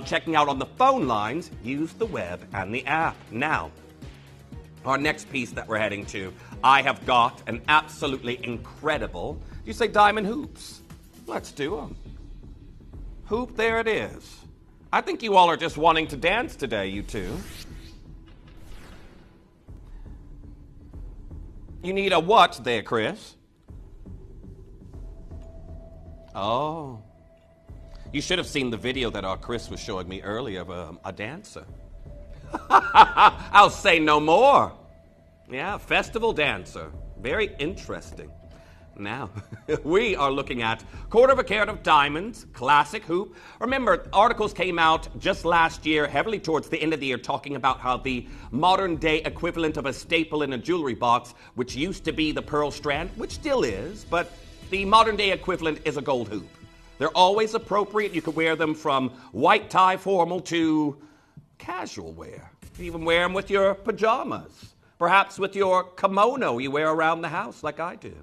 checking out on the phone lines, use the web and the app. Now, our next piece that we're heading to, I have got an absolutely incredible, you say diamond hoops? Let's do them. Hoop, there it is. I think you all are just wanting to dance today, you two. You need a what there, Chris? Oh. You should have seen the video that our Chris was showing me earlier of a dancer. I'll say no more. Yeah, festival dancer. Very interesting. Now, we are looking at 1/4 carat of diamonds, classic hoop. Remember, articles came out just last year, heavily towards the end of the year, talking about how the modern day equivalent of a staple in a jewelry box, which used to be the pearl strand, which still is, but the modern day equivalent is a gold hoop. They're always appropriate. You could wear them from white tie formal to casual wear. You even wear them with your pajamas. Perhaps with your kimono you wear around the house like I do.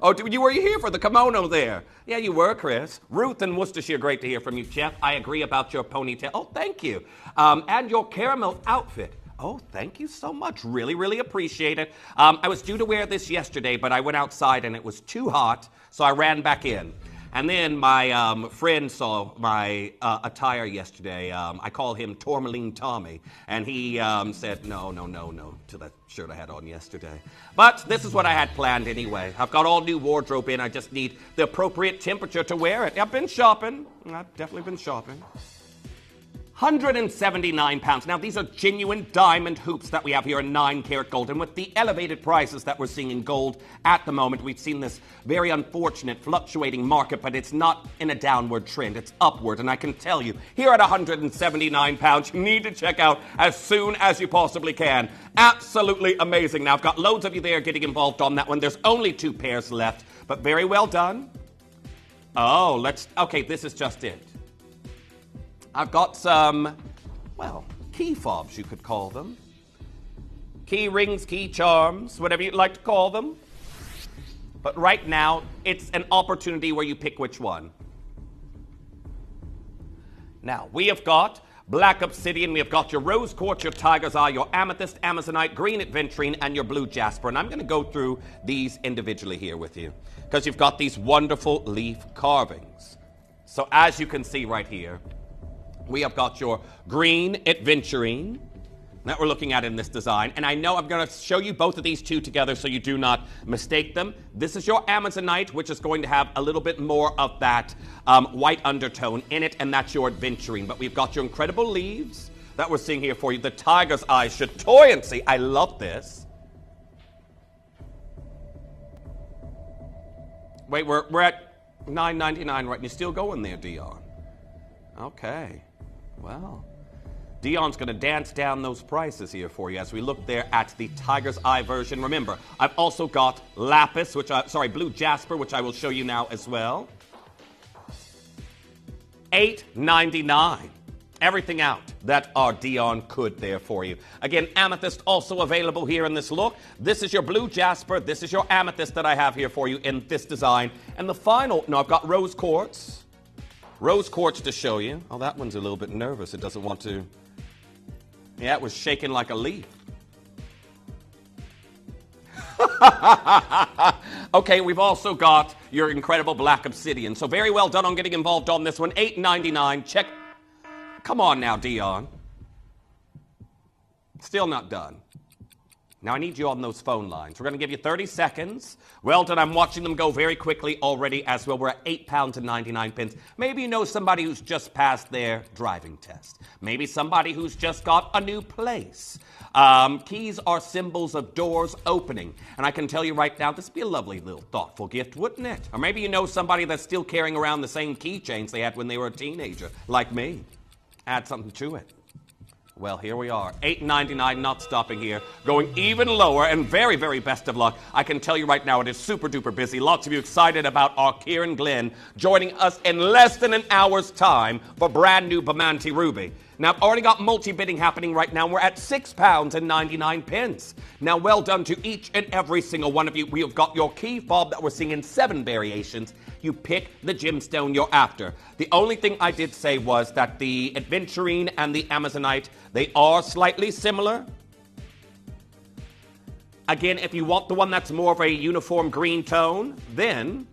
Oh, were you here for the kimono there? Yeah, you were, Chris. Ruth in Worcestershire, great to hear from you, Jeff. I agree about your ponytail. Oh, thank you. And your caramel outfit. Oh, thank you so much. Really, really appreciate it. I was due to wear this yesterday, but I went outside and it was too hot, so I ran back in. And then my friend saw my attire yesterday. I call him Tourmaline Tommy. And he said, no, to that shirt I had on yesterday. But this is what I had planned anyway. I've got all new wardrobe in. I just need the appropriate temperature to wear it. I've been shopping. I've definitely been shopping. 179 pounds. Now, these are genuine diamond hoops that we have here in 9-karat gold. And with the elevated prices that we're seeing in gold at the moment, we've seen this very unfortunate fluctuating market, but it's not in a downward trend. It's upward. And I can tell you, here at 179 pounds, you need to check out as soon as you possibly can. Absolutely amazing. Now, I've got loads of you there getting involved on that one. There's only 2 pairs left, but very well done. Oh, okay, this is just it. I've got some, well, key fobs, you could call them. Key rings, key charms, whatever you'd like to call them. But right now, it's an opportunity where you pick which one. Now, we have got black obsidian, we have got your rose quartz, your tiger's eye, your amethyst, amazonite, green adventurine, and your blue jasper. And I'm going to go through these individually here with you, because you've got these wonderful leaf carvings. So as you can see right here, we have got your green adventurine that we're looking at in this design. And I know I'm going to show you both of these two together so you do not mistake them. This is your amazonite, which is going to have a little bit more of that white undertone in it, and that's your adventurine. But we've got your incredible leaves that we're seeing here for you. The tiger's eye chatoyancy. I love this. Wait, we're at $9.99, right? And you're still going there, Dion. Okay. Well, Dion's going to dance down those prices here for you as we look there at the tiger's eye version. Remember, I've also got lapis, blue jasper, which I will show you now as well. $8.99. Everything out that our Dion could there for you. Again, amethyst also available here in this look. This is your blue jasper. This is your amethyst that I have here for you in this design. And the final, I've got rose quartz. Rose quartz to show you. Oh, that one's a little bit nervous. It doesn't want to. Yeah, it was shaking like a leaf. Okay, we've also got your incredible black obsidian. So very well done on getting involved on this one. $8.99. Check. Come on now, Dion. Still not done. Now, I need you on those phone lines. We're going to give you 30 seconds. Well done. I'm watching them go very quickly already as well. We're at £8.99. Maybe you know somebody who's just passed their driving test. Maybe somebody who's just got a new place. Keys are symbols of doors opening. And I can tell you right now, this would be a lovely little thoughtful gift, wouldn't it? Or maybe you know somebody that's still carrying around the same keychains they had when they were a teenager, like me. Add something to it. Well, here we are, $8.99, not stopping here, going even lower, and very, very best of luck. I can tell you right now, it is super duper busy. Lots of you excited about our Kieran Glen joining us in less than an hour's time for brand new Bamanti Ruby. Now, I've already got multi-bidding happening right now. We're at £6.99. Now, well done to each and every single one of you. We have got your key fob that we're seeing in 7 variations. You pick the gemstone you're after. The only thing I did say was that the adventurine and the amazonite, they are slightly similar. Again, if you want the one that's more of a uniform green tone, then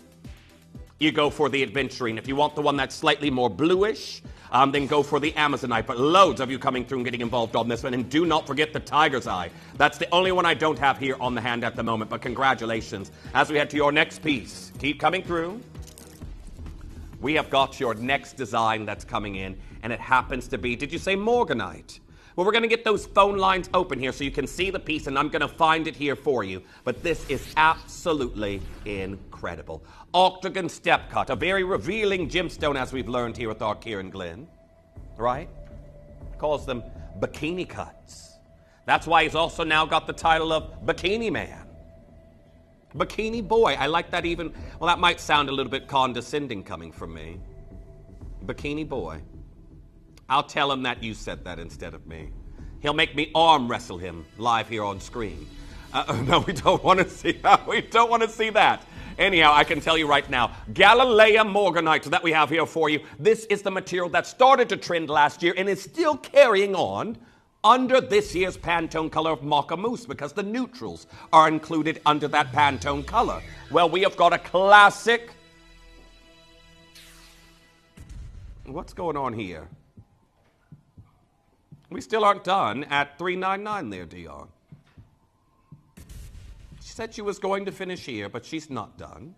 you go for the adventurine. If you want the one that's slightly more bluish, then go for the amazonite. But loads of you coming through and getting involved on this one. And do not forget the tiger's eye. That's the only one I don't have here on the hand at the moment. But congratulations. As we head to your next piece, keep coming through. We have got your next design that's coming in, and it happens to be, did you say morganite? Well, we're going to get those phone lines open here so you can see the piece, and I'm going to find it here for you. But this is absolutely incredible. Octagon step cut, a very revealing gemstone, as we've learned here with our Kieran Glen, right? Calls them bikini cuts. That's why he's also now got the title of Bikini Man. Bikini boy. I like that even. Well, that might sound a little bit condescending coming from me. Bikini boy. I'll tell him that you said that instead of me. He'll make me arm wrestle him live here on screen. No, we don't want to see that. We don't want to see that. Anyhow, I can tell you right now, Galileo morganite that we have here for you. This is the material that started to trend last year and is still carrying on under this year's Pantone color of Mocha Mousse, because the neutrals are included under that Pantone color. Well, we have got a classic What's going on here? We still aren't done at $399 there, Dion. She said she was going to finish here, but she's not done.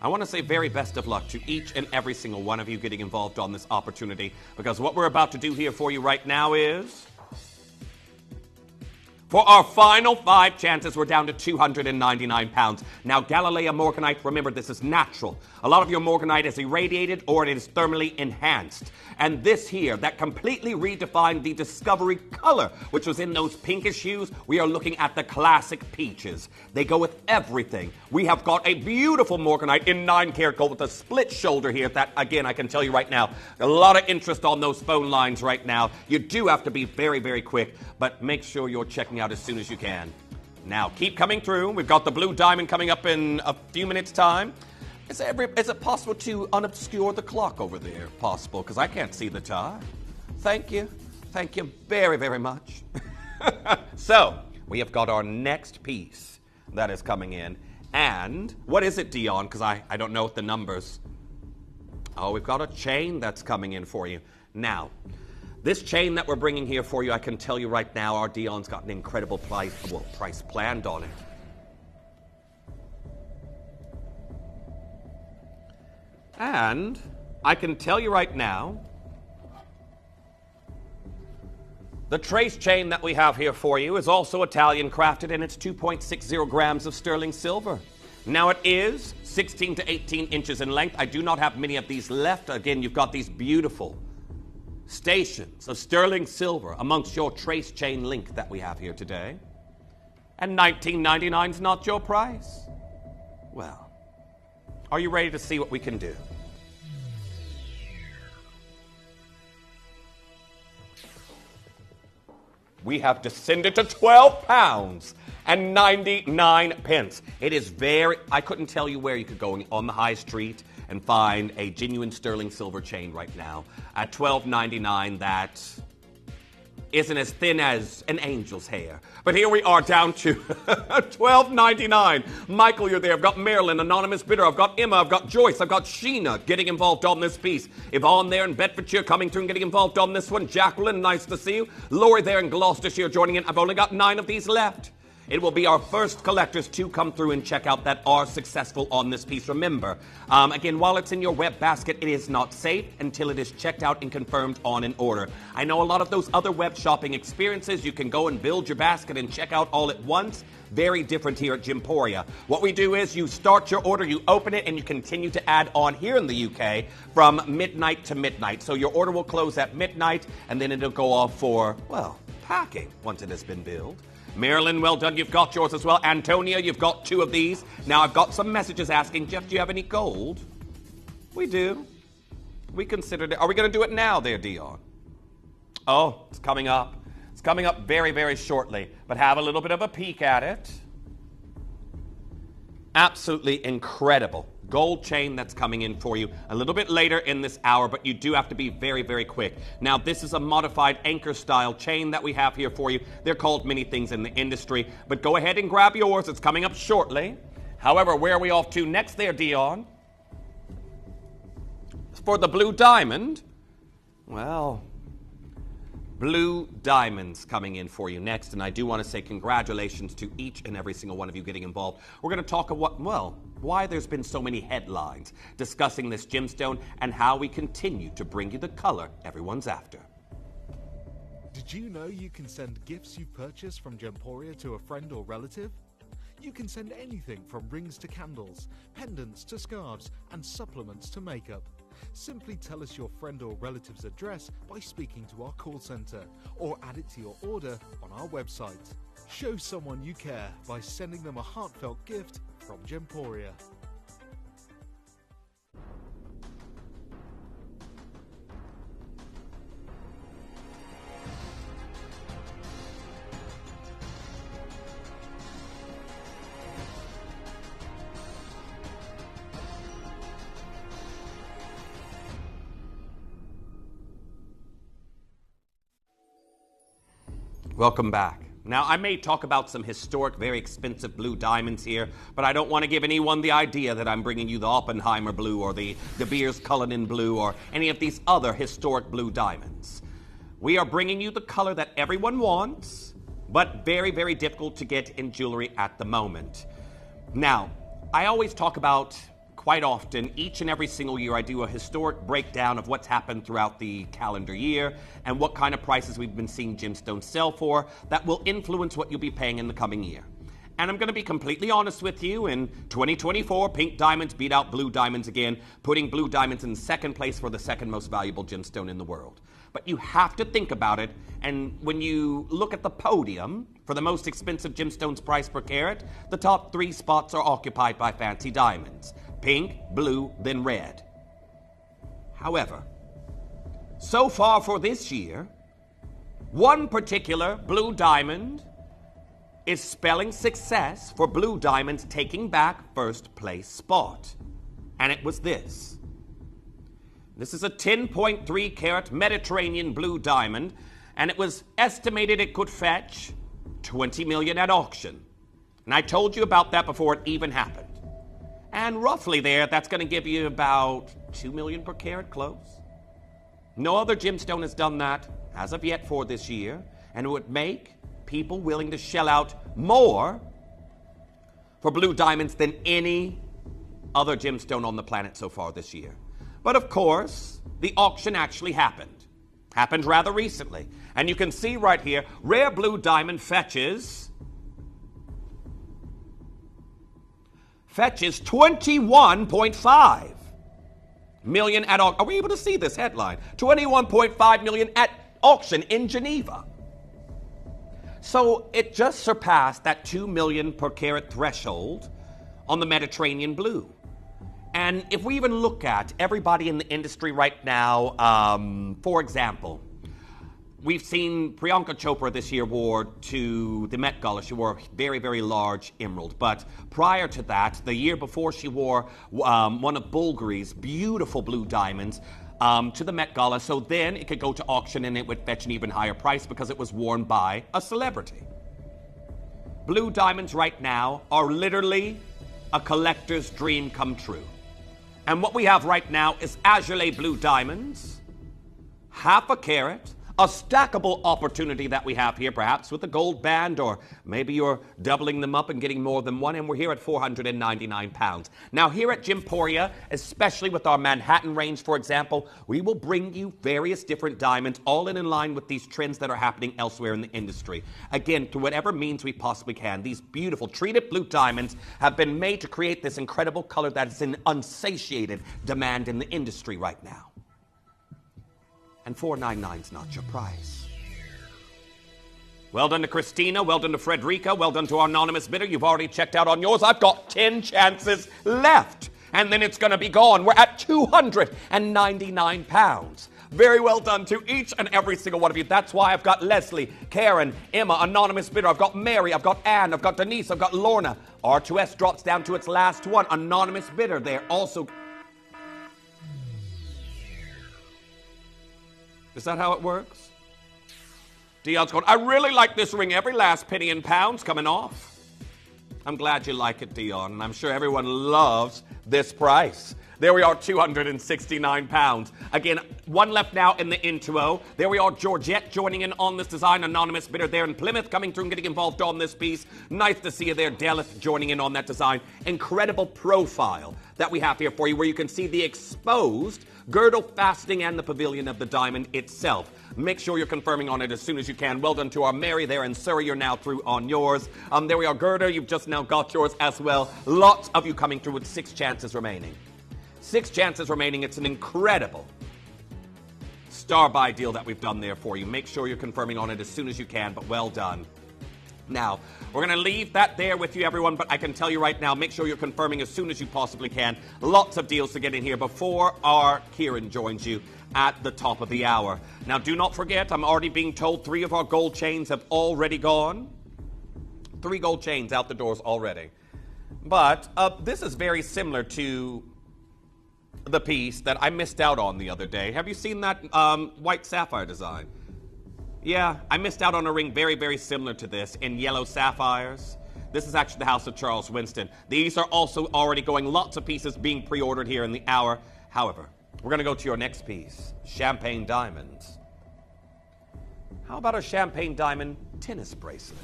I want to say very best of luck to each and every single one of you getting involved on this opportunity, because what we're about to do here for you right now is, for our final 5 chances, we're down to £299. Now, Galileo morganite, remember, this is natural. A lot of your morganite is irradiated or it is thermally enhanced. And this here, that completely redefined the discovery color, which was in those pinkish hues, we are looking at the classic peaches. They go with everything. We have got a beautiful morganite in 9-karat gold with a split shoulder here. That, again, I can tell you right now, a lot of interest on those phone lines right now. You do have to be very, very quick, but make sure you're checking out as soon as you can. Now, keep coming through. We've got the blue diamond coming up in a few minutes' time. Is it possible to unobscure the clock over there? Possible, because I can't see the time. Thank you. Thank you very, very much. So, we have got our next piece that is coming in. And, what is it, Dion? Because I don't know the numbers. Oh, we've got a chain that's coming in for you. Now, this chain that we're bringing here for you, I can tell you right now, our Dion's got an incredible price planned on it. And I can tell you right now, the trace chain that we have here for you is also Italian crafted, and it's 2.60 grams of sterling silver. Now it is 16 to 18 inches in length. I do not have many of these left. Again, you've got these beautiful stations of sterling silver amongst your trace chain link that we have here today. And $19.99 is not your price. Well, are you ready to see what we can do? We have descended to £12.99. It is I couldn't tell you where you could go on the high street and find a genuine sterling silver chain right now at $12.99 that isn't as thin as an angel's hair. But here we are down to $12.99. Michael, you're there. I've got Marilyn, Anonymous Bidder. I've got Emma. I've got Joyce. I've got Sheena getting involved on this piece. Yvonne there in Bedfordshire coming through and getting involved on this one. Jacqueline, nice to see you. Lori there in Gloucestershire joining in. I've only got 9 of these left. It will be our first collectors to come through and check out that are successful on this piece. Remember, again, while it's in your web basket, it is not safe until it is checked out and confirmed on an order. I know a lot of those other web shopping experiences, you can go and build your basket and check out all at once. Very different here at Gemporia. What we do is you start your order, you open it, and you continue to add on here in the UK from midnight to midnight. So your order will close at midnight, and then it'll go off for, well, packing once it has been billed. Marilyn, well done. You've got yours as well. Antonia, you've got 2 of these. Now, I've got some messages asking, Jeff, do you have any gold? We do. We considered it. Are we going to do it now there, Dion? Oh, it's coming up. It's coming up very, very shortly. But have a little bit of a peek at it. Absolutely incredible gold chain that's coming in for you a little bit later in this hour, but you do have to be very, very quick. Now, this is a modified anchor style chain that we have here for you. They're called many things in the industry, but go ahead and grab yours. It's coming up shortly. However, where are we off to next there, Dion? For the blue diamond, well, blue diamonds coming in for you next, and I do want to say congratulations to each and every single one of you getting involved. We're going to talk about, why there's been so many headlines discussing this gemstone and how we continue to bring you the color everyone's after. Did you know you can send gifts you've purchased from Gemporia to a friend or relative? You can send anything from rings to candles, pendants to scarves, and supplements to makeup. Simply tell us your friend or relative's address by speaking to our call centre, or add it to your order on our website. Show someone you care by sending them a heartfelt gift from Gemporia. Welcome back. Now, I may talk about some historic, very expensive blue diamonds here, but I don't want to give anyone the idea that I'm bringing you the Oppenheimer blue or the De Beers Cullinan blue or any of these other historic blue diamonds. We are bringing you the color that everyone wants, but very, very difficult to get in jewelry at the moment. Now, I always talk about, quite often, each and every single year, I do a historic breakdown of what's happened throughout the calendar year and what kind of prices we've been seeing gemstones sell for that will influence what you'll be paying in the coming year. And I'm going to be completely honest with you, in 2024, pink diamonds beat out blue diamonds again, putting blue diamonds in second place for the second most valuable gemstone in the world. But you have to think about it, and when you look at the podium for the most expensive gemstones price per carat, the top 3 spots are occupied by fancy diamonds. Pink, blue, then red. However, so far for this year, one particular blue diamond is spelling success for blue diamonds taking back first place spot. And it was this. This is a 10.3 carat Mediterranean blue diamond, and it was estimated it could fetch 20 million at auction. And I told you about that before it even happened. And roughly there, that's going to give you about 2 million per carat close. No other gemstone has done that as of yet for this year, and it would make people willing to shell out more for blue diamonds than any other gemstone on the planet so far this year. But of course, the auction actually happened. Happened rather recently. And you can see right here, rare blue diamond fetches 21.5 million at auction. Are we able to see this headline? 21.5 million at auction in Geneva. So it just surpassed that 2 million per carat threshold on the Mediterranean blue. And if we even look at everybody in the industry right now, for example, we've seen Priyanka Chopra this year wore to the Met Gala. She wore a very, very large emerald. But prior to that, the year before, she wore one of Bulgari's beautiful blue diamonds to the Met Gala. So then it could go to auction and it would fetch an even higher price because it was worn by a celebrity. Blue diamonds right now are literally a collector's dream come true. And what we have right now is Argyle blue diamonds, half a carat, a stackable opportunity that we have here, perhaps with a gold band, or maybe you're doubling them up and getting more than one, and we're here at £499. Now, here at Gemporia, especially with our Manhattan range, for example, we will bring you various different diamonds, all in line with these trends that are happening elsewhere in the industry. Again, through whatever means we possibly can, these beautiful treated blue diamonds have been made to create this incredible color that is in unsatiated demand in the industry right now. And $499 is not your price. Well done to Christina, well done to Frederica, well done to our anonymous bidder. You've already checked out on yours. I've got 10 chances left, and then it's going to be gone. We're at £299. Very well done to each and every single one of you. That's why I've got Leslie, Karen, Emma, anonymous bidder. I've got Mary, I've got Anne, I've got Denise, I've got Lorna. R2S drops down to its last one. Anonymous bidder there also. Is that how it works? Dion's going, I really like this ring. Every last penny in pounds coming off. I'm glad you like it, Dion, and I'm sure everyone loves this price. There we are, £269. Again, one left now in the intro. There we are, Georgette joining in on this design. Anonymous bidder there in Plymouth coming through and getting involved on this piece. Nice to see you there, Delith, joining in on that design. Incredible profile that we have here for you, where you can see the exposed girdle fastening and the pavilion of the diamond itself. Make sure you're confirming on it as soon as you can. Well done to our Mary there in Surrey. You're now through on yours. There we are, Gerda. You've just now got yours as well. Lots of you coming through with 6 chances remaining. 6 chances remaining. It's an incredible star buy deal that we've done there for you. Make sure you're confirming on it as soon as you can, but well done. Now, we're going to leave that there with you, everyone, but I can tell you right now, make sure you're confirming as soon as you possibly can. Lots of deals to get in here before our Kieran joins you at the top of the hour. Now, do not forget, I'm already being told 3 of our gold chains have already gone. 3 gold chains out the doors already. But this is very similar to the piece that I missed out on the other day. Have you seen that white sapphire design? Yeah, I missed out on a ring very, very similar to this in yellow sapphires. This is actually the house of Charles Winston. These are also already going, lots of pieces being pre-ordered here in the hour. However, we're going to go to your next piece, champagne diamonds. How about a champagne diamond tennis bracelet?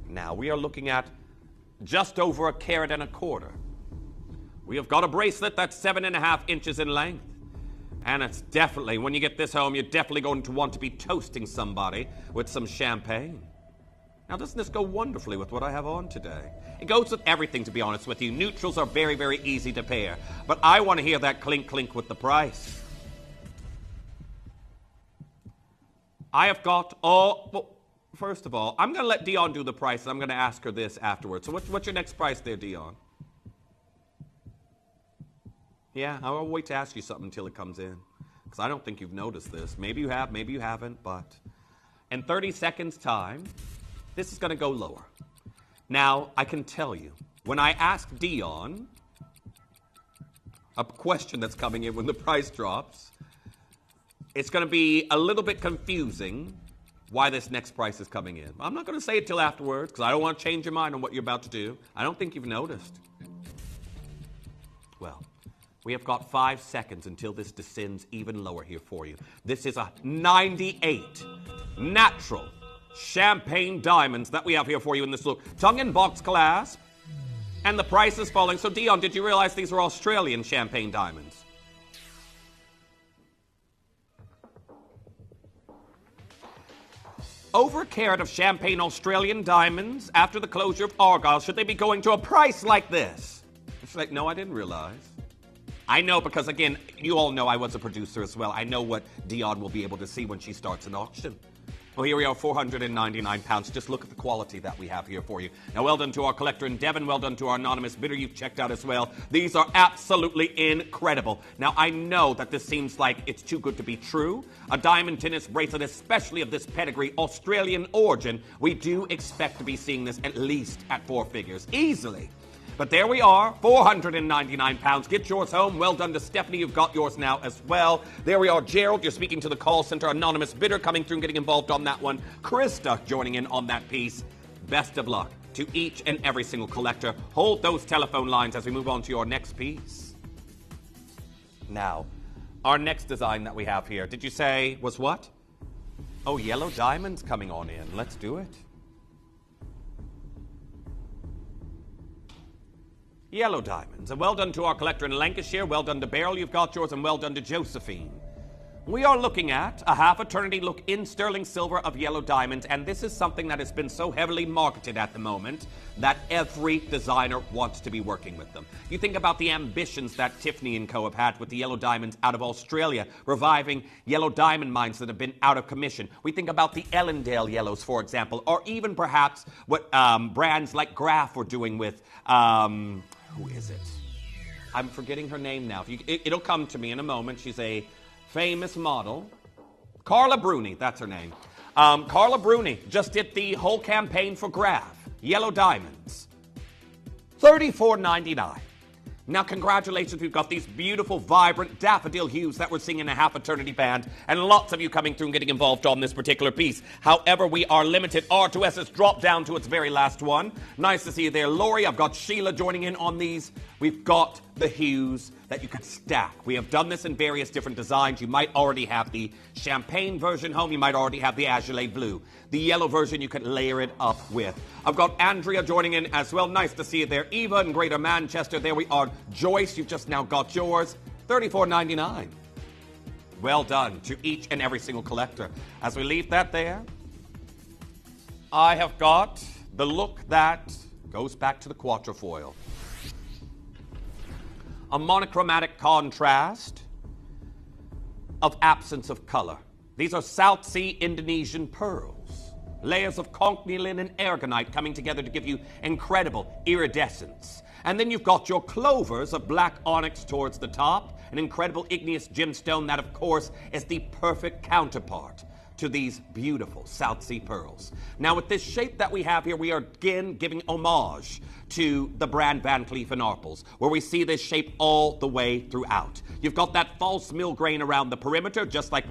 Now, we are looking at just over 1.25 carats. We have got a bracelet that's 7.5 inches in length. And it's definitely, when you get this home, you're definitely going to want to be toasting somebody with some champagne. Now, doesn't this go wonderfully with what I have on today? It goes with everything, to be honest with you. Neutrals are very, very easy to pair. But I want to hear that clink, clink with the price. I have got all... Well, first of all, I'm going to let Dion do the price, and I'm going to ask her this afterwards. So what's your next price there, Dion? Yeah, I'll wait to ask you something until it comes in. Because I don't think you've noticed this. Maybe you have, maybe you haven't, but... In 30 seconds' time, this is going to go lower. Now, I can tell you, when I ask Dion a question that's coming in when the price drops, it's going to be a little bit confusing why this next price is coming in. I'm not going to say it till afterwards, because I don't want to change your mind on what you're about to do. I don't think you've noticed. Well... We have got 5 seconds until this descends even lower here for you. This is a 98 natural champagne diamonds that we have here for you in this look. Tongue and box clasp. And the price is falling. So, Dion, did you realize these are Australian champagne diamonds? Over 1 carat of champagne Australian diamonds after the closure of Argyle. Should they be going to a price like this? It's like, no, I didn't realize. I know because, again, you all know I was a producer as well. I know what Dion will be able to see when she starts an auction. Well, here we are, £499. Just look at the quality that we have here for you. Now, well done to our collector in Devon. Well done to our anonymous bidder you've checked out as well. These are absolutely incredible. Now, I know that this seems like it's too good to be true. A diamond tennis bracelet, especially of this pedigree, Australian origin, we do expect to be seeing this at least at 4 figures. Easily. But there we are, £499. Get yours home. Well done to Stephanie. You've got yours now as well. There we are, Gerald. You're speaking to the call center. Anonymous bidder coming through and getting involved on that one. Krista joining in on that piece. Best of luck to each and every single collector. Hold those telephone lines as we move on to your next piece. Now, our next design that we have here, did you say was what? Oh, yellow diamonds coming on in. Let's do it. Yellow diamonds. And well done to our collector in Lancashire. Well done to Beryl, you've got yours, and well done to Josephine. We are looking at a half eternity look in sterling silver of yellow diamonds, and this is something that has been so heavily marketed at the moment that every designer wants to be working with them. You think about the ambitions that Tiffany & Co. have had with the yellow diamonds out of Australia, reviving yellow diamond mines that have been out of commission. We think about the Ellendale yellows, for example, or even perhaps what brands like Graf were doing with... who is it? I'm forgetting her name now. It'll come to me in a moment. She's a famous model. Carla Bruni, that's her name. Carla Bruni just did the whole campaign for Graf. Yellow diamonds. $34.99. Now, congratulations, we've got these beautiful, vibrant daffodil hues that we're seeing in a half eternity band, and lots of you coming through and getting involved on this particular piece. However, we are limited. R2S has dropped down to its very last one. Nice to see you there, Lori. I've got Sheila joining in on these. We've got the hues that you could stack. We have done this in various different designs. You might already have the champagne version home. You might already have the azulé blue. The yellow version you could layer it up with. I've got Andrea joining in as well. Nice to see you there. Eva in Greater Manchester. There we are. Joyce, you've just now got yours. $34.99. Well done to each and every single collector. As we leave that there, I have got the look that goes back to the quatrefoil. A monochromatic contrast of absence of color. These are South Sea Indonesian pearls. Layers of conch-nylon and aragonite coming together to give you incredible iridescence. And then you've got your clovers of black onyx towards the top, an incredible igneous gemstone that, of course, is the perfect counterpart to these beautiful South Sea pearls. Now, with this shape that we have here, we are again giving homage to the brand Van Cleef & Arpels, where we see this shape all the way throughout. You've got that false mill grain around the perimeter, just like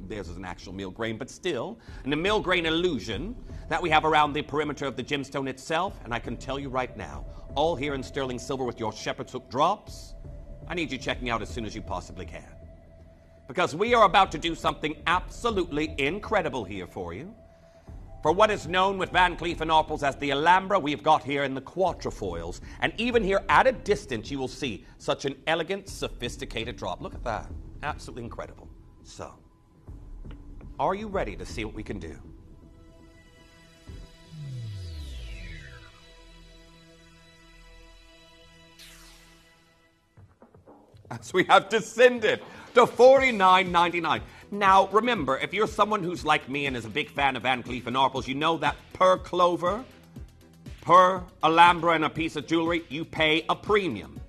theirs is an actual mill grain, but still, and the mill grain illusion that we have around the perimeter of the gemstone itself, and I can tell you right now, all here in sterling silver with your shepherd's hook drops, I need you checking out as soon as you possibly can. Because we are about to do something absolutely incredible here for you. For what is known with Van Cleef & Arpels as the Alhambra, we've got here in the quatrefoils. And even here at a distance, you will see such an elegant, sophisticated drop. Look at that. Absolutely incredible. So, are you ready to see what we can do? As we have descended to $49.99. Now, remember, if you're someone who's like me and is a big fan of Van Cleef & Arpels, you know that per clover, per Alhambra and a piece of jewelry, you pay a premium.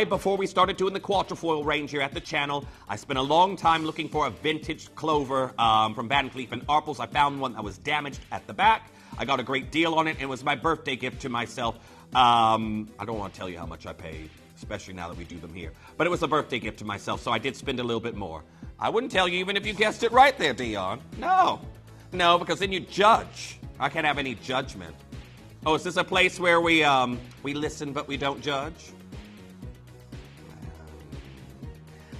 Before we started doing the quatrefoil range here at the channel, I spent a long time looking for a vintage clover from Van Cleef & Arpels. I found one that was damaged at the back. I got a great deal on it, and it was my birthday gift to myself. I don't want to tell you how much I paid, especially now that we do them here. But it was a birthday gift to myself, so I did spend a little bit more. I wouldn't tell you even if you guessed it right there, Dion. No, because then you judge. I can't have any judgment. Oh, is this a place where we listen but we don't judge?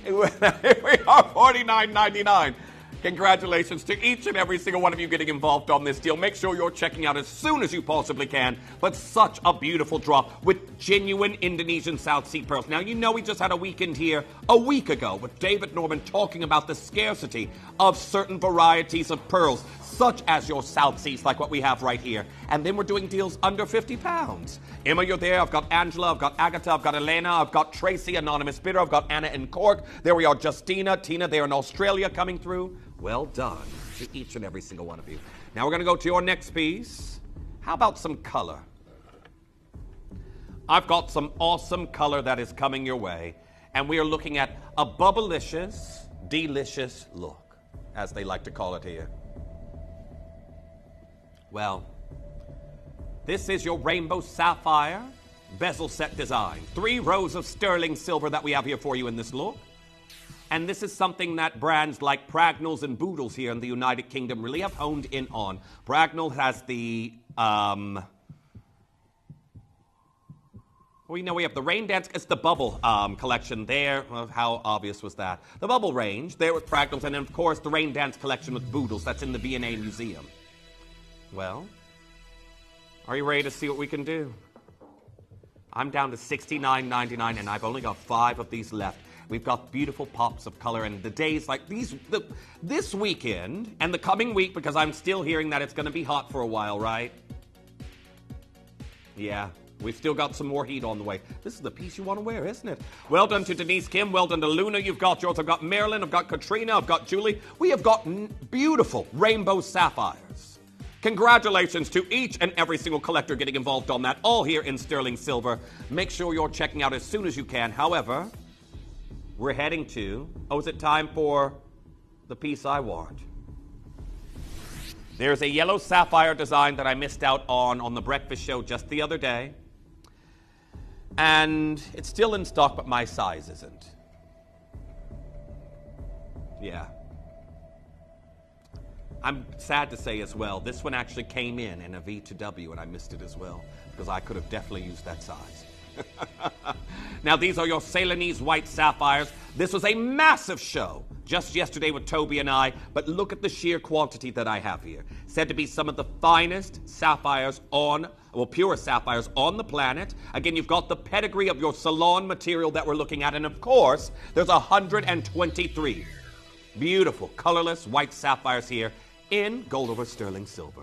Here we are, $49.99. Congratulations to each and every single one of you getting involved on this deal. Make sure you're checking out as soon as you possibly can. But such a beautiful drop with genuine Indonesian South Sea pearls. Now, you know we just had a weekend here a week ago with David Norman talking about the scarcity of certain varieties of pearls, such as your South Seas, like what we have right here. And then we're doing deals under 50 pounds. Emma, you're there. I've got Angela. I've got Agatha. I've got Elena. I've got Tracy, anonymous bidder. I've got Anna in Cork. There we are, Justina, Tina there in Australia coming through. Well done to each and every single one of you. Now we're going to go to your next piece. How about some color? I've got some awesome color that is coming your way. And we are looking at a bubblicious, delicious look, as they like to call it here. Well, this is your rainbow sapphire bezel set design. 3 rows of sterling silver that we have here for you in this look. And this is something that brands like Bragnells and Boodles here in the United Kingdom really have honed in on. Bragnell has the, we have the Rain Dance. It's the Bubble collection there. Well, how obvious was that? The Bubble range there with Bragnells, and then, of course, the Rain Dance collection with Boodles. That's in the V&A Museum. Well, are you ready to see what we can do? I'm down to $69.99, and I've only got 5 of these left. We've got beautiful pops of color, and the days like these, this weekend and the coming week, because I'm still hearing that it's going to be hot for a while, right? Yeah, we've still got some more heat on the way. This is the piece you want to wear, isn't it? Well done to Denise Kim. Well done to Luna. You've got yours. I've got Marilyn. I've got Katrina. I've got Julie. We have got beautiful rainbow sapphires. Congratulations to each and every single collector getting involved on that, all here in sterling silver. Make sure you're checking out as soon as you can. However, we're heading to, is it time for the piece I want? There's a yellow sapphire design that I missed out on the breakfast show just the other day. And it's still in stock, but my size isn't. Yeah. I'm sad to say as well, this one actually came in a V2W, and I missed it as well, because I could have definitely used that size. Now, these are your Ceylonese white sapphires. This was a massive show just yesterday with Toby and I, but look at the sheer quantity that I have here. Said to be some of the finest sapphires pure sapphires on the planet. Again, you've got the pedigree of your Salon material that we're looking at, and of course, there's 123 beautiful, colorless white sapphires here in gold over sterling silver.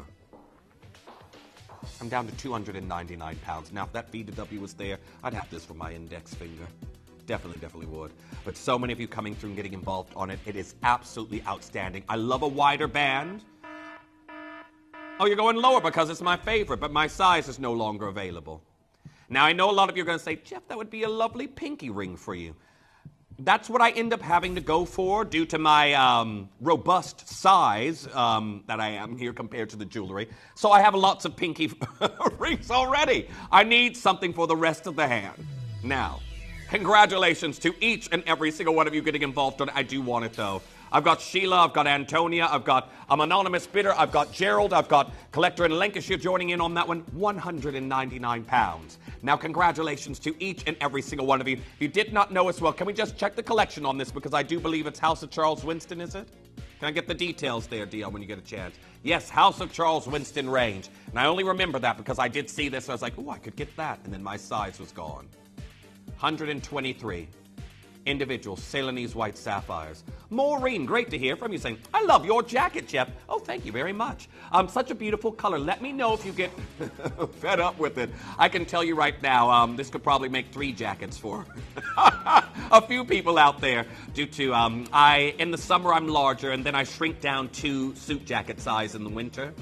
I'm down to 299 pounds. Now, if that V2W was there, I'd have this for my index finger. Definitely would. But so many of you coming through and getting involved on it. It is absolutely outstanding. I love a wider band. Oh, you're going lower because it's my favorite, but my size is no longer available. Now, I know a lot of you are going to say, Jeff, that would be a lovely pinky ring for you. That's what I end up having to go for due to my robust size that I am here compared to the jewelry. So I have lots of pinky rings already. I need something for the rest of the hand. Now, congratulations to each and every single one of you getting involved on it. I do want it, though. I've got Sheila, I've got Antonia, I've got an anonymous bidder, I've got Gerald, I've got collector in Lancashire joining in on that one, £199. Now, congratulations to each and every single one of you. If you did not know as well, can we just check the collection on this? Because I do believe it's House of Charles Winston, is it? Can I get the details there, Dion, when you get a chance? Yes, House of Charles Winston range. And I only remember that because I did see this, and I was like, oh, I could get that. And then my size was gone. 123 individual Ceylonese white sapphires. Maureen, great to hear from you, saying, I love your jacket, Jeff. Oh, thank you very much. Such a beautiful color. Let me know if you get fed up with it. I can tell you right now, this could probably make 3 jackets for a few people out there due to, in the summer I'm larger, and then I shrink down to suit jacket size in the winter.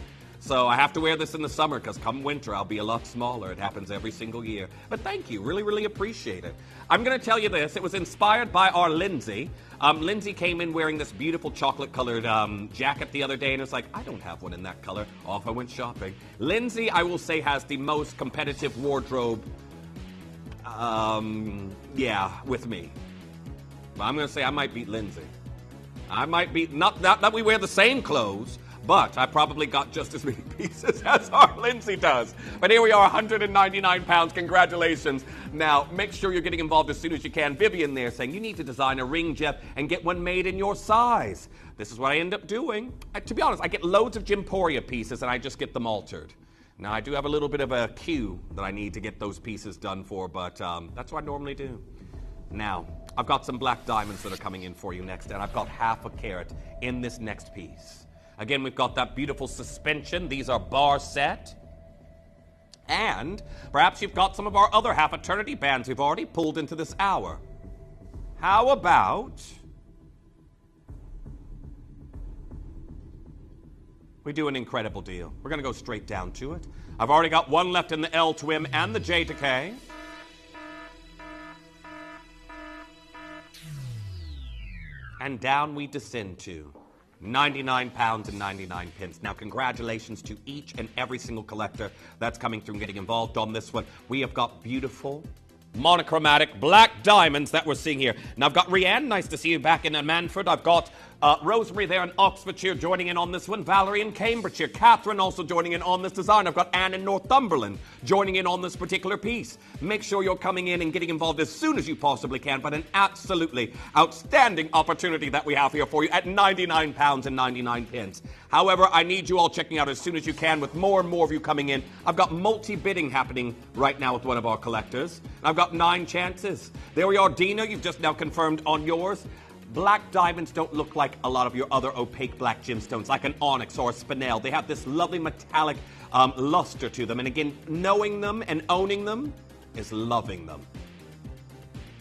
So I have to wear this in the summer because come winter, I'll be a lot smaller. It happens every single year. But thank you. Really, really appreciate it. I'm going to tell you this. It was inspired by our Lindsay. Lindsay came in wearing this beautiful chocolate-colored jacket the other day, and it's like, I don't have one in that color. Off I went shopping. Lindsay, I will say, has the most competitive wardrobe, with me. But I'm going to say I might beat Lindsay. I might beat, not that we wear the same clothes, but I probably got just as many pieces as our Lindsay does. But here we are, £199. Congratulations. Now, make sure you're getting involved as soon as you can. Vivian there saying, you need to design a ring, Jeff, and get one made in your size. This is what I end up doing. To be honest, I get loads of Gemporia pieces, and I just get them altered. Now, I do have a little bit of a queue that I need to get those pieces done for, but that's what I normally do. Now, I've got some black diamonds that are coming in for you next, and I've got half a carat in this next piece. Again, we've got that beautiful suspension. These are bar set. And perhaps you've got some of our other half eternity bands we've already pulled into this hour. How about we do an incredible deal? We're going to go straight down to it. I've already got one left in the L Twim and the J Decay. And down we descend to £99 and 99 pence. Now, congratulations to each and every single collector that's coming through and getting involved on this one. We have got beautiful, monochromatic black diamonds that we're seeing here. Now, I've got Rianne. Nice to see you back in Manford. I've got Rosemary there in Oxfordshire joining in on this one. Valerie in Cambridgeshire. Catherine also joining in on this design. I've got Anne in Northumberland joining in on this particular piece. Make sure you're coming in and getting involved as soon as you possibly can, but an absolutely outstanding opportunity that we have here for you at £99 and 99 pence. However, I need you all checking out as soon as you can with more and more of you coming in. I've got multi-bidding happening right now with one of our collectors. I've got 9 chances. There we are, Dina. You've just now confirmed on yours. Black diamonds don't look like a lot of your other opaque black gemstones, like an onyx or a spinel. They have this lovely metallic luster to them. And again, knowing them and owning them is loving them.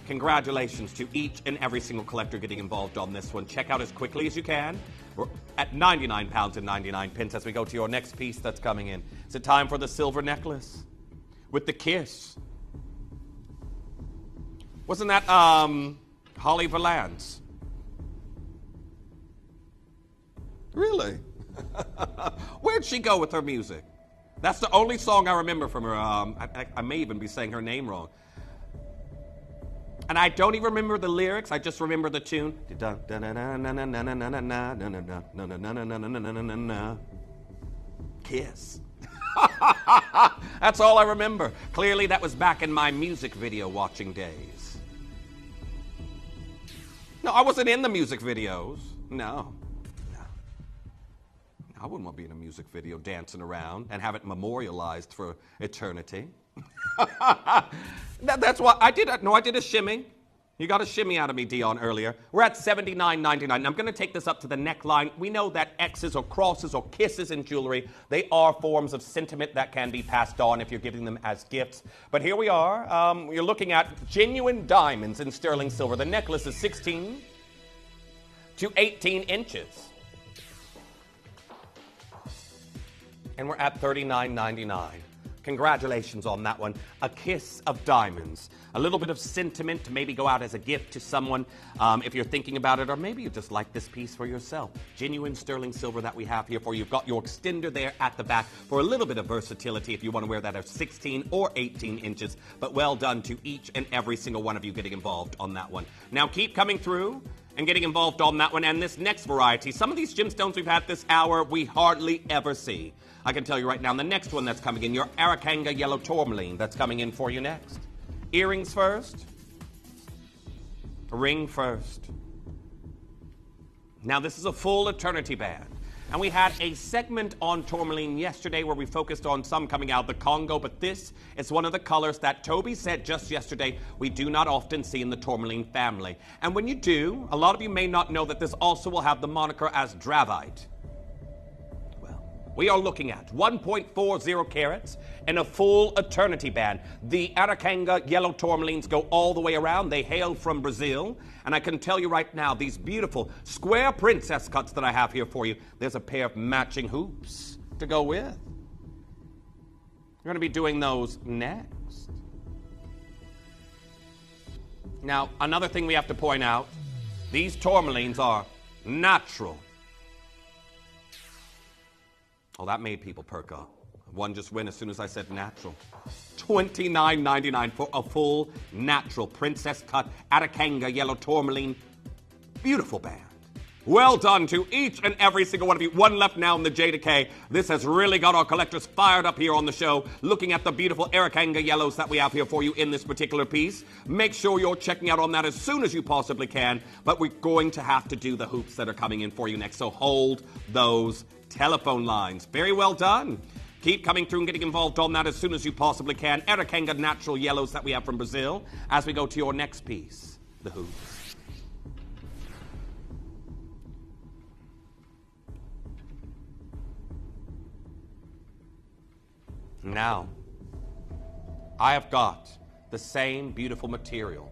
Congratulations to each and every single collector getting involved on this one. Check out as quickly as you can. We're at £99 and 99 pence as we go to your next piece that's coming in. Is it time for the silver necklace with the kiss? Wasn't that Holly Valance? Really? Where'd she go with her music? That's the only song I remember from her. I may even be saying her name wrong. And I don't even remember the lyrics. I just remember the tune. Kiss. That's all I remember. Clearly, that was back in my music video watching days. No, I wasn't in the music videos. No. I wouldn't want to be in a music video dancing around and have it memorialized for eternity. That's why I did. I did a shimmy. You got a shimmy out of me, Dion, earlier. We're at $79.99. I'm going to take this up to the neckline. We know that X's or crosses or kisses in jewelry, they are forms of sentiment that can be passed on if you're giving them as gifts. But here we are. You're looking at genuine diamonds in sterling silver. The necklace is 16 to 18 inches. And we're at $39.99. Congratulations on that one. A kiss of diamonds. A little bit of sentiment to maybe go out as a gift to someone if you're thinking about it, or maybe you just like this piece for yourself. Genuine sterling silver that we have here for you. You've got your extender there at the back for a little bit of versatility if you want to wear that at 16 or 18 inches. But well done to each and every single one of you getting involved on that one. Now keep coming through. and getting involved on that one. And this next variety, some of these gemstones we've had this hour, we hardly ever see. I can tell you right now, the next one that's coming in, your Arakanga yellow tourmaline, that's coming in for you next. Earrings first. Ring first. Now, this is a full eternity band. And we had a segment on tourmaline yesterday where we focused on some coming out of the Congo, but this is one of the colors that Toby said just yesterday we do not often see in the tourmaline family. And when you do, a lot of you may not know that this also will have the moniker as dravite. Well, we are looking at 1.40 carats in a full eternity band. The Arakanga yellow tourmalines go all the way around. They hail from Brazil. And I can tell you right now, these beautiful square princess cuts that I have here for you, there's a pair of matching hoops to go with. We're going to be doing those next. Now, another thing we have to point out, these tourmalines are natural. Oh, that made people perk up. One just went as soon as I said natural. $29.99 for a full natural princess cut Arakanga yellow tourmaline. Beautiful band. Well done to each and every single one of you. One left now in the J to K. This has really got our collectors fired up here on the show, looking at the beautiful Arakanga yellows that we have here for you in this particular piece. Make sure you're checking out on that as soon as you possibly can, but we're going to have to do the hoops that are coming in for you next, so hold those telephone lines. Very well done. Keep coming through and getting involved on that as soon as you possibly can. Arakanga natural yellows that we have from Brazil. As we go to your next piece, the hoops. Now, I have got the same beautiful material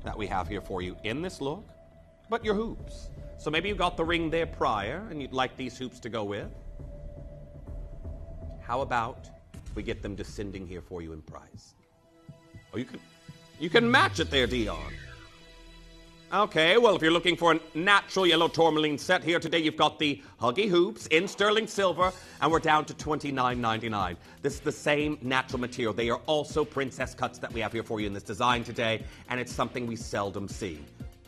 that we have here for you in this look, but your hoops. So maybe you got the ring there prior and you'd like these hoops to go with. How about we get them descending here for you in price? Oh, you can match it there, Dion. Okay, well, if you're looking for a natural yellow tourmaline set here today, you've got the Huggy hoops in sterling silver, and we're down to $29.99. This is the same natural material. They are also princess cuts that we have here for you in this design today, and it's something we seldom see.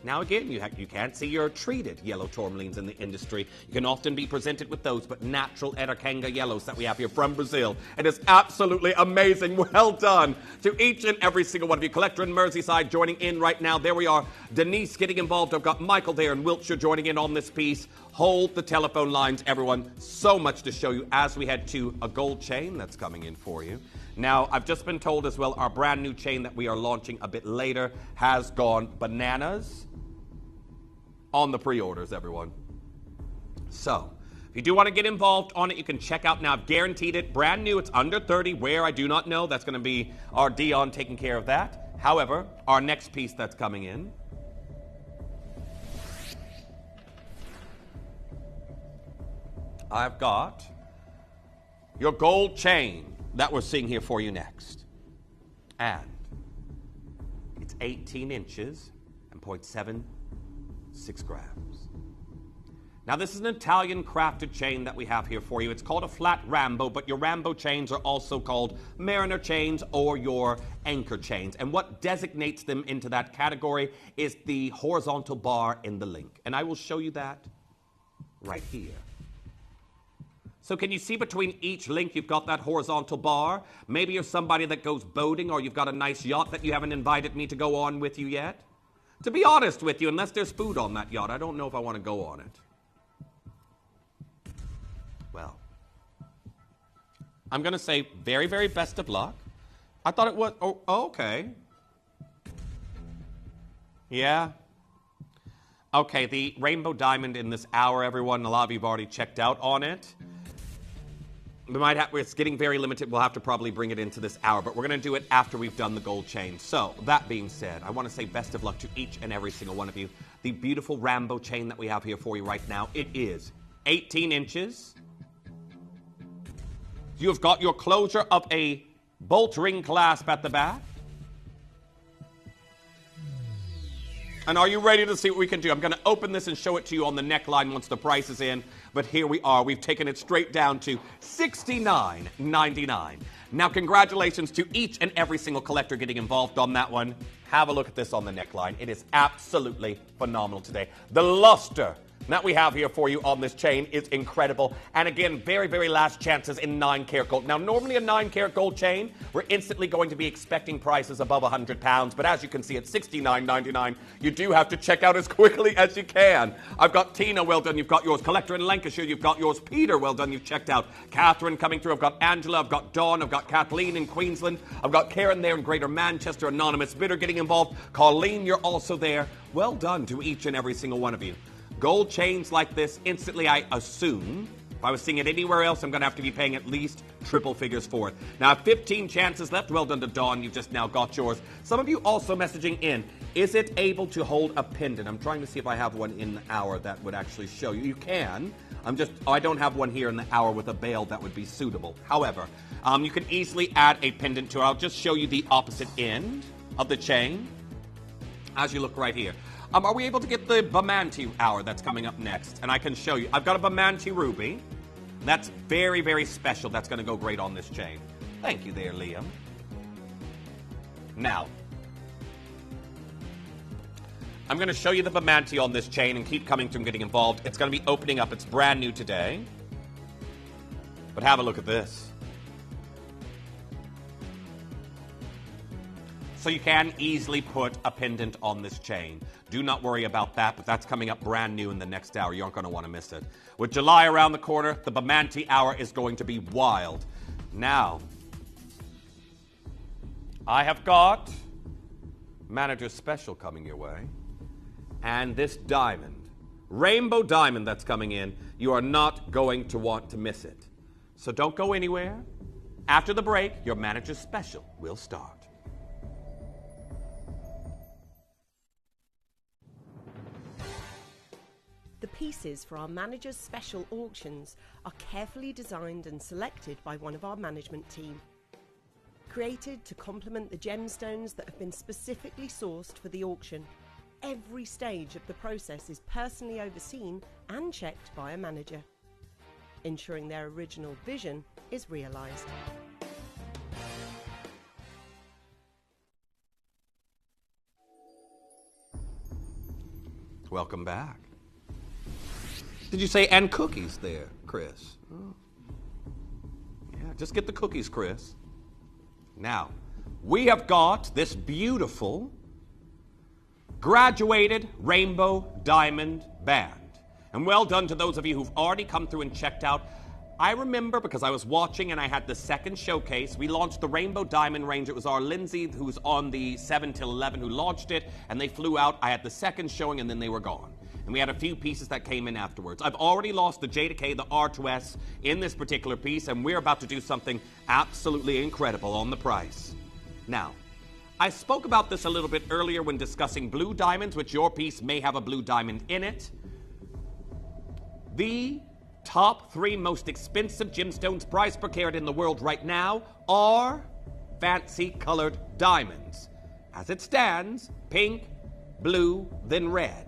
Now again, you can't see your treated yellow tourmalines in the industry. You can often be presented with those, but natural Arakanga yellows that we have here from Brazil. It is absolutely amazing. Well done to each and every single one of you. Collector in Merseyside joining in right now. There we are. Denise getting involved. I've got Michael there in Wiltshire joining in on this piece. Hold the telephone lines, everyone. So much to show you as we head to a gold chain that's coming in for you. Now, I've just been told as well, our brand new chain that we are launching a bit later has gone bananas on the pre-orders, everyone. So, if you do want to get involved on it, you can check out now. I've guaranteed it. Brand new. It's under 30. Where, I do not know. That's going to be our Dion taking care of that. However, our next piece that's coming in. I've got your gold chain that we're seeing here for you next. And it's 18 inches and 0.76 grams. Now, this is an Italian crafted chain that we have here for you. It's called a flat Rambo, but your Rambo chains are also called Mariner chains or your anchor chains. And what designates them into that category is the horizontal bar in the link. And I will show you that right here. So can you see between each link you've got that horizontal bar? Maybe you're somebody that goes boating, or you've got a nice yacht that you haven't invited me to go on with you yet. To be honest with you, unless there's food on that yacht, I don't know if I want to go on it. Well, I'm going to say very, very best of luck. I thought it was, oh, okay. Yeah. Okay, the rainbow diamond in this hour, everyone, a lot of you have already checked out on it. We might have, it's getting very limited. We'll have to probably bring it into this hour, but we're going to do it after we've done the gold chain. So, that being said, I want to say best of luck to each and every single one of you. The beautiful Rambo chain that we have here for you right now, it is 18 inches. You have got your closure of a bolt ring clasp at the back. And are you ready to see what we can do? I'm going to open this and show it to you on the neckline once the price is in. But here we are. We've taken it straight down to $69.99. Now, congratulations to each and every single collector getting involved on that one. Have a look at this on the neckline. It is absolutely phenomenal today. The luster that we have here for you on this chain is incredible. And again, very, very last chances in 9-karat gold. Now, normally a 9-karat gold chain, we're instantly going to be expecting prices above £100. But as you can see, at $69.99, you do have to check out as quickly as you can. I've got Tina, well done, you've got yours. Collector in Lancashire, you've got yours. Peter, well done, you've checked out. Catherine coming through, I've got Angela, I've got Dawn, I've got Kathleen in Queensland. I've got Karen there in Greater Manchester, Anonymous Bidder getting involved. Colleen, you're also there. Well done to each and every single one of you. Gold chains like this, instantly I assume, if I was seeing it anywhere else, I'm going to have to be paying at least triple figures for it. Now, 15 chances left. Well done to Dawn. You've just now got yours. Some of you also messaging in, is it able to hold a pendant? I'm trying to see if I have one in the hour that would actually show you. You can. I don't have one here in the hour with a bail that would be suitable. However, you can easily add a pendant to it. I'll just show you the opposite end of the chain as you look right here. Are we able to get the Bamanti hour that's coming up next? And I can show you. I've got a Bamanti ruby. That's very, very special. That's going to go great on this chain. Thank you there, Liam. Now, I'm going to show you the Bamanti on this chain and keep coming through and getting involved. It's going to be opening up. It's brand new today. But have a look at this. So you can easily put a pendant on this chain. Do not worry about that, but that's coming up brand new in the next hour. You aren't going to want to miss it. With July around the corner, the Bamanti hour is going to be wild. Now, I have got Manager Special coming your way. And this diamond, rainbow diamond that's coming in, you are not going to want to miss it. So don't go anywhere. After the break, your Manager Special will start. The pieces for our Manager's Special auctions are carefully designed and selected by one of our management team. Created to complement the gemstones that have been specifically sourced for the auction, every stage of the process is personally overseen and checked by a manager, ensuring their original vision is realised. Welcome back. Did you say, and cookies there, Chris? Oh. Yeah, just get the cookies, Chris. Now, we have got this beautiful graduated rainbow diamond band. And well done to those of you who've already come through and checked out. I remember because I was watching and I had the second showcase. We launched the Rainbow Diamond range. It was our Lindsay, who's on the 7 till 11, who launched it, and they flew out. I had the second showing, and then they were gone. And we had a few pieces that came in afterwards. I've already lost the J2K, the R2S in this particular piece, and we're about to do something absolutely incredible on the price. Now, I spoke about this a little bit earlier when discussing blue diamonds, which your piece may have a blue diamond in it. The top 3 most expensive gemstones price per carat in the world right now are fancy colored diamonds. As it stands, pink, blue, then red.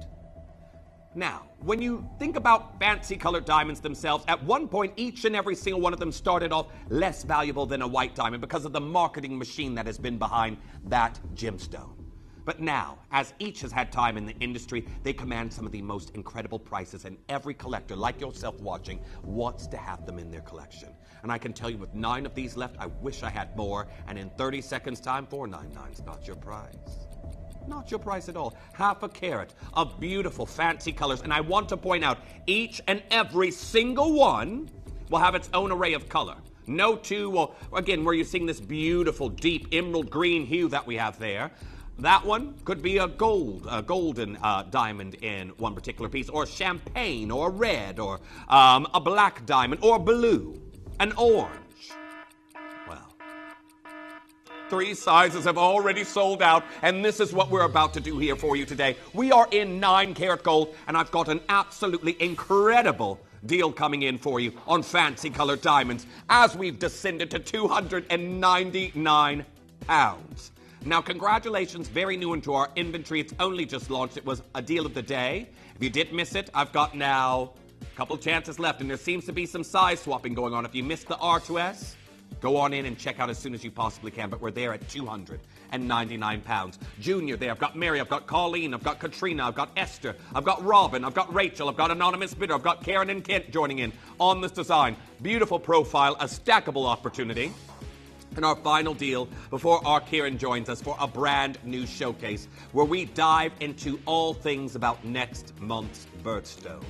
Now, when you think about fancy colored diamonds themselves, at one point each and every single one of them started off less valuable than a white diamond because of the marketing machine that has been behind that gemstone. But now, as each has had time in the industry, they command some of the most incredible prices, and every collector, like yourself watching, wants to have them in their collection. And I can tell you with 9 of these left, I wish I had more, and in 30 seconds time, $4.99's not your price. Not your price at all. Half a carat of beautiful fancy colors. And I want to point out, each and every single one will have its own array of color. No two will, again, where you're seeing this beautiful deep emerald green hue that we have there. That one could be a golden diamond in one particular piece, or champagne, or red, or a black diamond, or blue, an orange. 3 sizes have already sold out, and this is what we're about to do here for you today. We are in 9-karat gold, and I've got an absolutely incredible deal coming in for you on fancy colored diamonds as we've descended to £299. Now, congratulations, very new into our inventory. It's only just launched. It was a deal of the day. If you did miss it, I've got now a couple chances left, and there seems to be some size swapping going on. If you missed the R2S, Go on in and check out as soon as you possibly can, but we're there at £299. Junior there, I've got Mary, I've got Colleen, I've got Katrina, I've got Esther, I've got Robin, I've got Rachel, I've got Anonymous Bidder, I've got Karen and Kent joining in on this design. Beautiful profile, a stackable opportunity. And our final deal before our Kieran joins us for a brand new showcase where we dive into all things about next month's birthstone.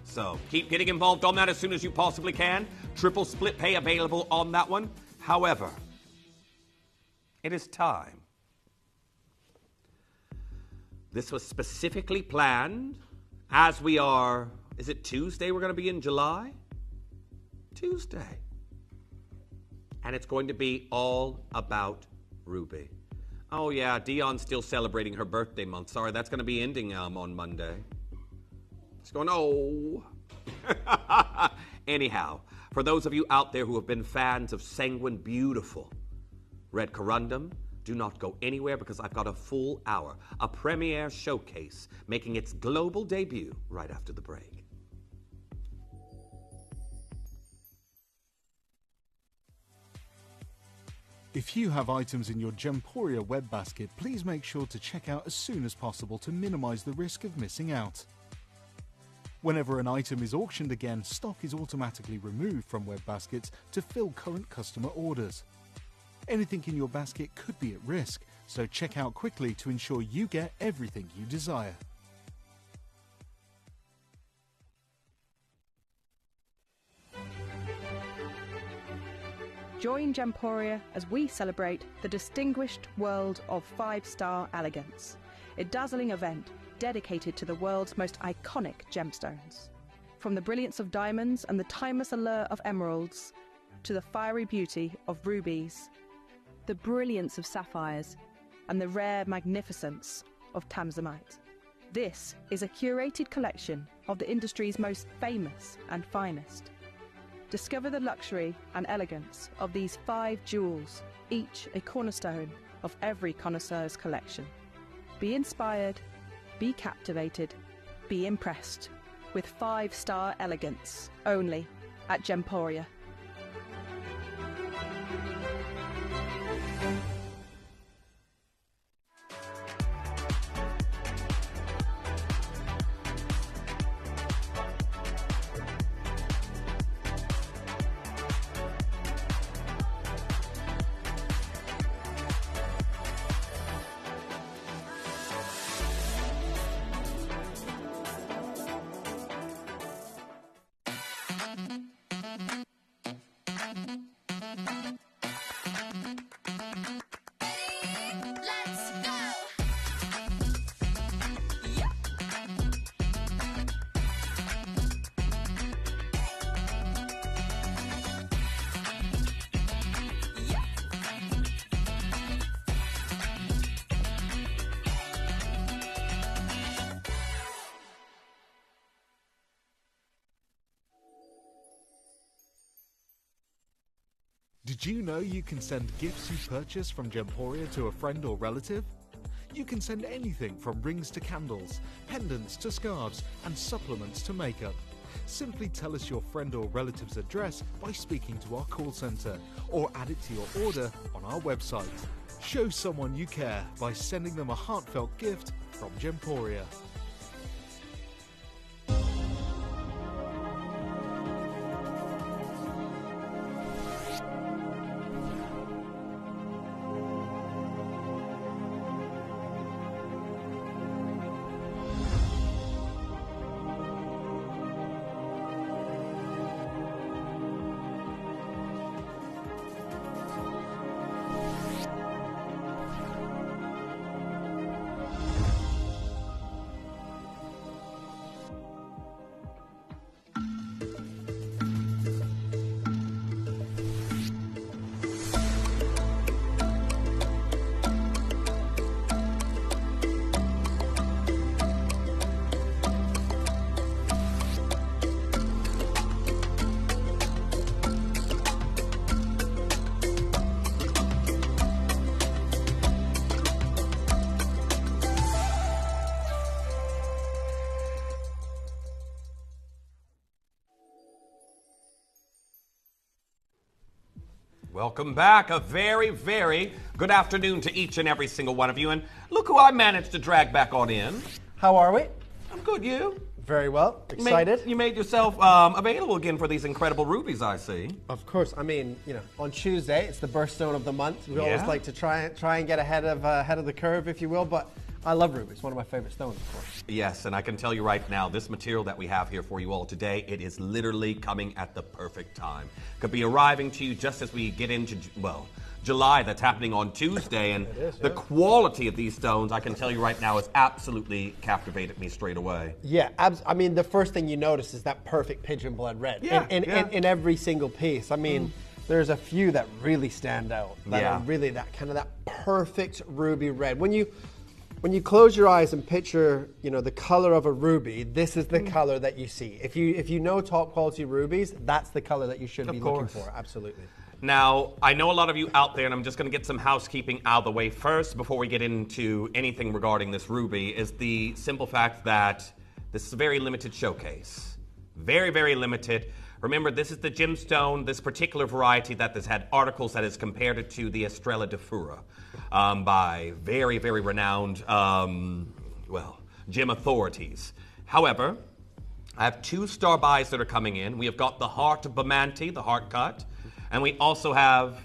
So keep getting involved on that as soon as you possibly can. Triple split pay available on that one. However, it is time. This was specifically planned as we are, is it Tuesday we're going to be in July? Tuesday. And it's going to be all about Ruby. Oh yeah, Dion's still celebrating her birthday month. Sorry, that's going to be ending on Monday. It's going, oh. Anyhow, for those of you out there who have been fans of Sanguine Beautiful Red Corundum, do not go anywhere because I've got a full hour, a premiere showcase making its global debut right after the break. If you have items in your Gemporia web basket, please make sure to check out as soon as possible to minimize the risk of missing out. Whenever an item is auctioned again, stock is automatically removed from web baskets to fill current customer orders. Anything in your basket could be at risk, so check out quickly to ensure you get everything you desire. Join Gemporia as we celebrate the distinguished world of 5-star elegance, a dazzling event dedicated to the world's most iconic gemstones. From the brilliance of diamonds and the timeless allure of emeralds, to the fiery beauty of rubies, the brilliance of sapphires, and the rare magnificence of Tanzanite. This is a curated collection of the industry's most famous and finest. Discover the luxury and elegance of these 5 jewels, each a cornerstone of every connoisseur's collection. Be inspired, be captivated, be impressed with 5-star elegance only at Gemporia. Did you know you can send gifts you purchase from Gemporia to a friend or relative? You can send anything from rings to candles, pendants to scarves, and supplements to makeup. Simply tell us your friend or relative's address by speaking to our call centre, or add it to your order on our website. Show someone you care by sending them a heartfelt gift from Gemporia. Welcome back. A very, very good afternoon to each and every single one of you. And look who I managed to drag back on in. How are we? I'm good, you? Very well. Excited. You made yourself available again for these incredible rubies, I see. Of course. I mean, you know, on Tuesday, it's the birthstone of the month. We always like to try and get ahead of the curve, if you will, but I love rubies. One of my favorite stones, of course. Yes, and I can tell you right now, this material that we have here for you all today, it is literally coming at the perfect time. Could be arriving to you just as we get into, well, July. That's happening on Tuesday, and the quality of these stones, I can tell you right now, has absolutely captivated me straight away. Yeah, I mean, the first thing you notice is that perfect pigeon blood red in every single piece. I mean, there's a few that really stand out. That are really that kind of that perfect ruby red. When you close your eyes and picture, you know, the color of a ruby, this is the color that you see. If you know top quality rubies, that's the color that you should be looking for. Absolutely. Now, I know a lot of you out there, and I'm just going to get some housekeeping out of the way first before we get into anything regarding this ruby, is the simple fact that this is a very limited showcase. Very, very limited. Remember, this is the gemstone, this particular variety that has had articles that has compared it to the Estrella de Fura by very, very renowned, gem authorities. However, I have two star buys that are coming in. We have got the heart of Bamante, the heart cut, and we also have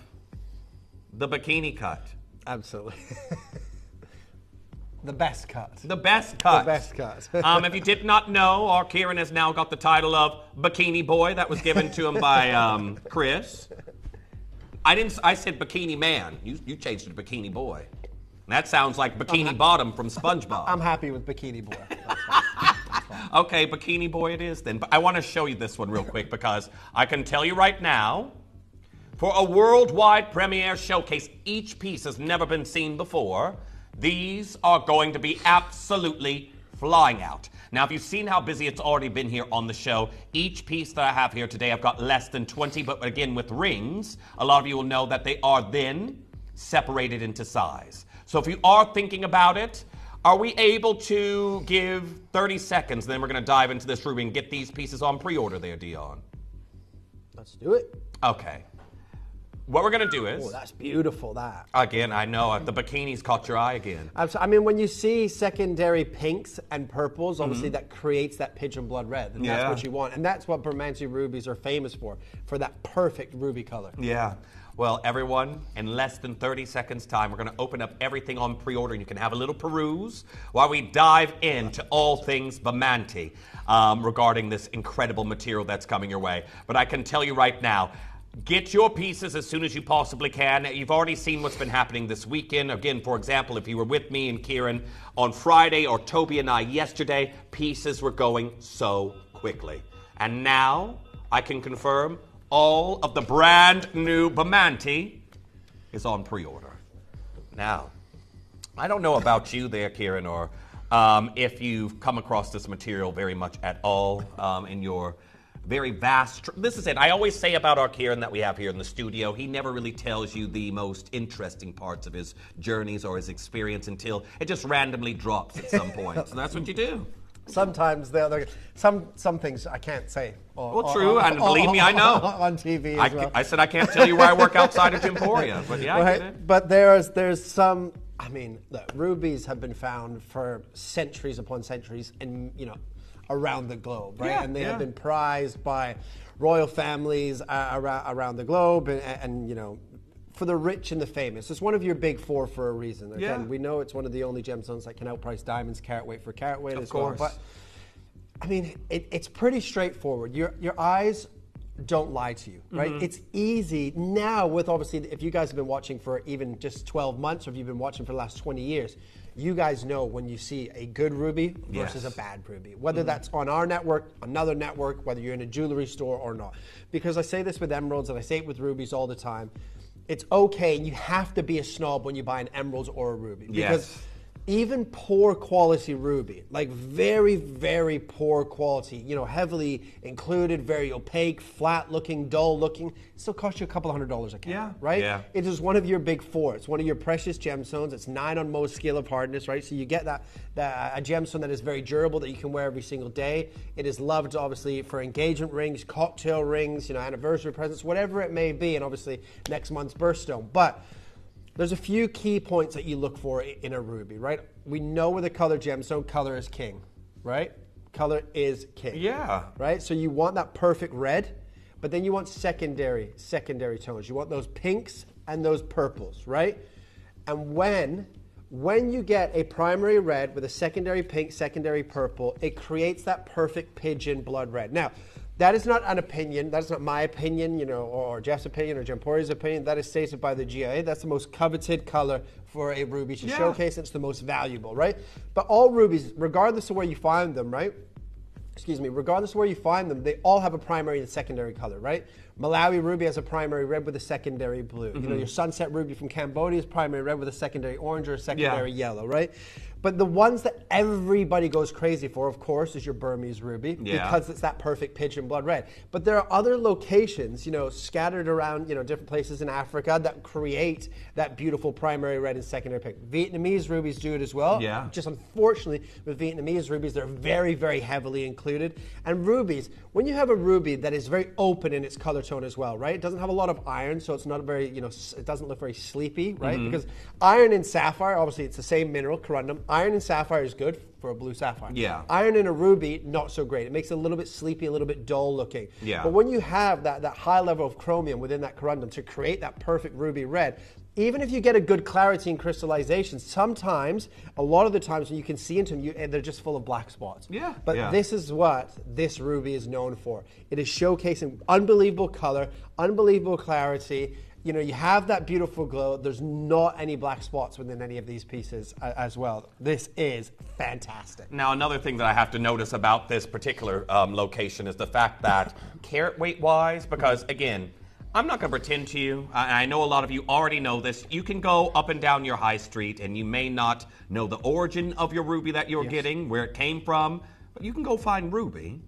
the bikini cut. Absolutely. The best cut. The best cut. The best cut. If you did not know, our Kieran has now got the title of Bikini Boy. That was given to him by Chris. I said Bikini Man. You changed it to Bikini Boy. That sounds like Bikini Bottom from SpongeBob. I'm happy with Bikini Boy. Okay, Bikini Boy it is then. But I want to show you this one real quick because I can tell you right now, for a worldwide premiere showcase, each piece has never been seen before. These are going to be absolutely flying out. Now, if you've seen how busy it's already been here on the show, each piece that I have here today, I've got less than 20, but again, with rings, a lot of you will know that they are then separated into size. So if you are thinking about it, are we able to give 30 seconds, then we're going to dive into this ruby and get these pieces on pre-order there, Dion? Let's do it. Okay. What we're going to do is... Oh, that's beautiful, that. Again, I know, the bikini's caught your eye again. I mean, when you see secondary pinks and purples, obviously that creates that pigeon blood red, and that's what you want. And that's what Bamante rubies are famous for that perfect ruby color. Yeah. Well, everyone, in less than 30 seconds' time, we're going to open up everything on pre-order, and you can have a little peruse while we dive into all things Bamante regarding this incredible material that's coming your way. But I can tell you right now, get your pieces as soon as you possibly can. You've already seen what's been happening this weekend. Again, for example, if you were with me and Kieran on Friday or Toby and I yesterday, pieces were going so quickly. And now I can confirm all of the brand new Bamante is on pre-order. Now, I don't know about you there, Kieran, or if you've come across this material very much at all in your very vast... This is it. I always say about our Kieran that we have here in the studio, he never really tells you the most interesting parts of his journeys or his experience until it just randomly drops at some point. So that's what you do. Sometimes some things I can't say. Well, true, and believe me, I know. On TV as well. I said I can't tell you where I work outside of Gemporia, but yeah, I get it. But there's some... I mean, look, rubies have been found for centuries upon centuries, and around the globe, right? And they have been prized by royal families around the globe, and for the rich and the famous. It's one of your big four for a reason. Again, we know it's one of the only gemstones that can outprice diamonds, carat weight for carat weight as well. But I mean, it's pretty straightforward. Your eyes don't lie to you, right? It's easy now with, obviously, if you guys have been watching for even just 12 months, or if you've been watching for the last 20 years, you guys know when you see a good ruby versus a bad ruby, whether that's on our network, another network, whether you're in a jewelry store or not. Because I say this with emeralds, and I say it with rubies all the time. It's okay, and you have to be a snob when you buy an emerald or a ruby. Because even poor quality ruby, like very, very poor quality, you know, heavily included, very opaque, flat looking, dull looking, still costs you a couple $100 a carat, right? Yeah. It is one of your big four. It's one of your precious gemstones. It's 9 on Mohs scale of hardness, right? So you get that a gemstone that is very durable that you can wear every single day. It is loved, obviously, for engagement rings, cocktail rings, you know, anniversary presents, whatever it may be, and obviously next month's birthstone. But there's a few key points that you look for in a ruby, right? We know with a colored gemstone, color is king, right? Color is king. Yeah. Right? So you want that perfect red, but then you want secondary tones. You want those pinks and those purples, right? And when you get a primary red with a secondary pink, secondary purple, it creates that perfect pigeon blood red. Now, that is not an opinion. That's not my opinion, you know, or Jeff's opinion, or Gemporia's opinion. That is stated by the GIA. That's the most coveted color for a ruby to showcase. It's the most valuable, right? But all rubies, regardless of where you find them, right? Excuse me, regardless of where you find them, they all have a primary and secondary color, right? Malawi ruby has a primary red with a secondary blue. You know, your sunset ruby from Cambodia is primary red with a secondary orange or a secondary yellow, right? But the ones that everybody goes crazy for, of course, is your Burmese ruby, because it's that perfect pigeon blood red. But there are other locations, you know, scattered around, you know, different places in Africa that create that beautiful primary red and secondary pink. Vietnamese rubies do it as well. Yeah. Just unfortunately, with Vietnamese rubies, they're very, very heavily included. And rubies, when you have a ruby that is very open in its color tone as well, right? It doesn't have a lot of iron, so it's not very, you know, it doesn't look very sleepy, right? Because iron and sapphire, obviously it's the same mineral, corundum. Iron and sapphire is good for a blue sapphire. Yeah. Iron in a ruby, not so great. It makes it a little bit sleepy, a little bit dull looking. Yeah. But when you have that high level of chromium within that corundum to create that perfect ruby red, even if you get a good clarity and crystallization, sometimes, a lot of the times when you can see into them, they're just full of black spots. Yeah. But this is what this ruby is known for. It is showcasing unbelievable color, unbelievable clarity. You know, you have that beautiful glow. There's not any black spots within any of these pieces as well. This is fantastic. Now, another thing that I have to notice about this particular location is the fact that carat weight wise, because again, I'm not going to pretend to you, I know a lot of you already know this, you can go up and down your high street and you may not know the origin of your ruby that you're getting, where it came from, but you can go find ruby.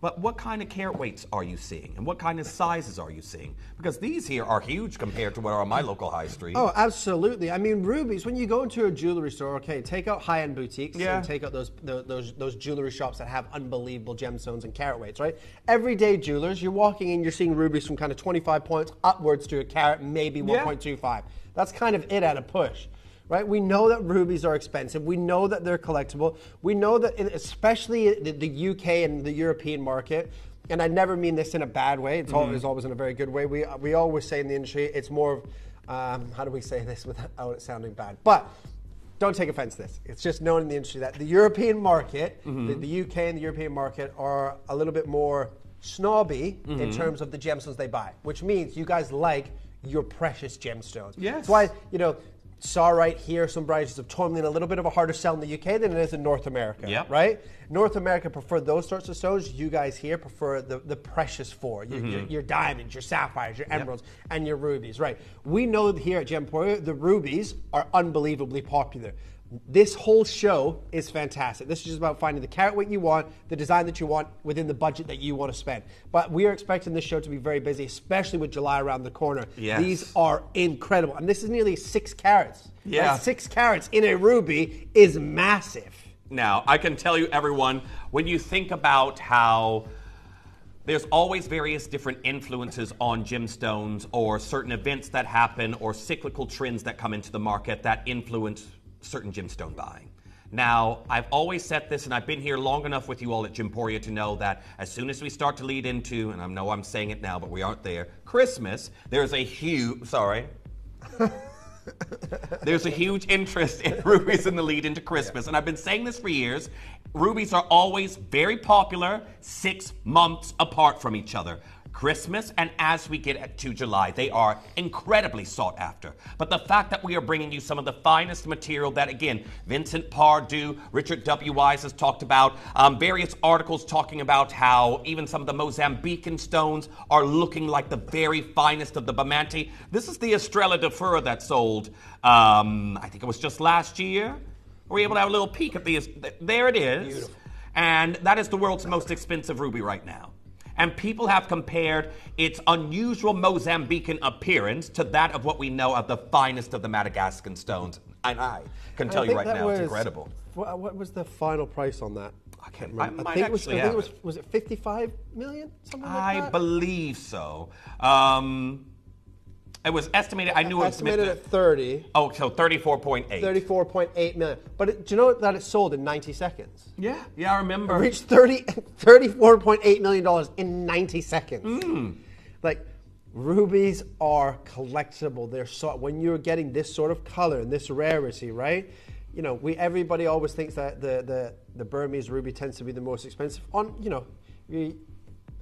But what kind of carat weights are you seeing? And what kind of sizes are you seeing? Because these here are huge compared to what are on my local high street. Oh, absolutely. I mean, rubies, when you go into a jewelry store, okay, take out high-end boutiques and take out those jewelry shops that have unbelievable gemstones and carat weights, right? Everyday jewelers, you're walking in, you're seeing rubies from kind of 25 points upwards to a carat, maybe 1.25. That's kind of it at a push. Right? We know that rubies are expensive. We know that they're collectible. We know that, especially the UK and the European market, and I never mean this in a bad way. It's always in a very good way. We always say in the industry, it's more of, how do we say this without it sounding bad? But don't take offense to this. It's just known in the industry that the European market, the UK and the European market are a little bit more snobby in terms of the gemstones they buy, which means you guys like your precious gemstones. Yes. That's why, you know, saw right here some varieties of tourmaline a little bit of a harder sell in the UK than it is in North America, right? North America prefer those sorts of stones. You guys here prefer the precious four, your diamonds, your sapphires, your emeralds, and your rubies, right? We know here at Gemporia, the rubies are unbelievably popular. This whole show is fantastic. This is just about finding the carat weight you want, the design that you want, within the budget that you want to spend. But we are expecting this show to be very busy, especially with July around the corner. Yes. These are incredible. And this is nearly 6 carats. Yeah. Like 6 carats in a ruby is massive. Now, I can tell you, everyone, when you think about how there's always various different influences on gemstones or certain events that happen or cyclical trends that come into the market that influence certain gemstone buying. Now, I've always said this, and I've been here long enough with you all at Gemporia to know that as soon as we start to lead into, and I know I'm saying it now, but we aren't there, Christmas, there's a huge, there's a huge interest in rubies in the lead into Christmas. And I've been saying this for years. Rubies are always very popular 6 months apart from each other. Christmas, and as we get to July, they are incredibly sought after. But the fact that we are bringing you some of the finest material that, again, Vincent Pardue, Richard W. Wise has talked about, various articles talking about how even some of the Mozambican stones are looking like the very finest of the Bamante. This is the Estrella de Fura that sold, I think it was just last year, We're able to have a little peek at these. There it is. Beautiful. And that is the world's most expensive ruby right now. And people have compared its unusual Mozambican appearance to that of what we know of the finest of the Madagascan stones. And I can tell you right now, it's incredible. What was the final price on that? I can't remember. I think it was it 55 million? Something like that? I believe so. It was estimated, I knew it was estimated at 30. Oh, so 34.8. 34.8 million. But do you know that it sold in 90 seconds? Yeah, I remember. It reached $34.8 million in 90 seconds. Like, rubies are collectible. They're so, when you're getting this sort of color and this rarity, right? You know, everybody always thinks that the Burmese ruby tends to be the most expensive.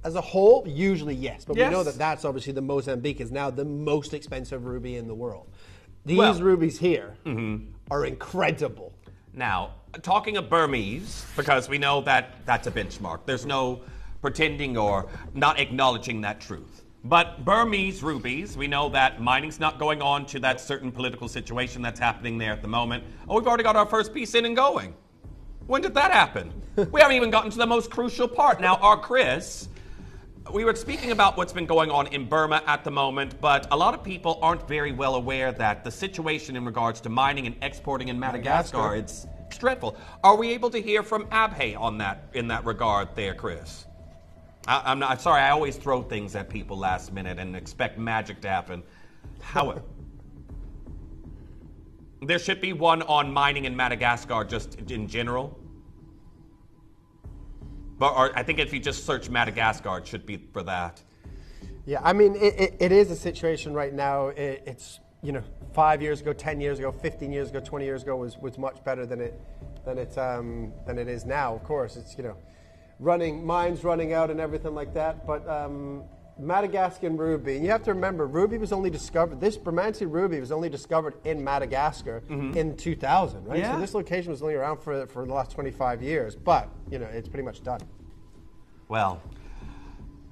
As a whole, usually yes, but we know that that's obviously the Mozambique is now the most expensive ruby in the world. These rubies here are incredible. Now, talking of Burmese, because we know that that's a benchmark. There's no pretending or not acknowledging that truth. But Burmese rubies, we know that mining's not going on to that certain political situation that's happening there at the moment. Oh, we've already got our first piece in and going. When did that happen? We haven't even gotten to the most crucial part. Now, our Chris, we were speaking about what's been going on in Burma at the moment, but a lot of people aren't very well aware that the situation in regards to mining and exporting in Madagascar, it's dreadful. Are we able to hear from Abhay on that, in that regard there, Chris? I'm sorry, I always throw things at people last minute and expect magic to happen. However, there should be one on mining in Madagascar just in general. But I think if you just search Madagascar, it should be for that. Yeah, I mean, it is a situation right now. It's, 5 years ago, 10 years ago, 15 years ago, 20 years ago was much better than it is now. Of course, it's, mines running out and everything like that. But Madagascan ruby, and you have to remember, ruby was only discovered, this Bermondsey ruby was only discovered in Madagascar in 2000, right? Yeah. So this location was only around for the last 25 years, but, it's pretty much done. Well,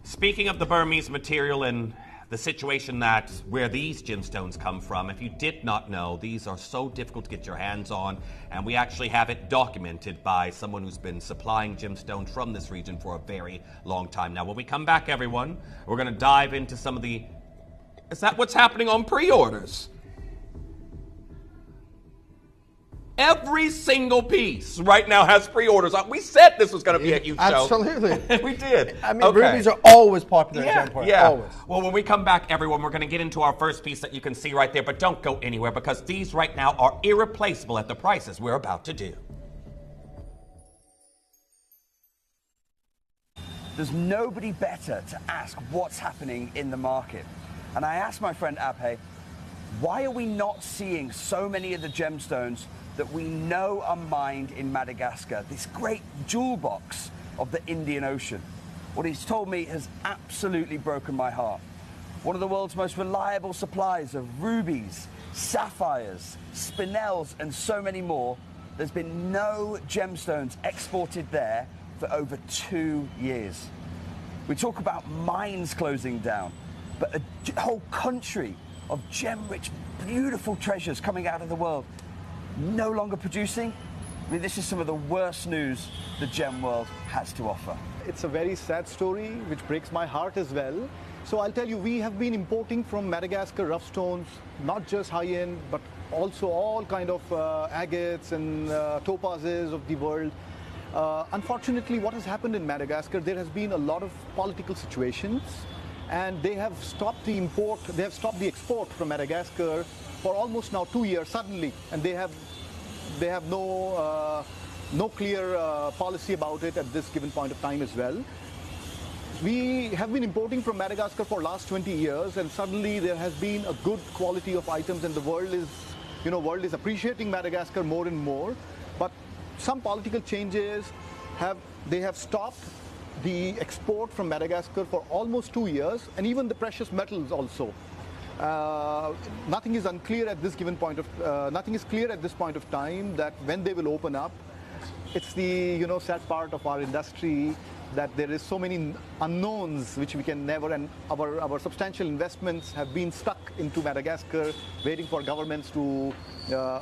speaking of the Burmese material and the situation where these gemstones come from, if you did not know, these are so difficult to get your hands on, and we actually have it documented by someone who's been supplying gemstones from this region for a very long time. Now, when we come back, everyone, we're going to dive into some of the... Is that what's happening on pre-orders? Every single piece right now has pre-orders. We said this was going to be a huge show. Absolutely. We did. I mean, rubies are always popular in Gemporia. Yeah. Always. Well, when we come back, everyone, we're going to get into our first piece that you can see right there, but don't go anywhere because these right now are irreplaceable at the prices we're about to do. There's nobody better to ask what's happening in the market. And I asked my friend Abhay, why are we not seeing so many of the gemstones that we know are mined in Madagascar, this great jewel box of the Indian Ocean? What he's told me has absolutely broken my heart. One of the world's most reliable supplies of rubies, sapphires, spinels, and so many more. There's been no gemstones exported there for over 2 years. We talk about mines closing down, but a whole country of gem-rich, beautiful treasures coming out of the world no longer producing. I mean, this is some of the worst news the gem world has to offer. It's a very sad story, which breaks my heart as well. So I'll tell you, we have been importing from Madagascar rough stones, not just high-end, but also all kind of agates and topazes of the world. Unfortunately, what has happened in Madagascar, there has been a lot of political situations, and they have stopped the import, they have stopped the export from Madagascar for almost now 2 years suddenly, and they have no clear policy about it at this given point of time as well. We have been importing from Madagascar for last 20 years, and suddenly there has been a good quality of items, and the world is appreciating Madagascar more and more. But some political changes have stopped the export from Madagascar for almost 2 years, and even the precious metals also. Nothing is unclear at this given point of nothing is clear at this point of time that when they will open up. It's the sad part of our industry that there is so many unknowns which we can never, and our substantial investments have been stuck into Madagascar, waiting for governments to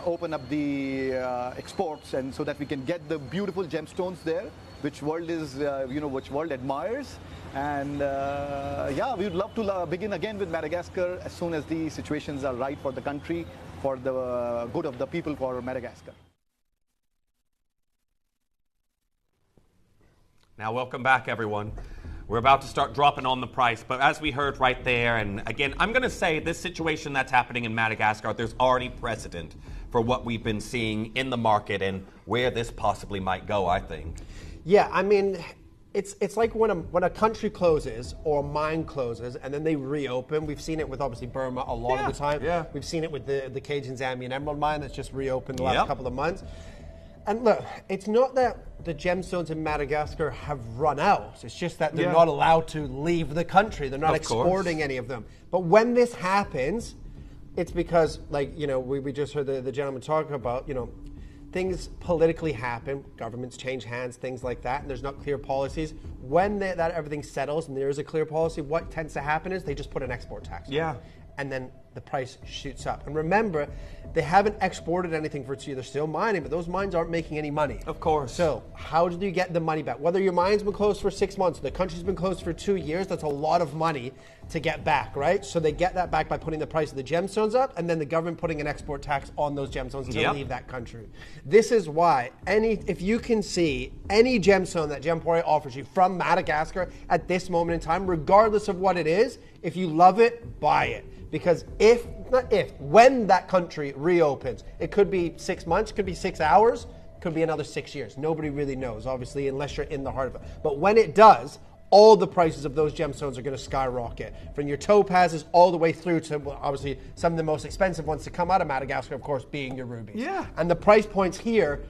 open up the exports, and so that we can get the beautiful gemstones there, which world is, which world admires. And yeah, we would love to begin again with Madagascar as soon as the situations are right for the country, for the good of the people, for Madagascar. Now, welcome back, everyone. We're about to start dropping on the price, but as we heard right there, and again, I'm going to say this situation that's happening in Madagascar, there's already precedent for what we've been seeing in the market and where this possibly might go, I think. Yeah, I mean, it's like when a country closes or a mine closes and then they reopen. We've seen it with obviously Burma a lot of the time. Yeah. We've seen it with the Cajun Zambian Emerald Mine that's just reopened the last couple of months. And look, it's not that the gemstones in Madagascar have run out. It's just that they're not allowed to leave the country. They're not exporting any of them. But when this happens, it's because, like, we just heard the gentleman talk about, things politically happen, governments change hands, things like that, and there's not clear policies. When that everything settles and there is a clear policy, what tends to happen is they just put an export tax on it. And then the price shoots up. And remember, they haven't exported anything for they're still mining, but those mines aren't making any money. Of course. So how do you get the money back? Whether your mine's been closed for 6 months, the country's been closed for 2 years, that's a lot of money to get back, right? So they get that back by putting the price of the gemstones up, and then the government putting an export tax on those gemstones to leave that country. This is why if you can see any gemstone that Gemporia offers you from Madagascar at this moment in time, regardless of what it is, if you love it, buy it. Because when that country reopens, it could be 6 months, could be 6 hours, could be another 6 years. Nobody really knows, obviously, unless you're in the heart of it. But when it does, all the prices of those gemstones are going to skyrocket. From your topazes all the way through to, well, obviously, some of the most expensive ones to come out of Madagascar, of course, being your rubies. Yeah. And the price points here,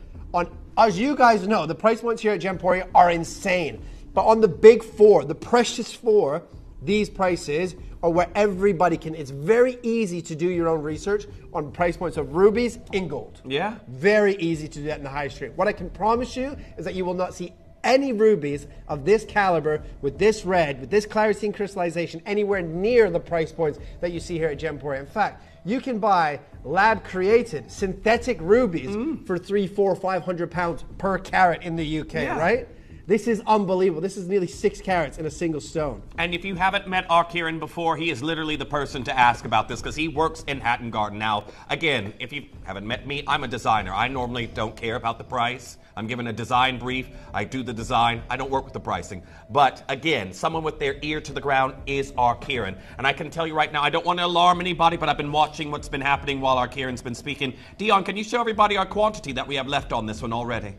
as you guys know, the price points here at Gemporia are insane. But on the big four, the precious four, these prices are where everybody can. It's very easy to do your own research on price points of rubies in gold. Yeah. Very easy to do that in the high street. What I can promise you is that you will not see any rubies of this caliber with this red, with this clarity crystallization anywhere near the price points that you see here at Gemporia. In fact, you can buy lab-created synthetic rubies for £300, £400, £500 per carat in the UK, right? This is unbelievable. This is nearly 6 carats in a single stone. And if you haven't met our Kieran before, he is literally the person to ask about this because he works in Hatton Garden. Now, again, if you haven't met me, I'm a designer. I normally don't care about the price. I'm given a design brief. I do the design. I don't work with the pricing. But again, someone with their ear to the ground is our Kieran. And I can tell you right now, I don't want to alarm anybody, but I've been watching what's been happening while our Kieran's been speaking. Dion, can you show everybody our quantity that we have left on this one already?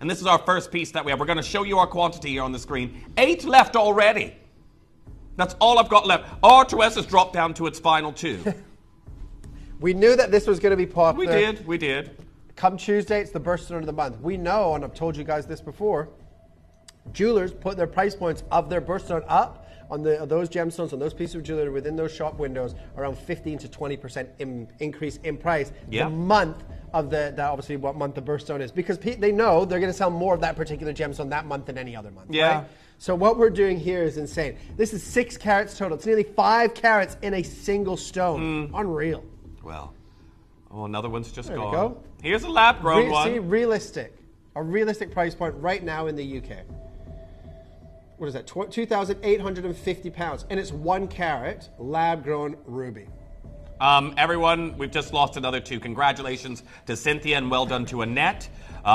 And this is our first piece that we have. We're going to show you our quantity here on the screen. 8 left already. That's all I've got left. R2S has dropped down to its final 2. We knew that this was going to be popular. We did. Come Tuesday, it's the birthstone of the month. We know, and I've told you guys this before, jewelers put their price points of their birthstone up on those gemstones, on those pieces of jewelry within those shop windows, around 15 to 20% increase in price the month of that obviously what month the birthstone is, because they know they're going to sell more of that particular gemstone that month than any other month. Right? So what we're doing here is insane. This is 6 carats total. It's nearly 5 carats in a single stone. Unreal. Well, another one's just there gone. We go. Here's a lab-grown one. See, realistic. A realistic price point right now in the UK. What is that? £2,850, and it's 1 carat lab-grown ruby. Everyone, we've just lost another 2. Congratulations to Cynthia and well done to Annette.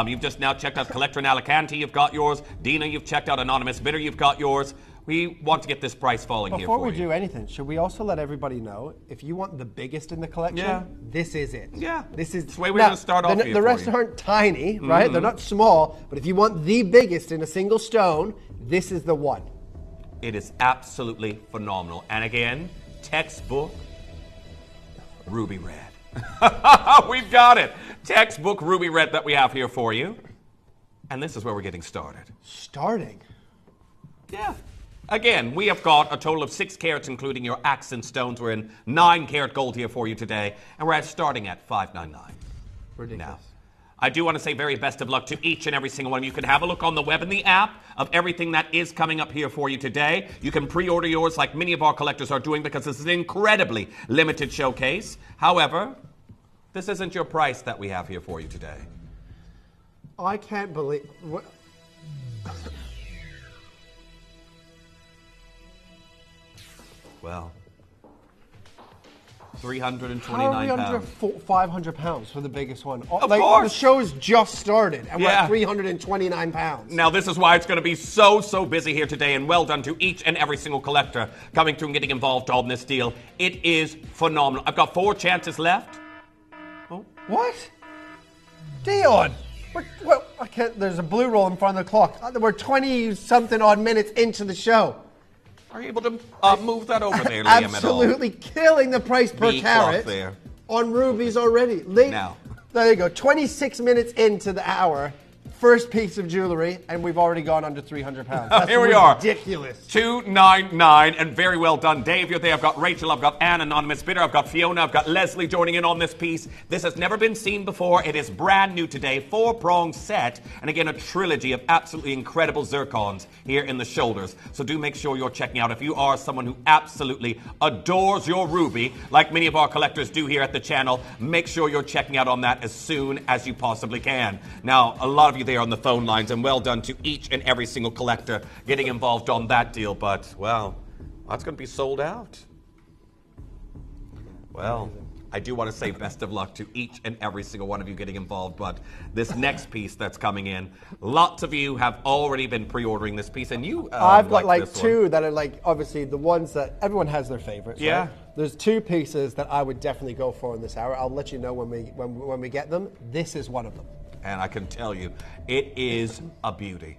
You've just now checked out Collector in Alicante, you've got yours. Dina, you've checked out Anonymous Bidder, you've got yours. We want to get this price falling here for you. Before we do anything, should we also let everybody know, if you want the biggest in the collection, this is it. Yeah. This is the way we're going to start off here. The rest aren't tiny, right? They're not small, but if you want the biggest in a single stone, this is the one. It is absolutely phenomenal. And again, textbook ruby red. We've got it. Textbook ruby red that we have here for you. And this is where we're getting started. Starting? Yeah. Again, we have got a total of 6 carats, including your accent stones. We're in 9 carat gold here for you today. And we're starting at $599. Ridiculous. I do want to say very best of luck to each and every single one. You can have a look on the web and the app of everything that is coming up here for you today. You can pre-order yours like many of our collectors are doing because this is an incredibly limited showcase. However, this isn't your price that we have here for you today. I can't believe... Well... £329. How are we under £500 for the biggest one? Of course. The show's just started, and we're Yeah. at £329. Now, this is why it's going to be so busy here today, and well done to each and every single collector coming through and getting involved on this deal. It is phenomenal. I've got 4 chances left. Oh. What? Dion! Well, I can't, there's a blue roll in front of the clock. We're 20-something odd minutes into the show. Are you able to move that over there, Liam, Absolutely killing the price per carat there. on rubies already. Now. There you go. 26 minutes into the hour. First piece of jewelry, and we've already gone under £300. That's Here we are. Ridiculous. $299, and very well done. Dave, you're there. I've got Rachel. I've got Ann, anonymous bidder. I've got Fiona. I've got Leslie joining in on this piece. This has never been seen before. It is brand new today. 4-prong set, and again, a trilogy of absolutely incredible zircons here in the shoulders. So do make sure you're checking out. If you are someone who absolutely adores your ruby, like many of our collectors do here at the channel, make sure you're checking out on that as soon as you possibly can. Now, a lot of you there on the phone lines, and well done to each and every single collector getting involved on that deal, but, well, that's going to be sold out. Well, I do want to say best of luck to each and every single one of you getting involved, but this next piece that's coming in, lots of you have already been pre-ordering this piece, and you I've got like this 2 one. that are like, obviously, the ones that everyone has their favorites. Yeah. Right? There's 2 pieces that I would definitely go for in this hour. I'll let you know when we get them. This is one of them. And I can tell you, it is a beauty.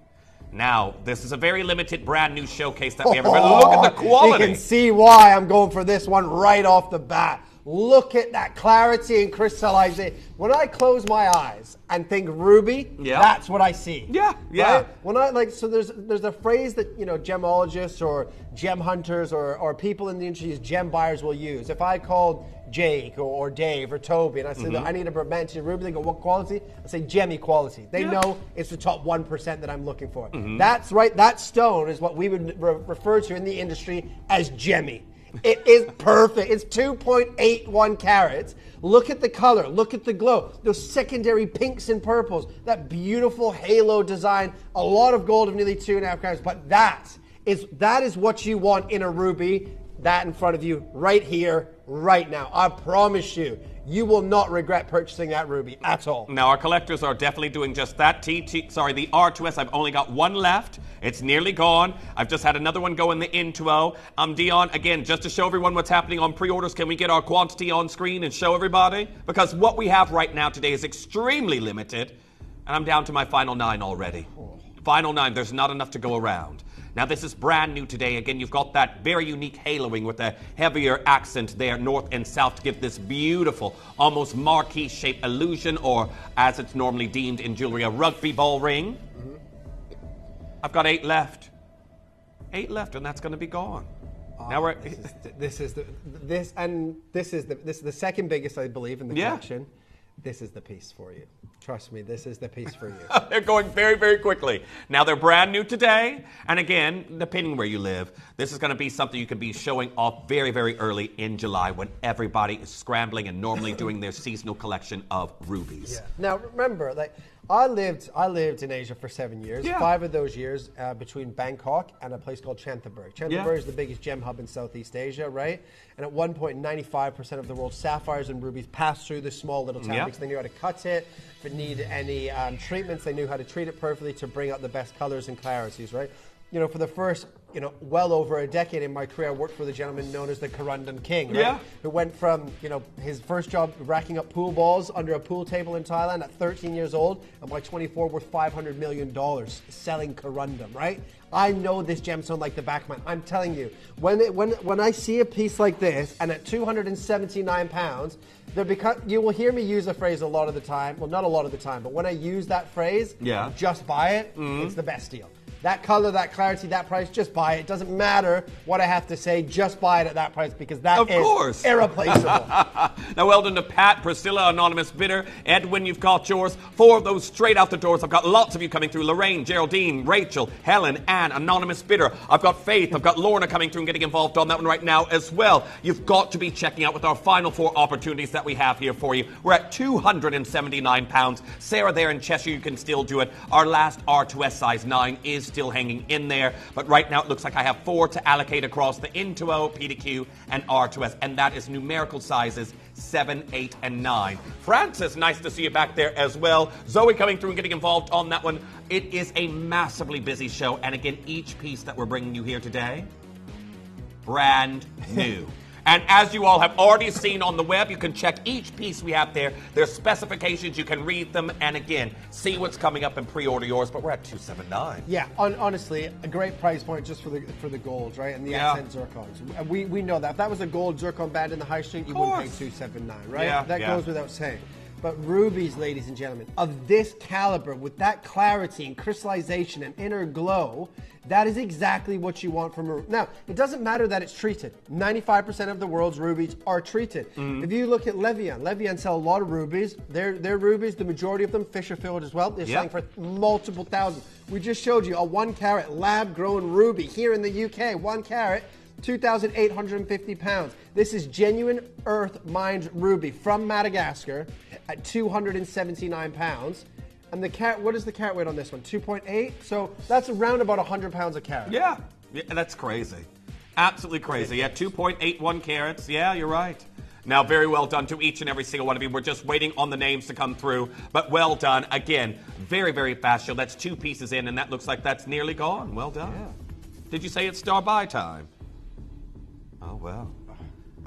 Now, this is a very limited brand new showcase that we have. But look at the quality. You can see why I'm going for this one right off the bat. Look at that clarity and crystallization. When I close my eyes and think ruby, that's what I see. Yeah. Right? When I so there's a phrase that gemologists or gem hunters or people in the industry, gem buyers will use. If I called Jake or Dave or Toby and I said, I need a Bermudian ruby, they go, what quality? I say gemmy quality. They know it's the top 1% that I'm looking for. That's right. That stone is what we would refer to in the industry as gemmy. It is perfect. It's 2.81 carats. Look at the color. Look at the glow. Those secondary pinks and purples. That beautiful halo design. A lot of gold of nearly 2.5 carats. But that is what you want in a ruby. That in front of you right here, right now. I promise you, you will not regret purchasing that ruby at all. Now, our collectors are definitely doing just that. The R2S, I've only got 1 left. It's nearly gone. I've just had another one go in the Intro. Dion, again, just to show everyone what's happening on pre-orders, can we get our quantity on screen and show everybody? Because what we have right now today is extremely limited, and I'm down to my final 9 already. Final 9, there's not enough to go around. Now, this is brand new today. Again, you've got that very unique haloing with a heavier accent there, north and south, to give this beautiful, almost marquee-shaped illusion, or as it's normally deemed in jewelry, a rugby ball ring. I've got 8 left. 8 left, and that's going to be gone. Now we're... This is the second biggest, I believe, in the collection. This is the piece for you. Trust me, this is the piece for you. They're going very, very quickly. Now, they're brand new today. And again, depending where you live, this is going to be something you can be showing off very, very early in July when everybody is scrambling and normally doing their seasonal collection of rubies. Now, remember, I lived in Asia for 7 years. 5 of those years between Bangkok and a place called Chantaburi. Chantaburi is the biggest gem hub in Southeast Asia, right? And at one point, 95% of the world's sapphires and rubies passed through this small little town because they knew how to cut it. If it needed any treatments, they knew how to treat it perfectly to bring out the best colors and clarities, right? For the first, well over a decade in my career, I worked for the gentleman known as the Corundum King, right? Who went from, his first job racking up pool balls under a pool table in Thailand at 13 years old, and by 24 worth $500 million selling Corundum, right? I know this gemstone like the back of my... I'm telling you, when I see a piece like this, and at 279 pounds, you will hear me use a phrase a lot of the time. Well, not a lot of the time, but when I use that phrase, just buy it, it's the best deal. that color, that clarity, that price, just buy it. It doesn't matter what I have to say, just buy it at that price because that is irreplaceable. Now, well done to Pat, Priscilla, anonymous bidder. Edwin, you've got yours. 4 of those straight out the doors. I've got lots of you coming through. Lorraine, Geraldine, Rachel, Helen, Anne, anonymous bidder. I've got Faith. I've got Lorna coming through and getting involved on that one right now as well. You've got to be checking out with our final 4 opportunities that we have here for you. We're at £279. Sarah there in Cheshire, you can still do it. Our last R2S size 9 is still hanging in there, but right now it looks like I have 4 to allocate across the N2O, P2Q, and R2S, and that is numerical sizes 7, 8, and 9. Francis, nice to see you back there as well. Zoe coming through and getting involved on that one. It is a massively busy show, and again, each piece that we're bringing you here today, brand new. And as you all have already seen on the web, you can check each piece we have there. There's specifications, you can read them, and again, see what's coming up and pre-order yours, but we're at $279. Yeah, honestly, a great price point just for the gold, right? And the accent zircons. We know that. If that was a gold zircon band in the high street, you wouldn't pay $279, right? Yeah, that goes without saying. But rubies, ladies and gentlemen, of this caliber, with that clarity and crystallization and inner glow, that is exactly what you want from a ruby. Now, it doesn't matter that it's treated. 95% of the world's rubies are treated. If you look at Levian sell a lot of rubies. Their rubies, the majority of them, Fisher filled as well. They're selling for multiple thousands. We just showed you a 1 carat lab-grown ruby here in the UK. 1 carat. 2,850 pounds. This is genuine earth mined ruby from Madagascar at 279 pounds. And the carat, what is the carat weight on this one? 2.8? So that's around about 100 pounds a carat. Yeah, that's crazy. Absolutely crazy. Yeah, 2.81 carats. Yeah, you're right. Now, very well done to each and every single one of you. We're just waiting on the names to come through, but well done. Again, very, very fast show. That's 2 pieces in, and that looks like that's nearly gone. Well done. Yeah. Did you say it's star buy time? Oh, well.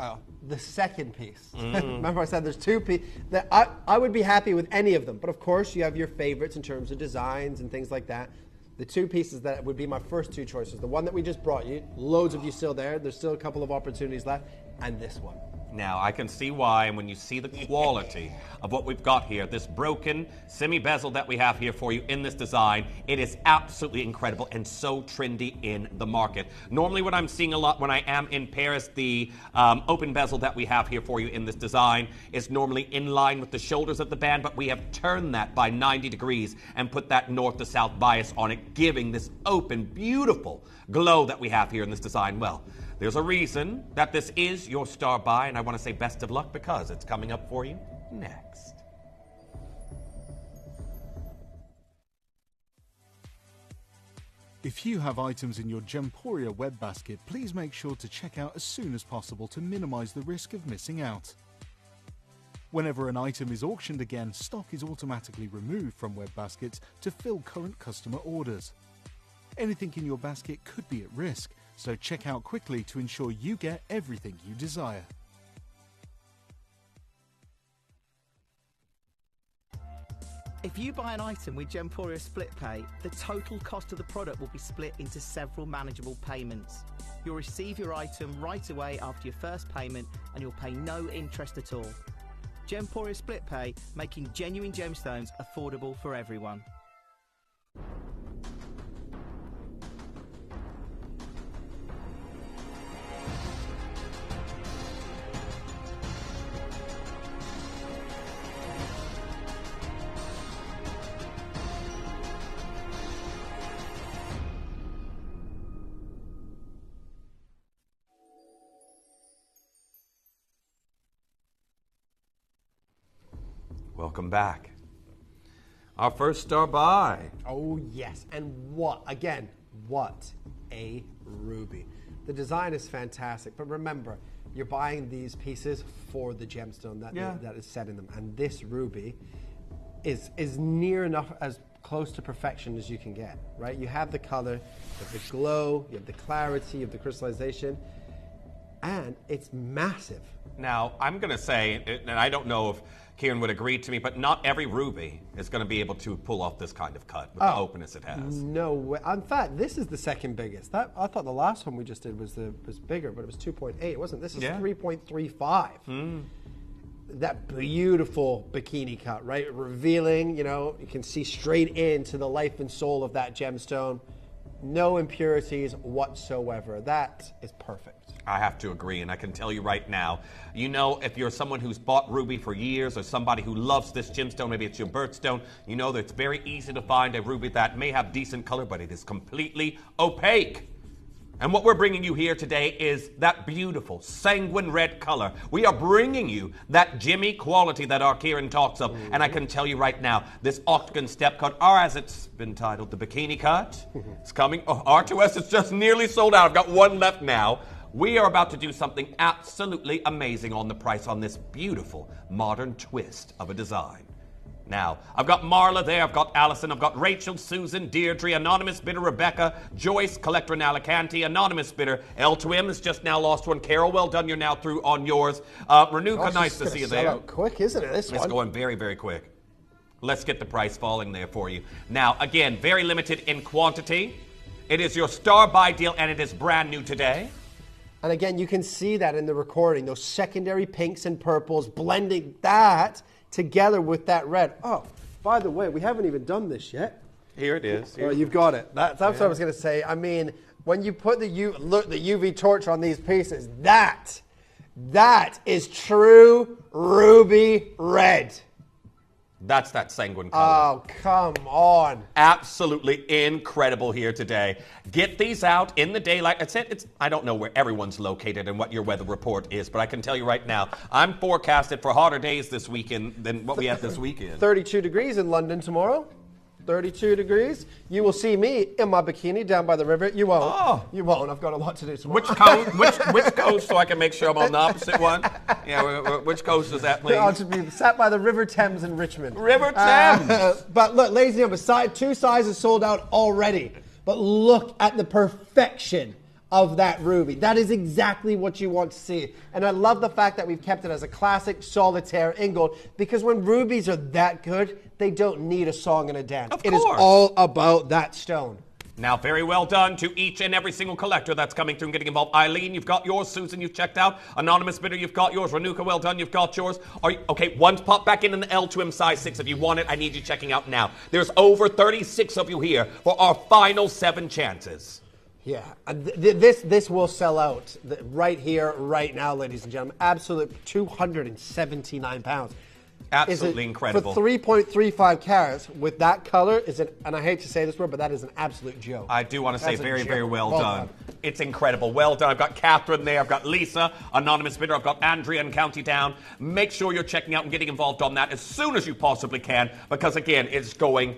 Oh, the second piece. Remember I said there's 2 pieces. I would be happy with any of them, but of course you have your favorites in terms of designs and things like that. The 2 pieces that would be my first 2 choices. The one that we just brought you, loads of you still there. There's still a couple of opportunities left, and this one. Now, I can see why, and when you see the quality of what we've got here, this broken semi-bezel that we have here for you in this design, it is absolutely incredible and so trendy in the market. Normally what I'm seeing a lot when I am in Paris, the open bezel that we have here for you in this design is normally in line with the shoulders of the band, but we have turned that by 90 degrees and put that north to south bias on it, giving this open, beautiful glow that we have here in this design. Well, there's a reason that this is your star buy, and I want to say best of luck because it's coming up for you next. If you have items in your Gemporia web basket, please make sure to check out as soon as possible to minimize the risk of missing out. Whenever an item is auctioned again, stock is automatically removed from web baskets to fill current customer orders. Anything in your basket could be at risk, so check out quickly to ensure you get everything you desire. If you buy an item with Gemporia Split Pay, the total cost of the product will be split into several manageable payments. You'll receive your item right away after your first payment and you'll pay no interest at all. Gemporia Split Pay, making genuine gemstones affordable for everyone. Welcome back. Our first star buy. Oh, yes. And what a ruby. The design is fantastic, but remember, you're buying these pieces for the gemstone that is set in them. And this ruby is near enough as close to perfection as you can get, right? You have the color, you have the glow, you have the clarity, you have the crystallization, and it's massive. Now, I'm going to say, and I don't know if Kieran would agree to me, but not every ruby is going to be able to pull off this kind of cut with the openness it has. No way. In fact, this is the second biggest. I thought the last one we just did was bigger, but it was 2.8. It wasn't. This is 3.35. That beautiful bikini cut, right? Revealing, you can see straight into the life and soul of that gemstone. No impurities whatsoever. That is perfect. I have to agree, and I can tell you right now, you know, if you're someone who's bought ruby for years or somebody who loves this gemstone, maybe it's your birthstone, you know that it's very easy to find a ruby that may have decent color, but it is completely opaque. And what we're bringing you here today is that beautiful sanguine red color. We are bringing you that Jimmy quality that our Kieran talks of. And I can tell you right now, this octagon step cut, or as it's been titled, the bikini cut, it's coming. Oh, R2S is just nearly sold out. I've got one left now. We are about to do something absolutely amazing on the price on this beautiful modern twist of a design. Now, I've got Marla there, I've got Allison, I've got Rachel, Susan, Deirdre, Anonymous Bidder, Rebecca, Joyce, Collector in Alicante, Anonymous Bidder, L2M has just now lost one. Carol, well done, you're now through on yours. Renuka, nice to see you there. Out quick, isn't it, this one? It's going very, very quick. Let's get the price falling there for you. Now, again, very limited in quantity. It is your star buy deal, and it is brand new today. And again, you can see that in the recording, those secondary pinks and purples, blending that together with that red. Oh, by the way, we haven't even done this yet. Here it is. Oh, you've got it. That's what I was going to say. I mean, when you put the UV torch on these pieces, that is true ruby red. That's that sanguine color. Oh, come on. Absolutely incredible here today. Get these out in the daylight. I don't know where everyone's located and what your weather report is, but I can tell you right now, I'm forecasted for hotter days this weekend than what we had this weekend. 32 degrees in London tomorrow. 32 degrees. You will see me in my bikini down by the river. You won't. Oh. You won't. I've got a lot to do tomorrow. Which coast, so I can make sure I'm on the opposite one? Yeah, which coast is that, please? I'll just be sat by the River Thames in Richmond. River Thames! But look, ladies and gentlemen, two sizes sold out already. But look at the perfection of that ruby. That is exactly what you want to see. And I love the fact that we've kept it as a classic solitaire in gold, because when rubies are that good, they don't need a song and a dance. It is all about that stone. Now, very well done to each and every single collector that's coming through and getting involved. Eileen, you've got yours. Susan, you've checked out. Anonymous Bidder, you've got yours. Renuka, well done, you've got yours. Okay, one's popped back in the L2M size 6. If you want it, I need you checking out now. There's over 36 of you here for our final 7 chances. Yeah, this will sell out right here, right now, ladies and gentlemen. Absolute £279. Absolutely incredible. For 3.35 carats with that is and I hate to say this word, but that is an absolute joke. I do want to say very, very well done. It's incredible. Well done. I've got Catherine there. I've got Lisa, Anonymous Bidder. I've got Andrea and County Down. Make sure you're checking out and getting involved on that as soon as you possibly can, because again, it's going.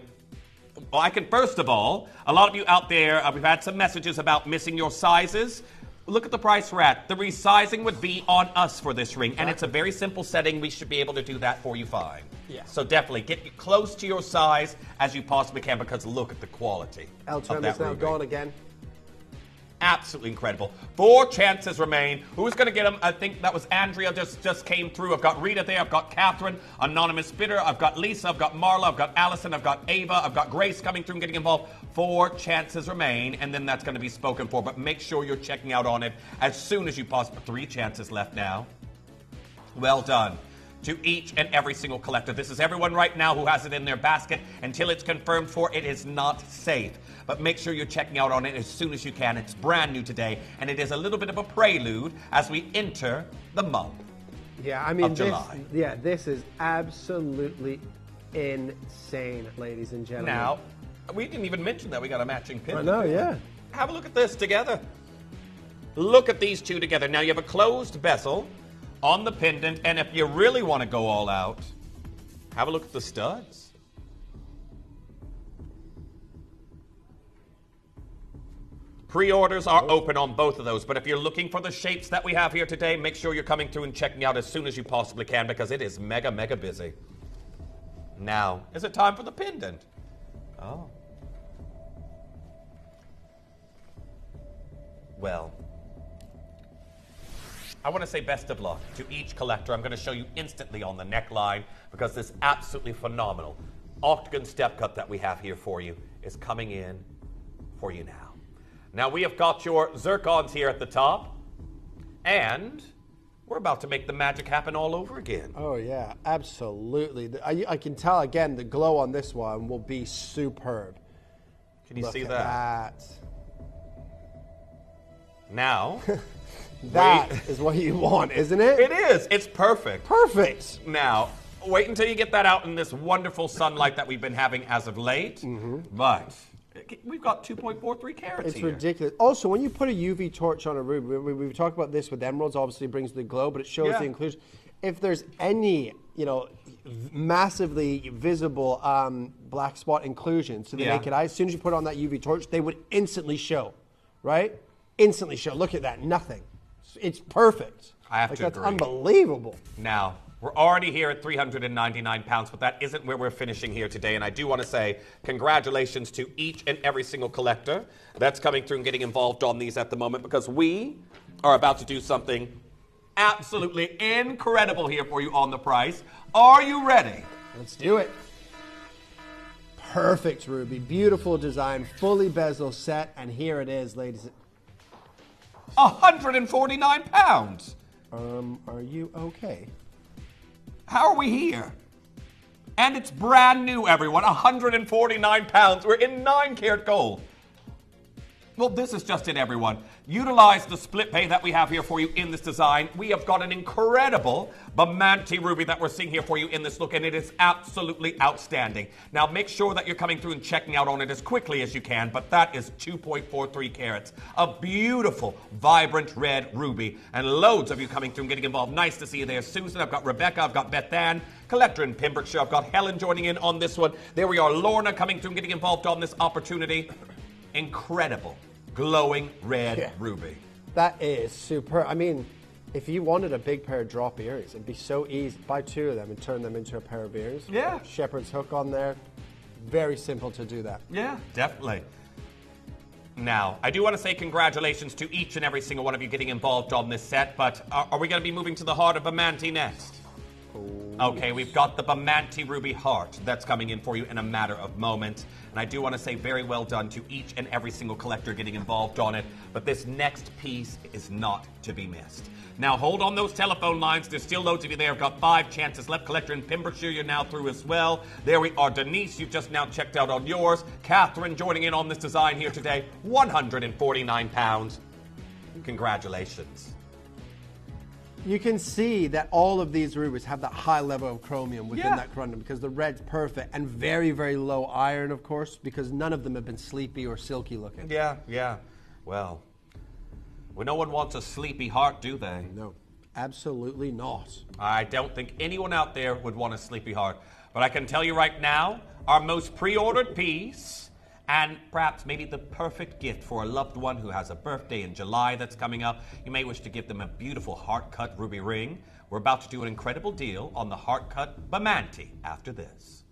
Well, I can, first of all, a lot of you out there, we've had some messages about missing your sizes. Look at the price we're at. The resizing would be on us for this ring, and it's a very simple setting. We should be able to do that for you fine. Yeah. So definitely get close to your size as you possibly can, because look at the quality of that is now ruby. gone again. Absolutely incredible. 4 chances remain. Who's going to get them? I think that was Andrea just came through. I've got Rita there. I've got Catherine, Anonymous Bidder. I've got Lisa. I've got Marla. I've got Allison. I've got Ava. I've got Grace coming through and getting involved. 4 chances remain, and then that's going to be spoken for. But make sure you're checking out on it as soon as you possibly. 3 chances left now. Well done to each and every single collector. This is everyone right now who has it in their basket. Until it's confirmed for, it is not safe. But make sure you're checking out on it as soon as you can. It's brand new today, and it is a little bit of a prelude as we enter the month of July. This is absolutely insane, ladies and gentlemen. Now, we didn't even mention that we got a matching pendant. I know, yeah. Have a look at this together. Look at these two together. Now, you have a closed bezel on the pendant, and if you really want to go all out, have a look at the studs. Pre-orders are open on both of those, but if you're looking for the shapes that we have here today, make sure you're coming through and checking out as soon as you possibly can, because it is mega, mega busy. Now, is it time for the pendant? Oh. Well, I want to say best of luck to each collector. I'm going to show you instantly on the neckline, because this absolutely phenomenal octagon step cut that we have here for you is coming in for you now. Now, we have got your zircons here at the top, and we're about to make the magic happen all over again. Oh, yeah, absolutely. I can tell, again, the glow on this one will be superb. Can you see that? Now, that is what you want, isn't it? It is. It's perfect. Perfect. Now, wait until you get that out in this wonderful sunlight that we've been having as of late. But we've got 2.43 carats It's here. ridiculous. Also, when you put a UV torch on a ruby, we've talked about this with emeralds, obviously it brings the glow, but it shows the inclusion. If there's any, massively visible black spot inclusion to the naked eye, as soon as you put on that UV torch, they would instantly show, right? Instantly show. Look at that. Nothing. It's perfect. I have to that's agree. Unbelievable. Now, we're already here at 399 pounds, but that isn't where we're finishing here today. And I do want to say congratulations to each and every single collector that's coming through and getting involved on these at the moment, because we are about to do something absolutely incredible here for you on the price. Are you ready? Let's do it. Perfect ruby. Beautiful design. Fully bezel set. And here it is, ladies. 149 pounds. Are you okay? How are we here? And it's brand new, everyone. 149 pounds. We're in 9-karat gold. Well, this is just it, everyone. Utilize the split pay that we have here for you in this design. We have got an incredible Bamanti ruby that we're seeing here for you in this look, and it is absolutely outstanding. Now, make sure that you're coming through and checking out on it as quickly as you can, but that is 2.43 carats. A beautiful, vibrant red ruby, and loads of you coming through and getting involved. Nice to see you there, Susan. I've got Rebecca. I've got Beth Ann, collector in Pembrokeshire. I've got Helen joining in on this one. There we are, Lorna coming through and getting involved on this opportunity. Incredible, glowing red ruby. That is super. I mean, if you wanted a big pair of drop earrings, it'd be so easy. Buy 2 of them and turn them into a pair of earrings. Yeah. Shepherd's hook on there. Very simple to do that. Yeah, definitely. Now, I do want to say congratulations to each and every single one of you getting involved on this set, but are we going to be moving to the heart of Bamanti next? Okay, we've got the Bamanti Ruby Heart that's coming in for you in a matter of moments. And I do want to say very well done to each and every single collector getting involved on it. But this next piece is not to be missed. Now, hold on those telephone lines. There's still loads of you there. I've got 5 chances left. Collector in Pembrokeshire, you're now through as well. There we are. Denise, you've just now checked out on yours. Catherine joining in on this design here today. 149 pounds. Congratulations. You can see that all of these rubies have that high level of chromium within that corundum, because the red's perfect, and very, very low iron, of course, because none of them have been sleepy or silky looking. Yeah. Well, no one wants a sleepy heart, do they? No, absolutely not. I don't think anyone out there would want a sleepy heart. But I can tell you right now, our most pre-ordered piece, and perhaps maybe the perfect gift for a loved one who has a birthday in July that's coming up. You may wish to give them a beautiful heart-cut ruby ring. We're about to do an incredible deal on the heart-cut Bamanti after this.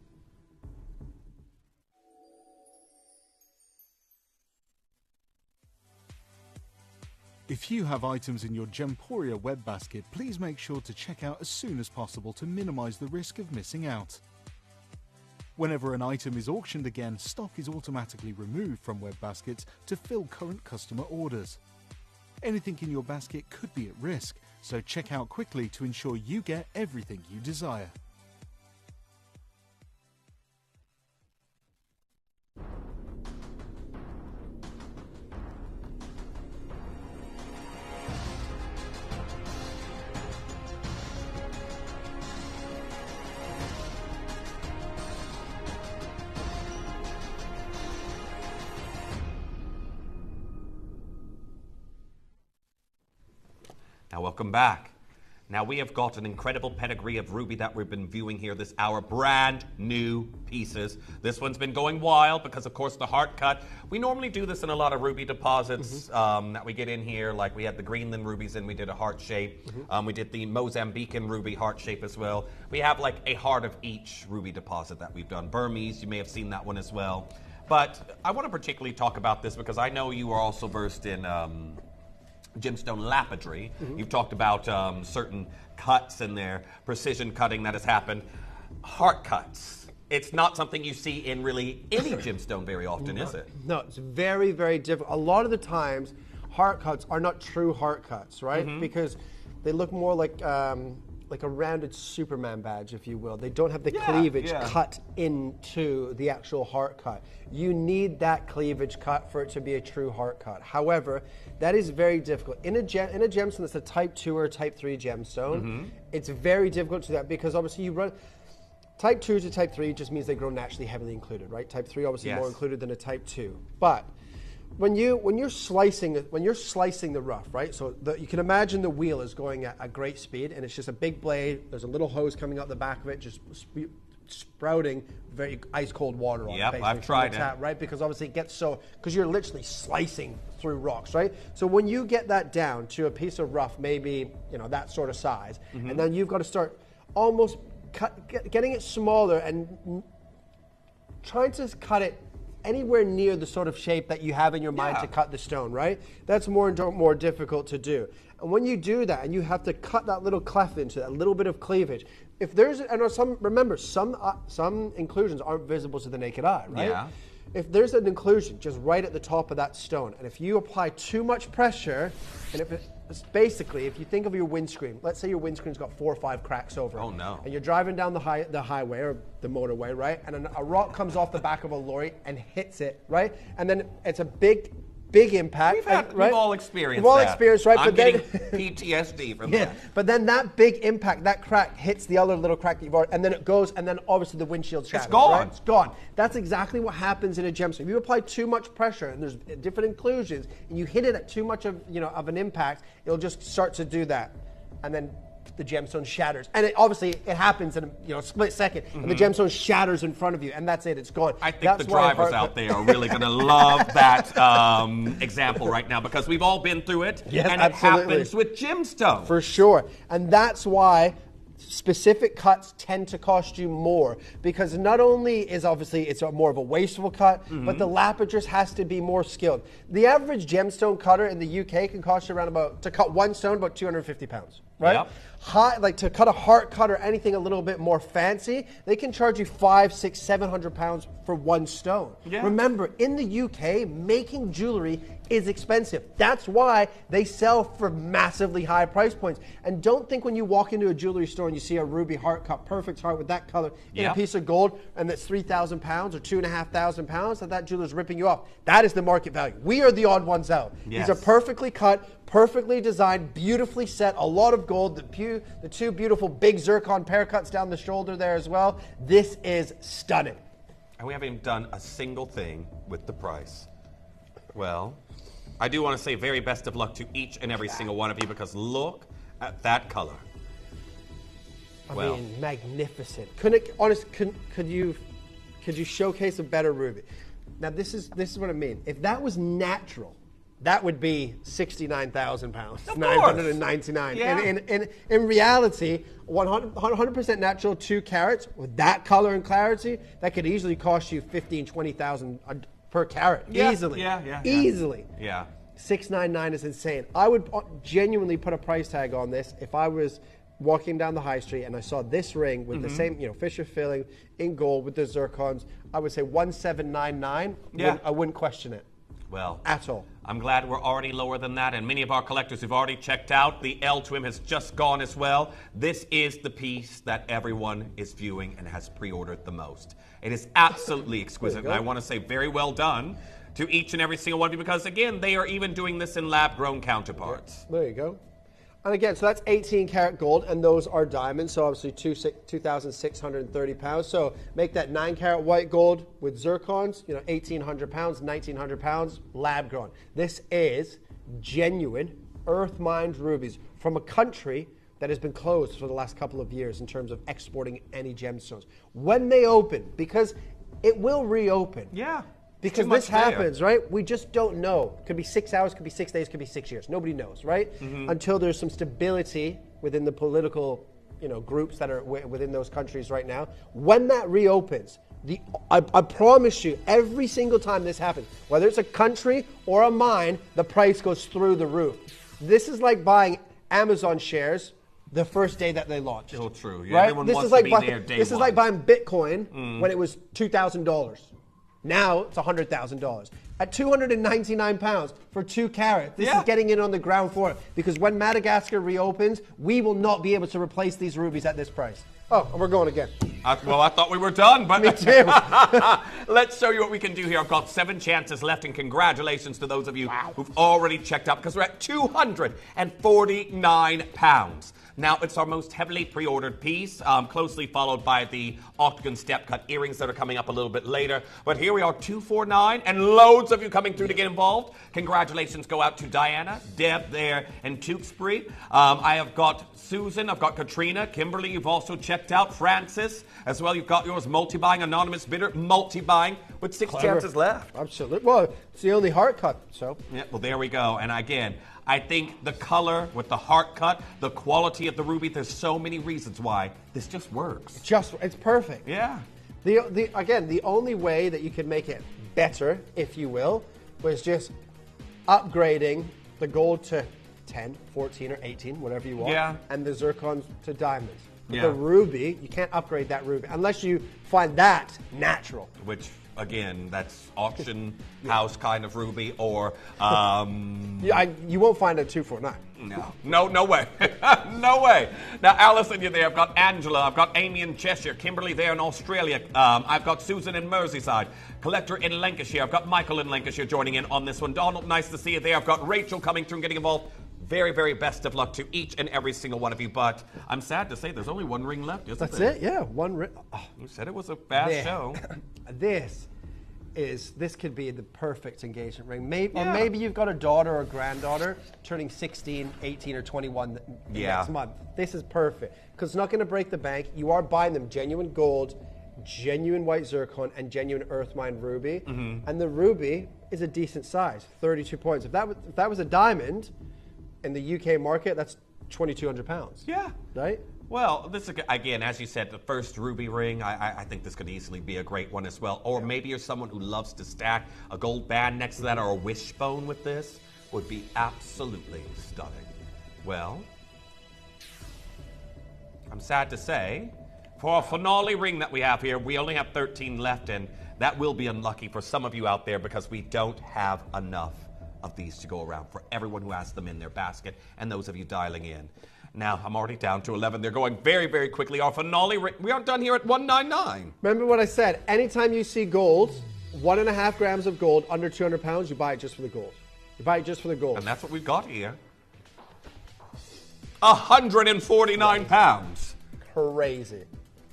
If you have items in your Gemporia web basket, please make sure to check out as soon as possible to minimize the risk of missing out. Whenever an item is auctioned again, stock is automatically removed from web baskets to fill current customer orders. Anything in your basket could be at risk, so check out quickly to ensure you get everything you desire. Now, welcome back. Now, we have got an incredible pedigree of ruby that we've been viewing here this hour. Brand new pieces. This one's been going wild because, of course, the heart cut. We normally do this in a lot of ruby deposits that we get in here. Like we had the Greenland rubies and we did a heart shape. We did the Mozambican ruby heart shape as well. We have like a heart of each ruby deposit that we've done. Burmese, you may have seen that one as well. But I want to particularly talk about this because I know you are also versed in gemstone lapidary. You've talked about certain cuts and their precision cutting that has happened. Heart cuts. It's not something you see in really any gemstone very often, is it? No, it's very, very different. A lot of the times, heart cuts are not true heart cuts, right? Because they look more like like a rounded Superman badge, if you will. They don't have the cleavage cut into the actual heart cut. You need that cleavage cut for it to be a true heart cut. However, that is very difficult. In a gemstone that's a type 2 or a type 3 gemstone, it's very difficult to do that because obviously you run... Type 2 to type 3 just means they grow naturally heavily included, right? Type 3 obviously more included than a type 2. But when you're slicing the rough, right? So you can imagine the wheel is going at a great speed, and it's just a big blade. There's a little hose coming out the back of it, just sprouting very ice cold water on it. Yep, I've tried it. Right? Because obviously it gets because you're literally slicing through rocks, right? So when you get that down to a piece of rough, maybe that sort of size, and then you've got to start almost getting it smaller and trying to cut it anywhere near the sort of shape that you have in your mind to cut the stone, right? That's more difficult to do. And when you do that, and you have to cut that little cleft into that little bit of cleavage, if there's, some inclusions aren't visible to the naked eye, right? Yeah. If there's an inclusion just right at the top of that stone, and if you apply too much pressure, and basically, if you think of your windscreen, let's say your windscreen's got 4 or 5 cracks over it. Oh no. And you're driving down the highway or the motorway, right? And a rock comes off the back of a lorry and hits it, right? And then it's a big impact. We've all experienced right? I'm getting PTSD from that. But then that big impact, that crack hits the other little crack that you've already, and then it goes, and then obviously the windshield shatters. It's gone. Right? It's gone. That's exactly what happens in a gemstone. If you apply too much pressure, and there's different inclusions, and you hit it at too much of an impact, it'll just start to do that, and then the gemstone shatters, and it happens in a split second, and the gemstone shatters in front of you, and that's it. It's gone. I think the drivers out there are really going to love that example right now because we've all been through it, yes, and absolutely. It happens with gemstone. For sure, and that's why specific cuts tend to cost you more because not only is obviously it's more of a wasteful cut, but the lapidatrist has to be more skilled. The average gemstone cutter in the UK can cost you to cut one stone about 250 pounds, right? Yep. Like to cut a heart cut or anything a little bit more fancy, they can charge you 500, 600, 700 pounds for one stone. Yeah. Remember, in the UK, making jewelry is expensive. That's why they sell for massively high price points. And don't think when you walk into a jewelry store and you see a ruby heart cut, perfect heart with that color in a piece of gold, and that's 3,000 pounds or 2,500 pounds, that jeweler's ripping you off. That is the market value. We are the odd ones out. Yes. These are perfectly cut, perfectly designed, beautifully set, a lot of gold, the two beautiful big zircon pear cuts down the shoulder there as well. This is stunning. And we haven't done a single thing with the price. Well, I do want to say very best of luck to each and every single one of you because look at that color. I mean, magnificent. Could you showcase a better ruby? Now this is what I mean. If that was natural, that would be 69,000 pounds, 999. Yeah. In reality, 100% natural 2 carats with that color and clarity, that could easily cost you 15,000, 20,000 per carat, easily. Easily. Yeah. 699 is insane. I would genuinely put a price tag on this if I was walking down the high street and I saw this ring with the same, Fisher filling in gold with the zircons. I would say 1799. Yeah. I wouldn't question it. Well, at all. I'm glad we're already lower than that, and many of our collectors have already checked out. The L trim has just gone as well. This is the piece that everyone is viewing and has pre-ordered the most. It is absolutely exquisite, and I want to say very well done to each and every single one of you because, again, they are even doing this in lab-grown counterparts. There you go. And again, so that's 18 karat gold, and those are diamonds, so obviously 2,630 pounds. So make that 9 karat white gold with zircons, 1,800 pounds, 1,900 pounds, lab grown. This is genuine earth mined rubies from a country that has been closed for the last couple of years in terms of exporting any gemstones. When they open, because it will reopen. Yeah. Because this happens, right? We just don't know. Could be 6 hours, could be 6 days, could be 6 years. Nobody knows, right? Until there's some stability within the political, groups that are within those countries right now. When that reopens, I promise you, every single time this happens, whether it's a country or a mine, the price goes through the roof. This is like buying Amazon shares the first day that they launched. Oh, true. Yeah, right? Everyone This wants is like to be buying, there day This is one. like buying Bitcoin when it was $2,000. Now it's $100,000. at £299 for 2 carat. This is getting in on the ground floor because when Madagascar reopens, we will not be able to replace these rubies at this price. Oh, and we're going again. Well, I thought we were done, but Me too. Let's show you what we can do here. I've got 7 chances left, and congratulations to those of you who've already checked out because we're at £249. Now, it's our most heavily pre-ordered piece, closely followed by the octagon step-cut earrings that are coming up a little bit later. But here we are, $249, and loads of you coming through to get involved. Congratulations go out to Diana, Deb there, and Tewksbury. I have got Susan, I've got Katrina, Kimberly, you've also checked out, Francis, as well. You've got yours, multi-buying, anonymous bidder, multi-buying, with 6 chances left. Absolutely. Well, it's the only heart cut, so. Yeah, well, there we go. And again, I think the color with the heart cut, the quality of the ruby, there's so many reasons why this just works. It's perfect. Yeah. Again, the only way that you can make it better, if you will, was just upgrading the gold to 10, 14, or 18, whatever you want, and the zircons to diamonds. But the ruby, you can't upgrade that ruby unless you find that natural. Which, again, that's auction house kind of ruby, or you won't find a 249. No way. No way. Now, Alison, you're there. I've got Angela. I've got Amy in Cheshire. Kimberly there in Australia. I've got Susan in Merseyside. Collector in Lancashire. I've got Michael in Lancashire joining in on this one. Donald, nice to see you there. I've got Rachel coming through and getting involved. Very, very best of luck to each and every single one of you. But I'm sad to say there's only 1 ring left, isn't That's there? it, yeah. 1 ring. Oh. You said it was a bad show. This could be the perfect engagement ring. Or maybe you've got a daughter or granddaughter turning 16, 18, or 21 next month. This is perfect because it's not going to break the bank. You are buying them genuine gold, genuine white zircon, and genuine earth mine ruby. And the ruby is a decent size, 32 points. If that was a diamond in the UK market, that's £2,200. Yeah. Right? Well, this is, again, as you said, the first ruby ring. I think this could easily be a great one as well. Or maybe you're someone who loves to stack a gold band next to that, or a wishbone with this. Would be absolutely stunning. Well, I'm sad to say, for our finale ring that we have here, we only have 13 left, and that will be unlucky for some of you out there because we don't have enough of these to go around for everyone who has them in their basket, and those of you dialing in. Now, I'm already down to 11. They're going very, very quickly. Our finale, we aren't done here at 199. Remember what I said. Anytime you see gold, 1.5 grams of gold under 200 pounds, you buy it just for the gold. You buy it just for the gold. And that's what we've got here. 149 pounds. Crazy.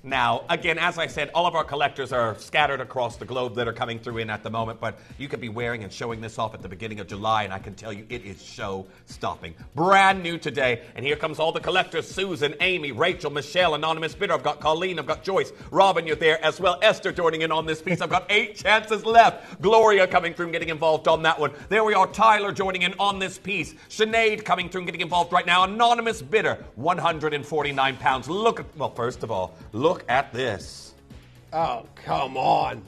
Now, again, as I said, all of our collectors are scattered across the globe that are coming through in at the moment, but you could be wearing and showing this off at the beginning of July, and I can tell you it is show-stopping. Brand new today, and here comes all the collectors: Susan, Amy, Rachel, Michelle, Anonymous Bidder. I've got Colleen, I've got Joyce, Robin, you're there as well. Esther joining in on this piece. I've got 8 chances left. Gloria coming through and getting involved on that one. There we are, Tyler joining in on this piece. Sinead coming through and getting involved right now. Anonymous Bidder, 149 pounds. Well, first of all, look at this. Oh, come on.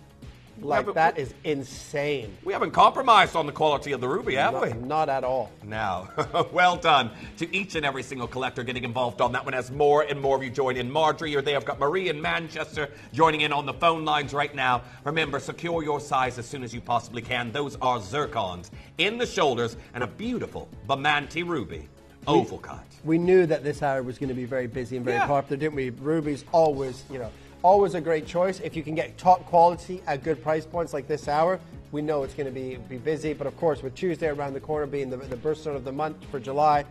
That is insane. We haven't compromised on the quality of the ruby, have we? Not at all. Now, well done to each and every single collector getting involved on that one as more and more of you join in. Marjorie, you're there. I've got Marie in Manchester joining in on the phone lines right now. Remember, secure your size as soon as you possibly can. Those are zircons in the shoulders and a beautiful Bamanti ruby. Oval cut. We knew that this hour was going to be very busy and very popular, didn't we? Ruby's always, always a great choice. If you can get top quality at good price points like this hour, we know it's going to be busy. But of course, with Tuesday around the corner being the birthstone of the month for July,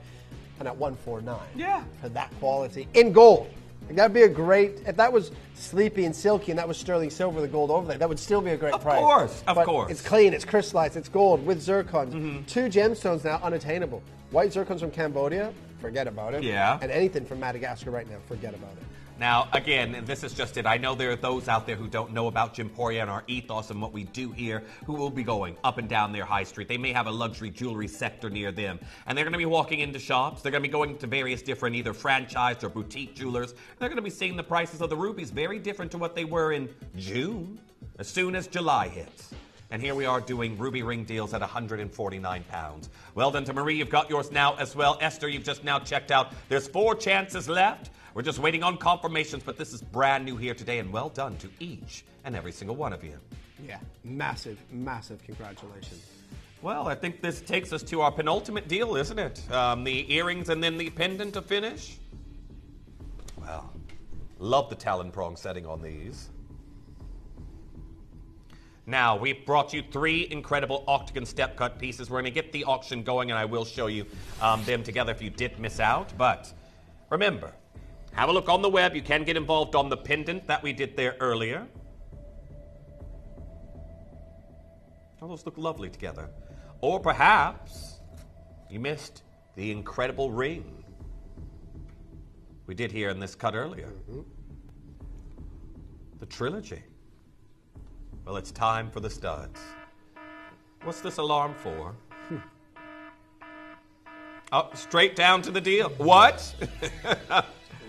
and at 149 for that quality in gold. That'd be a great, if that was sleepy and silky and that was sterling silver, the gold overlay, that would still be a great price. Of course. It's clean, it's crystallized, it's gold with zircons. 2 gemstones now, unattainable. White zircons from Cambodia, forget about it. Yeah. And anything from Madagascar right now, forget about it. Now, again, and this is just it. I know there are those out there who don't know about Gemporia and our ethos and what we do here who will be going up and down their high street. They may have a luxury jewelry sector near them, and they're going to be walking into shops. They're going to be going to various different either franchised or boutique jewelers. They're going to be seeing the prices of the rubies very different to what they were in June, as soon as July hits. And here we are doing ruby ring deals at 149 pounds. Well done to Marie. You've got yours now as well. Esther, you've just now checked out. There's 4 chances left. We're just waiting on confirmations, but this is brand new here today, and well done to each and every single one of you. Yeah, massive, massive congratulations. Well, I think this takes us to our penultimate deal, isn't it? The earrings and then the pendant to finish. Well, love the talon prong setting on these. Now, we've brought you 3 incredible octagon step cut pieces. We're going to get the auction going, and I will show you them together if you did miss out. But remember, have a look on the web. You can get involved on the pendant that we did there earlier. All those look lovely together. Or perhaps you missed the incredible ring we did here in this cut earlier. The trilogy. Well, it's time for the studs. What's this alarm for? Oh, straight down to the deal. What?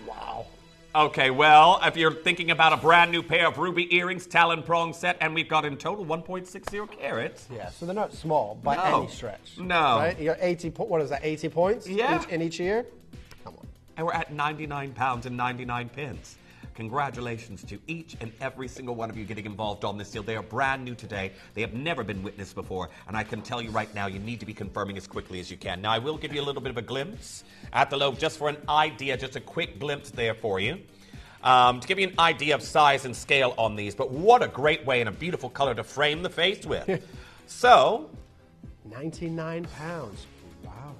Wow. Okay, well, if you're thinking about a brand new pair of ruby earrings, talon prong set, and we've got in total 1.60 carats. Yeah, so they're not small by any stretch. No. Right? You got 80, what is that, 80 points in each ear? Come on. And we're at £99 and 99 pence. Congratulations to each and every single one of you getting involved on this deal. They are brand new today. They have never been witnessed before. And I can tell you right now, you need to be confirming as quickly as you can. Now, I will give you a little bit of a glimpse at the lobe, just for an idea, just a quick glimpse there for you. To give you an idea of size and scale on these. But what a great way and a beautiful color to frame the face with. So, £99. Wow.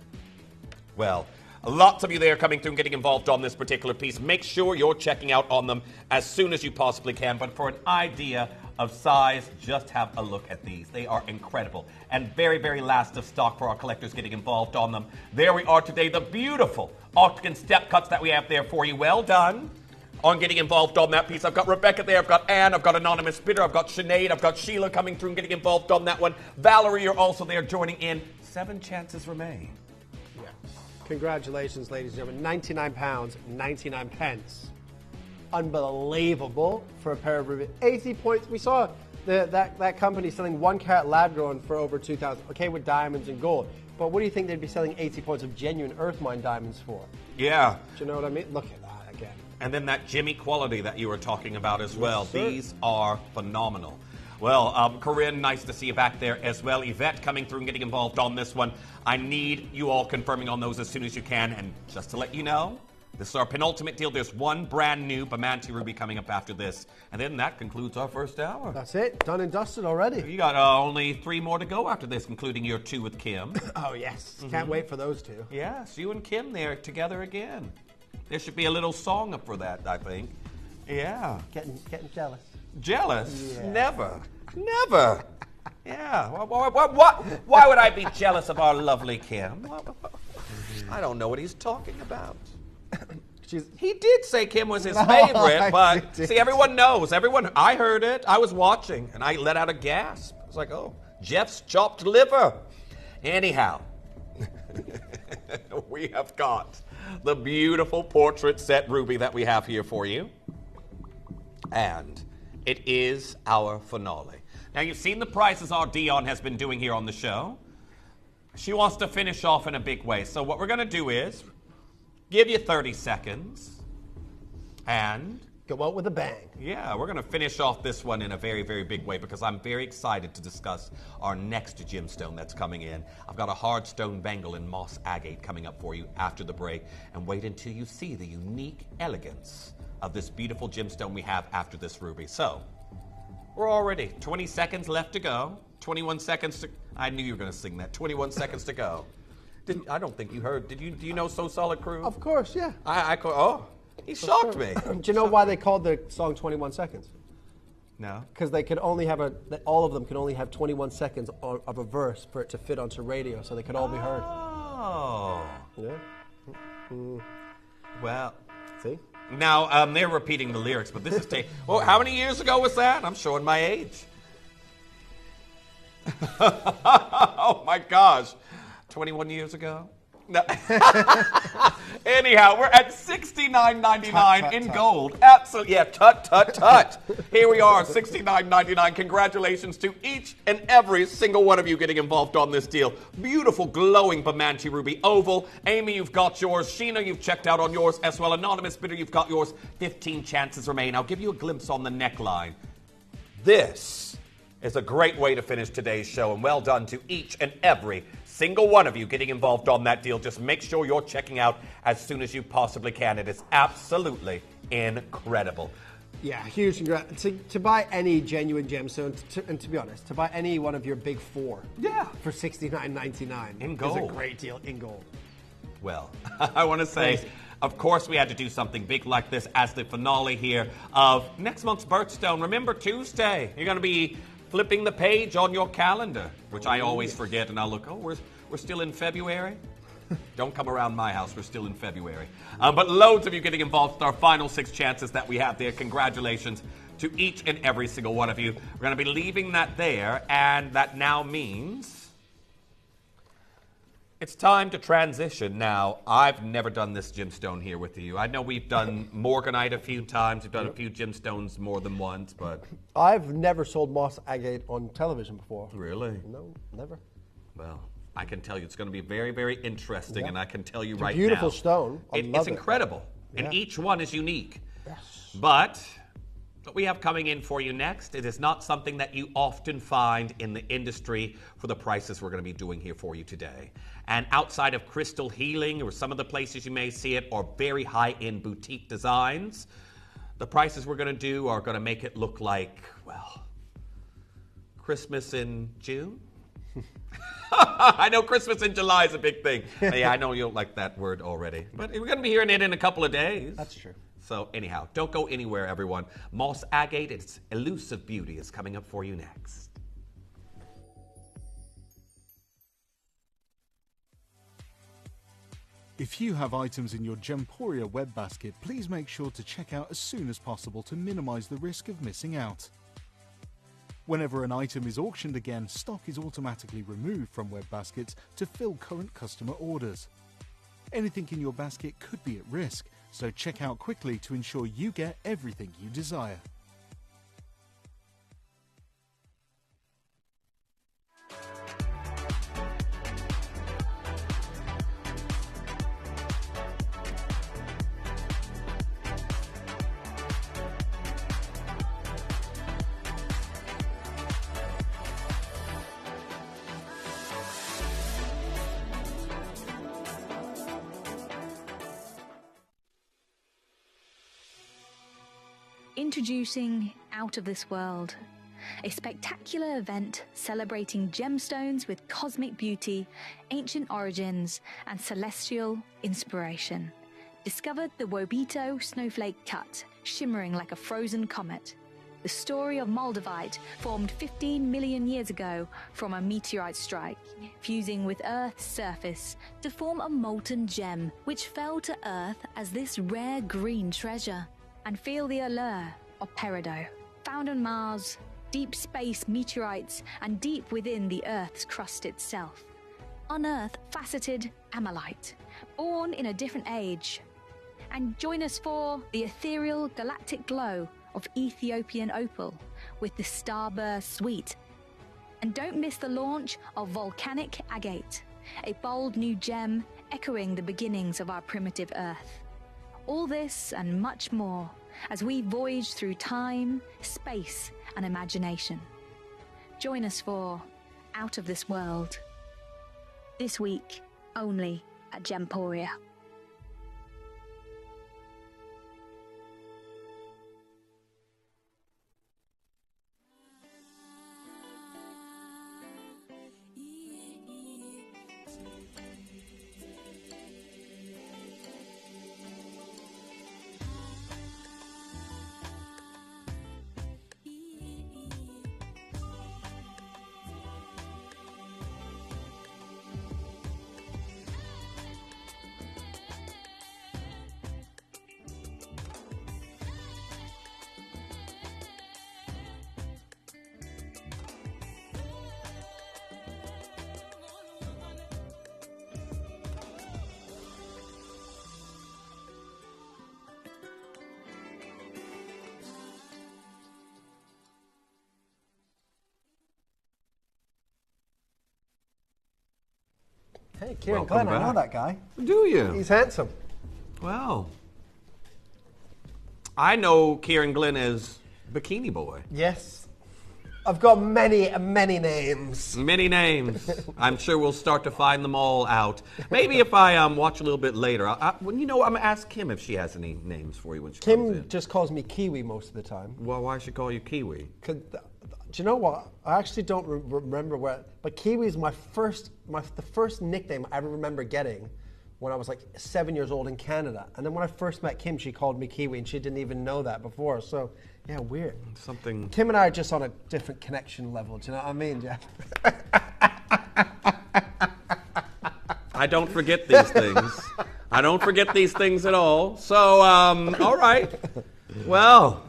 Well, lots of you there coming through and getting involved on this particular piece. Make sure you're checking out on them as soon as you possibly can. But for an idea of size, just have a look at these. They are incredible. And very, very last of stock for our collectors getting involved on them. There we are today, the beautiful octagon step cuts that we have there for you. Well done on getting involved on that piece. I've got Rebecca there, I've got Anne, I've got Anonymous Bidder, I've got Sinead, I've got Sheila coming through and getting involved on that one. Valerie, you're also there joining in. 7 chances remain. Yeah. Congratulations, ladies and gentlemen. £99, 99 pence. Unbelievable for a pair of ruby. 80 points. We saw that company selling 1 carat lab grown for over 2,000. Okay, with diamonds and gold. But what do you think they'd be selling 80 points of genuine earth mine diamonds for? Yeah. Do you know what I mean? Look at that again. And then that Jimmy quality that you were talking about as well. Sir. These are phenomenal. Well, Corinne, nice to see you back there as well. Yvette coming through and getting involved on this one. I need you all confirming on those as soon as you can. And just to let you know, this is our penultimate deal. There's one brand new Bamanti Ruby coming up after this. And then that concludes our first hour. That's it. Done and dusted already. You got only 3 more to go after this, including your 2 with Kim. Oh, yes. Can't wait for those 2. Yes, you and Kim there together again. There should be a little song up for that, I think. Yeah. Getting jealous. Jealous? Yeah. Never. Never. Yeah. Why would I be jealous of our lovely Kim? I don't know what he's talking about. He did say Kim was his favorite, but see, everyone knows. I heard it. I was watching, and I let out a gasp. I was like, oh, Jeff's chopped liver. Anyhow, we have got the beautiful portrait set ruby that we have here for you. And it is our finale. Now, you've seen the prices our Dion has been doing here on the show. She wants to finish off in a big way. So what we're going to do is give you 30 seconds and go out with a bang. Yeah, we're going to finish off this one in a very, very big way because I'm very excited to discuss our next gemstone that's coming in. I've got a hard stone bangle in moss agate coming up for you after the break. And wait until you see the unique elegance of this beautiful gemstone we have after this ruby. So, we're already 20 seconds left to go. 21 seconds to... I knew you were going to sing that. 21 seconds to go. I don't think you heard. Do you know So Solid Crew? Of course, yeah. He shocked me. Do you know why they called the song 21 Seconds? No. Because they could only have all of them could only have 21 seconds of a verse for it to fit onto radio, so they could all be heard. Oh. Yeah. Well. See? Now, they're repeating the lyrics, but this is... Well, how many years ago was that? I'm showing my age. Oh, my gosh. 21 years ago? No. Anyhow, we're at $69.99 in gold. Absolutely. Yeah, tut. Here we are, $69.99. Congratulations to each and every single one of you getting involved on this deal. Beautiful, glowing Bamanti Ruby Oval. Amy, you've got yours. Sheena, you've checked out on yours as well. Anonymous Bidder, you've got yours. 15 chances remain. I'll give you a glimpse on the neckline. This is a great way to finish today's show, and well done to each and every single one of you getting involved on that deal. Just make sure you're checking out as soon as you possibly can. It is absolutely incredible. Yeah, huge congrats. To buy any genuine gemstone, and to be honest, to buy any one of your big four for $69.99 in gold is a great deal in gold. Well, I want to say, of course, we had to do something big like this as the finale here of next month's birthstone. Remember, Tuesday, you're going to be flipping the page on your calendar, which I always forget, and I'll look, we're still in February? Don't come around my house. We're still in February. But loads of you getting involved with our final 6 chances that we have there. Congratulations to each and every single one of you. We're going to be leaving that there, and that now means it's time to transition. Now, I've never done this gemstone here with you. I know we've done morganite a few times. We've done a few gemstones more than once, but I've never sold moss agate on television before. Really? No, never. Well, I can tell you it's going to be very, very interesting, and I can tell you right now. Beautiful stone. It's incredible, and each one is unique. Yes. But what we have coming in for you next, it is not something that you often find in the industry for the prices we're going to be doing here for you today. And outside of crystal healing, or some of the places you may see it, or very high-end boutique designs, the prices we're going to do are going to make it look like, well, Christmas in June? I know Christmas in July is a big thing. Yeah, I know you don't like that word already. But we're going to be hearing it in a couple of days. That's true. So anyhow, don't go anywhere, everyone. Moss agate, its elusive beauty, is coming up for you next. If you have items in your Gemporia web basket, please make sure to check out as soon as possible to minimize the risk of missing out. Whenever an item is auctioned again, stock is automatically removed from web baskets to fill current customer orders. Anything in your basket could be at risk, so check out quickly to ensure you get everything you desire. Introducing Out of This World, a spectacular event celebrating gemstones with cosmic beauty, ancient origins, and celestial inspiration. Discover the Wobito snowflake cut, shimmering like a frozen comet. The story of Moldavite, formed 15 million years ago from a meteorite strike, fusing with Earth's surface to form a molten gem, which fell to Earth as this rare green treasure. And feel the allure of peridot, found on Mars, deep space meteorites, and deep within the Earth's crust itself. Unearth faceted amalite, born in a different age. And join us for the ethereal galactic glow of Ethiopian opal with the starburst suite. And don't miss the launch of volcanic agate, a bold new gem echoing the beginnings of our primitive Earth. All this and much more as we voyage through time, space, and imagination. Join us for Out of This World. This week, only at Gemporia. Hey, Kieran Glen, I know that guy. Do you? He's handsome. Well, I know Kieran Glen as Bikini Boy. Yes. I've got many names. Many names. I'm sure we'll start to find them all out. Maybe if I watch a little bit later, well, you know, I'm gonna ask Kim if she has any names for you when she comes in. Kim just calls me Kiwi most of the time. Well, why should she call you Kiwi? Do you know what? I actually don't remember where, but Kiwi is the first nickname I ever remember getting when I was like 7 years old in Canada. And then when I first met Kim, she called me Kiwi, and she didn't even know that before. So, yeah, weird. Something. Kim and I are just on a different connection level. Do you know what I mean, Jeff? I don't forget these things. I don't forget these things at all. So, all right. Well,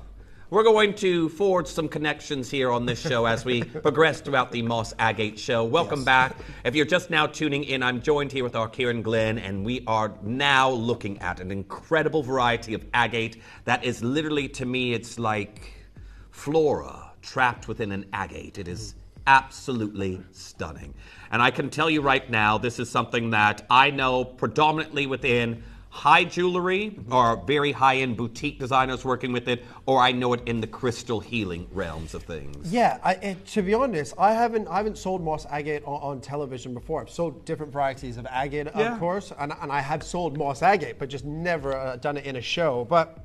we're going to forge some connections here on this show as we progress throughout the Moss Agate show. Welcome back. If you're just now tuning in, I'm joined here with our Kieran Glenn, and we are now looking at an incredible variety of agate that is literally, to me, it's like flora trapped within an agate. It is absolutely stunning. And I can tell you right now, this is something that I know predominantly within high jewelry or very high-end boutique designers working with it, or I know it in the crystal healing realms of things. Yeah, to be honest, I haven't sold moss agate on television before. I've sold different varieties of agate, of course, and I have sold moss agate, but just never done it in a show. But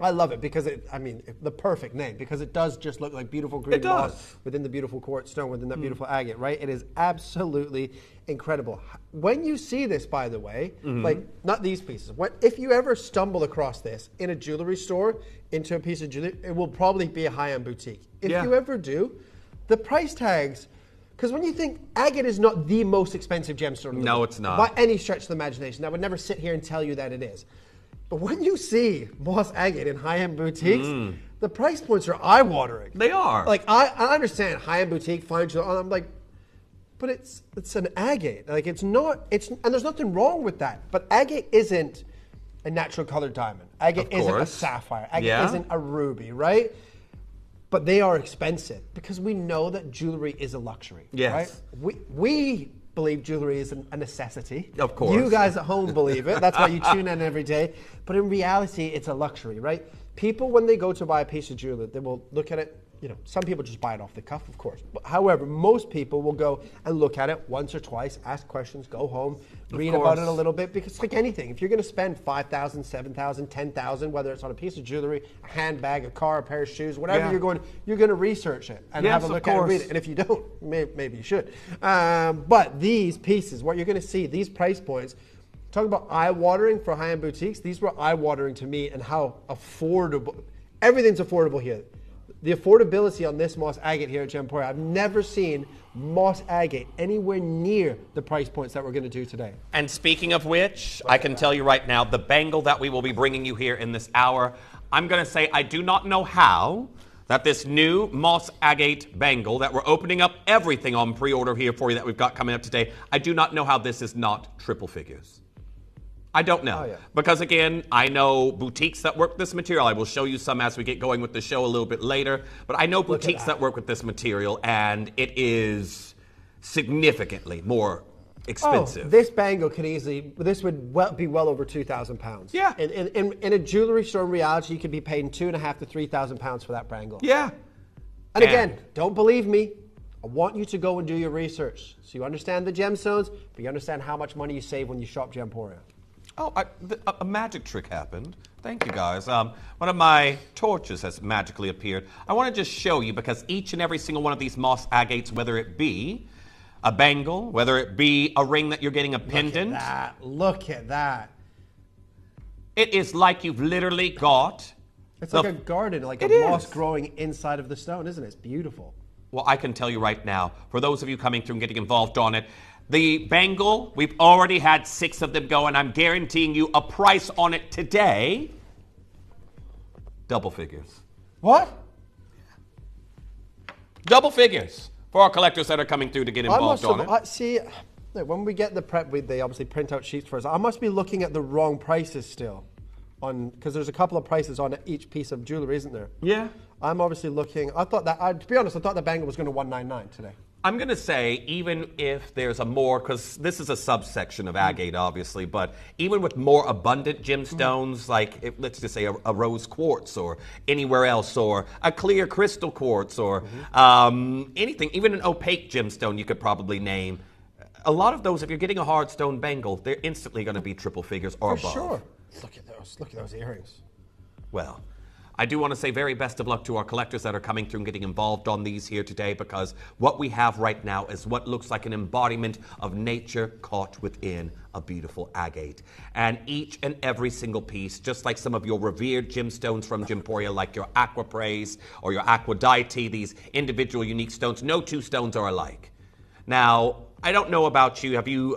I love it because the perfect name, because it does just look like beautiful green moss within the beautiful quartz stone, within that beautiful agate, right? It is absolutely incredible. When you see this, by the way, like not these pieces, if you ever stumble across this in a jewelry store, into a piece of jewelry, it will probably be a high-end boutique. If you ever do, the price tags, because when you think agate is not the most expensive gemstone, no, it's not. By any stretch of the imagination, I would never sit here and tell you that it is. But when you see moss agate in high-end boutiques, the price points are eye-watering. They are. Like, I understand high-end boutique, fine jewelry, I'm like, but it's an agate. Like, and there's nothing wrong with that. But agate isn't a natural colored diamond. Agate isn't a sapphire. Agate isn't a ruby, right? But they are expensive because we know that jewelry is a luxury. Yes. Right? We believe jewelry is a necessity. Of course. You guys at home believe it. That's why you tune in every day. But in reality, it's a luxury, right? People, when they go to buy a piece of jewelry, they will look at it. You know, some people just buy it off the cuff, of course. But however, most people will go and look at it once or twice, ask questions, go home, read about it a little bit. Because it's like anything. If you're going to spend $5,000, $7,000, $10,000, whether it's on a piece of jewelry, a handbag, a car, a pair of shoes, whatever you're going to research it and have a look at it and read it. And if you don't, maybe you should. But these pieces, what you're going to see, these price points, talk about eye-watering for high-end boutiques. These were eye-watering to me, and how affordable. Everything's affordable here. The affordability on this moss agate here at Gemporia, I've never seen moss agate anywhere near the price points that we're going to do today. And speaking of which, I can tell you right now, the bangle that we will be bringing you here in this hour, I'm going to say I do not know how that this new moss agate bangle that we're opening up everything on pre-order here for you that we've got coming up today, I do not know how this is not triple figures. I don't know. Because again, I know boutiques that work this material. I will show you some as we get going with the show a little bit later. But I know boutiques that work with this material, and it is significantly more expensive. Oh, this bangle could this would be well over £2,000. Yeah. In a jewelry store, in reality, you could be paying £2,500 to £3,000 for that bangle. Yeah. And again, don't believe me. I want you to go and do your research so you understand the gemstones, but you understand how much money you save when you shop Gemporia. Oh, a magic trick happened. Thank you, guys. One of my torches has magically appeared. I want to just show you, because each and every single one of these moss agates, whether it be a bangle, whether it be a ring that you're getting a pendant. Look at that. It is like you've literally got... It's like a garden, like a moss growing inside of the stone, isn't it? It's beautiful. Well, I can tell you right now, for those of you coming through and getting involved on it, the bangle, we've already had 6 of them go, and I'm guaranteeing you a price on it today. Double figures. What? Double figures for our collectors that are coming through to get involved on it. See, when we get the prep, they obviously print out sheets for us. I must be looking at the wrong prices still, because there's a couple of prices on each piece of jewelry, isn't there? Yeah. I'm obviously looking. I thought that, to be honest, I thought the bangle was going to $199 today. I'm going to say, even if there's a more, because this is a subsection of agate, obviously, but even with more abundant gemstones, like let's just say a rose quartz or anywhere else, or a clear crystal quartz, or anything, even an opaque gemstone you could probably name. A lot of those, if you're getting a hard stone bangle, they're instantly going to be triple figures or above. Sure. Look at those earrings. Well, I do want to say very best of luck to our collectors that are coming through and getting involved on these here today, because what we have right now is what looks like an embodiment of nature caught within a beautiful agate. And each and every single piece, just like some of your revered gemstones from Gemporia, like your aquaprase or your aquadite, these individual unique stones, no two stones are alike. Now, I don't know about you. Have you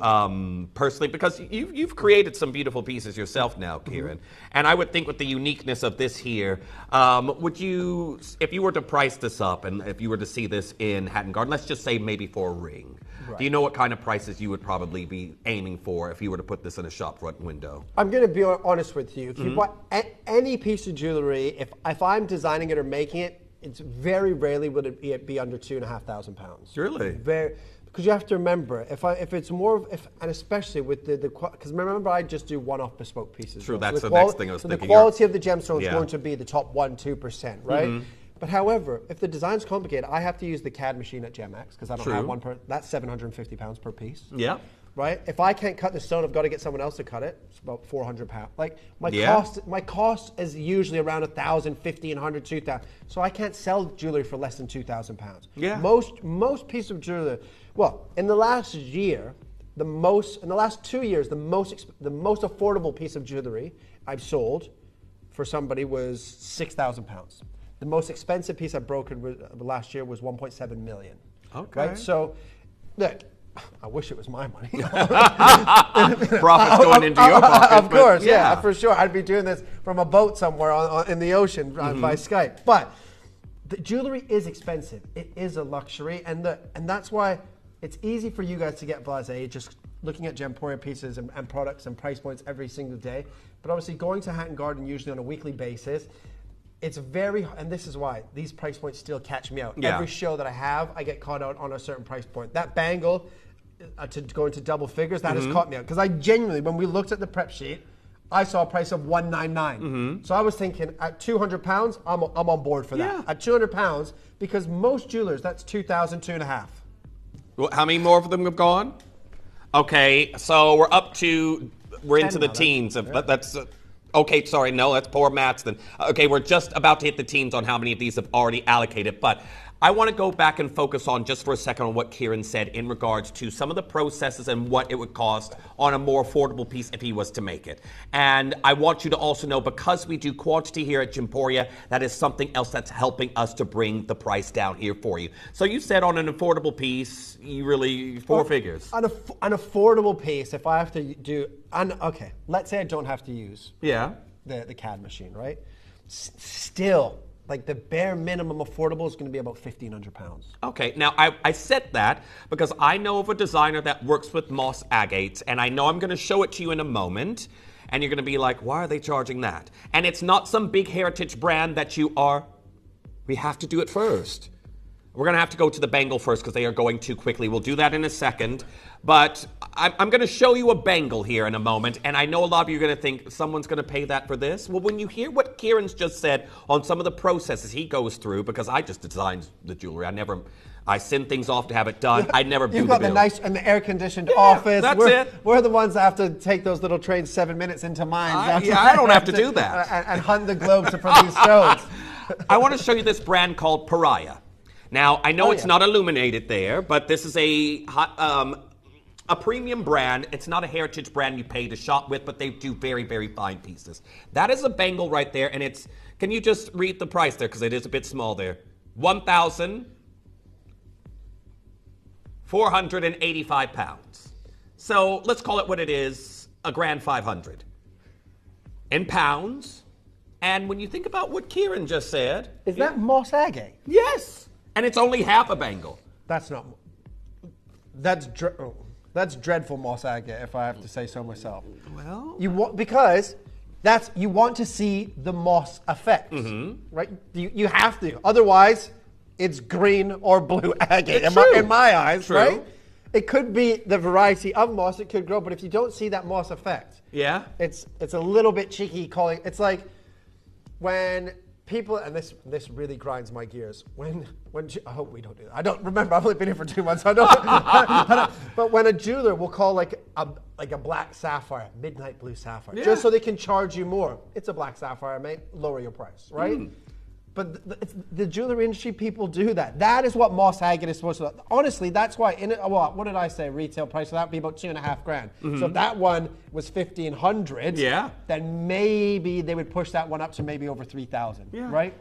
personally, because you've created some beautiful pieces yourself now, Kieran, and I would think with the uniqueness of this here, would you, if you were to price this up and if you were to see this in Hatton Garden, let's just say maybe for a ring, do you know what kind of prices you would probably be aiming for if you were to put this in a shop front window? I'm going to be honest with you. If you buy any piece of jewelry, if I'm designing it or making it, it's very rarely would it be under £2,500. Really? Because you have to remember, if it's more, and especially with because remember I just do one-off bespoke pieces. True, right? that's the next thing I was thinking. thinking. The quality of the gemstone is going to be the top 1-2%, right? But however, if the design's complicated, I have to use the CAD machine at GemX because I don't have one that's £750 per piece. Yeah. Right? If I can't cut the stone, I've got to get someone else to cut it. It's about £400. Like my cost is usually around £1,000, $1,500, $2,000. So I can't sell jewelry for less than £2,000. Yeah. Most pieces of jewelry. Well, in the last year, in the last 2 years, the most affordable piece of jewelry I've sold for somebody was £6,000. The most expensive piece I brokered last year was $1.7 million. Okay. Right? So, look. I wish it was my money. Profits going into your pocket. Of course, yeah, for sure. I'd be doing this from a boat somewhere in the ocean by Skype. But the jewelry is expensive. It is a luxury, and that's why it's easy for you guys to get blasé just looking at Gemporia pieces and products and price points every single day. But obviously, going to Hatton Garden usually on a weekly basis. It's and this is why these price points still catch me out. Yeah. Every show that I have, I get caught out on a certain price point. That bangle, to go into double figures, that has caught me out. Because I genuinely, when we looked at the prep sheet, I saw a price of $199. So I was thinking, at £200, I'm on board for that. At £200, because most jewelers, that's $2,000, $2,500. Well, how many more of them have gone? Okay, so we're into the teens. That's... Okay, sorry, no, that's poor maths then. Okay, we're just about to hit the teens on how many of these have already allocated, but I want to go back and focus on just for a second on what Kieran said in regards to some of the processes and what it would cost on a more affordable piece if he was to make it. And I want you to also know, because we do quantity here at Gemporia, that is something else that's helping us to bring the price down here for you. So you said on an affordable piece, you really, four figures. An affordable piece, if I have to do, okay, let's say I don't have to use the CAD machine, right? Still, like the bare minimum affordable is going to be about £1,500. Okay, now I said that because I know of a designer that works with moss agates, and I know I'm going to show it to you in a moment, and you're going to be like, why are they charging that? And it's not some big heritage brand that we have to do it first. We're going to have to go to the bangle first because they are going too quickly. We'll do that in a second. But I'm going to show you a bangle here in a moment. And I know a lot of you are going to think, someone's going to pay that for this? Well, when you hear what Kieran's just said on some of the processes he goes through, because I just designed the jewelry. I send things off to have it done. I never do the bill. You've got the nice and the air-conditioned office. That's it. We're the ones that have to take those little trains 7 minutes into mines. I don't have to do that. And hunt the globe for these stones. I want to show you this brand called Pariah. Now, I know it's not illuminated there, but this is a premium brand. It's not a heritage brand you pay to shop with, but they do very, very fine pieces. That is a bangle right there, and can you just read the price there, because it is a bit small there. £1,485. So let's call it what it is, $1,500 in pounds. And when you think about what Kieran just said... Is that moss agate? Yes. And it's only half a bangle. That's dreadful moss agate, if I have to say so myself. Well, you want to see the moss effect, right? You have to. Otherwise, it's green or blue agate. It's In my eyes, True. right? It could be the variety of moss. It could grow, but if you don't see that moss effect, it's a little bit cheeky calling. It's like when people, and this really grinds my gears. When I hope we don't do that. I don't remember. I've only been here for 2 months. I don't. But when a jeweler will call like a black sapphire, midnight blue sapphire, just so they can charge you more. It's a black sapphire, mate. Lower your price, right? But the jewelry industry people do that. That is what moss agate is supposed to do. Honestly, that's why what did I say? Retail price of that would be about $2.5 grand. So if that one was $1,500, then maybe they would push that one up to maybe over $3,000, right?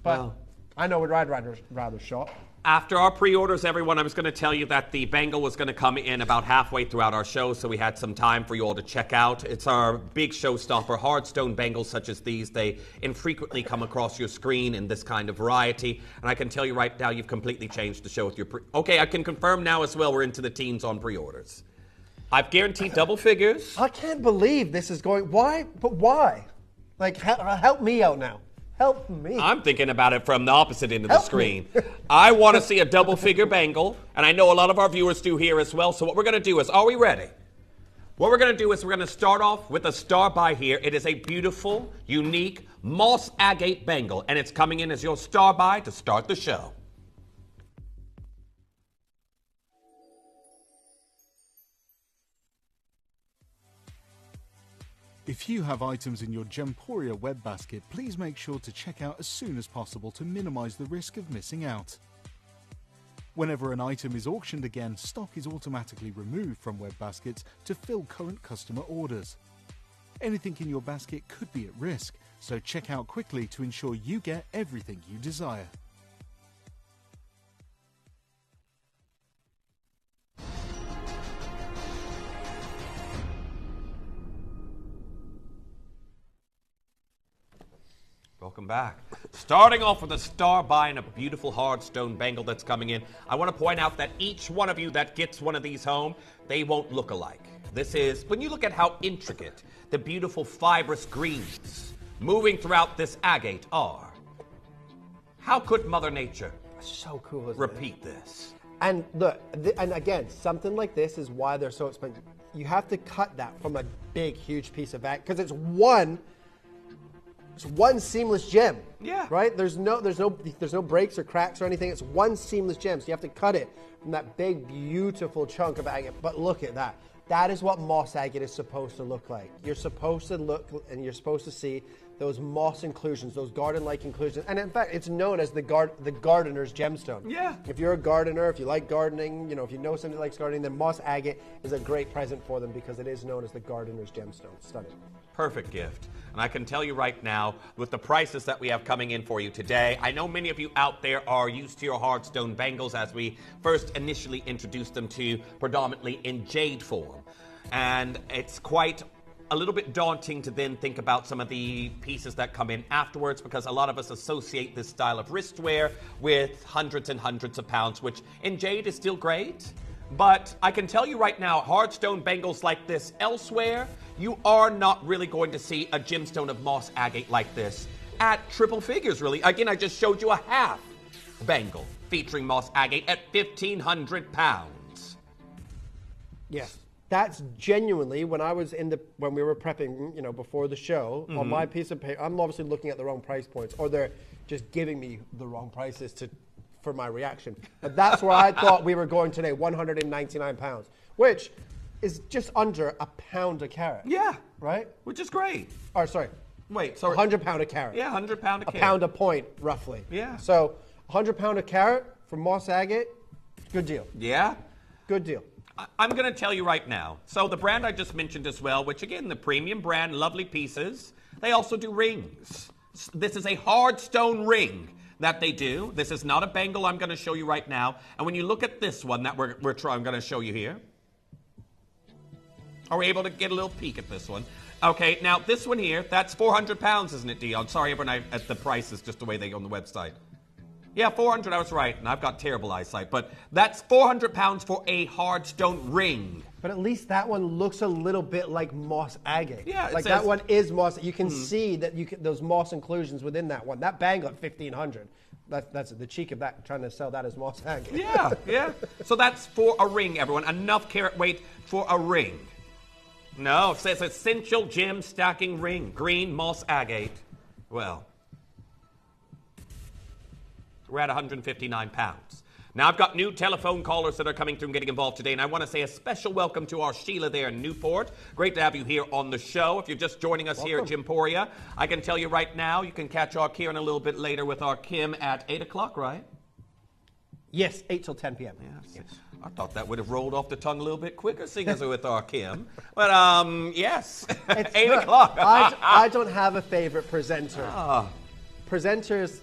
But I know I'd rather shop. After our pre-orders, everyone, I was going to tell you that the Bangle was going to come in about halfway throughout our show, so we had some time for you all to check out. It's our big showstopper. Hardstone bangles such as these, they infrequently come across your screen in this kind of variety. And I can tell you right now, you've completely changed the show with your Okay, I can confirm now as well we're into the teens on pre-orders. I've guaranteed double figures. I can't believe this is going... Why? But why? Like, help me out now. Help me. I'm thinking about it from the opposite end of the screen. I want to see a double figure bangle, and I know a lot of our viewers do here as well. So what we're going to do is, are we ready? What we're going to do is we're going to start off with a star by here. It is a beautiful, unique moss agate bangle, and it's coming in as your star by to start the show. If you have items in your Gemporia web basket, please make sure to check out as soon as possible to minimize the risk of missing out. Whenever an item is auctioned again, stock is automatically removed from web baskets to fill current customer orders. Anything in your basket could be at risk, so check out quickly to ensure you get everything you desire. Welcome back. Starting off with a star by and a beautiful hardstone bangle that's coming in. I want to point out that each one of you that gets one of these home, they won't look alike. This is, when you look at how intricate the beautiful fibrous greens moving throughout this agate are, how could Mother Nature so cool, repeat this? And look, and again, something like this is why they're so expensive. You have to cut that from a big, huge piece of agate because it's one seamless gem. Yeah. Right? There's no breaks or cracks or anything. It's one seamless gem. So you have to cut it from that big, beautiful chunk of agate. But look at that. That is what moss agate is supposed to look like. You're supposed to look and you're supposed to see those moss inclusions, those garden-like inclusions. And in fact, it's known as the gardener's gemstone. Yeah. If you're a gardener, if you like gardening, if you know somebody that likes gardening, then moss agate is a great present for them because it is known as the gardener's gemstone. Stunning. Perfect gift. And I can tell you right now, with the prices that we have coming in for you today, I know many of you out there are used to your hardstone bangles as we first initially introduced them to you predominantly in jade form. And it's quite a little bit daunting to then think about some of the pieces that come in afterwards because a lot of us associate this style of wristwear with hundreds and hundreds of pounds, which in jade is still great. But I can tell you right now, hardstone bangles like this elsewhere, you are not really going to see a gemstone of moss agate like this at triple figures, really. Again, I just showed you a half bangle featuring moss agate at 1,500 pounds. Yes. That's genuinely, when we were prepping, before the show, on my piece of paper, I'm obviously looking at the wrong price points, or they're just giving me the wrong prices for my reaction. But that's where I thought we were going today, 199 pounds, which is just under £1 a carat. Yeah. Right? Which is great. Oh, sorry. Wait, sorry. £100 a carat. Yeah, £100 a carat. A pound a point, roughly. Yeah. So, £100 a carat for moss agate, good deal. Yeah. Good deal. I'm going to tell you right now. So the brand I just mentioned as well, which again, the premium brand, lovely pieces, they also do rings. This is a hardstone ring that they do. This is not a bangle I'm going to show you right now. And when you look at this one that I'm going to show you here, are we able to get a little peek at this one? Okay, now this one here, that's 400 pounds, isn't it, Dion? Sorry, everyone, at the prices, just the way they go on the website. Yeah, 400, I was right, and I've got terrible eyesight. But that's 400 pounds for a hardstone ring. But at least that one looks a little bit like moss agate. Yeah, like that one is moss. You can see that those moss inclusions within that one. That bangle at 1,500, That's the cheek of that, trying to sell that as moss agate. Yeah. So that's for a ring, everyone. Enough carat weight for a ring. No, it says essential gem stacking ring. Green moss agate. Well, we're at 159 pounds. Now, I've got new telephone callers that are coming through and getting involved today, and I want to say a special welcome to our Sheila there in Newport. Great to have you here on the show. If you're just joining us here at Gemporia, I can tell you right now, you can catch our Kieran a little bit later with our Kim at 8 o'clock, right? Yes, 8 till 10 p.m. Yes. I thought that would have rolled off the tongue a little bit quicker, seeing as we're with our Kim. But, yes, 8 o'clock. I don't have a favorite presenter. Presenters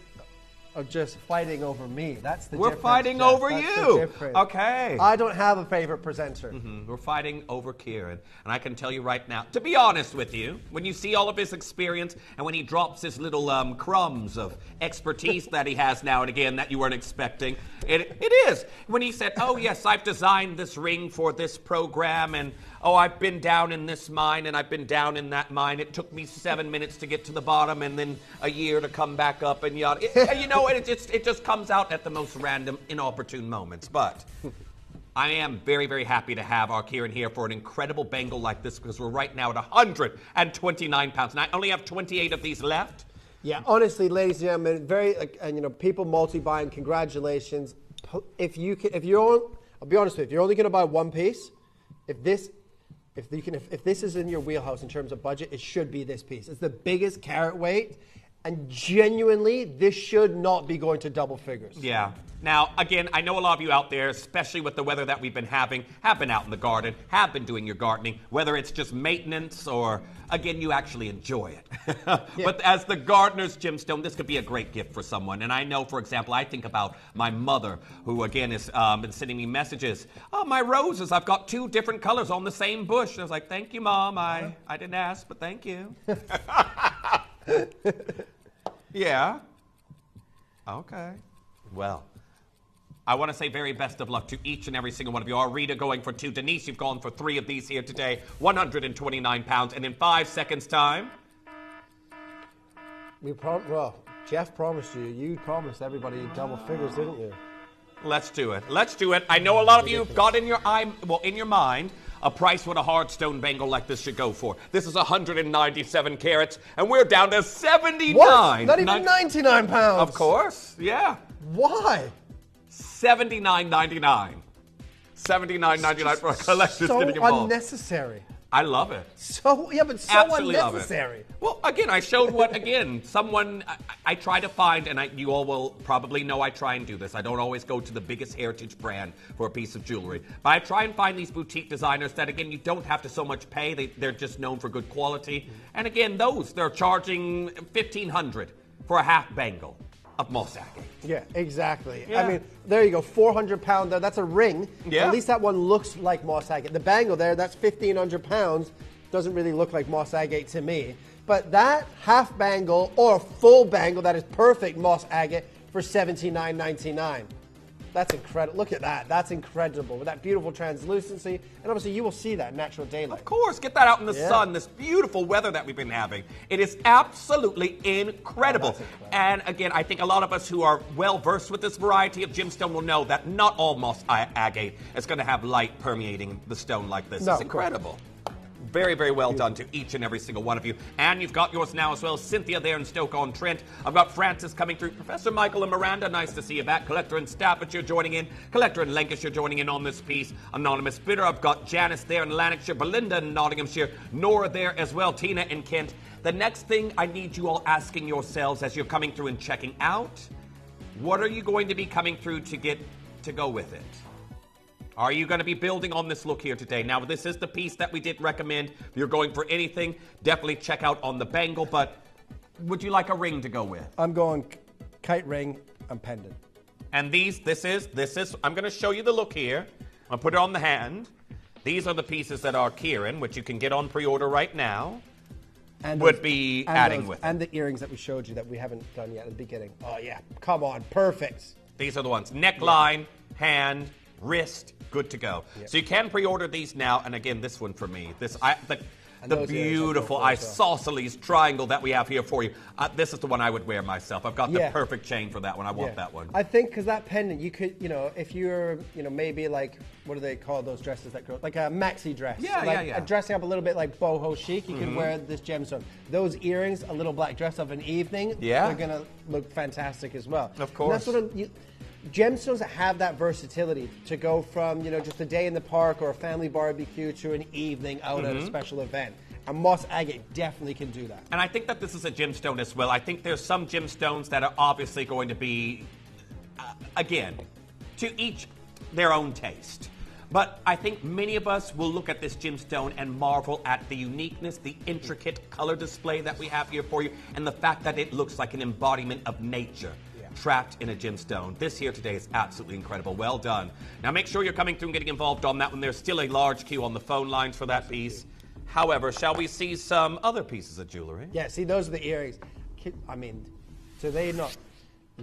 are just fighting over me. That's the difference. We're fighting over you. Okay. I don't have a favorite presenter. We're fighting over Kieran. And I can tell you right now, to be honest with you, when you see all of his experience and when he drops his little crumbs of expertise that he has now and again that you weren't expecting, it is. When he said, oh, yes, I've designed this ring for this program, and oh, I've been down in this mine and I've been down in that mine. It took me 7 minutes to get to the bottom and then a year to come back up and yada. It just comes out at the most random, inopportune moments. But I am very, very happy to have our Kieran here for an incredible bangle like this, because we're right now at 129 pounds. And I only have 28 of these left. Yeah, honestly, ladies and gentlemen, people multi-buying, congratulations. I'll be honest with you, if you're only going to buy one piece, if this is in your wheelhouse in terms of budget, it should be this piece. It's the biggest carat weight, and genuinely, this should not be going to double figures. Yeah. Now, again, I know a lot of you out there, especially with the weather that we've been having, have been out in the garden, have been doing your gardening, whether it's just maintenance or, again, you actually enjoy it. But as the gardener's gemstone, this could be a great gift for someone. And I know, for example, I think about my mother, who, again, has been sending me messages. Oh, my roses, I've got 2 different colors on the same bush. And I was like, thank you, Mom. I didn't ask, but thank you. Yeah. Okay. Well, I want to say very best of luck to each and every single one of you. Our Rita going for 2. Denise, you've gone for 3 of these here today. 129 pounds. And in 5 seconds' time... Jeff promised you. You promised everybody double figures, didn't you? Let's do it. Let's do it. I know a lot of you have got in your mind a price what a hard stone bangle like this should go for. This is 197 carats, and we're down to 79. What? Not even 99 pounds. Of course, yeah. Why? $79.99. $79.99 for a collector's getting involved. So unnecessary. I love it. So Absolutely unnecessary. Love it. Well, again, I showed someone I try to find, and you all will probably know I try and do this. I don't always go to the biggest heritage brand for a piece of jewelry. But I try and find these boutique designers that, again, you don't have to so much pay. They're just known for good quality. And again, they're charging $1,500 for a half bangle of moss agate. Yeah, exactly. Yeah. I mean, there you go, 400 pound there. That's a ring. Yeah. At least that one looks like moss agate. The bangle there, that's 1,500 pounds. Doesn't really look like moss agate to me. But that half bangle or a full bangle that is perfect moss agate for $79.99. That's incredible. Look at that. That's incredible. With that beautiful translucency. And obviously you will see that in natural daylight. Of course. Get that out in the sun. This beautiful weather that we've been having. It is absolutely incredible. And again, I think a lot of us who are well versed with this variety of gemstone will know that not all moss agate is going to have light permeating the stone like this. It's incredible. Very, very well done to each and every single one of you. And you've got yours now as well. Cynthia there in Stoke-on-Trent. I've got Francis coming through. Professor Michael and Miranda, nice to see you back. Collector in Staffordshire joining in. Collector in Lancashire joining in on this piece. Anonymous bidder. I've got Janice there in Lanarkshire. Belinda in Nottinghamshire. Nora there as well. Tina in Kent. The next thing I need you all asking yourselves as you're coming through and checking out, what are you going to be coming through to get to go with it? Are you going to be building on this look here today? Now, this is the piece that we did recommend. If you're going for anything, definitely check out on the bangle, but would you like a ring to go with? I'm going kite ring and pendant. And this is, I'm going to show you the look here. I'll put it on the hand. These are the pieces that are Kieran, which you can get on pre-order right now. And would be adding with. And the earrings that we showed you that we haven't done yet at the beginning. Oh, yeah. Come on. Perfect. These are the ones. Neckline, hand, wrist, good to go. Yep. So you can pre-order these now, and again, this one for me. And the those earrings beautiful are good for isosceles triangle that we have here for you. This is the one I would wear myself. I've got the perfect chain for that one. I want that one. I think because that pendant, you could, if you're, maybe like, what do they call those dresses that go, like a maxi dress. Yeah, Dressing up a little bit like boho chic, you could wear this gemstone. Those earrings, a little black dress of an evening, they're going to look fantastic as well. Of course. And that's what gemstones that have that versatility to go from, just a day in the park or a family barbecue to an evening out at a special event. And moss agate definitely can do that. And I think that this is a gemstone as well. I think there's some gemstones that are obviously going to be, again, to each their own taste. But I think many of us will look at this gemstone and marvel at the uniqueness, the intricate color display that we have here for you, and the fact that it looks like an embodiment of nature. Trapped in a gemstone. This here today is absolutely incredible. Well done. Now make sure you're coming through and getting involved on that one. There's still a large queue on the phone lines for that piece. However, shall we see some other pieces of jewelry? Yeah, see, those are the earrings. I mean, do they not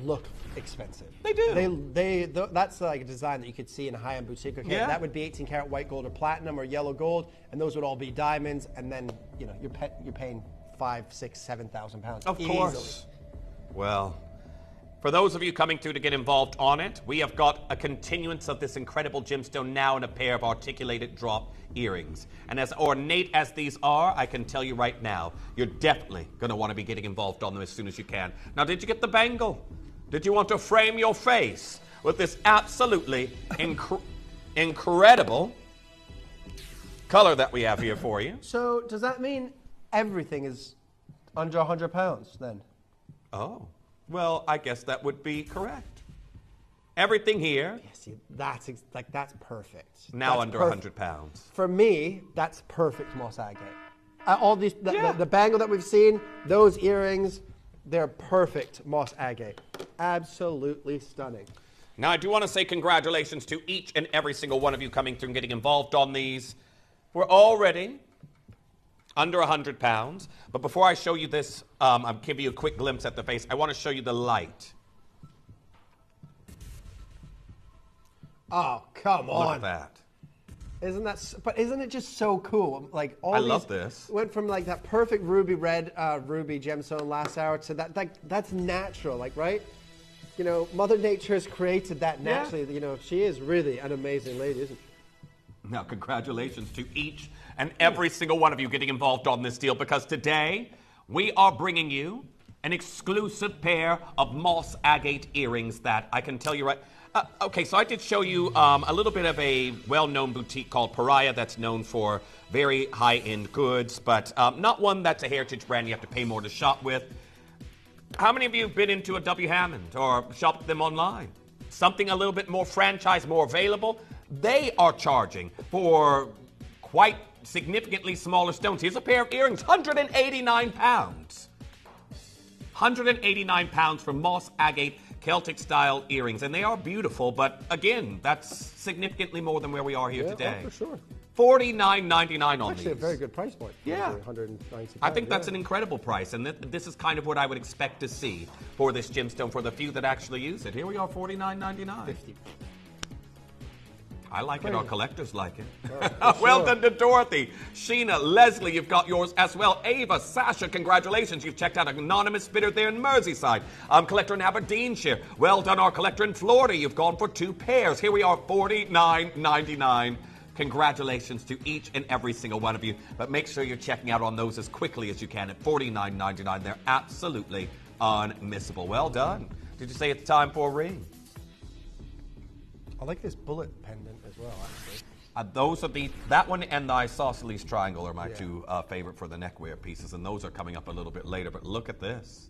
look expensive? They do. That's like a design that you could see in a high-end boutique. Okay, that would be 18 karat white gold or platinum or yellow gold, and those would all be diamonds. And then you're paying £5,000, £6,000, £7,000. Of course. Well, for those of you coming through to get involved on it, we have got a continuance of this incredible gemstone now in a pair of articulated drop earrings. And as ornate as these are, I can tell you right now, you're definitely going to want to be getting involved on them as soon as you can. Now, did you get the bangle? Did you want to frame your face with this absolutely incredible color that we have here for you? So, does that mean everything is under £100 then? Oh. Well, I guess that would be correct. Everything here. Yeah, see, that's perfect. Now that's under £100. For me, that's perfect moss agate. All these, the bangle that we've seen, those earrings, they're perfect moss agate. Absolutely stunning. Now, I do want to say congratulations to each and every single one of you coming through and getting involved on these. We're already under £100. But before I show you this, I'll give you a quick glimpse at the face. I want to show you the light. Oh, come on. Look at that. Isn't it just so cool? Like I love this. Went from like that perfect ruby red, ruby gemstone last hour to that, that's natural, right? Mother Nature has created that naturally. Yeah. She is really an amazing lady, isn't she? Now, congratulations to each and every single one of you getting involved on this deal, because today we are bringing you an exclusive pair of moss agate earrings that I can tell you right. Okay, so I did show you a little bit of a well-known boutique called Paraiba that's known for very high-end goods, but not one that's a heritage brand you have to pay more to shop with. How many of you have been into a W. Hammond or shopped them online? Something a little bit more franchise, more available? They are charging for quite significantly smaller stones. Here's a pair of earrings, £189. £189 for moss agate Celtic style earrings, and they are beautiful, but again, that's significantly more than where we are here today. Oh, for sure. $49.99 on these. Actually, a very good price point. Yeah. £190. I think that's an incredible price, and this is kind of what I would expect to see for this gemstone for the few that actually use it. Here we are, $49.99. $50. I like it. Our collectors like it. Oh, well done to Dorothy. Sheena, Leslie, you've got yours as well. Ava, Sasha, congratulations. You've checked out an anonymous bidder there in Merseyside. Collector in Aberdeenshire. Well done, our collector in Florida. You've gone for 2 pairs. Here we are, $49.99. Congratulations to each and every single one of you. But make sure you're checking out on those as quickly as you can at $49.99. They're absolutely unmissable. Well done. Did you say it's time for a ring? I like this bullet pendant as well, actually. Those are that one and the isosceles triangle are my two favorite for the neckwear pieces, and those are coming up a little bit later, but look at this.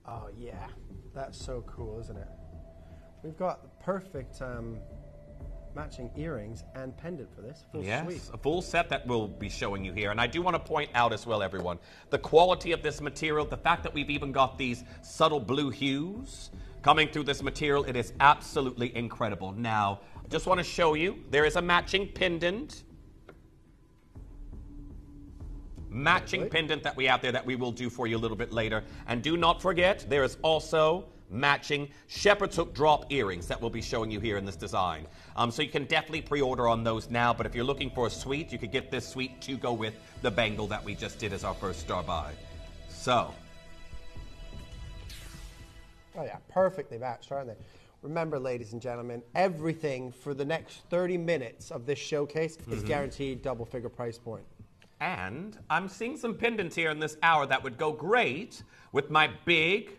Oh, yeah. That's so cool, isn't it? We've got perfect matching earrings and pendant for this. Full suite. A full set that we'll be showing you here. And I do want to point out as well, everyone, the quality of this material, the fact that we've even got these subtle blue hues coming through this material, it is absolutely incredible. Now, I just want to show you, there is a matching pendant. Matching pendant that we have there that we will do for you a little bit later. And do not forget, there is also matching shepherd's hook drop earrings that we'll be showing you here in this design. So you can definitely pre-order on those now, but if you're looking for a suite, you could get this suite to go with the bangle that we just did as our first star buy. So. Oh yeah, perfectly matched, aren't they? Remember, ladies and gentlemen, everything for the next 30 minutes of this showcase is guaranteed double-figure price point. And I'm seeing some pendants here in this hour that would go great with my big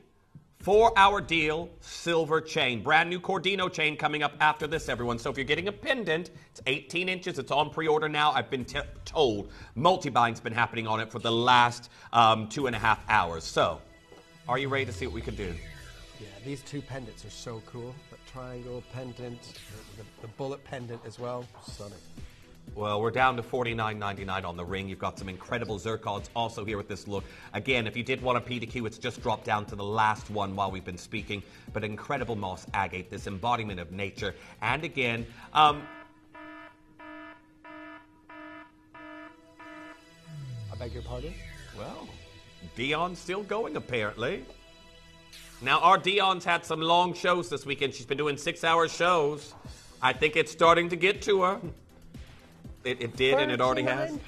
4-hour deal silver chain. Brand new Cordino chain coming up after this, everyone. So if you're getting a pendant, it's 18 inches. It's on pre-order now. I've been told multi-buying's been happening on it for the last 2.5 hours. So are you ready to see what we can do? Yeah, these two pendants are so cool. The triangle pendant, the bullet pendant as well. Stunning. Well, we're down to $49.99 on the ring. You've got some incredible zircons also here with this look. Again, if you did want a PDQ, it's just dropped down to the last one while we've been speaking. But incredible moss agate, this embodiment of nature. And again, I beg your pardon? Well, Dion's still going apparently. Now, our Dion's had some long shows this weekend. She's been doing 6-hour shows. I think it's starting to get to her. It did, and it already has.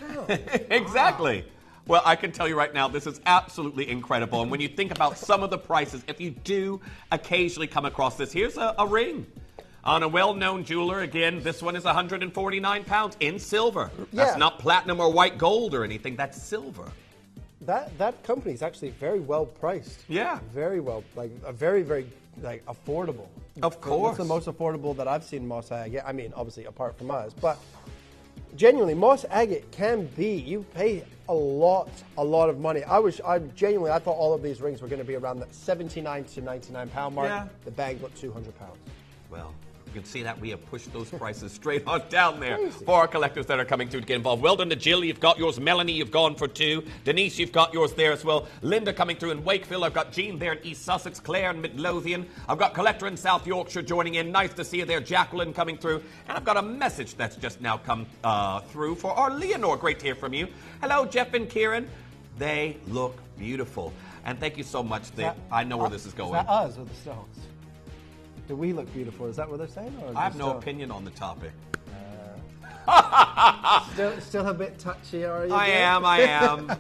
Exactly. Wow. Well, I can tell you right now, this is absolutely incredible. And when you think about some of the prices, if you do occasionally come across this, here's a ring on a well-known jeweler. Again, this one is 149 pounds in silver. Yeah. That's not platinum or white gold or anything. That's silver. That company is actually very well priced. Yeah. Very well, very, very affordable. Of course. It's the most affordable that I've seen moss agate. I mean, obviously, apart from us, but genuinely, moss agate can be, you pay a lot of money. I thought all of these rings were going to be around that 79 to 99 pound mark. Yeah. The bag looked 200 pounds. Well, you can see that we have pushed those prices straight on down there for our collectors that are coming through to get involved. Well done to Jill, you've got yours. Melanie, you've gone for 2. Denise, you've got yours there as well. Linda coming through in Wakefield. I've got Jean there in East Sussex. Claire in Midlothian. I've got Collector in South Yorkshire joining in. Nice to see you there. Jacqueline coming through. And I've got a message that's just now come through for our Leonore. Great to hear from you. Hello, Jeff and Kieran. They look beautiful. And thank you so much. I know where this is going. Is that us or the Stones? Do we look beautiful? Is that what they're saying? Or I have no opinion on the topic. Still a bit touchy, are you? I am.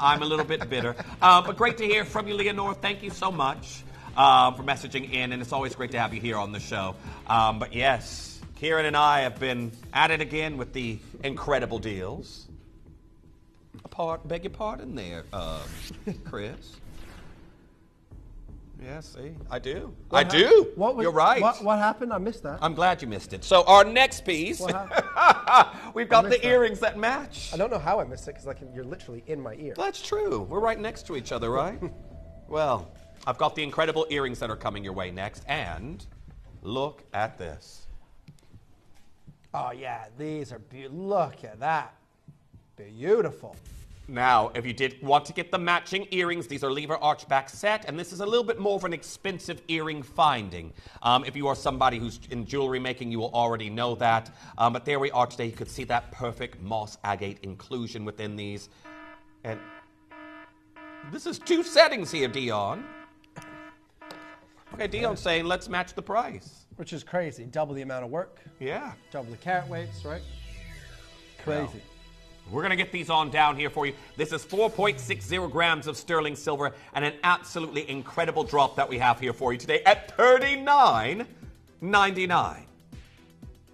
I'm a little bit bitter. But great to hear from you, Leonore. Thank you so much for messaging in, and it's always great to have you here on the show. But yes, Kieran and I have been at it again with the incredible deals. Beg your pardon there, Chris. Yeah, see, I do. You're right. What happened? I missed that. I'm glad you missed it. So our next piece, we've got the earrings that match. I don't know how I missed it because you're literally in my ear. That's true. We're right next to each other, right? Well, I've got the incredible earrings that are coming your way next, and look at this. Oh yeah, these are beautiful. Look at that. Beautiful. Now, if you did want to get the matching earrings, these are lever archback set, and this is a little bit more of an expensive earring finding. If you are somebody who's in jewelry making, you will already know that. But there we are today. You could see that perfect moss agate inclusion within these. And this is 2 settings here, Dion. Okay, Dion's saying let's match the price. Which is crazy. Double the amount of work. Yeah. Double the carat weights, right? Crazy. Well, we're going to get these on down here for you. This is 4.60 grams of sterling silver and an absolutely incredible drop that we have here for you today at $39.99.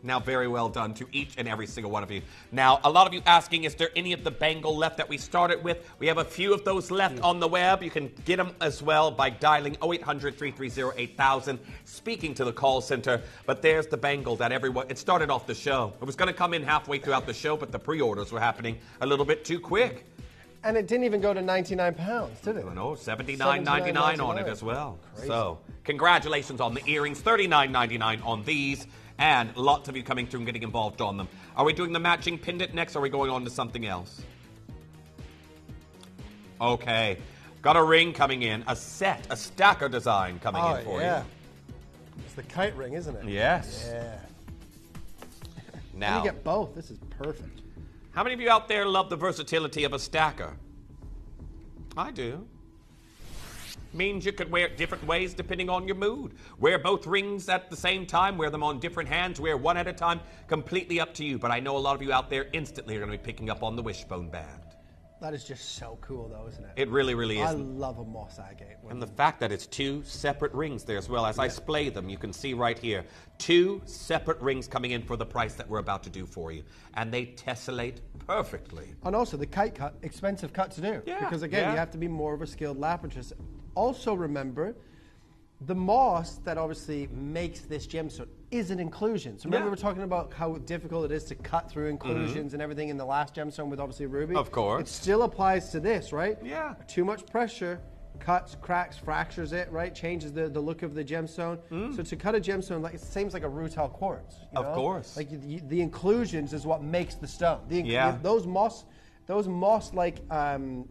Now, very well done to each and every single one of you. Now, a lot of you asking, is there any of the bangle left that we started with? We have a few of those left on the web. You can get them as well by dialing 0800-330-8000, speaking to the call center. But there's the bangle that it started off the show. It was going to come in halfway throughout the show, but the pre-orders were happening a little bit too quick. And it didn't even go to 99 pounds, did it? No, $79.99 on it as well. Crazy. So, congratulations on the earrings, $39.99 on these. And lots of you coming through and getting involved on them. Are we doing the matching pendant next, or are we going on to something else? Okay. Got a ring coming in. A stacker design coming in for you. It's the kite ring, isn't it? Yes. Yeah. Now, you get both. This is perfect. How many of you out there love the versatility of a stacker? I do. Means you could wear it different ways depending on your mood. Wear both rings at the same time, wear them on different hands, wear one at a time, completely up to you. But I know a lot of you out there instantly are going to be picking up on the wishbone band. That is just so cool, though, isn't it? It really, really is. I love a moss agate. And the fact that it's two separate rings there as well. As I splay them, you can see right here, two separate rings coming in for the price that we're about to do for you. And they tessellate perfectly. And also, the kite cut, expensive cut to do. Yeah, because, again, you have to be more of a skilled lapidus. Also, remember, the moss that obviously makes this gemstone is an inclusion. So remember we were talking about how difficult it is to cut through inclusions and everything in the last gemstone with obviously ruby? Of course. It still applies to this, right? Yeah. Too much pressure cuts, cracks, fractures it, right? Changes the look of the gemstone. So to cut a gemstone, like, it seems like a rutile quartz. You know? Of course. Like the inclusions is what makes the stone. Those moss-like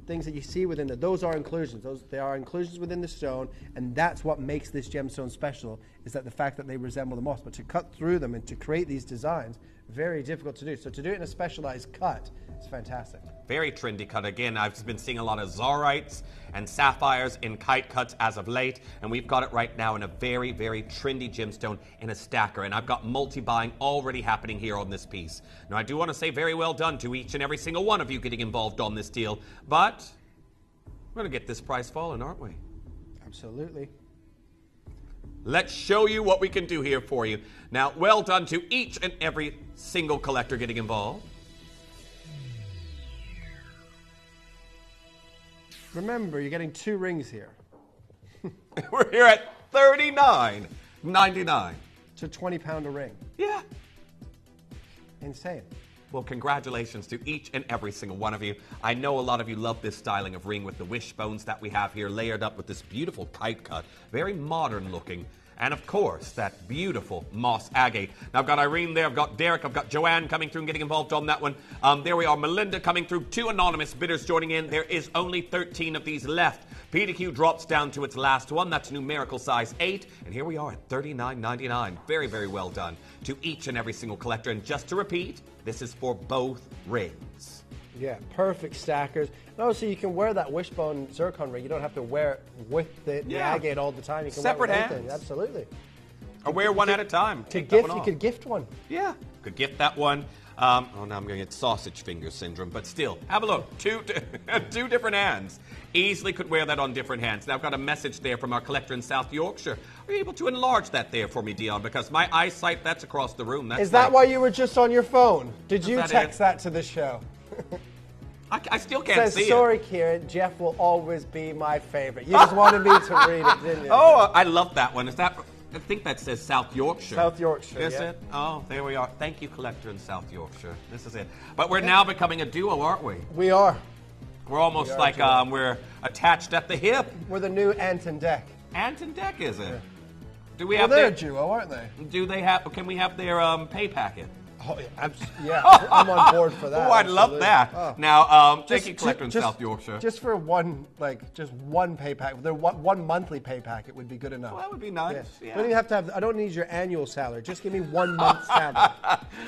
things that you see within it, those are inclusions. They are inclusions within the stone, and that's what makes this gemstone special, is that the fact that they resemble the moss. But to cut through them and to create these designs, very difficult to do. So to do it in a specialized cut, it's fantastic. Very trendy cut. Again, I've been seeing a lot of zarites and sapphires in kite cuts as of late, and we've got it right now in a very, very trendy gemstone in a stacker, and I've got multi-buying already happening here on this piece. Now, I do want to say very well done to each and every single one of you getting involved on this deal, but we're going to get this price falling, aren't we? Absolutely. Let's show you what we can do here for you. Now, well done to each and every single collector getting involved. Remember, you're getting two rings here. We're here at $39.99. It's a £20 a ring. Yeah. Insane. Well, congratulations to each and every single one of you. I know a lot of you love this styling of ring with the wishbones that we have here layered up with this beautiful kite cut. Very modern looking. And of course, that beautiful moss agate. Now, I've got Irene there, I've got Derek, I've got Joanne coming through and getting involved on that one. There we are, Melinda coming through, 2 anonymous bidders joining in. There is only 13 of these left. PDQ drops down to its last one. That's numerical size 8. And here we are at $39.99. Very, very well done to each and every single collector. And just to repeat, this is for both rings. Yeah, perfect stackers. And obviously, you can wear that wishbone zircon ring. You don't have to wear it with the agate all the time. You can separate wear it with hands. anything. Absolutely. Or wear one at a time. To gift, you could gift one. Yeah, could gift that one. Oh, now I'm going to get sausage finger syndrome, but still, have a look. Two different hands. Easily could wear that on different hands. Now, I've got a message there from our collector in South Yorkshire. Are you able to enlarge that there for me, Dion? Because my eyesight, that's across the room. That's Is that why you were just on your phone? Did you text that to the show? I still can't see it. Sorry, Kieran, Jeff will always be my favorite. You just wanted me to read it, didn't you? Oh, I love that one. Is that... I think that says South Yorkshire. South Yorkshire, Is it? Oh, there we are. Thank you, collector in South Yorkshire. This is it. But we're now becoming a duo, aren't we? We are. We're almost like we're attached at the hip. We're the new Ant and Dec. Ant and Dec, is it? Yeah. Do we well, have they're their... a duo, aren't they? Do they have... Can we have their pay packet? Oh, yeah, I'm on board for that. Oh, I'd love that. Oh. Now, thank you, collector in South Yorkshire. Just for one pay packet, one monthly pay packet would be good enough. Well, that would be nice. Yeah. You don't even have to have. I don't need your annual salary. Just give me 1 month's salary.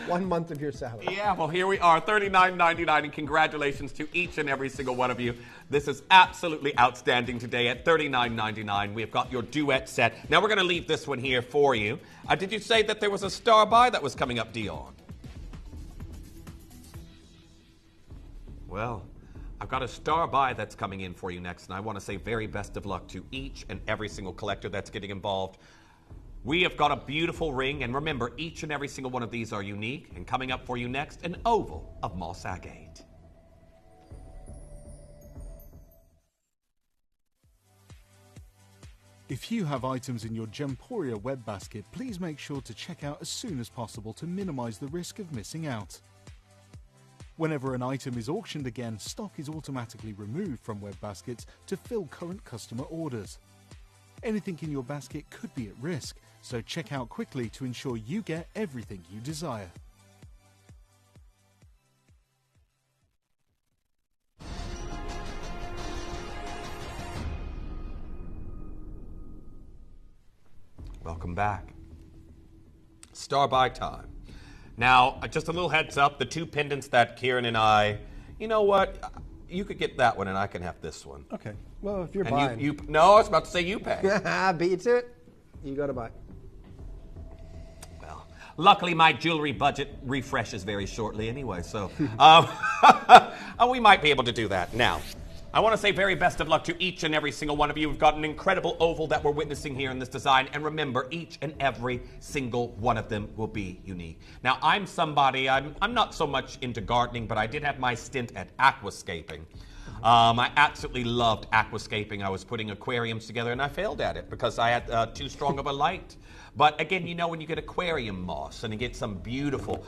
1 month of your salary. Yeah. Well, here we are, $39.99, and congratulations to each and every single one of you. This is absolutely outstanding today at $39.99. We've got your duet set. Now we're going to leave this one here for you. Did you say that there was a star buy that was coming up, Dion? Well, I've got a star buy that's coming in for you next, and I want to say very best of luck to each and every single collector that's getting involved. We have got a beautiful ring, and remember, each and every single one of these are unique, and coming up for you next, an oval of moss agate. If you have items in your Gemporia web basket, please make sure to check out as soon as possible to minimize the risk of missing out. Whenever an item is auctioned again, stock is automatically removed from web baskets to fill current customer orders. Anything in your basket could be at risk, so check out quickly to ensure you get everything you desire. Welcome back. Star buy time. Now, just a little heads up, the 2 pendants that Kieran and I, you know what, you could get that one and I can have this one. Okay. Well, if you're and buying. No, I was about to say you pay. Beat you to it. You got to buy. Well, luckily my jewelry budget refreshes very shortly anyway, so we might be able to do that. Now, I want to say very best of luck to each and every single one of you. We've got an incredible oval that we're witnessing here in this design. And remember, each and every single one of them will be unique. Now, I'm not so much into gardening, but I did have my stint at aquascaping. I absolutely loved aquascaping. I was putting aquariums together, and I failed at it because I had too strong of a light. But again, you know, when you get aquarium moss and you get some beautiful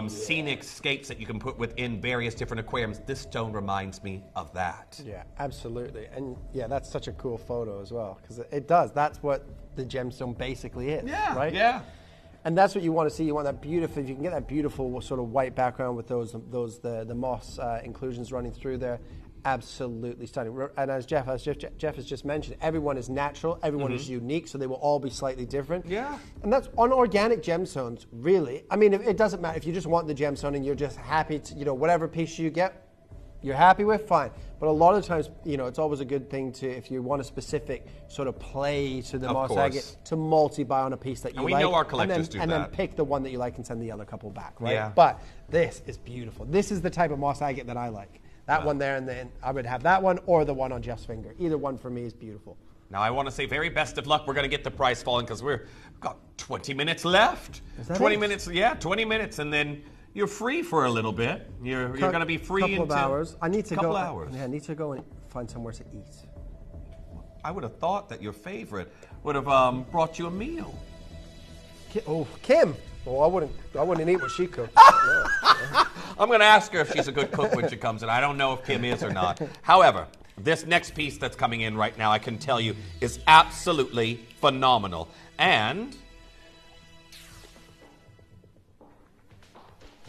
scenic scapes that you can put within various different aquariums, this stone reminds me of that. Yeah, absolutely. And yeah, that's such a cool photo as well, because it does. That's what the gemstone basically is, right? Yeah. And that's what you want to see. You want that beautiful, if you can get that beautiful sort of white background with the moss inclusions running through there, absolutely stunning. And as Jeff has just mentioned, everyone is natural, everyone is unique, so they will all be slightly different. Yeah. And that's on organic gemstones, really. I mean, it doesn't matter if you just want the gemstone and you're just happy to, you know, whatever piece you get, you're happy with, fine. But a lot of times, you know, it's always a good thing to, if you want a specific sort of play to the moss agate, to multi-buy on a piece that you like. And we know our collectors do that. And then pick the one that you like and send the other couple back, right? Yeah. But this is beautiful. This is the type of moss agate that I like. That one there, and then I would have that one or the one on Jeff's finger. Either one for me is beautiful. Now, I want to say very best of luck. We're going to get the price falling because we've got 20 minutes left. Is that 20 it? minutes, yeah, 20 minutes, and then you're free for a little bit. You're going to be free couple until of hours. I need to couple go. hours. Yeah, I need to go and find somewhere to eat. I would have thought that your favorite would have brought you a meal. Kim. Oh, I wouldn't eat what she cooked. I'm going to ask her if she's a good cook when she comes in. I don't know if Kim is or not. However, this next piece that's coming in right now, I can tell you, is absolutely phenomenal. And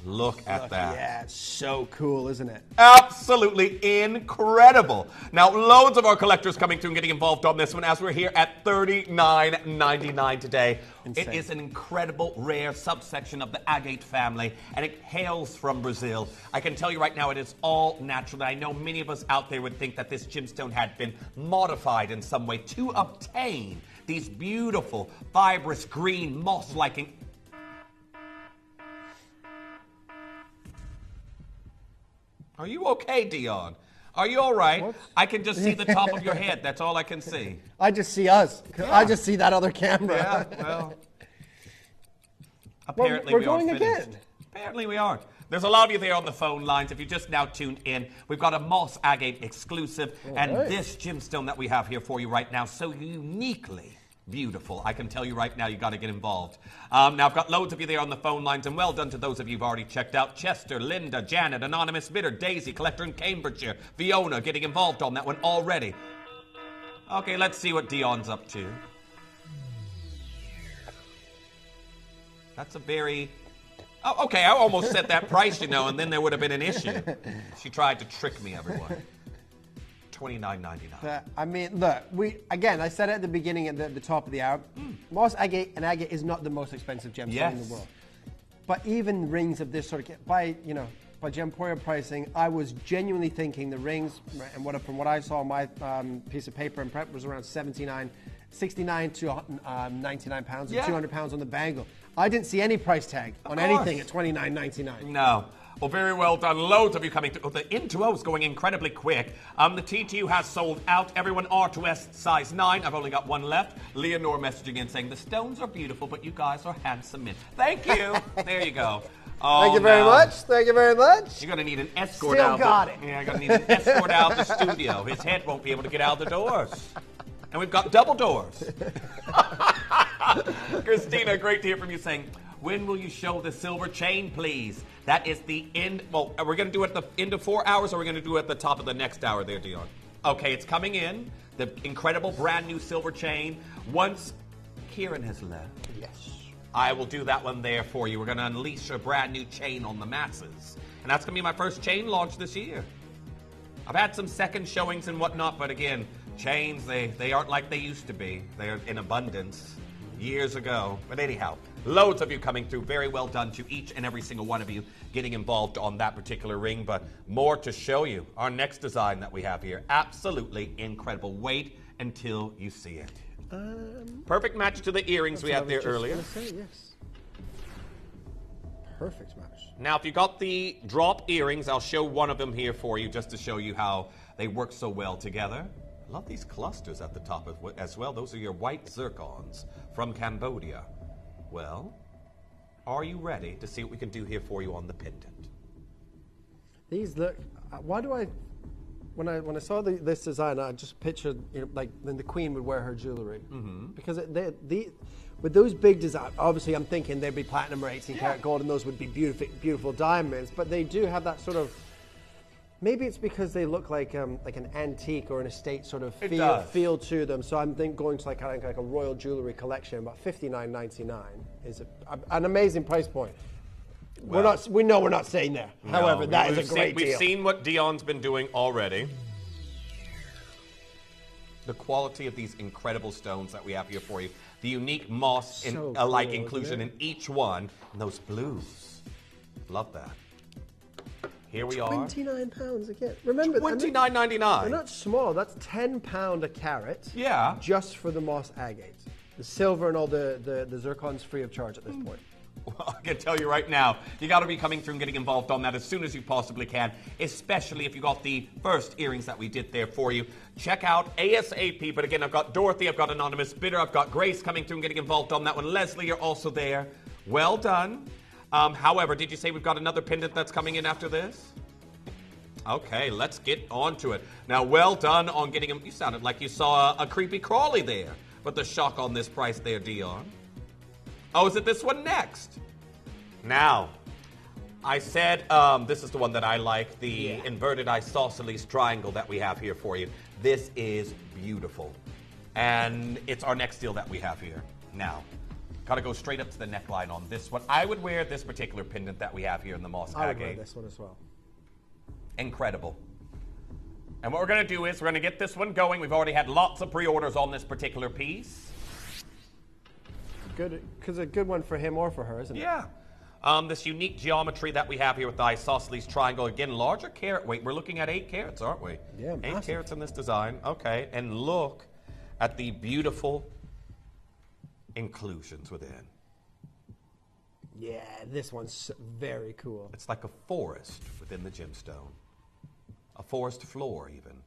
look at that. Yeah, it's so cool, isn't it? Absolutely incredible. Now, loads of our collectors coming through and getting involved on this one as we're here at $39.99 today. Insane. It is an incredible, rare subsection of the agate family, and it hails from Brazil. I can tell you right now, it is all natural. I know many of us out there would think that this gemstone had been modified in some way to obtain these beautiful, fibrous, green, moss-like. Are you okay, Dion? Are you all right? What? I can just see the top of your head. That's all I can see. I just see us. Yeah. I just see that other camera. Yeah, well. Apparently we're we going aren't finished. again. Apparently we aren't. There's a lot of you there on the phone lines. If you just now tuned in, we've got a moss agate exclusive. And this gemstone that we have here for you right now, so uniquely beautiful. I can tell you right now, you got to get involved. Now, I've got loads of you there on the phone lines, and well done to those of you who've already checked out. Chester, Linda, Janet, Anonymous Bidder, Daisy, Collector in Cambridgeshire, Fiona getting involved on that one already. Okay, let's see what Dion's up to. That's a very... Oh, okay, I almost set that price, you know, and then there would have been an issue. She tried to trick me, everyone. $29.99. I mean, look, I said it at the beginning, at the top of the hour, moss agate and agate is not the most expensive gemstone in the world. But even rings of this sort of, by Gemporia pricing, I was genuinely thinking the rings, and from what I saw on my piece of paper and prep, was around 69 to 99 pounds, and 200 pounds on the bangle. I didn't see any price tag on anything at $29.99. No. Well, very well done. Loads of you coming through. The N2O is going incredibly quick. The T2 has sold out. Everyone R2S size 9. I've only got one left. Leonore messaging in saying, the stones are beautiful, but you guys are handsome men. Thank you. There you go. Oh, Thank you very much. Thank you very much. You're going to need an escort Still out. got it. Yeah, you're going to need an escort out of the studio. His head won't be able to get out the doors. And we've got double doors. Christina, great to hear from you saying, when will you show the silver chain, please? That is the end. Well, are we going to do it at the end of 4 hours, or are we going to do it at the top of the next hour there, Dion? Okay, it's coming in. The incredible brand new silver chain. Once Kieran has left, yes, I will do that one there for you. We're going to unleash a brand new chain on the masses. And that's going to be my first chain launch this year. I've had some second showings and whatnot, but again, chains, they aren't like they used to be. They're in abundance. years ago. But anyhow, loads of you coming through. Very well done to each and every single one of you getting involved on that particular ring. But more to show you. Our next design that we have here, absolutely incredible. Wait until you see it. Perfect match to the earrings we had there earlier. Say, yes. Perfect match. Now, if you got the drop earrings, I'll show one of them here for you just to show you how they work so well together. I love these clusters at the top as well. Those are your white zircons from Cambodia. Well, are you ready to see what we can do here for you on the pendant? These look. Why do I? When I saw this design, I just pictured, you know, like when the Queen would wear her jewelry. Because with those big designs, obviously I'm thinking they'd be platinum or 18 karat gold, and those would be beautiful diamonds. But they do have that sort of. Maybe it's because they look like an antique or an estate sort of feel to them. So I'm going to like a royal jewelry collection. But $59.99 is an amazing price point. Well, we know we're not staying there. No, however, that is a great deal. We've seen what Dion's been doing already. The quality of these incredible stones that we have here for you. The unique moss alike inclusion in each one. And those blues. Love that. Here we are. £29 again. Remember, $29.99. They're not small. That's £10 a carat. Yeah. Just for the moss agate. The silver and all the zircons free of charge at this point. Well, I can tell you right now, you got to be coming through and getting involved on that as soon as you possibly can, especially if you got the first earrings that we did there for you. Check out ASAP. But again, I've got Dorothy, I've got Anonymous Bidder, I've got Grace coming through and getting involved on that one. Leslie, you're also there. Well done. However, did you say we've got another pendant that's coming in after this? Okay, let's get on to it. Now, well done on getting them. You sounded like you saw a creepy crawly there. But the shock on this price there, Dion. Oh, is it this one next? Now, I said this is the one that I like, the inverted isosceles triangle that we have here for you. This is beautiful. And it's our next deal that we have here. Now, gotta go straight up to the neckline on this one. I would wear this particular pendant that we have here in the moss agate. I would wear this one as well. Incredible. And what we're gonna do is we're gonna get this one going. We've already had lots of pre-orders on this particular piece. Good, because a good one for him or for her, isn't it? Yeah. This unique geometry that we have here with the isosceles triangle. Again, larger carat weight. We're looking at 8 carats, aren't we? Yeah, 8 carats in this design. Okay, and look at the beautiful inclusions within. Yeah, this one's very cool. It's like a forest within the gemstone. A forest floor, even.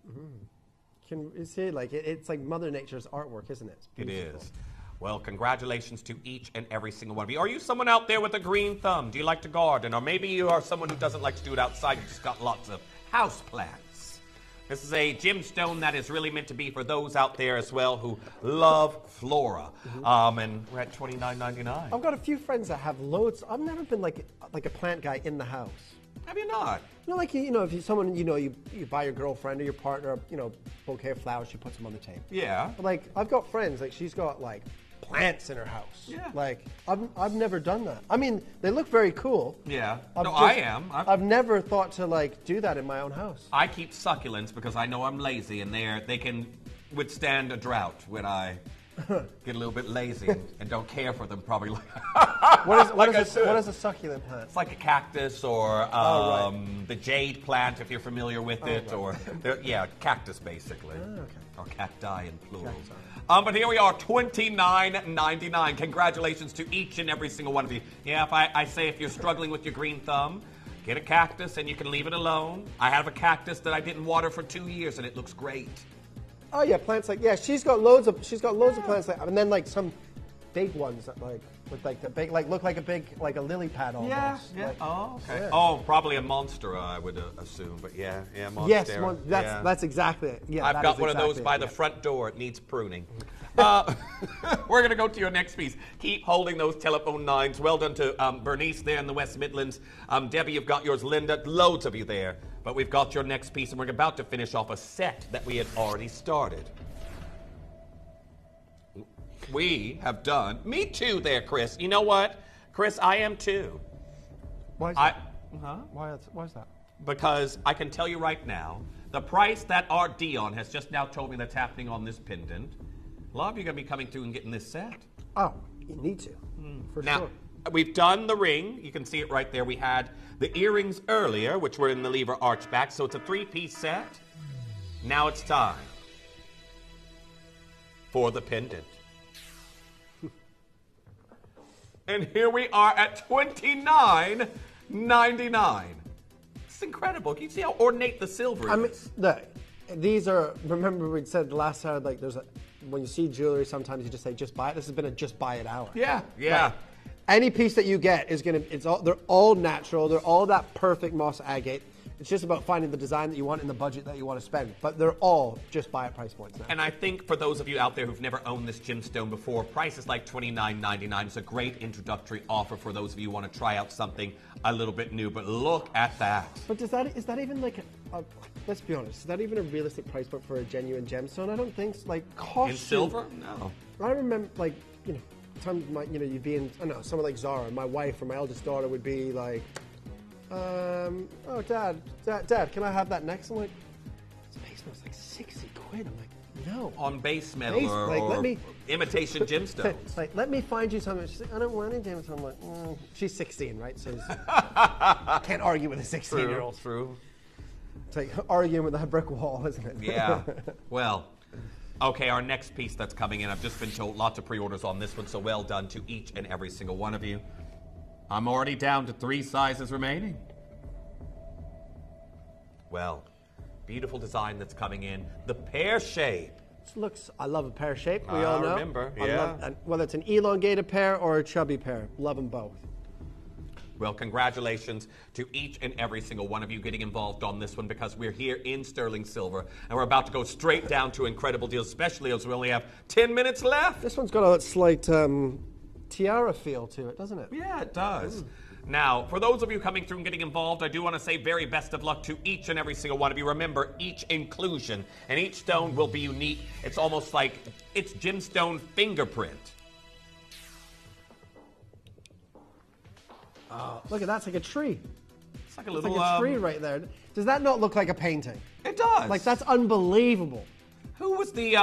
Can you see, like, it's like Mother Nature's artwork, isn't it? It is. Well, congratulations to each and every single one of you. Are you someone out there with a green thumb? Do you like to garden? Or maybe you are someone who doesn't like to do it outside. You've just got lots of house plants. This is a gemstone that is really meant to be for those out there as well who love flora. And we're at $29.99. I've got a few friends that have loads. I've never been like a plant guy in the house. Have you not? You know, like, you know, if you someone, you know, you buy your girlfriend or your partner, you know, bouquet of flowers, she puts them on the table. Yeah. But like, I've got friends, like, she's got like plants in her house. Yeah. Like, I've never done that. I mean, they look very cool. Yeah. I've never thought to like do that in my own house. I keep succulents because I know I'm lazy, and they can withstand a drought when I get a little bit lazy and don't care for them. Probably. What is a succulent plant? It's like a cactus or the jade plant, if you're familiar with it, or cactus basically, or cacti in plural. But here we are, $29.99. Congratulations to each and every single one of you. Yeah, if I say if you're struggling with your green thumb, get a cactus and you can leave it alone. I have a cactus that I didn't water for 2 years and it looks great. Oh yeah, plants like she's got loads of plants like, and then like some big ones that like with like the big look like a lily pad almost. Yeah. Like, oh, okay. yeah. Oh, probably a monstera, I would assume, but yeah, monstera. Yes, that's exactly it. Yeah, I've got one of those by the front door. It needs pruning. We're going to go to your next piece. Keep holding those telephone lines. Well done to Bernice there in the West Midlands. Debbie, you've got yours. Linda, loads of you there. But we've got your next piece, and we're about to finish off a set that we had already started. We have done. Me too there, Chris. You know what? Chris, I am too. Why is that? Why is that? Because I can tell you right now, the price that our Dion has just now told me that's happening on this pendant, a lot of you are going to be coming through and getting this set. Oh, you need to, for Now, sure. we've done the ring. You can see it right there. We had the earrings earlier, which were in the lever arch back, so it's a 3-piece set. Now it's time for the pendant. And here we are at $29.99. It's incredible. Can you see how ornate the silver is? I mean, look, these are, remember we said last time, like when you see jewelry, sometimes you just say, just buy it. This has been a just buy it hour. Yeah, yeah. Like, any piece that you get is they're all natural. They're all that perfect moss agate. It's just about finding the design that you want in the budget that you want to spend. But they're all just buy it price points now. And I think for those of you out there who've never owned this gemstone before, prices like $29.99 is a great introductory offer for those of you who want to try out something a little bit new. But look at that. But is that even like let's be honest, is that even a realistic price point for a genuine gemstone? I don't think so. Like cost In silver? No. I remember, like, you know, times you'd be in, I don't know, someone like Zara, my wife or my eldest daughter would be like, oh, Dad, can I have that next? I'm like, this base metal's like 60 quid. I'm like, no. On base metal or imitation gemstones. Like, let me find you something. She's like, I don't want any gemstones. I'm like, she's 16, right? So can't argue with a 16-year-old. True. It's like arguing with a brick wall, isn't it? Yeah. Well, okay, our next piece that's coming in, I've just been told lots of pre-orders on this one, so well done to each and every single one of you. I'm already down to 3 sizes remaining. Well, beautiful design that's coming in. The pear shape. I love a pear shape, we all know. I remember, yeah. Whether it's an elongated pear or a chubby pear, love them both. Well, congratulations to each and every single one of you getting involved on this one, because we're here in sterling silver and we're about to go straight down to incredible deals, especially as we only have 10 minutes left. This one's got a slight tiara feel to it, doesn't it? Yeah, it does. Now, for those of you coming through and getting involved, I do want to say very best of luck to each and every single one of you. Remember, each inclusion and each stone will be unique. It's almost like it's gemstone fingerprint. Oh, look at that, it's like a tree. It's like a little like a tree right there. Does that not look like a painting? It does. Like, that's unbelievable. Who was the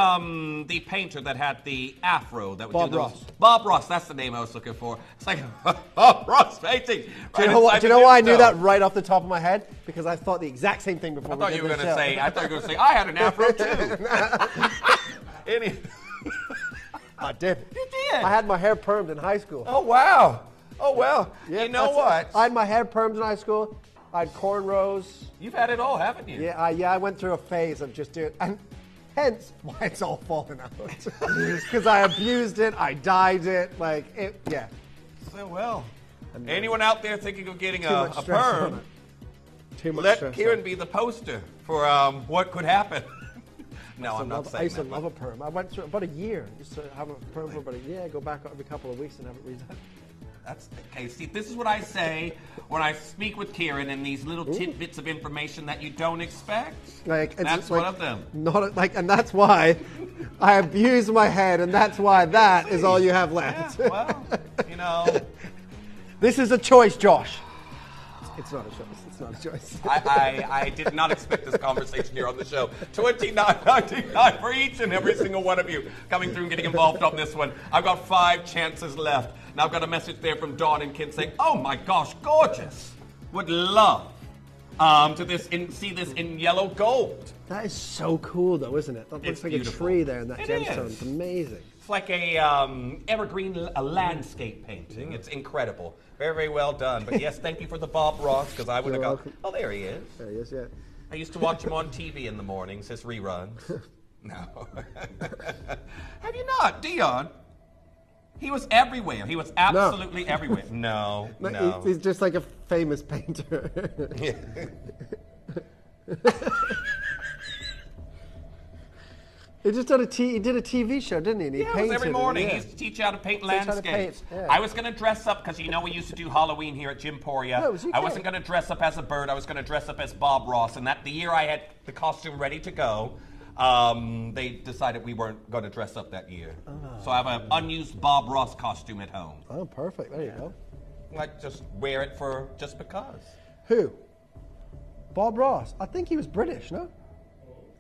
painter that had the afro? That Bob Ross. Bob Ross, that's the name I was looking for. It's like Bob Ross painting. Do you know why I knew that right off the top of my head? Because I thought the exact same thing before. I thought you were going to say I had an afro too. I did. You did. I had my hair permed in high school. Oh wow. Oh well. Yeah, you know what? I had my hair permed in high school. I had cornrows. You've had it all, haven't you? Yeah, I went through a phase of just doing, and hence why it's all fallen out. Because I abused it, I dyed it, yeah. So well. Anyone out there thinking of getting a stress perm? Let Kieran be the poster for what could happen. No, I'm not saying that. I used to love a perm. I went through about a year. Just to have a perm for about a year, go back every couple of weeks and have it redone. That's okay. See, this is what I say when I speak with Kieran and these little tidbits of information that you don't expect. That's one of them. And that's why I abuse my head, and that's why that is all you have left. Yeah, well, you know. This is a choice, Josh. It's not a choice. It's not a choice. I did not expect this conversation here on the show. $29.99 for each and every single one of you coming through and getting involved on this one. I've got 5 chances left. Now I've got a message there from Dawn and Ken saying, "Oh my gosh, gorgeous! Would love to see this in yellow gold." That is so cool, though, isn't it? That looks like beautiful. A tree there in that It gemstone. is. It's amazing. It's like a evergreen landscape painting. It's incredible. Very, very well done. But yes, thank you for the Bob Ross, because I would have gone, oh, there he is. There he is, yeah. I used to watch him on TV in the mornings, his reruns. No. Have you not, Dion? He was everywhere. He was absolutely everywhere. No. He's just like a famous painter. He just did he did a TV show, didn't he? And he it was painted every morning. it, He used to teach you how to paint Teach how to landscapes. paint, yeah. I was going to dress up, because you know we used to do Halloween here at Gemporia. No, it was I wasn't going to dress up as a bird. I was going to dress up as Bob Ross. And the year I had the costume ready to go, they decided we weren't going to dress up that year. Oh. So I have an unused Bob Ross costume at home. Oh, perfect. There you go. I just wear it for just because. Who? Bob Ross. I think he was British, no?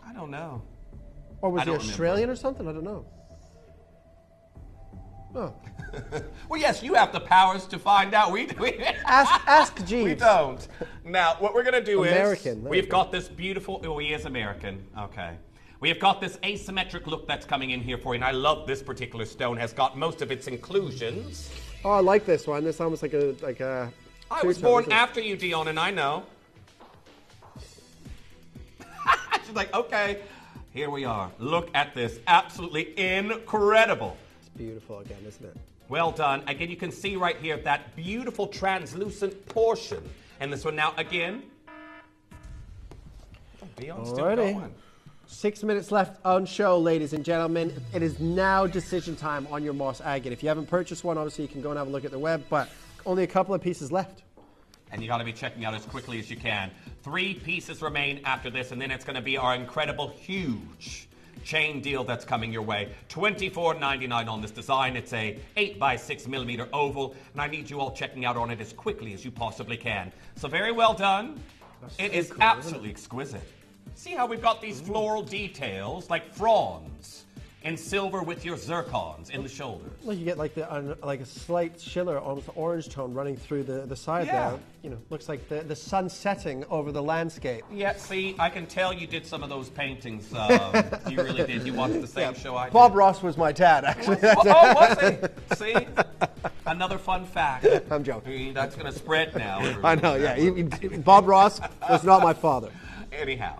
I don't know. Or was I he don't Australian or something? I don't know. Oh. Well, yes, you have the powers to find out. We ask Jeeves. We don't. Now, what we're going to do American, is we've got this beautiful. Oh, he is American. Okay. We have got this asymmetric look that's coming in here for you, and I love this particular stone. Has got most of its inclusions. Oh, I like this one. This almost like a. I was born after you, Dion, and I know. She's like, okay, here we are. Look at this. Absolutely incredible. It's beautiful again, isn't it? Well done. Again, you can see right here that beautiful translucent portion. And this one now, again. Oh, Dion's still going. 6 minutes left on show, ladies and gentlemen. It is now decision time on your moss agate. If you haven't purchased one, obviously you can go and have a look at the web, but only a couple of pieces left. And you got to be checking out as quickly as you can. 3 pieces remain after this, and then it's going to be our incredible, huge chain deal that's coming your way. $24.99 on this design. It's a 8x6mm oval, and I need you all checking out on it as quickly as you possibly can. So very well done. It is absolutely exquisite. See how we've got these floral details, like fronds, in silver with your zircons in the shoulders. Well, you get like a slight schiller, almost orange tone running through the side there. You know, looks like the sun setting over the landscape. Yeah, see, I can tell you did some of those paintings. You really did. You watched the same show I did. Bob Ross was my dad, actually. Oh, was he? See? Another fun fact. I'm joking. That's going to spread now. I know, yeah. Bob Ross was not my father. Anyhow.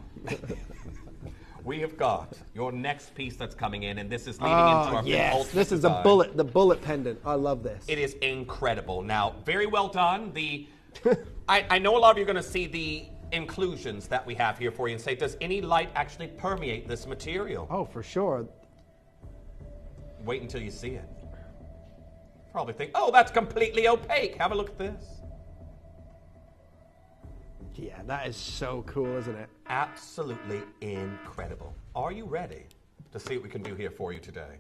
We have got your next piece that's coming in, and this is leading into our ultimate This is design. the bullet pendant. I love this. It is incredible. Now, very well done. I know a lot of you are going to see the inclusions that we have here for you and say, does any light actually permeate this material? Oh, for sure. Wait until you see it. Probably think, oh, that's completely opaque. Have a look at this. Yeah, that is so cool, isn't it? Absolutely incredible. Are you ready to see what we can do here for you today?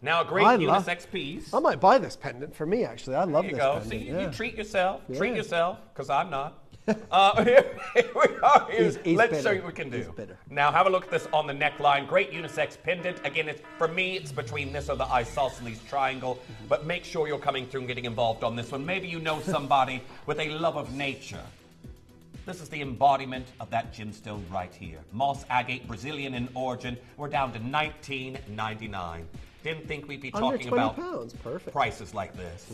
Now, a great unisex piece. I might buy this pendant for me, actually. I love this pendant. See, yeah. you treat yourself. Yeah. Treat yourself, because I'm not. Here we are. He's Let's bitter. show you what we can do. He's bitter. Now, have a look at this on the neckline. Great unisex pendant. Again, for me, it's between this or the isosceles triangle. But make sure you're coming through and getting involved on this one. Maybe you know somebody with a love of nature. This is the embodiment of that gemstone right here. Moss agate, Brazilian in origin. We're down to $19.99. Didn't think we'd be talking about pounds. Perfect. prices like this.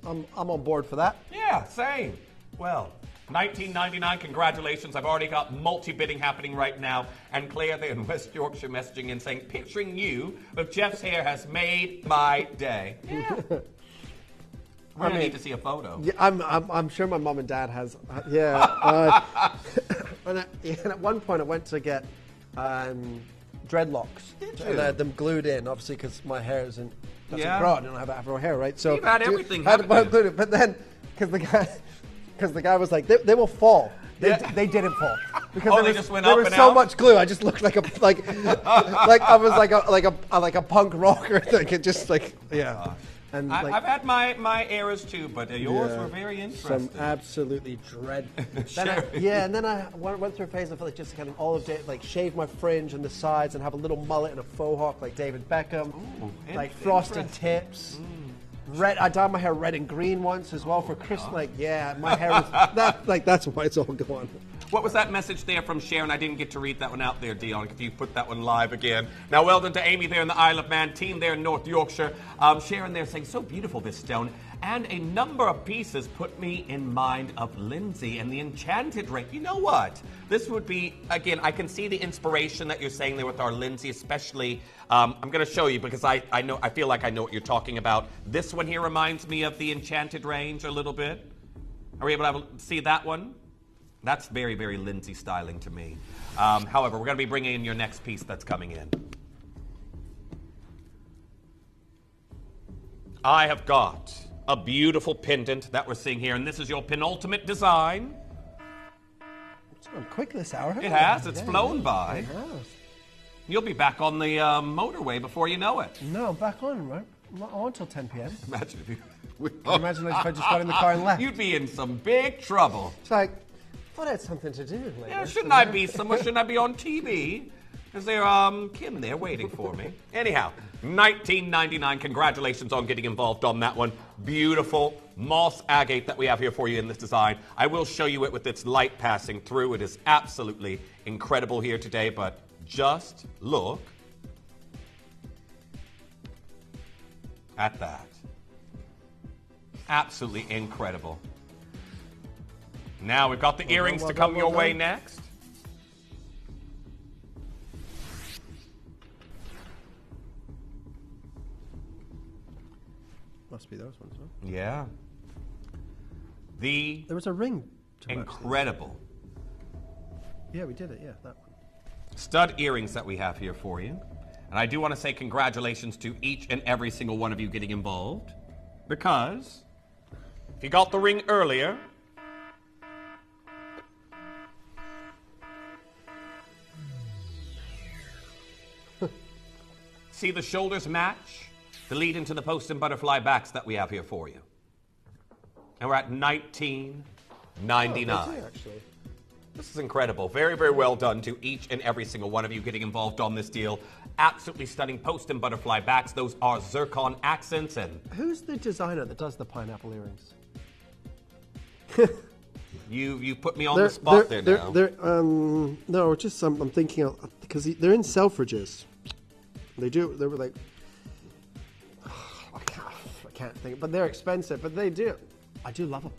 I'm on board for that. Yeah, same. Well, $19.99. Congratulations. I've already got multi-bidding happening right now. And Claire there in West Yorkshire messaging in saying, picturing you with Jeff's hair has made my day. Yeah. We're going to need to see a photo. Yeah, I'm sure my mom and dad has. Yeah. And at one point I went to get dreadlocks. And I had them glued in, obviously, because my hair doesn't grow. I don't have afro hair, right? So you've had everything. I had to glue it, but then because the guy was like, they will fall. They didn't fall because there was so much glue. I just looked like I was like a punk rocker. Like it just And I've had my eras too, but yours were very interesting. Some absolutely dread. Sure. And then I went through a phase of like just kind of all of it, like shave my fringe and the sides and have a little mullet and a faux hawk like David Beckham, like frosted tips. Red. I dyed my hair red and green once as well for Christmas. Like, my hair was that's why it's all gone. What was that message there from Sharon? I didn't get to read that one out there, Dion. If you put that one live again. Now, well done to Amy there in the Isle of Man, team there in North Yorkshire. Sharon there saying, so beautiful, this stone. And a number of pieces put me in mind of Lindsay and the enchanted ring. You know what? This would be, again, I can see the inspiration that you're saying there with our Lindsay, especially. I'm going to show you because I feel like I know what you're talking about. This one here reminds me of the enchanted range a little bit. Are we able to see that one? That's very, very Lindsay styling to me. However, we're going to be bringing in your next piece that's coming in. I have got a beautiful pendant that we're seeing here, and this is your penultimate design. It's gone quick this hour. It has. It's flown by. It has. You'll be back on the motorway before you know it. No, I'm back on, right? I'm not on until 10 p.m. Imagine if you... Imagine if I just got in the car and left. You'd be in some big trouble. It's like, I thought I had something to do later. Yeah, shouldn't I be somewhere? Shouldn't I be on TV? Is there Kim there waiting for me? Anyhow, $19.99. Congratulations on getting involved on that one. Beautiful moss agate that we have here for you in this design. I will show you it with its light passing through. It is absolutely incredible here today, but just look at that. Absolutely incredible. Now we've got the earrings to come your way next. Must be those ones, huh? Yeah. There was a ring. Incredible. Yeah, we did it. Yeah, that one. Stud earrings that we have here for you. And I do want to say congratulations to each and every single one of you getting involved. Because if you got the ring earlier, see the shoulders match the lead into the post and butterfly backs that we have here for you. And we're at $19.99. Actually. This is incredible. Very, very well done to each and every single one of you getting involved on this deal. Absolutely stunning post and butterfly backs. Those are zircon accents. And who's the designer that does the pineapple earrings? You put me on the spot there now. No, just I'm thinking because they're in Selfridges. They were like I can't think, but they're expensive. But they do. I do love a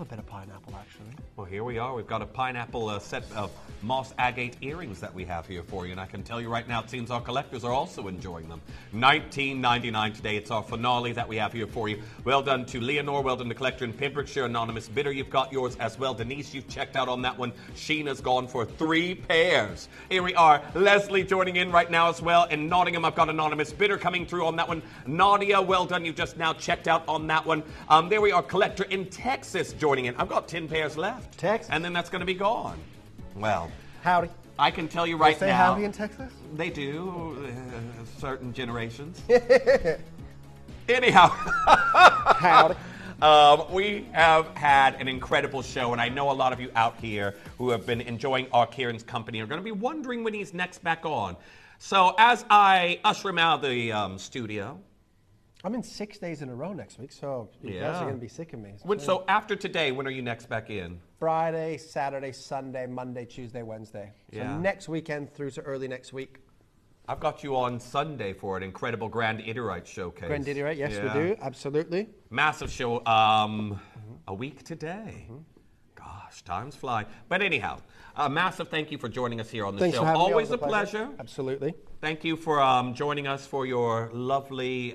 bit of pineapple, actually. Well, here we are. We've got a pineapple set of moss agate earrings that we have here for you. And I can tell you right now, it seems our collectors are also enjoying them. $19.99 today. It's our finale that we have here for you. Well done to Leonore. Well done to Collector in Pembrokeshire. Anonymous Bidder, you've got yours as well. Denise, you've checked out on that one. Sheena's gone for 3 pairs. Here we are. Leslie joining in right now as well. In Nottingham, I've got Anonymous Bidder coming through on that one. Nadia, well done. You've just now checked out on that one. There we are. Collector in Texas joining in. I've got 10 pairs left. Texas? And then that's going to be gone. Well. Howdy. I can tell you right now. They say howdy in Texas? They do. Certain generations. Anyhow. Howdy. We have had an incredible show, and I know a lot of you out here who have been enjoying our Kieran's company are going to be wondering when he's next back on. So as I usher him out of the studio, I'm in 6 days in a row next week, so you guys are going to be sick of me. So after today, when are you next back in? Friday, Saturday, Sunday, Monday, Tuesday, Wednesday. So next weekend through to early next week. I've got you on Sunday for an incredible Grand Idiorite showcase. Grand Idiorite, yes, we do. Absolutely. Massive show a week today. Gosh, time's fly. But anyhow, a massive thank you for joining us here on the Thanks show. For having Always me. a pleasure. Absolutely. Thank you for joining us for your lovely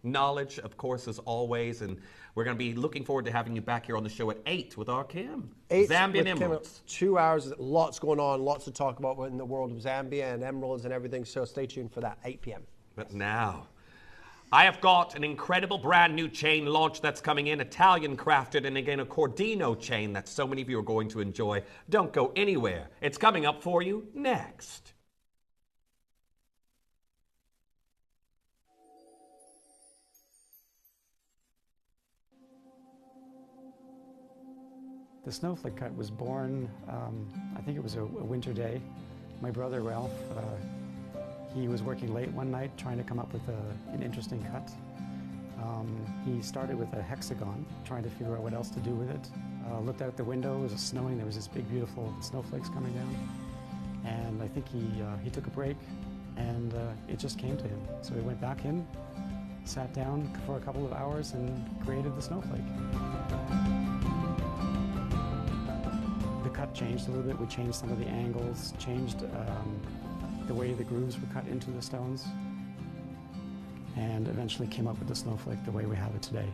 knowledge, of course, as always. And we're going to be looking forward to having you back here on the show at 8 with our Kim. 8 Zambian emeralds. 2 hours, lots going on, lots to talk about in the world of Zambia and emeralds and everything. So stay tuned for that, 8 p.m. But now, I have got an incredible brand new chain launch that's coming in, Italian crafted, and again, a Cordino chain that so many of you are going to enjoy. Don't go anywhere. It's coming up for you next. The snowflake cut was born, I think it was a winter day. My brother Ralph, he was working late one night trying to come up with an interesting cut. He started with a hexagon, trying to figure out what else to do with it. Looked out the window, it was snowing, there was this big beautiful snowflakes coming down. And I think he took a break and it just came to him. So he went back in, sat down for a couple of hours and created the snowflake. The cut changed a little bit. We changed some of the angles, changed the way the grooves were cut into the stones, and eventually came up with the snowflake the way we have it today.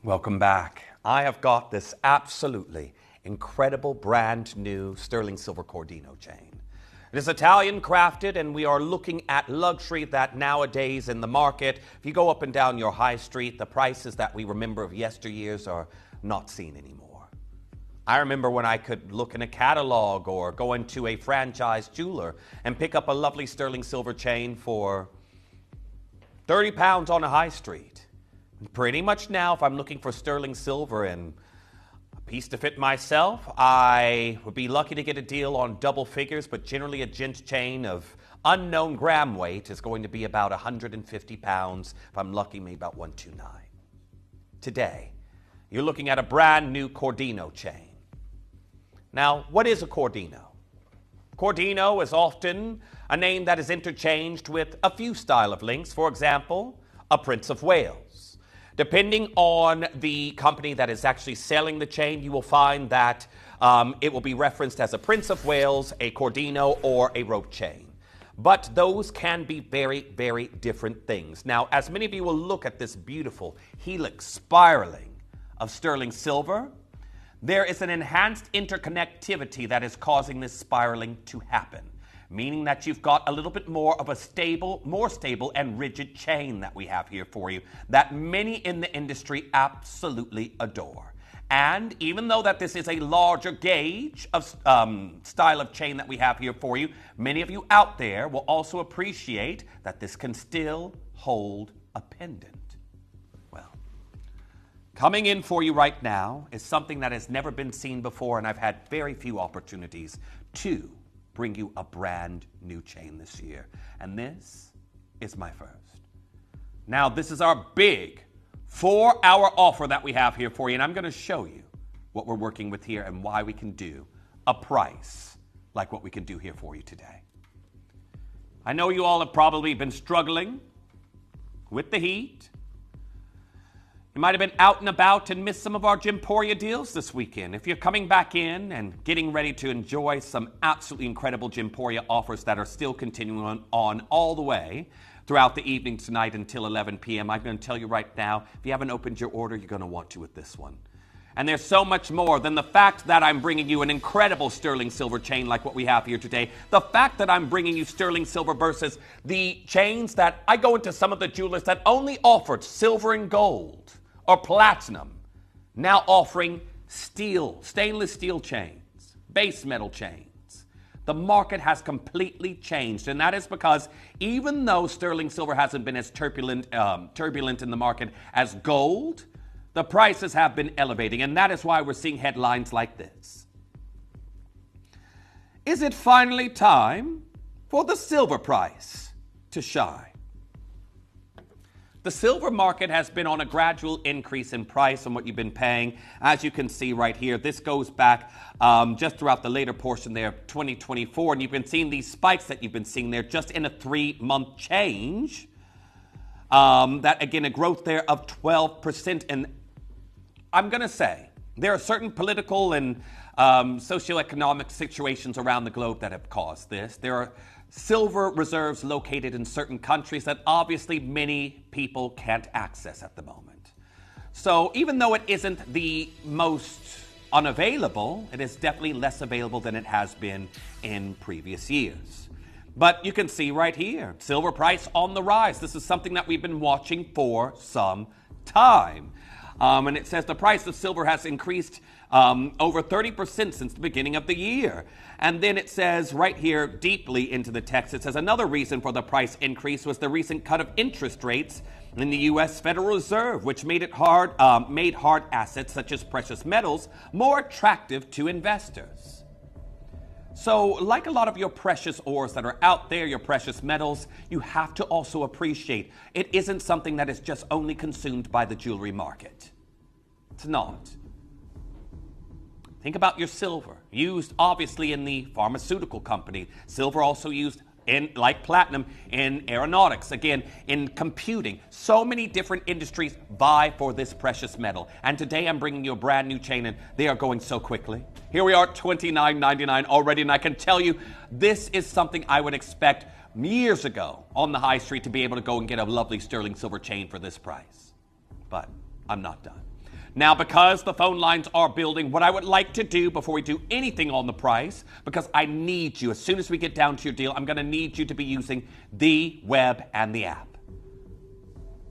Welcome back. I have got this absolutely incredible brand new sterling silver Cordino chain. It is Italian crafted, and we are looking at luxury that nowadays in the market, if you go up and down your high street, the prices that we remember of yesteryears are not seen anymore. I remember when I could look in a catalog or go into a franchise jeweler and pick up a lovely sterling silver chain for 30 pounds on a high street. Pretty much now, if I'm looking for sterling silver and piece to fit myself, I would be lucky to get a deal on double figures, but generally a gent chain of unknown gram weight is going to be about 150 pounds. If I'm lucky, maybe about 129. Today, you're looking at a brand new Cordino chain. Now, what is a Cordino? Cordino is often a name that is interchanged with a few style of links. For example, a Prince of Wales. Depending on the company that is actually selling the chain, you will find that it will be referenced as a Prince of Wales, a Cordino, or a rope chain. But those can be very, very different things. Now, as many of you will look at this beautiful helix spiraling of sterling silver, there is an enhanced interconnectivity that is causing this spiraling to happen, meaning that you've got a little bit more of a stable, more stable and rigid chain that we have here for you that many in the industry absolutely adore. And even though that this is a larger gauge of style of chain that we have here for you, many of you out there will also appreciate that this can still hold a pendant. Well, coming in for you right now is something that has never been seen before, and I've had very few opportunities to bring you a brand new chain this year. And this is my first. Now, this is our big 4-hour offer that we have here for you, and I'm going to show you what we're working with here and why we can do a price like what we can do here for you today. I know you all have probably been struggling with the heat. You might have been out and about and missed some of our Gemporia deals this weekend. If you're coming back in and getting ready to enjoy some absolutely incredible Gemporia offers that are still continuing on all the way throughout the evening tonight until 11 p.m., I'm going to tell you right now, if you haven't opened your order, you're going to want to with this one. And there's so much more than the fact that I'm bringing you an incredible sterling silver chain like what we have here today. The fact that I'm bringing you sterling silver versus the chains that I go into some of the jewelers that only offered silver and gold or platinum, now offering steel, stainless steel chains, base metal chains. The market has completely changed, and that is because even though sterling silver hasn't been as turbulent in the market as gold, the prices have been elevating, and that is why we're seeing headlines like this. Is it finally time for the silver price to shine? The silver market has been on a gradual increase in price on what you've been paying. As you can see right here, this goes back just throughout the later portion there of 2024, and you've been seeing these spikes that you've been seeing there just in a 3-month change. That, again, a growth there of 12%. And I'm going to say there are certain political and socioeconomic situations around the globe that have caused this. There are silver reserves located in certain countries that obviously many people can't access at the moment. So even though it isn't the most unavailable, it is definitely less available than it has been in previous years. But you can see right here, silver price on the rise. This is something that we've been watching for some time. And it says the price of silver has increased over 30% since the beginning of the year. And then it says right here, deeply into the text, it says another reason for the price increase was the recent cut of interest rates in the U.S. Federal Reserve, which made hard assets such as precious metals more attractive to investors. So like a lot of your precious ores that are out there, your precious metals, you have to also appreciate it isn't something that is just only consumed by the jewelry market. It's not. Think about your silver, used obviously in the pharmaceutical company. Silver also used in, like platinum, in aeronautics, again, in computing. So many different industries vie for this precious metal. And today I'm bringing you a brand new chain, and they are going so quickly. Here we are at $29.99 already, and I can tell you this is something I would expect years ago on the high street to be able to go and get a lovely sterling silver chain for this price. But I'm not done. Now, because the phone lines are building, what I would like to do before we do anything on the price, because I need you, as soon as we get down to your deal, I'm going to need you to be using the web and the app.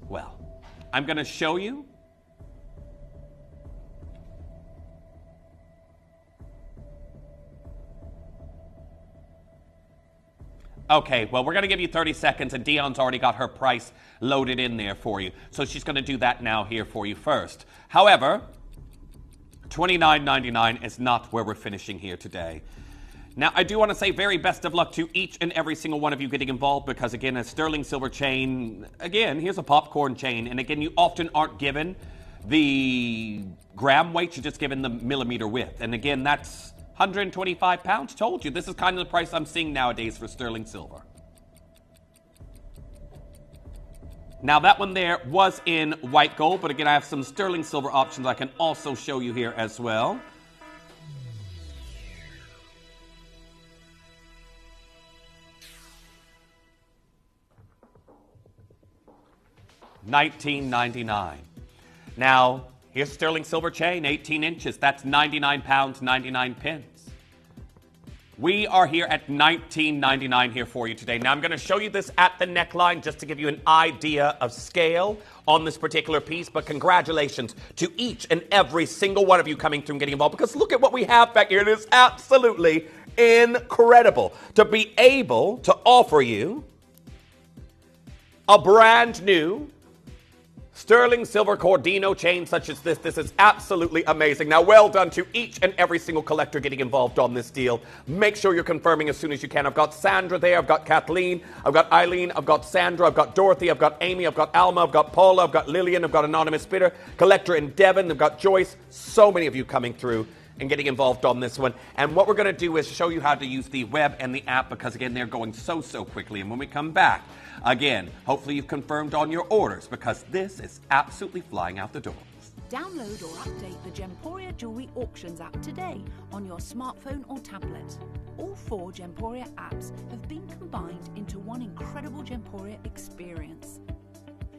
Well, I'm going to show you. Okay, well, we're going to give you 30 seconds, and Dion's already got her price loaded in there for you. So she's going to do that now here for you first. However, $29.99 is not where we're finishing here today. Now, I do want to say very best of luck to each and every single one of you getting involved, because, again, a sterling silver chain, again, here's a popcorn chain. And, again, you often aren't given the gram weight, you're just given the millimeter width. And, again, that's 125 pounds. Told you, this is kind of the price I'm seeing nowadays for sterling silver. Now, that one there was in white gold, but again, I have some sterling silver options I can also show you here as well. $19.99. Now, here's sterling silver chain, 18 inches. That's 99 pounds, 99 pence. We are here at $19.99 here for you today. Now, I'm going to show you this at the neckline just to give you an idea of scale on this particular piece. But congratulations to each and every single one of you coming through and getting involved, because look at what we have back here. It is absolutely incredible to be able to offer you a brand new sterling silver Cordino chain such as this. This is absolutely amazing. Now, well done to each and every single collector getting involved on this deal. Make sure you're confirming as soon as you can. I've got Sandra there. I've got Kathleen. I've got Eileen. I've got Sandra. I've got Dorothy. I've got Amy. I've got Alma. I've got Paula. I've got Lillian. I've got Anonymous Bidder, Collector in Devon. I've got Joyce. So many of you coming through and getting involved on this one. And what we're going to do is show you how to use the web and the app, because, again, they're going so quickly. And when we come back, again, hopefully you've confirmed on your orders, because this is absolutely flying out the door. Download or update the Gemporia Jewelry Auctions app today on your smartphone or tablet. All 4 Gemporia apps have been combined into one incredible Gemporia experience.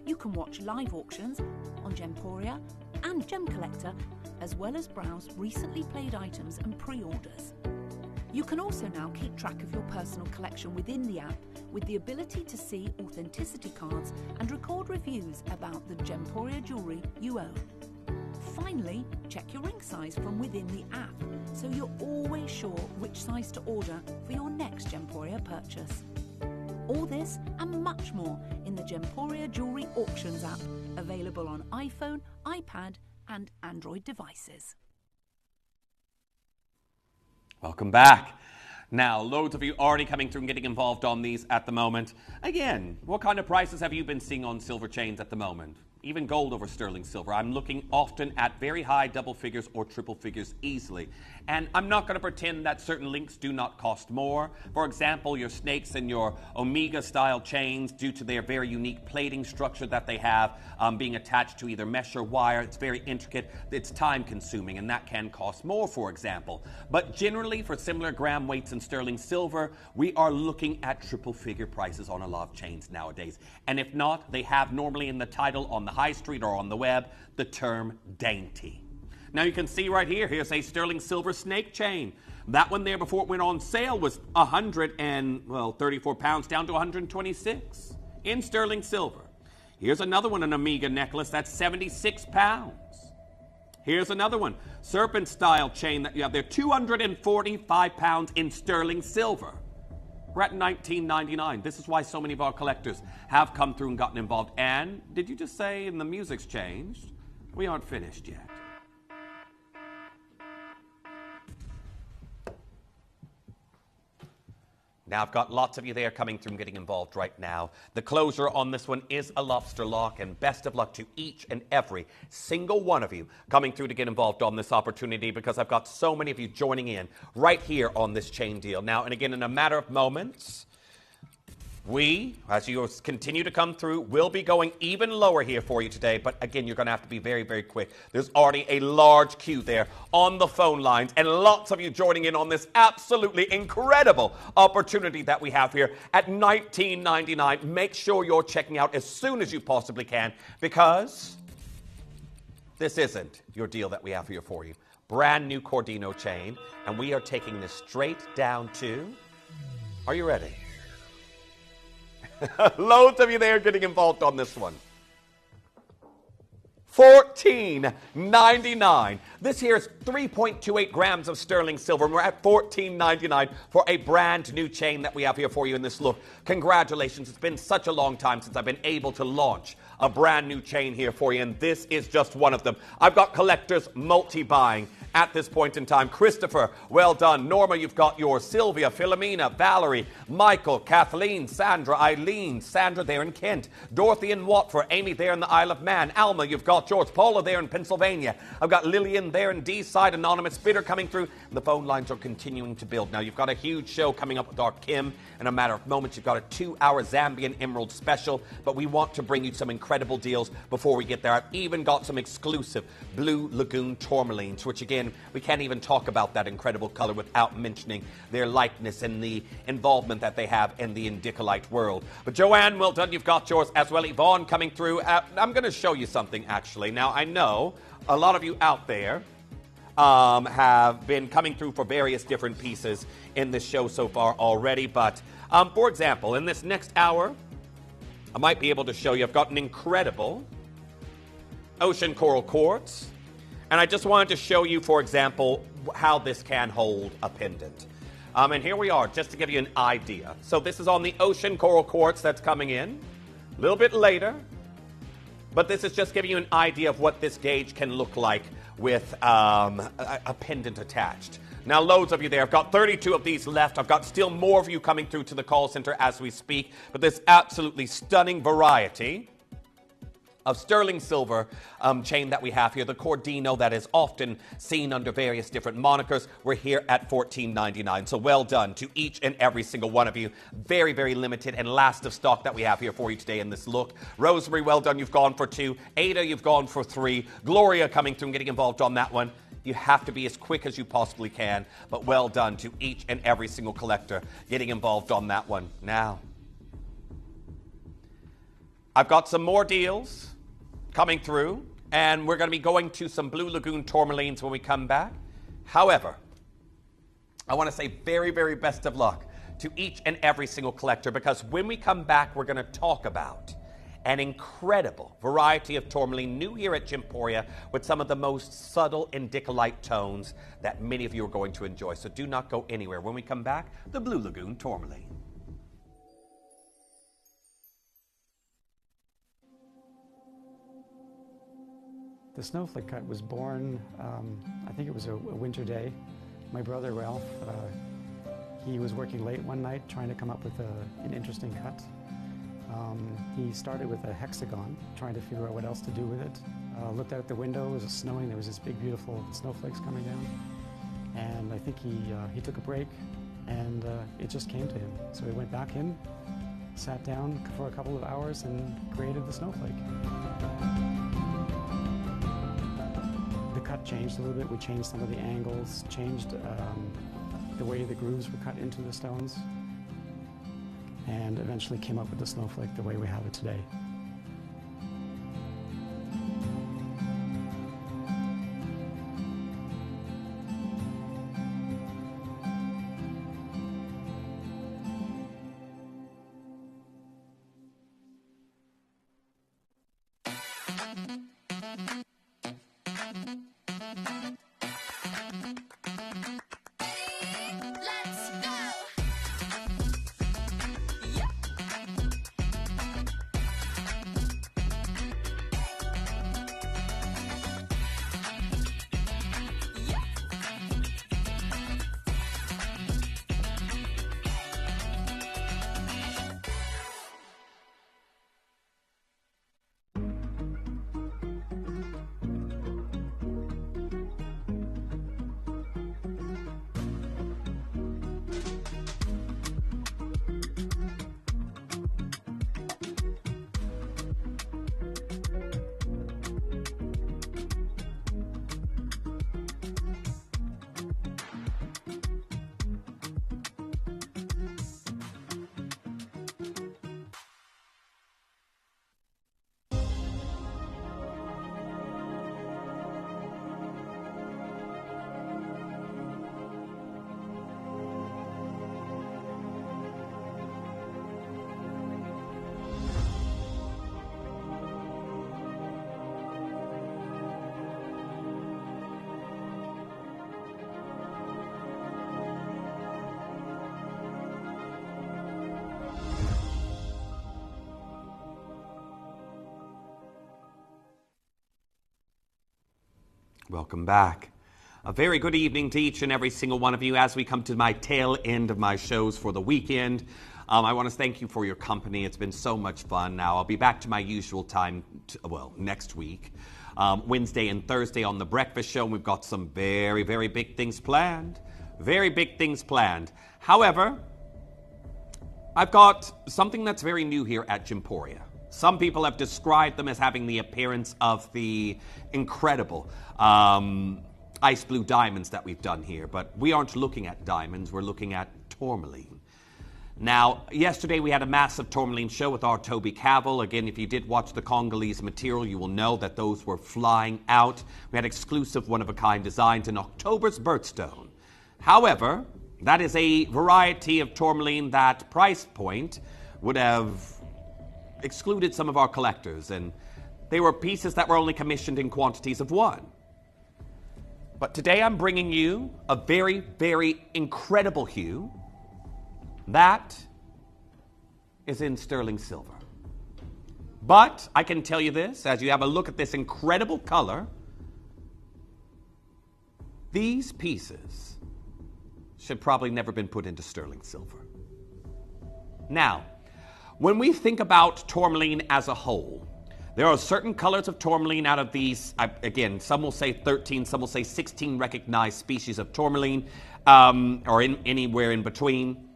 You can watch live auctions on Gemporia and Gem Collector, as well as browse recently played items and pre-orders. You can also now keep track of your personal collection within the app, with the ability to see authenticity cards and record reviews about the Gemporia jewellery you own. Finally, check your ring size from within the app, so you're always sure which size to order for your next Gemporia purchase. All this and much more in the Gemporia Jewellery Auctions app, available on iPhone, iPad and Android devices. Welcome back. Now, loads of you already coming through and getting involved on these at the moment. Again, what kind of prices have you been seeing on silver chains at the moment? Even gold over sterling silver. I'm looking often at very high double figures or triple figures easily. And I'm not going to pretend that certain links do not cost more. For example, your snakes and your Omega style chains, due to their very unique plating structure that they have, being attached to either mesh or wire, it's very intricate, it's time consuming, and that can cost more, for example. But generally, for similar gram weights in sterling silver, we are looking at triple figure prices on a lot of chains nowadays. And if not, they have normally in the title on the high street or on the web the term dainty. Now you can see right here, here's a sterling silver snake chain. That one there before it went on sale was 34 pounds down to 126 in sterling silver. Here's another one, an Omega necklace, that's 76 pounds. Here's another one, serpent style chain that you have there, 245 pounds in sterling silver. We're at $19.99. This is why so many of our collectors have come through and gotten involved. And did you just say, and the music's changed? We aren't finished yet. Now, I've got lots of you there coming through and getting involved right now. The closer on this one is a lobster lock, and best of luck to each and every single one of you coming through to get involved on this opportunity, because I've got so many of you joining in right here on this chain deal. Now, and again, in a matter of moments, we, as you continue to come through, will be going even lower here for you today. But again, you're going to have to be very, very quick. There's already a large queue there on the phone lines, and lots of you joining in on this absolutely incredible opportunity that we have here at $19.99. Make sure you're checking out as soon as you possibly can, because this isn't your deal that we have here for you. Brand new Cordino chain, and we are taking this straight down to, are you ready? Loads of you there getting involved on this one. $14.99. This here is 3.28 grams of sterling silver, and we're at $14.99 for a brand new chain that we have here for you in this look. Congratulations. It's been such a long time since I've been able to launch a brand new chain here for you, and this is just one of them. I've got collectors multi-buying at this point in time. Christopher, well done. Norma, you've got yours. Sylvia, Philomena, Valerie, Michael, Kathleen, Sandra, Eileen, Sandra there in Kent, Dorothy in Watford, Amy there in the Isle of Man, Alma, you've got yours. Paula there in Pennsylvania. I've got Lillian there in D-side, anonymous bidder coming through. The phone lines are continuing to build. Now, you've got a huge show coming up with our Kim in a matter of moments. You've got a 2-hour Zambian Emerald special, but we want to bring you some incredible deals before we get there. I've even got some exclusive Blue Lagoon tourmalines, which again, we can't even talk about that incredible color without mentioning their likeness and the involvement that they have in the indicolite world. But Joanne, well done. You've got yours as well. Yvonne coming through. I'm going to show you something, actually. Now, I know a lot of you out there have been coming through for various different pieces in this show so far already. But, for example, in this next hour, I might be able to show you, I've got an incredible ocean coral quartz. And I just wanted to show you, for example, how this can hold a pendant. And here we are, just to give you an idea. So this is on the ocean coral quartz that's coming in a little bit later. But this is just giving you an idea of what this gauge can look like with a pendant attached. Now, loads of you there. I've got 32 of these left. I've got still more of you coming through to the call center as we speak. But this absolutely stunning variety of sterling silver chain that we have here, the Cordino that is often seen under various different monikers. We're here at $14.99. So well done to each and every single one of you. Very, very limited and last of stock that we have here for you today in this look. Rosemary, well done. You've gone for 2. Ada, you've gone for 3. Gloria coming through and getting involved on that one. You have to be as quick as you possibly can, but well done to each and every single collector getting involved on that one. Now, I've got some more deals coming through, and we're going to be going to some Blue Lagoon tourmalines when we come back. However, I want to say very, very best of luck to each and every single collector, because when we come back, we're going to talk about an incredible variety of tourmaline new here at Gemporia with some of the most subtle indicolite tones that many of you are going to enjoy. So do not go anywhere. When we come back, the Blue Lagoon tourmaline. The snowflake cut was born, I think it was a winter day. My brother Ralph, he was working late one night trying to come up with an interesting cut. He started with a hexagon, trying to figure out what else to do with it. Looked out the window, it was snowing, there was this big beautiful snowflakes coming down. And I think he took a break, and it just came to him. So he went back in, sat down for a couple of hours, and created the snowflake. The cut changed a little bit. We changed some of the angles, changed the way the grooves were cut into the stones, and eventually came up with the snowflake the way we have it today. Welcome back. A very good evening to each and every single one of you as we come to my tail end of my shows for the weekend. I want to thank you for your company. It's been so much fun. Now, I'll be back to my usual time, next week. Wednesday and Thursday on The Breakfast Show. We've got some very, very big things planned. Very big things planned. However, I've got something that's very new here at Gemporia. Some people have described them as having the appearance of the incredible ice blue diamonds that we've done here, but we aren't looking at diamonds, we're looking at tourmaline. Now, yesterday we had a massive tourmaline show with our Toby Cavill. Again, if you did watch the Congolese material, you will know that those were flying out. We had exclusive one-of-a-kind designs in October's birthstone. However, that is a variety of tourmaline that price point would have excluded some of our collectors, and they were pieces that were only commissioned in quantities of one. But today I'm bringing you a very, very incredible hue that is in sterling silver. But I can tell you this, as you have a look at this incredible color, these pieces should probably never been put into sterling silver. Now, when we think about tourmaline as a whole, there are certain colors of tourmaline out of these, again, some will say 13, some will say 16 recognized species of tourmaline, or anywhere in between.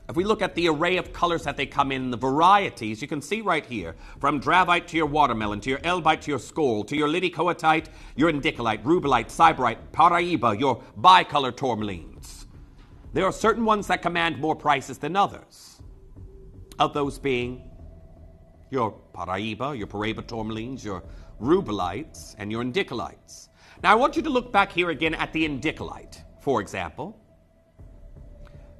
If we look at the array of colors that they come in, the varieties, you can see right here, from dravite to your watermelon, to your elbite, to your scole, to your lidicoatite, your indicolite, rubellite, sybarite, paraiba, your bicolor tourmalines. There are certain ones that command more prices than others. Of those being your Paraiba, your Paraiba tourmalines, your rubellites, and your indicolites. Now I want you to look back here again at the indicolite, for example.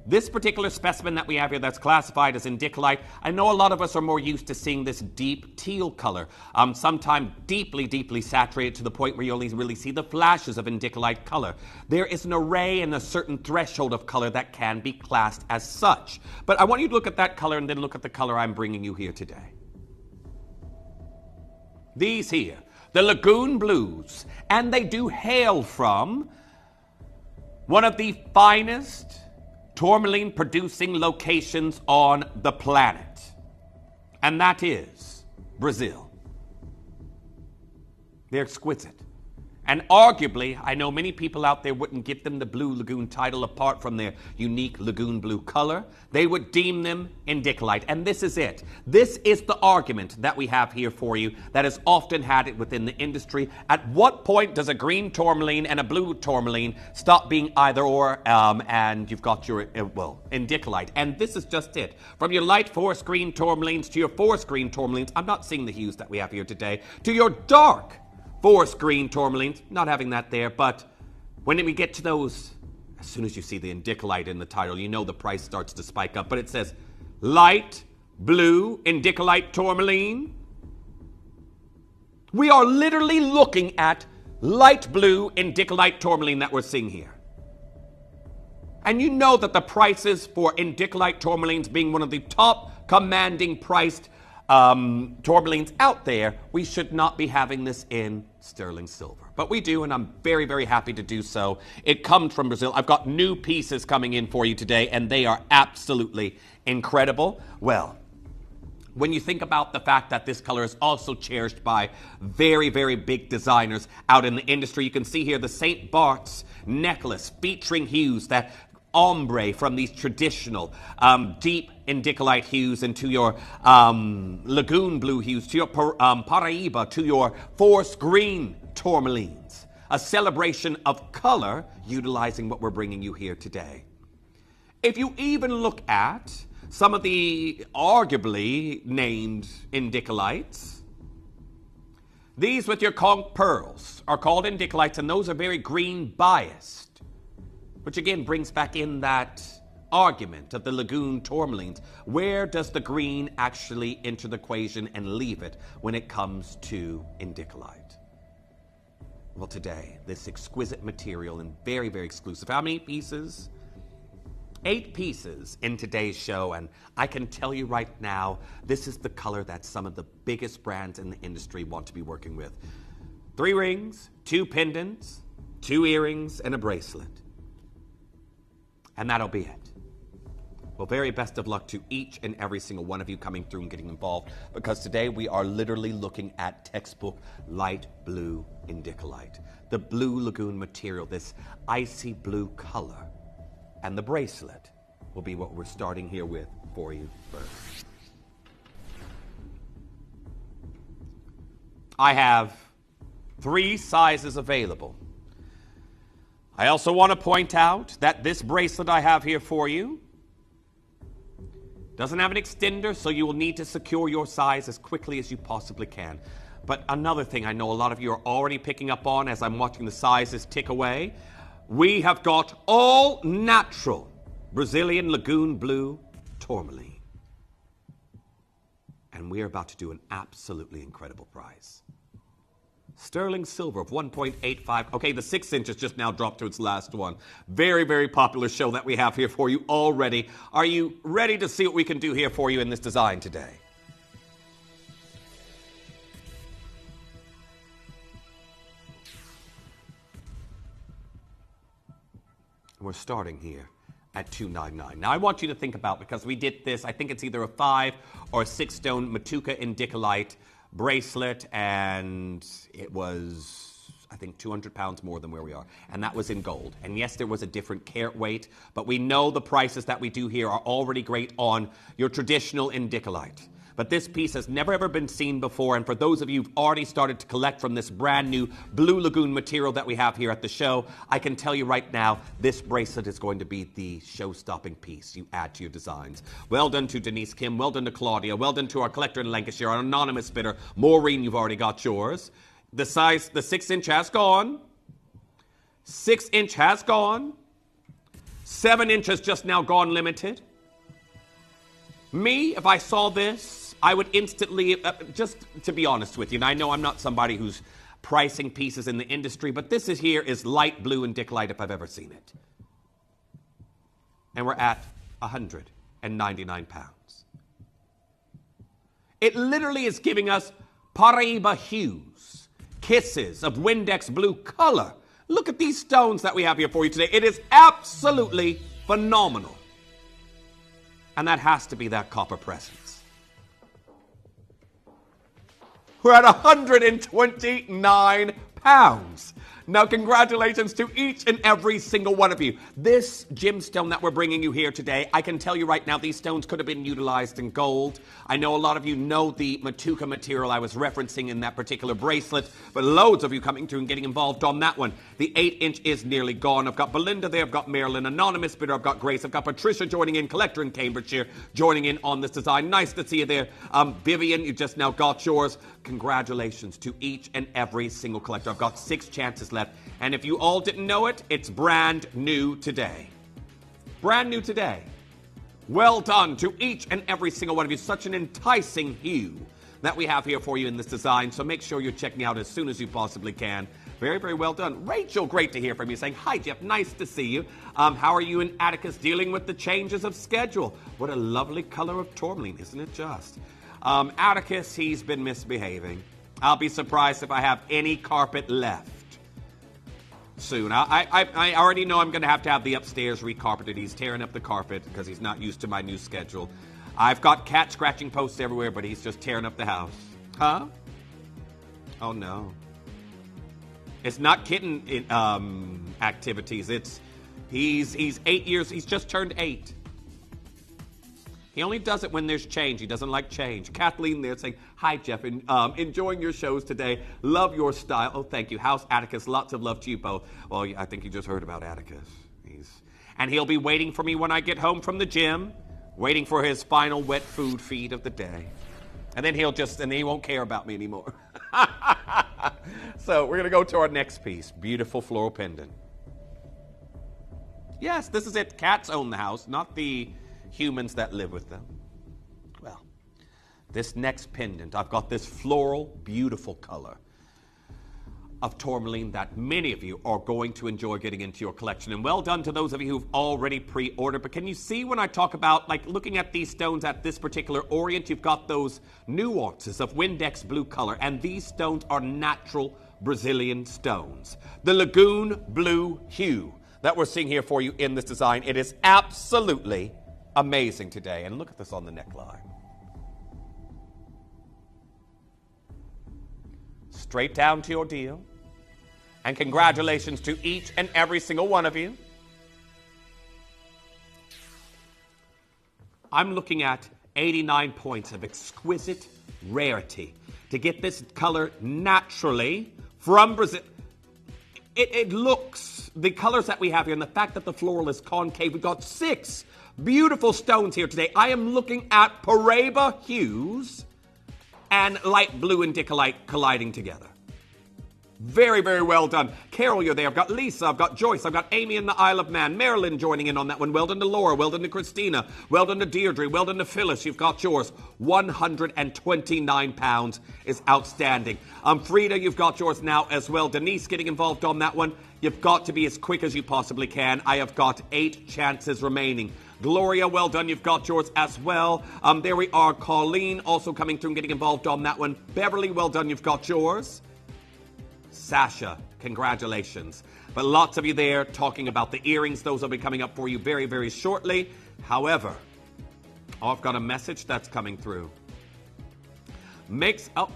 This particular specimen that we have here that's classified as indicolite, I know a lot of us are more used to seeing this deep teal color, sometimes deeply, deeply saturated to the point where you only really see the flashes of indicolite color. There is an array and a certain threshold of color that can be classed as such. But I want you to look at that color and then look at the color I'm bringing you here today. These here, the Lagoon Blues, and they do hail from one of the finest tourmaline producing locations on the planet, and that is Brazil. They're exquisite. And arguably, I know many people out there wouldn't give them the Blue Lagoon title apart from their unique lagoon blue color. They would deem them indicolite. And this is it. This is the argument that we have here for you that has often had it within the industry. At what point does a green tourmaline and a blue tourmaline stop being either or, and you've got your, indicolite. And this is just it. From your light forest green tourmalines to your forest green tourmalines, I'm not seeing the hues that we have here today, to your dark forest green tourmalines, not having that there, but when we get to those, as soon as you see the indicolite in the title, you know the price starts to spike up, but it says light blue indicolite tourmaline. We are literally looking at light blue indicolite tourmaline that we're seeing here. And you know that the prices for indicolite tourmalines being one of the top commanding priced tourmalines out there, we should not be having this in sterling silver. But we do, and I'm very, very happy to do so. It comes from Brazil. I've got new pieces coming in for you today, and they are absolutely incredible. Well, when you think about the fact that this color is also cherished by very, very big designers out in the industry, you can see here the St. Bart's necklace featuring hues that ombre from these traditional deep indicolite hues into your lagoon blue hues, to your Paraiba, to your forest green tourmalines. A celebration of color utilizing what we're bringing you here today. If you even look at some of the arguably named indicolites, these with your conch pearls are called indicolites, and those are very green biased. Which again brings back in that argument of the lagoon tourmalines. Where does the green actually enter the equation and leave it when it comes to indicolite? Well, today, this exquisite material and very, very exclusive. How many pieces? 8 pieces in today's show, and I can tell you right now, this is the color that some of the biggest brands in the industry want to be working with. 3 rings, 2 pendants, 2 earrings, and a bracelet. And that'll be it. Well, very best of luck to each and every single one of you coming through and getting involved, because today we are literally looking at textbook light blue indicolite. The blue lagoon material, this icy blue color. And the bracelet will be what we're starting here with for you first. I have 3 sizes available. I also want to point out that this bracelet I have here for you doesn't have an extender, so you will need to secure your size as quickly as you possibly can. But another thing I know a lot of you are already picking up on as I'm watching the sizes tick away, we have got all natural Brazilian lagoon blue tourmaline. And we are about to do an absolutely incredible price. Sterling silver of 1.85. Okay, the 6 inches just now dropped to its last one. Very, very popular show that we have here for you already. Are you ready to see what we can do here for you in this design today? We're starting here at $299. Now I want you to think about, because we did this, I think it's either a 5 or a 6 stone Matuka indicolite bracelet, and it was, I think, 200 pounds more than where we are, and that was in gold. And yes, there was a different carat weight, but we know the prices that we do here are already great on your traditional indicolite. But this piece has never ever been seen before, and for those of you who've already started to collect from this brand new blue lagoon material that we have here at the show, I can tell you right now, this bracelet is going to be the show-stopping piece you add to your designs. Well done to Denise Kim, well done to Claudia, well done to our collector in Lancashire, our anonymous bidder, Maureen, you've already got yours. The size, the 6 inch has gone. 6 inch has gone. 7 inch has just now gone limited. Me, if I saw this, I would instantly, just to be honest with you, and I know I'm not somebody who's pricing pieces in the industry, but this is light blue indicolite if I've ever seen it. And we're at 199 pounds. It literally is giving us Paraiba hues, kisses of Windex blue color. Look at these stones that we have here for you today. It is absolutely phenomenal. And that has to be that copper presence. We're at 129 pounds. Now, congratulations to each and every single one of you. This gemstone that we're bringing you here today, I can tell you right now, these stones could have been utilized in gold. I know a lot of you know the Matuka material I was referencing in that particular bracelet, but loads of you coming through and getting involved on that one. The 8 inch is nearly gone. I've got Belinda there, I've got Marilyn, anonymous bidder, I've got Grace, I've got Patricia joining in, collector in Cambridgeshire, joining in on this design. Nice to see you there. Vivian, you just now got yours. Congratulations to each and every single collector. I've got 6 chances left. And if you all didn't know it, it's brand new today. Brand new today. Well done to each and every single one of you. Such an enticing hue that we have here for you in this design. So make sure you're checking out as soon as you possibly can. Very, very well done. Rachel, great to hear from you, saying, hi, Jeff, nice to see you. How are you and Atticus dealing with the changes of schedule? What a lovely color of tourmaline, isn't it just? Atticus, he's been misbehaving. I'll be surprised if I have any carpet left soon. I already know I'm going to have the upstairs recarpeted. He's tearing up the carpet because he's not used to my new schedule. I've got cat scratching posts everywhere, but he's just tearing up the house. Huh? Oh, no. It's not kitten activities. He's 8 years. He's just turned 8. He only does it when there's change. He doesn't like change. Kathleen there saying, hi, Jeff. Enjoying your shows today. Love your style. Oh, thank you. How's Atticus? Lots of love to you both. Well, I think you just heard about Atticus. And he'll be waiting for me when I get home from the gym, waiting for his final wet food feed of the day. And then he won't care about me anymore. So we're going to go to our next piece. Beautiful floral pendant. Yes, this is it. Cats own the house, not the humans that live with them. Well, this next pendant, I've got this floral, beautiful color of tourmaline that many of you are going to enjoy getting into your collection. And well done to those of you who've already pre-ordered. But can you see when I talk about, like, looking at these stones at this particular orient, you've got those nuances of Windex blue color. And these stones are natural Brazilian stones. The lagoon blue hue that we're seeing here for you in this design. It is absolutely amazing today. And look at this on the neckline. Straight down to your deal. And congratulations to each and every single one of you. I'm looking at 89 points of exquisite rarity to get this color naturally from Brazil. It looks, the colors that we have here and the fact that the floral is concave, we've got 6 beautiful stones here today. I am looking at Paraiba hues and light blue indicolite colliding together. Very, very well done. Carol, you're there. I've got Lisa. I've got Joyce. I've got Amy in the Isle of Man. Marilyn joining in on that one. Well done to Laura. Well done to Christina. Well done to Deirdre. Well done to Phyllis. You've got yours. £129 is outstanding. Frida, you've got yours now as well. Denise getting involved on that one. You've got to be as quick as you possibly can. I have got 8 chances remaining. Gloria, well done. You've got yours as well. There we are. Colleen also coming through and getting involved on that one. Beverly, well done. You've got yours. Sasha, congratulations. But lots of you there talking about the earrings. Those will be coming up for you very, very shortly. However, I've got a message that's coming through.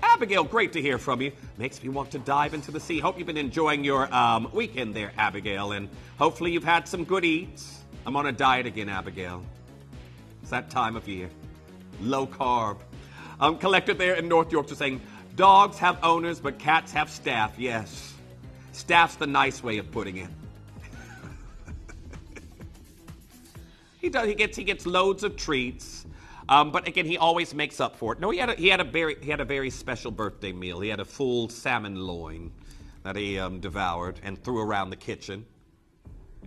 Abigail, great to hear from you. Makes me want to dive into the sea. Hope you've been enjoying your weekend there, Abigail. And hopefully you've had some good eats. I'm on a diet again, Abigail. It's that time of year. Low carb. Collector there in North Yorkshire saying, dogs have owners, but cats have staff. Yes. Staff's the nice way of putting it. He gets loads of treats. But again, he always makes up for it. No, he had a very special birthday meal. He had a full salmon loin that he devoured and threw around the kitchen.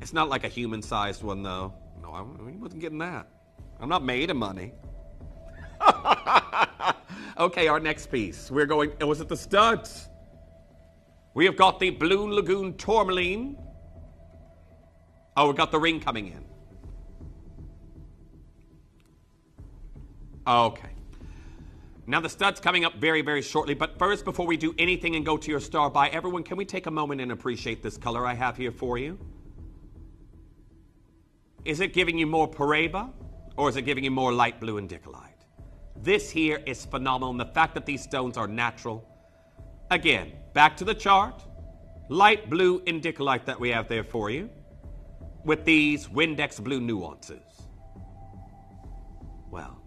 It's not like a human-sized one, though. No, he wasn't getting that. I'm not made of money. Okay, our next piece. We're going, was it the studs? We have got the Blue Lagoon tourmaline. Oh, we've got the ring coming in. Okay. Now the stud's coming up very, very shortly. But first, before we do anything and go to your star buy, everyone, can we take a moment and appreciate this color I have here for you? Is it giving you more Paraiba, or is it giving you more light blue indicolite? This here is phenomenal, and the fact that these stones are natural. Again, back to the chart. Light blue indicolite that we have there for you, with these Windex blue nuances. Well,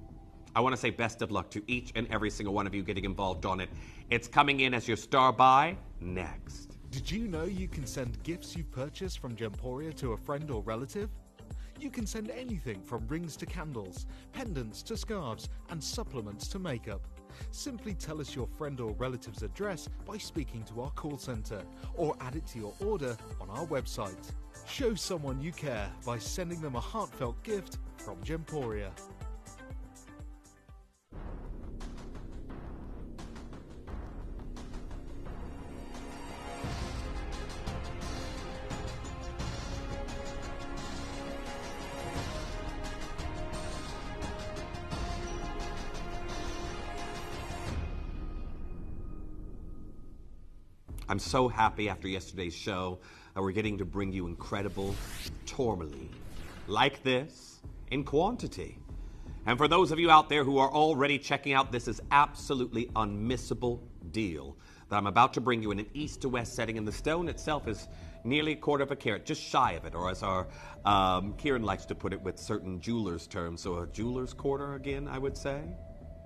I want to say best of luck to each and every single one of you getting involved on it. It's coming in as your star buy next. Did you know you can send gifts you've purchased from Gemporia to a friend or relative? You can send anything from rings to candles, pendants to scarves, and supplements to makeup. Simply tell us your friend or relative's address by speaking to our call centre, or add it to your order on our website. Show someone you care by sending them a heartfelt gift from Gemporia. I'm so happy after yesterday's show that we're getting to bring you incredible tourmaline like this in quantity. And for those of you out there who are already checking out, this is absolutely unmissable deal that I'm about to bring you in an east to west setting, and the stone itself is nearly 1/4 carat, just shy of it, or as our Kieran likes to put it with certain jewelers terms, so a jeweler's quarter again, I would say,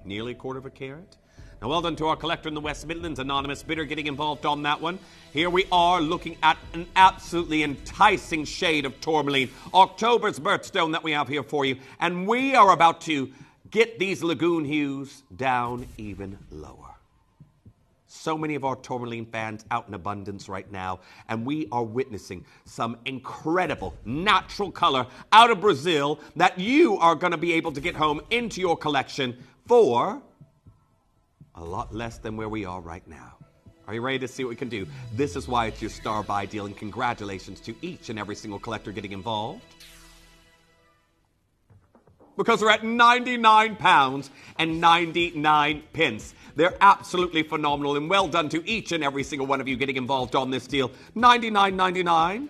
nearly 1/4 carat. Now, well done to our collector in the West Midlands, anonymous bidder getting involved on that one. Here we are looking at an absolutely enticing shade of tourmaline, October's birthstone that we have here for you. And we are about to get these lagoon hues down even lower. So many of our tourmaline fans out in abundance right now, and we are witnessing some incredible natural color out of Brazil that you are going to be able to get home into your collection for a lot less than where we are right now. Are you ready to see what we can do? This is why it's your star buy deal, and congratulations to each and every single collector getting involved. because we're at 99 pounds and 99 pence. They're absolutely phenomenal, and well done to each and every single one of you getting involved on this deal. $99.99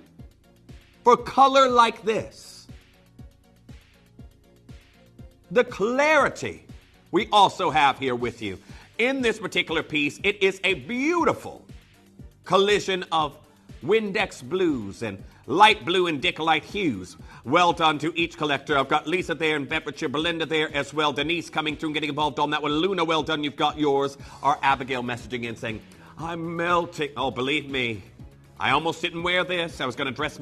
for color like this. The clarity we also have here with you. In this particular piece, it is a beautiful collision of Windex blues and light blue and indicolite hues. Well done to each collector. I've got Lisa there in Bedfordshire, Belinda there as well. Denise coming through and getting involved on that one. Luna, well done. You've got yours. Our Abigail messaging in saying, I'm melting. Oh, believe me, I almost didn't wear this. I was going to dress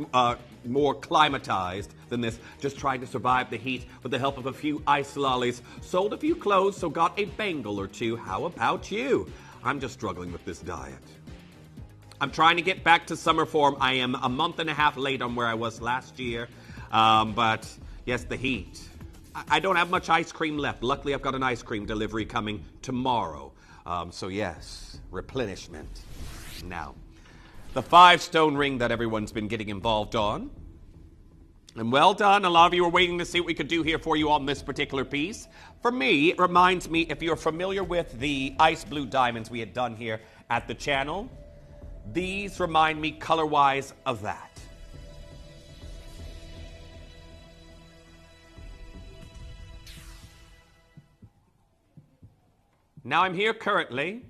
more climatized than this, just trying to survive the heat with the help of a few ice lollies. Sold a few clothes, so got a bangle or two. How about you? I'm just struggling with this diet. I'm trying to get back to summer form. I am a month and a half late on where I was last year. But yes, the heat. I don't have much ice cream left. Luckily, I've got an ice cream delivery coming tomorrow. So yes, replenishment. Now, the 5-stone ring that everyone's been getting involved on. And well done. A lot of you were waiting to see what we could do here for you on this particular piece. For me, it reminds me, if you're familiar with the ice blue diamonds we had done here at the channel, these remind me color-wise of that. Now I'm here currently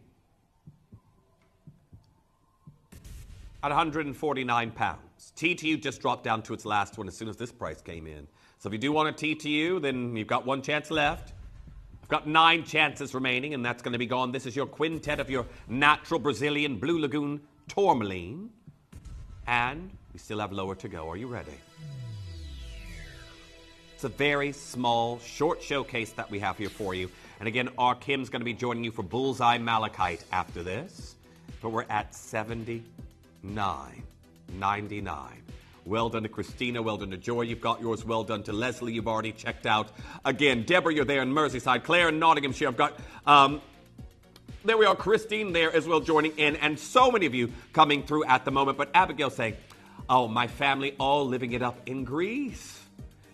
at 149 pounds. TTU just dropped down to its last one as soon as this price came in. So if you do want a TTU, then you've got one chance left. I've got 9 chances remaining, and that's going to be gone. This is your quintet of your natural Brazilian Blue Lagoon tourmaline. And we still have lower to go. Are you ready? It's a very small, short showcase that we have here for you. And again, our Kim's going to be joining you for Bullseye Malachite after this. But we're at $79.99. Well done to Christina. Well done to Joy. You've got yours. Well done to Leslie. You've already checked out. Again, Deborah, you're there in Merseyside. Claire in Nottinghamshire. I've got... there we are, Christine there as well joining in, and so many of you coming through at the moment. But Abigail saying, oh, my family all living it up in Greece.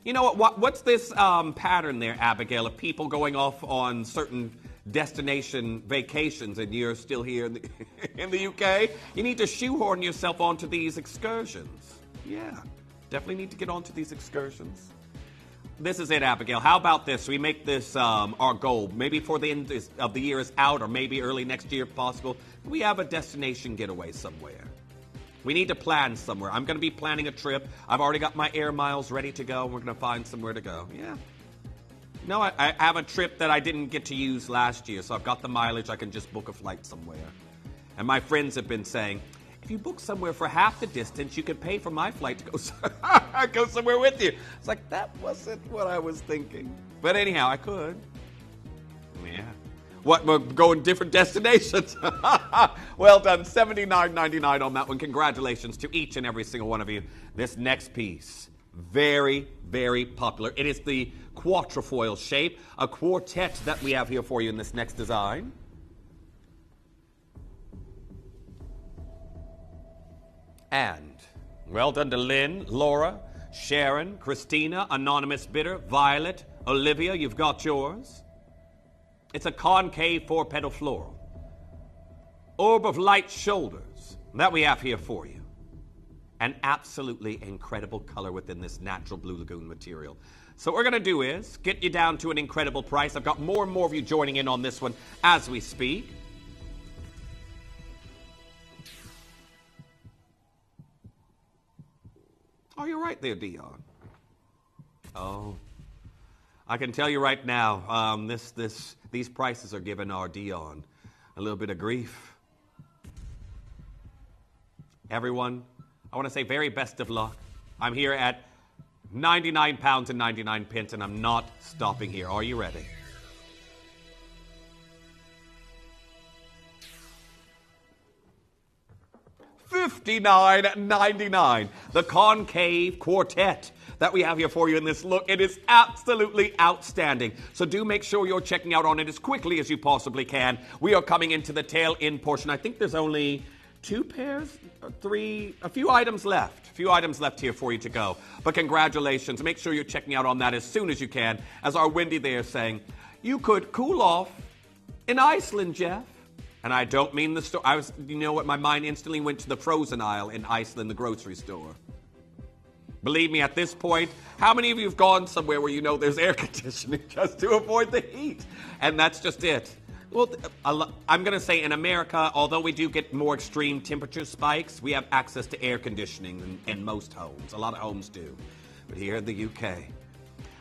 You know what's this pattern there, Abigail, of people going off on certain destination vacations and you're still here in the UK? You need to shoehorn yourself onto these excursions. Yeah, definitely need to get onto these excursions. This is it, Abigail. How about this? We make this our goal. Maybe before the end of the year is out, or maybe early next year if possible. We have a destination getaway somewhere. We need to plan somewhere. I'm going to be planning a trip. I've already got my air miles ready to go. We're going to find somewhere to go. Yeah. No, I have a trip that I didn't get to use last year, so I've got the mileage. I can just book a flight somewhere. And my friends have been saying, if you book somewhere for half the distance, you could pay for my flight to go somewhere with you. It's like, that wasn't what I was thinking. But anyhow, I could. Yeah. What, we're going different destinations? Well done. $79.99 on that one. Congratulations to each and every single one of you. This next piece, very, very popular. It is the quatrefoil shape, a quartet that we have here for you in this next design. And well done to Lynn, Laura, Sharon, Christina, Anonymous Bidder, Violet, Olivia, you've got yours. It's a concave 4-petal floral. Orb of light shoulders that we have here for you. An absolutely incredible color within this natural Blue Lagoon material. So what we're going to do is get you down to an incredible price. I've got more and more of you joining in on this one as we speak. Oh, you're right there, Dion. Oh, I can tell you right now, these prices are giving our Dion a little bit of grief. Everyone, I want to say very best of luck. I'm here at £99 and 99 pence, and I'm not stopping here. Are you ready? $59.99. The concave quartet that we have here for you in this look. It is absolutely outstanding. So do make sure you're checking out on it as quickly as you possibly can. We are coming into the tail end portion. I think there's only 2 pairs, 3, a few items left. A few items left here for you to go. But congratulations. Make sure you're checking out on that as soon as you can. As our Wendy there is saying, you could cool off in Iceland, Jeff. And I don't mean the store. You know what? My mind instantly went to the frozen aisle in Iceland, the grocery store. Believe me, at this point, how many of you have gone somewhere where you know there's air conditioning just to avoid the heat? And that's just it. Well, I'm going to say in America, although we do get more extreme temperature spikes, we have access to air conditioning in most homes. A lot of homes do. But here in the UK,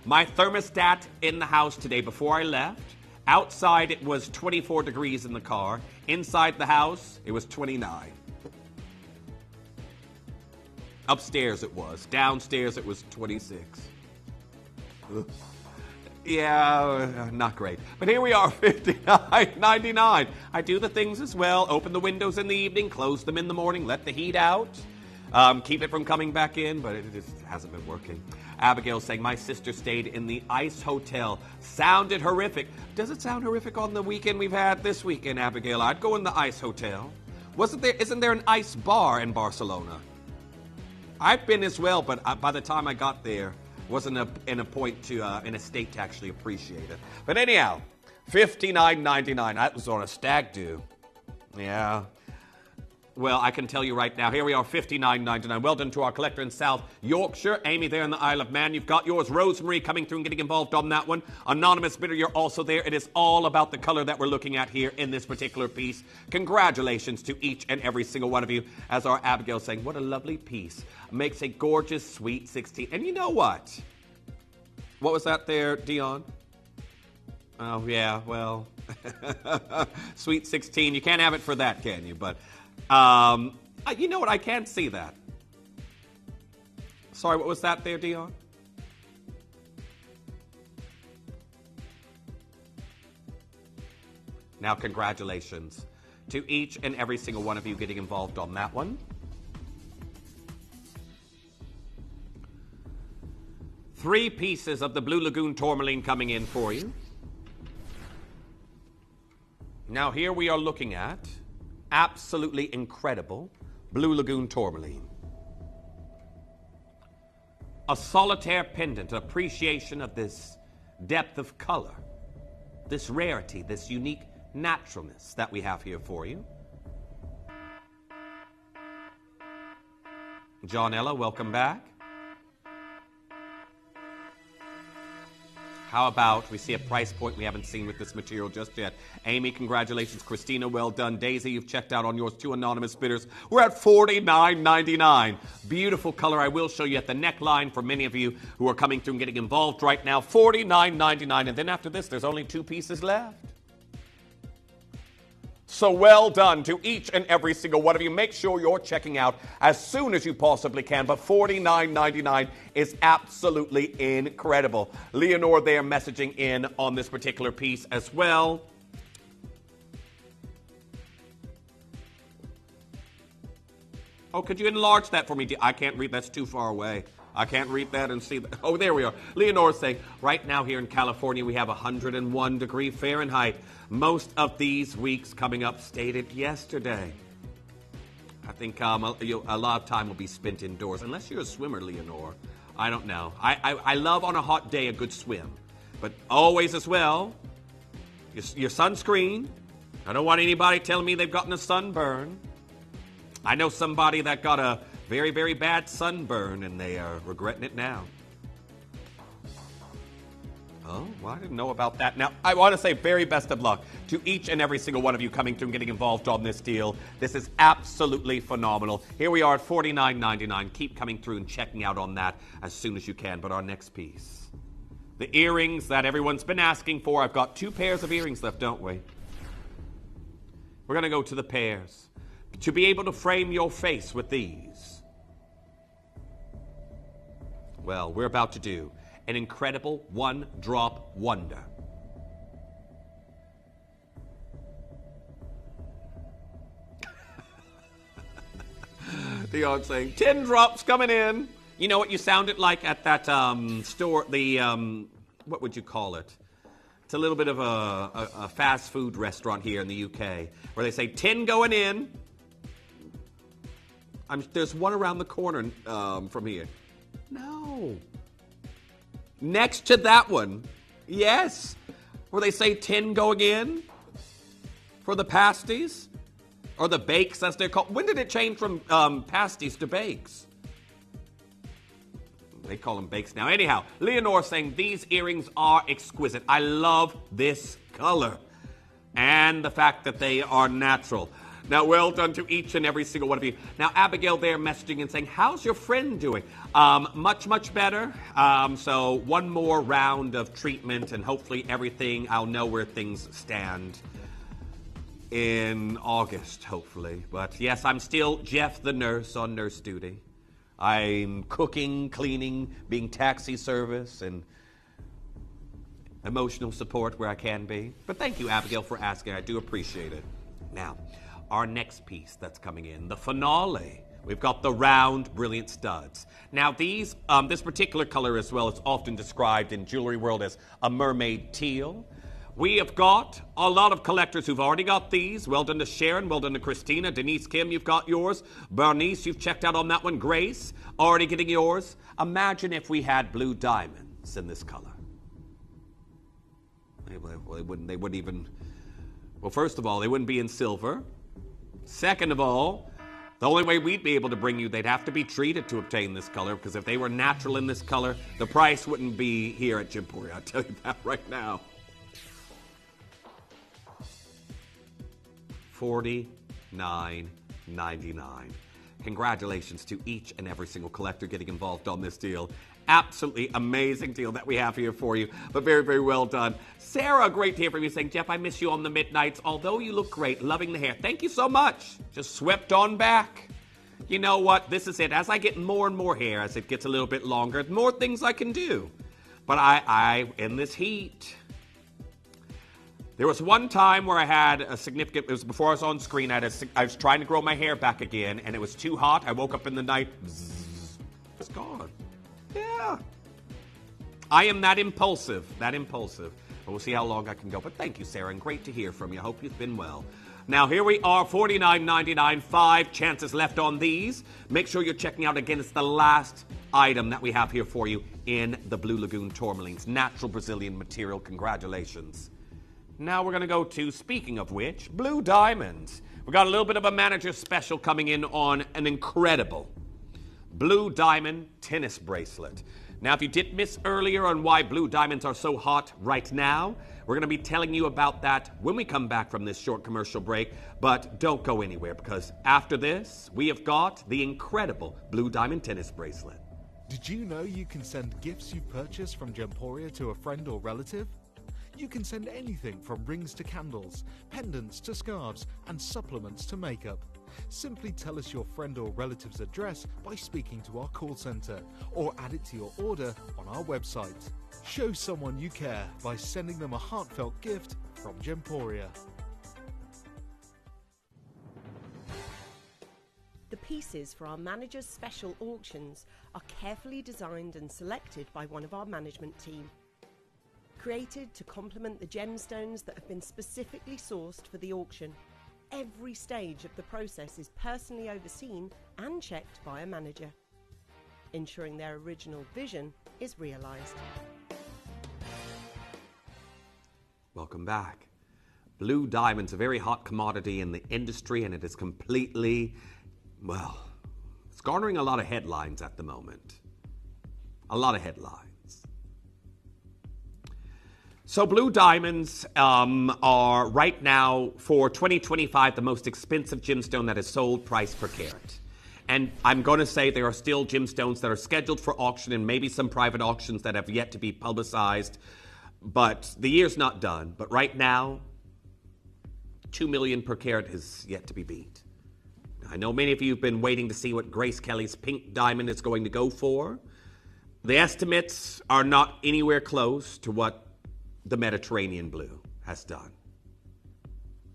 my thermostat in the house today before I left, outside it was 24 degrees in the car. Inside the house, it was 29. Upstairs it was. Downstairs it was 26. Ugh. Yeah, not great. But here we are, $59.99. I do the things as well. Open the windows in the evening, close them in the morning, let the heat out. Keep it from coming back in, but it just hasn't been working. Abigail saying, my sister stayed in the Ice Hotel. Sounded horrific. Does it sound horrific on the weekend we've had this weekend, Abigail? I'd go in the Ice Hotel. Isn't there an ice bar in Barcelona? I've been as well, but by the time I got there, wasn't in a state to actually appreciate it. But anyhow, $59.99. That was on a stag do. Yeah. Well, I can tell you right now, here we are, $59.99. Well done to our collector in South Yorkshire. Amy there in the Isle of Man. You've got yours. Rosemary coming through and getting involved on that one. Anonymous bidder, you're also there. It is all about the color that we're looking at here in this particular piece. Congratulations to each and every single one of you. As our Abigail saying, what a lovely piece. Makes a gorgeous Sweet 16. And you know what? What was that there, Dion? Oh, yeah, well, Sweet 16. You can't have it for that, can you? But you know what? I can't see that. Sorry, what was that there, Dion? Now, congratulations to each and every single one of you getting involved on that one. 3 pieces of the Blue Lagoon tourmaline coming in for you. Now, here we are looking at absolutely incredible Blue Lagoon tourmaline. A solitaire pendant, an appreciation of this depth of color, this rarity, this unique naturalness that we have here for you. John Ella, welcome back. How about we see a price point we haven't seen with this material just yet? Amy, congratulations. Christina, well done. Daisy, you've checked out on yours. 2 anonymous bidders. We're at $49.99. Beautiful color. I will show you at the neckline for many of you who are coming through and getting involved right now. $49.99. And then after this, there's only 2 pieces left. So well done to each and every single one of you. Make sure you're checking out as soon as you possibly can. But $49.99 is absolutely incredible. Leonore there messaging in on this particular piece as well. Oh, could you enlarge that for me? I can't read. That's too far away. I can't read that and see that. Oh, there we are. Leonore saying, right now here in California, we have 101 degree Fahrenheit. Most of these weeks coming up stated yesterday. I think a lot of time will be spent indoors. Unless you're a swimmer, Leonore. I don't know. I love on a hot day a good swim. But always as well, your sunscreen. I don't want anybody telling me they've gotten a sunburn. I know somebody that got a very, very bad sunburn, and they are regretting it now. Oh, well, I didn't know about that. Now, I want to say very best of luck to each and every single one of you coming through and getting involved on this deal. This is absolutely phenomenal. Here we are at $49.99. Keep coming through and checking out on that as soon as you can. But our next piece, the earrings that everyone's been asking for. I've got 2 pairs of earrings left, don't we? We're going to go to the pairs. To be able to frame your face with these, well, we're about to do an incredible one-drop wonder. Dion saying, 10 drops coming in. You know what you sounded like at that store, what would you call it? It's a little bit of a fast food restaurant here in the UK, where they say 10 going in, There's one around the corner from here. No. Next to that one. Yes. Where they say 10 going in for the pasties or the bakes as they're called. When did it change from pasties to bakes? They call them bakes now. Anyhow, Leonore saying these earrings are exquisite. I love this color and the fact that they are natural. Now, well done to each and every single one of you. Now, Abigail there messaging and saying, how's your friend doing? Much, much better. So one more round of treatment and hopefully everything, I'll know where things stand in August, hopefully. But yes, I'm still Jeff the nurse on nurse duty. I'm cooking, cleaning, being taxi service, and emotional support where I can be. But thank you, Abigail, for asking. I do appreciate it. Now, our next piece that's coming in, the finale. We've got the round, brilliant studs. Now, this particular color as well is often described in jewelry world as a mermaid teal. We have got a lot of collectors who've already got these. Well done to Sharon, well done to Christina. Denise Kim, you've got yours. Bernice, you've checked out on that one. Grace, already getting yours. Imagine if we had blue diamonds in this color. They wouldn't even, well, first of all, they wouldn't be in silver. Second of all, the only way we'd be able to bring you, they'd have to be treated to obtain this color, because if they were natural in this color, the price wouldn't be here at Gemporia. I'll tell you that right now. $49.99. Congratulations to each and every single collector getting involved on this deal. Absolutely amazing deal that we have here for you, but very, very well done. Sarah, great to hear from you, saying, Jeff, I miss you on the midnights, although you look great, loving the hair. Thank you so much. Just swept on back. You know what? This is it. As I get more and more hair, as it gets a little bit longer, the more things I can do. But I in this heat, there was one time where I had a significant, it was before I was on screen, I was trying to grow my hair back again, and it was too hot. I woke up in the night, it's gone. Yeah. I am that impulsive. But we'll see how long I can go. But thank you, Sarah, and great to hear from you. I hope you've been well. Now, here we are, $49.99, 5 chances left on these. Make sure you're checking out, again, it's the last item that we have here for you in the Blue Lagoon tourmalines. Natural Brazilian material. Congratulations. Now we're going to go to, speaking of which, blue diamonds. We've got a little bit of a manager special coming in on an incredible blue diamond tennis bracelet. Now, if you did miss earlier on why blue diamonds are so hot right now, we're going to be telling you about that when we come back from this short commercial break. But don't go anywhere, because after this, we have got the incredible blue diamond tennis bracelet. Did you know you can send gifts you've purchased from Gemporia to a friend or relative? You can send anything from rings to candles, pendants to scarves, and supplements to makeup. Simply tell us your friend or relative's address by speaking to our call center, or add it to your order on our website. Show someone you care by sending them a heartfelt gift from Gemporia. The pieces for our managers' special auctions are carefully designed and selected by one of our management team. Created to complement the gemstones that have been specifically sourced for the auction. Every stage of the process is personally overseen and checked by a manager, ensuring their original vision is realised. Welcome back. Blue diamond's a very hot commodity in the industry, and it is completely, well, it's garnering a lot of headlines at the moment. A lot of headlines. So blue diamonds are right now for 2025 the most expensive gemstone that is sold price per carat. And I'm going to say there are still gemstones that are scheduled for auction and maybe some private auctions that have yet to be publicized. But the year's not done. But right now, $2 million per carat is yet to be beat. I know many of you have been waiting to see what Grace Kelly's pink diamond is going to go for. The estimates are not anywhere close to what the Mediterranean blue has done.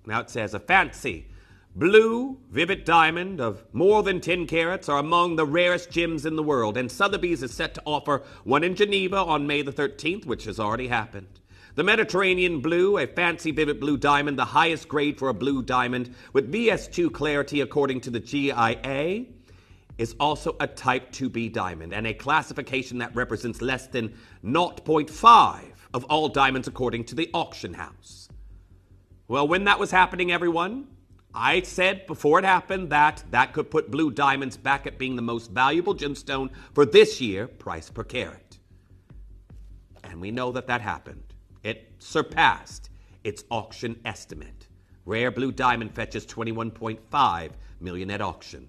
Now it says a fancy blue vivid diamond of more than 10 carats are among the rarest gems in the world, and Sotheby's is set to offer one in Geneva on May the 13th, which has already happened. The Mediterranean blue, a fancy vivid blue diamond, the highest grade for a blue diamond with VS2 clarity according to the GIA. is also a type 2B diamond and a classification that represents less than 0.5 of all diamonds according to the auction house. Well, when that was happening, everyone, I said before it happened that that could put blue diamonds back at being the most valuable gemstone for this year, price per carat. And we know that that happened. It surpassed its auction estimate. Rare blue diamond fetches $21.5 million at auction.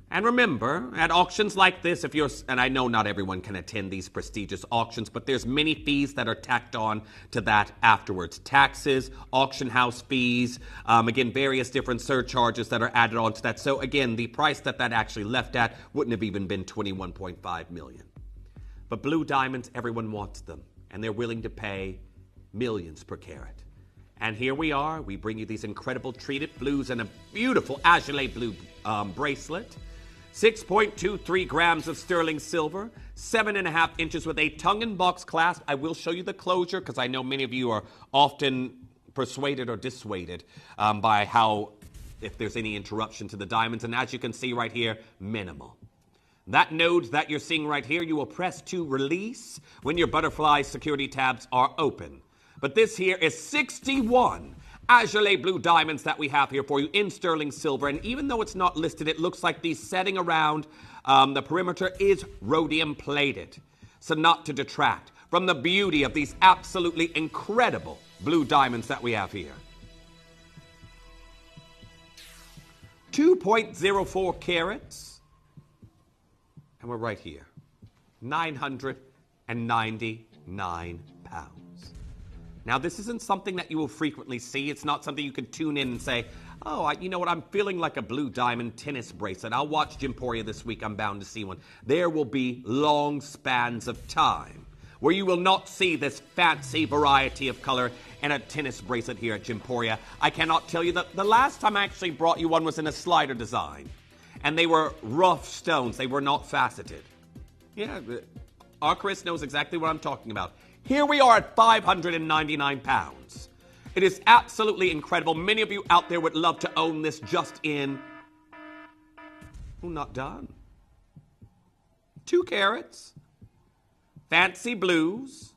And remember, at auctions like this, if you're, and I know not everyone can attend these prestigious auctions, but there's many fees that are tacked on to that afterwards. Taxes, auction house fees, again, various different surcharges that are added on to that. So again, the price that that actually left at wouldn't have even been $21.5 million. But blue diamonds, everyone wants them, and they're willing to pay millions per carat. And here we are. We bring you these incredible treated blues and a beautiful Argyle blue bracelet. 6.23 grams of sterling silver, 7.5 inches with a tongue and box clasp. I will show you the closure because I know many of you are often persuaded or dissuaded by how, if there's any interruption to the diamonds. And as you can see right here, minimal. That node that you're seeing right here, you will press to release when your butterfly security tabs are open. But this here is 61 Argyle blue diamonds that we have here for you in sterling silver. And even though it's not listed, it looks like the setting around the perimeter is rhodium plated. So not to detract from the beauty of these absolutely incredible blue diamonds that we have here. 2.04 carats. And we're right here. 999 pounds. Now, this isn't something that you will frequently see. It's not something you can tune in and say, oh, you know what, I'm feeling like a blue diamond tennis bracelet. I'll watch Gemporia this week. I'm bound to see one. There will be long spans of time where you will not see this fancy variety of color in a tennis bracelet here at Gemporia. I cannot tell you that the last time I actually brought you one was in a slider design. And they were rough stones. They were not faceted. Yeah, our Chris knows exactly what I'm talking about. Here we are at 599 pounds. It is absolutely incredible. Many of you out there would love to own this just in... Oh, not done. 2 carats. Fancy blues.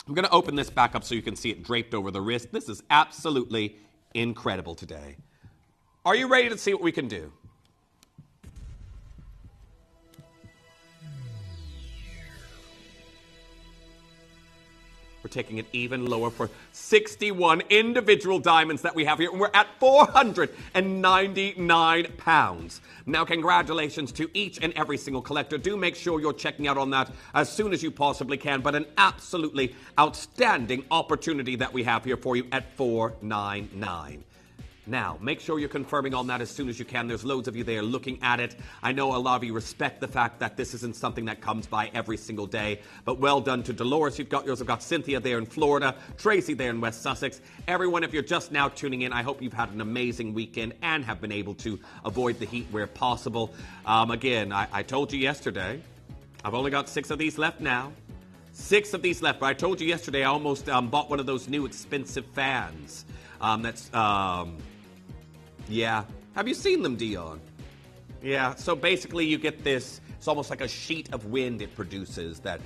I'm going to open this back up so you can see it draped over the wrist. This is absolutely incredible today. Are you ready to see what we can do? We're taking it even lower for 61 individual diamonds that we have here. And we're at 499 pounds. Now, congratulations to each and every single collector. Do make sure you're checking out on that as soon as you possibly can. But an absolutely outstanding opportunity that we have here for you at 499. Now, make sure you're confirming on that as soon as you can. There's loads of you there looking at it. I know a lot of you respect the fact that this isn't something that comes by every single day, but well done to Dolores. You've got yours. I've got Cynthia there in Florida, Tracy there in West Sussex. Everyone, if you're just now tuning in, I hope you've had an amazing weekend and have been able to avoid the heat where possible. Again, I told you yesterday, I've only got 6 of these left now. 6 of these left, but I told you yesterday I almost bought one of those new expensive fans. Yeah. Have you seen them, Dion? Yeah. So basically you get this, it's almost like a sheet of wind it produces that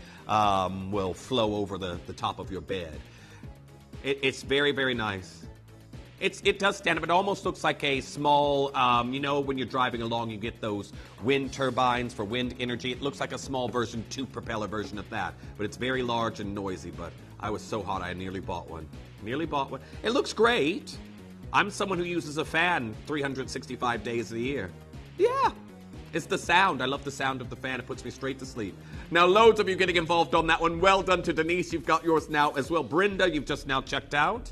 will flow over the top of your bed. It's very, very nice. It does stand up. It almost looks like a small, you know, when you're driving along, you get those wind turbines for wind energy. It looks like a small version, 2-propeller version of that. But it's very large and noisy. But I was so hot, I nearly bought one. Nearly bought one. It looks great. I'm someone who uses a fan 365 days a year. Yeah, it's the sound. I love the sound of the fan. It puts me straight to sleep. Now, loads of you getting involved on that one. Well done to Denise. You've got yours now as well. Brenda, you've just now checked out.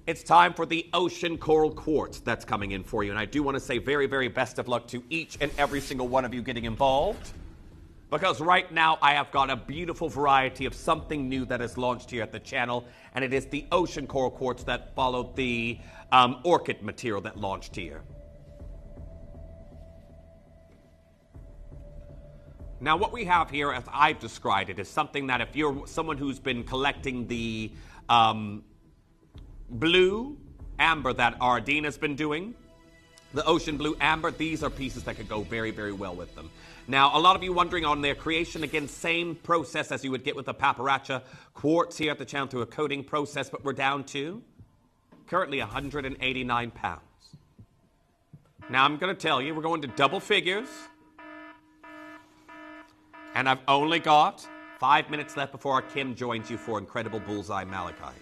It's time for the Ocean Coral Quartz that's coming in for you. And I do want to say very, very best of luck to each and every single one of you getting involved. Because right now I have got a beautiful variety of something new that is launched here at the channel, and it is the Ocean Coral Quartz that followed the orchid material that launched here. Now what we have here, as I've described it, is something that if you're someone who's been collecting the blue amber that Ardina's been doing, The ocean blue amber, these are pieces that could go very, very well with them. Now, a lot of you wondering on their creation, again, same process as you would get with a paperclip. Quartz here at the channel through a coating process, but we're down to currently 189 pounds. Now, I'm going to tell you, we're going to double figures. And I've only got 5 minutes left before our Kim joins you for incredible bullseye malachite.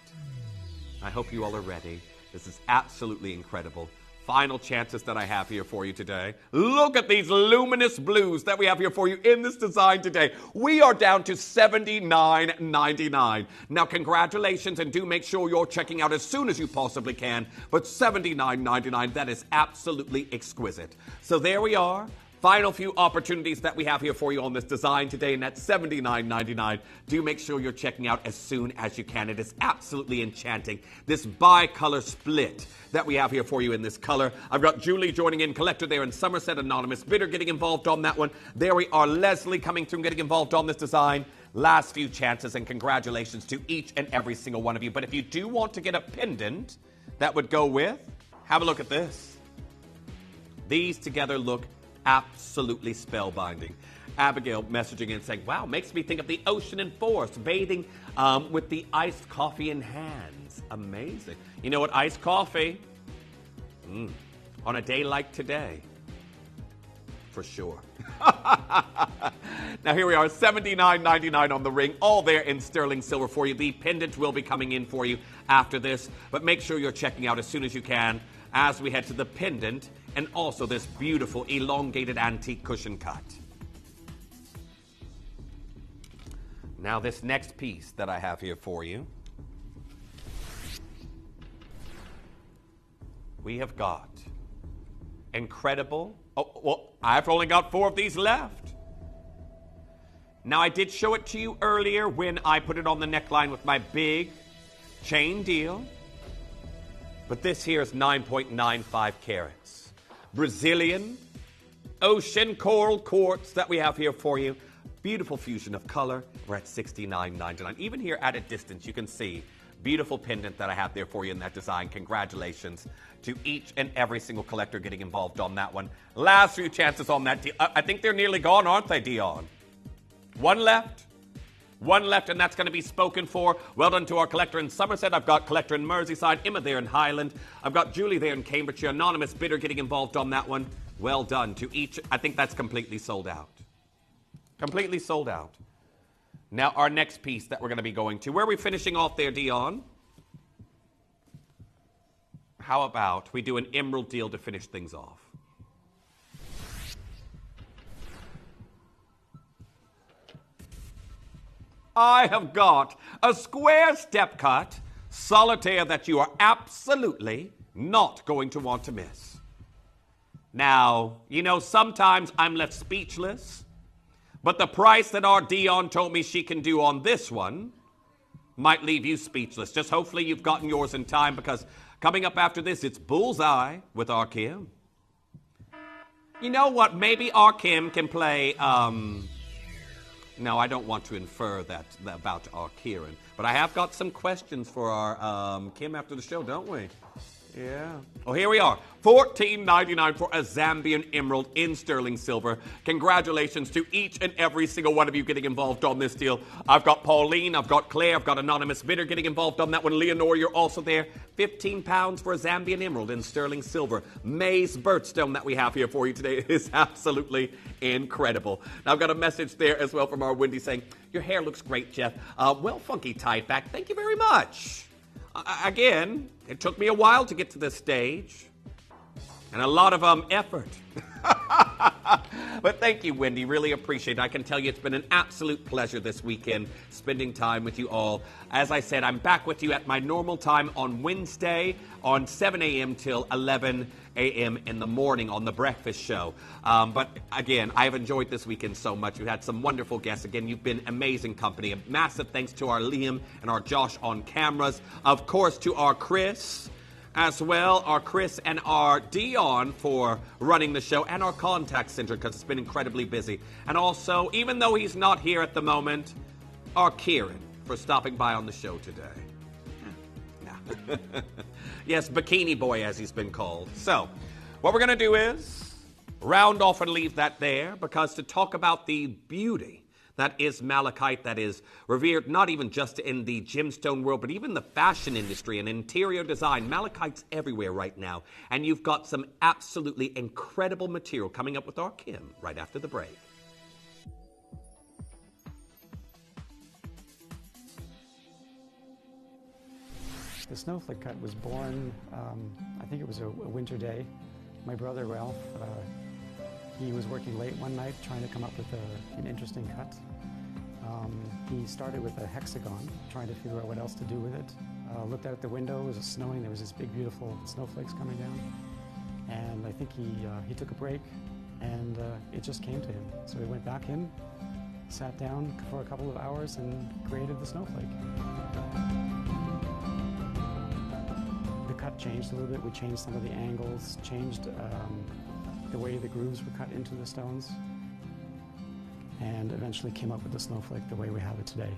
I hope you all are ready. This is absolutely incredible. Final chances that I have here for you today. Look at these luminous blues that we have here for you in this design today. We are down to $79.99. Now, congratulations, and do make sure you're checking out as soon as you possibly can. But $79.99, that is absolutely exquisite. So there we are. Final few opportunities that we have here for you on this design today, and that's $79.99. Do make sure you're checking out as soon as you can. It is absolutely enchanting. This bi-color split that we have here for you in this color. I've got Julie joining in, collector there in Somerset, anonymous bidder getting involved on that one. There we are, Leslie coming through and getting involved on this design. Last few chances, and congratulations to each and every single one of you. But if you do want to get a pendant that would go with, have a look at this. These together look absolutely spellbinding. Abigail messaging in saying, wow, makes me think of the ocean and forest, bathing with the iced coffee in hands. Amazing. You know what, iced coffee, on a day like today, for sure. Now here we are, $79.99 on the ring, all there in sterling silver for you. The pendant will be coming in for you after this, but make sure you're checking out as soon as you can as we head to the pendant and also this beautiful elongated antique cushion cut. Now this next piece that I have here for you, we have got incredible, I've only got 4 of these left. Now I did show it to you earlier when I put it on the neckline with my big chain deal, but this here is 9.95 carats. Brazilian ocean coral quartz that we have here for you. Beautiful fusion of color. We're at $69.99. Even here at a distance, you can see beautiful pendant that I have there for you in that design. Congratulations to each and every single collector getting involved on that one. Last few chances on that deal. I think they're nearly gone, aren't they, Dion? One left. One left, and that's going to be spoken for. Well done to our collector in Somerset. I've got collector in Merseyside, Emma there in Highland. I've got Julie there in Cambridgeshire, anonymous bidder getting involved on that one. Well done to each. I think that's completely sold out. Completely sold out. Now, our next piece that we're going to be going to. Where are we finishing off there, Dion? How about we do an emerald deal to finish things off? I have got a square step cut solitaire that you are absolutely not going to want to miss. Now, you know, sometimes I'm left speechless, but the price that our Dion told me she can do on this one might leave you speechless. Just hopefully you've gotten yours in time, because coming up after this, it's Bullseye with our Kim. You know what? Maybe our Kim can play, no, I don't want to infer that about our Kieran, but I have got some questions for our Kim after the show, don't we? Yeah. Well, here we are. $14.99 for a Zambian emerald in sterling silver. Congratulations to each and every single one of you getting involved on this deal. I've got Pauline, I've got Claire, I've got anonymous bidder getting involved on that one. Leonore, you're also there. 15 pounds for a Zambian emerald in sterling silver. May's birthstone that we have here for you today is absolutely incredible. Now, I've got a message there as well from our Wendy saying, your hair looks great, Jeff. Well, funky tied back. Thank you very much. Again, it took me a while to get to this stage, and a lot of effort. But thank you, Wendy. Really appreciate it. I can tell you it's been an absolute pleasure this weekend spending time with you all. As I said, I'm back with you at my normal time on Wednesday on 7 a.m. till 11 a.m. in the morning on The Breakfast Show. But again, I have enjoyed this weekend so much. We've had some wonderful guests. Again, you've been amazing company. A massive thanks to our Liam and our Josh on cameras. Of course, to our Chris as well, our Chris and our Dion for running the show, and our contact center because it's been incredibly busy. And also, even though he's not here at the moment, our Kieran for stopping by on the show today. Yes, Bikini Boy as he's been called. So, What we're going to do is round off and leave that there, because to talk about the beauty that is malachite, that is revered not even just in the gemstone world, but even the fashion industry and interior design. Malachite's everywhere right now. And you've got some absolutely incredible material coming up with our Kim right after the break. The snowflake cut was born, I think it was a winter day. My brother Ralph, he was working late one night trying to come up with an interesting cut. He started with a hexagon, trying to figure out what else to do with it. Looked out the window, it was snowing, there was this big beautiful snowflakes coming down. And I think he took a break and it just came to him. So he went back in, sat down for a couple of hours and created the snowflake. The cut changed a little bit. We changed some of the angles, changed the way the grooves were cut into the stones, and eventually came up with the snowflake the way we have it today.